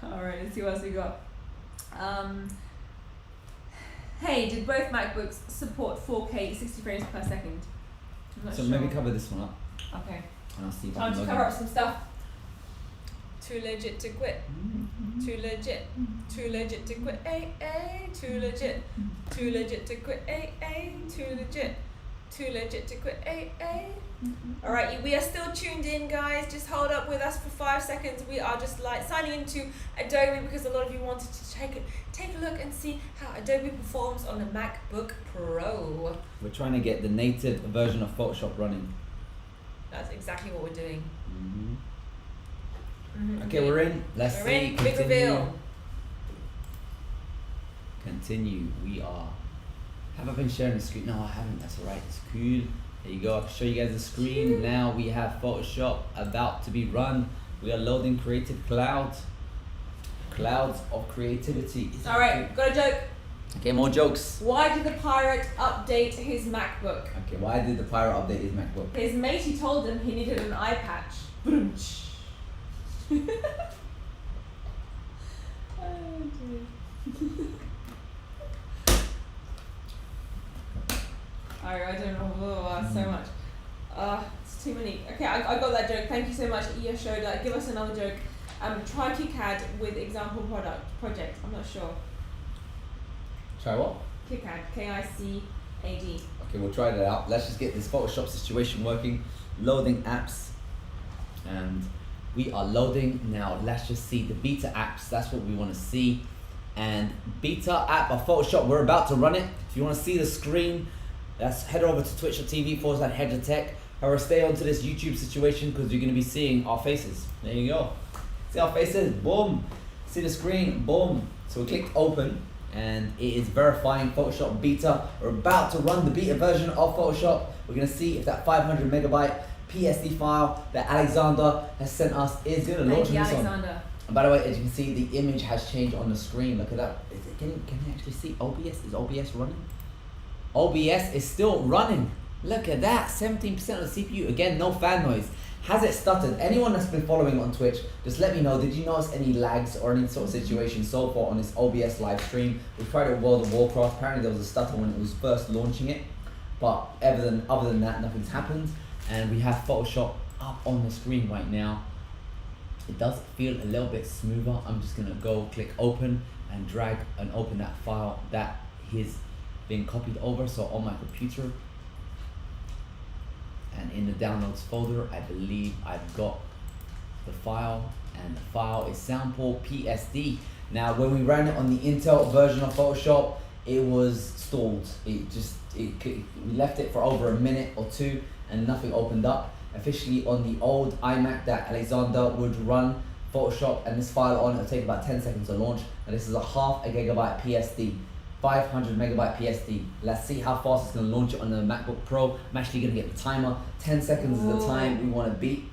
Alright, let's see what else we got. Hey, did both MacBooks support 4K 60 frames per second? I'm not So sure. maybe cover this one up, Okay. and I'll see if I Time can to log cover in. up some stuff. Too legit to quit. Too legit. Too legit to quit. Ay, ay. Too legit. Too legit to quit. Ay, ay. Too legit. Too legit to quit. Ay, ay. Alright, we are still tuned in, guys. Just hold up with us for 5 seconds. We are just like signing into Adobe because a lot of you wanted to take a look and see how Adobe performs on the MacBook Pro. We're trying to get the native version of Photoshop running. That's exactly what we're doing. Okay, we're in. Let's We're see. in. Big reveal. Continue. We are. Have I been sharing the screen? No, I haven't. That's alright. It's cool. There you go. I'll show you guys the screen. Now we have Photoshop about to be run. We are loading Creative Cloud. Clouds of creativity. Alright, got a joke. Okay, more jokes. Why did the pirate update his MacBook? Okay, why did the pirate update his MacBook? His matey told him he needed an eye patch. Boomch. I don't know so much. It's too many. Okay, I got that joke. Thank you so much, Yashoda. Give us another joke. Try KiCad with example project. I'm not sure. Try what? KiCad, K-I-C-A-D. Okay, we'll try that out. Let's just get this Photoshop situation working. Loading apps. And we are loading. Now let's just see the beta apps. That's what we want to see. And beta app of Photoshop, we're about to run it. If you want to see the screen, let's head over to twitch.tv/headstech. However, stay on to this YouTube situation because you're going to be seeing our faces. There you go. See our faces, boom. See the screen, boom. So we clicked open and it is verifying Photoshop beta. We're about to run the beta version of Photoshop. We're going to see if that 500 megabyte PSD file that Alexander has sent us is going to launch Thank you, on this one. Alexander. And by the way, as you can see, the image has changed on the screen. Look at that. Can you actually see OBS? Is OBS running? OBS is still running. Look at that. 17% of the CPU. Again, no fan noise. Has it stuttered? Anyone that's been following on Twitch, just let me know. Did you notice any lags or any sort of situation so far on this OBS live stream? We tried it with World of Warcraft. Apparently there was a stutter when it was first launching it. But other than that, nothing's happened. And we have Photoshop up on the screen right now. It does feel a little bit smoother. I'm just gonna go click open and drag and open that file that is being copied over. So on my computer and in the downloads folder, I believe I've got the file, and the file is sample PSD. Now when we ran it on the Intel version of Photoshop, it was stalled. We left it for over a minute or two and nothing opened up. Officially on the old iMac that Alexander would run Photoshop and this file on, it'll take about 10 seconds to launch. And this is a half a gigabyte PSD, 500 megabyte PSD. Let's see how fast it's gonna launch it on the MacBook Pro. I'm actually gonna get the timer. 10 seconds is the time we wanna beat,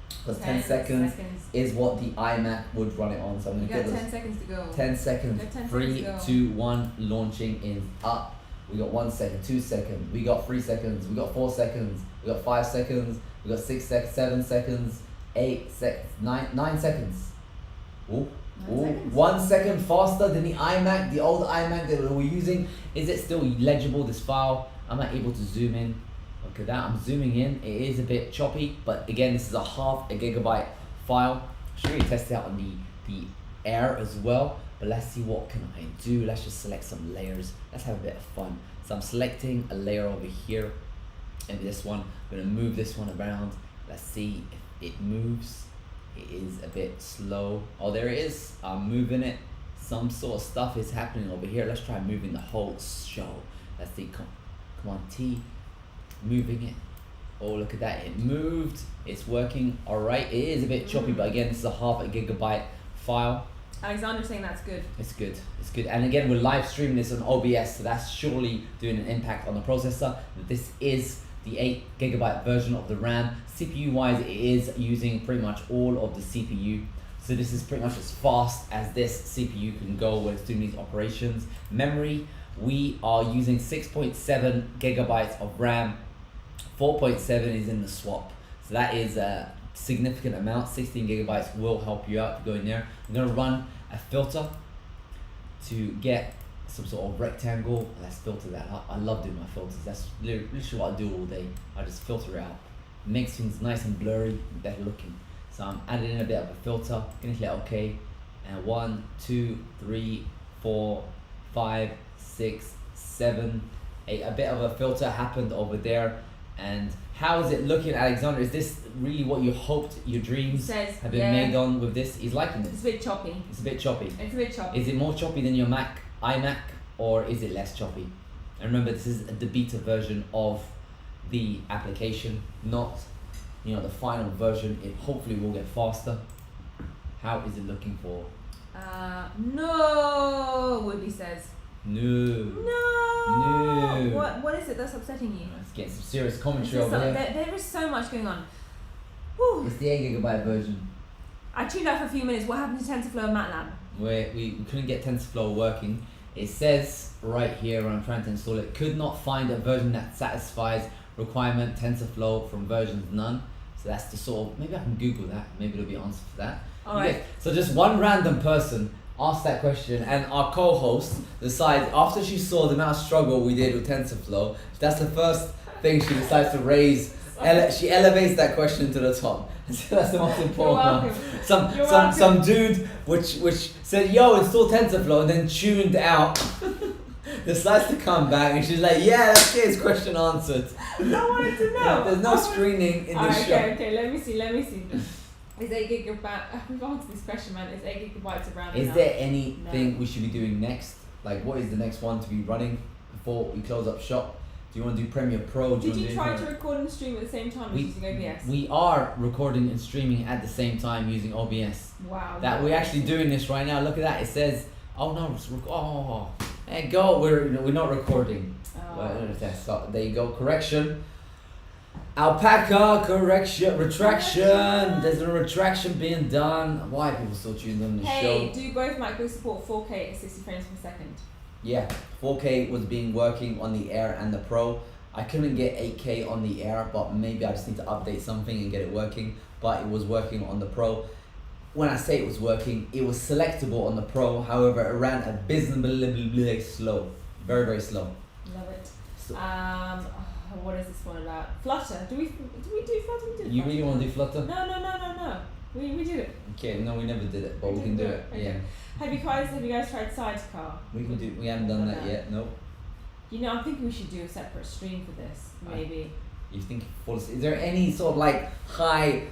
because 10 seconds is what the iMac would run it on. So I'm You gonna got get 10 seconds to go. 10 seconds, You got 10 3, seconds to go. 2, 1, launching is up. We got 1 second, 2 seconds, we got 3 seconds, we got 4 seconds, we got 5 seconds, we got 6 seconds, 7 seconds, 8 seconds, 9 seconds. Ooh, 9 seconds. 1 second faster than the iMac, the old iMac that we were using. Is it still legible, this file? Am I able to zoom in? Look at that, I'm zooming in. It is a bit choppy, but again, this is a 0.5 gigabyte file. I should really test it out on the Air as well. But let's see what can I do. Let's just select some layers. Let's have a bit of fun. So I'm selecting a layer over here, and this one. I'm gonna move this one around. Let's see if it moves. It is a bit slow. Oh, there it is. I'm moving it. Some sort of stuff is happening over here. Let's try moving the whole show. Let's see. Come on, T. Moving it. Oh, look at that. It moved. It's working. All right. It is a bit choppy, but again, this is a 0.5 gigabyte file. Alexander's saying that's good. It's good. It's good. And again, we're live streaming this on OBS, so that's surely doing an impact on the processor. This is the 8 gigabyte version of the RAM. CPU wise, it is using pretty much all of the CPU. So this is pretty much as fast as this CPU can go when it's doing these operations. Memory, we are using 6.7 gigabytes of RAM. 4.7 is in the swap. So that is a significant amount. 16 gigabytes will help you out to go in there. I'm gonna run a filter to get some sort of rectangle. Let's filter that up. I love doing my filters. That's literally what I do all day. I just filter it out. Makes things nice and blurry and better looking. So I'm adding in a bit of a filter. Gonna click OK. And 1, 2, 3, 4, 5, 6, 7, 8. A bit of a filter happened over there. And how is it looking, Alexander? Is this really what you hoped your dreams have been made on with this? He's liking this. It's a bit choppy. It's a bit choppy. It's a bit choppy. Is it more choppy than your iMac, or is it less choppy? And remember, this is the beta version of the application, not the final version. It hopefully will get faster. How is it looking for? No, Woody says. No. No. What is it that's upsetting you? Let's get some serious commentary over here. There is so much going on. Whew. It's the 8 gigabyte version. I tuned out for a few minutes. What happened to TensorFlow and MATLAB? We couldn't get TensorFlow working. It says right here when I'm trying to install it, could not find a version that satisfies requirement TensorFlow from versions none. So that's the sort of, maybe I can Google that. Maybe there'll be an answer for that. All right. So just one random person asked that question, and our co-host decides, after she saw the amount of struggle we did with TensorFlow, that's the first thing she decides to raise. She elevates that question to the top. So that's the most important one. Some dude which said, yo, install TensorFlow, and then tuned out. Decides to come back, and she's like, yeah, let's get his question answered. I wanted to know. There's no screening in this show. Okay, let me see. Is 8 gigabyte? We've answered this question, man. Is 8 gigabytes around? Is there anything we should be doing next? Like, what is the next one to be running before we close up shop? Do you want to do Premiere Pro? Did you try to record and stream at the same time using OBS? We are recording and streaming at the same time using OBS. Wow. That we're actually doing this right now. Look at that. It says, oh no, there you go. We're not recording. Oh. Well, there you go. Correction. Alpaca, correction, retraction. There's a retraction being done. Why are people still tuned in the show? Hey, do both MacBooks support 4K at 60 frames per second? Yeah, 4K was working on the Air and the Pro. I couldn't get 8K on the Air, but maybe I just need to update something and get it working. But it was working on the Pro. When I say it was working, it was selectable on the Pro. However, it ran abysmally slow. Very, very slow. Love it. So, what is this one about? Flutter. Do we do Flutter? You really want to do Flutter? No. We did it. Okay, no, we never did it, but we can do it. Okay. Yeah. Have you guys tried Sidecar? We haven't done that yet. No. I'm thinking we should do a separate stream for this. Maybe. You think is there any sort of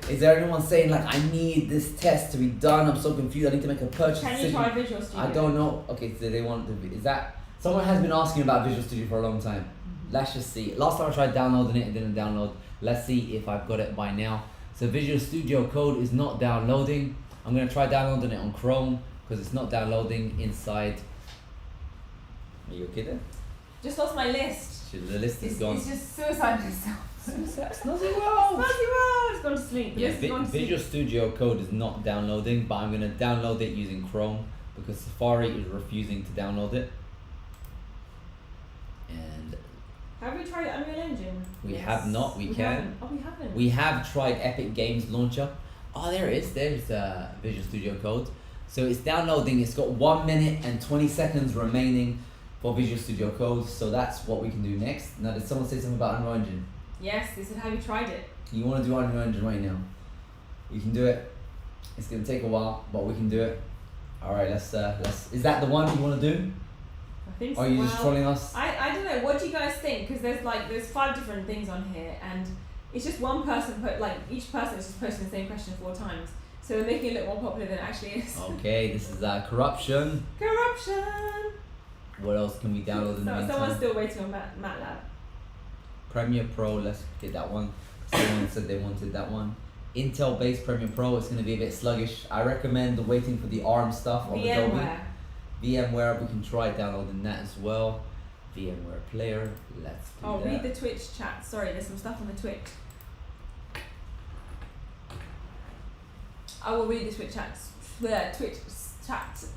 is there anyone saying I need this test to be done? I'm so confused. I need to make a purchase decision. Can you try Visual Studio? I don't know. Okay, so they want to. Is that someone has been asking about Visual Studio for a long time? Let's just see. Last time I tried downloading it didn't download. Let's see if I've got it by now. So Visual Studio Code is not downloading. I'm gonna try downloading it on Chrome because it's not downloading inside. Are you okay there? Just lost my list. The list is gone. It's just suicide myself. Snazzy World. It's gone to sleep. Yeah, Visual Studio Code is not downloading, but I'm gonna download it using Chrome because Safari is refusing to download it. And have we tried Unreal Engine? We have not. We can. Oh, we haven't. We have tried Epic Games Launcher. Oh, there it is. There's Visual Studio Code. So it's downloading. It's got 1 minute and 20 seconds remaining for Visual Studio Code. So that's what we can do next. Now, did someone say something about Unreal Engine? Yes, this is how you tried it. You want to do Unreal Engine right now? We can do it. It's gonna take a while, but we can do it. All right, let's. Is that the one you want to do? I think Or so. are you just trolling us? I don't know. What do you guys think? Because there's 5 different things on here, and it's just one person each person is just posting the same question 4 times. So they're making it look more popular than it actually is. Okay, this is corruption. Corruption. What else can we download in the meantime? Someone's still waiting on MATLAB. Premiere Pro, let's get that one. Someone said they wanted that one. Intel based Premiere Pro, it's going to be a bit sluggish. I recommend waiting for the ARM stuff of Adobe. VMware, we can try downloading that as well. VMware Player, let's do that. Read the Twitch chat. Sorry, there's some stuff on the Twitch. I will read the Twitch chat. Twitch chat.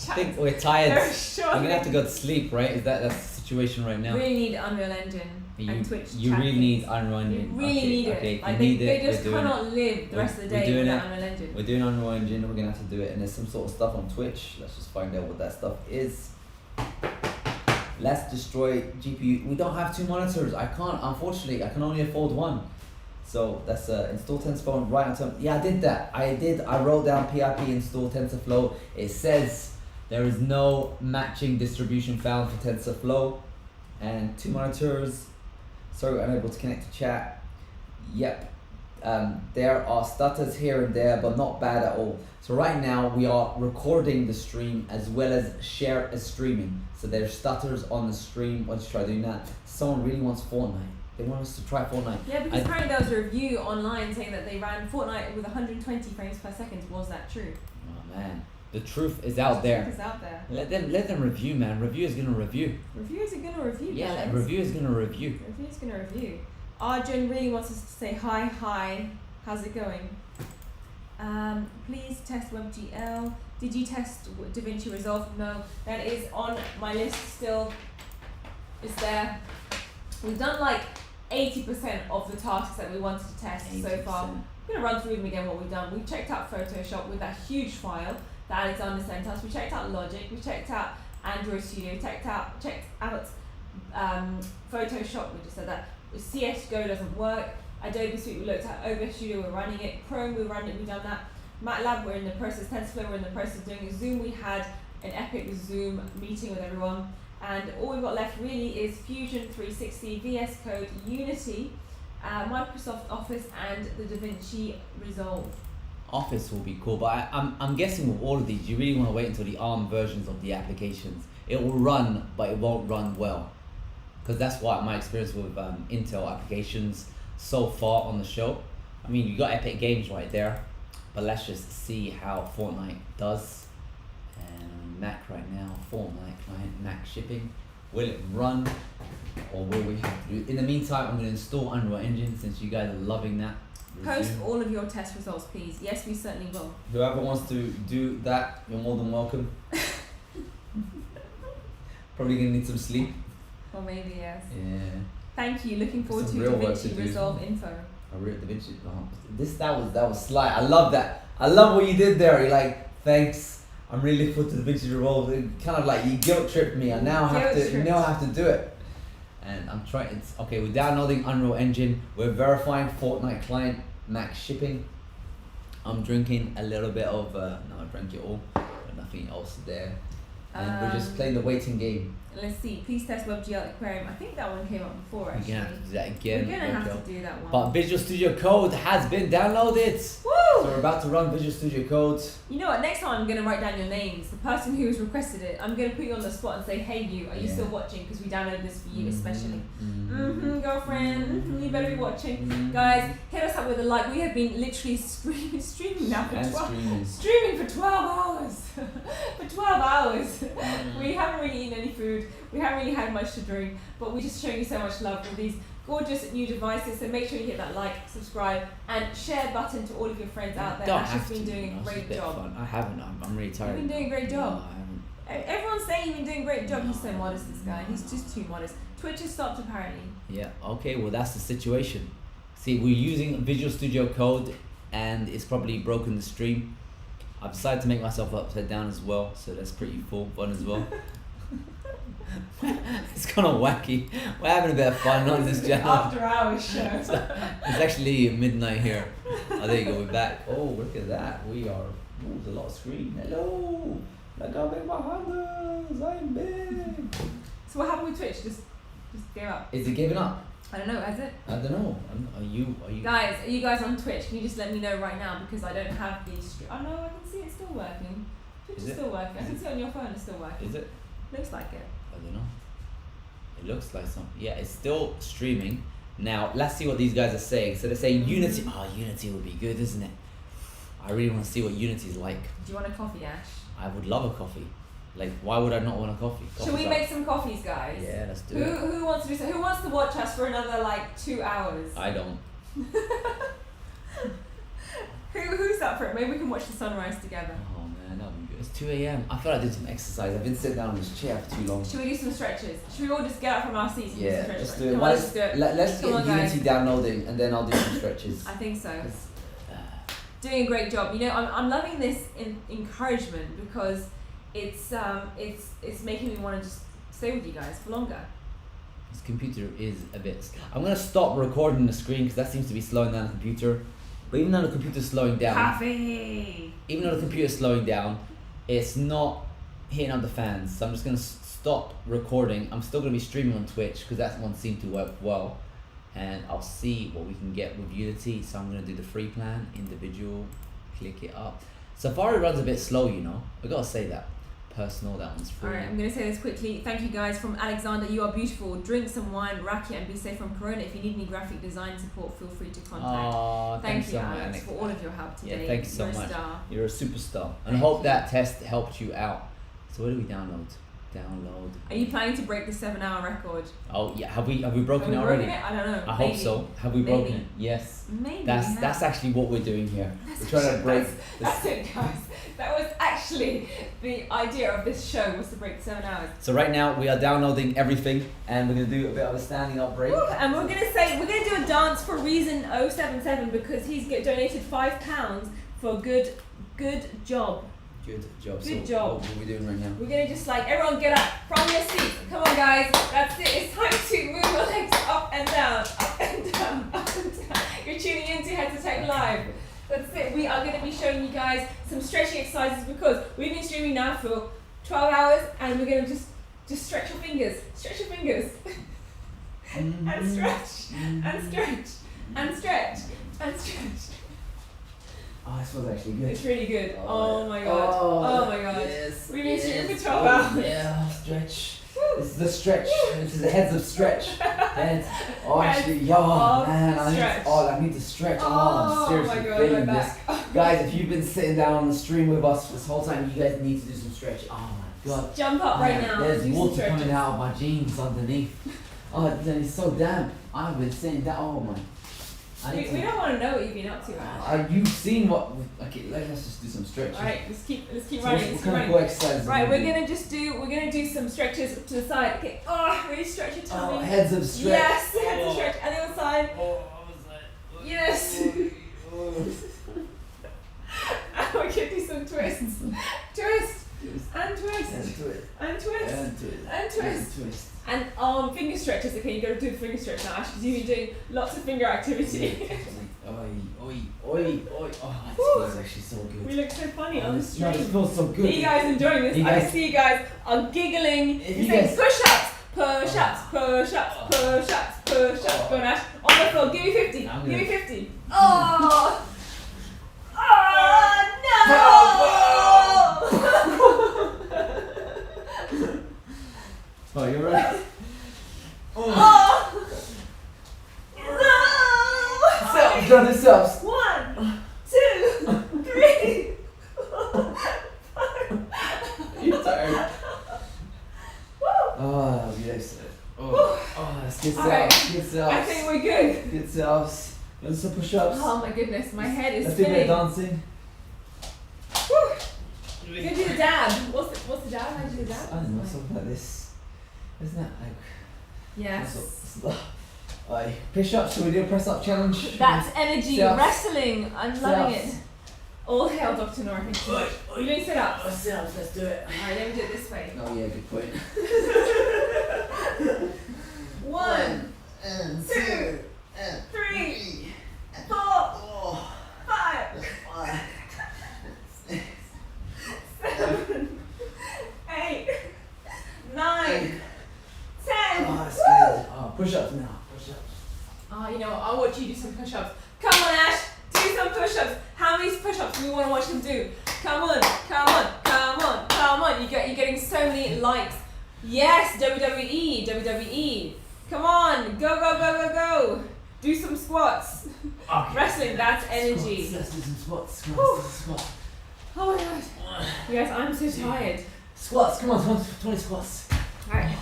I think we're tired. Very sure. We're gonna have to go to sleep, right? That's the situation right now. Really need Unreal Engine and Twitch. You really need Unreal Engine. You really need it. Okay, Like need they it. just cannot live the rest of the day without Unreal Engine. We're doing Unreal Engine. We're gonna have to do it, and there's some sort of stuff on Twitch. Let's just find out what that stuff is. Let's destroy GPU. We don't have 2 monitors. Unfortunately, I can only afford 1. So that's install TensorFlow right on time. Yeah, I did that. I wrote down PIP install TensorFlow. It says there is no matching distribution found for TensorFlow. And 2 monitors. Sorry, unable to connect to chat. Yep. There are stutters here and there, but not bad at all. So right now we are recording the stream as well as share as streaming. So there's stutters on the stream. Once you try doing that, someone really wants Fortnite. They want us to try Fortnite. Yeah, because apparently there was a review online saying that they ran Fortnite with 120 frames per second. Was that true? Oh man, the truth is out there. The truth is out there. Let them review, man. Review is gonna review. Reviewers are gonna review. Yeah, guys. review is gonna review. Reviewers gonna review. Arjun really wants us to say hi. How's it going? Please test WebGL. Did you test DaVinci Resolve? No, that is on my list still. It's there. We've done like 80% of the tasks that we wanted to test 80%. So far. I'm going to run through them again what we've done. We checked out Photoshop with that huge file that Alexander sent us. We checked out Logic. We checked out Android Studio. Checked out Photoshop. We just said that. CSGO doesn't work. Adobe Suite we looked at. OBS Studio we're running it. Chrome we're running it. We've done that. MATLAB we're in the process. TensorFlow we're in the process of doing. Zoom we had an epic Zoom meeting with everyone. And all we've got left really is Fusion 360, VS Code, Unity, Microsoft Office, and the DaVinci Resolve. Office will be cool, but I'm guessing with all of these, you really want to wait until the ARM versions of the applications. It will run, but it won't run well. Because that's what my experience with Intel applications so far on the show. I mean, you got Epic Games right there, but let's just see how Fortnite does. Mac right now, Fortnite client, Mac shipping. Will it run, or will we have to do? In the meantime, I'm going to install Unreal Engine since you guys are loving that. Post all of your test results, please. Yes, we certainly will. Whoever wants to do that, you're more than welcome. Probably going to need some sleep. Or maybe yes. Yeah. Thank you. Looking forward to real work DaVinci Resolve info. DaVinci. That was sly. I love that. I love what you did there. You're like, thanks. I'm really looking forward to DaVinci Resolve. It kind of like you guilt tripped me. I now have to do it. And I'm trying. Okay, we're downloading Unreal Engine. We're verifying Fortnite client, Mac shipping. I'm drinking a little bit of. No, I drank it all. But nothing else there. And we're just playing the waiting game. Let's see. Please test WebGL Aquarium. I think that one came up before. Actually, we're gonna have to do that again. We're gonna have to do that one. But Visual Studio Code has been downloaded. Woo! So we're about to run Visual Studio Code. You know what? Next time I'm gonna write down your names. The person who has requested it. I'm gonna put you on the spot and say, "Hey, you, are you still watching? Because we downloaded this for you especially." Girlfriend. You better be watching. Guys, hit us up with a like. We have been literally streaming now for 12 hours. For 12 hours. We haven't really eaten any food. We haven't really had much to drink, but we're just showing you so much love with these gorgeous new devices. So make sure you hit that like, subscribe, and share button to all of your friends out there. Ash has been doing a great job. Fun. I haven't. I'm really tired. You've been doing a great job. No, I haven't. Everyone's saying you've been doing a great job. He's so modest, this guy. He's just too modest. Twitch has stopped apparently. Yeah. Okay. Well, that's the situation. See, we're using Visual Studio Code, and it's probably broken the stream. I've decided to make myself upside down as well, so that's pretty fun as well. It's kind of wacky. We're having a bit of fun on this channel. After hours show. It's actually midnight here. Oh, there you go. We're back. Oh, look at that. We are. Oh, there's a lot of screen. Hello. Look how big my hand is. I'm big. So what happened with Twitch? Just gave up. Is it giving up? I don't know. Has it? I don't know. Are you? Guys, are you guys on Twitch? Can you just let me know right now because I don't have the stream. Oh no, I can see it's still working. Twitch is still working. I can see on your phone it's still working. Is it? Looks like it. I don't know. It looks like something. Yeah, it's still streaming. Now, let's see what these guys are saying. So they're saying Unity. Oh, Unity would be good, isn't it? I really want to see what Unity is like. Do you want a coffee, Ash? I would love a coffee. Like, why would I not want a coffee? Should we make some coffees, guys? Yeah, let's do it. Who wants to do so? Who wants to watch us for another like 2 hours? I don't. Who's up for it? Maybe we can watch the sunrise together. Oh man, that would be good. It's 2 a.m. I thought I did some exercise. I've been sitting down on this chair for too long. Should we do some stretches? Should we all just get up from our seats and do some stretches? Let's do it. Come on, let's do it. Let's Come get on, Unity guys. downloading and then I'll do some stretches. I think so. Doing a great job. You know, I'm loving this encouragement because it's making me want to just stay with you guys for longer. This computer is a bit. I'm gonna stop recording the screen because that seems to be slowing down the computer. But even though the computer's slowing down, Coffee. even though the computer's slowing down, it's not hitting on the fans. So I'm just gonna stop recording. I'm still gonna be streaming on Twitch because that one seemed to work well, and I'll see what we can get with Unity. So I'm gonna do the free plan, individual, click it up. Safari runs a bit slow, you know. I gotta say that. Personal, that one's free. Alright, I'm going to say this quickly. Thank you guys from Alexander. You are beautiful. Drink some wine, racket, and be safe from Corona. If you need any graphic design support, feel free to contact. Thank you, so much, Alex, for all of your help today. Yeah, thank you so You're a much. star. You're a superstar. And I hope that test helped you out. So what do we download? Are you planning to break the 7-hour record? Oh yeah, have we broken it already? I don't know. I hope so. Have we broken it? Yes. Maybe. That's actually what we're doing here. We're trying to break. That's it, guys. That was actually the idea of this show, was to break 7 hours. So right now we are downloading everything, and we're gonna do a bit of a standing up break. Woo, and we're gonna do a dance for Reason 077 because he's donated £5 for a good job. Good job. Good so job. What are we doing right now? We're gonna just everyone get up from your seats. Come on, guys. That's it. It's time to move your legs up and down, up and down, up and down. You're tuning into Head to Tech Live. That's it. We are gonna be showing you guys some stretching exercises because we've been streaming now for 12 hours and we're gonna just stretch your fingers. Stretch your fingers. and stretch. And stretch. And stretch. And stretch. Oh, this was actually good. It's really good. Oh my god. Oh my god. Yes. We've been streaming for 12 hours. Yeah, stretch. This is the stretch. This is the heads of stretch. Heads. Oh, actually, man, I need to stretch. I'm seriously feeling this. Guys, if you've been sitting down on the stream with us this whole time, you guys need to do some stretch. Oh my god. Jump up right now. There's do water coming out of my jeans underneath. Oh, it's so damp. I've been sitting down. Oh my. We don't want to know what you've been up to, Ash. You've seen what? Okay, let's just do some stretches. All right, let's keep So running. what kind of exercises? Right, we're gonna do some stretches to the side. Okay. Oh, really stretch your tummy. Oh, heads of stretch. Yes, heads of stretch. And the other side. Oh, Yes. And we're gonna do some twists. Twist. And twist. And twist. And twist. And twist. And twist. And twist. And finger stretches. Okay, you gotta do the finger stretch now, Ash, because you've been doing lots of finger activity. Oi. Oh, this feels actually so good. We look so funny on the stream. No, this feels so good. Are you guys enjoying this? I see you guys are giggling. You're saying push-ups, push-ups, push-ups, push-ups, push-ups. Go on, Ash. On the floor. Give me 50. Give me 50. Oh! Oh, no! Oh, you're right. Oh! No! Self, done this up. 1, 2, 3, 4, 5. You're tired. Woo! Oh, yes. Oh, that's good Alright. selves. Good selves. I think we're good. Good selves. Let's do some push-ups. Oh my goodness, my head is Let's do a bit spinning. of dancing. Woo! You're gonna do the dab. What's the dab? How do you do the dab? I don't know, something like this. Isn't that like... Yes. Push-ups, should we do a press-up challenge? That's energy Selves. wrestling. I'm loving it. Selves. All hail Dr. Nora, thank you so much. You're doing sit-ups? Sit-ups, let's do it. Alright, let me do it this way. Oh yeah, good point. 1, 2, 3, 4, 5, 6, 7, 8, 9, 10. Oh, that's good. Oh, push-ups now. Push-ups. Oh, you know what? I'll watch you do some push-ups. Come on, Ash. Do some push-ups. How many push-ups do we want to watch him do? Come on, come on, come on, come on. You're getting so many likes. Yes, WWE, WWE. Come on, go, go, go, go, go. Do some squats. Okay. Wrestling, that's energy. Squats. Let's do some squats. Squats. Oh my god. You guys, I'm so tired. Squats, come on, 20 squats. Alright.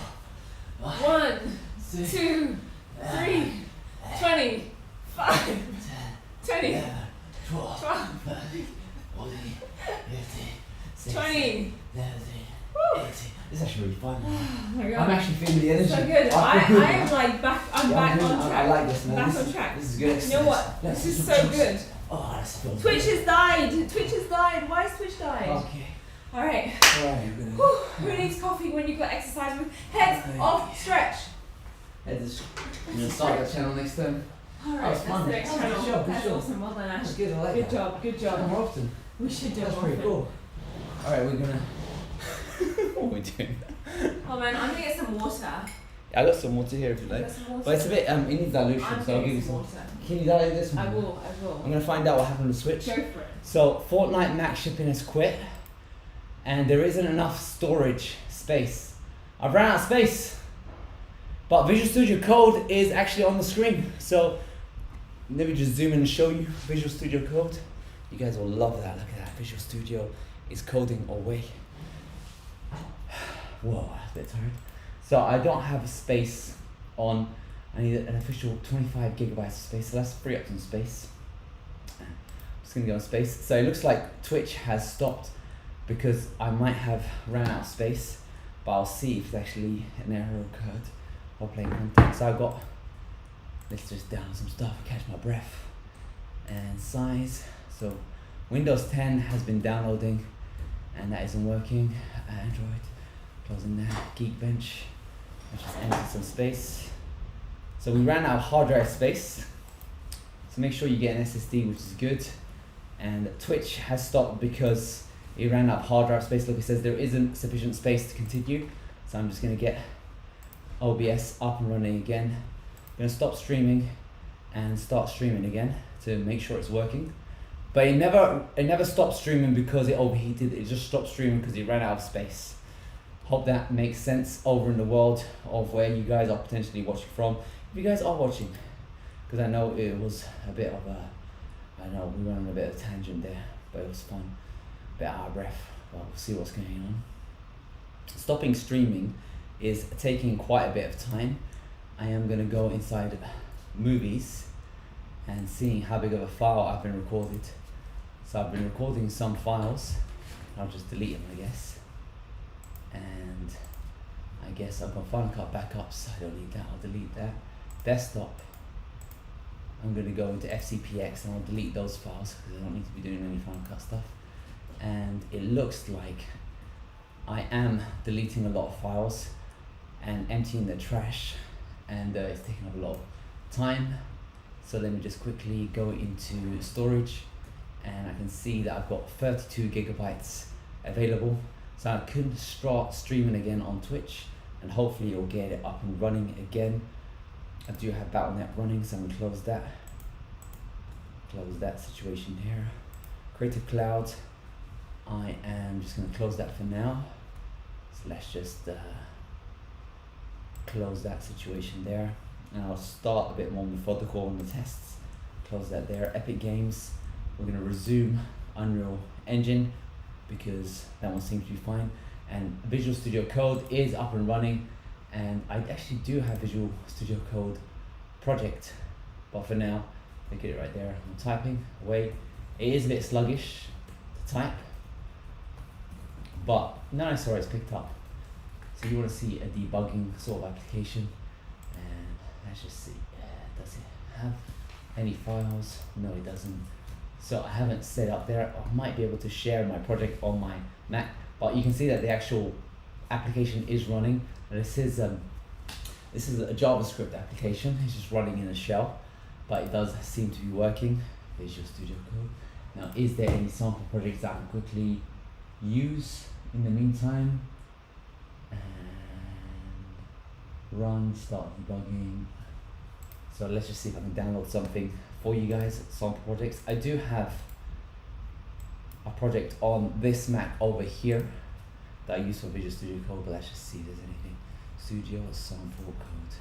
1, 2, 3, 20, 5, 20, 12, 14, 15, 20. 18. This is actually really fun. Oh my god. I'm actually feeling the energy. So good. I am like back. I'm back on track. I like this, man. Back on track. This is good. You know what? This is so good. Oh, that's feels Twitch has died. Twitch has died. Why has Twitch died? Okay. Alright. Alright, Who needs coffee when you've got exercise with heads off stretch? I'm gonna start that channel next time. Alright, That was that's fun. the next Oh, good channel. job, good That's job. awesome. Well done, Ash. That's good, I like Good that. job, good job. More often. We should do it That's more pretty often. cool. Alright, we're gonna. What are we doing? Oh man, I'm gonna get some water. I got some water here if you like. Get some water. But it's a bit, it needs dilution, I'm so I'll give getting you some some. water. Can you dilute this one? I will, I will. I'm gonna find out what happened with Switch. Go for it. So, Fortnite Max shipping has quit, and there isn't enough storage space. I've ran out of space, but Visual Studio Code is actually on the screen. So, let me just zoom in and show you Visual Studio Code. You guys will love that. Look at that. Visual Studio is coding away. Whoa, that's a bit tired. So I don't have a space on. I need an official 25 gigabytes of space. So let's free up some space. I'm just gonna go on space. So it looks like Twitch has stopped because I might have ran out of space, but I'll see if it's actually an error occurred while playing content. So I've got. Let's just download some stuff, catch my breath, and size. So Windows 10 has been downloading, and that isn't working. Android, closing that. Geekbench, let's just enter some space. So we ran out of hard drive space. So make sure you get an SSD, which is good. And Twitch has stopped because it ran out of hard drive space. Look, it says there isn't sufficient space to continue. So I'm just gonna get OBS up and running again. I'm gonna stop streaming and start streaming again to make sure it's working. But it never stopped streaming because it overheated. It just stopped streaming because it ran out of space. Hope that makes sense over in the world of where you guys are potentially watching from. If you guys are watching, because I know it was a bit of a, I know we went on a bit of a tangent there, but it was fun. A bit out of breath, but we'll see what's going on. Stopping streaming is taking quite a bit of time. I am gonna go inside movies and seeing how big of a file I've been recorded. So I've been recording some files. I'll just delete them, I guess. And I guess I've got Final Cut backups. I don't need that. I'll delete that. Desktop. I'm gonna go into FCPX and I'll delete those files because I don't need to be doing any Final Cut stuff. And it looks like I am deleting a lot of files and emptying the trash, and it's taking up a lot of time. So let me just quickly go into storage, and I can see that I've got 32 gigabytes available. So I can start streaming again on Twitch, and hopefully it'll get it up and running again. I do have Battle.net running, so I'm gonna close that. Close that situation here. Creative Cloud, I am just gonna close that for now. So let's just close that situation there. And I'll start a bit more methodical on the tests. Close that there. Epic Games, we're gonna resume Unreal Engine because that one seems to be fine. And Visual Studio Code is up and running, and I actually do have Visual Studio Code project, but for now, look at it right there. I'm typing away. It is a bit sluggish to type, but now I saw it's picked up. So you want to see a debugging sort of application, and let's just see. Does it have any files? No, it doesn't. So I haven't set up there. I might be able to share my project on my Mac, but you can see that the actual application is running. This is a JavaScript application. It's just running in a shell, but it does seem to be working. Visual Studio Code. Now, is there any sample projects that I can quickly use in the meantime? And run, start debugging. So let's just see if I can download something for you guys, sample projects. I do have a project on this Mac over here that I use for Visual Studio Code, but let's just see if there's anything. Studio sample code.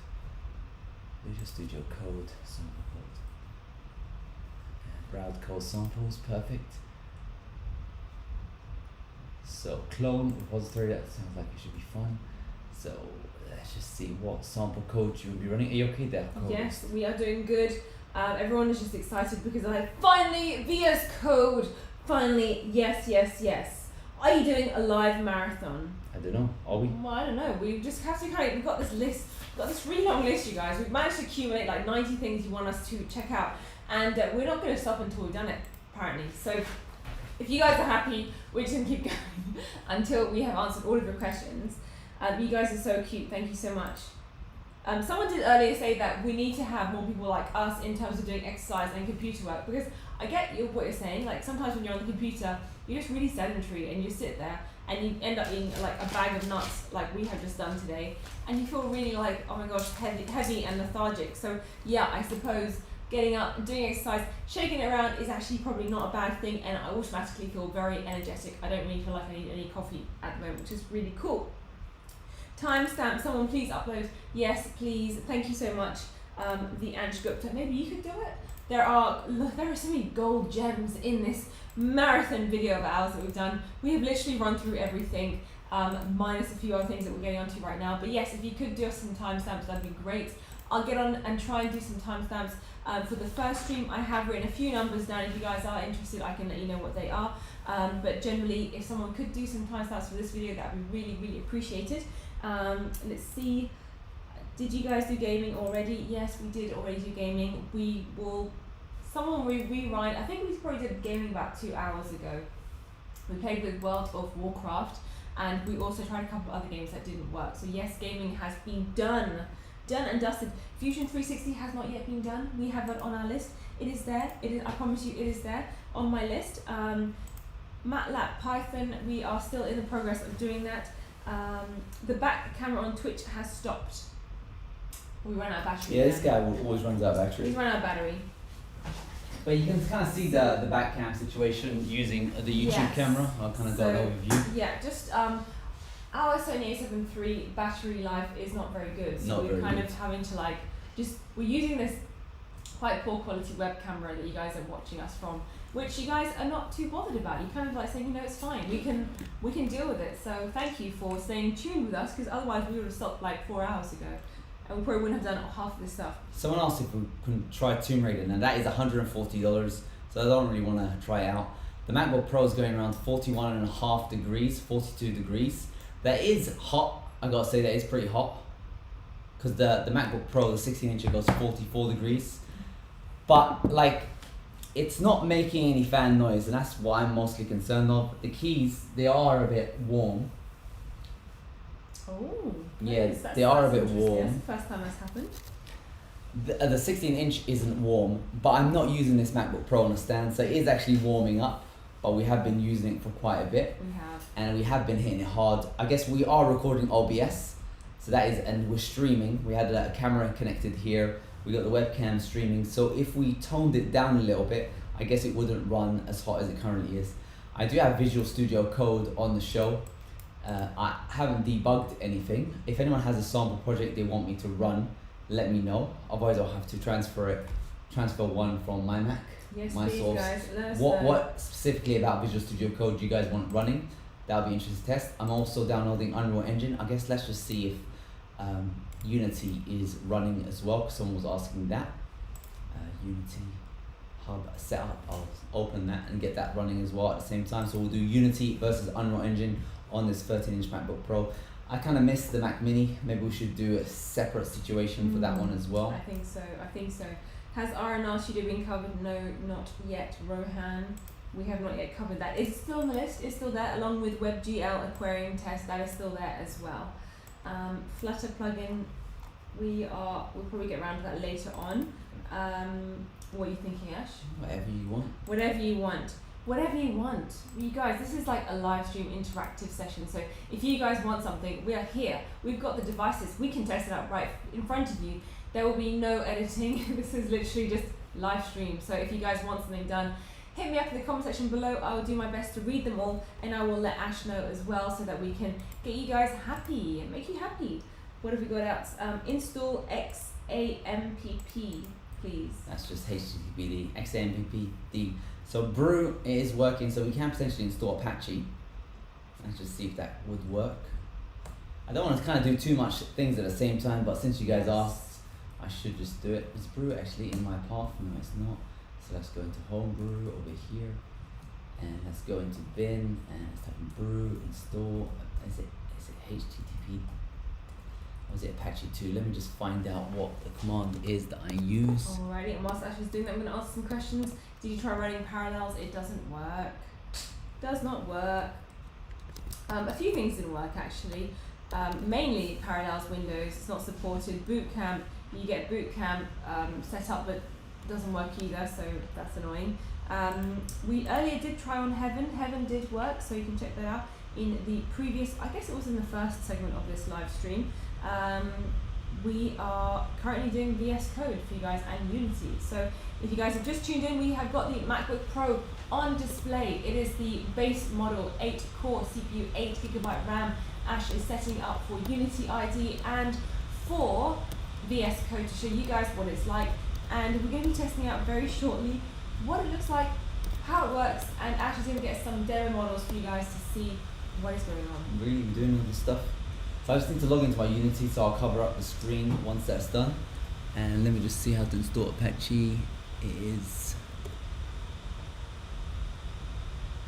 Visual Studio Code, sample code. And browse code samples, perfect. So clone repository, that sounds like it should be fun. So let's just see what sample code you will be running. Are you okay there? Code? Yes, we are doing good. Everyone is just excited because I finally VS Code. Finally, yes. Are you doing a live marathon? I don't know. Are we? Well, I don't know. We just have to we've got this list, got this really long list, you guys. We've managed to accumulate like 90 things you want us to check out, and we're not going to stop until we've done it, apparently. So if you guys are happy, we're just going to keep going until we have answered all of your questions. You guys are so cute. Thank you so much. Someone did earlier say that we need to have more people like us in terms of doing exercise and computer work, because I get what you're saying. Like sometimes when you're on the computer, you're just really sedentary and you sit there and you end up eating like a bag of nuts like we have just done today, and you feel really like, oh my gosh, heavy and lethargic. So yeah, I suppose getting up, doing exercise, shaking it around is actually probably not a bad thing, and I automatically feel very energetic. I don't really feel like I need any coffee at the moment, which is really cool. Timestamp, someone please upload. Yes, please. Thank you so much, the Ansh Gupta. Maybe you could do it. There are so many gold gems in this marathon video of ours that we've done. We have literally run through everything, minus a few other things that we're getting onto right now. But yes, if you could do us some timestamps, that'd be great. I'll get on and try and do some timestamps for the first stream. I have written a few numbers down. If you guys are interested, I can let you know what they are. But generally, if someone could do some timestamps for this video, that'd be really, really appreciated. Let's see. Did you guys do gaming already? Yes, we did already do gaming. Someone will rewrite. I think we probably did gaming about 2 hours ago. We played with World of Warcraft, and we also tried a couple of other games that didn't work. So yes, gaming has been done and dusted. Fusion 360 has not yet been done. We have that on our list. It is there. I promise you, it is there on my list. MATLAB Python, we are still in the progress of doing that. The back camera on Twitch has stopped. We ran out of battery. Yeah, this guy always runs out of battery. He's run out of battery. But you can kind of see the back cam situation using the YouTube camera. I'll kind of go an overview. Yeah, just our Sony A7 III battery life is not very good. So we're kind of having to we're using this quite poor quality web camera that you guys are watching us from, which you guys are not too bothered about. You kind of like saying, it's fine. We can deal with it. So thank you for staying tuned with us, because otherwise we would have stopped like 4 hours ago, and we probably wouldn't have done half of this stuff. Someone asked if we can try Tomb Raider, and that is $140, so I don't really want to try it out. The MacBook Pro is going around 41.5 degrees, 42 degrees. That is hot. I gotta say that is pretty hot, because the MacBook Pro, the 16-inch, goes 44 degrees. But it's not making any fan noise, and that's what I'm mostly concerned of. The keys, they are a bit warm. Oh, yeah, they are a bit warm. That's the first time that's happened. The 16-inch isn't warm, but I'm not using this MacBook Pro on a stand, so it is actually warming up, but we have been using it for quite a bit. We have. And we have been hitting it hard. I guess we are recording OBS, so that is, and we're streaming. We had a camera connected here. We got the webcam streaming, so if we toned it down a little bit, I guess it wouldn't run as hot as it currently is. I do have Visual Studio Code on the show. I haven't debugged anything. If anyone has a sample project they want me to run, let me know. Otherwise I'll have to transfer one from my Mac, my please, source. Guys, let us What specifically about Visual Studio Code do you guys want running? That'll be interesting to test. I'm also downloading Unreal Engine. I guess let's just see if Unity is running as well, because someone was asking that. Unity Hub setup, I'll open that and get that running as well at the same time. So we'll do Unity versus Unreal Engine on this 13-inch MacBook Pro. I kind of missed the Mac Mini. Maybe we should do a separate situation for that one as well. I think so. Has R&R Studio been covered? No, not yet, Rohan. We have not yet covered that. It's still on the list, it's still there, along with WebGL Aquarium Test, that is still there as well. Flutter plugin, we'll probably get around to that later on. What are you thinking, Ash? Whatever you want. Whatever you want. Whatever you want. You guys, this is like a live stream interactive session. So if you guys want something, we are here. We've got the devices. We can test it out right in front of you. There will be no editing. This is literally just live stream. So if you guys want something done, hit me up in the comment section below. I will do my best to read them all, and I will let Ash know as well, so that we can get you guys happy and make you happy. What have we got else? Install XAMPP, please. That's just HTTPD, XAMPP. So Brew is working, so we can potentially install Apache. Let's just see if that would work. I don't want to kind of do too much things at the same time, but since you guys asked, I should just do it. Is Brew actually in my path? No, it's not. So let's go into Homebrew over here, and let's go into bin, and let's type in Brew, install. Is it HTTP? Or is it Apache 2? Let me just find out what the command is that I use. Alrighty, and whilst Ash is doing that, I'm going to ask some questions. Did you try running Parallels? It doesn't work. Does not work. A few things didn't work actually. Mainly Parallels Windows, it's not supported. Boot Camp, you get Boot Camp set up, but doesn't work either, so that's annoying. We earlier did try on Heaven. Heaven did work, so you can check that out in the previous, I guess it was in the first segment of this live stream. We are currently doing VS Code for you guys and Unity. So if you guys have just tuned in, we have got the MacBook Pro on display. It is the base model, 8-core CPU, 8GB RAM. Ash is setting up for Unity ID and for VS Code to show you guys what it's like. And we're going to be testing out very shortly what it looks like, how it works, and Ash is going to get some demo models for you guys to see what is going on. Really doing all this stuff. So I just need to log into my Unity, so I'll cover up the screen once that's done. And let me just see how to install Apache. It is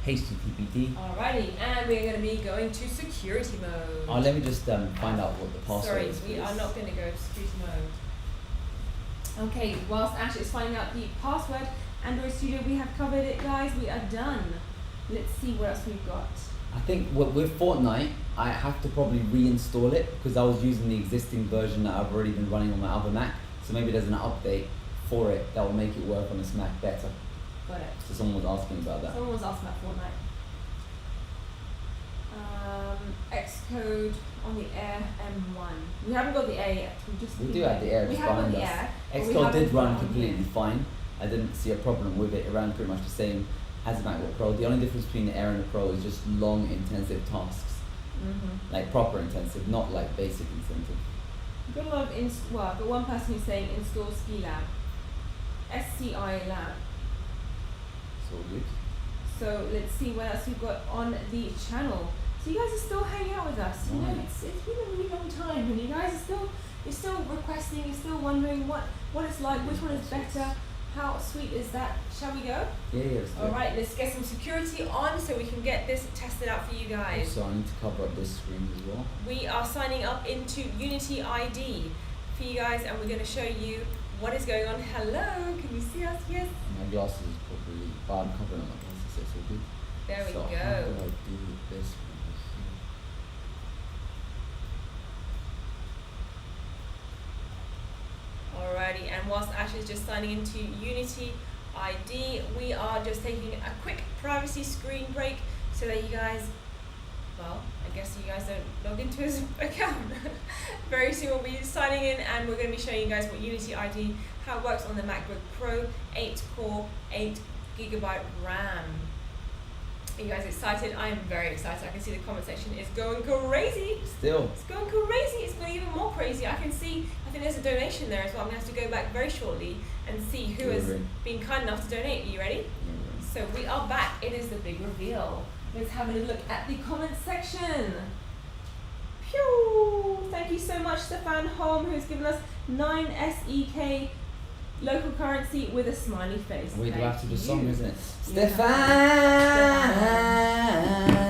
HTTPD. Alrighty, and we're going to be going to security mode. Let me just find out what the password is. Sorry, we are not going to go to security mode. Okay, whilst Ash is finding out the password, Android Studio, we have covered it, guys. We are done. Let's see what else we've got. I think with Fortnite, I have to probably reinstall it because I was using the existing version that I've already been running on my other Mac. So maybe there's an update for it that will make it work on this Mac better. Got it. So someone was asking about that. Someone was asking about Fortnite. Xcode on the Air M1. We haven't got the Air yet. We do have the Air just behind us. Xcode did run completely fine. I didn't see a problem with it. It ran pretty much the same as the MacBook Pro. The only difference between the Air and the Pro is just long, intensive tasks. Like proper intensive, not like basic intensive. We've got a lot of well, I've got one person who's saying install Ski Lab. SCI Lab. It's all good. So let's see what else we've got on the channel. So you guys are still hanging out with us. You know, it's been a really long time, and you guys are still requesting, you're still wondering what it's like, which one is better. How sweet is that? Shall we go? Yeah. Alright, let's get some security on so we can get this tested out for you guys. So I need to cover up this screen as well. We are signing up into Unity ID for you guys, and we're going to show you what is going on. Hello, can you see us? Yes. My glasses is probably, but I'm covering up my glasses, so it's all good. There we so go. How do I do this over Alrighty, and whilst Ash is just signing into Unity ID, we are just taking a quick privacy screen break so that you guys, well, I guess you guys don't log into his account. Very soon we'll be signing in, and we're going to be showing you guys what Unity ID, how it works on the MacBook Pro, 8-core, 8GB RAM. Are you guys excited? I am very excited. I can see the comment section is going crazy. Still. It's going crazy. It's going even more crazy. I think there's a donation there as well. I'm going to have to go back very shortly and see who has been kind enough to donate. Are you ready? So we are back. It is the big reveal. Let's have a little look at the comment section. Pew! Thank you so much, Stefan Holm, who's given us 9 SEK local currency with a smiley face. We do have to do a song, isn't it? Yeah.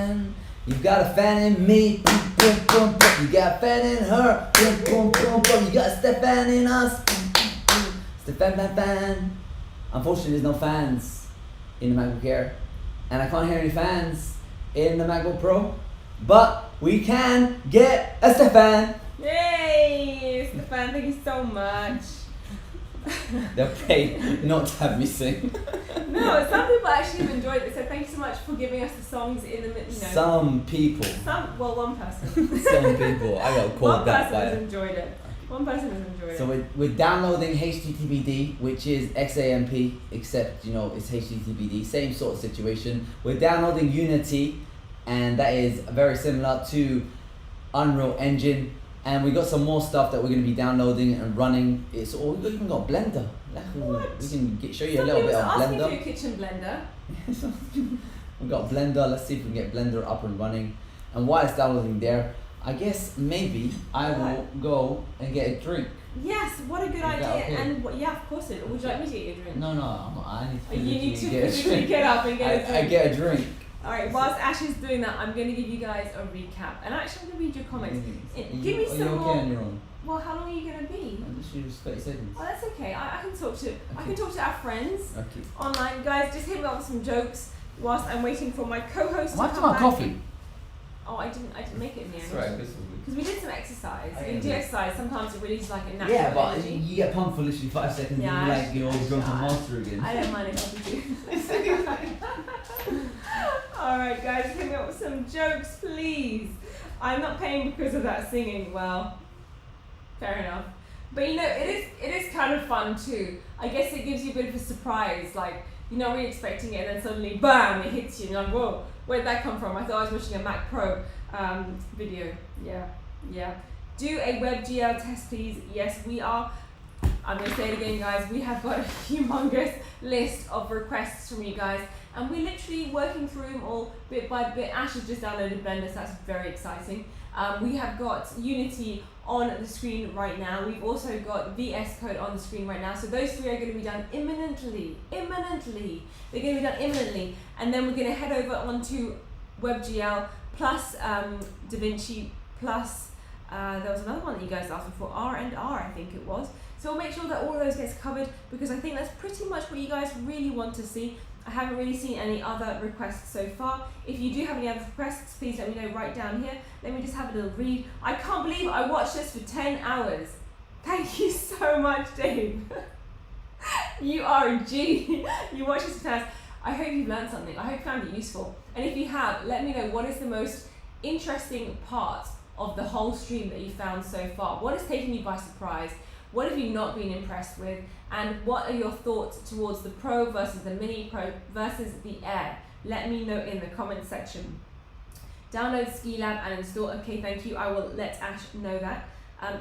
Stefan, you've got a fan in me. You got a fan in her. You got Stefan in us. It's the fan. Unfortunately, there's no fans in the MacBook Air, and I can't hear any fans in the MacBook Pro, but we can get a Stefan. Yay! Stefan, thank you so much. They'll pay not to have me sing. No, some people actually have enjoyed it, so thank you so much for giving us the songs in the middle. Some people. Well, one person. Some people. I got called One that person by has enjoyed it. One person has enjoyed So it. we're downloading HTTPD, which is XAMP, except it's HTTPD, same sort of situation. We're downloading Unity, and that is very similar to Unreal Engine. And we got some more stuff that we're going to be downloading and running. It's all we even got Blender. What? We can show you a little bit of Asking for Blender. your kitchen blender. We got Blender. Let's see if we can get Blender up and running. And while it's downloading there, I guess maybe I will go and get a drink. Yes, what a good Is that idea. okay? And yeah, of course it. Would you like me to get you a drink? No, I'm not. I need to You need to physically get a physically drink. get up and get a drink. I get a drink. Alright, whilst Ash is doing that, I'm going to give you guys a recap. And actually, I'm going to read your comments. Give me Are some you more. okay on your own? Well, how long are you going to be? I just use 30 seconds. Oh, that's okay. I can talk to I can talk to our friends Okay. online. Guys, just hit me up with some jokes whilst I'm waiting for my co-host to What's come my back. coffee? Oh, I didn't make it in the end. Sorry, Because we did some exercise. I When you do know. exercise, sometimes it releases like a natural Yeah, but energy. you get pumped for literally 5 seconds Yeah, and you're like you're drunken I- monster again. I don't mind if I do. Alright guys, hit me up with some jokes, please. I'm not paying because of that singing. Well, fair enough. But it is kind of fun too. I guess it gives you a bit of a surprise, like you're not really expecting it and then suddenly BAM, it hits you and you're like, whoa, where'd that come from? I thought I was watching a Mac Pro video. Yeah. Do a WebGL test please. Yes, we are. I'm going to say it again guys, we have got a humongous list of requests from you guys and we're literally working through them all bit by bit. Ash has just downloaded Blender, so that's very exciting. We have got Unity on the screen right now. We've also got VS Code on the screen right now. So those three are going to be done imminently. They're going to be done imminently. And then we're going to head over onto WebGL plus DaVinci plus there was another one that you guys asked me for, R&R I think it was. So we'll make sure that all of those gets covered because I think that's pretty much what you guys really want to see. I haven't really seen any other requests so far. If you do have any other requests, please let me know right down here. Let me just have a little read. I can't believe I watched this for 10 hours. Thank you so much, Dave. You are a G. You watched this for 10 hours. I hope you've learned something. I hope you found it useful. And if you have, let me know what is the most interesting part of the whole stream that you found so far. What has taken you by surprise? What have you not been impressed with? And what are your thoughts towards the Pro versus the Mini Pro versus the Air? Let me know in the comment section. Download Skilab and install. Okay, thank you. I will let Ash know that.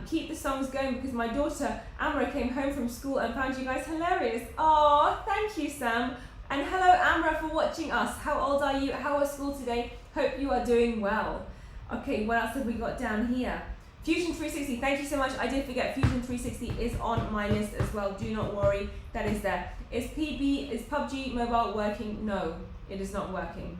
Keep the songs going because my daughter Amra came home from school and found you guys hilarious. Oh, thank you, Sam. And hello, Amra, for watching us. How old are you? How was school today? Hope you are doing well. Okay, what else have we got down here? Fusion 360, thank you so much. I did forget Fusion 360 is on my list as well. Do not worry, that is there. Is PUBG Mobile working? No, it is not working.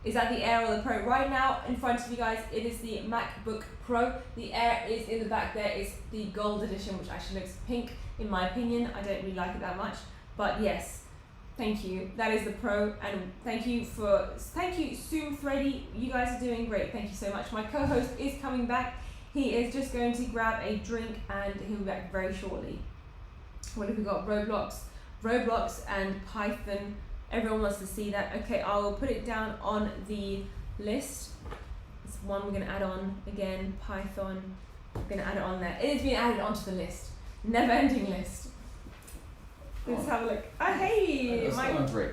Is that the Air or the Pro? Right now, in front of you guys, it is the MacBook Pro. The Air is in the back there. It's the gold edition, which actually looks pink, in my opinion. I don't really like it that much, but yes. Thank you. That is the Pro, and thank you, Zoom Thready. You guys are doing great. Thank you so much. My co-host is coming back. He is just going to grab a drink, and he'll be back very shortly. What have we got? Roblox and Python. Everyone wants to see that. Okay, I will put it down on the list. It's one we're going to add on again. Python. We're going to add it on there. It is being added onto the list. Never-ending list. Let's have a look. Oh, hey! I got a stomach break.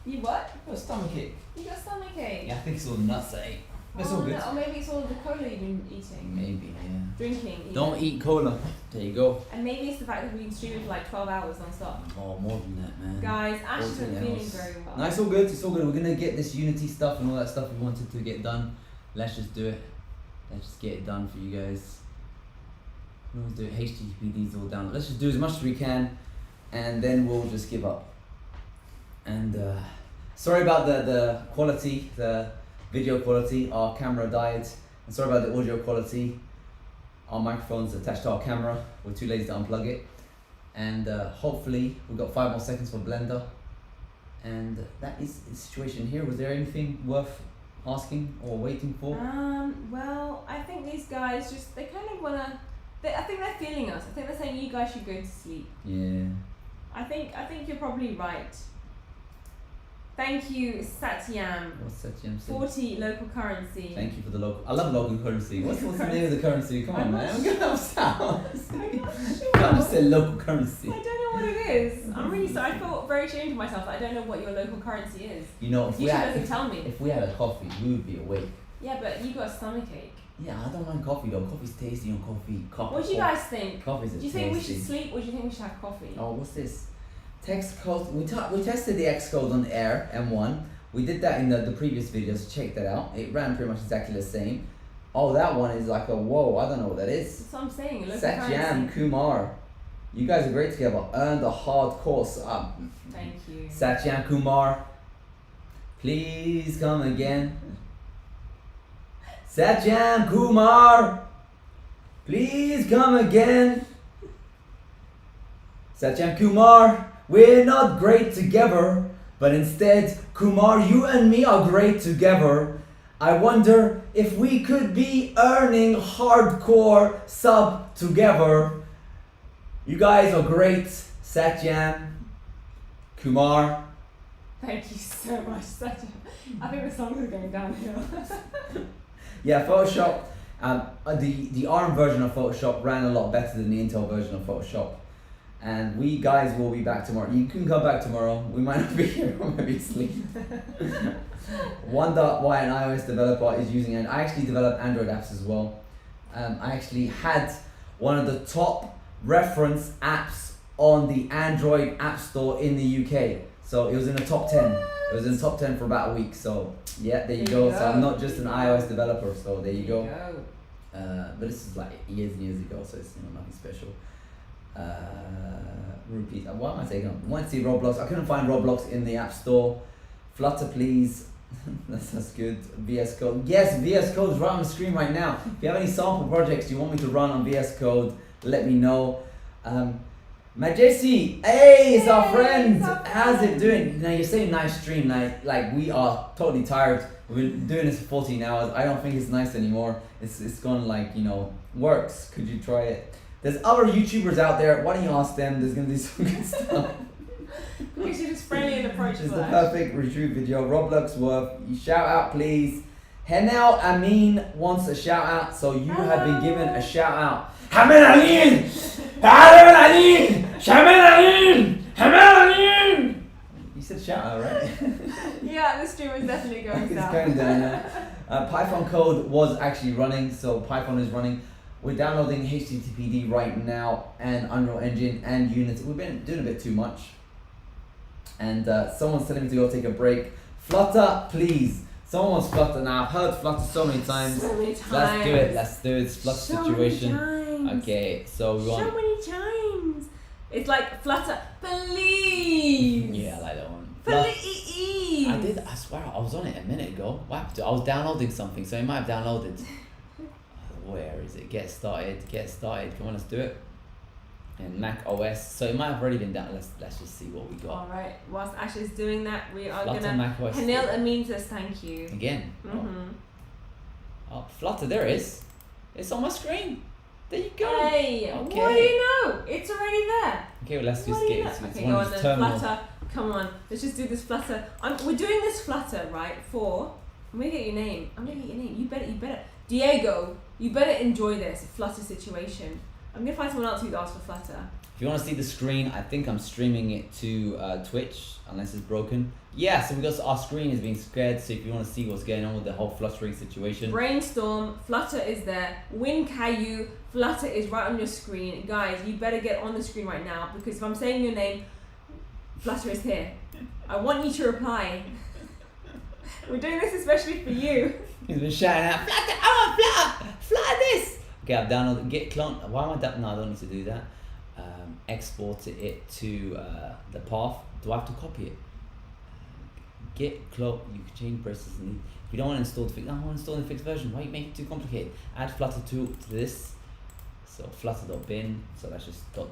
You what? I got a stomach ache. You got stomach ache? Yeah, I think it's all nuts I ate. It's all good. No, or maybe it's all the cola you've been eating. Maybe, yeah. Drinking. Even. Don't eat cola. There you go. And maybe it's the fact that we've been streaming for like 12 hours non-stop. Oh, more than that, man. Guys, Ash 14 isn't feeling hours. very well. No, it's all good. It's all good. We're gonna get this Unity stuff and all that stuff we wanted to get done. Let's just do it. Let's just get it done for you guys. We'll do HTTPD's all down. Let's just do as much as we can, and then we'll just give up. And sorry about the quality, the video quality. Our camera died. And sorry about the audio quality. Our microphone's attached to our camera. We're too lazy to unplug it. and hopefully we've got 5 more seconds for Blender. And that is the situation here. Was there anything worth asking or waiting for? Well, I think these guys they kind of wanna. I think they're feeling us. I think they're saying you guys should go to sleep. Yeah. I think you're probably right. Thank you, Satyam. What's Satyam saying? 40 local currency. Thank you for the local. I love local currency. What's the name of the currency? Come on, man. I'm gonna have sounds. I'm not sure. Can't just say local currency. I don't know what it is. I'm really sorry. I felt very ashamed of myself that I don't know what your local currency is. You know, if You we should had doesn't tell me. if we had a coffee, we would be awake. Yeah, but you got a stomachache. Yeah, I don't mind coffee though. Coffee's tasty on coffee. What do you guys think? Coffee's Do you think we should sleep or do you think we should have coffee? Oh, what's this? Text code. We tested the Xcode on Air M1. We did that in the previous videos. Check that out. It ran pretty much exactly the same. Oh, that one is like a whoa. I don't know what that is. That's what I'm saying. Local Satyam currency. Kumar. You guys are great together. Earn the hardcore sub. Thank you. Satyam Kumar. Please come again. Satyam Kumar. Please come again. Satyam Kumar. We're not great together. But instead, Kumar, you and me are great together. I wonder if we could be earning hardcore sub together. You guys are great, Satyam, Kumar. Thank you so much, Satyam. I think the song is going downhill. Yeah, Photoshop. The ARM version of Photoshop ran a lot better than the Intel version of Photoshop. And we guys will be back tomorrow. You can come back tomorrow. We might not be here. We might be asleep. Wonder why an iOS developer is using it. I actually develop Android apps as well. I actually had one of the top reference apps on the Android App Store in the UK. So it was in the top 10. It was in the top 10 for about a week. So yeah, there you go. So I'm not just an iOS developer. So there you go. But this is like years and years ago. So it's nothing special. Repeat. What am I saying? I want to see Roblox. I couldn't find Roblox in the App Store. Flutter, please. That's good. VS Code. Yes, VS Code is right on the screen right now. If you have any sample projects you want me to run on VS Code, let me know. Majesi, hey, it's our friend. How's it doing? Now you're saying nice stream. Like we are totally tired. We've been doing this for 14 hours. I don't think it's nice anymore. It's gone like works. Could you try it? There's other YouTubers out there. Why don't you ask them? There's gonna be some good stuff. We should just friendly and approach. It's the perfect retreat video. Roblox worth. You shout out, please. Henel Amin wants a shout out, so you have been given a shout out. Hamel Amin! Hamel Amin! Hamel Amin! Hamel Amin! You said shout out, right? Yeah, the stream is definitely going It's down. going down now. Python code was actually running, so Python is running. We're downloading HTTPD right now and Unreal Engine and Unity. We've been doing a bit too much. And someone's telling me to go take a break. Flutter, please. Someone wants Flutter now. I've heard Flutter so many times. So many times. Let's do it. Let's do it. It's Flutter So situation. many times. Okay, so we want. So many times. It's like Flutter, please. Yeah, I like that one. Please. I did. I swear, I was on it a minute ago. What happened to? I was downloading something, so it might have downloaded. Where is it? Get started. Get started. Come on, let's do it. And Mac OS. So it might have already been down. Let's just see what we got. All right. Whilst Ash is doing that, we are Flutter gonna. Mac OS. Hanil Amin says thank you. Again. Mhm. Oh, Flutter. There it is. It's on my screen. There you go. Hey, Okay. what do you know? It's already there. Okay, well, let's What just do get you it. know? It's Okay, one go of on these then. terminals. Flutter. Come on. Let's just do this Flutter. We're doing this Flutter, right? I'm gonna get your name. You better. Diego, you better enjoy this Flutter situation. I'm gonna find someone else who's asked for Flutter. If you want to see the screen, I think I'm streaming it to Twitch, unless it's broken. Yeah, so because our screen is being scared, so if you want to see what's going on with the whole fluttering situation. Brainstorm, Flutter is there. Win Caillou, Flutter is right on your screen. Guys, you better get on the screen right now, because if I'm saying your name, Flutter is here. I want you to reply. We're doing this especially for you. He's been shouting out, Flutter, I want Flutter! Flutter this! Okay, I've downloaded, get clone, why am I down? No, I don't need to do that. Export it to the path. Do I have to copy it? Get clone, you can change braces. If you don't want to install the fixed, I want to install the fixed version. Why you make it too complicated? Add Flutter to this. So flutter.bin, so that's just dot.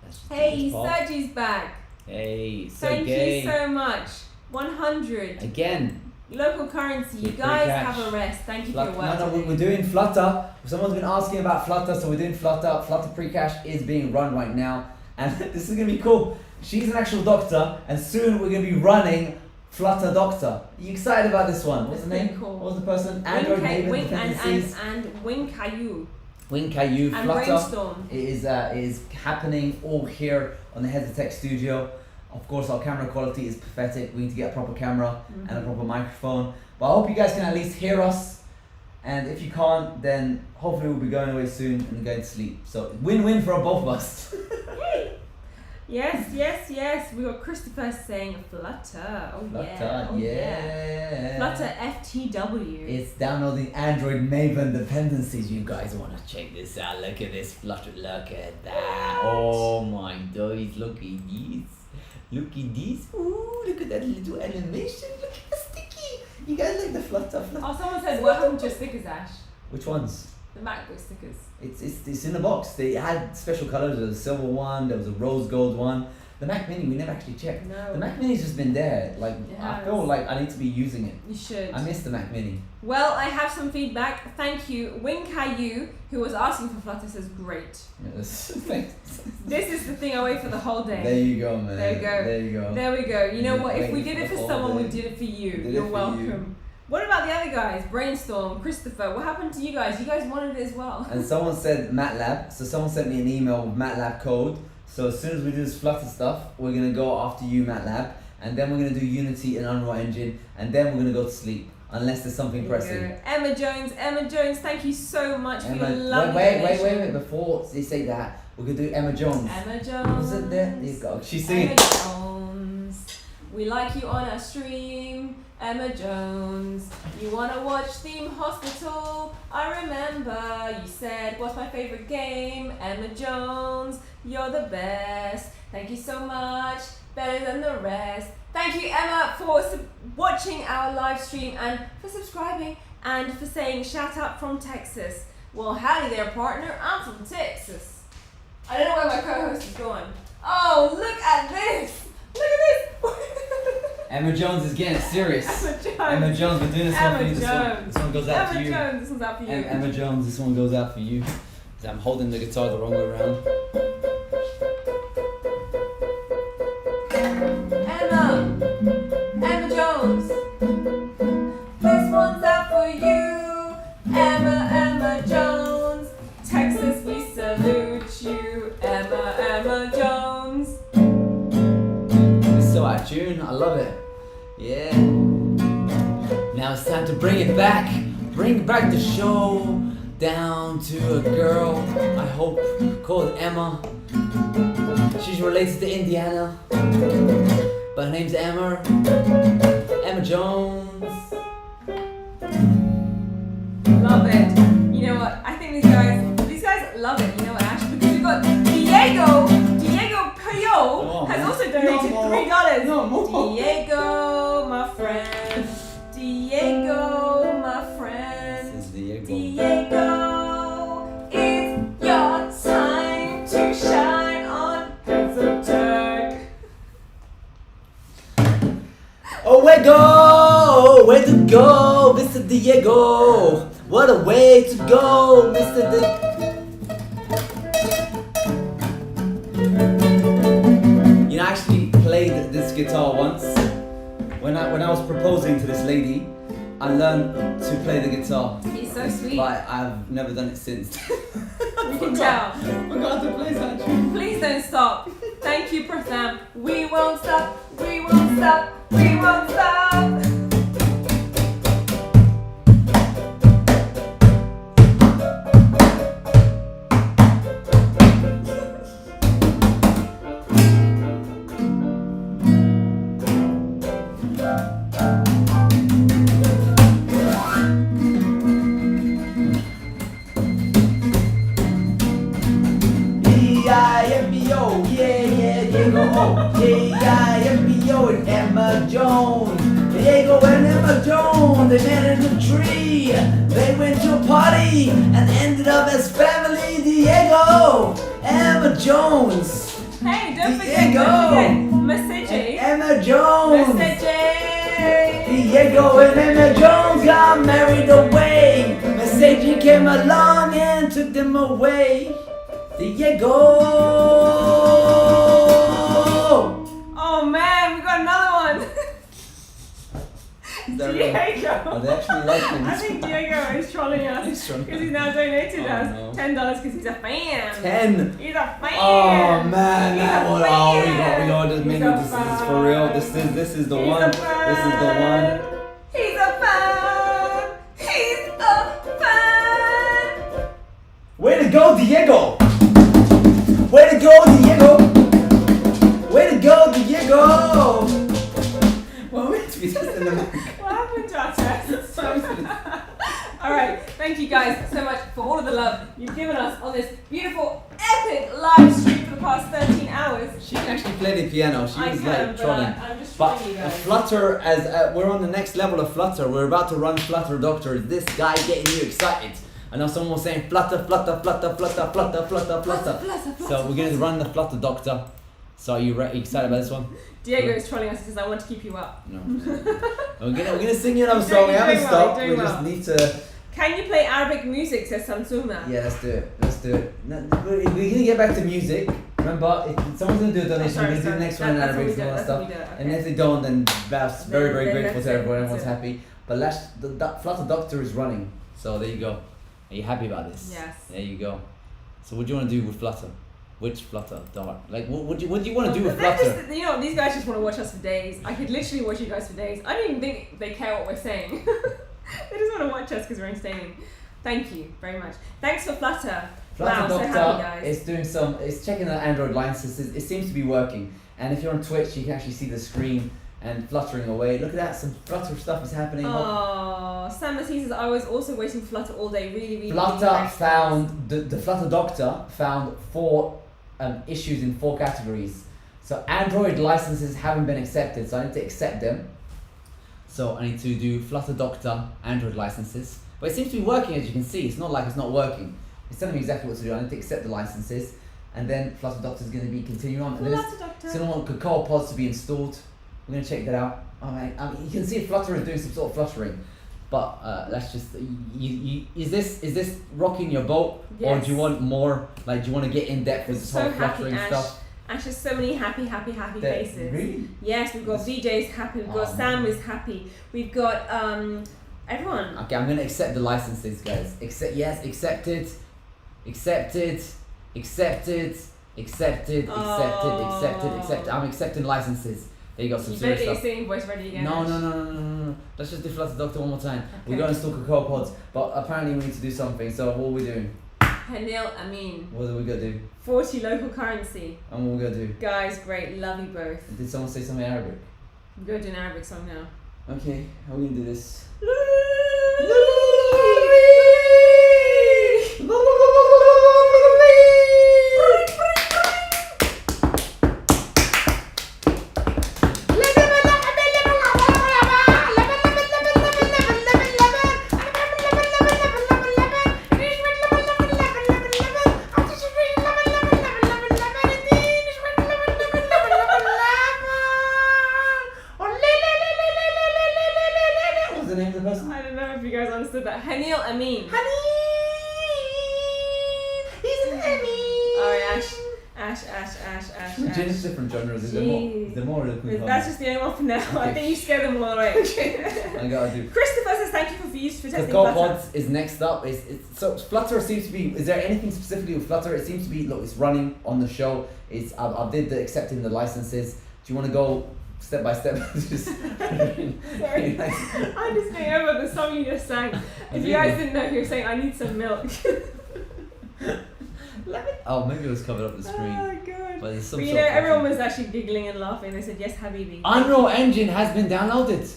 That's just Hey, this part. Sergi's back. Hey, so Thank gay. you so much. 100. Again. Local currency. You Free guys cash. have a rest. Thank you for your Flutter, work. no, we're doing Flutter. Someone's been asking about Flutter, so we're doing Flutter. Flutter pre-cash is being run right now, and this is gonna be cool. She's an actual doctor, and soon we're gonna be running Flutter Doctor. Are you excited about this one? What's the That's name? pretty cool. What was the person? Android Maven Wing dependencies. and Wing Caillou. Wing Caillou And Flutter. Brainstorm. It is happening all here on the Heads of Tech studio. Of course, our camera quality is pathetic. We need to get a proper camera and a proper microphone. But I hope you guys can at least hear us. And if you can't, then hopefully we'll be going away soon and going to sleep. So win-win for both of us. Yes. We got Christopher saying Flutter. Oh Flutter, yeah. Flutter FTW. It's downloading Android Maven dependencies. You guys want to check this out? Look at this Flutter. Look at that. Oh my days. Look at this. Look at this. Ooh, look at that little animation. Look at the sticky. You guys like the Flutter? Oh, someone said, what happened to your stickers, Ash? Which ones? The MacBook stickers. It's in the box. They had special colors. There was a silver one. There was a rose gold one. The Mac Mini, we never actually checked. No. The Mac Mini's just been there. Like I feel like I need to be using it. You should. I miss the Mac Mini. Well, I have some feedback. Thank you. Wing Caillou, who was asking for Flutter, says great. Yes. Thanks. This is the thing I wait for the whole day. There you go, man. There you go. There you go. There we go. You know what? If we Wait did it for for the someone, whole we day. did it for you. Did it You're for welcome. you. What about the other guys? Brainstorm, Christopher. What happened to you guys? You guys wanted it as well. And someone said MATLAB. So someone sent me an email with MATLAB code. So as soon as we do this Flutter stuff, we're gonna go after you, MATLAB, and then we're gonna do Unity and Unreal Engine, and then we're gonna go to sleep. Unless there's something pressing. Emma Jones, thank you so much for your lovely wait. donation. Before they say that, we're gonna do Emma Jones. Emma Jones. Was it there? There you go. She's singing. Emma Jones. We like you on our stream. Emma Jones. You wanna watch Theme Hospital? I remember you said, what's my favorite game? Emma Jones. You're the best. Thank you so much. Better than the rest. Thank you, Emma, for watching our live stream and for subscribing and for saying shout out from Texas. Well, howdy there, partner. I'm from Texas. I don't know where my co-host is going. Oh, look at this. Look at this. Emma Jones is getting serious. Emma Jones. Emma Jones, we're doing this one for you. Emma This one goes out Emma to you. Jones, this one's out for you. Emma Jones, this one goes out for you. I'm holding the guitar the wrong way around. Emma Jones. This one's out for you. Emma Jones. Texas, we salute you. Emma Jones. It's so out of tune. I love it. Yeah. Now it's time to bring it back. Bring back the show down to a girl, I hope, called Emma. She's related to Indiana, but her name's Emma Jones. Love it. You know what? I think these guys love it. You know what, Ash? Because we've got Diego Payot has also donated $3. No more. Diego, my friend. Diego, my friend. This is Diego. Diego, it's your time to shine on Heads of Tech. Oh, where to go, Mr. Diego? What a way to go, Mr. You know, I actually played this guitar once. When I was proposing to this lady, I learned to play the guitar. He's so sweet. But I've never done it since. We can tell. Forgot to play that tune. Please don't stop. Thank you, Pratham. We won't stop. We won't stop. We won't stop. D-I-M-B-O, yeah, Diego, oh, D-I-M-B-O and Emma Jones. Diego and Emma Jones, they met in a tree. They went to a party and ended up as family Diego! Emma Jones! Hey, don't Diego! forget Message. Emma Jones! Message. Diego and Emma Jones got married away. Message came along and took them away. Diego! Oh man, we got another one. Diego. Are they actually liking I this? think Diego is trolling us He's trolling because he's now donated us no. $10 because he's a fan. 10. He's a fan. Oh man, that He's a one. Oh, we got this He's menu. a This is for real. This is the He's one. a This is the one. fan. He's a fan. He's a fan. Way to go, Diego! Way to go, Diego! Way to go, Diego! Well, we're meant to be testing them. What happened to our test? Alright, thank you guys so much for all of the love you've given us on this beautiful, epic live stream for the past 13 hours. She can actually play the piano. She was like but trolling. I'm just But trolling you guys. Flutter, as we're on the next level of Flutter, we're about to run Flutter Doctor. Is this guy getting you excited? I know someone was saying Flutter, Flutter, Flutter, Flutter, Flutter, Flutter, Flutter. So we're going to run the Flutter Doctor. So are you excited about this one? Diego is trolling us. He says, I want to keep you up. No. we're gonna sing you another song. We haven't doing well, stopped. you're We doing just well. need to. Can you play Arabic music, says Samsuma? Yeah, let's do it. Let's do it. We're gonna get back to music. Remember, if someone's gonna do a donation, we're gonna do the next one in That's Arabic what we and all do, that that's stuff. what we do, And okay. if they don't, then that's very, very Then grateful that's to it, everyone. that's Everyone's it. happy. But the Flutter Doctor is running. So there you go. Are you happy about this? Yes. There you go. So what do you want to do with Flutter? Which Flutter? Dark. Like what do you want to do with Flutter? You know, these guys just want to watch us for days. I could literally watch you guys for days. I don't even think they care what we're saying. They just want to watch us because we're entertaining. Thank you very much. Thanks for Flutter. Flutter Wow, so Doctor happy guys. is doing it's checking the Android licenses. It seems to be working. And if you're on Twitch, you can actually see the screen and fluttering away. Look at that, some Flutter stuff is happening. Oh, Sam Massey says, I was also waiting for Flutter all day. Really, really, Flutter really nice. found the Flutter Doctor found 4 issues in 4 categories. So Android licenses haven't been accepted, so I need to accept them. So I need to do Flutter Doctor Android licenses. But it seems to be working, as you can see. It's not like it's not working. It's telling me exactly what to do. I need to accept the licenses, and then Flutter Doctor is going to be continuing on. And then Flutter Doctor. it's going to want Cocoa Pods to be installed. We're going to check that out. Oh man, you can see Flutter is doing some sort of fluttering. But let's just is this rocking your boat, or Yes. do you want more? Like, do you want to get in depth with this So whole happy, fluttering Ash. stuff? Ash has so many happy faces. Really? Yes, we've got VJ's happy, we've got Oh, Sam man. is happy, we've got everyone. Okay, I'm gonna accept the licenses, guys. Accepted. I'm accepting licenses. There you go, some You better serious get your stuff. singing voice ready again. No. Ash. Let's just do Flutter Doctor one more time. Okay. We're going to install Cocoa Pods, but apparently we need to do something. So what are we doing? Hanil Amin. What are we gonna do? 40 local currency. And what are we gonna do? Guys, great, love you both. Did someone say something Arabic? I'm going to do an Arabic song now. Okay, how are we gonna do this? What's the name of the person? I don't know if you guys understood that. Hanil Amin. Alright, Ash. Just different genres. Is there more? Is there more? That's just the only one for now. I Okay. think you scared them all away. I gotta do. Christopher says thank you for testing Cocoa Flutter. Pods is next up. So Flutter seems to be. Is there anything specifically with Flutter? It seems to be. Look, it's running on the show. I did the accepting the licenses. Do you want to go step by step? Sorry. I'm just going over the song you just sang. If you guys didn't know, you were saying I need some milk. Oh, maybe it was covered up the screen. Oh god. But there's some But you sort know, of everyone was actually giggling and laughing. They said yes, Habibi. Unreal Engine has been downloaded.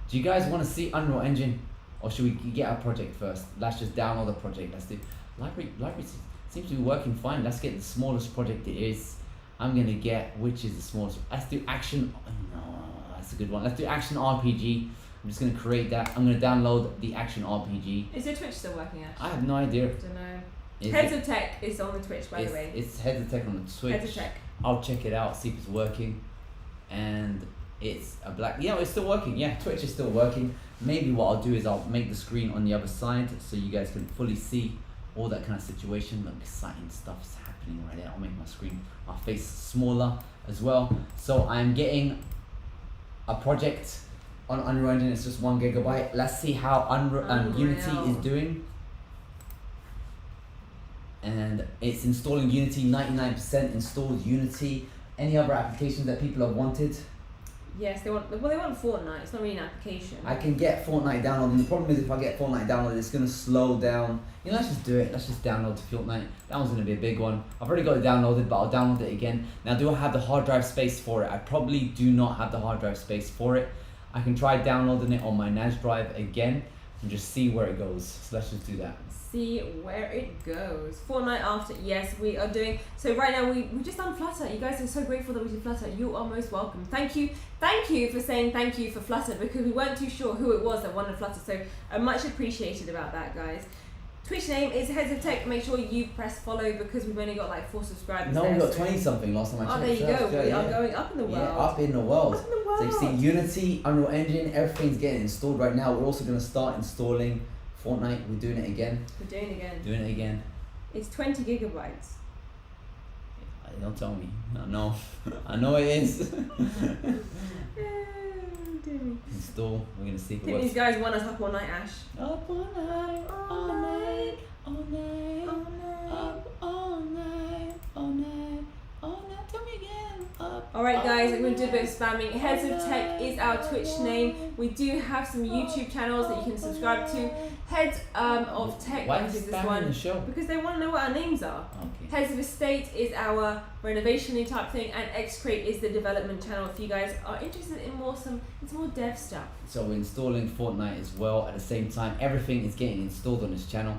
Do you guys want to see Unreal Engine, or should we get our project first? Let's just download the project. Let's do library. Seems to be working fine. Let's get the smallest project it is. I'm gonna get which is the smallest. Let's do action. No, that's a good one. Let's do action RPG. I'm just gonna create that. I'm gonna download the action RPG. Is your Twitch still working, Ash? I have no idea. Don't know. Heads of Tech is on the Twitch, by the way. It's Heads of Tech on the Twitch. Heads of Tech. I'll check it out, see if it's working. And it's a black, yeah, it's still working. Yeah, Twitch is still working. Maybe what I'll do is I'll make the screen on the other side so you guys can fully see all that kind of situation. Look, exciting stuff's happening right there. I'll make my screen, my face smaller as well. So I'm getting a project on Unreal Engine. It's just 1 GB. Let's see how Unity is doing. And it's installing Unity, 99% installed Unity. Any other applications that people have wanted? Yes, they want Fortnite. It's not really an application. I can get Fortnite downloaded. The problem is if I get Fortnite downloaded, it's gonna slow down. You know, let's just do it. Let's just download Fortnite. That one's gonna be a big one. I've already got it downloaded, but I'll download it again. Now, do I have the hard drive space for it? I probably do not have the hard drive space for it. I can try downloading it on my NAS drive again and just see where it goes. So let's just do that. See where it goes. Fortnite after, yes, we are doing. So right now we just done Flutter. You guys are so grateful that we did Flutter. You are most welcome. Thank you for saying thank you for Flutter, because we weren't too sure who it was that wanted Flutter. So I'm much appreciated about that, guys. Twitch name is Heads of Tech. Make sure you press follow because we've only got like 4 subscribers. No, there, we got so 20 something last time I checked. Oh, there you go. We are going up in the world. Yeah, up in the world. Up in the world. So you see Unity, Unreal Engine, everything's getting installed right now. We're also gonna start installing Fortnite. We're doing it again. We're doing it again. Doing it again. It's 20 gigabytes. Don't tell me. I know. I know it is. Install. We're gonna see if I it think works. these guys want us up all night, Ash. Up all night, all night, all night, up all night, all night, all night. Tell me again. Up. Alright guys, I'm going to do a bit of spamming. Heads of Tech is our Twitch name. We do have some YouTube channels that you can subscribe to. Heads of Tech, Why which is is this spamming one. the show? Because they want to know what our names are. Okay. Heads of Estate is our renovation type thing, and Xcrate is the development channel if you guys are interested in more dev stuff. So we're installing Fortnite as well at the same time. Everything is getting installed on this channel.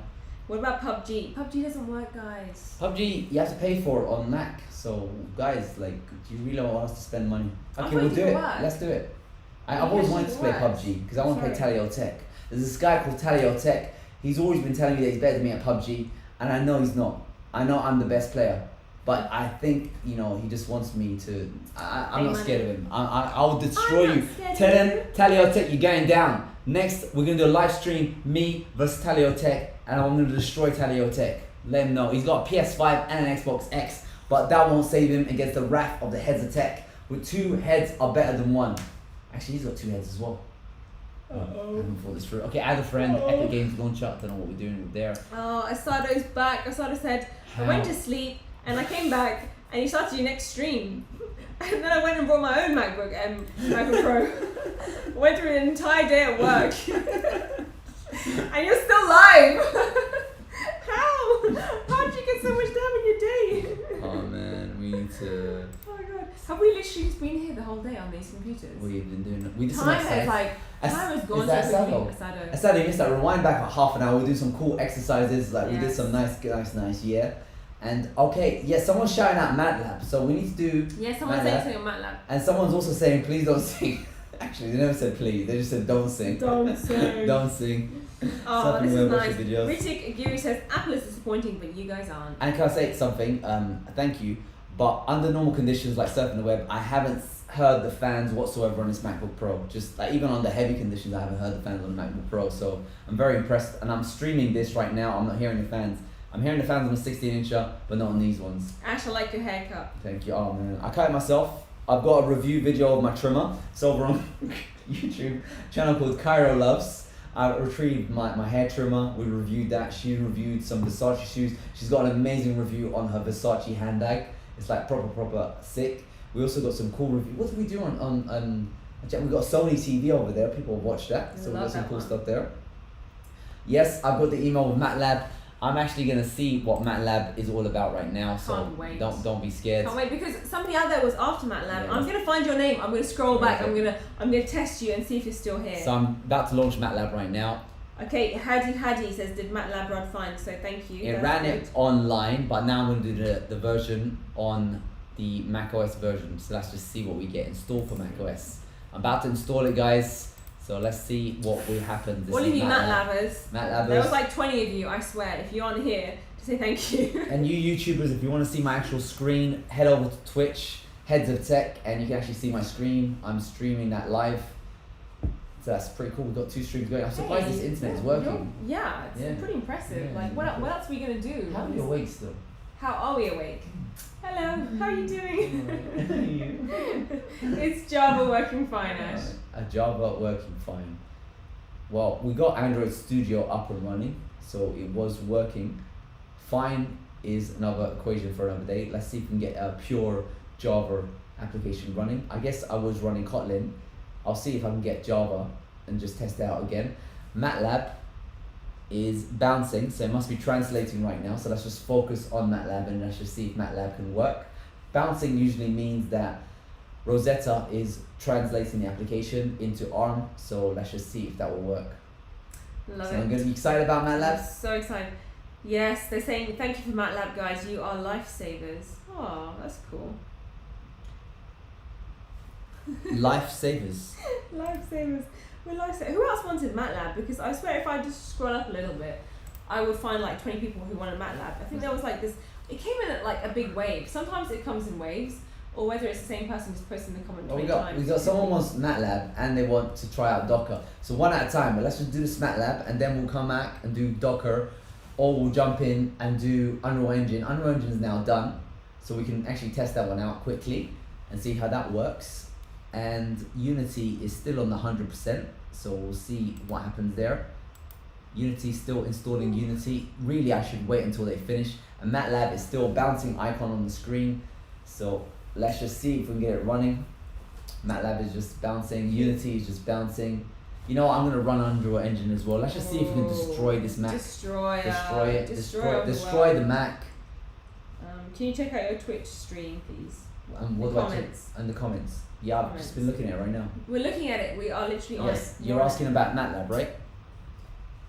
What about PUBG? PUBG doesn't work, guys. PUBG, you have to pay for it on Mac. So guys, like, do you really want us to spend money? I Okay, thought we'll it do it. worked. Let's do it. I've You always guys wanted to play should PUBG because I want to play Sorry. Talio Tech. There's this guy called Talio Tech. He's always been telling me that he's better than me at PUBG, and I know he's not. I know I'm the best player, but I think, you know, he just wants me to. I'm not scared of him. I will destroy I'm you. not scared Tell of him, you. Talio Tech, you're going down. Next, we're gonna do a live stream, me versus Talio Tech, and I'm gonna destroy Talio Tech. Let him know. He's got a PS5 and an Xbox X, but that won't save him against the wrath of the Heads of Tech. With 2 heads are better than 1. Actually, he's got 2 heads as well. I haven't thought this through. Okay, add a friend, Epic Games Launcher. I don't know what we're doing with there. Oh, Asado's back. Asado said, I went to sleep and I came back and you started your next stream. And then I went and brought my own MacBook Pro. Went through an entire day at work. And you're still live. How? How did you get so much done in your day? Oh man, we need to. Oh my god. Have we literally just been here the whole day on these computers? We've been doing it. We did some Time has exercise. time has gone Is that so quickly. Asado? Asado. Asado, you missed that. Rewind back for half an hour. We'll do some cool exercises. Like we did Yes. some nice, yeah. And okay, yeah, someone's shouting out MATLAB, so we need to do. Yeah, someone's MATLAB. saying something on MATLAB. And someone's also saying, please don't sing. Actually, they never said please. They just said don't sing. Don't sing. Don't sing. Oh, Something this we'll is watch nice. the videos. Ritik Giri says, Apple is disappointing, but you guys aren't. And can I say something? Thank you. But under normal conditions, like surfing the web, I haven't heard the fans whatsoever on this MacBook Pro. Just like even under heavy conditions, I haven't heard the fans on the MacBook Pro. So I'm very impressed. And I'm streaming this right now. I'm not hearing the fans. I'm hearing the fans on the 16-incher, but not on these ones. Ash, I like your haircut. Thank you. Oh man, I cut it myself. I've got a review video of my trimmer. It's over on YouTube channel called Cairo Loves. I retrieved my hair trimmer. We reviewed that. She reviewed some Versace shoes. She's got an amazing review on her Versace handbag. It's like proper sick. We also got some cool review. What did we do on we got a Sony TV over there. People watch that. So we got some cool stuff there. Yes, I've got the email with MATLAB. I'm actually gonna see what MATLAB is all about right now. So Can't wait. don't be scared. Can't wait, because somebody out there was after MATLAB. Yeah. I'm gonna find your name. I'm gonna scroll back. Okay. I'm gonna test you and see if you're still here. So I'm about to launch MATLAB right now. Okay, Hadi says, did MATLAB run fine? So thank you. It That's ran great. it online, but now I'm going to do the version on the macOS version. So let's just see what we get installed for macOS. I'm about to install it, guys. So let's see what will happen. All of you MATLabers. MATLabers. There was like 20 of you, I swear. If you're on here, to say thank you. And you YouTubers, if you want to see my actual screen, head over to Twitch, Heads of Tech, and you can actually see my screen. I'm streaming that live. So that's pretty cool. We've got 2 streams going. I'm surprised this internet is working. Yeah, it's pretty impressive. Yeah. Like, what else are we going to do? How are you awake still? How are we awake? Hello, how are you doing? It's Java working fine, Ash. Java working fine. Well, we got Android Studio up and running, so it was working. Fine is another equation for another day. Let's see if we can get a pure Java application running. I guess I was running Kotlin. I'll see if I can get Java and just test it out again. MATLAB is bouncing, so it must be translating right now. So let's just focus on MATLAB and let's just see if MATLAB can work. Bouncing usually means that Rosetta is translating the application into ARM, so let's just see if that will work. Love So it. I'm going to be excited about MATLAB. I'm so excited. Yes, they're saying thank you for MATLAB, guys. You are lifesavers. Oh, that's cool. Lifesavers. Lifesavers. We're lifesavers. Who else wanted MATLAB? Because I swear if I just scroll up a little bit, I would find like 20 people who wanted MATLAB. I think there was like this, it came in at like a big wave. Sometimes it comes in waves, or whether it's the same person who's posting the comment 20 times. We got someone wants MATLAB and they want to try out Docker. So one at a time, but let's just do this MATLAB and then we'll come back and do Docker, or we'll jump in and do Unreal Engine. Unreal Engine is now done, so we can actually test that one out quickly and see how that works. And Unity is still on the 100%, so we'll see what happens there. Unity still installing Unity. Really, I should wait until they finish. And MATLAB is still bouncing icon on the screen, so let's just see if we can get it running. MATLAB is just bouncing. Unity is just bouncing. You know what, I'm gonna run Unreal Engine as well. Let's just see if we can destroy this Mac. Destroy Destroy the Mac. Can you check out your Twitch stream, please? What do I check? And the comments. Yeah, I've just been looking at it right now. We're looking at it. We are literally on it. Yes, you're asking about MATLAB, right?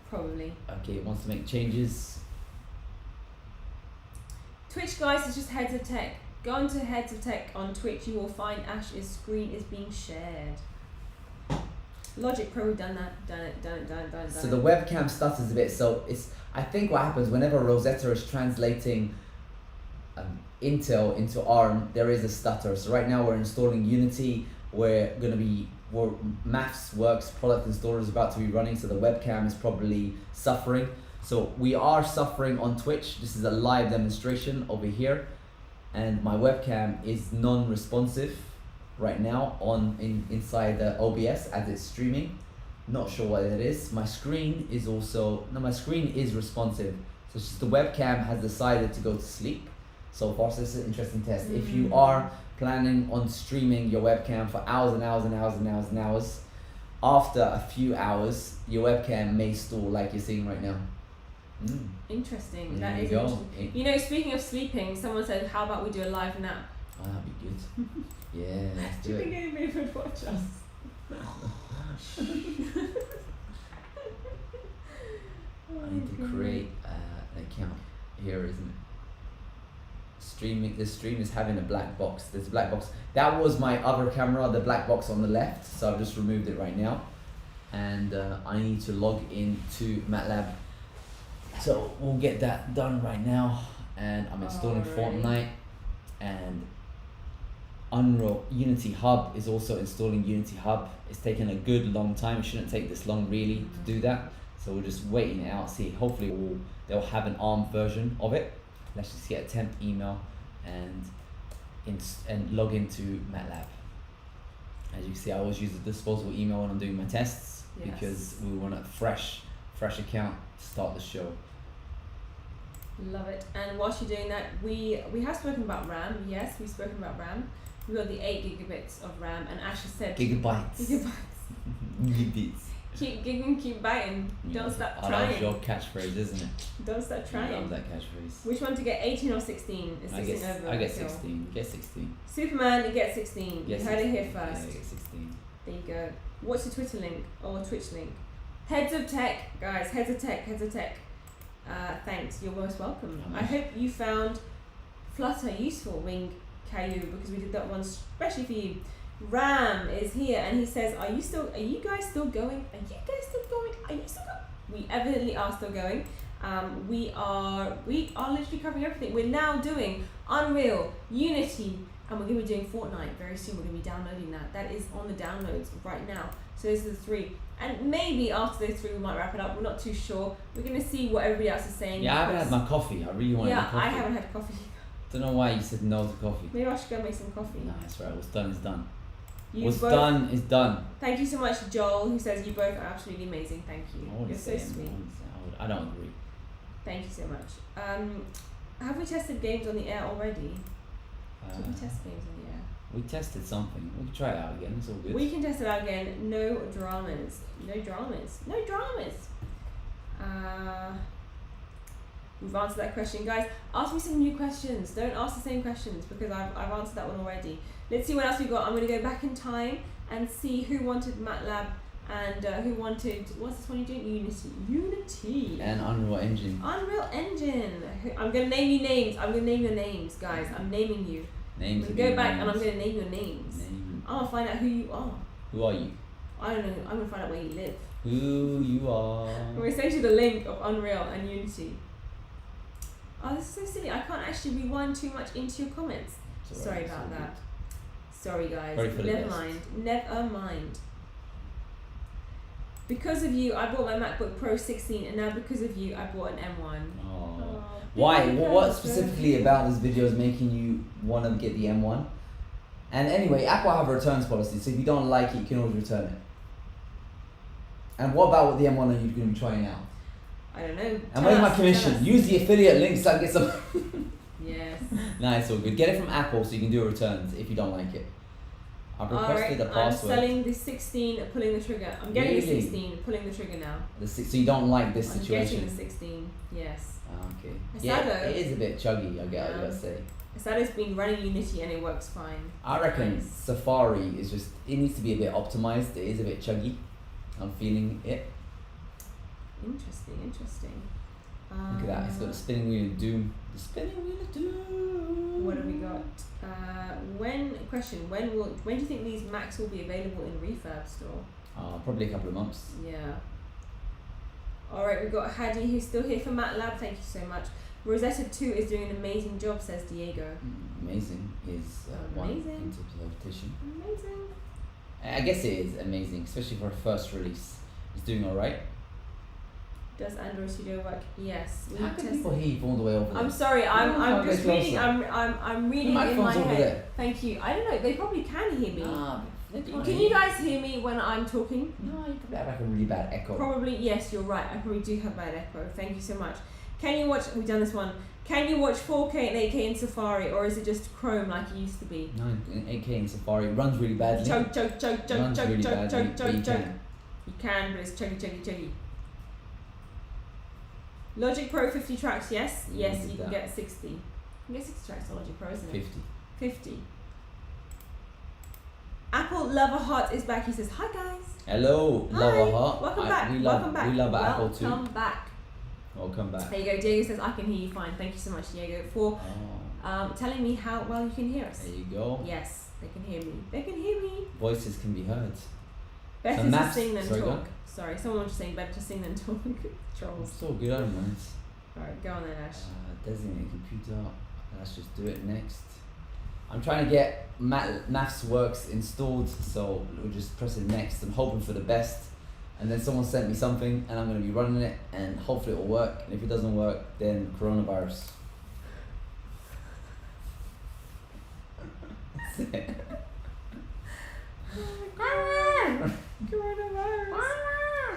Probably. Okay, it wants to make changes. Twitch, guys, is just Heads of Tech. Go on to Heads of Tech on Twitch. You will find Ash's screen is being shared. Logic Pro done that. So the webcam stutters a bit. So it's, I think what happens whenever Rosetta is translating Intel into ARM, there is a stutter. So right now we're installing Unity. We're Maths Works product installer is about to be running, so the webcam is probably suffering. So we are suffering on Twitch. This is a live demonstration over here, and my webcam is non-responsive right now inside the OBS as it's streaming. Not sure what that is. My screen is my screen is responsive. So it's just the webcam has decided to go to sleep so far. So this is an interesting test. If you are planning on streaming your webcam for hours and hours and hours and hours and hours, after a few hours, your webcam may stall like you're seeing right now. Interesting. There That you is go. interesting. You know, speaking of sleeping, someone said, how about we do a live nap? Oh, that'd be good. Yeah, let's Do do you think it. anybody would watch us? I need to create an account here, isn't it? Streaming. The stream is having a black box. There's a black box. That was my other camera, the black box on the left. So I've just removed it right now, and I need to log into MATLAB. So we'll get that done right now. And I'm installing Fortnite, and Unreal Unity Hub is also installing Unity Hub. It's taken a good long time. It shouldn't take this long really to do that. So we're just waiting it out. See, hopefully they'll have an ARM version of it. Let's just get a temp email and log into MATLAB. As you can see, I always use a disposable email when I'm doing my tests, because we want a fresh account to start the show. Love it. And whilst you're doing that, we have spoken about RAM. Yes, we've spoken about RAM. We got the 8 gigabits of RAM, and Ash has said Gigabytes. Gigabits. Keep gigging, keep biting. Don't stop I trying. love your catchphrase, isn't it? Don't stop I trying. love that catchphrase. Which one to get, 18 or 16? Is I 16 get over? 16. Get 16. Superman, you get 16. Get You heard it here 16. first. Yeah, I get 16. There you go. What's your Twitter link or Twitch link? Heads of Tech, guys. Heads of Tech. Heads of Tech. Thanks. You're most welcome. I hope you found Flutter useful, Wing Caillou, because we did that one especially for you. Ram is here and he says, are you guys still going? We evidently are still going. We are literally covering everything. We're now doing Unreal, Unity, and we're going to be doing Fortnite very soon. We're going to be downloading that. That is on the downloads right now. So those are the 3. And maybe after those 3 we might wrap it up. We're not too sure. We're going to see what everybody else is saying. Yeah, I haven't had my coffee. I really want my coffee. I haven't had coffee. Don't know why you said no to coffee. Maybe I should go make some coffee. No, that's right. What's done is done. What's done is done. Thank you so much, Joel, who says you both are absolutely amazing. Thank you. You're so sweet. I don't agree. Thank you so much. Have we tested games on the air already? Did we test games on the air? We tested something. We can try it out again. It's all good. We can test it out again. No dramas. No dramas. No dramas. We've answered that question. Guys, ask me some new questions. Don't ask the same questions because I've answered that one already. Let's see what else we got. I'm going to go back in time and see who wanted MATLAB and who wanted, what's this one you're doing? Unity. And Unreal Engine. Unreal Engine. I'm going to name you names. I'm going to name your names, guys. I'm naming you. Names. I'm going to go back and I'm going to name your names. I'm going to find out who you are. Who are you? I don't know. I'm going to find out where you live. Who you are. We're send you the link of Unreal and Unity. Oh, this is so silly. I can't actually rewind too much into your comments. Sorry about that. Sorry, guys. Never mind. Never mind. Because of you, I bought my MacBook Pro 16, and now because of you, I bought an M1. Oh. Why? What specifically about this video is making you want to get the M1? And anyway, Apple have a returns policy, so if you don't like it, you can always return it. And what about the M1 are you going to be trying out? I don't know. And where's my commission? Use the affiliate link so I can get some. Yes. Nah, it's all good. Get it from Apple so you can do returns if you don't like it. I've requested a password. I'm selling the 16, pulling the trigger. I'm getting the 16, pulling the trigger now. So you don't like this situation? I'm getting the 16, yes. Okay. Yeah, it is a bit chuggy, I gotta say. Asado's been running Unity and it works fine. I reckon Safari is just, it needs to be a bit optimized. It is a bit chuggy. I'm feeling it. Interesting. Look at that, it's got the spinning wheel of doom. The spinning wheel of doom. What have we got? When do you think these Macs will be available in refurb store? Probably a couple of months. Yeah. Alright, we've got Hadi who's still here for MATLAB, thank you so much. Rosetta 2 is doing an amazing job, says Diego. Amazing is one interpretation. Amazing. I guess it is amazing, especially for a first release. It's doing alright. Does Android Studio work? Yes. How can people hear you from all the way over there? I'm sorry, I'm just reading. I'm reading in my head. There. Thank you. I don't know. They probably can hear me. Can you guys hear me when I'm talking? No, you probably have like a really bad echo. Probably, yes, you're right. I probably do have bad echo. Thank you so much. Can you watch? We've done this one. Can you watch 4K and 8K in Safari, or is it just Chrome like it used to be? No, in 8K in Safari runs really badly. Choke. You You can, but it's chuggy. Logic Pro 50 tracks, yes, you can get 60. You can get 60 tracks on Logic Pro, isn't it? 50. Apple Lover Heart is back. He says, hi guys. Hello, Lover Heart. Welcome back. We love Apple too. Welcome back. There you go. Diego says, I can hear you fine. Thank you so much, Diego, for telling me how well you can hear us. There you go. Yes, they can hear me. Voices can be heard. Better to sing than talk. Sorry, someone was just saying better to sing than talk. Trolls. So good, I don't mind. Alright, go on then, Ash. Designate computer. Let's just do it next. I'm trying to get Maths Works installed, so we'll just press it next. I'm hoping for the best. And then someone sent me something, and I'm going to be running it, and hopefully it will work. And if it doesn't work, then coronavirus. That's it. Coronavirus.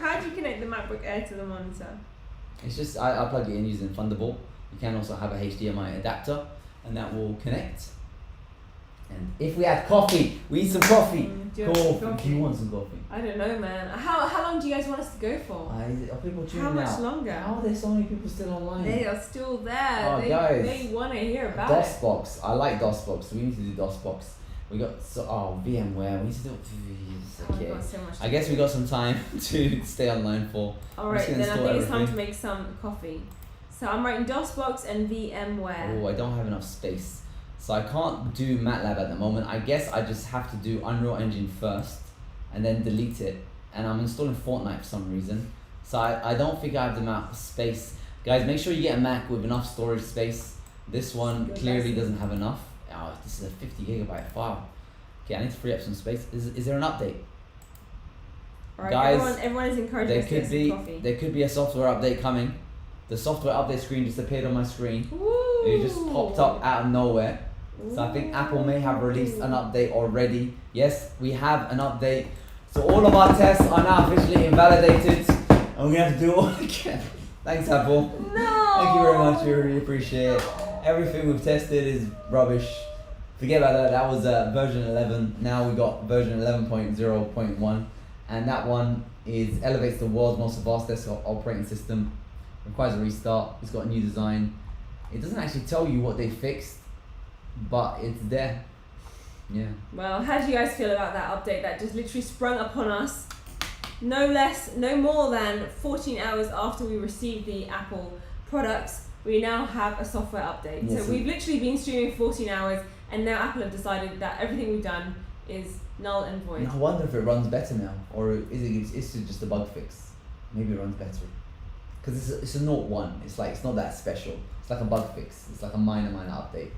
How do you connect the MacBook Air to the monitor? It's just, I plug it in using Thunderbolt. You can also have a HDMI adapter, and that will connect. And if we had coffee, we need some coffee. Do you want some coffee? I don't know, man. How long do you guys want us to go for? Are people tuning out? How much out? longer? How are there so many people still online? They are still there. Oh, guys. They want to hear about DOSBox. I like DOSBox. We need to do DOSBox. We got VMware. We need to do. Okay. I guess we got some time to stay online for. Alright, then I think it's time to make some coffee. So I'm writing DOSBox and VMware. Oh, I don't have enough space. So I can't do MATLAB at the moment. I guess I just have to do Unreal Engine first and then delete it. And I'm installing Fortnite for some reason. So I don't think I have the amount of space. Guys, make sure you get a Mac with enough storage space. This one clearly doesn't have enough. Oh, this is a 50 gigabyte file. Okay, I need to free up some space. Is there an update? Right, guys, everyone is encouraged to get some coffee. There could be a software update coming. The software update screen just appeared on my screen. Ooh. It just popped up out of nowhere. So I think Apple may have released an update already. Yes, we have an update. So all of our tests are now officially invalidated, and we're gonna have to do it all again. Thanks, Apple. No. Thank you very much. We really appreciate it. Everything we've tested is rubbish. Forget about that. That was version 11. Now we got version 11.0.1, and that one elevates the world's most advanced desktop operating system. Requires a restart. It's got a new design. It doesn't actually tell you what they fixed, but it's there. Yeah. Well, how do you guys feel about that update that just literally sprung upon us? No more than 14 hours after we received the Apple products, we now have a software update. Yes. So we've literally been streaming 14 hours, and now Apple have decided that everything we've done is null and void. I wonder if it runs better now, or is it just a bug fix? Maybe it runs better. Because it's a Note 1. It's not that special. It's like a bug fix. It's like a minor update.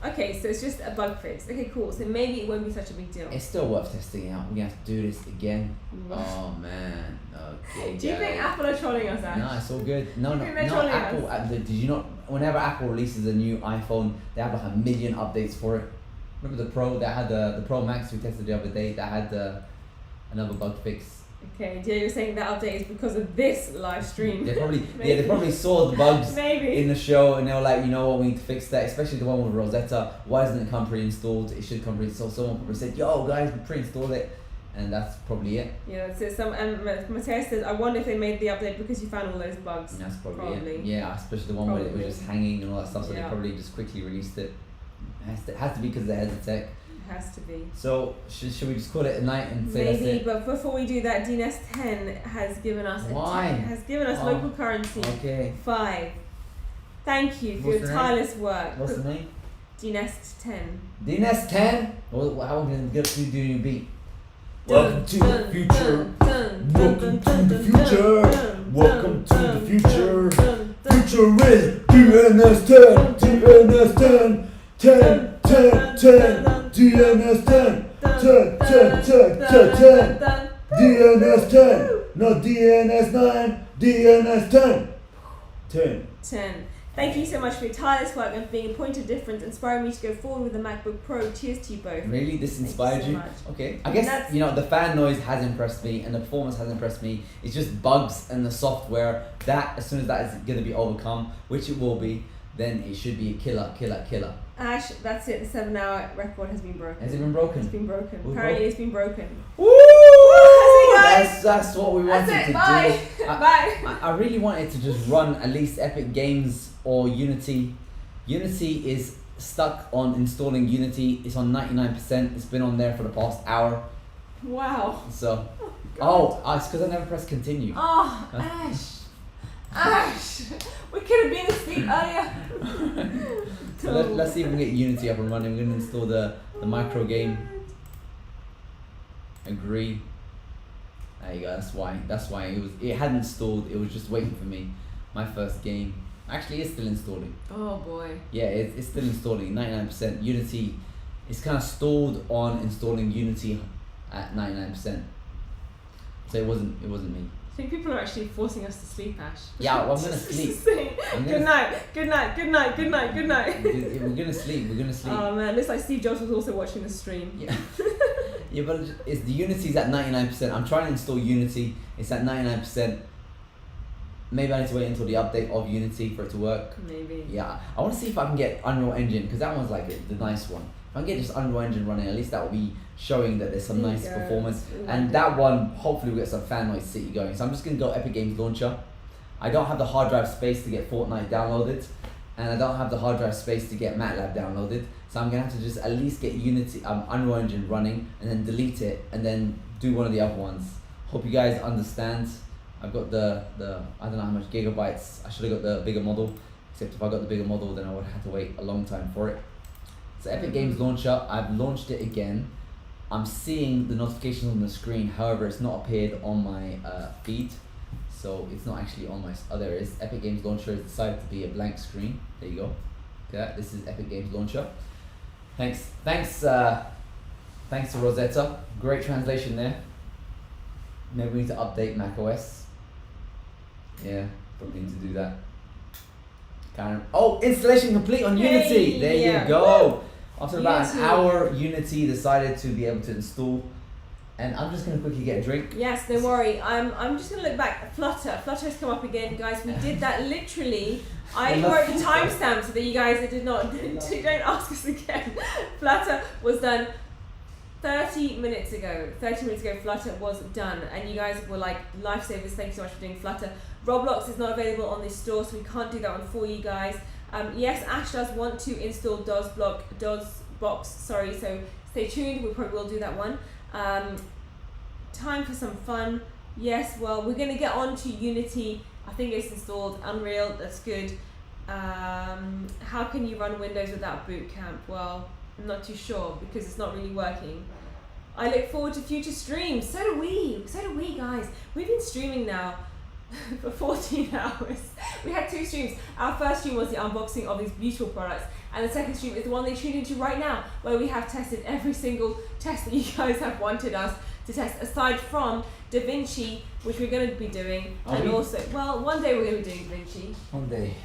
Okay, so it's just a bug fix. Okay, cool. So maybe it won't be such a big deal. It's still worth testing out. We're gonna have to do this again. Oh man. Okay. Do you think Apple are trolling us, Ash? No, it's all good. No, think they're trolling Apple. Did you not? Whenever Apple releases a new iPhone, they have like 1 million updates for it. Remember the Pro that had the Pro Max we tested the other day that had another bug fix. Okay, you're saying that update is because of this live stream. They probably they probably saw the bugs Maybe. in the show and they were like, you know what, we need to fix that, especially the one with Rosetta. Why doesn't it come pre-installed? It should come pre-installed. Someone probably said, yo guys, pre-install it, and that's probably it. Yeah, that's it. Matthias says, I wonder if they made the update because you found all those bugs. And that's probably it. Yeah, especially the one where it was just hanging and all that stuff, so they probably just quickly released it. It has to be because they had the tech. Has to be. So should we just call it a night and say maybe, that's it? but before we do that, DNS 10 has given us local currency. Okay. 5. Thank you for your tireless work. What's the name? DNS 10. DNS 10. Well, how are we gonna get to do your beat? Welcome to the future. Welcome to the future. Welcome to the future. Future is DNS 10. DNS 10. 10. 10, 10, DNS 10, 10, 10, 10, 10, 10, DNS 10, not DNS 9, DNS 10, 10. 10. Thank you so much for your tireless work and being a point of difference, inspiring me to go forward with the MacBook Pro. Cheers to you both. Really? This inspired you? Okay. I guess, the fan noise has impressed me and the performance has impressed me. It's just bugs and the software that, as soon as that is going to be overcome, which it will be, then it should be a killer. Ash, that's it. The 7-hour record has been broken. Has it been broken? It's been broken. Apparently it's been broken. Woo! That's what we wanted to do. Bye. Bye. I really wanted to just run at least Epic Games or Unity. Unity is stuck on installing Unity. It's on 99%. It's been on there for the past hour. Wow. So, it's because I never pressed continue. Oh, Ash, we could have been asleep earlier. So let's see if we can get Unity up and running. We're going to install the micro game. Agree. There you go. That's why it hadn't installed. It was just waiting for me. My first game. Actually, it's still installing. Oh boy. Yeah, it's still installing. 99%. Unity. It's kind of stalled on installing Unity at 99%. So it wasn't me. I think people are actually forcing us to sleep, Ash. Yeah, well, I'm gonna sleep. Good night. We're gonna sleep. Oh man, looks like Steve Jobs was also watching the stream. Yeah. Yeah, but it's the Unity's at 99%. I'm trying to install Unity. It's at 99%. Maybe I need to wait until the update of Unity for it to work. Maybe. Yeah, I want to see if I can get Unreal Engine, because that one's like the nice one. If I can get just Unreal Engine running, at least that will be showing that there's some nice performance. And that one, hopefully we'll get some Fan Noise City going. So I'm just going to go Epic Games Launcher. I don't have the hard drive space to get Fortnite downloaded. And I don't have the hard drive space to get MATLAB downloaded. So I'm going to have to just at least get Unity, Unreal Engine running, and then delete it, and then do one of the other ones. Hope you guys understand. I've got the I don't know how much gigabytes. I should have got the bigger model. Except if I got the bigger model, then I would have to wait a long time for it. So Epic Games Launcher, I've launched it again. I'm seeing the notifications on the screen, however it's not appeared on my feed. So it's not actually on my, oh there it is. Epic Games Launcher has decided to be a blank screen. There you go. Okay, this is Epic Games Launcher. Thanks to Rosetta. Great translation there. Maybe we need to update macOS. Yeah, probably need to do that. Karen. Oh, installation complete on Unity. There you go. After about an hour, Unity decided to be able to install. And I'm just gonna quickly get a drink. Yes, don't worry. I'm just gonna look back. Flutter's come up again, guys. We did that literally. I wrote the timestamp so that you guys don't ask us again. Flutter was done 30 minutes ago. 30 minutes ago, Flutter was done, and you guys were like lifesavers. Thank you so much for doing Flutter. Roblox is not available on this store, so we can't do that one for you guys. Yes, Ash does want to install DOSBox. Sorry, so stay tuned. We probably will do that one. Time for some fun. Yes, well, we're gonna get on to Unity. I think it's installed. Unreal, that's good. How can you run Windows without Boot Camp? Well, I'm not too sure because it's not really working. I look forward to future streams. So do we guys. We've been streaming now for 14 hours. We had 2 streams. Our first stream was the unboxing of these beautiful products, and the second stream is the one they tuned into right now, where we have tested every single test that you guys have wanted us to test, aside from DaVinci, which we're going to be doing, also, well, one day we're going to be doing DaVinci.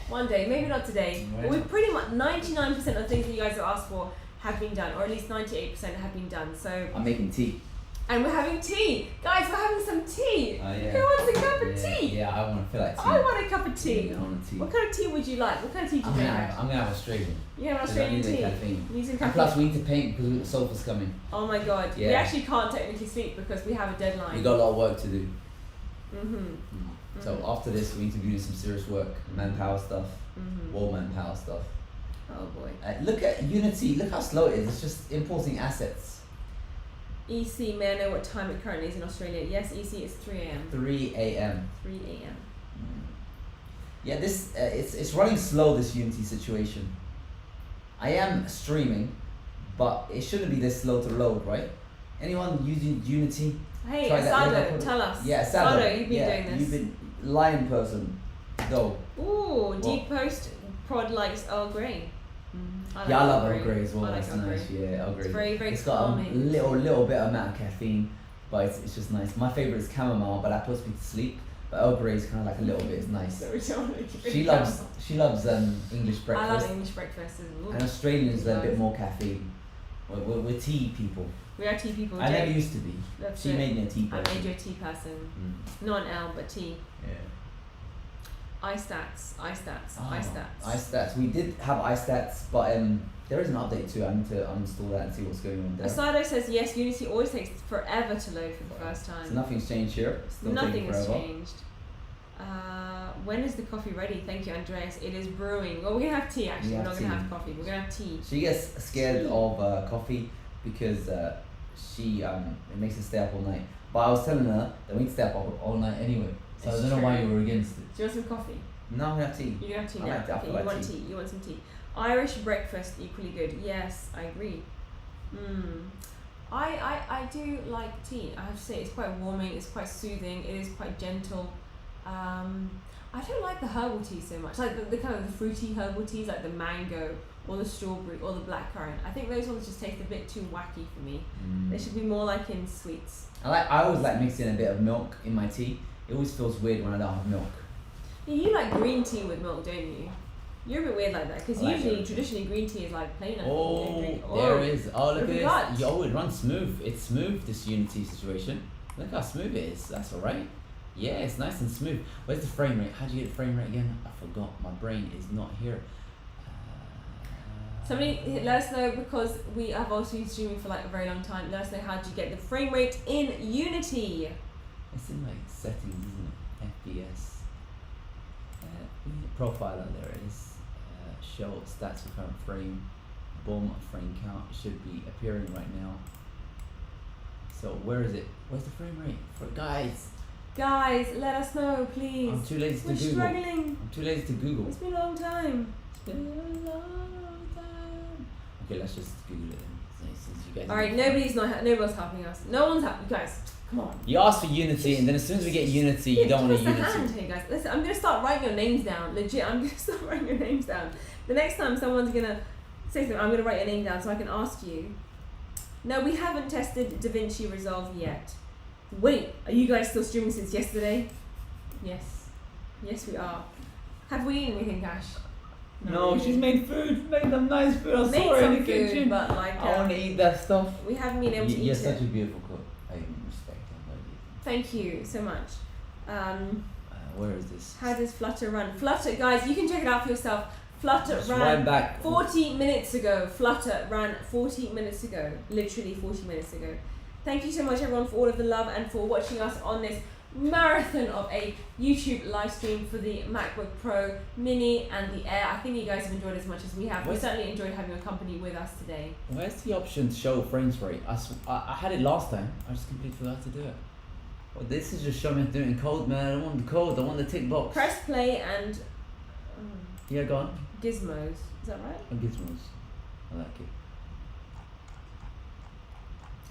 One day, maybe not today, but we've pretty much 99% of the things that you guys have asked for have been done, or at least 98% have been done. So I'm making tea. And we're having tea. Guys, we're having some tea. Yeah. Who wants a cup of tea? Yeah, I want to feel like tea. I want a cup of tea. I want tea. What kind of tea would you like? What kind of tea do you drink? I'm gonna have Australian. You have Australian tea? And plus we need to paint because the sofa's coming. Oh my god. Yeah. We actually can't technically sleep because we have a deadline. We got a lot of work to do. Mm-hmm. So after this we need to be doing some serious work. Manpower stuff. War manpower stuff. Oh boy. Look at Unity, look how slow it is. It's just importing assets. EC, may I know what time it currently is in Australia? Yes, EC is 3 a.m. 3 a.m. 3 a.m. Yeah, this it's running slow, this Unity situation. I am streaming, but it shouldn't be this slow to load, right? Anyone using Unity? Hey, Asado, tell us. Yeah, Asado, you've been doing this. You've been lion person. Go. Ooh, deep post prod likes Earl Grey. I love Earl Grey as well. That's nice. Yeah, Earl Grey. It's very, very It's got calming. a little bit amount of caffeine, but it's just nice. My favorite is chamomile, but that puts me to sleep. But Earl Grey is kind of like a little bit. It's nice. She loves English breakfast. I love English breakfast. And Australians are a bit more caffeine. We're tea people. We are tea people. I never used to be. She made me a tea person. I made you a tea person. Not an L, but tea. Yeah. iStats. iStats. We did have iStats, but there is an update too. I need to uninstall that and see what's going on there. Asado says yes. Unity always takes forever to load for the first time. So nothing's changed here. Still Nothing has forever. changed. When is the coffee ready? Thank you, Andreas. It is brewing. Well, we're gonna have tea actually. We're not gonna have coffee. We're gonna have tea. She gets scared of coffee because it makes her stay up all night. But I was telling her that we need to stay up all night anyway. So I don't know why you were against it. Do you want some coffee? No, I'm gonna have tea. You're gonna have tea now. Okay, you want tea. You want some tea. Irish breakfast equally good. Yes, I agree. I do like tea. I have to say it's quite warming. It's quite soothing. It is quite gentle. I don't like the herbal tea so much. Like the kind of the fruity herbal teas, like the mango or the strawberry or the blackcurrant. I think those ones just taste a bit too wacky for me. They should be more like in sweets. I always like mixing a bit of milk in my tea. It always feels weird when I don't have milk. Yeah, you like green tea with milk, don't you? You're a bit weird like that because traditionally green tea is like plain. There is. Oh, look at this. Yo, it runs smooth. It's smooth, this Unity situation. Look how smooth it is. That's alright. Yeah, it's nice and smooth. Where's the frame rate? How do you get the frame rate again? I forgot. My brain is not here. Somebody let us know, because we have also been streaming for like a very long time. Let us know, how do you get the frame rate in Unity? It's in like settings, isn't it? FPS. Profiler, there it is. Show stats for current frame. Boom, frame count. It should be appearing right now. So where is it? Where's the frame rate? For guys, let us know, please. I'm too lazy to Google. We're struggling. I'm too lazy to Google. It's been a long time. It's been a long time. Okay, let's just Google it then. Since you guys. All right, nobody's helping us. No one's helping. Guys, come on. You asked for unity, and then as soon as we get unity, you don't want Give us a unity. hand here, guys. Listen, I'm gonna start writing your names down. Legit, I'm gonna start writing your names down. The next time someone's gonna say something, I'm gonna write your name down so I can ask you. No, we haven't tested DaVinci Resolve yet. Wait, are you guys still streaming since yesterday? Yes. Yes, we are. Have we eaten anything, Cash? No, she's made food. Made them nice food. I Made saw her some in the food, kitchen. but like I want to eat that stuff. we haven't been able to eat You're it. such a beautiful cook. I respect you. Thank you so much. Where is this? How does Flutter run? Flutter, guys, you can check it out for yourself. Flutter Just ran right back. 40 minutes ago. Flutter ran 40 minutes ago. Literally 40 minutes ago. Thank you so much, everyone, for all of the love and for watching us on this marathon of a YouTube live stream for the MacBook Pro Mini and the Air. I think you guys have enjoyed as much as we have. We certainly enjoyed having your company with us today. Where's the option to show frames rate? I had it last time. I just completely forgot to do it. Well, this is just showing me how to do it in code, man. I don't want the code. I want the tick box. Press play and Yeah, go on. gizmos. Is that right? And gizmos. I like it.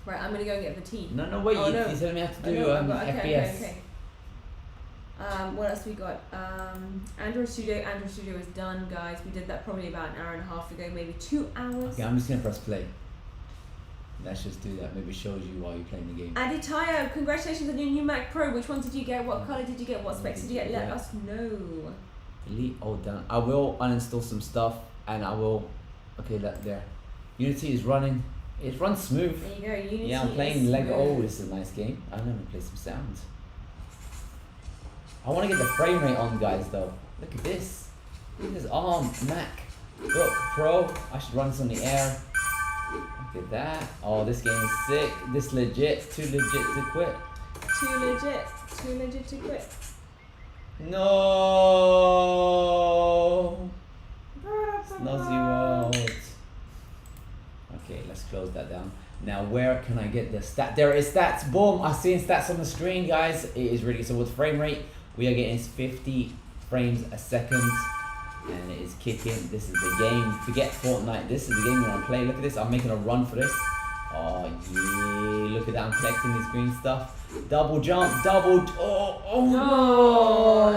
Right, I'm gonna go and get the tea. No, wait. Oh, no. You're telling me how to do okay, FPS. Okay. What else we got? Android Studio is done, guys. We did that probably about an hour and a half ago, maybe 2 hours. Okay, I'm just gonna press play. Let's just do that. Maybe it shows you while you're playing the game. Otiah, congratulations on your new Mac Pro. Which one did you get? What color did you get? What specs did you get? Let us know. Delete all down. I will uninstall some stuff, and I will. Okay, there. Unity is running. It runs smooth. There you go. Unity. Yeah, I'm playing is Lego. smooth. Oh, this is a nice game. I'm gonna play some sounds. I want to get the frame rate on, guys. Though, look at this. Look at this ARM MacBook Pro. I should run this on the Air. Look at that. Oh, this game is sick. This legit. Too legit to quit. Too legit. Too legit to quit. No. Snazzy World. Okay, let's close that down. Now, where can I get the stat? There is stats. Boom! I'm seeing stats on the screen, guys. It is really so. With frame rate, we are getting 50 frames a second, and it is kicking. This is the game. Forget Fortnite. This is the game you want to play. Look at this. I'm making a run for this. Oh yeah! Look at that. I'm collecting this green stuff. Double jump. Double. Oh no!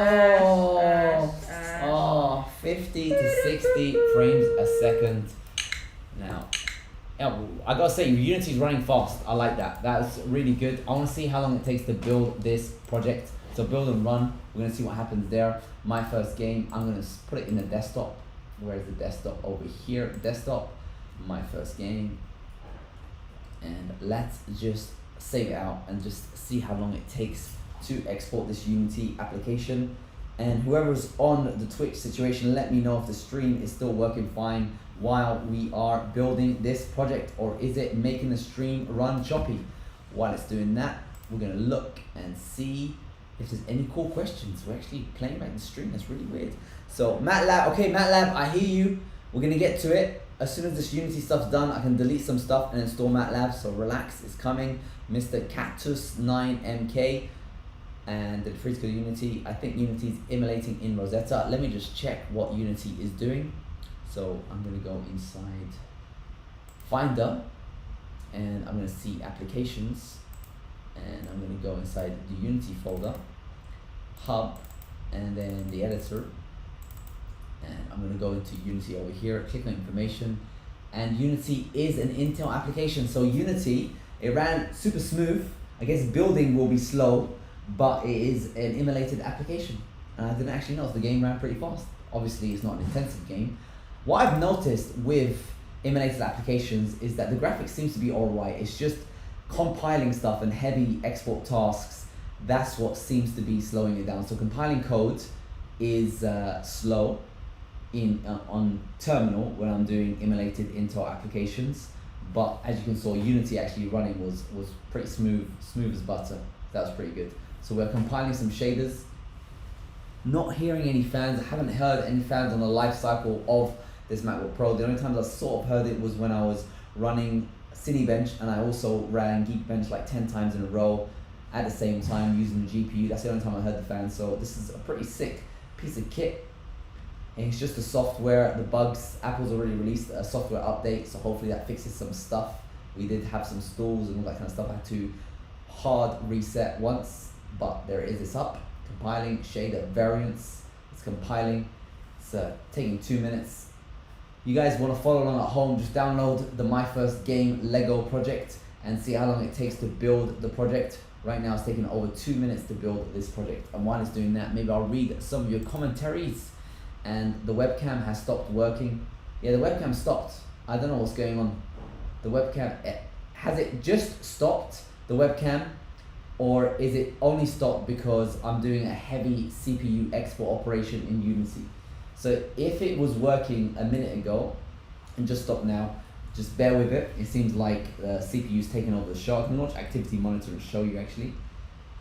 Oh, 50 to 60 frames a second. Now. Yeah, I gotta say, Unity's running fast. I like that. That's really good. I want to see how long it takes to build this project. So build and run. We're gonna see what happens there. My first game. I'm gonna put it in the desktop. Where's the desktop? Over here. Desktop. My first game. And let's just save it out and just see how long it takes to export this Unity application. And whoever's on the Twitch situation, let me know if the stream is still working fine while we are building this project, or is it making the stream run choppy? While it's doing that, we're gonna look and see if there's any cool questions. We're actually playing back the stream. That's really weird. So MATLAB, okay, MATLAB, I hear you. We're gonna get to it. As soon as this Unity stuff's done, I can delete some stuff and install MATLAB. So relax, it's coming. Mr. Cactus 9MK. And the free to go Unity. I think Unity is emulating in Rosetta. Let me just check what Unity is doing. So I'm gonna go inside Finder, and I'm gonna see applications, and I'm gonna go inside the Unity folder, Hub, and then the editor, and I'm gonna go into Unity over here, click on information, and Unity is an Intel application. So Unity, it ran super smooth. I guess building will be slow, but it is an emulated application. And I didn't actually know, the game ran pretty fast. Obviously it's not an intensive game. What I've noticed with emulated applications is that the graphics seems to be alright. It's just compiling stuff and heavy export tasks. That's what seems to be slowing it down. So compiling code is slow on terminal when I'm doing emulated Intel applications. But as you can see, Unity actually running was pretty smooth as butter. That was pretty good. So we're compiling some shaders. Not hearing any fans. I haven't heard any fans on the life cycle of this MacBook Pro. The only times I sort of heard it was when I was running Cinebench, and I also ran Geekbench like 10 times in a row at the same time using the GPU. That's the only time I heard the fans. So this is a pretty sick piece of kit. And it's just the software, the bugs. Apple's already released a software update, so hopefully that fixes some stuff. We did have some stalls and all that kind of stuff. I had to hard reset once, but there it is, it's up. Compiling, shader variants, it's compiling. It's taking 2 minutes. You guys want to follow along at home, just download the My First Game Lego project and see how long it takes to build the project. Right now it's taking over 2 minutes to build this project. And while it's doing that, maybe I'll read some of your commentaries. And the webcam has stopped working. Yeah, the webcam stopped. I don't know what's going on. The webcam, has it just stopped, the webcam? Or is it only stopped because I'm doing a heavy CPU export operation in Unity? So if it was working a minute ago and just stopped now, just bear with it. It seems like the CPU's taken over the show. I can launch activity monitor and show you actually.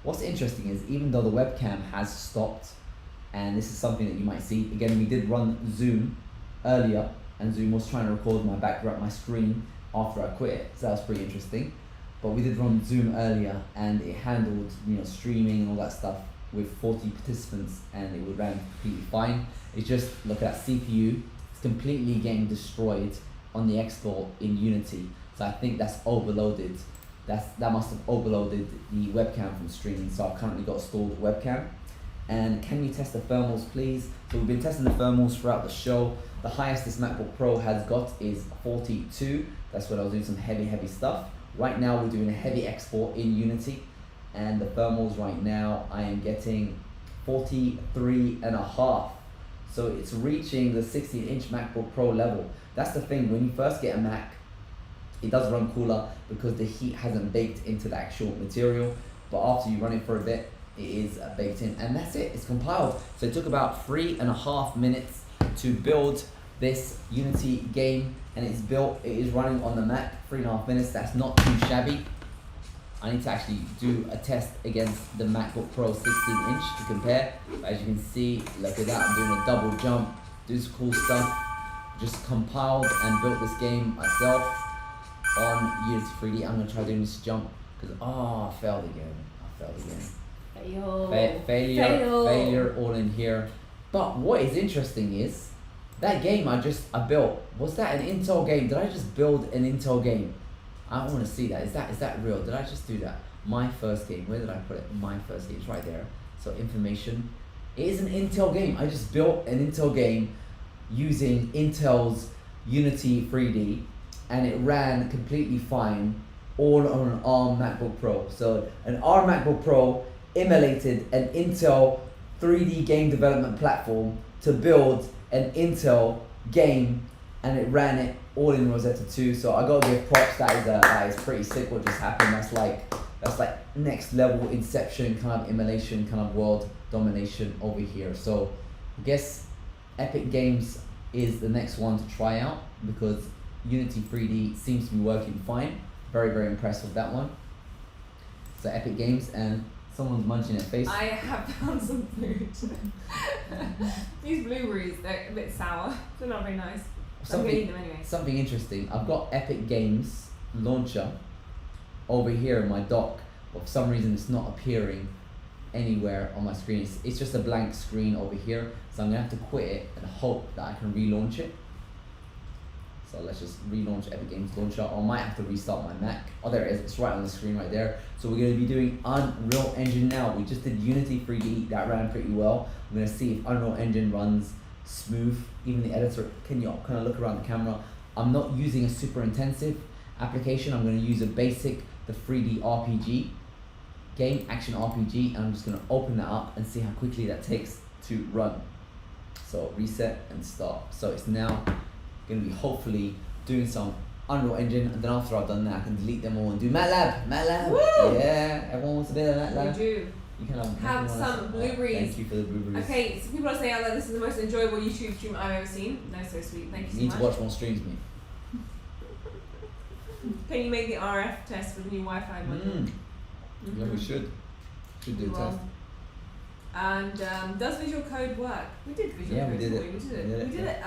What's interesting is even though the webcam has stopped, and this is something that you might see, again, we did run Zoom earlier, and Zoom was trying to record my background, my screen after I quit it, so that was pretty interesting. But we did run Zoom earlier, and it handled, streaming and all that stuff with 40 participants, and it would run completely fine. It's just, look at that CPU, it's completely getting destroyed on the export in Unity. So I think that's overloaded. That must have overloaded the webcam from streaming. So I've currently got a stalled webcam. And can you test the thermals, please? So we've been testing the thermals throughout the show. The highest this MacBook Pro has got is 42. That's when I was doing some heavy stuff. Right now we're doing a heavy export in Unity, and the thermals right now I am getting 43.5. So it's reaching the 16-inch MacBook Pro level. That's the thing, when you first get a Mac, it does run cooler because the heat hasn't baked into the actual material. But after you run it for a bit, it is baked in, and that's it, it's compiled. So it took about 3.5 minutes to build this Unity game, and it is running on the Mac. 3.5 minutes, that's not too shabby. I need to actually do a test against the MacBook Pro 16-inch to compare. But as you can see, look at that, I'm doing a double jump, doing some cool stuff. Just compiled and built this game myself on Unity 3D. I'm gonna try doing this jump, because I failed again. Failure all in here. But what is interesting is that game I built, was that an Intel game? Did I just build an Intel game? I want to see that. Is that real? Did I just do that? My first game. Where did I put it? My first game. It's right there. So information. It is an Intel game. I just built an Intel game using Intel's Unity 3D, and it ran completely fine, all on an ARM MacBook Pro. So an ARM MacBook Pro emulated an Intel 3D game development platform to build an Intel game, and it ran it all in Rosetta 2. So I gotta give props. That is pretty sick what just happened. That's like next level Inception kind of emulation, kind of world domination over here. So I guess Epic Games is the next one to try out, because Unity 3D seems to be working fine. Very impressed with that one. So Epic Games, and someone's munching their face. I have found some food. These blueberries, they're a bit sour. They're not very nice. I'm gonna eat them anyway. Something interesting. I've got Epic Games launcher over here in my dock, but for some reason it's not appearing anywhere on my screen. It's just a blank screen over here. So I'm gonna have to quit it and hope that I can relaunch it. So let's just relaunch Epic Games Launcher. Or I might have to restart my Mac. Oh, there it is. It's right on the screen right there. So we're going to be doing Unreal Engine now. We just did Unity 3D. That ran pretty well. I'm going to see if Unreal Engine runs smooth. Even the editor, can you kind of look around the camera? I'm not using a super intensive application. I'm going to use a basic, the 3D RPG game, action RPG. And I'm just going to open that up and see how quickly that takes to run. So reset and start. So it's now going to be hopefully doing some Unreal Engine, and then after I've done that I can delete them all and do MATLAB. Woo! Yeah, everyone wants a bit of MATLAB. We do. You can have some blueberries. Thank you for the blueberries. Okay, so people are saying that this is the most enjoyable YouTube stream I've ever seen. That's so sweet. Thank you so much. You need to watch more streams, mate. Can you make the RF test with the new Wi-Fi module? Yeah, we should do a test. And does visual code work? We did visual code. We did it.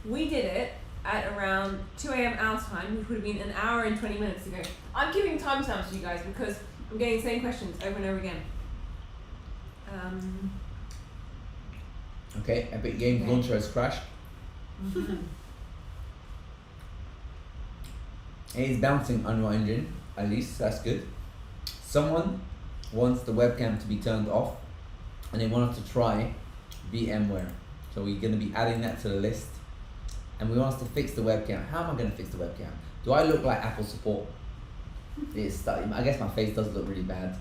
We did it at around 2 a.m. our time, which would have been an hour and 20 minutes ago. I'm giving timestamps to you guys because I'm getting the same questions over and over again. Okay, Epic Games launcher has crashed. It is bouncing Unreal Engine, at least that's good. Someone wants the webcam to be turned off and they want us to try VMware. So we're going to be adding that to the list. And we want us to fix the webcam. How am I going to fix the webcam? Do I look like Apple support? I guess my face does look really bad.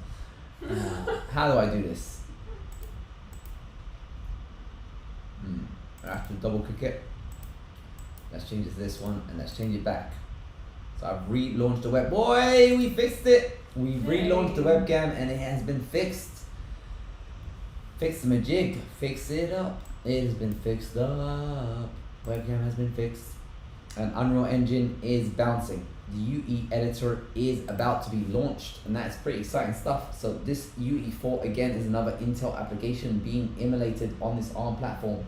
How do I do this? I have to double click it. Let's change it to this one and let's change it back. So I've relaunched the web. Boy, we fixed it. We relaunched the webcam and it has been fixed. Fix the majig. Fix it up. It has been fixed up. Webcam has been fixed. And Unreal Engine is bouncing. The UE editor is about to be launched and that's pretty exciting stuff. So this UE4 again is another Intel application being emulated on this ARM platform.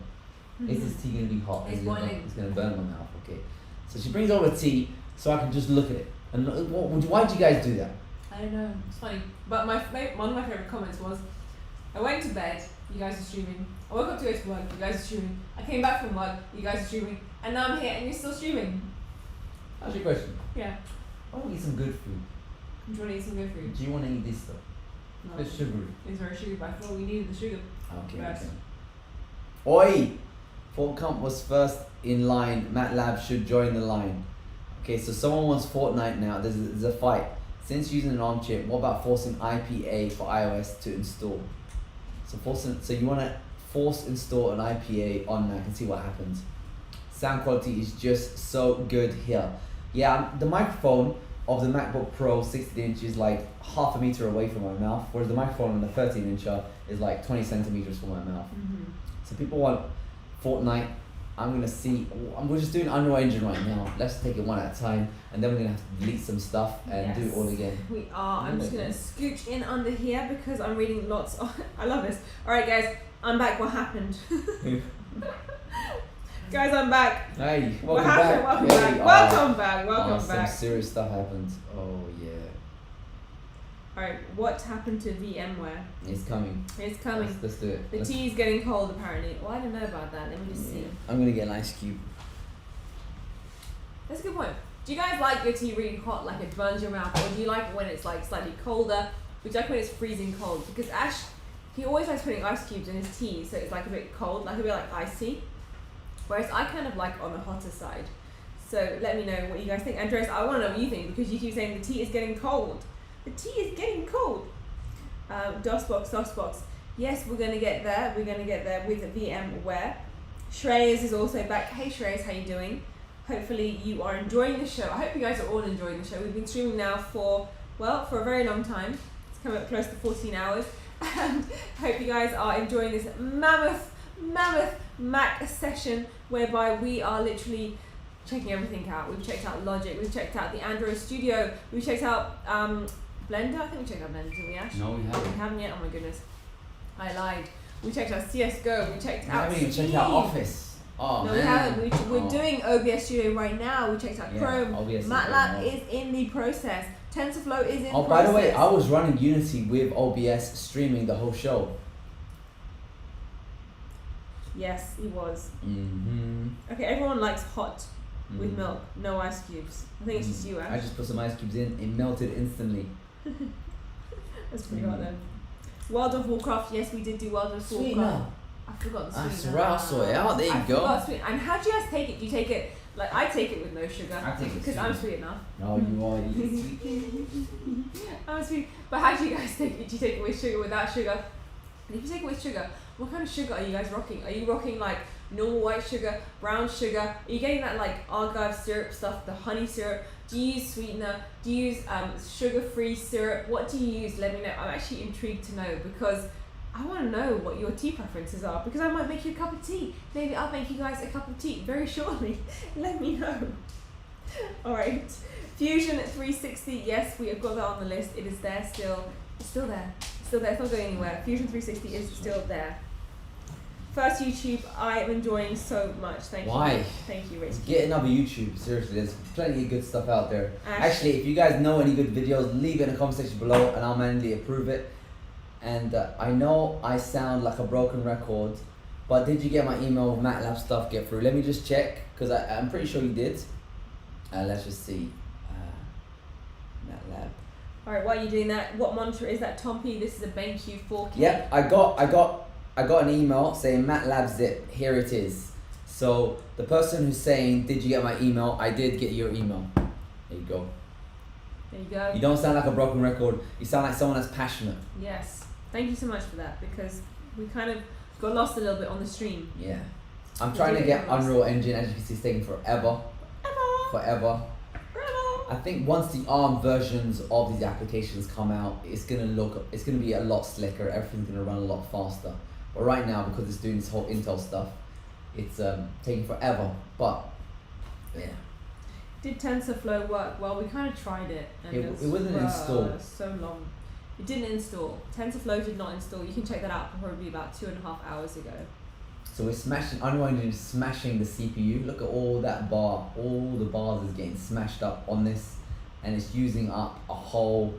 Is this tea going to be hot? It's boiling. It's going to burn my mouth. Okay. So she brings over tea so I can just look at it. And why did you guys do that? I don't know. It's funny. But one of my favorite comments was, I went to bed, you guys are streaming. I woke up to go to work, you guys are streaming. I came back from work, you guys are streaming. And now I'm here and you're still streaming. That's your question. Yeah. I want to eat some good food. Do you want to eat some good food? Do you want to eat this stuff? No. It's sugary. It's very sugary, but I thought we needed the sugar. Okay. Yes. Oi! Fortcomp was first in line. MATLAB should join the line. Okay, so someone wants Fortnite now. There's a fight. Since using an ARM chip, what about forcing IPA for iOS to install? So you want to force install an IPA on Mac and see what happens. Sound quality is just so good here. Yeah, the microphone of the MacBook Pro 16-inch is like half a meter away from my mouth, whereas the microphone on the 13-incher is like 20 centimeters from my mouth. So people want Fortnite. We're just doing Unreal Engine right now. Let's take it one at a time, and then we're gonna have to delete some stuff and do it all again. We are. I'm just gonna scooch in under here because I'm reading lots. I love this. All right, guys, I'm back. What happened? Guys, I'm back. Hey, What welcome happened? back. Welcome Hey, back. Welcome back. Welcome back. Some serious stuff happened. Oh yeah. Alright, what happened to VMware? It's coming. It's coming. Let's do it. The tea is getting cold apparently. Well, I don't know about that. Let me just see. I'm gonna get an ice cube. That's a good point. Do you guys like your tea really hot, like it burns your mouth, or do you like it when it's like slightly colder? Would you like when it's freezing cold? Because Ash, he always likes putting ice cubes in his tea, so it's like a bit cold, like a bit like icy. Whereas I kind of like on the hotter side. So let me know what you guys think. Andreas, I want to know what you think because you keep saying the tea is getting cold. The tea is getting cold. DOSBox. Yes, we're gonna get there. We're gonna get there with VMware. Shreyas is also back. Hey Shreyas, how you doing? Hopefully you are enjoying the show. I hope you guys are all enjoying the show. We've been streaming now for a very long time. It's coming up close to 14 hours. And hope you guys are enjoying this mammoth Mac session whereby we are literally checking everything out. We've checked out Logic, we've checked out the Android Studio, we've checked out Blender. I think we checked out Blender, didn't we, Ash? No, we haven't. We haven't yet? Oh my goodness. I lied. We checked out CSGO, we checked out We haven't even checked out Office. Oh, no, man. we haven't. We're doing OBS Studio right now. We checked out Chrome. OBS MATLAB is in the process. TensorFlow is in process. By the way, I was running Unity with OBS streaming the whole show. Yes, he was. Mm-hmm. Okay, everyone likes hot with milk, no ice cubes. I think it's just you, Ash. I just put some ice cubes in, it melted instantly. That's pretty hot then. World of Warcraft, yes, we did do World of Sweet Warcraft. now. I forgot the I sweet. swear I saw it out. There you I go. forgot sweet. And how do you guys take it? Do you take it like I take it with no sugar? I take it because sweet. I'm sweet enough. No, you are sweet. I'm sweet. But how do you guys take it? Do you take it with sugar, without sugar? And if you take it with sugar, what kind of sugar are you guys rocking? Are you rocking like normal white sugar, brown sugar? Are you getting that like archive syrup stuff, the honey syrup? Do you use sweetener? Do you use sugar-free syrup? What do you use? Let me know. I'm actually intrigued to know because I want to know what your tea preferences are because I might make you a cup of tea. Maybe I'll make you guys a cup of tea very shortly. Let me know. Alright. Fusion 360, yes, we have got that on the list. It is there still. It's still there. It's still there. It's not going anywhere. Fusion 360 is still there. First YouTube, I am enjoying so much. Thank you. Why? Thank you, Rich. Get another YouTube. Seriously, there's plenty of good stuff out there. Ash. Actually, if you guys know any good videos, leave it in the comment section below and I'll manually approve it. And I know I sound like a broken record, But did you get my email with MATLAB stuff get through? Let me just check, because I'm pretty sure you did. Let's just see. MATLAB. Alright, while you're doing that, what monitor is that, Tompi? This is a BenQ 4K. Yep, I got an email saying MATLAB zip. Here it is. So the person who's saying, did you get my email? I did get your email. There you go. There you go. You don't sound like a broken record. You sound like someone that's passionate. Yes. Thank you so much for that, because we kind of got lost a little bit on the stream. Yeah. I'm trying to get Unreal Engine. As you can see, it's taking forever. Forever. I think once the ARM versions of these applications come out, it's gonna be a lot slicker. Everything's gonna run a lot faster. But right now, because it's doing this whole Intel stuff, it's taking forever. But yeah. Did TensorFlow work? Well, we kind of tried it. And It wasn't installed. So long. It didn't install. TensorFlow did not install. You can check that out probably about 2.5 hours ago. So we're smashing, Unreal Engine is smashing the CPU. Look at all that bar, all the bars is getting smashed up on this, and it's using up a whole,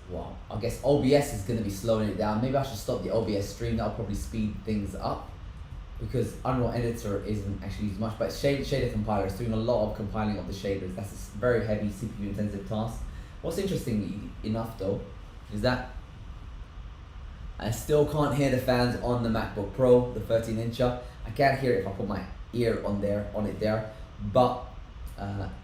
well, I guess OBS is going to be slowing it down. Maybe I should stop the OBS stream. That'll probably speed things up, because Unreal Editor isn't actually used much, but shader compiler is doing a lot of compiling of the shaders. That's a very heavy CPU intensive task. What's interesting enough though, is that I still can't hear the fans on the MacBook Pro, the 13-incher. I can't hear it if I put my ear on it there, but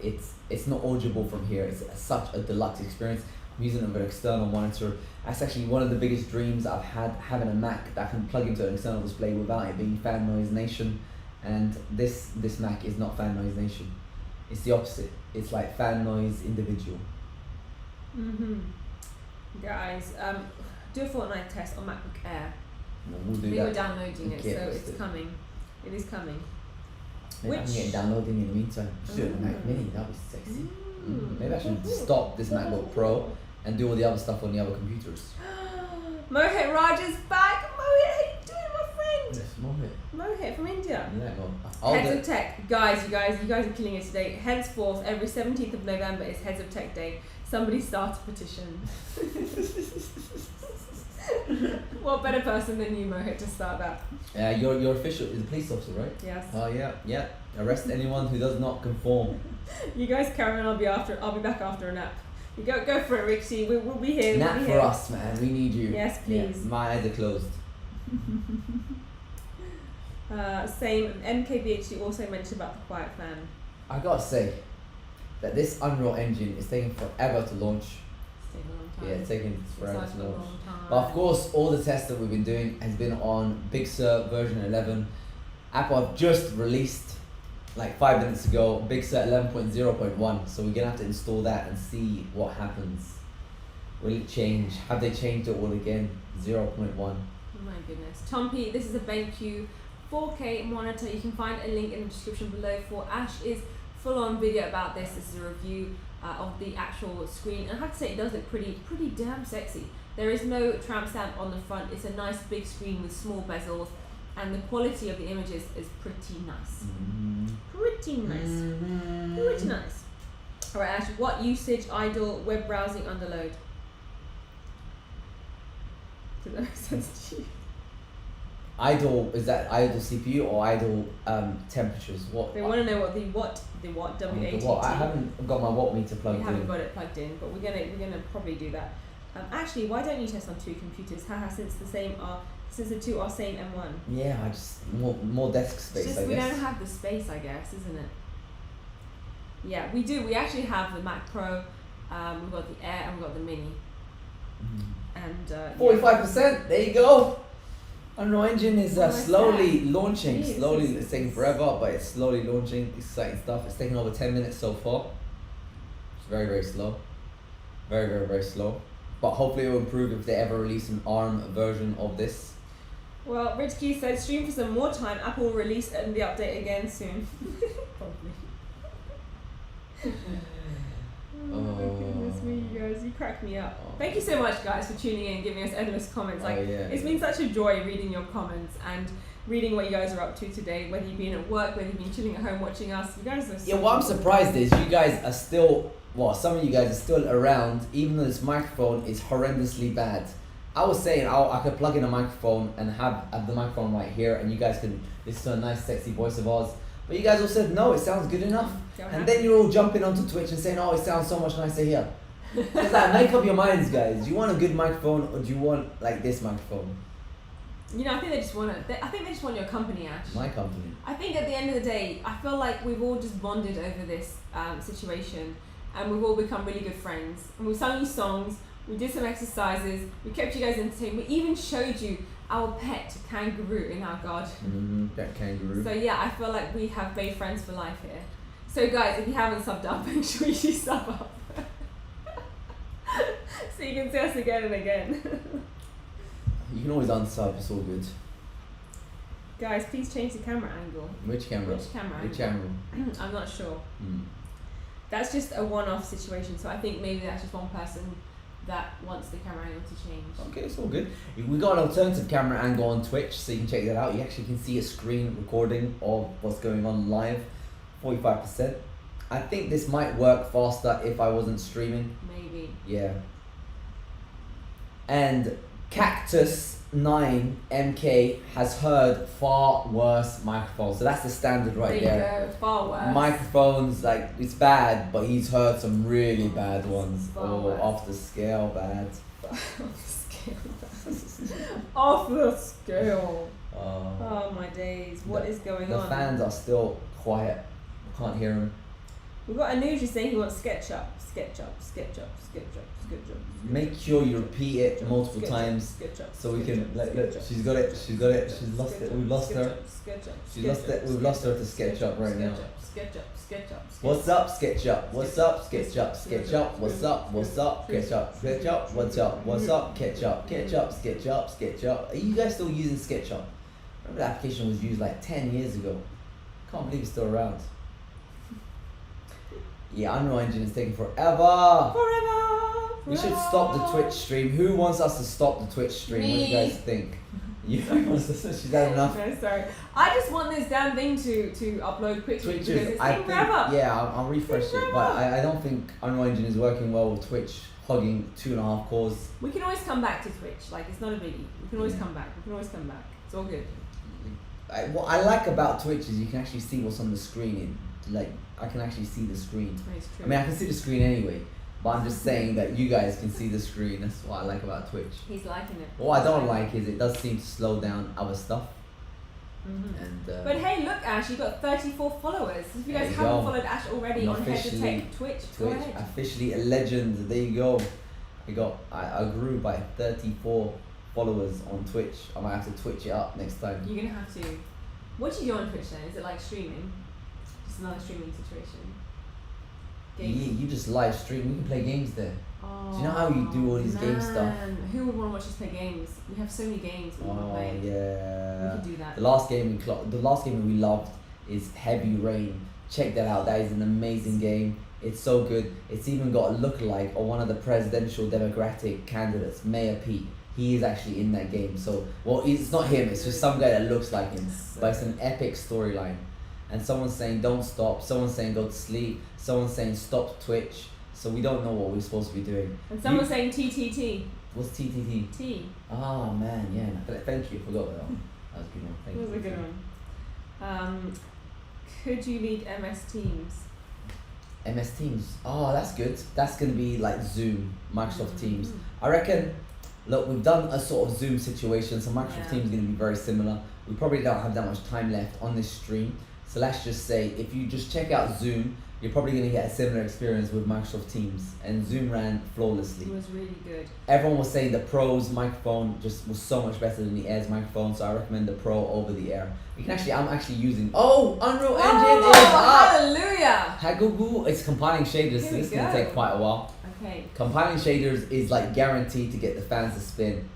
it's not audible from here. It's such a deluxe experience. I'm using it with an external monitor. That's actually one of the biggest dreams I've had, having a Mac that I can plug into an external display without it being Fan Noise Nation. And this Mac is not Fan Noise Nation. It's the opposite. It's like Fan Noise Individual. Guys, do a Fortnite test on MacBook Air. No, we'll do we that. were downloading it, Okay, so let's it's do it. coming. It is coming. Maybe I can get it downloading in the meantime. Just do it on Mac Mini. That'd be sexy. Maybe I should stop this MacBook Pro and do all the other stuff on the other computers. Mohit Raj is back. Mohit, how you doing, my friend? Yes, Mohit. Mohit from India. Yeah, well, Heads of Tech, guys, you guys are killing it today. Henceforth, every 17th of November is Heads of Tech Day. Somebody start a petition. What better person than you, Mohit, to start that? Your official is a police officer, right? Yes. Oh yeah. Arrest anyone who does not conform. You guys carry on. I'll be back after a nap. You go for it, Richie. We'll be here. Nap we'll be for here. us, man. We need you. Yes, please. Yeah, my eyes are closed. Same. MKBHD also mentioned about the Quiet Fan. I gotta say that this Unreal Engine is taking forever to launch. It's taking a long time. Yeah, it's taking forever It's to like a launch. long time. But of course, all the tests that we've been doing has been on Big Sur version 11. Apple have just released, like 5 minutes ago, Big Sur 11.0.1. So we're gonna have to install that and see what happens. Will it change? Have they changed it all again? 0.1. Oh my goodness. Tompi, this is a BenQ 4K monitor. You can find a link in the description below for Ash's full-on video about this. This is a review of the actual screen, and I have to say it does look pretty damn sexy. There is no tramp stamp on the front. It's a nice big screen with small bezels, and the quality of the images is pretty nice. Pretty nice. Pretty nice. Alright, Ash, what usage, idle, web browsing, underload? Does that make sense to you? Idle, is that idle CPU or idle temperatures? What? They want to know what the watt the watt. I haven't got my watt meter plugged We in. haven't got it plugged in, but we're gonna probably do that. Actually, why don't you test on 2 computers? Haha, since the two are same M1. Yeah, I just more desk space. It's just I we guess. don't have the space, I guess, isn't it? Yeah, we do. We actually have the Mac Pro. We've got the Air and we've got the Mini. And 45%. There you go. Unreal Engine is Almost slowly there. launching. Jeez, Slowly, this it's is- taking forever, but it's slowly launching. Exciting stuff. It's taken over 10 minutes so far. It's very, very slow. Very, very, very slow. But hopefully it will improve if they ever release an ARM version of this. Well, Rich Key said, stream for some more time. Apple will release the update again soon. Probably. Oh my goodness me, you guys, you crack me up. Thank you so much, guys, for tuning in and giving us endless comments. Like, it's been such a joy reading your comments and reading what you guys are up to today, whether you've been at work, whether you've been chilling at home watching us. You guys are so What I'm surprised is you guys are still, some of you guys are still around, even though this microphone is horrendously bad. I was saying I could plug in a microphone and have the microphone right here, and you guys can listen to a nice, sexy voice of ours. But you guys all said no, it sounds good enough. And then you're all jumping onto Twitch and saying, oh, it sounds so much nicer here. It's like, make up your minds, guys. Do you want a good microphone or do you want like this microphone? You know, I think they just want your company, Ash. My company. I think at the end of the day, I feel like we've all just bonded over this situation, and we've all become really good friends. And we've sung you songs, we did some exercises, we kept you guys entertained, we even showed you our pet kangaroo in our garden. Pet kangaroo. So yeah, I feel like we have made friends for life here. So guys, if you haven't subbed up, make sure you sub up. So you can see us again and again. You can always unsub, it's all good. Guys, please change the camera angle. Which camera? Which camera Which angle? camera? I'm not sure. That's just a one-off situation, so I think maybe that's just one person that wants the camera angle to change. Okay, it's all good. We got an alternative camera angle on Twitch, so you can check that out. You actually can see a screen recording of what's going on live, 45%. I think this might work faster if I wasn't streaming. Maybe. Yeah. And Cactus9MK has heard far worse microphones. So that's the standard right there. There you go, far worse. Microphones, like, it's bad, but he's heard some really bad ones. Far Off the scale bad. Off the scale. Off the scale. Oh my days, what is going on? The fans are still quiet. Can't hear them. We've got Anuj saying he wants SketchUp. Make sure you repeat it multiple times so we can look. She's got it. She's lost it. We've lost her. She's lost it. We've lost her to SketchUp right now. What's up, SketchUp? What's up, SketchUp? SketchUp. What's up? What's up, SketchUp? SketchUp. What's up? What's up, SketchUp? SketchUp. Are you guys still using SketchUp? Remember the application was used like 10 years ago. Can't believe it's still around. Yeah, Unreal Engine is taking forever. We should stop the Twitch stream. Who wants us to stop the Twitch stream? What do you guys think? You want us to? She's had enough. No, sorry. I just want this damn thing to upload quickly because it's taking forever. Yeah, I'll refresh it, but I don't think Unreal Engine is working well with Twitch hogging 2.5 cores. We can always come back to Twitch. Like, it's not a biggie. We can always come back. It's all good. What I like about Twitch is you can actually see what's on the screen. Like, I can actually see the screen. I mean, I can see the screen anyway, but I'm just saying that you guys can see the screen. That's what I like about Twitch. He's liking it. What I don't like is it does seem to slow down other stuff. And but hey, look, Ash, you got 34 followers. If you guys haven't followed Ash already on Head to Tech Twitch, go ahead. Officially a legend. There you go. I grew by 34 followers on Twitch. I might have to Twitch it up next time. You're gonna have to. What do you do on Twitch then? Is it like streaming? Just another streaming situation. You just live stream. We can play games there. Oh, do you know how you do all these game stuff? Who would want to watch us play games? We have so many games we want to play. Yeah. We can do that. The last game we loved is Heavy Rain. Check that out. That is an amazing game. It's so good. It's even got a lookalike of one of the presidential Democratic candidates, Mayor Pete. He is actually in that game. So, well, it's not him. It's just some guy that looks like him. But it's an epic storyline. And someone's saying don't stop. Someone's saying go to sleep. Someone's saying stop Twitch. So we don't know what we're supposed to be doing. And someone's saying TTT. What's TTT? T. Oh man, yeah. Thank you. I forgot that one. That was a good one. Thank you. That was a good one. Could you lead MS Teams? MS Teams. Oh, that's good. That's gonna be like Zoom, Microsoft Teams. I reckon. Look, we've done a sort of Zoom situation, so Microsoft Teams is gonna be very similar. We probably don't have that much time left on this stream. So let's just say, if you just check out Zoom, you're probably going to get a similar experience with Microsoft Teams. And Zoom ran flawlessly. It was really good. Everyone was saying the Pro's microphone just was so much better than the Air's microphone, so I recommend the Pro over the Air. You can actually, I'm actually using, Unreal Engine is up! Hallelujah! Hagugu, it's compiling shaders, so this is going to take quite a while. Okay. Compiling shaders is like guaranteed to get the fans to spin.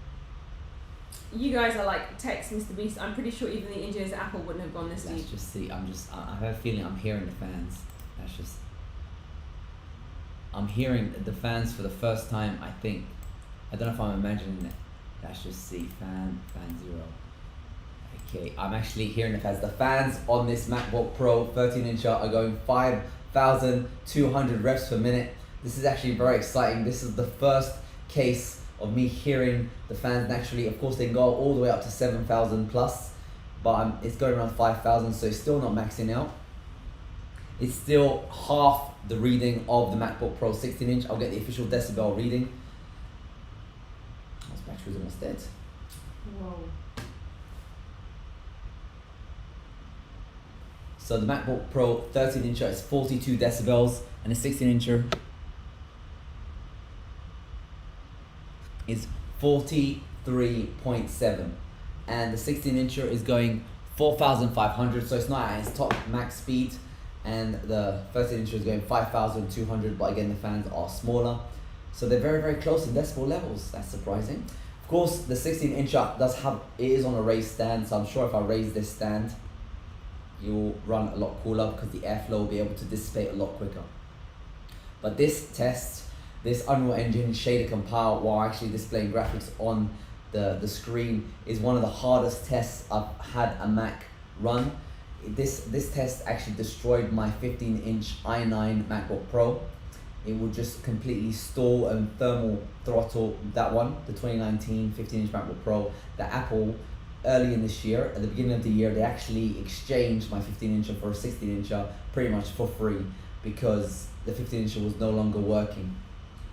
You guys are like text Mr. Beast. I'm pretty sure even the engineers at Apple wouldn't have gone this deep. Let's just see. I have a feeling I'm hearing the fans. I'm hearing the fans for the first time, I think. I don't know if I'm imagining it. Let's just see. Fan 0. Okay, I'm actually hearing the fans. The fans on this MacBook Pro 13-inch are going 5,200 reps per minute. This is actually very exciting. This is the first case of me hearing the fans naturally. Of course, they can go all the way up to 7,000 plus, but it's going around 5,000, so it's still not maxing out. It's still half the reading of the MacBook Pro 16-inch. I'll get the official decibel reading. This battery's almost dead. Whoa. So the MacBook Pro 13-incher is 42 decibels, and the 16-incher is 43.7, and the 16-incher is going 4,500, so it's not at its top max speed, and the 13-incher is going 5,200, but again the fans are smaller, so they're very, very close in decibel levels. That's surprising. Of course, the 16-incher is on a raised stand, so I'm sure if I raise this stand, you'll run a lot cooler because the airflow will be able to dissipate a lot quicker. But this test, this Unreal Engine shader compile while actually displaying graphics on the screen, is one of the hardest tests I've had a Mac run. This test actually destroyed my 15-inch i9 MacBook Pro. It will just completely stall and thermal throttle that one, the 2019 15-inch MacBook Pro. The Apple, early in this year, at the beginning of the year, they actually exchanged my 15-incher for a 16-incher pretty much for free because the 15-incher was no longer working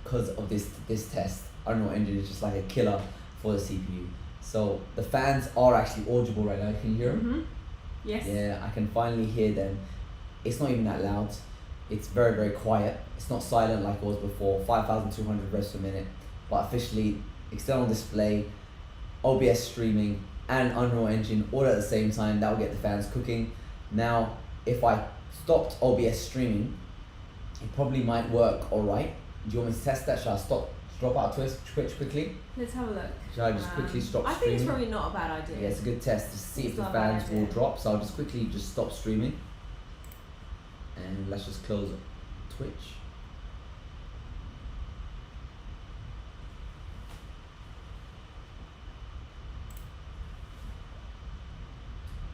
because of this test. Unreal Engine is just like a killer for the CPU. So the fans are actually audible right now. Can you hear them? Mm-hmm. Yes. Yeah, I can finally hear them. It's not even that loud. It's very, very quiet. It's not silent like it was before. 5,200 revs per minute. But officially, external display, OBS streaming, and Unreal Engine all at the same time. That will get the fans cooking. Now, if I stopped OBS streaming, it probably might work alright. Do you want me to test that? Shall I drop out Twitch quickly? Let's have a look. Shall I just quickly stop I streaming? think it's probably not a bad idea. Yeah, it's a good test to see if It's the not a bad fans will idea. drop. So I'll just quickly stop streaming. And let's just close Twitch.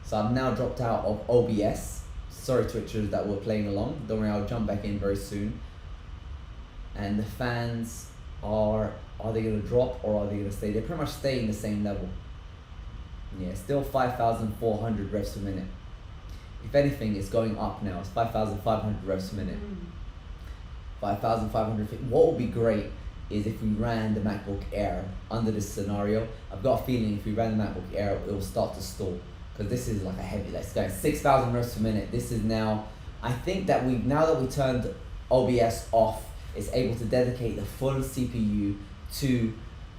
So I've now dropped out of OBS. Sorry Twitchers that were playing along. Don't worry, I'll jump back in very soon. And the fans are they going to drop or are they going to stay? They pretty much stay in the same level. Yeah, still 5,400 revs per minute. If anything, it's going up now. It's 5,500 revs per minute. 5,550. What would be great is if we ran the MacBook Air under this scenario. I've got a feeling if we ran the MacBook Air, it will start to stall. Because this is like a heavy, let's go 6,000 revs per minute. This is now, I think that now that we turned OBS off, it's able to dedicate the full CPU to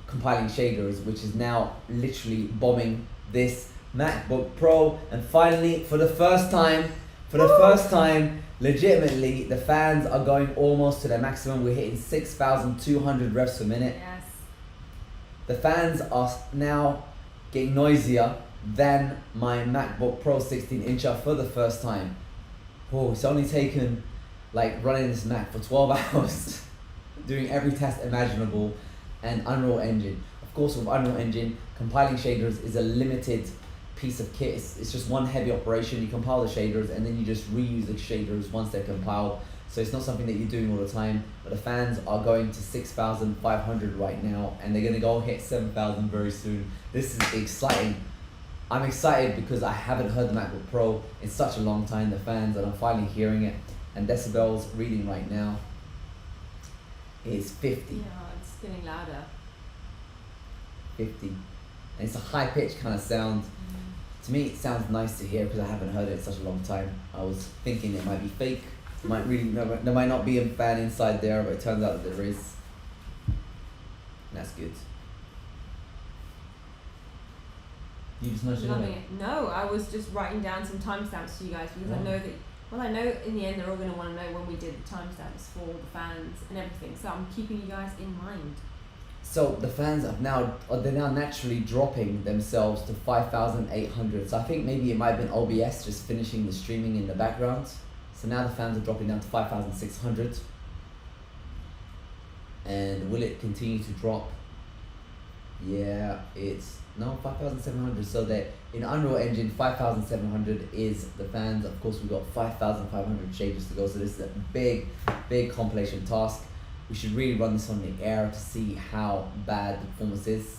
compiling shaders, which is now literally bombing this MacBook Pro. And finally, for the first time, legitimately, the fans are going almost to their maximum. We're hitting 6,200 revs per minute. Yes. The fans are now getting noisier than my MacBook Pro 16-incher for the first time. Oh, it's only taken like running this Mac for 12 hours, doing every test imaginable, and Unreal Engine. Of course, with Unreal Engine, compiling shaders is a limited piece of kit. It's just one heavy operation. You compile the shaders and then you just reuse the shaders once they're compiled. So it's not something that you're doing all the time, but the fans are going to 6,500 right now, and they're gonna go hit 7,000 very soon. This is exciting. I'm excited because I haven't heard the MacBook Pro in such a long time, the fans, and I'm finally hearing it. And decibels reading right now is 50. Yeah, it's getting louder. 50. And it's a high pitched kind of sound. To me, it sounds nice to hear because I haven't heard it in such a long time. I was thinking it might be fake. There might not be a fan inside there, but it turns out that there is. And that's good. You just nudged it Loving away. it. No, I was just writing down some timestamps for you guys because I know that. Well, I know in the end they're all going to want to know when we did the timestamps for the fans and everything. So I'm keeping you guys in mind. So the fans they're now naturally dropping themselves to 5,800. So I think maybe it might have been OBS just finishing the streaming in the background. So now the fans are dropping down to 5,600. And will it continue to drop? Yeah, it's no 5,700. So that in Unreal Engine, 5,700 is the fans. Of course, we've got 5,500 shaders to go. So this is a big compilation task. we should really run this on the Air to see how bad the performance is.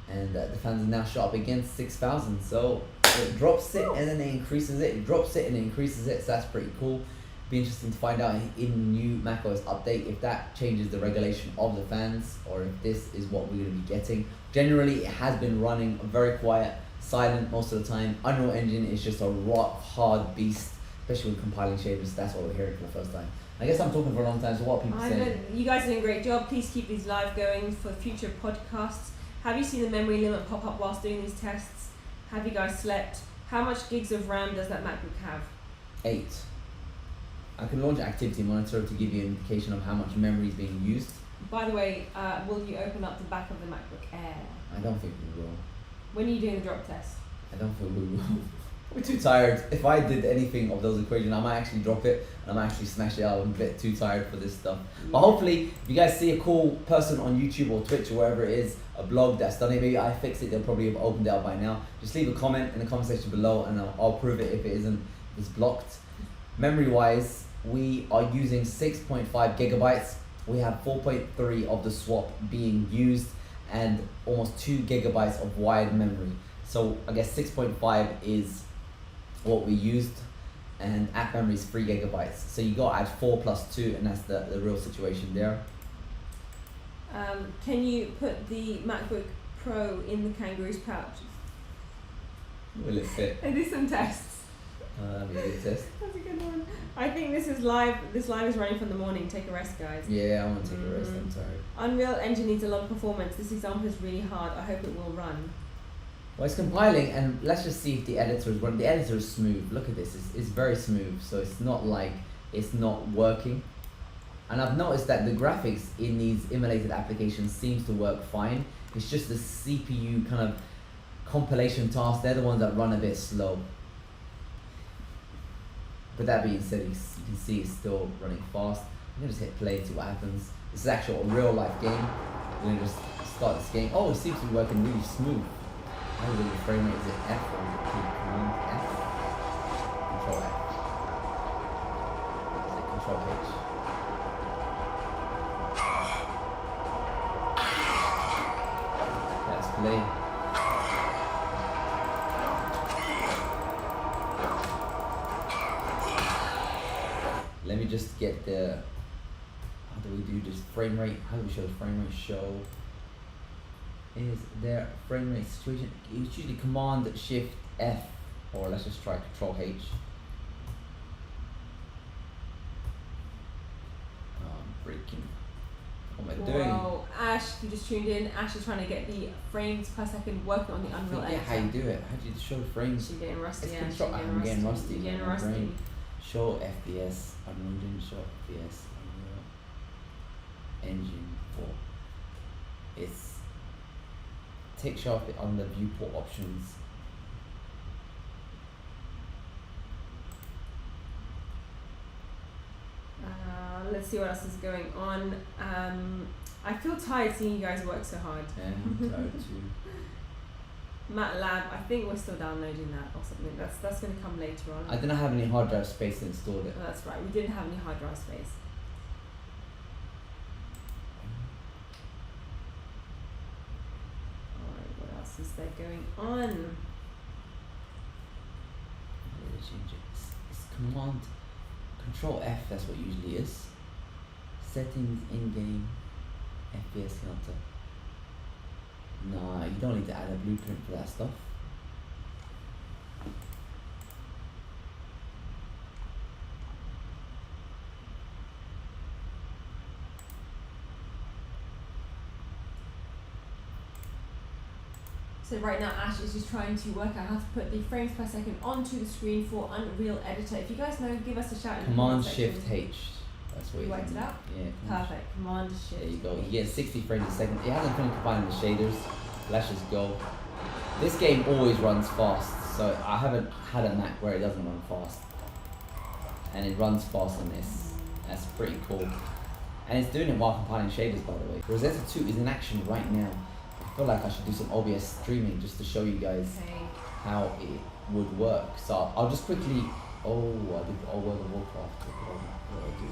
And the fans are now shot up against 6,000, so it drops it and then it increases it, drops it and it increases it, so that's pretty cool. Be interesting to find out in the new macOS update if that changes the regulation of the fans or if this is what we're going to be getting. Generally, it has been running very quiet, silent most of the time. Unreal Engine is just a rock hard beast, especially with compiling shaders. That's what we're hearing for the first time. I guess I'm talking for a long time, so what are people saying? You guys are doing a great job. Please keep these live going for future podcasts. Have you seen the memory limit pop up whilst doing these tests? Have you guys slept? How much gigs of RAM does that MacBook have? 8. I can launch Activity Monitor to give you an indication of how much memory is being used. By the way, will you open up the back of the MacBook Air? I don't think we will. When are you doing the drop test? I don't think we will. We're too tired. If I did anything of those equations, I might actually drop it and I might actually smash it out. I'm a bit too tired for this stuff. But hopefully, if you guys see a cool person on YouTube or Twitch or wherever it is, a blog that's done it, maybe I fixed it, they'll probably have opened it up by now. Just leave a comment in the comment section below and I'll prove it if it isn't, if it's blocked. Memory wise, we are using 6.5 gigabytes. We have 4.3 of the swap being used and almost 2 gigabytes of wired memory. So I guess 6.5 is what we used and app memory is 3 gigabytes. So you got to add 4 plus 2 and that's the real situation there. Can you put the MacBook Pro in the kangaroo's pouch? Will it fit? And do some tests. Let me do a test. That's a good one. I think this is live. This live is running from the morning. Take a rest, guys. Yeah, I want to take a rest. I'm tired. Unreal Engine needs a lot of performance. This example is really hard. I hope it will run. Well, it's compiling, and let's just see if the editor is running. The editor is smooth. Look at this. It's very smooth, so it's not like it's not working. And I've noticed that the graphics in these emulated applications seems to work fine. It's just the CPU kind of compilation tasks. They're the ones that run a bit slow. But that being said, you can see it's still running fast. I'm gonna just hit play and see what happens. This is actually a real life game. We're gonna just start this game. Oh, it seems to be working really smooth. How do the frame rate? Is it F or is it Command F? Control F. Is it Control H? Let's play. Let me just get the, how do we do this frame rate? How do we show the frame rate? Show, is there frame rate situation? It's usually Command Shift F, or let's just try Control H. Oh, I'm freaking, what am I doing? Whoa, Ash, you just tuned in. Ash is trying to get the frames per second working on the Unreal Engine. How you do it? How do you show the frames? She's getting rusty. I'm getting rusty. You're getting My rusty. brain. Show FPS, Unreal Engine, show FPS, Unreal Engine 4. It's, take sharp on the viewport options. Let's see what else is going on. I feel tired seeing you guys work so hard. Yeah, I'm tired too. MATLAB, I think we're still downloading that or something. That's going to come later on. I didn't have any hard drive space to install it. Oh, that's right. We didn't have any hard drive space. Alright, what else is there going on? It's Command Control F. That's what it usually is. Settings in game FPS counter. Nah, you don't need to add a blueprint for that stuff. So right now Ash is just trying to work out how to put the frames per second onto the screen for Unreal Editor. If you guys know, give us a shout. Command Shift H. That's what you worked it out? Yeah. Perfect. Command Shift. There you go. You get 60 frames a second. It hasn't finished combining the shaders. Let's just go. This game always runs fast, so I haven't had a Mac where it doesn't run fast. And it runs fast on this. That's pretty cool. And it's doing it while compiling shaders, by the way. Rosetta 2 is in action right now. I feel like I should do some OBS streaming just to show you guys how it would work. So I'll just quickly, I did World of Warcraft. What did I do?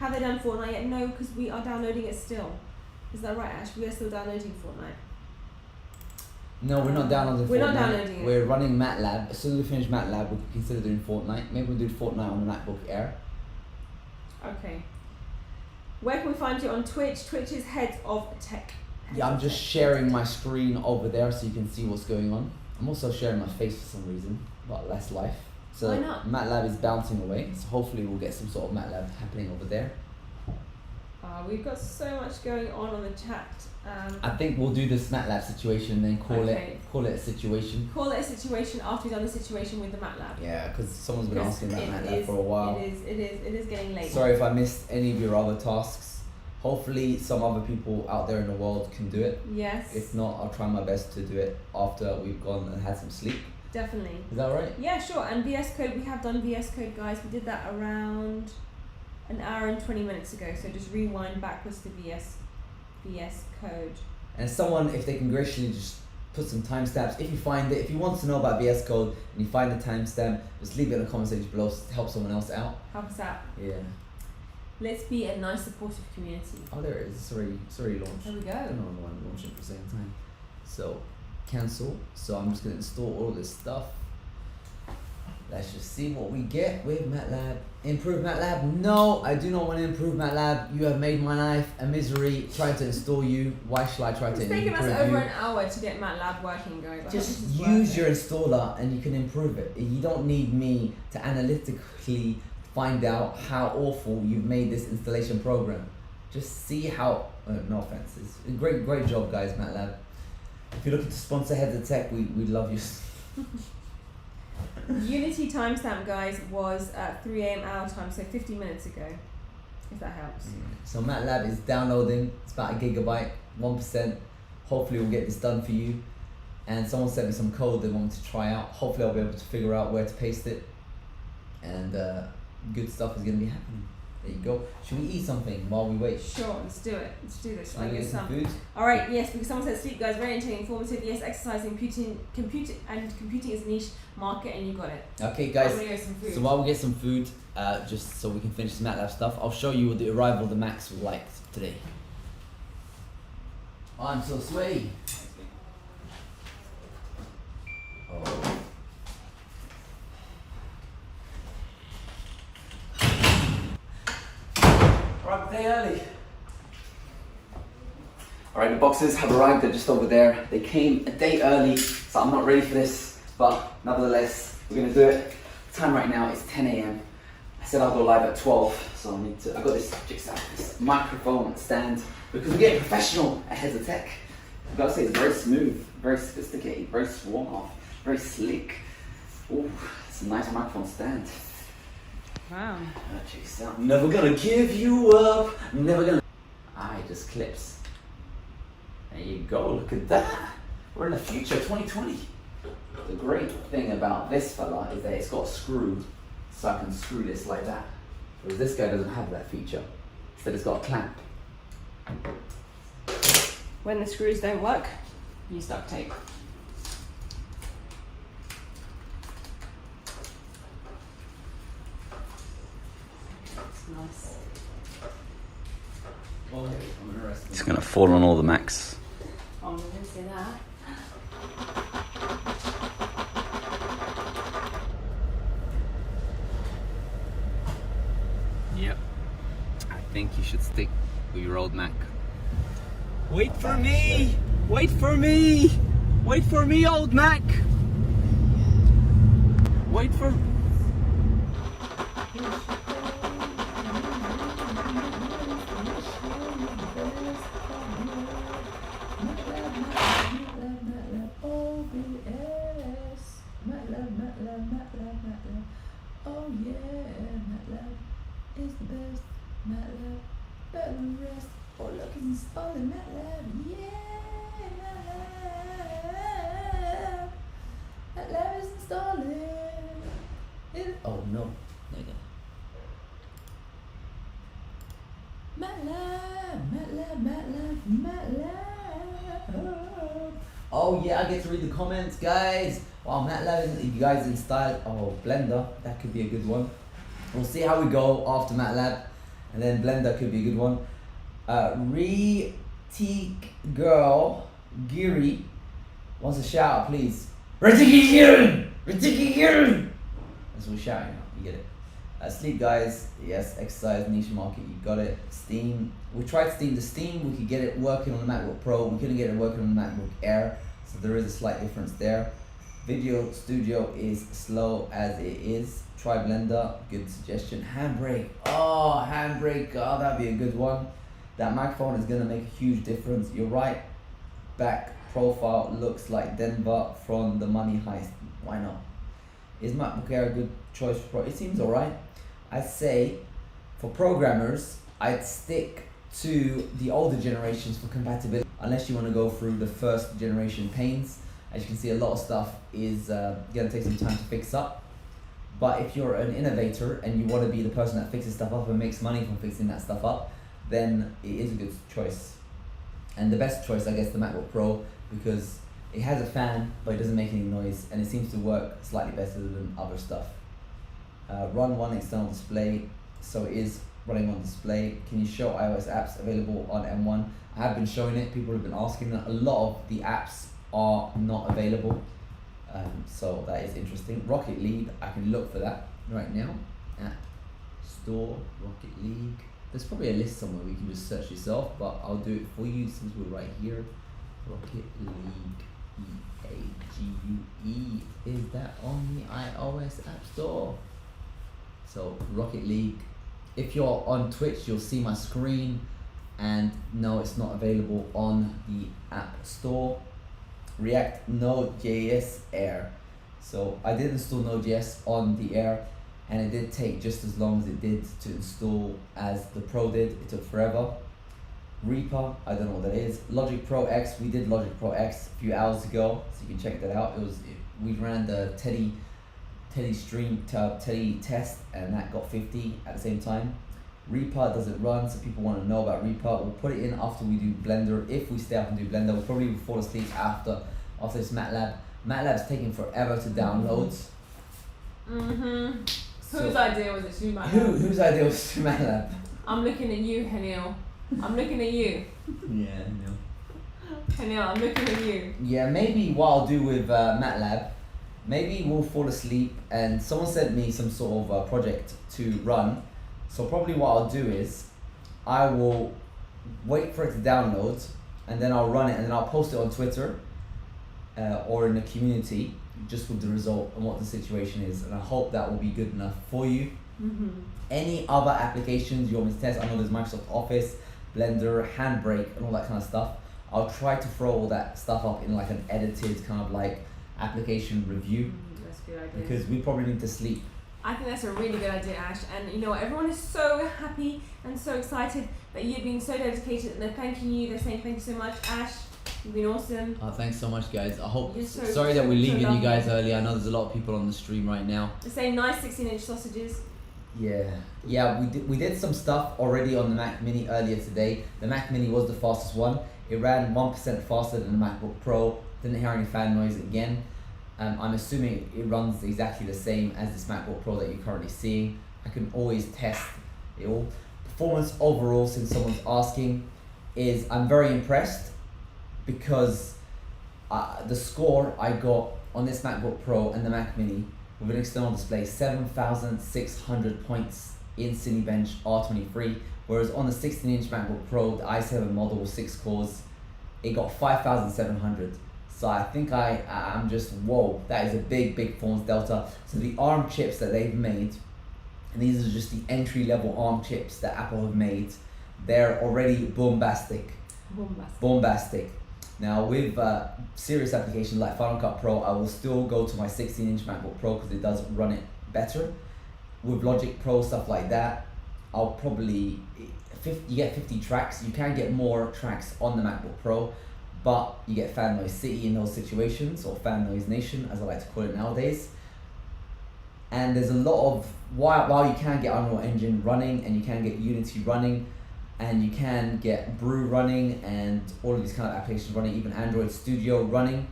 Have they done Fortnite yet? No, because we are downloading it still. Is that right, Ash? We are still downloading Fortnite. No, we're not downloading Fortnite. We're not downloading it. We're running MATLAB. As soon as we finish MATLAB, we can consider doing Fortnite. Maybe we'll do Fortnite on the MacBook Air. Okay. Where can we find you on Twitch? Twitch is Heads of Tech. Yeah, I'm just sharing my screen over there so you can see what's going on. I'm also sharing my face for some reason, but that's life. So Why not? MATLAB is bouncing away, so hopefully we'll get some sort of MATLAB happening over there. We've got so much going on the chat. I think we'll do this MATLAB situation and then call Okay. it a situation. Call it a situation after we've done the situation with the MATLAB. Yeah, because someone's been Because asking about it MATLAB is- for a while. It is getting late. Sorry if I missed any of your other tasks. Hopefully some other people out there in the world can do it. Yes. If not, I'll try my best to do it after we've gone and had some sleep. Definitely. Is that right? Yeah, sure. And VS Code, we have done VS Code, guys. We did that around an hour and 20 minutes ago. So just rewind backwards to VS Code. And someone, if they can graciously just put some timestamps, if you find it, if you want to know about VS Code and you find the timestamp, just leave it in the comment section below to help someone else out. Help us out. Yeah. Let's be a nice, supportive community. Oh, there it is. It's already launched. There we go. I don't know why I'm launching at the same time. So, cancel. So I'm just going to install all this stuff. Let's just see what we get with MATLAB. Improve MATLAB? No, I do not want to improve MATLAB. You have made my life a misery trying to install you. Why shall I try to It's improve taken us over you? an hour to get MATLAB working, guys. I hope Just this is use worth your it. installer and you can improve it. You don't need me to analytically find out how awful you've made this installation program. Just see how, no offense, it's a great job guys, MATLAB. If you're looking to sponsor Heads of Tech, we'd love you. Unity timestamp, guys, was at 3 a.m. our time, so 50 minutes ago, if that helps. So MATLAB is downloading, it's about 1 gigabyte, 1%. Hopefully we'll get this done for you. And someone sent me some code they want me to try out. Hopefully I'll be able to figure out where to paste it. And good stuff is gonna be happening. There you go. Should we eat something while we wait? Sure, let's do it. Let's do this. Should we get some food? All right, yes, because someone said sleep, guys, very entertaining, informative. Yes, exercising, computing is a niche market, and you got it. Okay, I'm guys. gonna get some food. So while we get some food, just so we can finish the MATLAB stuff, I'll show you the arrival of the Macs we liked today. Oh, I'm so sweaty. Oh. Arrived a day early. Alright, the boxes have arrived, they're just over there. They came a day early, so I'm not ready for this, but nevertheless, we're gonna do it. The time right now is 10 a.m. I said I'll go live at 12, so I got this microphone stand, because we're getting professional at Heads of Tech. I've got to say, it's very smooth, very sophisticated, very suave, very slick. Ooh, it's a nice microphone stand. Wow. Check this out. Never gonna give you up, never gonna... It just clips. There you go, look at that. We're in the future, 2020. The great thing about this fella is that it's got a screw, so I can screw this like that. Whereas this guy doesn't have that feature. Instead it's got a clamp. When the screws don't work, use duct tape. It's nice. It's gonna fall on all the Macs. Oh, I didn't say that. Yep. I think you should stick with your old Mac. Wait for me! Wait for me! Wait for me, old Mac! Wait for... Oh yeah, MATLAB is the best. MATLAB, better than the rest. Oh look, it's installing MATLAB. Yeah, MATLAB. MATLAB is installing. Oh no, nigga. MATLAB. Oh yeah, I get to read the comments, guys. Wow, MATLAB, you guys installed, Blender, that could be a good one. We'll see how we go after MATLAB. And then Blender could be a good one. Retik Girl Giri wants a shout out, please. Retiki Girl! Retiki Girl! That's what we're shouting out, you get it. Sleep guys, yes, exercise, niche market, you got it. Steam, we tried Steam. The Steam, we could get it working on the MacBook Pro, we couldn't get it working on the MacBook Air, so there is a slight difference there. Video Studio is slow as it is. Try Blender, good suggestion. Handbrake, Handbrake, that'd be a good one. That microphone is gonna make a huge difference. You're right, back profile looks like Denver from the Money Heist. Why not? Is MacBook Air a good choice for Pro? It seems alright. I'd say for programmers, I'd stick to the older generations for compatibility, unless you want to go through the first generation pains. As you can see, a lot of stuff is gonna take some time to fix up. But if you're an innovator and you want to be the person that fixes stuff up and makes money from fixing that stuff up, then it is a good choice. And the best choice, I guess, the MacBook Pro, because it has a fan, but it doesn't make any noise, and it seems to work slightly better than other stuff. Run one external display, so it is running on display. Can you show iOS apps available on M1? I have been showing it, people have been asking that. A lot of the apps are not available, so that is interesting. Rocket League, I can look for that right now. App Store, Rocket League. There's probably a list somewhere where you can just search yourself, but I'll do it for you since we're right here. Rocket League, EAGUE, is that on the iOS App Store? So Rocket League, if you're on Twitch, you'll see my screen, and no, it's not available on the App Store. React Node.js Air. So I did install Node.js on the Air, and it did take just as long as it did to install as the Pro did. It took forever. Reaper, I don't know what that is. Logic Pro X, we did Logic Pro X a few hours ago, so you can check that out. We ran the Teddy test, and that got 50 at the same time. Reaper doesn't run, so people want to know about Reaper. We'll put it in after we do Blender. If we stay up and do Blender, we'll probably fall asleep after this MATLAB. MATLAB's taking forever to download. Whose idea was it to do MATLAB? Whose idea was to do MATLAB? I'm looking at you, Hanil. I'm looking at you. Yeah, no. Hanil, I'm looking at you. Yeah, maybe what I'll do with MATLAB, maybe we'll fall asleep and someone sent me some sort of project to run. So probably what I'll do is I will wait for it to download, and then I'll run it, and then I'll post it on Twitter or in the community just with the result and what the situation is, and I hope that will be good enough for you. Any other applications you want me to test? I know there's Microsoft Office, Blender, Handbrake, and all that kind of stuff. I'll try to throw all that stuff up in like an edited kind of like application review. That's a good idea. Because we probably need to sleep. I think that's a really good idea, Ash. And you know what? Everyone is so happy and so excited that you've been so dedicated, and they're thanking you. They're saying thank you so much, Ash. You've been awesome. Thanks so much, guys. I hope. So, sorry that we're leaving so you guys early. I know there's a lot of people on the stream right now. The same nice 16-inch sausages. Yeah, we did some stuff already on the Mac Mini earlier today. The Mac Mini was the fastest one. It ran 1% faster than the MacBook Pro. Didn't hear any fan noise again. I'm assuming it runs exactly the same as this MacBook Pro that you're currently seeing. I can always test it all. Performance overall, since someone's asking, is I'm very impressed because the score I got on this MacBook Pro and the Mac Mini with an external display, 7,600 points in Cinebench R23, whereas on the 16-inch MacBook Pro, the i7 model with 6 cores, it got 5,700. So I think I'm just, whoa, that is a big performance delta. So the ARM chips that they've made, and these are just the entry-level ARM chips that Apple have made, they're already bombastic. Now with serious applications like Final Cut Pro, I will still go to my 16-inch MacBook Pro because it does run it better. With Logic Pro, stuff like that, I'll probably, you get 50 tracks. You can get more tracks on the MacBook Pro, but you get Fan Noise City in those situations, or Fan Noise Nation as I like to call it nowadays. And there's a lot of, while you can get Unreal Engine running, and you can get Unity running, and you can get Brew running, and all of these kind of applications running, even Android Studio running,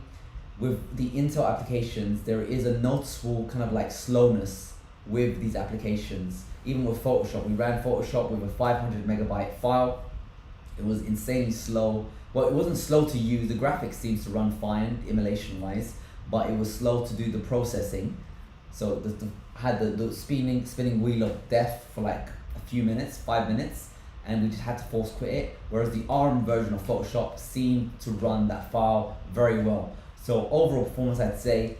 with the Intel applications, there is a noticeable kind of like slowness with these applications. Even with Photoshop, we ran Photoshop with a 500 megabyte file. It was insanely slow. Well, it wasn't slow to use. The graphics seems to run fine, emulation wise, but it was slow to do the processing. So had the spinning wheel of death for like a few minutes, 5 minutes, and we just had to force quit it. Whereas the ARM version of Photoshop seemed to run that file very well. So overall performance, I'd say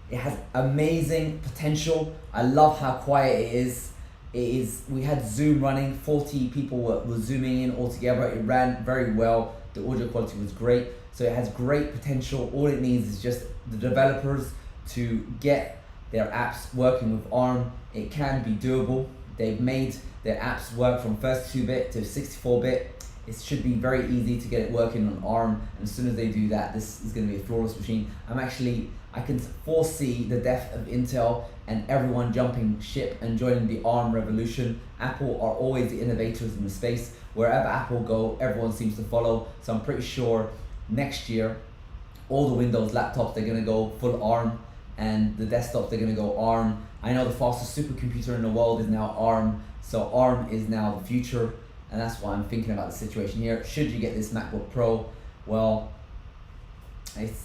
it has amazing potential. I love how quiet it is. We had Zoom running, 40 people were zooming in all together. It ran very well. The audio quality was great. So it has great potential. All it needs is just the developers to get their apps working with ARM. It can be doable. They've made their apps work from 32-bit to 64-bit. It should be very easy to get it working on ARM. And as soon as they do that, this is going to be a flawless machine. I can foresee the death of Intel and everyone jumping ship and joining the ARM revolution. Apple are always the innovators in the space. Wherever Apple go, everyone seems to follow. So I'm pretty sure next year, all the Windows laptops, they're gonna go full ARM, and the desktops, they're gonna go ARM. I know the fastest supercomputer in the world is now ARM. So ARM is now the future, and that's why I'm thinking about the situation here. Should you get this MacBook Pro? Well, I've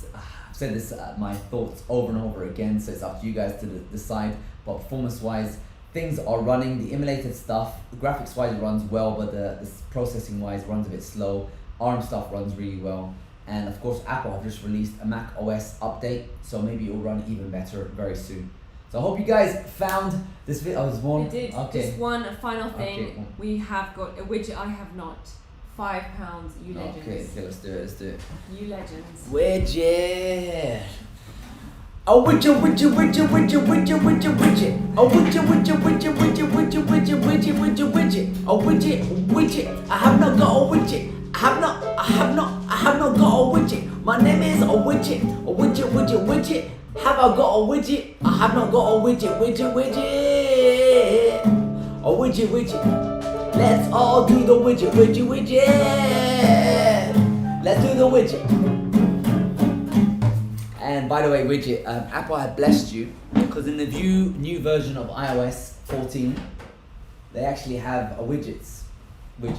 said this, my thoughts over and over again, so it's up to you guys to decide. But performance-wise, things are running. The emulated stuff, graphics-wise, it runs well, but the processing-wise runs a bit slow. ARM stuff runs really well. And of course, Apple have just released a Mac OS update, so maybe it will run even better very soon. So I hope you guys found this video. Oh, there's more? I did. Okay. Just one final thing. Okay. We have got a widget I have not. £5, you legends. Okay, let's do it. You legends. Widget. Oh, widget. Oh, widget. Oh, widget. I have not got a widget. I have not got a widget. My name is a widget. A widget. Have I got a widget? I have not got a widget. A widget. Let's all do the widget. Let's do the widget. And by the way, widget, Apple had blessed you, because in the new version of iOS 14, they actually have a widget. There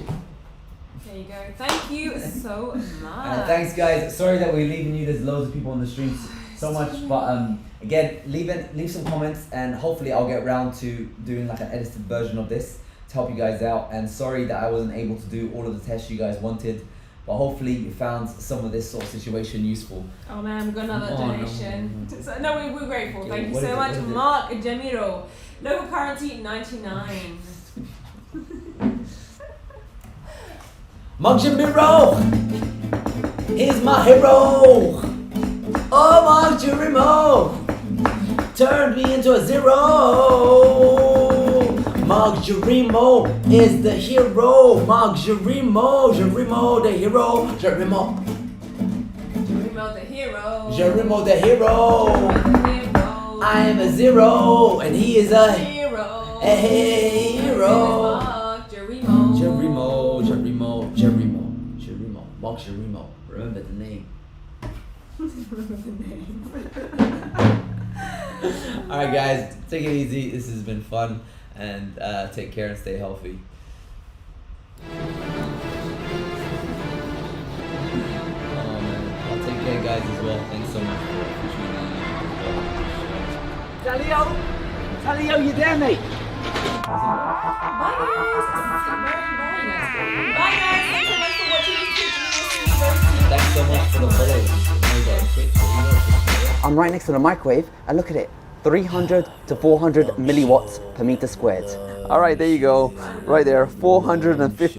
you go. Thank you so much. Thanks, guys. Sorry that we're leaving you. There's loads of people on the streets. So much, but again, leave some comments, and hopefully I'll get around to doing like an edited version of this to help you guys out. And sorry that I wasn't able to do all of the tests you guys wanted, but hopefully you found some of this sort of situation useful. Oh man, we've got another donation. No, we're grateful. Okay, Thank you what so is it? much, What is it? Mark Jamiro. Local currency 99. Mark Jamiro, he's my hero. Oh, Mark Jamiro turned me into a zero. Mark Jamiro is the hero. Mark Jamiro the hero. Jamiro the hero. I am a zero, and he is a hero. A hero. Jerimo. Mark Jerimo. Remember the name. Alright guys, take it easy. This has been fun, and take care and stay healthy. Oh man, I'll take care guys as well. Thanks so much for tuning in. Talio, you there, mate? Bye guys. Thanks so much for watching this video. Thanks so much for the follow. I'm right next to the microwave, and look at it, 300 to 400 milliwatts per meter squared. All right, there you go, right there, 450.